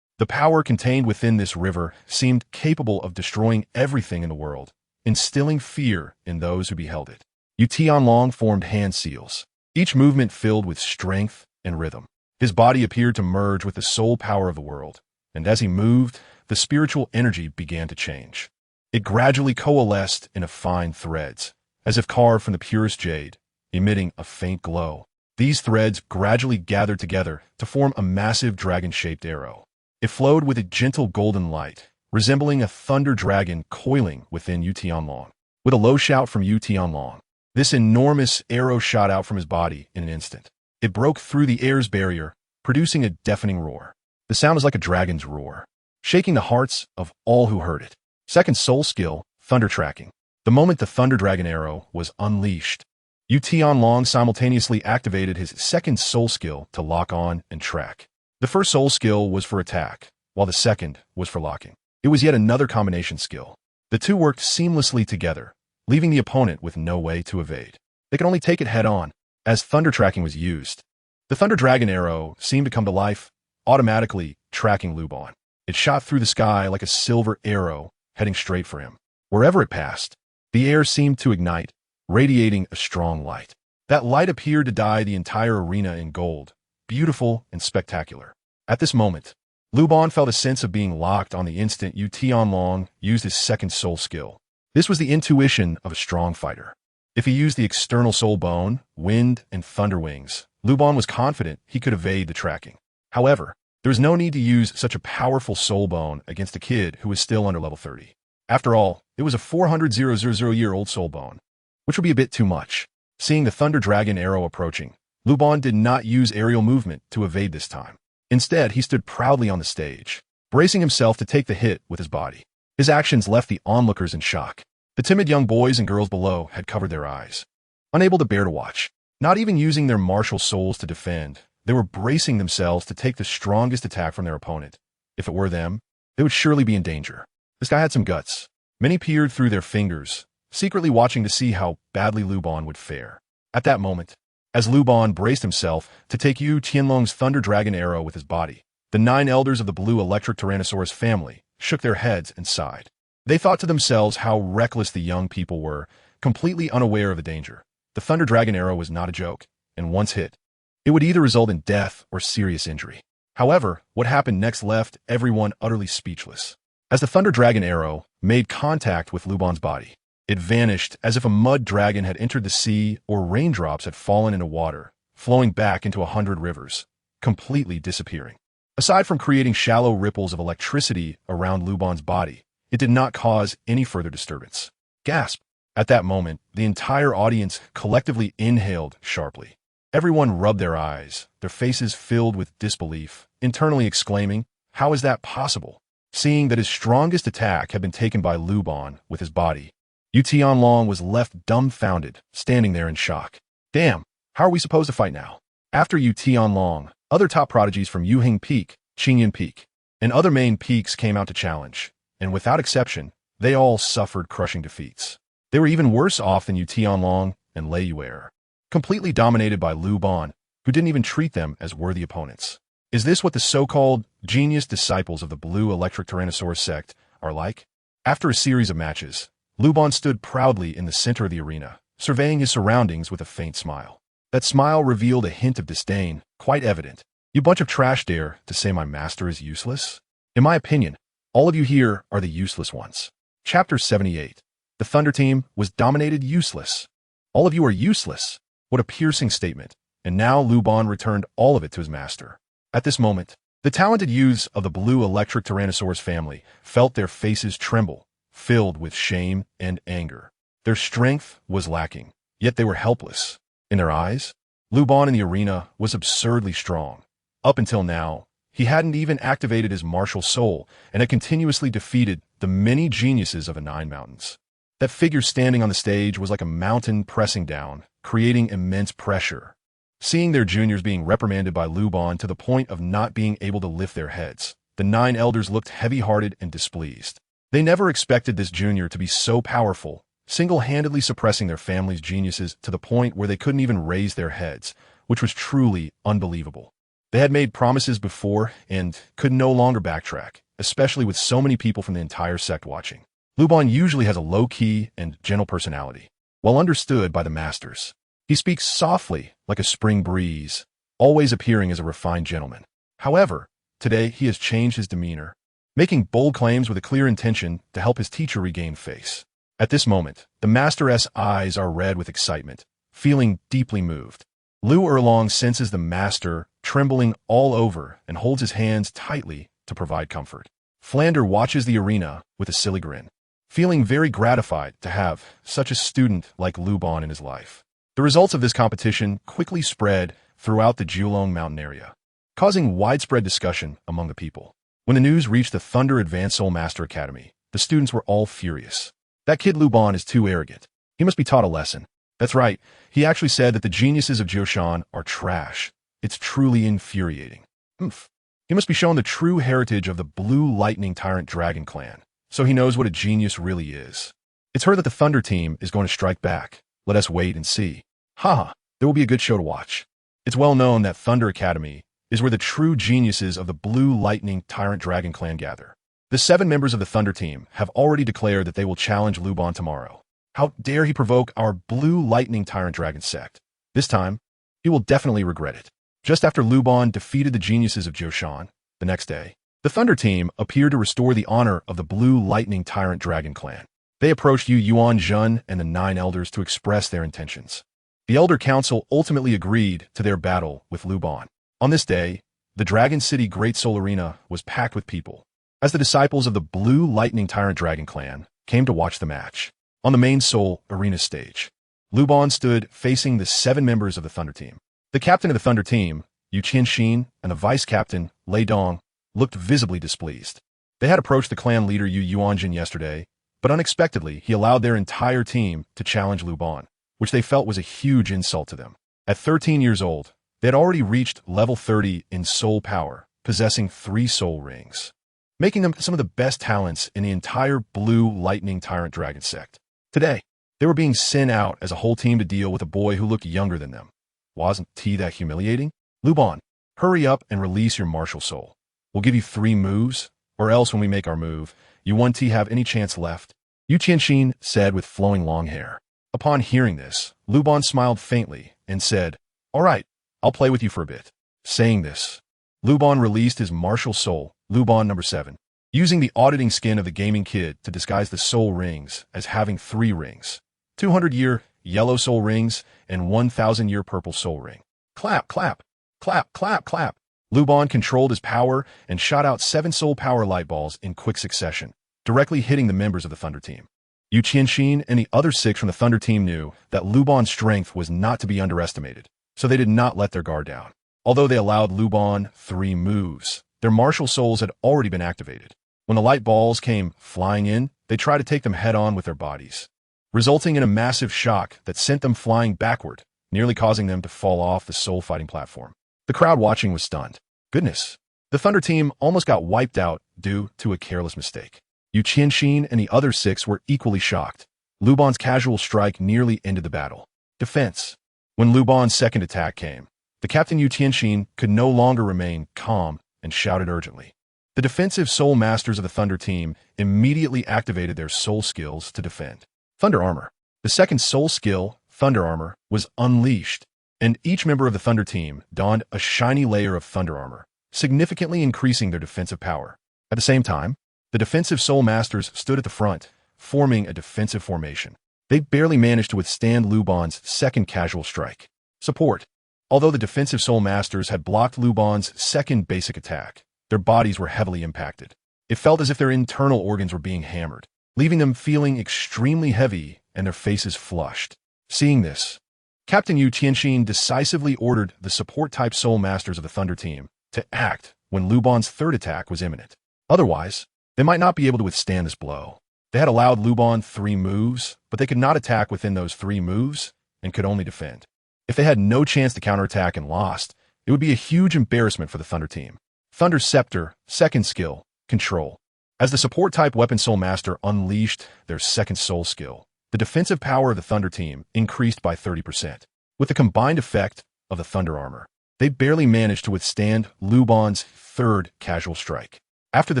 [SPEAKER 1] The power contained within this river seemed capable of destroying everything in the world, instilling fear in those who beheld it. Yu Tianlong formed hand seals, each movement filled with strength and rhythm. His body appeared to merge with the soul power of the world, and as he moved, the spiritual energy began to change. It gradually coalesced into fine threads, as if carved from the purest jade, emitting a faint glow. These threads gradually gathered together to form a massive dragon-shaped arrow. It flowed with a gentle golden light, resembling a thunder dragon coiling within Yu Tianlong. With a low shout from Yu Tianlong, this enormous arrow shot out from his body in an instant. It broke through the air's barrier, producing a deafening roar. The sound was like a dragon's roar, shaking the hearts of all who heard it. Second soul skill, Thunder Tracking. The moment the Thunder Dragon arrow was unleashed, Yu Tianlong simultaneously activated his second soul skill to lock on and track. The first soul skill was for attack, while the second was for locking. It was yet another combination skill. The two worked seamlessly together, leaving the opponent with no way to evade. They could only take it head-on. As thunder tracking was used, the Thunder Dragon arrow seemed to come to life, automatically tracking Luban. It shot through the sky like a silver arrow, heading straight for him. Wherever it passed, the air seemed to ignite, radiating a strong light. That light appeared to dye the entire arena in gold, beautiful and spectacular. At this moment, Luban felt a sense of being locked on the instant Yu Tianlong used his second soul skill. This was the intuition of a strong fighter. If he used the external soul bone, wind, and thunder wings, Luban was confident he could evade the tracking. However, there was no need to use such a powerful soul bone against a kid who was still under level 30. After all, it was a 400,000-year-old soul bone, which would be a bit too much. Seeing the Thunder Dragon arrow approaching, Luban did not use aerial movement to evade this time. Instead, he stood proudly on the stage, bracing himself to take the hit with his body. His actions left the onlookers in shock. The timid young boys and girls below had covered their eyes, unable to bear to watch. Not even using their martial souls to defend, they were bracing themselves to take the strongest attack from their opponent. If it were them, they would surely be in danger. This guy had some guts. Many peered through their fingers, secretly watching to see how badly Luban would fare. At that moment, as Luban braced himself to take Yu Tianlong's Thunder Dragon arrow with his body, the 9 elders of the blue electric Tyrannosaurus family shook their heads and sighed. They thought to themselves how reckless the young people were, completely unaware of the danger. The Thunder Dragon arrow was not a joke, and once hit, it would either result in death or serious injury. However, what happened next left everyone utterly speechless. As the Thunder Dragon arrow made contact with Luban's body, it vanished as if a mud dragon had entered the sea or raindrops had fallen into water, flowing back into 100 rivers, completely disappearing. Aside from creating shallow ripples of electricity around Luban's body, it did not cause any further disturbance. Gasp! At that moment, the entire audience collectively inhaled sharply. Everyone rubbed their eyes, their faces filled with disbelief, internally exclaiming, "How is that possible?" Seeing that his strongest attack had been taken by Luban with his body, Yu Tianlong was left dumbfounded, standing there in shock. Damn, how are we supposed to fight now? After Yu Tianlong, other top prodigies from Yuheng Peak, Qingyan Peak, and other main peaks came out to challenge, and without exception, they all suffered crushing defeats. They were even worse off than Yu Tianlong and Lei Yuer. completely dominated by Luban, who didn't even treat them as worthy opponents. Is this what the so-called genius disciples of the Blue Electric Tyrannosaurus sect are like? After a series of matches, Luban stood proudly in the center of the arena, surveying his surroundings with a faint smile. That smile revealed a hint of disdain, quite evident. You bunch of trash dare to say my master is useless? In my opinion, all of you here are the useless ones. Chapter 78. The Thunder Team was dominated useless. All of you are useless. What a piercing statement. And now Luban returned all of it to his master. At this moment, the talented youths of the Blue Electric Tyrannosaurus family felt their faces tremble, filled with shame and anger. Their strength was lacking, yet they were helpless. In their eyes, Luban in the arena was absurdly strong. Up until now, he hadn't even activated his martial soul and had continuously defeated the many geniuses of the Nine Mountains. That figure standing on the stage was like a mountain pressing down, creating immense pressure. Seeing their juniors being reprimanded by Luban to the point of not being able to lift their heads, the 9 elders looked heavy-hearted and displeased. They never expected this junior to be so powerful, single-handedly suppressing their family's geniuses to the point where they couldn't even raise their heads, which was truly unbelievable. They had made promises before and could no longer backtrack, especially with so many people from the entire sect watching. Luban usually has a low-key and gentle personality, well understood by the masters. He speaks softly, like a spring breeze, always appearing as a refined gentleman. However, today he has changed his demeanor, making bold claims with a clear intention to help his teacher regain face. At this moment, the master's eyes are red with excitement, feeling deeply moved. Lu Erlong senses the master trembling all over and holds his hands tightly to provide comfort. Flander watches the arena with a silly grin, feeling very gratified to have such a student like Luban in his life. The results of this competition quickly spread throughout the Jiulong mountain area, causing widespread discussion among the people. When the news reached the Thunder Advanced Soul Master Academy, the students were all furious. That kid Luban is too arrogant. He must be taught a lesson. That's right, he actually said that the geniuses of Jiushan are trash. It's truly infuriating. He must be shown the true heritage of the Blue Lightning Tyrant Dragon clan, so he knows what a genius really is. It's heard that the Thunder Team is going to strike back. Let us wait and see. Haha, there will be a good show to watch. It's well known that Thunder Academy is where the true geniuses of the Blue Lightning Tyrant Dragon clan gather. The 7 members of the Thunder Team have already declared that they will challenge Luban tomorrow. How dare he provoke our Blue Lightning Tyrant Dragon sect? This time, he will definitely regret it. Just after Luban defeated the geniuses of Jiushan, the next day, the Thunder Team appeared to restore the honor of the Blue Lightning Tyrant Dragon clan. They approached Yu Xiaogang and the 9 elders to express their intentions. The Elder Council ultimately agreed to their battle with Luban. On this day, the Dragon City Great Soul Arena was packed with people, as the disciples of the Blue Lightning Tyrant Dragon clan came to watch the match. On the main Soul Arena stage, Luban stood facing the 7 members of the Thunder Team. The captain of the Thunder Team, Yu Qianxin, and the vice-captain, Lei Dong, looked visibly displeased. They had approached the clan leader Yu Xiaogang yesterday, but unexpectedly he allowed their entire team to challenge Luban, which they felt was a huge insult to them. At 13 years old, they had already reached level 30 in soul power, possessing 3 soul rings, making them some of the best talents in the entire Blue Lightning Tyrant Dragon sect. Today, they were being sent out as a whole team to deal with a boy who looked younger than them. Wasn't he that humiliating? Luban, hurry up and release your martial soul. We'll give you 3 moves, or else when we make our move, you won't have any chance left. Yu Qianxin said with flowing long hair. Upon hearing this, Luban smiled faintly and said, "All right, I'll play with you for a bit." Saying this, Luban released his martial soul, Luban number 7, using the auditing skin of the gaming kid to disguise the soul rings as having 3 rings, 200-year yellow soul rings and 1,000-year purple soul ring. Clap, clap, clap, clap, clap. Luban controlled his power and shot out 7 soul power light balls in quick succession, directly hitting the members of the Thunder Team. Yu Qianxin and the other 6 from the Thunder Team knew that Luban's strength was not to be underestimated, so they did not let their guard down. Although they allowed Luban 3 moves, their martial souls had already been activated. When the light balls came flying in, they tried to take them head-on with their bodies, resulting in a massive shock that sent them flying backward, nearly causing them to fall off the soul fighting platform. The crowd watching was stunned. Goodness, the Thunder Team almost got wiped out due to a careless mistake. Yu Qianxin and the other 6 were equally shocked. Luban's casual strike nearly ended the battle. Defense. When Luban's second attack came, the Captain Yu Tianxin could no longer remain calm and shouted urgently. The defensive Soul Masters of the Thunder team immediately activated their soul skills to defend. Thunder Armor. The second soul skill, Thunder Armor, was unleashed, and each member of the Thunder team donned a shiny layer of Thunder Armor, significantly increasing their defensive power. At the same time, the defensive Soul Masters stood at the front, forming a defensive formation. They barely managed to withstand Luban's second casual strike. Support. Although the defensive Soul Masters had blocked Luban's second basic attack, their bodies were heavily impacted. It felt as if their internal organs were being hammered, leaving them feeling extremely heavy and their faces flushed. Seeing this, Captain Yu Tianxin decisively ordered the support-type Soul Masters of the Thunder team to act when Luban's third attack was imminent. Otherwise, they might not be able to withstand this blow. They had allowed Luban 3 moves, but they could not attack within those 3 moves and could only defend. If they had no chance to counterattack and lost, it would be a huge embarrassment for the Thunder team. Thunder Scepter, second skill, Control. As the support-type Weapon Soul Master unleashed their second soul skill, the defensive power of the Thunder team increased by 30%. With the combined effect of the Thunder Armor, they barely managed to withstand Luban's third casual strike. After the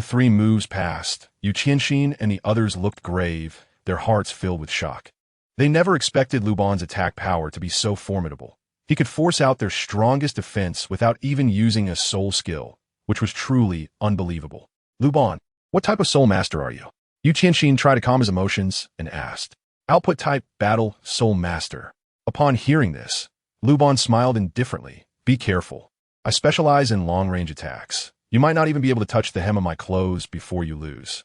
[SPEAKER 1] 3 moves passed, Yu Tianxin and the others looked grave, their hearts filled with shock. They never expected Luban's attack power to be so formidable. He could force out their strongest defense without even using a soul skill, which was truly unbelievable. Luban, what type of soul master are you? Yu Tianxin tried to calm his emotions and asked. Output type Battle Soul Master. Upon hearing this, Luban smiled indifferently. Be careful. I specialize in long-range attacks. You might not even be able to touch the hem of my clothes before you lose.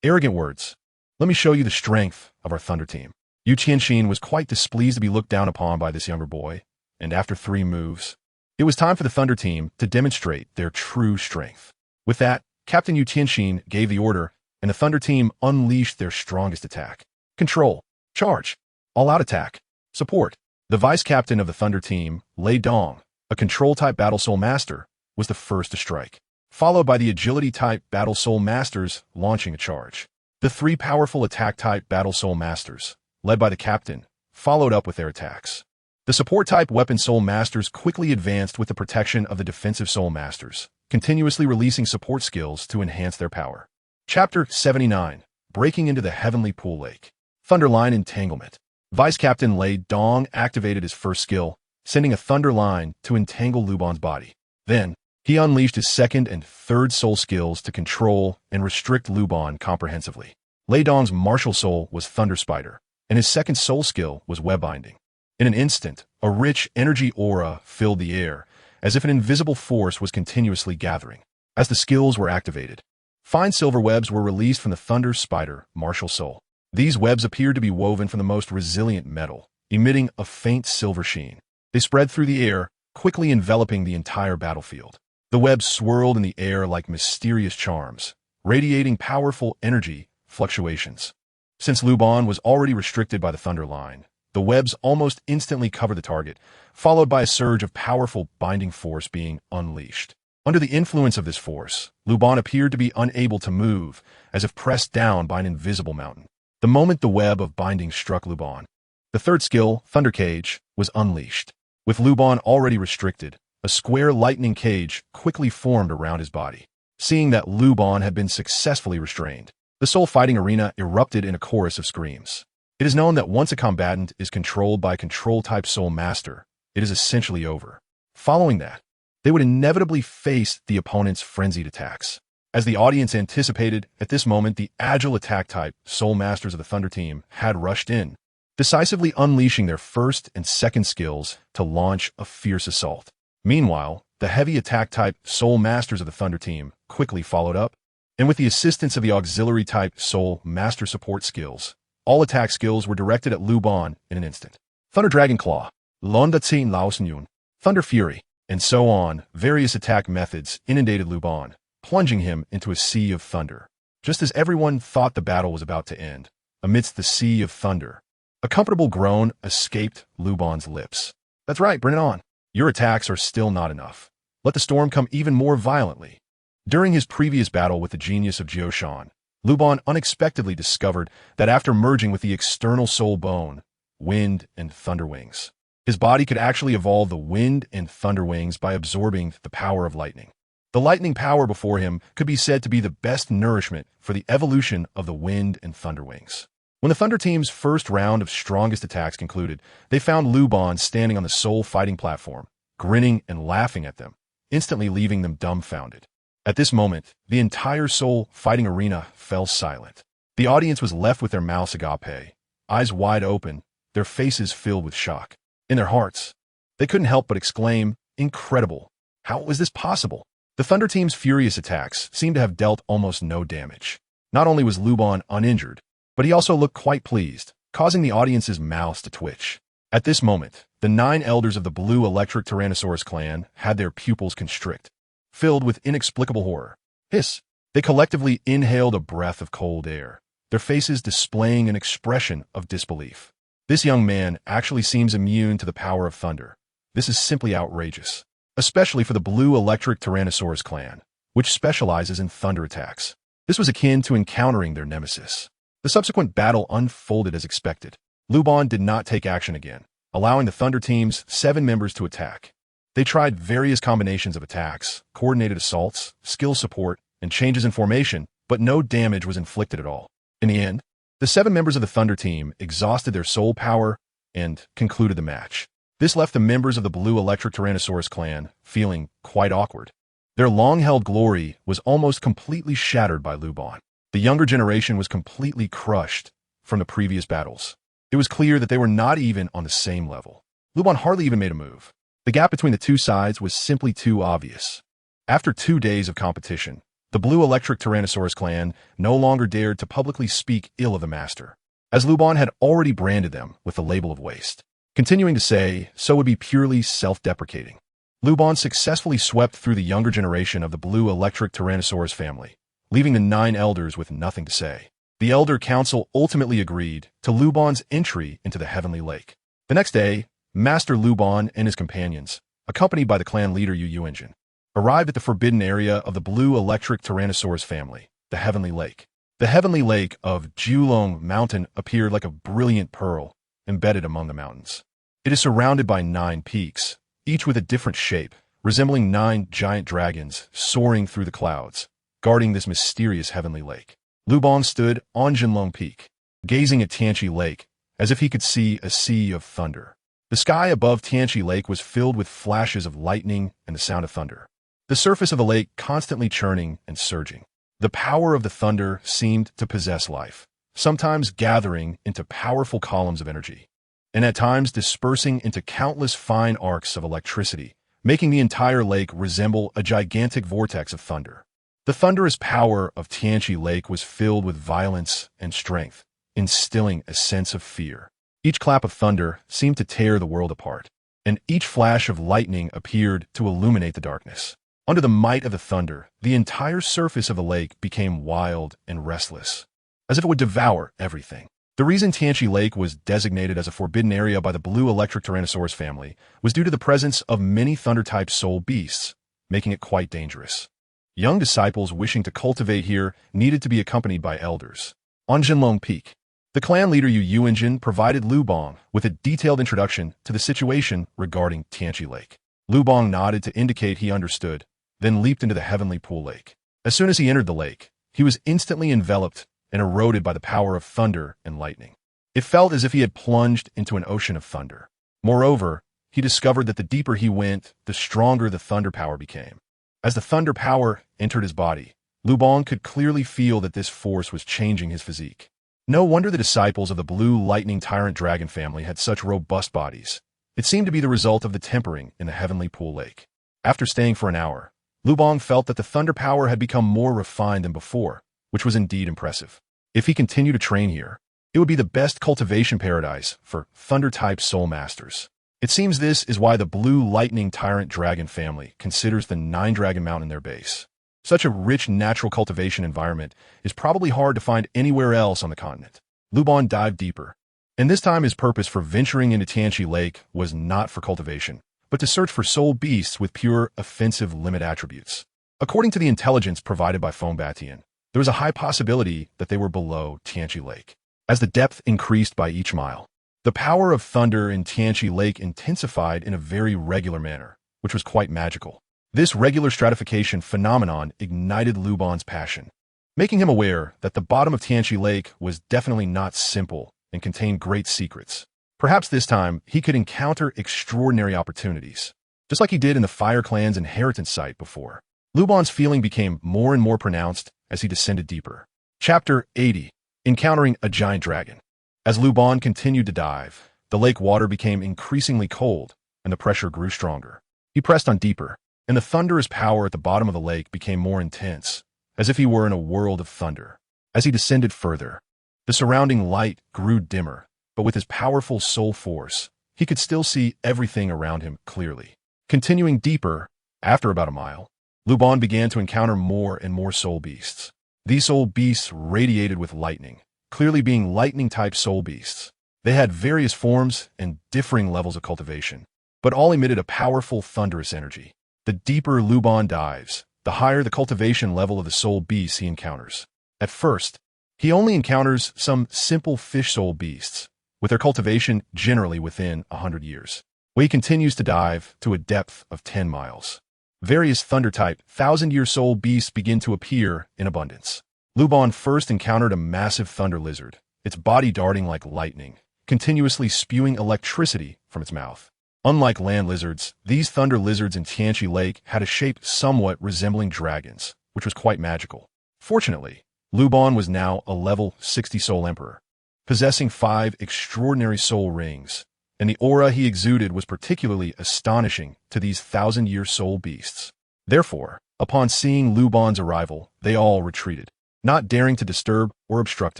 [SPEAKER 1] Arrogant words. Let me show you the strength of our Thunder team. Yu Tianxin was quite displeased to be looked down upon by this younger boy, and after 3 moves, it was time for the Thunder team to demonstrate their true strength. With that, Captain Yu Tianxin gave the order, and the Thunder team unleashed their strongest attack. Control. Charge. All-out attack. Support. The vice-captain of the Thunder team, Lei Dong, a control-type Battle Soul Master, was the first to strike, followed by the agility-type Battle Soul Masters launching a charge. The 3 powerful attack-type Battle Soul Masters, led by the captain, followed up with their attacks. The support-type Weapon Soul Masters quickly advanced with the protection of the defensive Soul Masters, continuously releasing support skills to enhance their power. Chapter 79. Breaking into the Heavenly Pool Lake. Thunderline Entanglement. Vice-Captain Lei Dong activated his first skill, sending a thunder line to entangle Luban's body. Then, he unleashed his second and third soul skills to control and restrict Luban comprehensively. Lei Dong's martial soul was Thunder Spider, and his second soul skill was Web Binding. In an instant, a rich energy aura filled the air, as if an invisible force was continuously gathering. As the skills were activated, fine silver webs were released from the Thunder Spider martial soul. These webs appeared to be woven from the most resilient metal, emitting a faint silver sheen. They spread through the air, quickly enveloping the entire battlefield. The webs swirled in the air like mysterious charms, radiating powerful energy fluctuations. Since Luban was already restricted by the Thunder Line, the webs almost instantly covered the target, followed by a surge of powerful binding force being unleashed. Under the influence of this force, Luban appeared to be unable to move, as if pressed down by an invisible mountain. The moment the web of binding struck Luban, the third skill, Thunder Cage, was unleashed. With Luban already restricted, a square lightning cage quickly formed around his body. Seeing that Luban had been successfully restrained, the soul fighting arena erupted in a chorus of screams. It is known that once a combatant is controlled by a control-type soul master, it is essentially over. Following that, they would inevitably face the opponent's frenzied attacks. As the audience anticipated, at this moment the agile attack-type Soul Masters of the Thunder team had rushed in, decisively unleashing their first and second skills to launch a fierce assault. Meanwhile, the heavy attack-type Soul Masters of the Thunder team quickly followed up, and with the assistance of the auxiliary-type Soul Master support skills, all attack skills were directed at Luban in an instant. Thunder Dragon Claw, Londatsin Laosenyun, Thunder Fury, and so on, various attack methods inundated Luban, plunging him into a sea of thunder. Just as everyone thought the battle was about to end, amidst the sea of thunder, a comfortable groan escaped Luban's lips. That's right, bring it on. Your attacks are still not enough. Let the storm come even more violently. During his previous battle with the genius of Jioshan, Luban unexpectedly discovered that after merging with the external soul bone, wind and thunder wings, His body could actually evolve the wind and thunder wings by absorbing the power of lightning. The lightning power before him could be said to be the best nourishment for the evolution of the wind and thunder wings. When the Thunder Team's first round of strongest attacks concluded, they found Luban standing on the Soul fighting platform, grinning and laughing at them, instantly leaving them dumbfounded. At this moment, the entire Soul fighting arena fell silent. The audience was left with their mouths agape, eyes wide open, their faces filled with shock. In their hearts, they couldn't help but exclaim, "Incredible! How was this possible?" The Thunder Team's furious attacks seemed to have dealt almost no damage. Not only was Luban uninjured, but he also looked quite pleased, causing the audience's mouths to twitch. At this moment, the 9 elders of the Blue Electric Tyrannosaurus clan had their pupils constrict, filled with inexplicable horror. Hiss! They collectively inhaled a breath of cold air, their faces displaying an expression of disbelief. This young man actually seems immune to the power of thunder. This is simply outrageous, especially for the Blue Electric Tyrannosaurus clan, which specializes in thunder attacks. This was akin to encountering their nemesis. The subsequent battle unfolded as expected. Luban did not take action again, allowing the Thunder Team's 7 members to attack. They tried various combinations of attacks, coordinated assaults, skill support, and changes in formation, but no damage was inflicted at all. In the end, the 7 members of the Thunder Team exhausted their soul power and concluded the match. This left the members of the Blue Electric Tyrannosaurus clan feeling quite awkward. Their long-held glory was almost completely shattered by Luban. The younger generation was completely crushed from the previous battles. It was clear that they were not even on the same level. Luban hardly even made a move. The gap between the two sides was simply too obvious. After 2 days of competition, the Blue Electric Tyrannosaurus clan no longer dared to publicly speak ill of the master, as Luban had already branded them with the label of waste. Continuing to say so would be purely self-deprecating. Luban successfully swept through the younger generation of the Blue Electric Tyrannosaurus family, leaving the 9 elders with nothing to say. The Elder Council ultimately agreed to Luban's entry into the Heavenly Lake. The next day, Master Luban and his companions, accompanied by the clan leader Yu Xiaogang, arrived at the forbidden area of the Blue Electric Tyrannosaurus family, the Heavenly Lake. The Heavenly Lake of Julong Mountain appeared like a brilliant pearl embedded among the mountains. It is surrounded by 9 peaks, each with a different shape, resembling 9 giant dragons soaring through the clouds, guarding this mysterious heavenly lake. Luban stood on Jinlong Peak, gazing at Tianqi Lake as if he could see a sea of thunder. The sky above Tianqi Lake was filled with flashes of lightning and the sound of thunder, the surface of the lake constantly churning and surging. The power of the thunder seemed to possess life, sometimes gathering into powerful columns of energy, and at times dispersing into countless fine arcs of electricity, making the entire lake resemble a gigantic vortex of thunder. The thunderous power of Tianqi Lake was filled with violence and strength, instilling a sense of fear. Each clap of thunder seemed to tear the world apart, and each flash of lightning appeared to illuminate the darkness. Under the might of the thunder, the entire surface of the lake became wild and restless, as if it would devour everything. The reason Tianqi Lake was designated as a forbidden area by the Blue Electric Tyrannosaurus family was due to the presence of many thunder-type soul beasts, making it quite dangerous. Young disciples wishing to cultivate here needed to be accompanied by elders. On Jinlong Peak, the clan leader Yu Xiaogang provided Luban with a detailed introduction to the situation regarding Tianqi Lake. Luban nodded to indicate he understood, then leaped into the heavenly pool lake. As soon as he entered the lake, he was instantly enveloped and eroded by the power of thunder and lightning. It felt as if he had plunged into an ocean of thunder. Moreover, he discovered that the deeper he went, the stronger the thunder power became. As the thunder power entered his body, Luban could clearly feel that this force was changing his physique. No wonder the disciples of the Blue Lightning Tyrant Dragon family had such robust bodies. It seemed to be the result of the tempering in the heavenly pool lake. After staying for an hour, Luban felt that the thunder power had become more refined than before, which was indeed impressive. If he continued to train here, it would be the best cultivation paradise for thunder-type soul masters. It seems this is why the Blue Lightning Tyrant Dragon family considers the 9 Dragon Mountain their base. Such a rich natural cultivation environment is probably hard to find anywhere else on the continent. Luban dived deeper, and this time his purpose for venturing into Tianqi Lake was not for cultivation, but to search for soul beasts with pure offensive limit attributes. According to the intelligence provided by Fombatian, there was a high possibility that they were below Tianqi Lake. As the depth increased by each mile, The power of thunder in Tianqi Lake intensified in a very regular manner, which was quite magical. This regular stratification phenomenon ignited Luban's passion, making him aware that the bottom of Tianqi Lake was definitely not simple and contained great secrets. Perhaps this time he could encounter extraordinary opportunities, just like he did in the Fire Clan's inheritance site before. Luban's feeling became more and more pronounced as he descended deeper. Chapter 80. Encountering a Giant Dragon. As Luban continued to dive, the lake water became increasingly cold and the pressure grew stronger. He pressed on deeper, and the thunderous power at the bottom of the lake became more intense, as if he were in a world of thunder. As he descended further, the surrounding light grew dimmer, but with his powerful soul force, he could still see everything around him clearly. Continuing deeper, after about a mile, Luban began to encounter more and more soul beasts. These soul beasts radiated with lightning, clearly being lightning-type soul beasts. They had various forms and differing levels of cultivation, but all emitted a powerful, thunderous energy. The deeper Luban dives, the higher the cultivation level of the soul beasts he encounters. At first, he only encounters some simple fish soul beasts, with their cultivation generally within 100 years. He continues to dive to a depth of 10 miles. Various thunder-type, 1,000-year soul beasts begin to appear in abundance. Luban first encountered a massive thunder lizard, its body darting like lightning, continuously spewing electricity from its mouth. Unlike land lizards, these thunder lizards in Tianqi Lake had a shape somewhat resembling dragons, which was quite magical. Fortunately, Luban was now a level 60 soul emperor, possessing 5 extraordinary soul rings, and the aura he exuded was particularly astonishing to these 1,000-year soul beasts. Therefore, upon seeing Luban's arrival, they all retreated, not daring to disturb or obstruct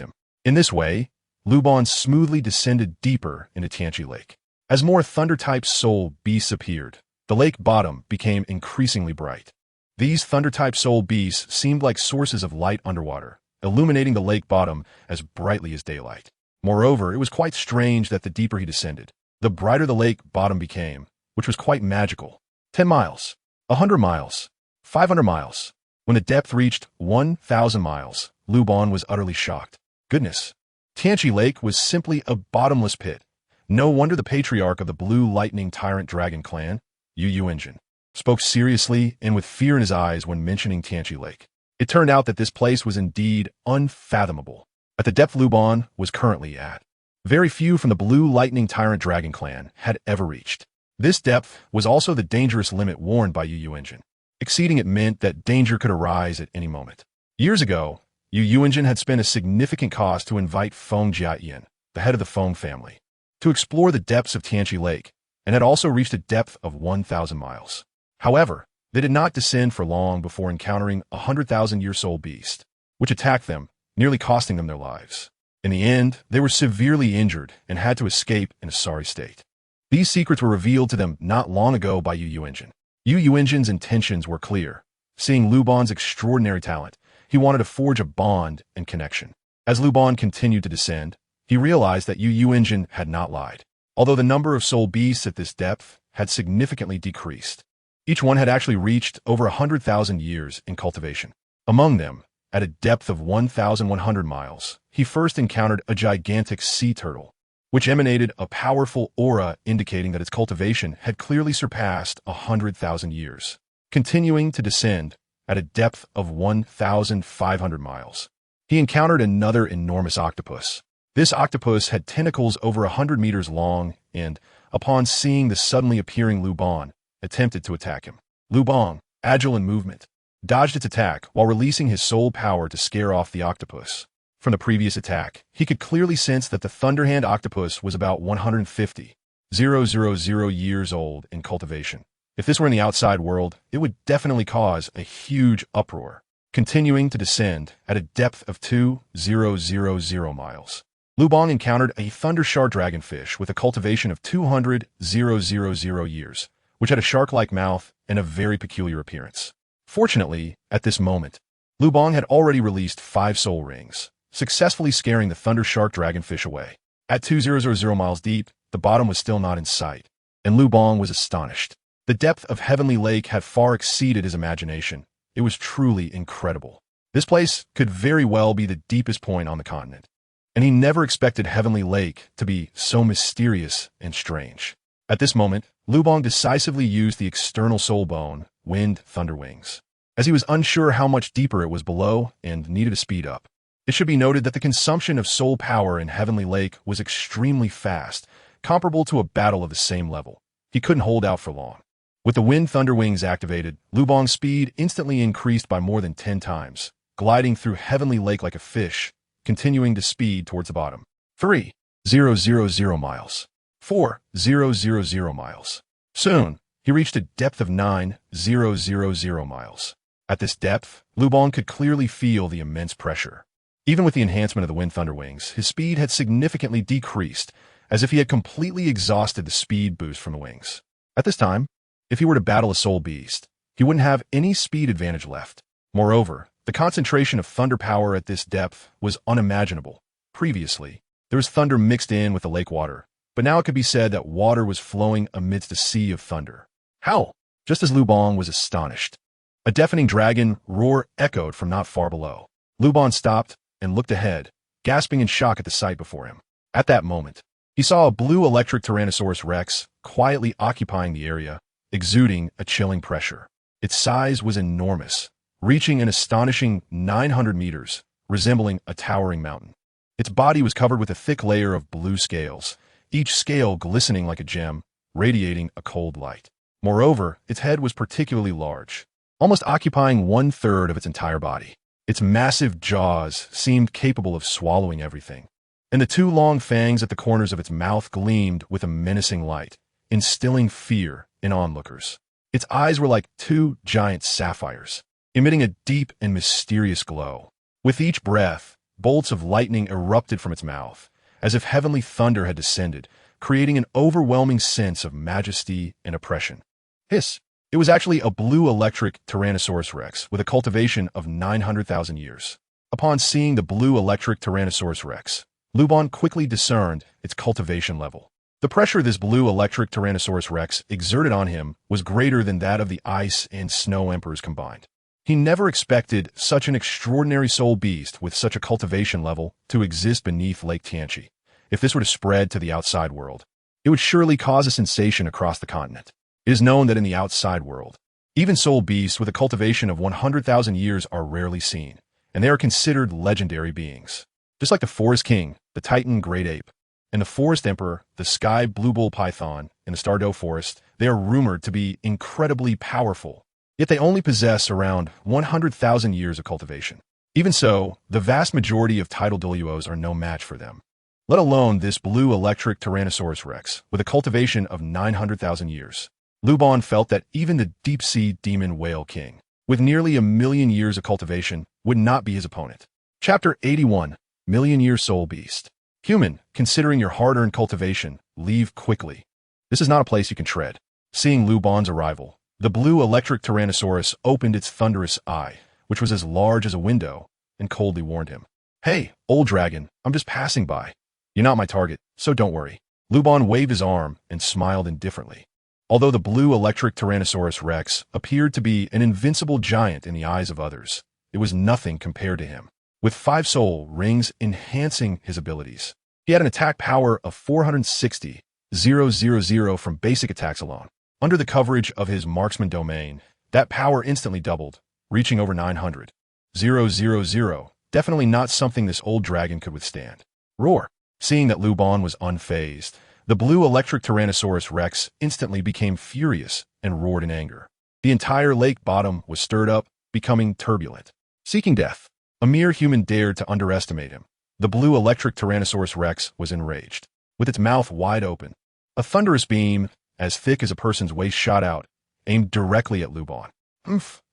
[SPEAKER 1] him. In this way, Luban smoothly descended deeper into Tianqi Lake. As more thunder-type soul beasts appeared, the lake bottom became increasingly bright. These thunder-type soul beasts seemed like sources of light underwater, illuminating the lake bottom as brightly as daylight. Moreover, it was quite strange that the deeper he descended, the brighter the lake bottom became, which was quite magical. 10 miles, 100 miles, 500 miles. When the depth reached 1,000 miles, Luban was utterly shocked. Goodness! Tianqi Lake was simply a bottomless pit. No wonder the patriarch of the Blue Lightning Tyrant Dragon clan, Yu Xiaogang, spoke seriously and with fear in his eyes when mentioning Tianqi Lake. It turned out that this place was indeed unfathomable. At the depth Luban was currently at, very few from the Blue Lightning Tyrant Dragon clan had ever reached. This depth was also the dangerous limit warned by Yu Xiaogang. Exceeding it meant that danger could arise at any moment. Years ago, Yu Xiaogang had spent a significant cost to invite Feng Jiayan, the head of the Feng family, to explore the depths of Tianqi Lake, and had also reached a depth of 1,000 miles. However, they did not descend for long before encountering a 100,000-year soul beast, which attacked them, nearly costing them their lives. In the end, they were severely injured and had to escape in a sorry state. These secrets were revealed to them not long ago by Yu Xiaogang. Yu Xiaogang's intentions were clear. Seeing Luban's extraordinary talent, he wanted to forge a bond and connection. As Luban continued to descend, he realized that Yu Xiaogang had not lied. Although the number of soul beasts at this depth had significantly decreased, each one had actually reached over 100,000 years in cultivation. Among them, at a depth of 1,100 miles, he first encountered a gigantic sea turtle, which emanated a powerful aura indicating that its cultivation had clearly surpassed 100,000 years. Continuing to descend, at a depth of 1,500 miles, he encountered another enormous octopus. This octopus had tentacles over 100 meters long and, upon seeing the suddenly appearing Luban, attempted to attack him. Luban, agile in movement, dodged its attack while releasing his soul power to scare off the octopus. From the previous attack, he could clearly sense that the Thunderhand octopus was about 150,000 years old in cultivation. If this were in the outside world, it would definitely cause a huge uproar. Continuing to descend at a depth of 2,000 miles, Luban encountered a Thundershark dragonfish with a cultivation of 200,000 years, which had a shark-like mouth and a very peculiar appearance. Fortunately, at this moment, Luban had already released 5 soul rings, successfully scaring the Thundershark dragonfish away. At 2,000 miles deep, the bottom was still not in sight, and Luban was astonished. The depth of Heavenly Lake had far exceeded his imagination. It was truly incredible. This place could very well be the deepest point on the continent. and he never expected Heavenly Lake to be so mysterious and strange. At this moment, Luban decisively used the external soul bone, Wind Thunder Wings, as he was unsure how much deeper it was below and needed to speed up. It should be noted that the consumption of soul power in Heavenly Lake was extremely fast, comparable to a battle of the same level. He couldn't hold out for long. With the Wind Thunder Wings activated, Luban's speed instantly increased by more than 10 times, gliding through Heavenly Lake like a fish, continuing to speed towards the bottom. 3,000 miles. 4,000 miles. Soon, he reached a depth of 9,000 miles. At this depth, Luban could clearly feel the immense pressure. Even with the enhancement of the Wind Thunder Wings, his speed had significantly decreased, as if he had completely exhausted the speed boost from the wings. At this time, if he were to battle a soul beast, he wouldn't have any speed advantage left. Moreover, the concentration of thunder power at this depth was unimaginable. Previously, there was thunder mixed in with the lake water, but now it could be said that water was flowing amidst a sea of thunder. Howl! Just as Luban was astonished, a deafening dragon roar echoed from not far below. Luban stopped and looked ahead, gasping in shock at the sight before him. At that moment, he saw a blue electric Tyrannosaurus Rex quietly occupying the area, exuding a chilling pressure. Its size was enormous, reaching an astonishing 900 meters, resembling a towering mountain. Its body was covered with a thick layer of blue scales, each scale glistening like a gem, radiating a cold light. Moreover, its head was particularly large, almost occupying 1/3 of its entire body. Its massive jaws seemed capable of swallowing everything, and the 2 long fangs at the corners of its mouth gleamed with a menacing light, instilling fear in onlookers. Its eyes were like 2 giant sapphires, emitting a deep and mysterious glow. With each breath, bolts of lightning erupted from its mouth, as if heavenly thunder had descended, creating an overwhelming sense of majesty and oppression. Hiss! It was actually a blue electric Tyrannosaurus Rex with a cultivation of 900,000 years. Upon seeing the blue electric Tyrannosaurus Rex, Luban quickly discerned its cultivation level. The pressure this blue electric Tyrannosaurus Rex exerted on him was greater than that of the ice and snow emperors combined. He never expected such an extraordinary soul beast with such a cultivation level to exist beneath Lake Tianqi. If this were to spread to the outside world, it would surely cause a sensation across the continent. It is known that in the outside world, even soul beasts with a cultivation of 100,000 years are rarely seen, and they are considered legendary beings. Just like the Forest King, the Titan Great Ape, and the Forest Emperor, the Sky Blue Bull Python, in the Stardow Forest, they are rumored to be incredibly powerful, yet they only possess around 100,000 years of cultivation. Even so, the vast majority of Title Douluos are no match for them, let alone this blue electric Tyrannosaurus Rex with a cultivation of 900,000 years. Luban felt that even the deep-sea demon whale king, with nearly 1,000,000 years of cultivation, would not be his opponent. Chapter 81, Million-Year Soul Beast. Human, considering your hard-earned cultivation, leave quickly. This is not a place you can tread. Seeing Luban's arrival, the blue electric Tyrannosaurus opened its thunderous eye, which was as large as a window, and coldly warned him. Hey, old dragon, I'm just passing by. You're not my target, so don't worry. Luban waved his arm and smiled indifferently. Although the blue electric Tyrannosaurus Rex appeared to be an invincible giant in the eyes of others, it was nothing compared to him. With 5 soul rings enhancing his abilities, he had an attack power of 460,000 from basic attacks alone. Under the coverage of his marksman domain, that power instantly doubled, reaching over 900,000. Definitely not something this old dragon could withstand. Roar! Seeing that Luban was unfazed, the blue electric Tyrannosaurus Rex instantly became furious and roared in anger. The entire lake bottom was stirred up, becoming turbulent. Seeking death, a mere human dared to underestimate him. The blue electric Tyrannosaurus Rex was enraged. With its mouth wide open, a thunderous beam, as thick as a person's waist, shot out, aimed directly at Luban.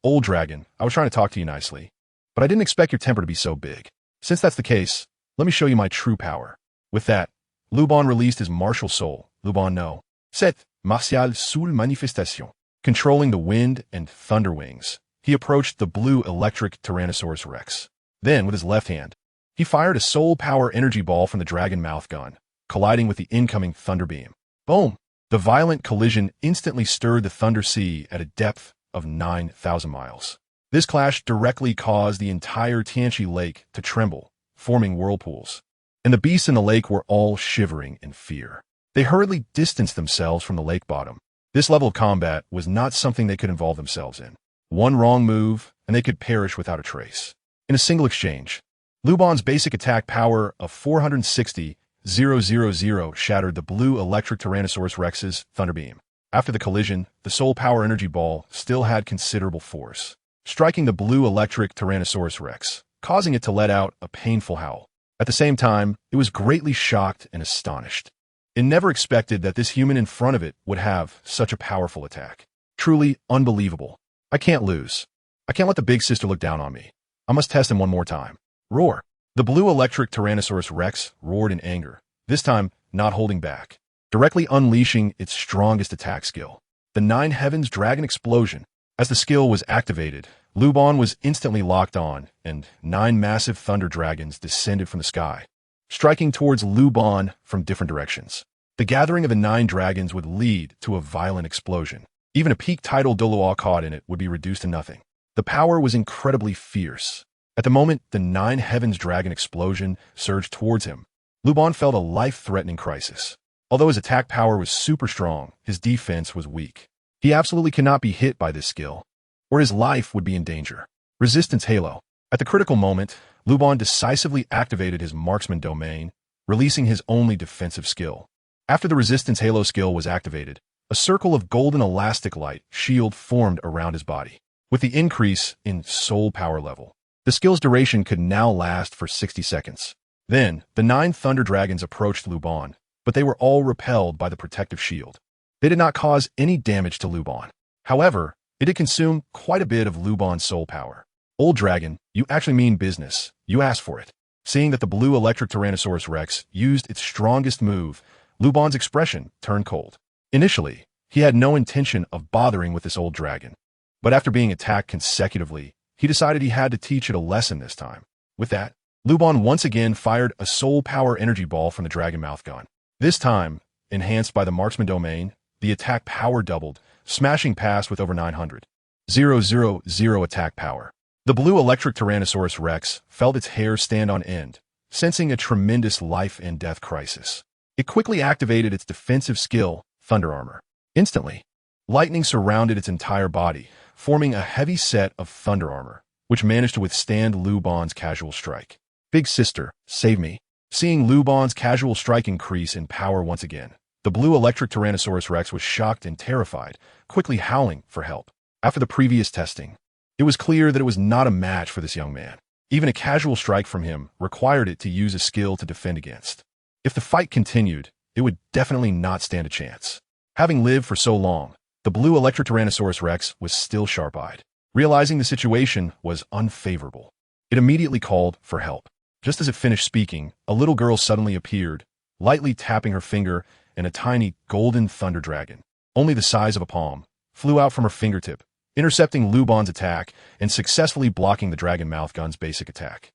[SPEAKER 1] Old dragon, I was trying to talk to you nicely, but I didn't expect your temper to be so big. Since that's the case, let me show you my true power. With that, Luban released his martial soul, Luban no. Set, martial soul manifestation. Controlling the wind and thunder wings, he approached the blue electric Tyrannosaurus Rex. Then, with his left hand, he fired a soul power energy ball from the dragon mouth gun, colliding with the incoming thunder beam. Boom! The violent collision instantly stirred the thunder sea at a depth of 9,000 miles. This clash directly caused the entire Tianqi Lake to tremble, forming whirlpools. and the beasts in the lake were all shivering in fear. They hurriedly distanced themselves from the lake bottom. This level of combat was not something they could involve themselves in. One wrong move, and they could perish without a trace. In a single exchange, Luban's basic attack power of 460,000 shattered the blue electric Tyrannosaurus Rex's Thunderbeam. After the collision, the Soul Power Energy Ball still had considerable force, striking the blue electric Tyrannosaurus Rex, causing it to let out a painful howl. At the same time, it was greatly shocked and astonished. It never expected that this human in front of it would have such a powerful attack. Truly unbelievable. I can't lose. I can't let the big sister look down on me. I must test him one more time. Roar. The blue electric Tyrannosaurus Rex roared in anger, this time not holding back, directly unleashing its strongest attack skill, the Nine Heavens Dragon Explosion. As the skill was activated, Luban was instantly locked on, and 9 massive thunder dragons descended from the sky, striking towards Luban from different directions. The gathering of the 9 dragons would lead to a violent explosion. Even a peak Title Douluo caught in it would be reduced to nothing. The power was incredibly fierce. At the moment the 9 Heavens Dragon Explosion surged towards him, Luban felt a life-threatening crisis. Although his attack power was super strong, his defense was weak. He absolutely cannot be hit by this skill, or his life would be in danger. Resistance Halo. At the critical moment, Luban decisively activated his marksman domain, releasing his only defensive skill. After the Resistance Halo skill was activated, a circle of golden elastic light shield formed around his body. With the increase in soul power level, the skill's duration could now last for 60 seconds. Then, the 9 thunder dragons approached Luban, but they were all repelled by the protective shield. They did not cause any damage to Luban. However, it did consume quite a bit of Luban's soul power. Old dragon, you actually mean business. You asked for it. Seeing that the blue electric Tyrannosaurus Rex used its strongest move, Luban's expression turned cold. Initially, he had no intention of bothering with this old dragon, but after being attacked consecutively, he decided he had to teach it a lesson this time. With that, Luban once again fired a soul power energy ball from the dragon mouth gun. This time, enhanced by the marksman domain, the attack power doubled, smashing past with over 900,000 attack power. The blue electric Tyrannosaurus Rex felt its hair stand on end, sensing a tremendous life and death crisis. It quickly activated its defensive skill, Thunder Armor. Instantly, lightning surrounded its entire body, forming a heavy set of thunder armor, which managed to withstand Luban's casual strike. Big sister, save me. Seeing Luban's casual strike increase in power once again, the blue electric Tyrannosaurus Rex was shocked and terrified, quickly howling for help. After the previous testing, it was clear that it was not a match for this young man. Even a casual strike from him required it to use a skill to defend against. If the fight continued, it would definitely not stand a chance. Having lived for so long, the blue electric Tyrannosaurus Rex was still sharp-eyed. Realizing the situation was unfavorable, it immediately called for help. Just as it finished speaking, a little girl suddenly appeared, lightly tapping her finger, and a tiny golden thunder dragon, only the size of a palm, flew out from her fingertip, intercepting Luban's attack and successfully blocking the dragon mouth gun's basic attack.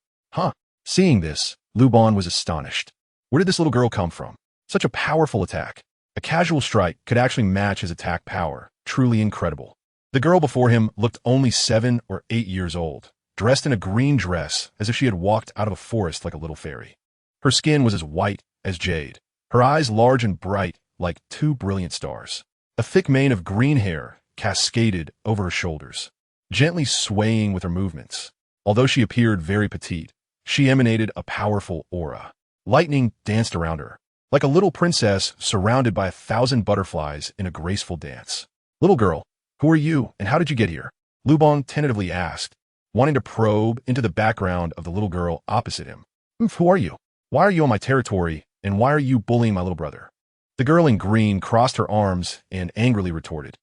[SPEAKER 1] Seeing this, Luban was astonished. Where did this little girl come from? Such a powerful attack. A casual strike could actually match his attack power. Truly incredible. The girl before him looked only 7 or 8 years old, dressed in a green dress as if she had walked out of a forest like a little fairy. Her skin was as white as jade, her eyes large and bright like 2 brilliant stars. A thick mane of green hair cascaded over her shoulders, gently swaying with her movements. Although she appeared very petite, she emanated a powerful aura. Lightning danced around her, like a little princess surrounded by 1,000 butterflies in a graceful dance. Little girl, who are you and how did you get here? Luban tentatively asked, wanting to probe into the background of the little girl opposite him. Who are you? Why are you on my territory, and why are you bullying my little brother? The girl in green crossed her arms and angrily retorted.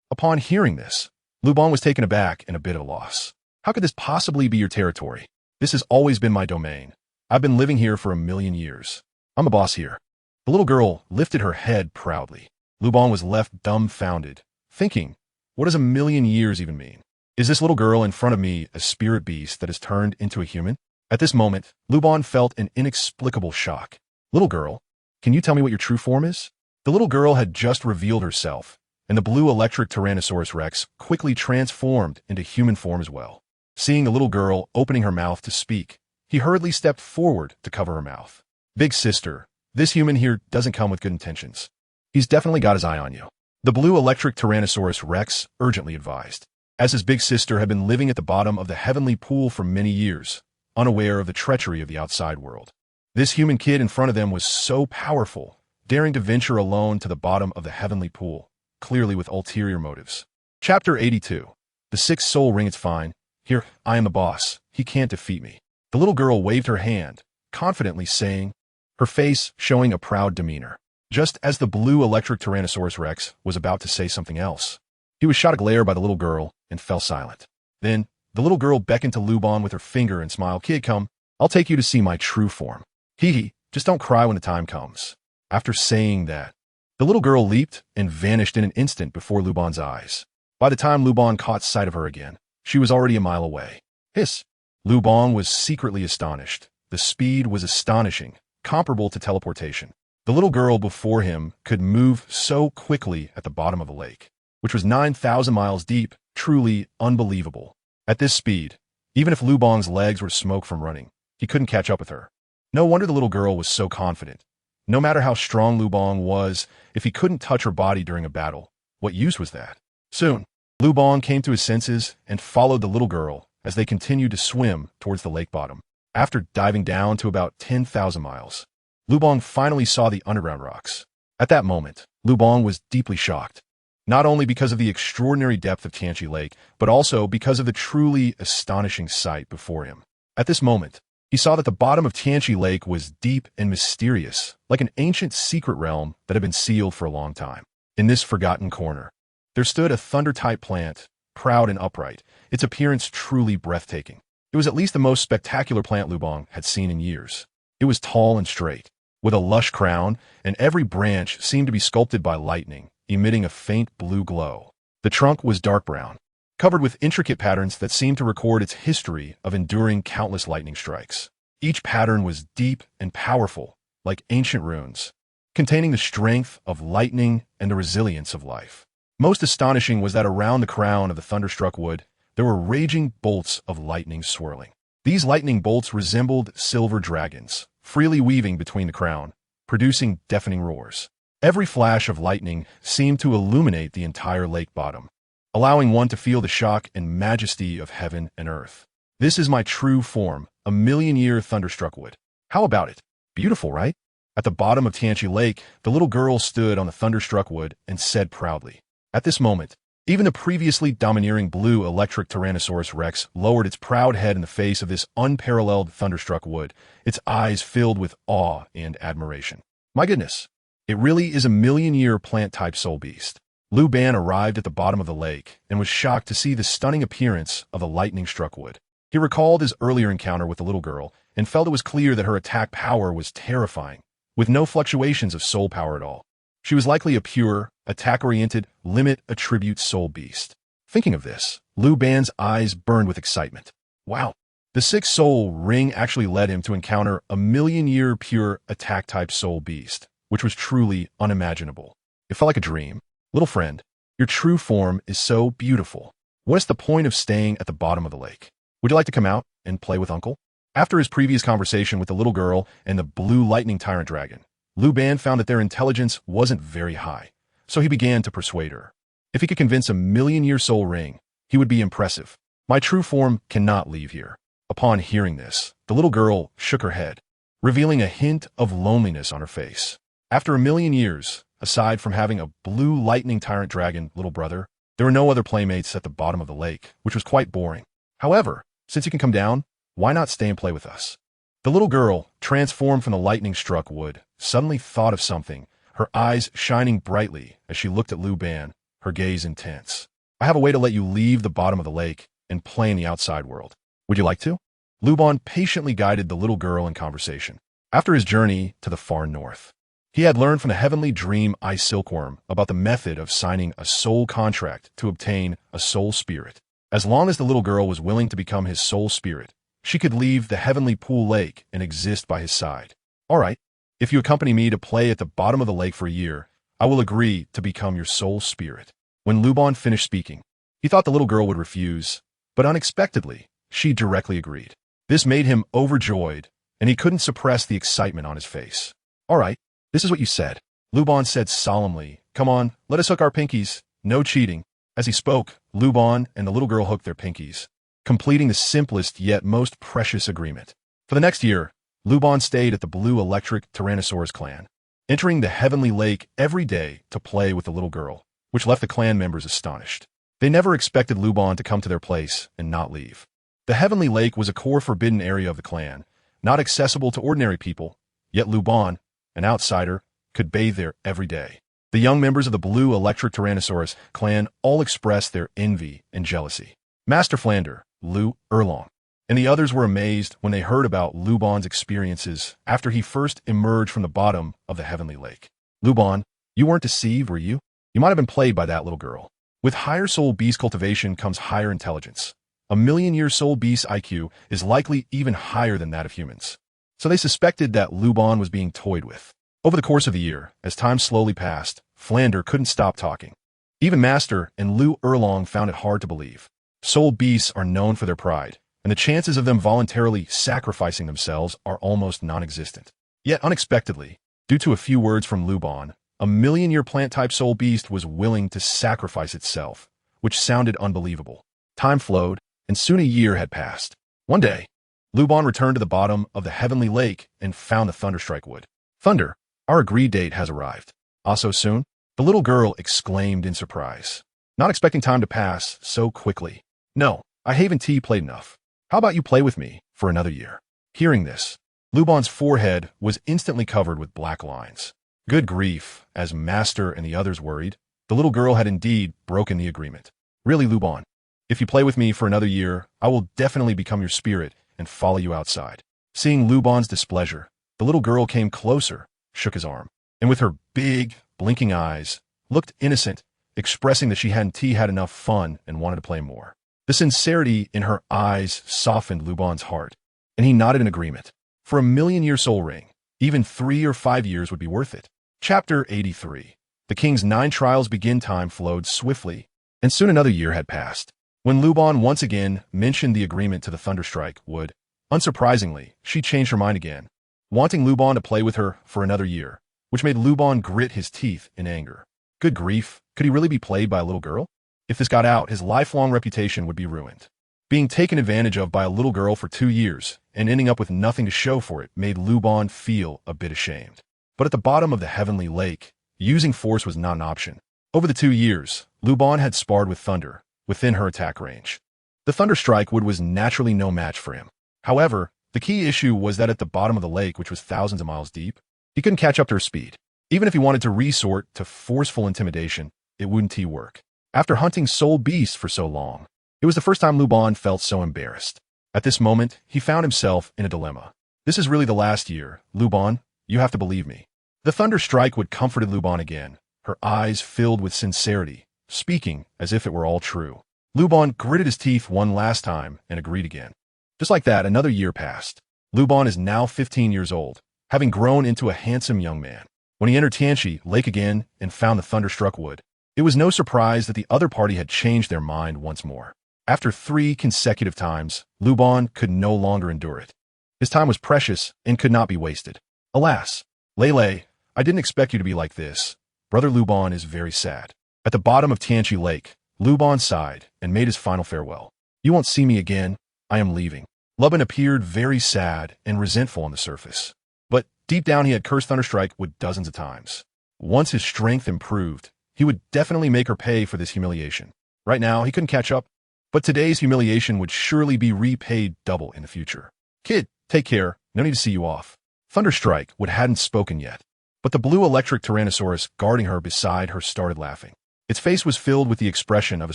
[SPEAKER 1] Upon hearing this, Luban was taken aback and a bit at a loss. How could this possibly be your territory? This has always been my domain. I've been living here for 1,000,000 years. I'm a boss here. The little girl lifted her head proudly. Luban was left dumbfounded, thinking, what does 1,000,000 years even mean? Is this little girl in front of me a spirit beast that has turned into a human? At this moment, Luban felt an inexplicable shock. Little girl, can you tell me what your true form is? The little girl had just revealed herself, and the blue electric Tyrannosaurus Rex quickly transformed into human form as well. Seeing the little girl opening her mouth to speak, he hurriedly stepped forward to cover her mouth. Big sister, this human here doesn't come with good intentions. He's definitely got his eye on you. The blue electric Tyrannosaurus Rex urgently advised, as his big sister had been living at the bottom of the heavenly pool for many years, unaware of the treachery of the outside world. This human kid in front of them was so powerful, daring to venture alone to the bottom of the heavenly pool, clearly with ulterior motives. Chapter 82. The sixth soul ring. It's fine. Here, I am the boss. He can't defeat me. The little girl waved her hand, confidently saying, her face showing a proud demeanor. Just as the blue electric Tyrannosaurus Rex was about to say something else, he was shot a glare by the little girl and fell silent. Then, the little girl beckoned to Luban with her finger and smiled, Kid, come, I'll take you to see my true form. Hee, just don't cry when the time comes. After saying that, the little girl leaped and vanished in an instant before Luban's eyes. By the time Luban caught sight of her again, she was already a mile away. Hiss! Luban was secretly astonished. The speed was astonishing, comparable to teleportation. The little girl before him could move so quickly at the bottom of the lake, which was 9,000 miles deep, truly unbelievable. At this speed, even if Luban's legs were smoke from running, he couldn't catch up with her. No wonder the little girl was so confident. No matter how strong Luban was, if he couldn't touch her body during a battle, what use was that? Soon, Luban came to his senses and followed the little girl as they continued to swim towards the lake bottom. After diving down to about 10,000 miles, Luban finally saw the underground rocks. At that moment, Luban was deeply shocked, not only because of the extraordinary depth of Tianqi Lake, but also because of the truly astonishing sight before him. At this moment, he saw that the bottom of Tianqi Lake was deep and mysterious, like an ancient secret realm that had been sealed for a long time. In this forgotten corner, there stood a thunder-type plant, proud and upright, its appearance truly breathtaking. It was at least the most spectacular plant Luban had seen in years. It was tall and straight, with a lush crown, and every branch seemed to be sculpted by lightning, emitting a faint blue glow. The trunk was dark brown, covered with intricate patterns that seemed to record its history of enduring countless lightning strikes. Each pattern was deep and powerful, like ancient runes, containing the strength of lightning and the resilience of life. Most astonishing was that around the crown of the thunderstruck wood, there were raging bolts of lightning swirling. These lightning bolts resembled silver dragons, freely weaving between the crown, producing deafening roars. Every flash of lightning seemed to illuminate the entire lake bottom, allowing one to feel the shock and majesty of heaven and earth. This is my true form, a million-year thunderstruck wood. How about it? Beautiful, right? At the bottom of Tianqi Lake, the little girl stood on the thunderstruck wood and said proudly. At this moment, even the previously domineering blue electric Tyrannosaurus Rex lowered its proud head in the face of this unparalleled thunderstruck wood, its eyes filled with awe and admiration. My goodness, it really is a million-year plant-type soul beast. Luban arrived at the bottom of the lake and was shocked to see the stunning appearance of the lightning-struck wood. He recalled his earlier encounter with the little girl and felt it was clear that her attack power was terrifying, with no fluctuations of soul power at all. She was likely a pure, attack-oriented, limit-attribute soul beast. Thinking of this, Luban's eyes burned with excitement. Wow, the sixth soul ring actually led him to encounter a million-year pure attack-type soul beast, which was truly unimaginable. It felt like a dream. Little friend, your true form is so beautiful. What's the point of staying at the bottom of the lake? Would you like to come out and play with Uncle? After his previous conversation with the little girl and the blue lightning tyrant dragon, Luban found that their intelligence wasn't very high, so he began to persuade her. If he could convince a million-year soul ring, he would be impressive. My true form cannot leave here. Upon hearing this, the little girl shook her head, revealing a hint of loneliness on her face. After a million years, aside from having a blue lightning tyrant dragon little brother, there were no other playmates at the bottom of the lake, which was quite boring. However, since you can come down, why not stay and play with us? The little girl, transformed from the lightning-struck wood, suddenly thought of something, her eyes shining brightly as she looked at Luban, her gaze intense. I have a way to let you leave the bottom of the lake and play in the outside world. Would you like to? Luban patiently guided the little girl in conversation. After his journey to the far north, he had learned from the heavenly dream ice silkworm about the method of signing a soul contract to obtain a soul spirit. As long as the little girl was willing to become his soul spirit, she could leave the heavenly pool lake and exist by his side. All right, if you accompany me to play at the bottom of the lake for a year, I will agree to become your soul spirit. When Luban finished speaking, he thought the little girl would refuse, but unexpectedly, she directly agreed. This made him overjoyed, and he couldn't suppress the excitement on his face. All right, this is what you said. Luban said solemnly. Come on, let us hook our pinkies. No cheating. As he spoke, Luban and the little girl hooked their pinkies, completing the simplest yet most precious agreement. For the next year, Luban stayed at the Blue Electric Tyrannosaurus clan, entering the Heavenly Lake every day to play with the little girl, which left the clan members astonished. They never expected Luban to come to their place and not leave. The Heavenly Lake was a core forbidden area of the clan, not accessible to ordinary people, yet Luban, an outsider, could bathe there every day. The young members of the Blue Electric Tyrannosaurus clan all expressed their envy and jealousy. Master Flander, Lu Erlong, and the others were amazed when they heard about Luban's experiences after he first emerged from the bottom of the Heavenly Lake. Luban, you weren't deceived, were you? You might have been played by that little girl. With higher soul beast cultivation comes higher intelligence. A million-year soul beast IQ is likely even higher than that of humans. So they suspected that Luban was being toyed with. Over the course of the year, as time slowly passed, Flander couldn't stop talking. Even Master and Lu Erlong found it hard to believe. Soul beasts are known for their pride, and the chances of them voluntarily sacrificing themselves are almost non-existent. Yet unexpectedly, due to a few words from Luban, a million-year plant-type soul beast was willing to sacrifice itself, which sounded unbelievable. Time flowed, and soon a year had passed. One day, Luban returned to the bottom of the Heavenly Lake and found the Thunderstrike wood. Thunder, our agreed date has arrived. So soon? The little girl exclaimed in surprise, not expecting time to pass so quickly. No, I haven't played enough. How about you play with me for another year? Hearing this, Luban's forehead was instantly covered with black lines. Good grief, as Master and the others worried, the little girl had indeed broken the agreement. Really, Luban, if you play with me for another year, I will definitely become your spirit and follow you outside. Seeing Luban's displeasure, the little girl came closer, shook his arm, and with her big, blinking eyes, looked innocent, expressing that she hadn't had enough fun and wanted to play more. The sincerity in her eyes softened Luban's heart, and he nodded in agreement. For a million-year soul ring, even 3 or 5 years would be worth it. Chapter 83. The king's 9 trials begin. Time flowed swiftly, and soon another year had passed. When Luban once again mentioned the agreement to the Thunderstrike wood, unsurprisingly, she changed her mind again, wanting Luban to play with her for another year, which made Luban grit his teeth in anger. Good grief, could he really be played by a little girl? If this got out, his lifelong reputation would be ruined. Being taken advantage of by a little girl for 2 years and ending up with nothing to show for it made Luban feel a bit ashamed. But at the bottom of the Heavenly Lake, using force was not an option. Over the 2 years, Luban had sparred with Thunder, within her attack range. The Thunderstrike wood was naturally no match for him. However, the key issue was that at the bottom of the lake, which was thousands of miles deep, he couldn't catch up to her speed. Even if he wanted to resort to forceful intimidation, it wouldn't work. After hunting soul beasts for so long, it was the first time Luban felt so embarrassed. At this moment, he found himself in a dilemma. This is really the last year. Luban, you have to believe me. The Thunderstrike would comforted Luban again, her eyes filled with sincerity, speaking as if it were all true. Luban gritted his teeth one last time and agreed again. Just like that, another year passed. Luban is now 15 years old, having grown into a handsome young man. When he entered Tianchi Lake again and found the Thunderstruck wood, it was no surprise that the other party had changed their mind once more. After 3 consecutive times, Luban could no longer endure it. His time was precious and could not be wasted. Alas, Lele, I didn't expect you to be like this. Brother Luban is very sad. At the bottom of Tianchi Lake, Luban sighed and made his final farewell. You won't see me again. I am leaving. Luban appeared very sad and resentful on the surface. But deep down he had cursed Thunderstrike wood dozens of times. Once his strength improved, he would definitely make her pay for this humiliation. Right now, he couldn't catch up, but today's humiliation would surely be repaid double in the future. Kid, take care. No need to see you off. Thunderstrike wood hadn't spoken yet, but the Blue Electric Tyrannosaurus guarding her beside her started laughing. Its face was filled with the expression of a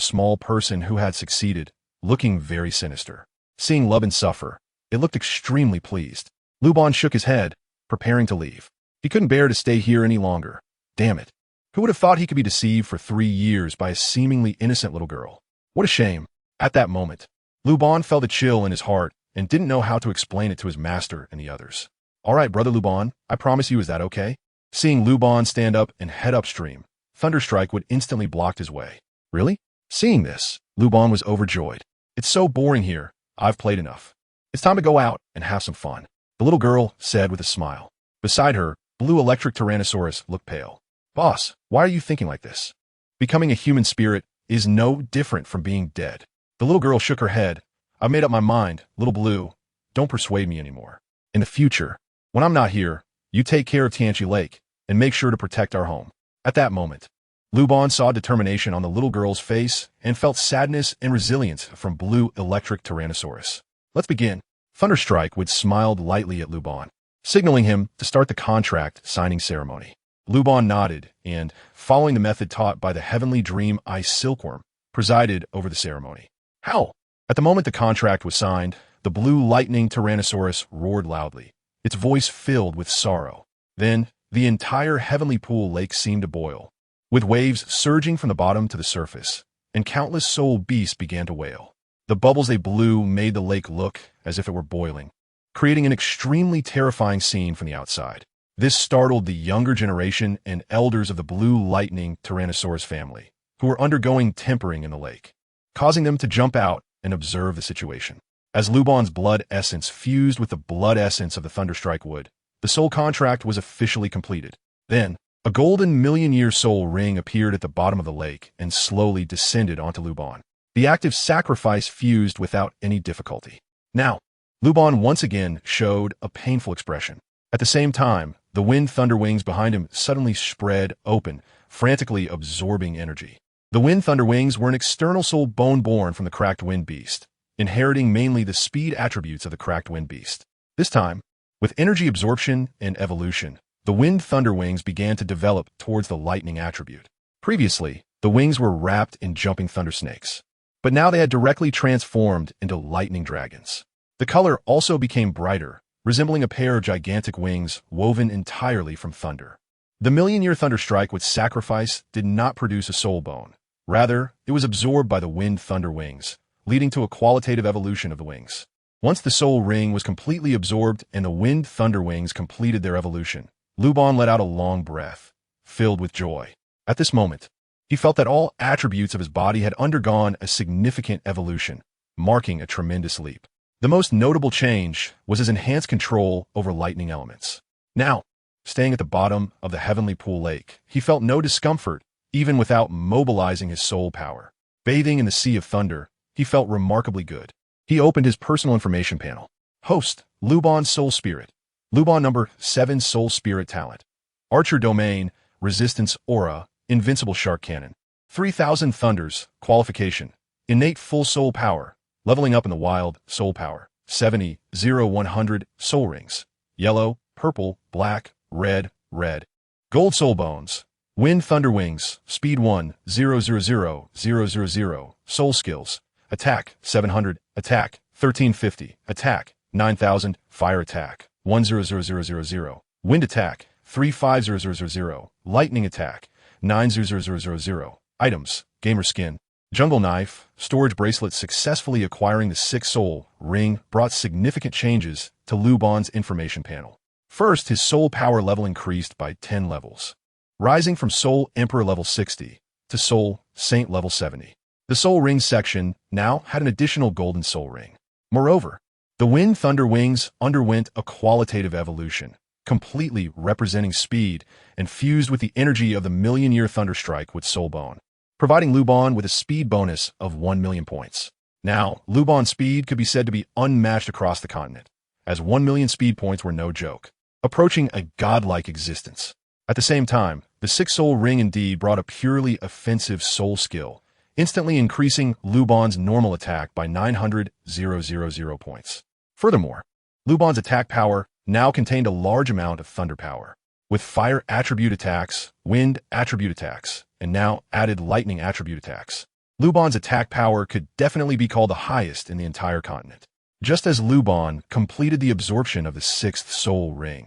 [SPEAKER 1] small person who had succeeded, looking very sinister. Seeing Luban suffer, it looked extremely pleased. Luban shook his head, preparing to leave. He couldn't bear to stay here any longer. Damn it. Who would have thought he could be deceived for 3 years by a seemingly innocent little girl? What a shame. At that moment, Luban felt a chill in his heart and didn't know how to explain it to his master and the others. All right, Brother Luban, I promise you, is that okay? Seeing Luban stand up and head upstream, Thunderstrike would instantly blocked his way. Really? Seeing this, Luban was overjoyed. It's so boring here. I've played enough. It's time to go out and have some fun. the little girl said with a smile. Beside her, Blue Electric Tyrannosaurus looked pale. Boss, why are you thinking like this? Becoming a human spirit is no different from being dead. The little girl shook her head. I've made up my mind, little Blue. Don't persuade me anymore. In the future, when I'm not here, you take care of Tianchi Lake and make sure to protect our home. At that moment, Luban saw determination on the little girl's face and felt sadness and resilience from Blue Electric Tyrannosaurus. Let's begin. Thunderstrike would smiled lightly at Luban, signaling him to start the contract signing ceremony. Luban nodded and, following the method taught by the Heavenly Dream Ice Silkworm, presided over the ceremony. How? At the moment the contract was signed, the Blue Lightning Tyrannosaurus roared loudly, its voice filled with sorrow. Then, the entire heavenly pool lake seemed to boil, with waves surging from the bottom to the surface, and countless soul beasts began to wail. The bubbles they blew made the lake look as if it were boiling, creating an extremely terrifying scene from the outside. This startled the younger generation and elders of the Blue Lightning Tyrannosaurus family, who were undergoing tempering in the lake, causing them to jump out and observe the situation. As Luban's blood essence fused with the blood essence of the Thunderstrike wood, the soul contract was officially completed. Then, a golden million-year soul ring appeared at the bottom of the lake and slowly descended onto Luban. The active sacrifice fused without any difficulty. Now, Luban once again showed a painful expression. At the same time, the wind thunder wings behind him suddenly spread open, frantically absorbing energy. The wind thunder wings were an external soul bone born from the cracked wind beast, inheriting mainly the speed attributes of the cracked wind beast. This time, with energy absorption and evolution, the wind thunder wings began to develop towards the lightning attribute. Previously, the wings were wrapped in jumping thunder snakes, but now they had directly transformed into lightning dragons. The color also became brighter, resembling a pair of gigantic wings woven entirely from thunder. The million-year thunderstrike with sacrifice did not produce a soul bone. Rather, it was absorbed by the wind thunder wings, leading to a qualitative evolution of the wings. Once the soul ring was completely absorbed and the wind thunder wings completed their evolution, Luban let out a long breath, filled with joy. At this moment, he felt that all attributes of his body had undergone a significant evolution, marking a tremendous leap. The most notable change was his enhanced control over lightning elements. Now, staying at the bottom of the heavenly pool lake, he felt no discomfort, even without mobilizing his soul power. Bathing in the sea of thunder, he felt remarkably good. He opened his personal information panel. Host, Luban Soul Spirit. Luban number 7 Soul Spirit Talent. Archer Domain, Resistance Aura, Invincible Shark Cannon. 3000 Thunders, Qualification. Innate Full Soul Power. Leveling up in the wild, Soul Power. 70, 0, 100, Soul Rings. Yellow, purple, black, red, red. Gold Soul Bones. Wind Thunder Wings. Speed 1, 0, 0, 0, 0, 0, 0. Soul Skills. Attack, 700. Attack, 1350. Attack, 9000. Fire Attack, 100000. Wind Attack, 350000. Lightning Attack, 90000. Items, Gamer Skin. Jungle Knife, Storage Bracelet. Successfully acquiring the 6 Soul Ring brought significant changes to Luban's information panel. First, his soul power level increased by 10 levels, rising from Soul Emperor level 60 to Soul Saint level 70. The Soul Ring section now had an additional golden soul ring. Moreover, the Wind Thunder Wings underwent a qualitative evolution, completely representing speed and fused with the energy of the million-year Thunderstrike with Soul Bone, providing Luban with a speed bonus of 1 million points. Now, Luban's speed could be said to be unmatched across the continent, as 1 million speed points were no joke, approaching a godlike existence. At the same time, the 6 Soul Ring indeed brought a purely offensive soul skill, instantly increasing Luban's normal attack by 900,000 points. Furthermore, Luban's attack power now contained a large amount of thunder power, with fire attribute attacks, wind attribute attacks, and now added lightning attribute attacks. Luban's attack power could definitely be called the highest in the entire continent. Just as Luban completed the absorption of the 6th Soul Ring,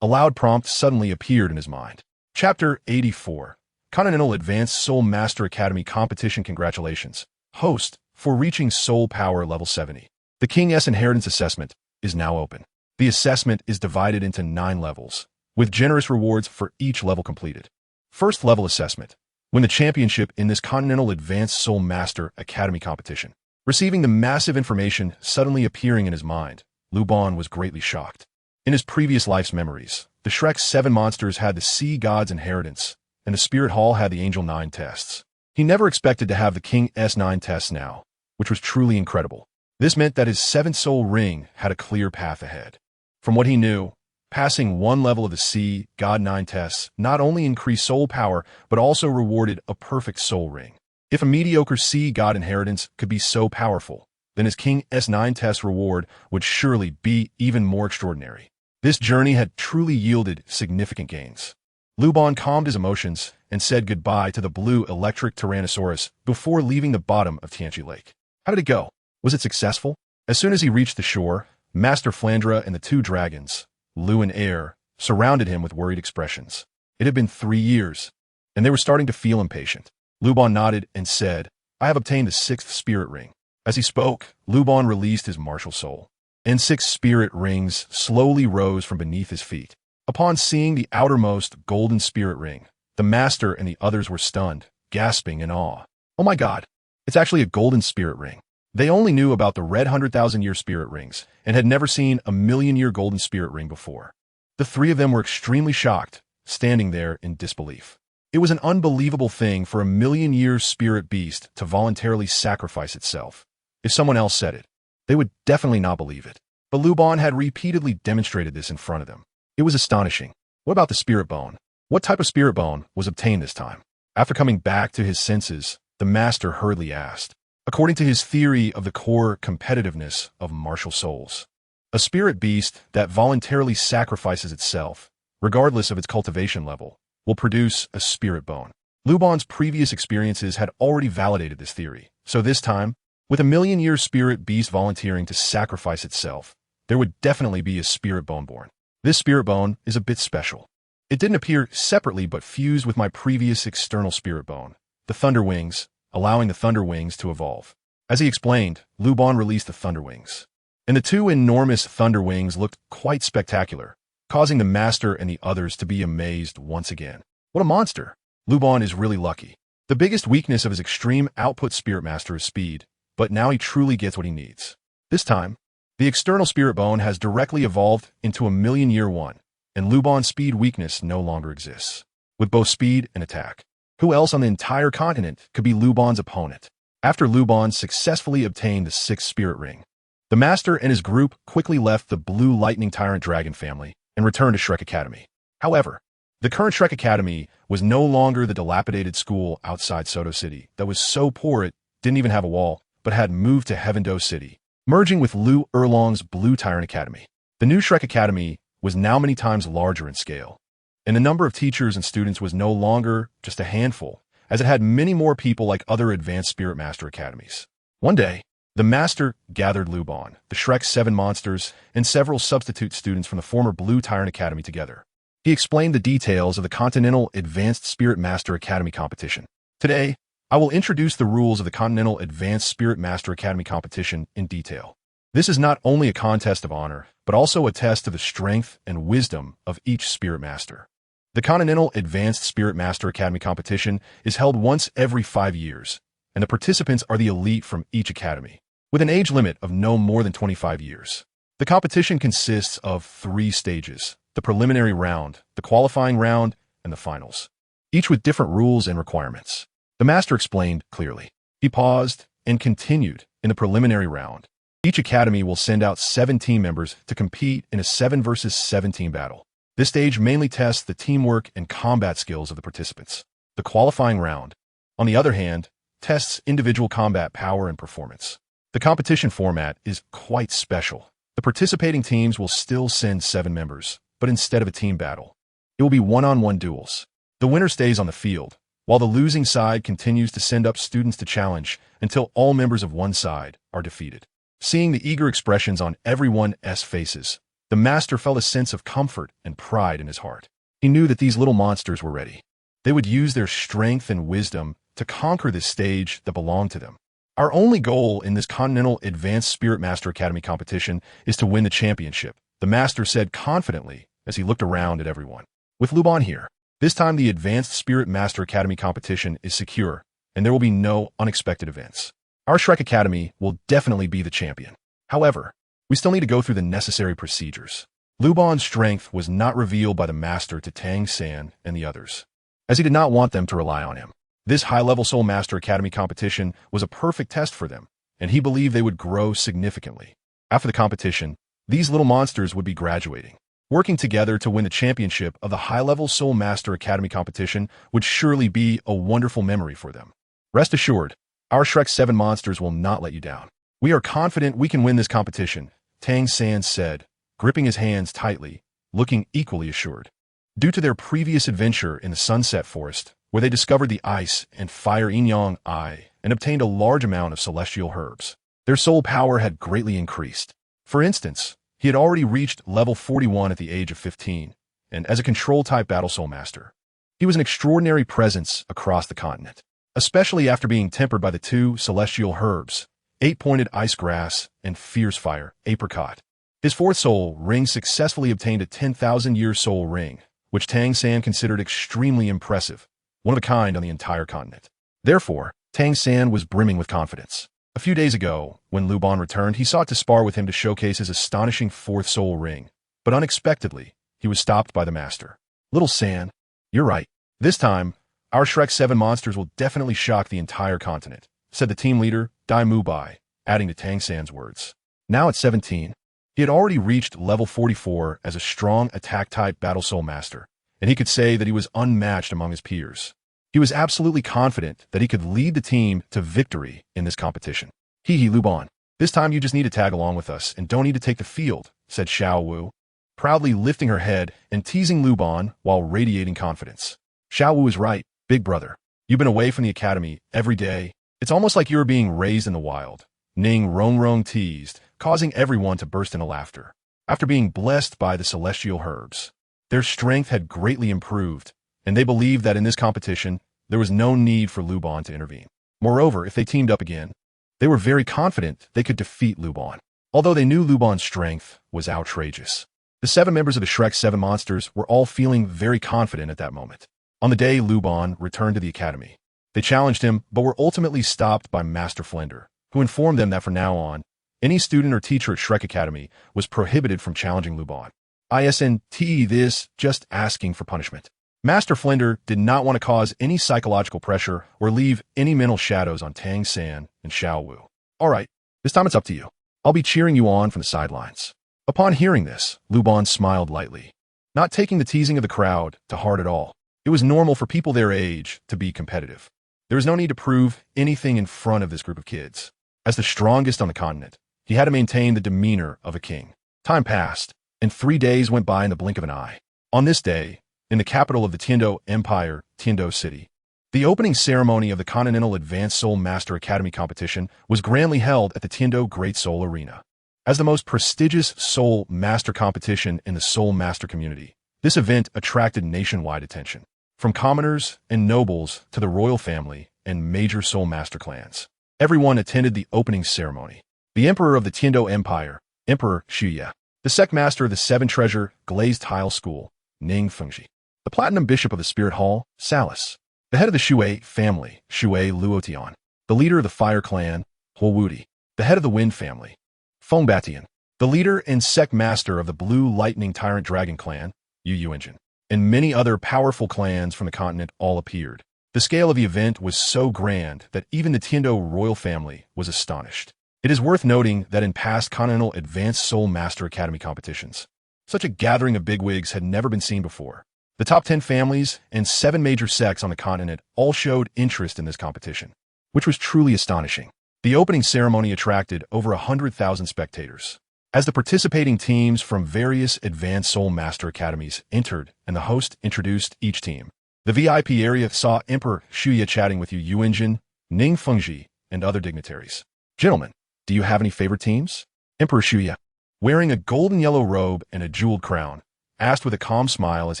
[SPEAKER 1] a loud prompt suddenly appeared in his mind. Chapter 84. Continental Advanced Soul Master Academy Competition. Congratulations, host, for reaching Soul Power level 70. The King S Inheritance Assessment is now open. The assessment is divided into 9 levels, with generous rewards for each level completed. First level assessment. Win the championship in this Continental Advanced Soul Master Academy competition. Receiving the massive information suddenly appearing in his mind, Luban was greatly shocked. In his previous life's memories, the Shrek's 7 monsters had the Sea God's inheritance, and the Spirit Hall had the Angel 9 tests. He never expected to have the King's 9 tests now, which was truly incredible. This meant that his 7th soul ring had a clear path ahead. From what he knew, passing one level of the Sea God 9 tests not only increased soul power, but also rewarded a perfect soul ring. If a mediocre Sea God inheritance could be so powerful, then his King's 9 test reward would surely be even more extraordinary. This journey had truly yielded significant gains. Luban calmed his emotions and said goodbye to the blue electric Tyrannosaurus before leaving the bottom of Tianchi Lake. How did it go? Was it successful? As soon as he reached the shore, Master Flandra and the 2 dragons, Lu and Air, surrounded him with worried expressions. It had been 3 years, and they were starting to feel impatient. Luban nodded and said, "I have obtained the 6th spirit ring." As he spoke, Luban released his martial soul, and 6 spirit rings slowly rose from beneath his feet. Upon seeing the outermost golden spirit ring, the master and the others were stunned, gasping in awe. "Oh my god, it's actually a golden spirit ring." They only knew about the red 100,000-year spirit rings and had never seen a million-year golden spirit ring before. The 3 of them were extremely shocked, standing there in disbelief. It was an unbelievable thing for a million-year spirit beast to voluntarily sacrifice itself. If someone else said it, they would definitely not believe it. But Luban had repeatedly demonstrated this in front of them. It was astonishing. What about the spirit bone? What type of spirit bone was obtained this time? After coming back to his senses, the master hurriedly asked. According to his theory of the core competitiveness of martial souls, a spirit beast that voluntarily sacrifices itself, regardless of its cultivation level, will produce a spirit bone. Luban's previous experiences had already validated this theory, so this time, with a million-year spirit beast volunteering to sacrifice itself, there would definitely be a spirit bone born. This spirit bone is a bit special. It didn't appear separately but fused with my previous external spirit bone, the Thunder Wings, allowing the Thunder Wings to evolve. As he explained, Luban released the Thunder Wings, and the 2 enormous Thunder Wings looked quite spectacular, causing the master and the others to be amazed once again. What a monster! Luban is really lucky. The biggest weakness of his extreme output spirit master is speed, but now he truly gets what he needs. This time, the external spirit bone has directly evolved into a million-year one, and Luban's speed weakness no longer exists. With both speed and attack, who else on the entire continent could be Luban's opponent? After Luban successfully obtained the 6th spirit ring, the master and his group quickly left the Blue Lightning Tyrant Dragon family and returned to Shrek Academy. However, the current Shrek Academy was no longer the dilapidated school outside Soto City that was so poor it didn't even have a wall, but had moved to Heavendo City, merging with Lu Erlong's Blue Tyrant Academy. The new Shrek Academy was now many times larger in scale, and the number of teachers and students was no longer just a handful, as it had many more people like other advanced Spirit Master academies. One day, the master gathered Luban, the Shrek's 7 monsters, and several substitute students from the former Blue Tyrant Academy together. He explained the details of the Continental Advanced Spirit Master Academy competition. Today, I will introduce the rules of the Continental Advanced Spirit Master Academy competition in detail. This is not only a contest of honor, but also a test of the strength and wisdom of each Spirit Master. The Continental Advanced Spirit Master Academy competition is held once every 5 years, and the participants are the elite from each academy, with an age limit of no more than 25 years. The competition consists of 3 stages: the preliminary round, the qualifying round, and the finals, each with different rules and requirements. The master explained clearly. He paused and continued. In the preliminary round, each academy will send out 7 team members to compete in a 7 versus 7 team battle. This stage mainly tests the teamwork and combat skills of the participants. The qualifying round, on the other hand, tests individual combat power and performance. The competition format is quite special. The participating teams will still send 7 members, but instead of a team battle, it will be one-on-one duels. The winner stays on the field, while the losing side continues to send up students to challenge until all members of one side are defeated. Seeing the eager expressions on everyone's faces, the master felt a sense of comfort and pride in his heart. He knew that these little monsters were ready. They would use their strength and wisdom to conquer this stage that belonged to them. Our only goal in this Continental Advanced Spirit Master Academy competition is to win the championship, the master said confidently as he looked around at everyone. With Luban here, this time the Advanced Spirit Master Academy competition is secure, and there will be no unexpected events. Our Shrek Academy will definitely be the champion. However, we still need to go through the necessary procedures. Luban's strength was not revealed by the master to Tang San and the others, as he did not want them to rely on him. This high-level Soul Master Academy competition was a perfect test for them, and he believed they would grow significantly. After the competition, these little monsters would be graduating. Working together to win the championship of the high-level Soul Master Academy competition would surely be a wonderful memory for them. Rest assured, our Shrek 7 monsters will not let you down. We are confident we can win this competition, Tang San said, gripping his hands tightly, looking equally assured. Due to their previous adventure in the Sunset Forest, where they discovered the ice and fire yin-yang eye and obtained a large amount of celestial herbs, their soul power had greatly increased. For instance, he had already reached level 41 at the age of 15, and as a control-type battle soul master, he was an extraordinary presence across the continent, especially after being tempered by the two celestial herbs, eight-pointed ice grass and fierce fire, apricot. His fourth soul ring successfully obtained a 10,000-year soul ring, which Tang San considered extremely impressive, one of a kind on the entire continent. Therefore, Tang San was brimming with confidence. A few days ago, when Luban returned, he sought to spar with him to showcase his astonishing fourth soul ring, but unexpectedly, he was stopped by the master. Little San, you're right. This time, our Shrek 7 monsters will definitely shock the entire continent, said the team leader, Dai Mubai, adding to Tang San's words. Now at 17, he had already reached level 44 as a strong attack-type battle soul master, and he could say that he was unmatched among his peers. He was absolutely confident that he could lead the team to victory in this competition. Hee Luban, this time you just need to tag along with us and don't need to take the field, said Xiao Wu, proudly lifting her head and teasing Luban while radiating confidence. Xiao Wu is right, big brother. You've been away from the academy every day. It's almost like you were being raised in the wild. Ning Rong teased, causing everyone to burst into laughter. After being blessed by the celestial herbs, their strength had greatly improved, and they believed that in this competition, there was no need for Luban to intervene. Moreover, if they teamed up again, they were very confident they could defeat Luban, although they knew Luban's strength was outrageous. The 7 members of the Shrek 7 monsters were all feeling very confident at that moment. On the day Luban returned to the academy, they challenged him but were ultimately stopped by Master Flender, who informed them that from now on, any student or teacher at Shrek Academy was prohibited from challenging Luban. ISNTE this just asking for punishment. Master Flender did not want to cause any psychological pressure or leave any mental shadows on Tang San and Xiao Wu. All right, this time it's up to you. I'll be cheering you on from the sidelines. Upon hearing this, Luban smiled lightly, not taking the teasing of the crowd to heart at all. It was normal for people their age to be competitive. There was no need to prove anything in front of this group of kids. As the strongest on the continent, he had to maintain the demeanor of a king. Time passed, and 3 days went by in the blink of an eye. On this day, in the capital of the Tindo Empire, Tindo City, the opening ceremony of the Continental Advanced Soul Master Academy competition was grandly held at the Tindo Great Soul Arena. As the most prestigious Soul Master competition in the Soul Master community, this event attracted nationwide attention, from commoners and nobles to the royal family and major Soul Master clans. Everyone attended the opening ceremony. The Emperor of the Tindo Empire, Emperor Shuya, the Sect Master of the 7 Treasure Glazed Tile School, Ning Fengji, the Platinum Bishop of the Spirit Hall, Salis, the head of the Shui family, Shui Luotian, the leader of the Fire Clan, Huowudi, the head of the Wind family, Feng Batian, the leader and Sect Master of the Blue Lightning Tyrant Dragon Clan, Yu Xiaogang, and many other powerful clans from the continent all appeared. The scale of the event was so grand that even the Tindo royal family was astonished. It is worth noting that in past Continental Advanced Soul Master Academy competitions, such a gathering of bigwigs had never been seen before. The top 10 families and 7 major sects on the continent all showed interest in this competition, which was truly astonishing. The opening ceremony attracted over 100,000 spectators. As the participating teams from various Advanced Soul Master Academies entered and the host introduced each team, the VIP area saw Emperor Shuya chatting with Yu Xiaogang, Ning Fengji, and other dignitaries. Gentlemen, do you have any favorite teams? Emperor Shuya, wearing a golden yellow robe and a jeweled crown, asked with a calm smile as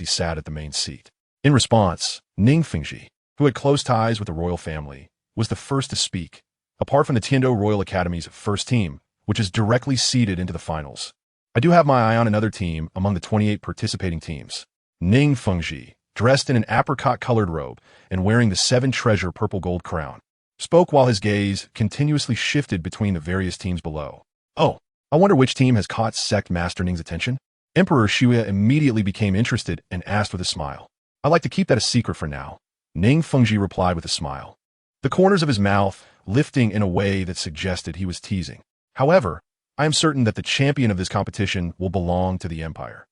[SPEAKER 1] he sat at the main seat. In response, Ning Fengji, who had close ties with the royal family, was the first to speak. Apart from the Tindo Royal Academy's first team, which is directly seeded into the finals, I do have my eye on another team among the 28 participating teams. Ning Fengji, dressed in an apricot-colored robe and wearing the 7 Treasure purple gold crown, spoke while his gaze continuously shifted between the various teams below. Oh, I wonder which team has caught Sect Master Ning's attention? Emperor Shuya immediately became interested and asked with a smile. "I'd like to keep that a secret for now," Ning Fengji replied with a smile, the corners of his mouth lifting in a way that suggested he was teasing. "However, I am certain that the champion of this competition will belong to the Empire."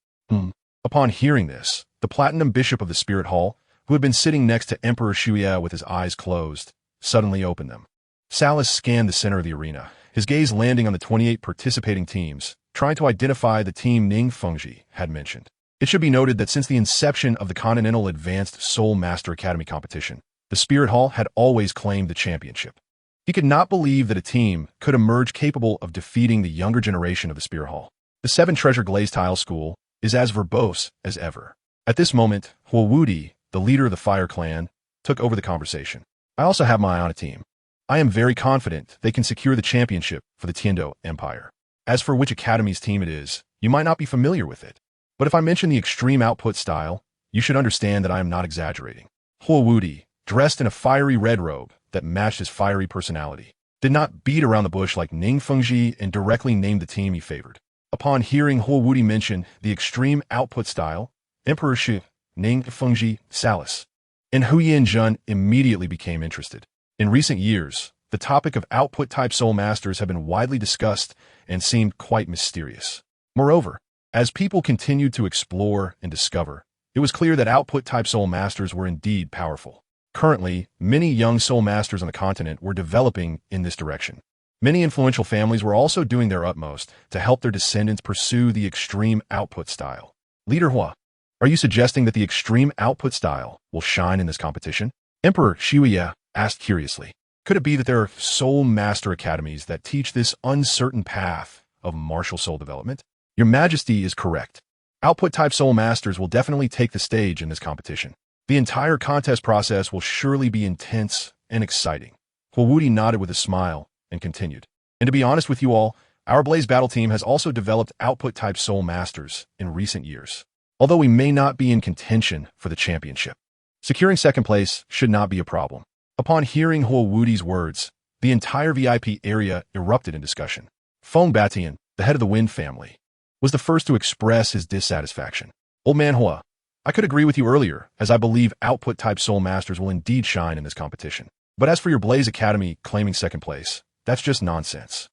[SPEAKER 1] Upon hearing this, the Platinum Bishop of the Spirit Hall, who had been sitting next to Emperor Shuya with his eyes closed, suddenly opened them. Salas scanned the center of the arena, his gaze landing on the 28 participating teams, trying to identify the team Ning Fengji had mentioned. It should be noted that since the inception of the Continental Advanced Soul Master Academy competition, the Spirit Hall had always claimed the championship. He could not believe that a team could emerge capable of defeating the younger generation of the Spirit Hall. The Seven Treasure Glazed Tile School is as verbose as ever. At this moment, Huo Wudi, the leader of the Fire Clan, took over the conversation. "I also have my eye on a team. I am very confident they can secure the championship for the Tiando Empire. As for which academy's team it is, you might not be familiar with it. But if I mention the extreme output style, you should understand that I am not exaggerating." Huo Wudi, dressed in a fiery red robe that matched his fiery personality, did not beat around the bush like Ning Fengji and directly named the team he favored. Upon hearing Huo Wudi mention the extreme output style, Emperor Shu, Ning Fengji, Salas, and Huyin Jun immediately became interested. In recent years, the topic of output-type soul masters have been widely discussed and seemed quite mysterious. Moreover, as people continued to explore and discover, it was clear that output-type soul masters were indeed powerful. Currently, many young soul masters on the continent were developing in this direction. Many influential families were also doing their utmost to help their descendants pursue the extreme output style. Leader Hua, are you suggesting that the extreme output style will shine in this competition? Emperor Shuya asked curiously. Could it be that there are soul master academies that teach this uncertain path of martial soul development? Your Majesty is correct. Output-type soul masters will definitely take the stage in this competition. The entire contest process will surely be intense and exciting. Huo Wudi nodded with a smile and continued. And to be honest with you all, our Blaze Battle Team has also developed output-type soul masters in recent years. Although we may not be in contention for the championship, securing second place should not be a problem. Upon hearing Huo Wudi's words, the entire VIP area erupted in discussion. Feng Batian, the head of the Wind family, was the first to express his dissatisfaction. Old man Hua, I could agree with you earlier, as I believe output-type soul masters will indeed shine in this competition. But as for your Blaze Academy claiming second place, that's just nonsense.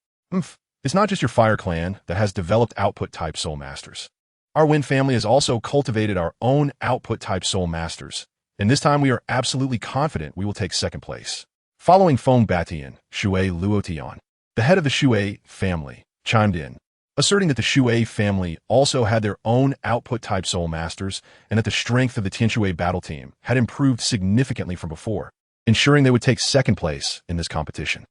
[SPEAKER 1] It's not just your Fire Clan that has developed output-type soul masters. Our Wind family has also cultivated our own output-type soul masters, and this time we are absolutely confident we will take second place. Following Feng Batian, Shui Luotian, the head of the Shui family, chimed in, asserting that the Shui family also had their own output-type soul masters and that the strength of the Tianshui battle team had improved significantly from before, ensuring they would take second place in this competition.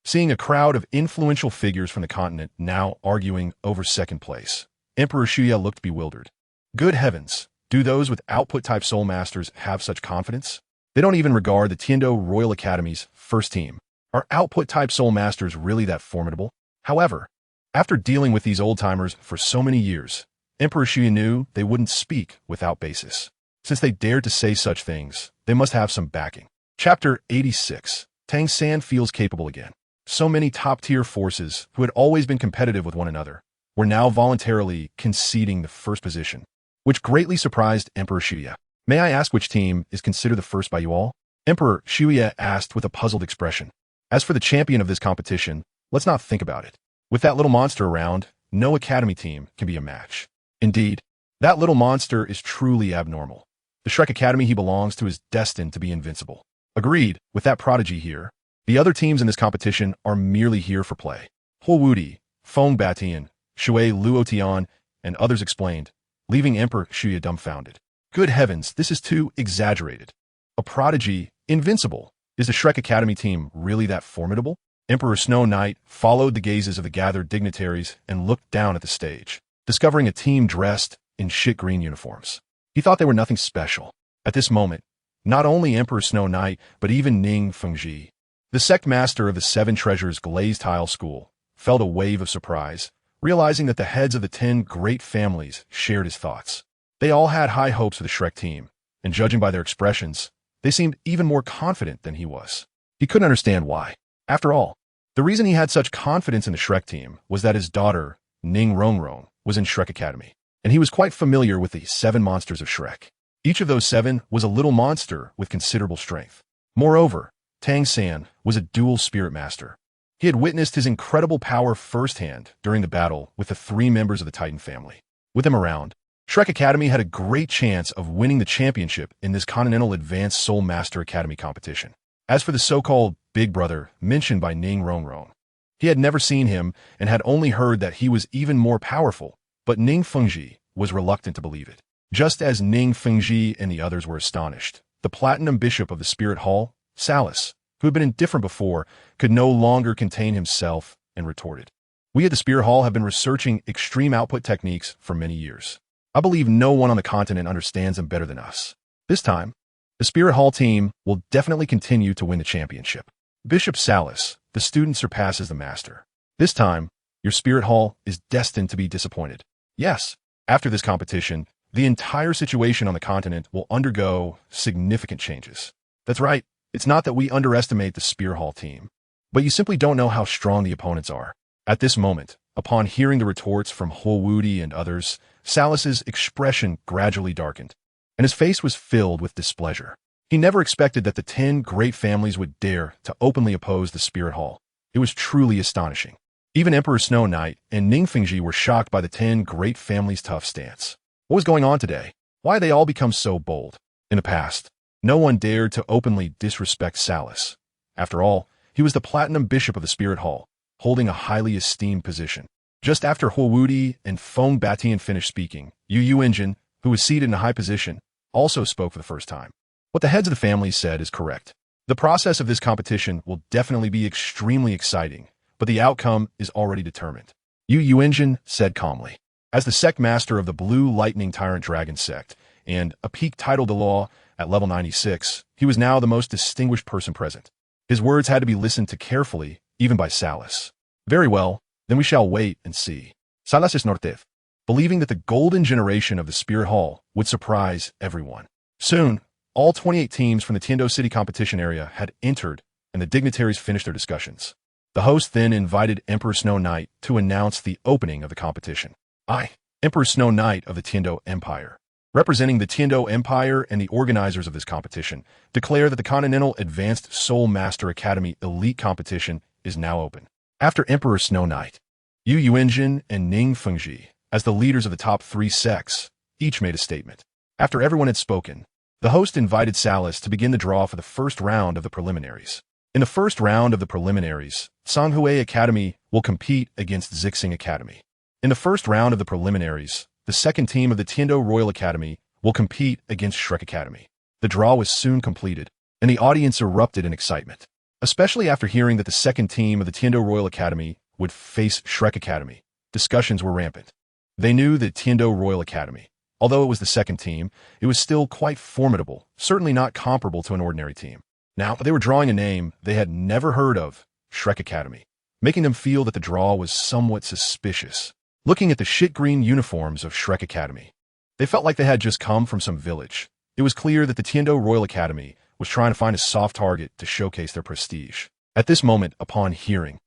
[SPEAKER 1] Seeing a crowd of influential figures from the continent now arguing over second place, Emperor Shuya looked bewildered. Good heavens, do those with output-type soul masters have such confidence? They don't even regard the Tiando Royal Academy's first team. Are output-type soul masters really that formidable? However, after dealing with these old-timers for so many years, Emperor Shuya knew they wouldn't speak without basis. Since they dared to say such things, they must have some backing. Chapter 86. Tang San feels capable again. So many top-tier forces, who had always been competitive with one another, were now voluntarily conceding the first position, which greatly surprised Emperor Shuya. May I ask which team is considered the first by you all? Emperor Shuya asked with a puzzled expression. As for the champion of this competition, let's not think about it. With that little monster around, no academy team can be a match. Indeed, that little monster is truly abnormal. The Shrek Academy he belongs to is destined to be invincible. Agreed, with that prodigy here. The other teams in this competition are merely here for play. Huo Wudi, Feng Batian, Shui Luotian, and others explained, leaving Emperor Shuya dumbfounded. Good heavens, this is too exaggerated. A prodigy, invincible. Is the Shrek Academy team really that formidable? Emperor Snow Knight followed the gazes of the gathered dignitaries and looked down at the stage, discovering a team dressed in shit green uniforms. He thought they were nothing special. At this moment, not only Emperor Snow Knight, but even Ning Fengji, the sect master of the Seven Treasures Glazed Tile School, felt a wave of surprise, realizing that the heads of the 10 great families shared his thoughts. They all had high hopes for the Shrek team, and judging by their expressions, they seemed even more confident than he was. He couldn't understand why. After all, the reason he had such confidence in the Shrek team was that his daughter, Ning Rongrong, was in Shrek Academy, and he was quite familiar with the 7 monsters of Shrek. Each of those 7 was a little monster with considerable strength. Moreover, Tang San was a dual spirit master. He had witnessed his incredible power firsthand during the battle with the 3 members of the Titan family. With him around, Shrek Academy had a great chance of winning the championship in this Continental Advanced Soul Master Academy competition. As for the so-called Big Brother mentioned by Ning Rongrong, he had never seen him and had only heard that he was even more powerful, but Ning Fengji was reluctant to believe it. Just as Ning Fengji and the others were astonished, the Platinum Bishop of the Spirit Hall, Salas, who had been indifferent before, could no longer contain himself and retorted. We at the Spirit Hall have been researching extreme output techniques for many years. I believe no one on the continent understands them better than us. This time, the Spirit Hall team will definitely continue to win the championship. Bishop Salas, the student surpasses the master. This time, your Spirit Hall is destined to be disappointed. Yes, after this competition, the entire situation on the continent will undergo significant changes. That's right, it's not that we underestimate the Spirit Hall team, but you simply don't know how strong the opponents are. At this moment, upon hearing the retorts from Huowudi and others, Salas's expression gradually darkened, and his face was filled with displeasure. He never expected that the 10 great families would dare to openly oppose the Spirit Hall. It was truly astonishing. Even Emperor Snow Knight and Ning Fengji were shocked by the 10 great families' tough stance. What was going on today? Why had they all become so bold? In the past, no one dared to openly disrespect Salas. After all, he was the Platinum Bishop of the Spirit Hall, holding a highly esteemed position. Just after Huowudi and Feng Batian finished speaking, Yu Xiaogang, who was seated in a high position, also spoke for the first time. What the heads of the families said is correct. The process of this competition will definitely be extremely exciting, but the outcome is already determined. Yu Xiaogang said calmly. As the sect master of the Blue Lightning Tyrant Dragon sect and a peak Title Douluo at level 96, he was now the most distinguished person present. His words had to be listened to carefully, even by Salas. Very well, then we shall wait and see. Salas is Nortev, believing that the golden generation of the Spirit Hall would surprise everyone. Soon, all 28 teams from the Tiando City competition area had entered, and the dignitaries finished their discussions. The host then invited Emperor Snow Knight to announce the opening of the competition. I, Emperor Snow Knight of the Tiando Empire, representing the Tiando Empire and the organizers of this competition, declare that the Continental Advanced Soul Master Academy Elite Competition is now open. After Emperor Snow Knight, Yu Xiaogang and Ning Fengji, as the leaders of the top 3 sects, each made a statement. After everyone had spoken, the host invited Salas to begin the draw for the first round of the preliminaries. In the first round of the preliminaries, Songhui Academy will compete against Zixing Academy. In the first round of the preliminaries, the second team of the Tiando Royal Academy will compete against Shrek Academy. The draw was soon completed, and the audience erupted in excitement, especially after hearing that the second team of the Tiando Royal Academy would face Shrek Academy. Discussions were rampant. They knew that Tiando Royal Academy, although it was the second team, it was still quite formidable, certainly not comparable to an ordinary team. Now, they were drawing a name they had never heard of, Shrek Academy, making them feel that the draw was somewhat suspicious. Looking at the shit-green uniforms of Shrek Academy, they felt like they had just come from some village. It was clear that the Tiando Royal Academy was trying to find a soft target to showcase their prestige. At this moment, upon hearing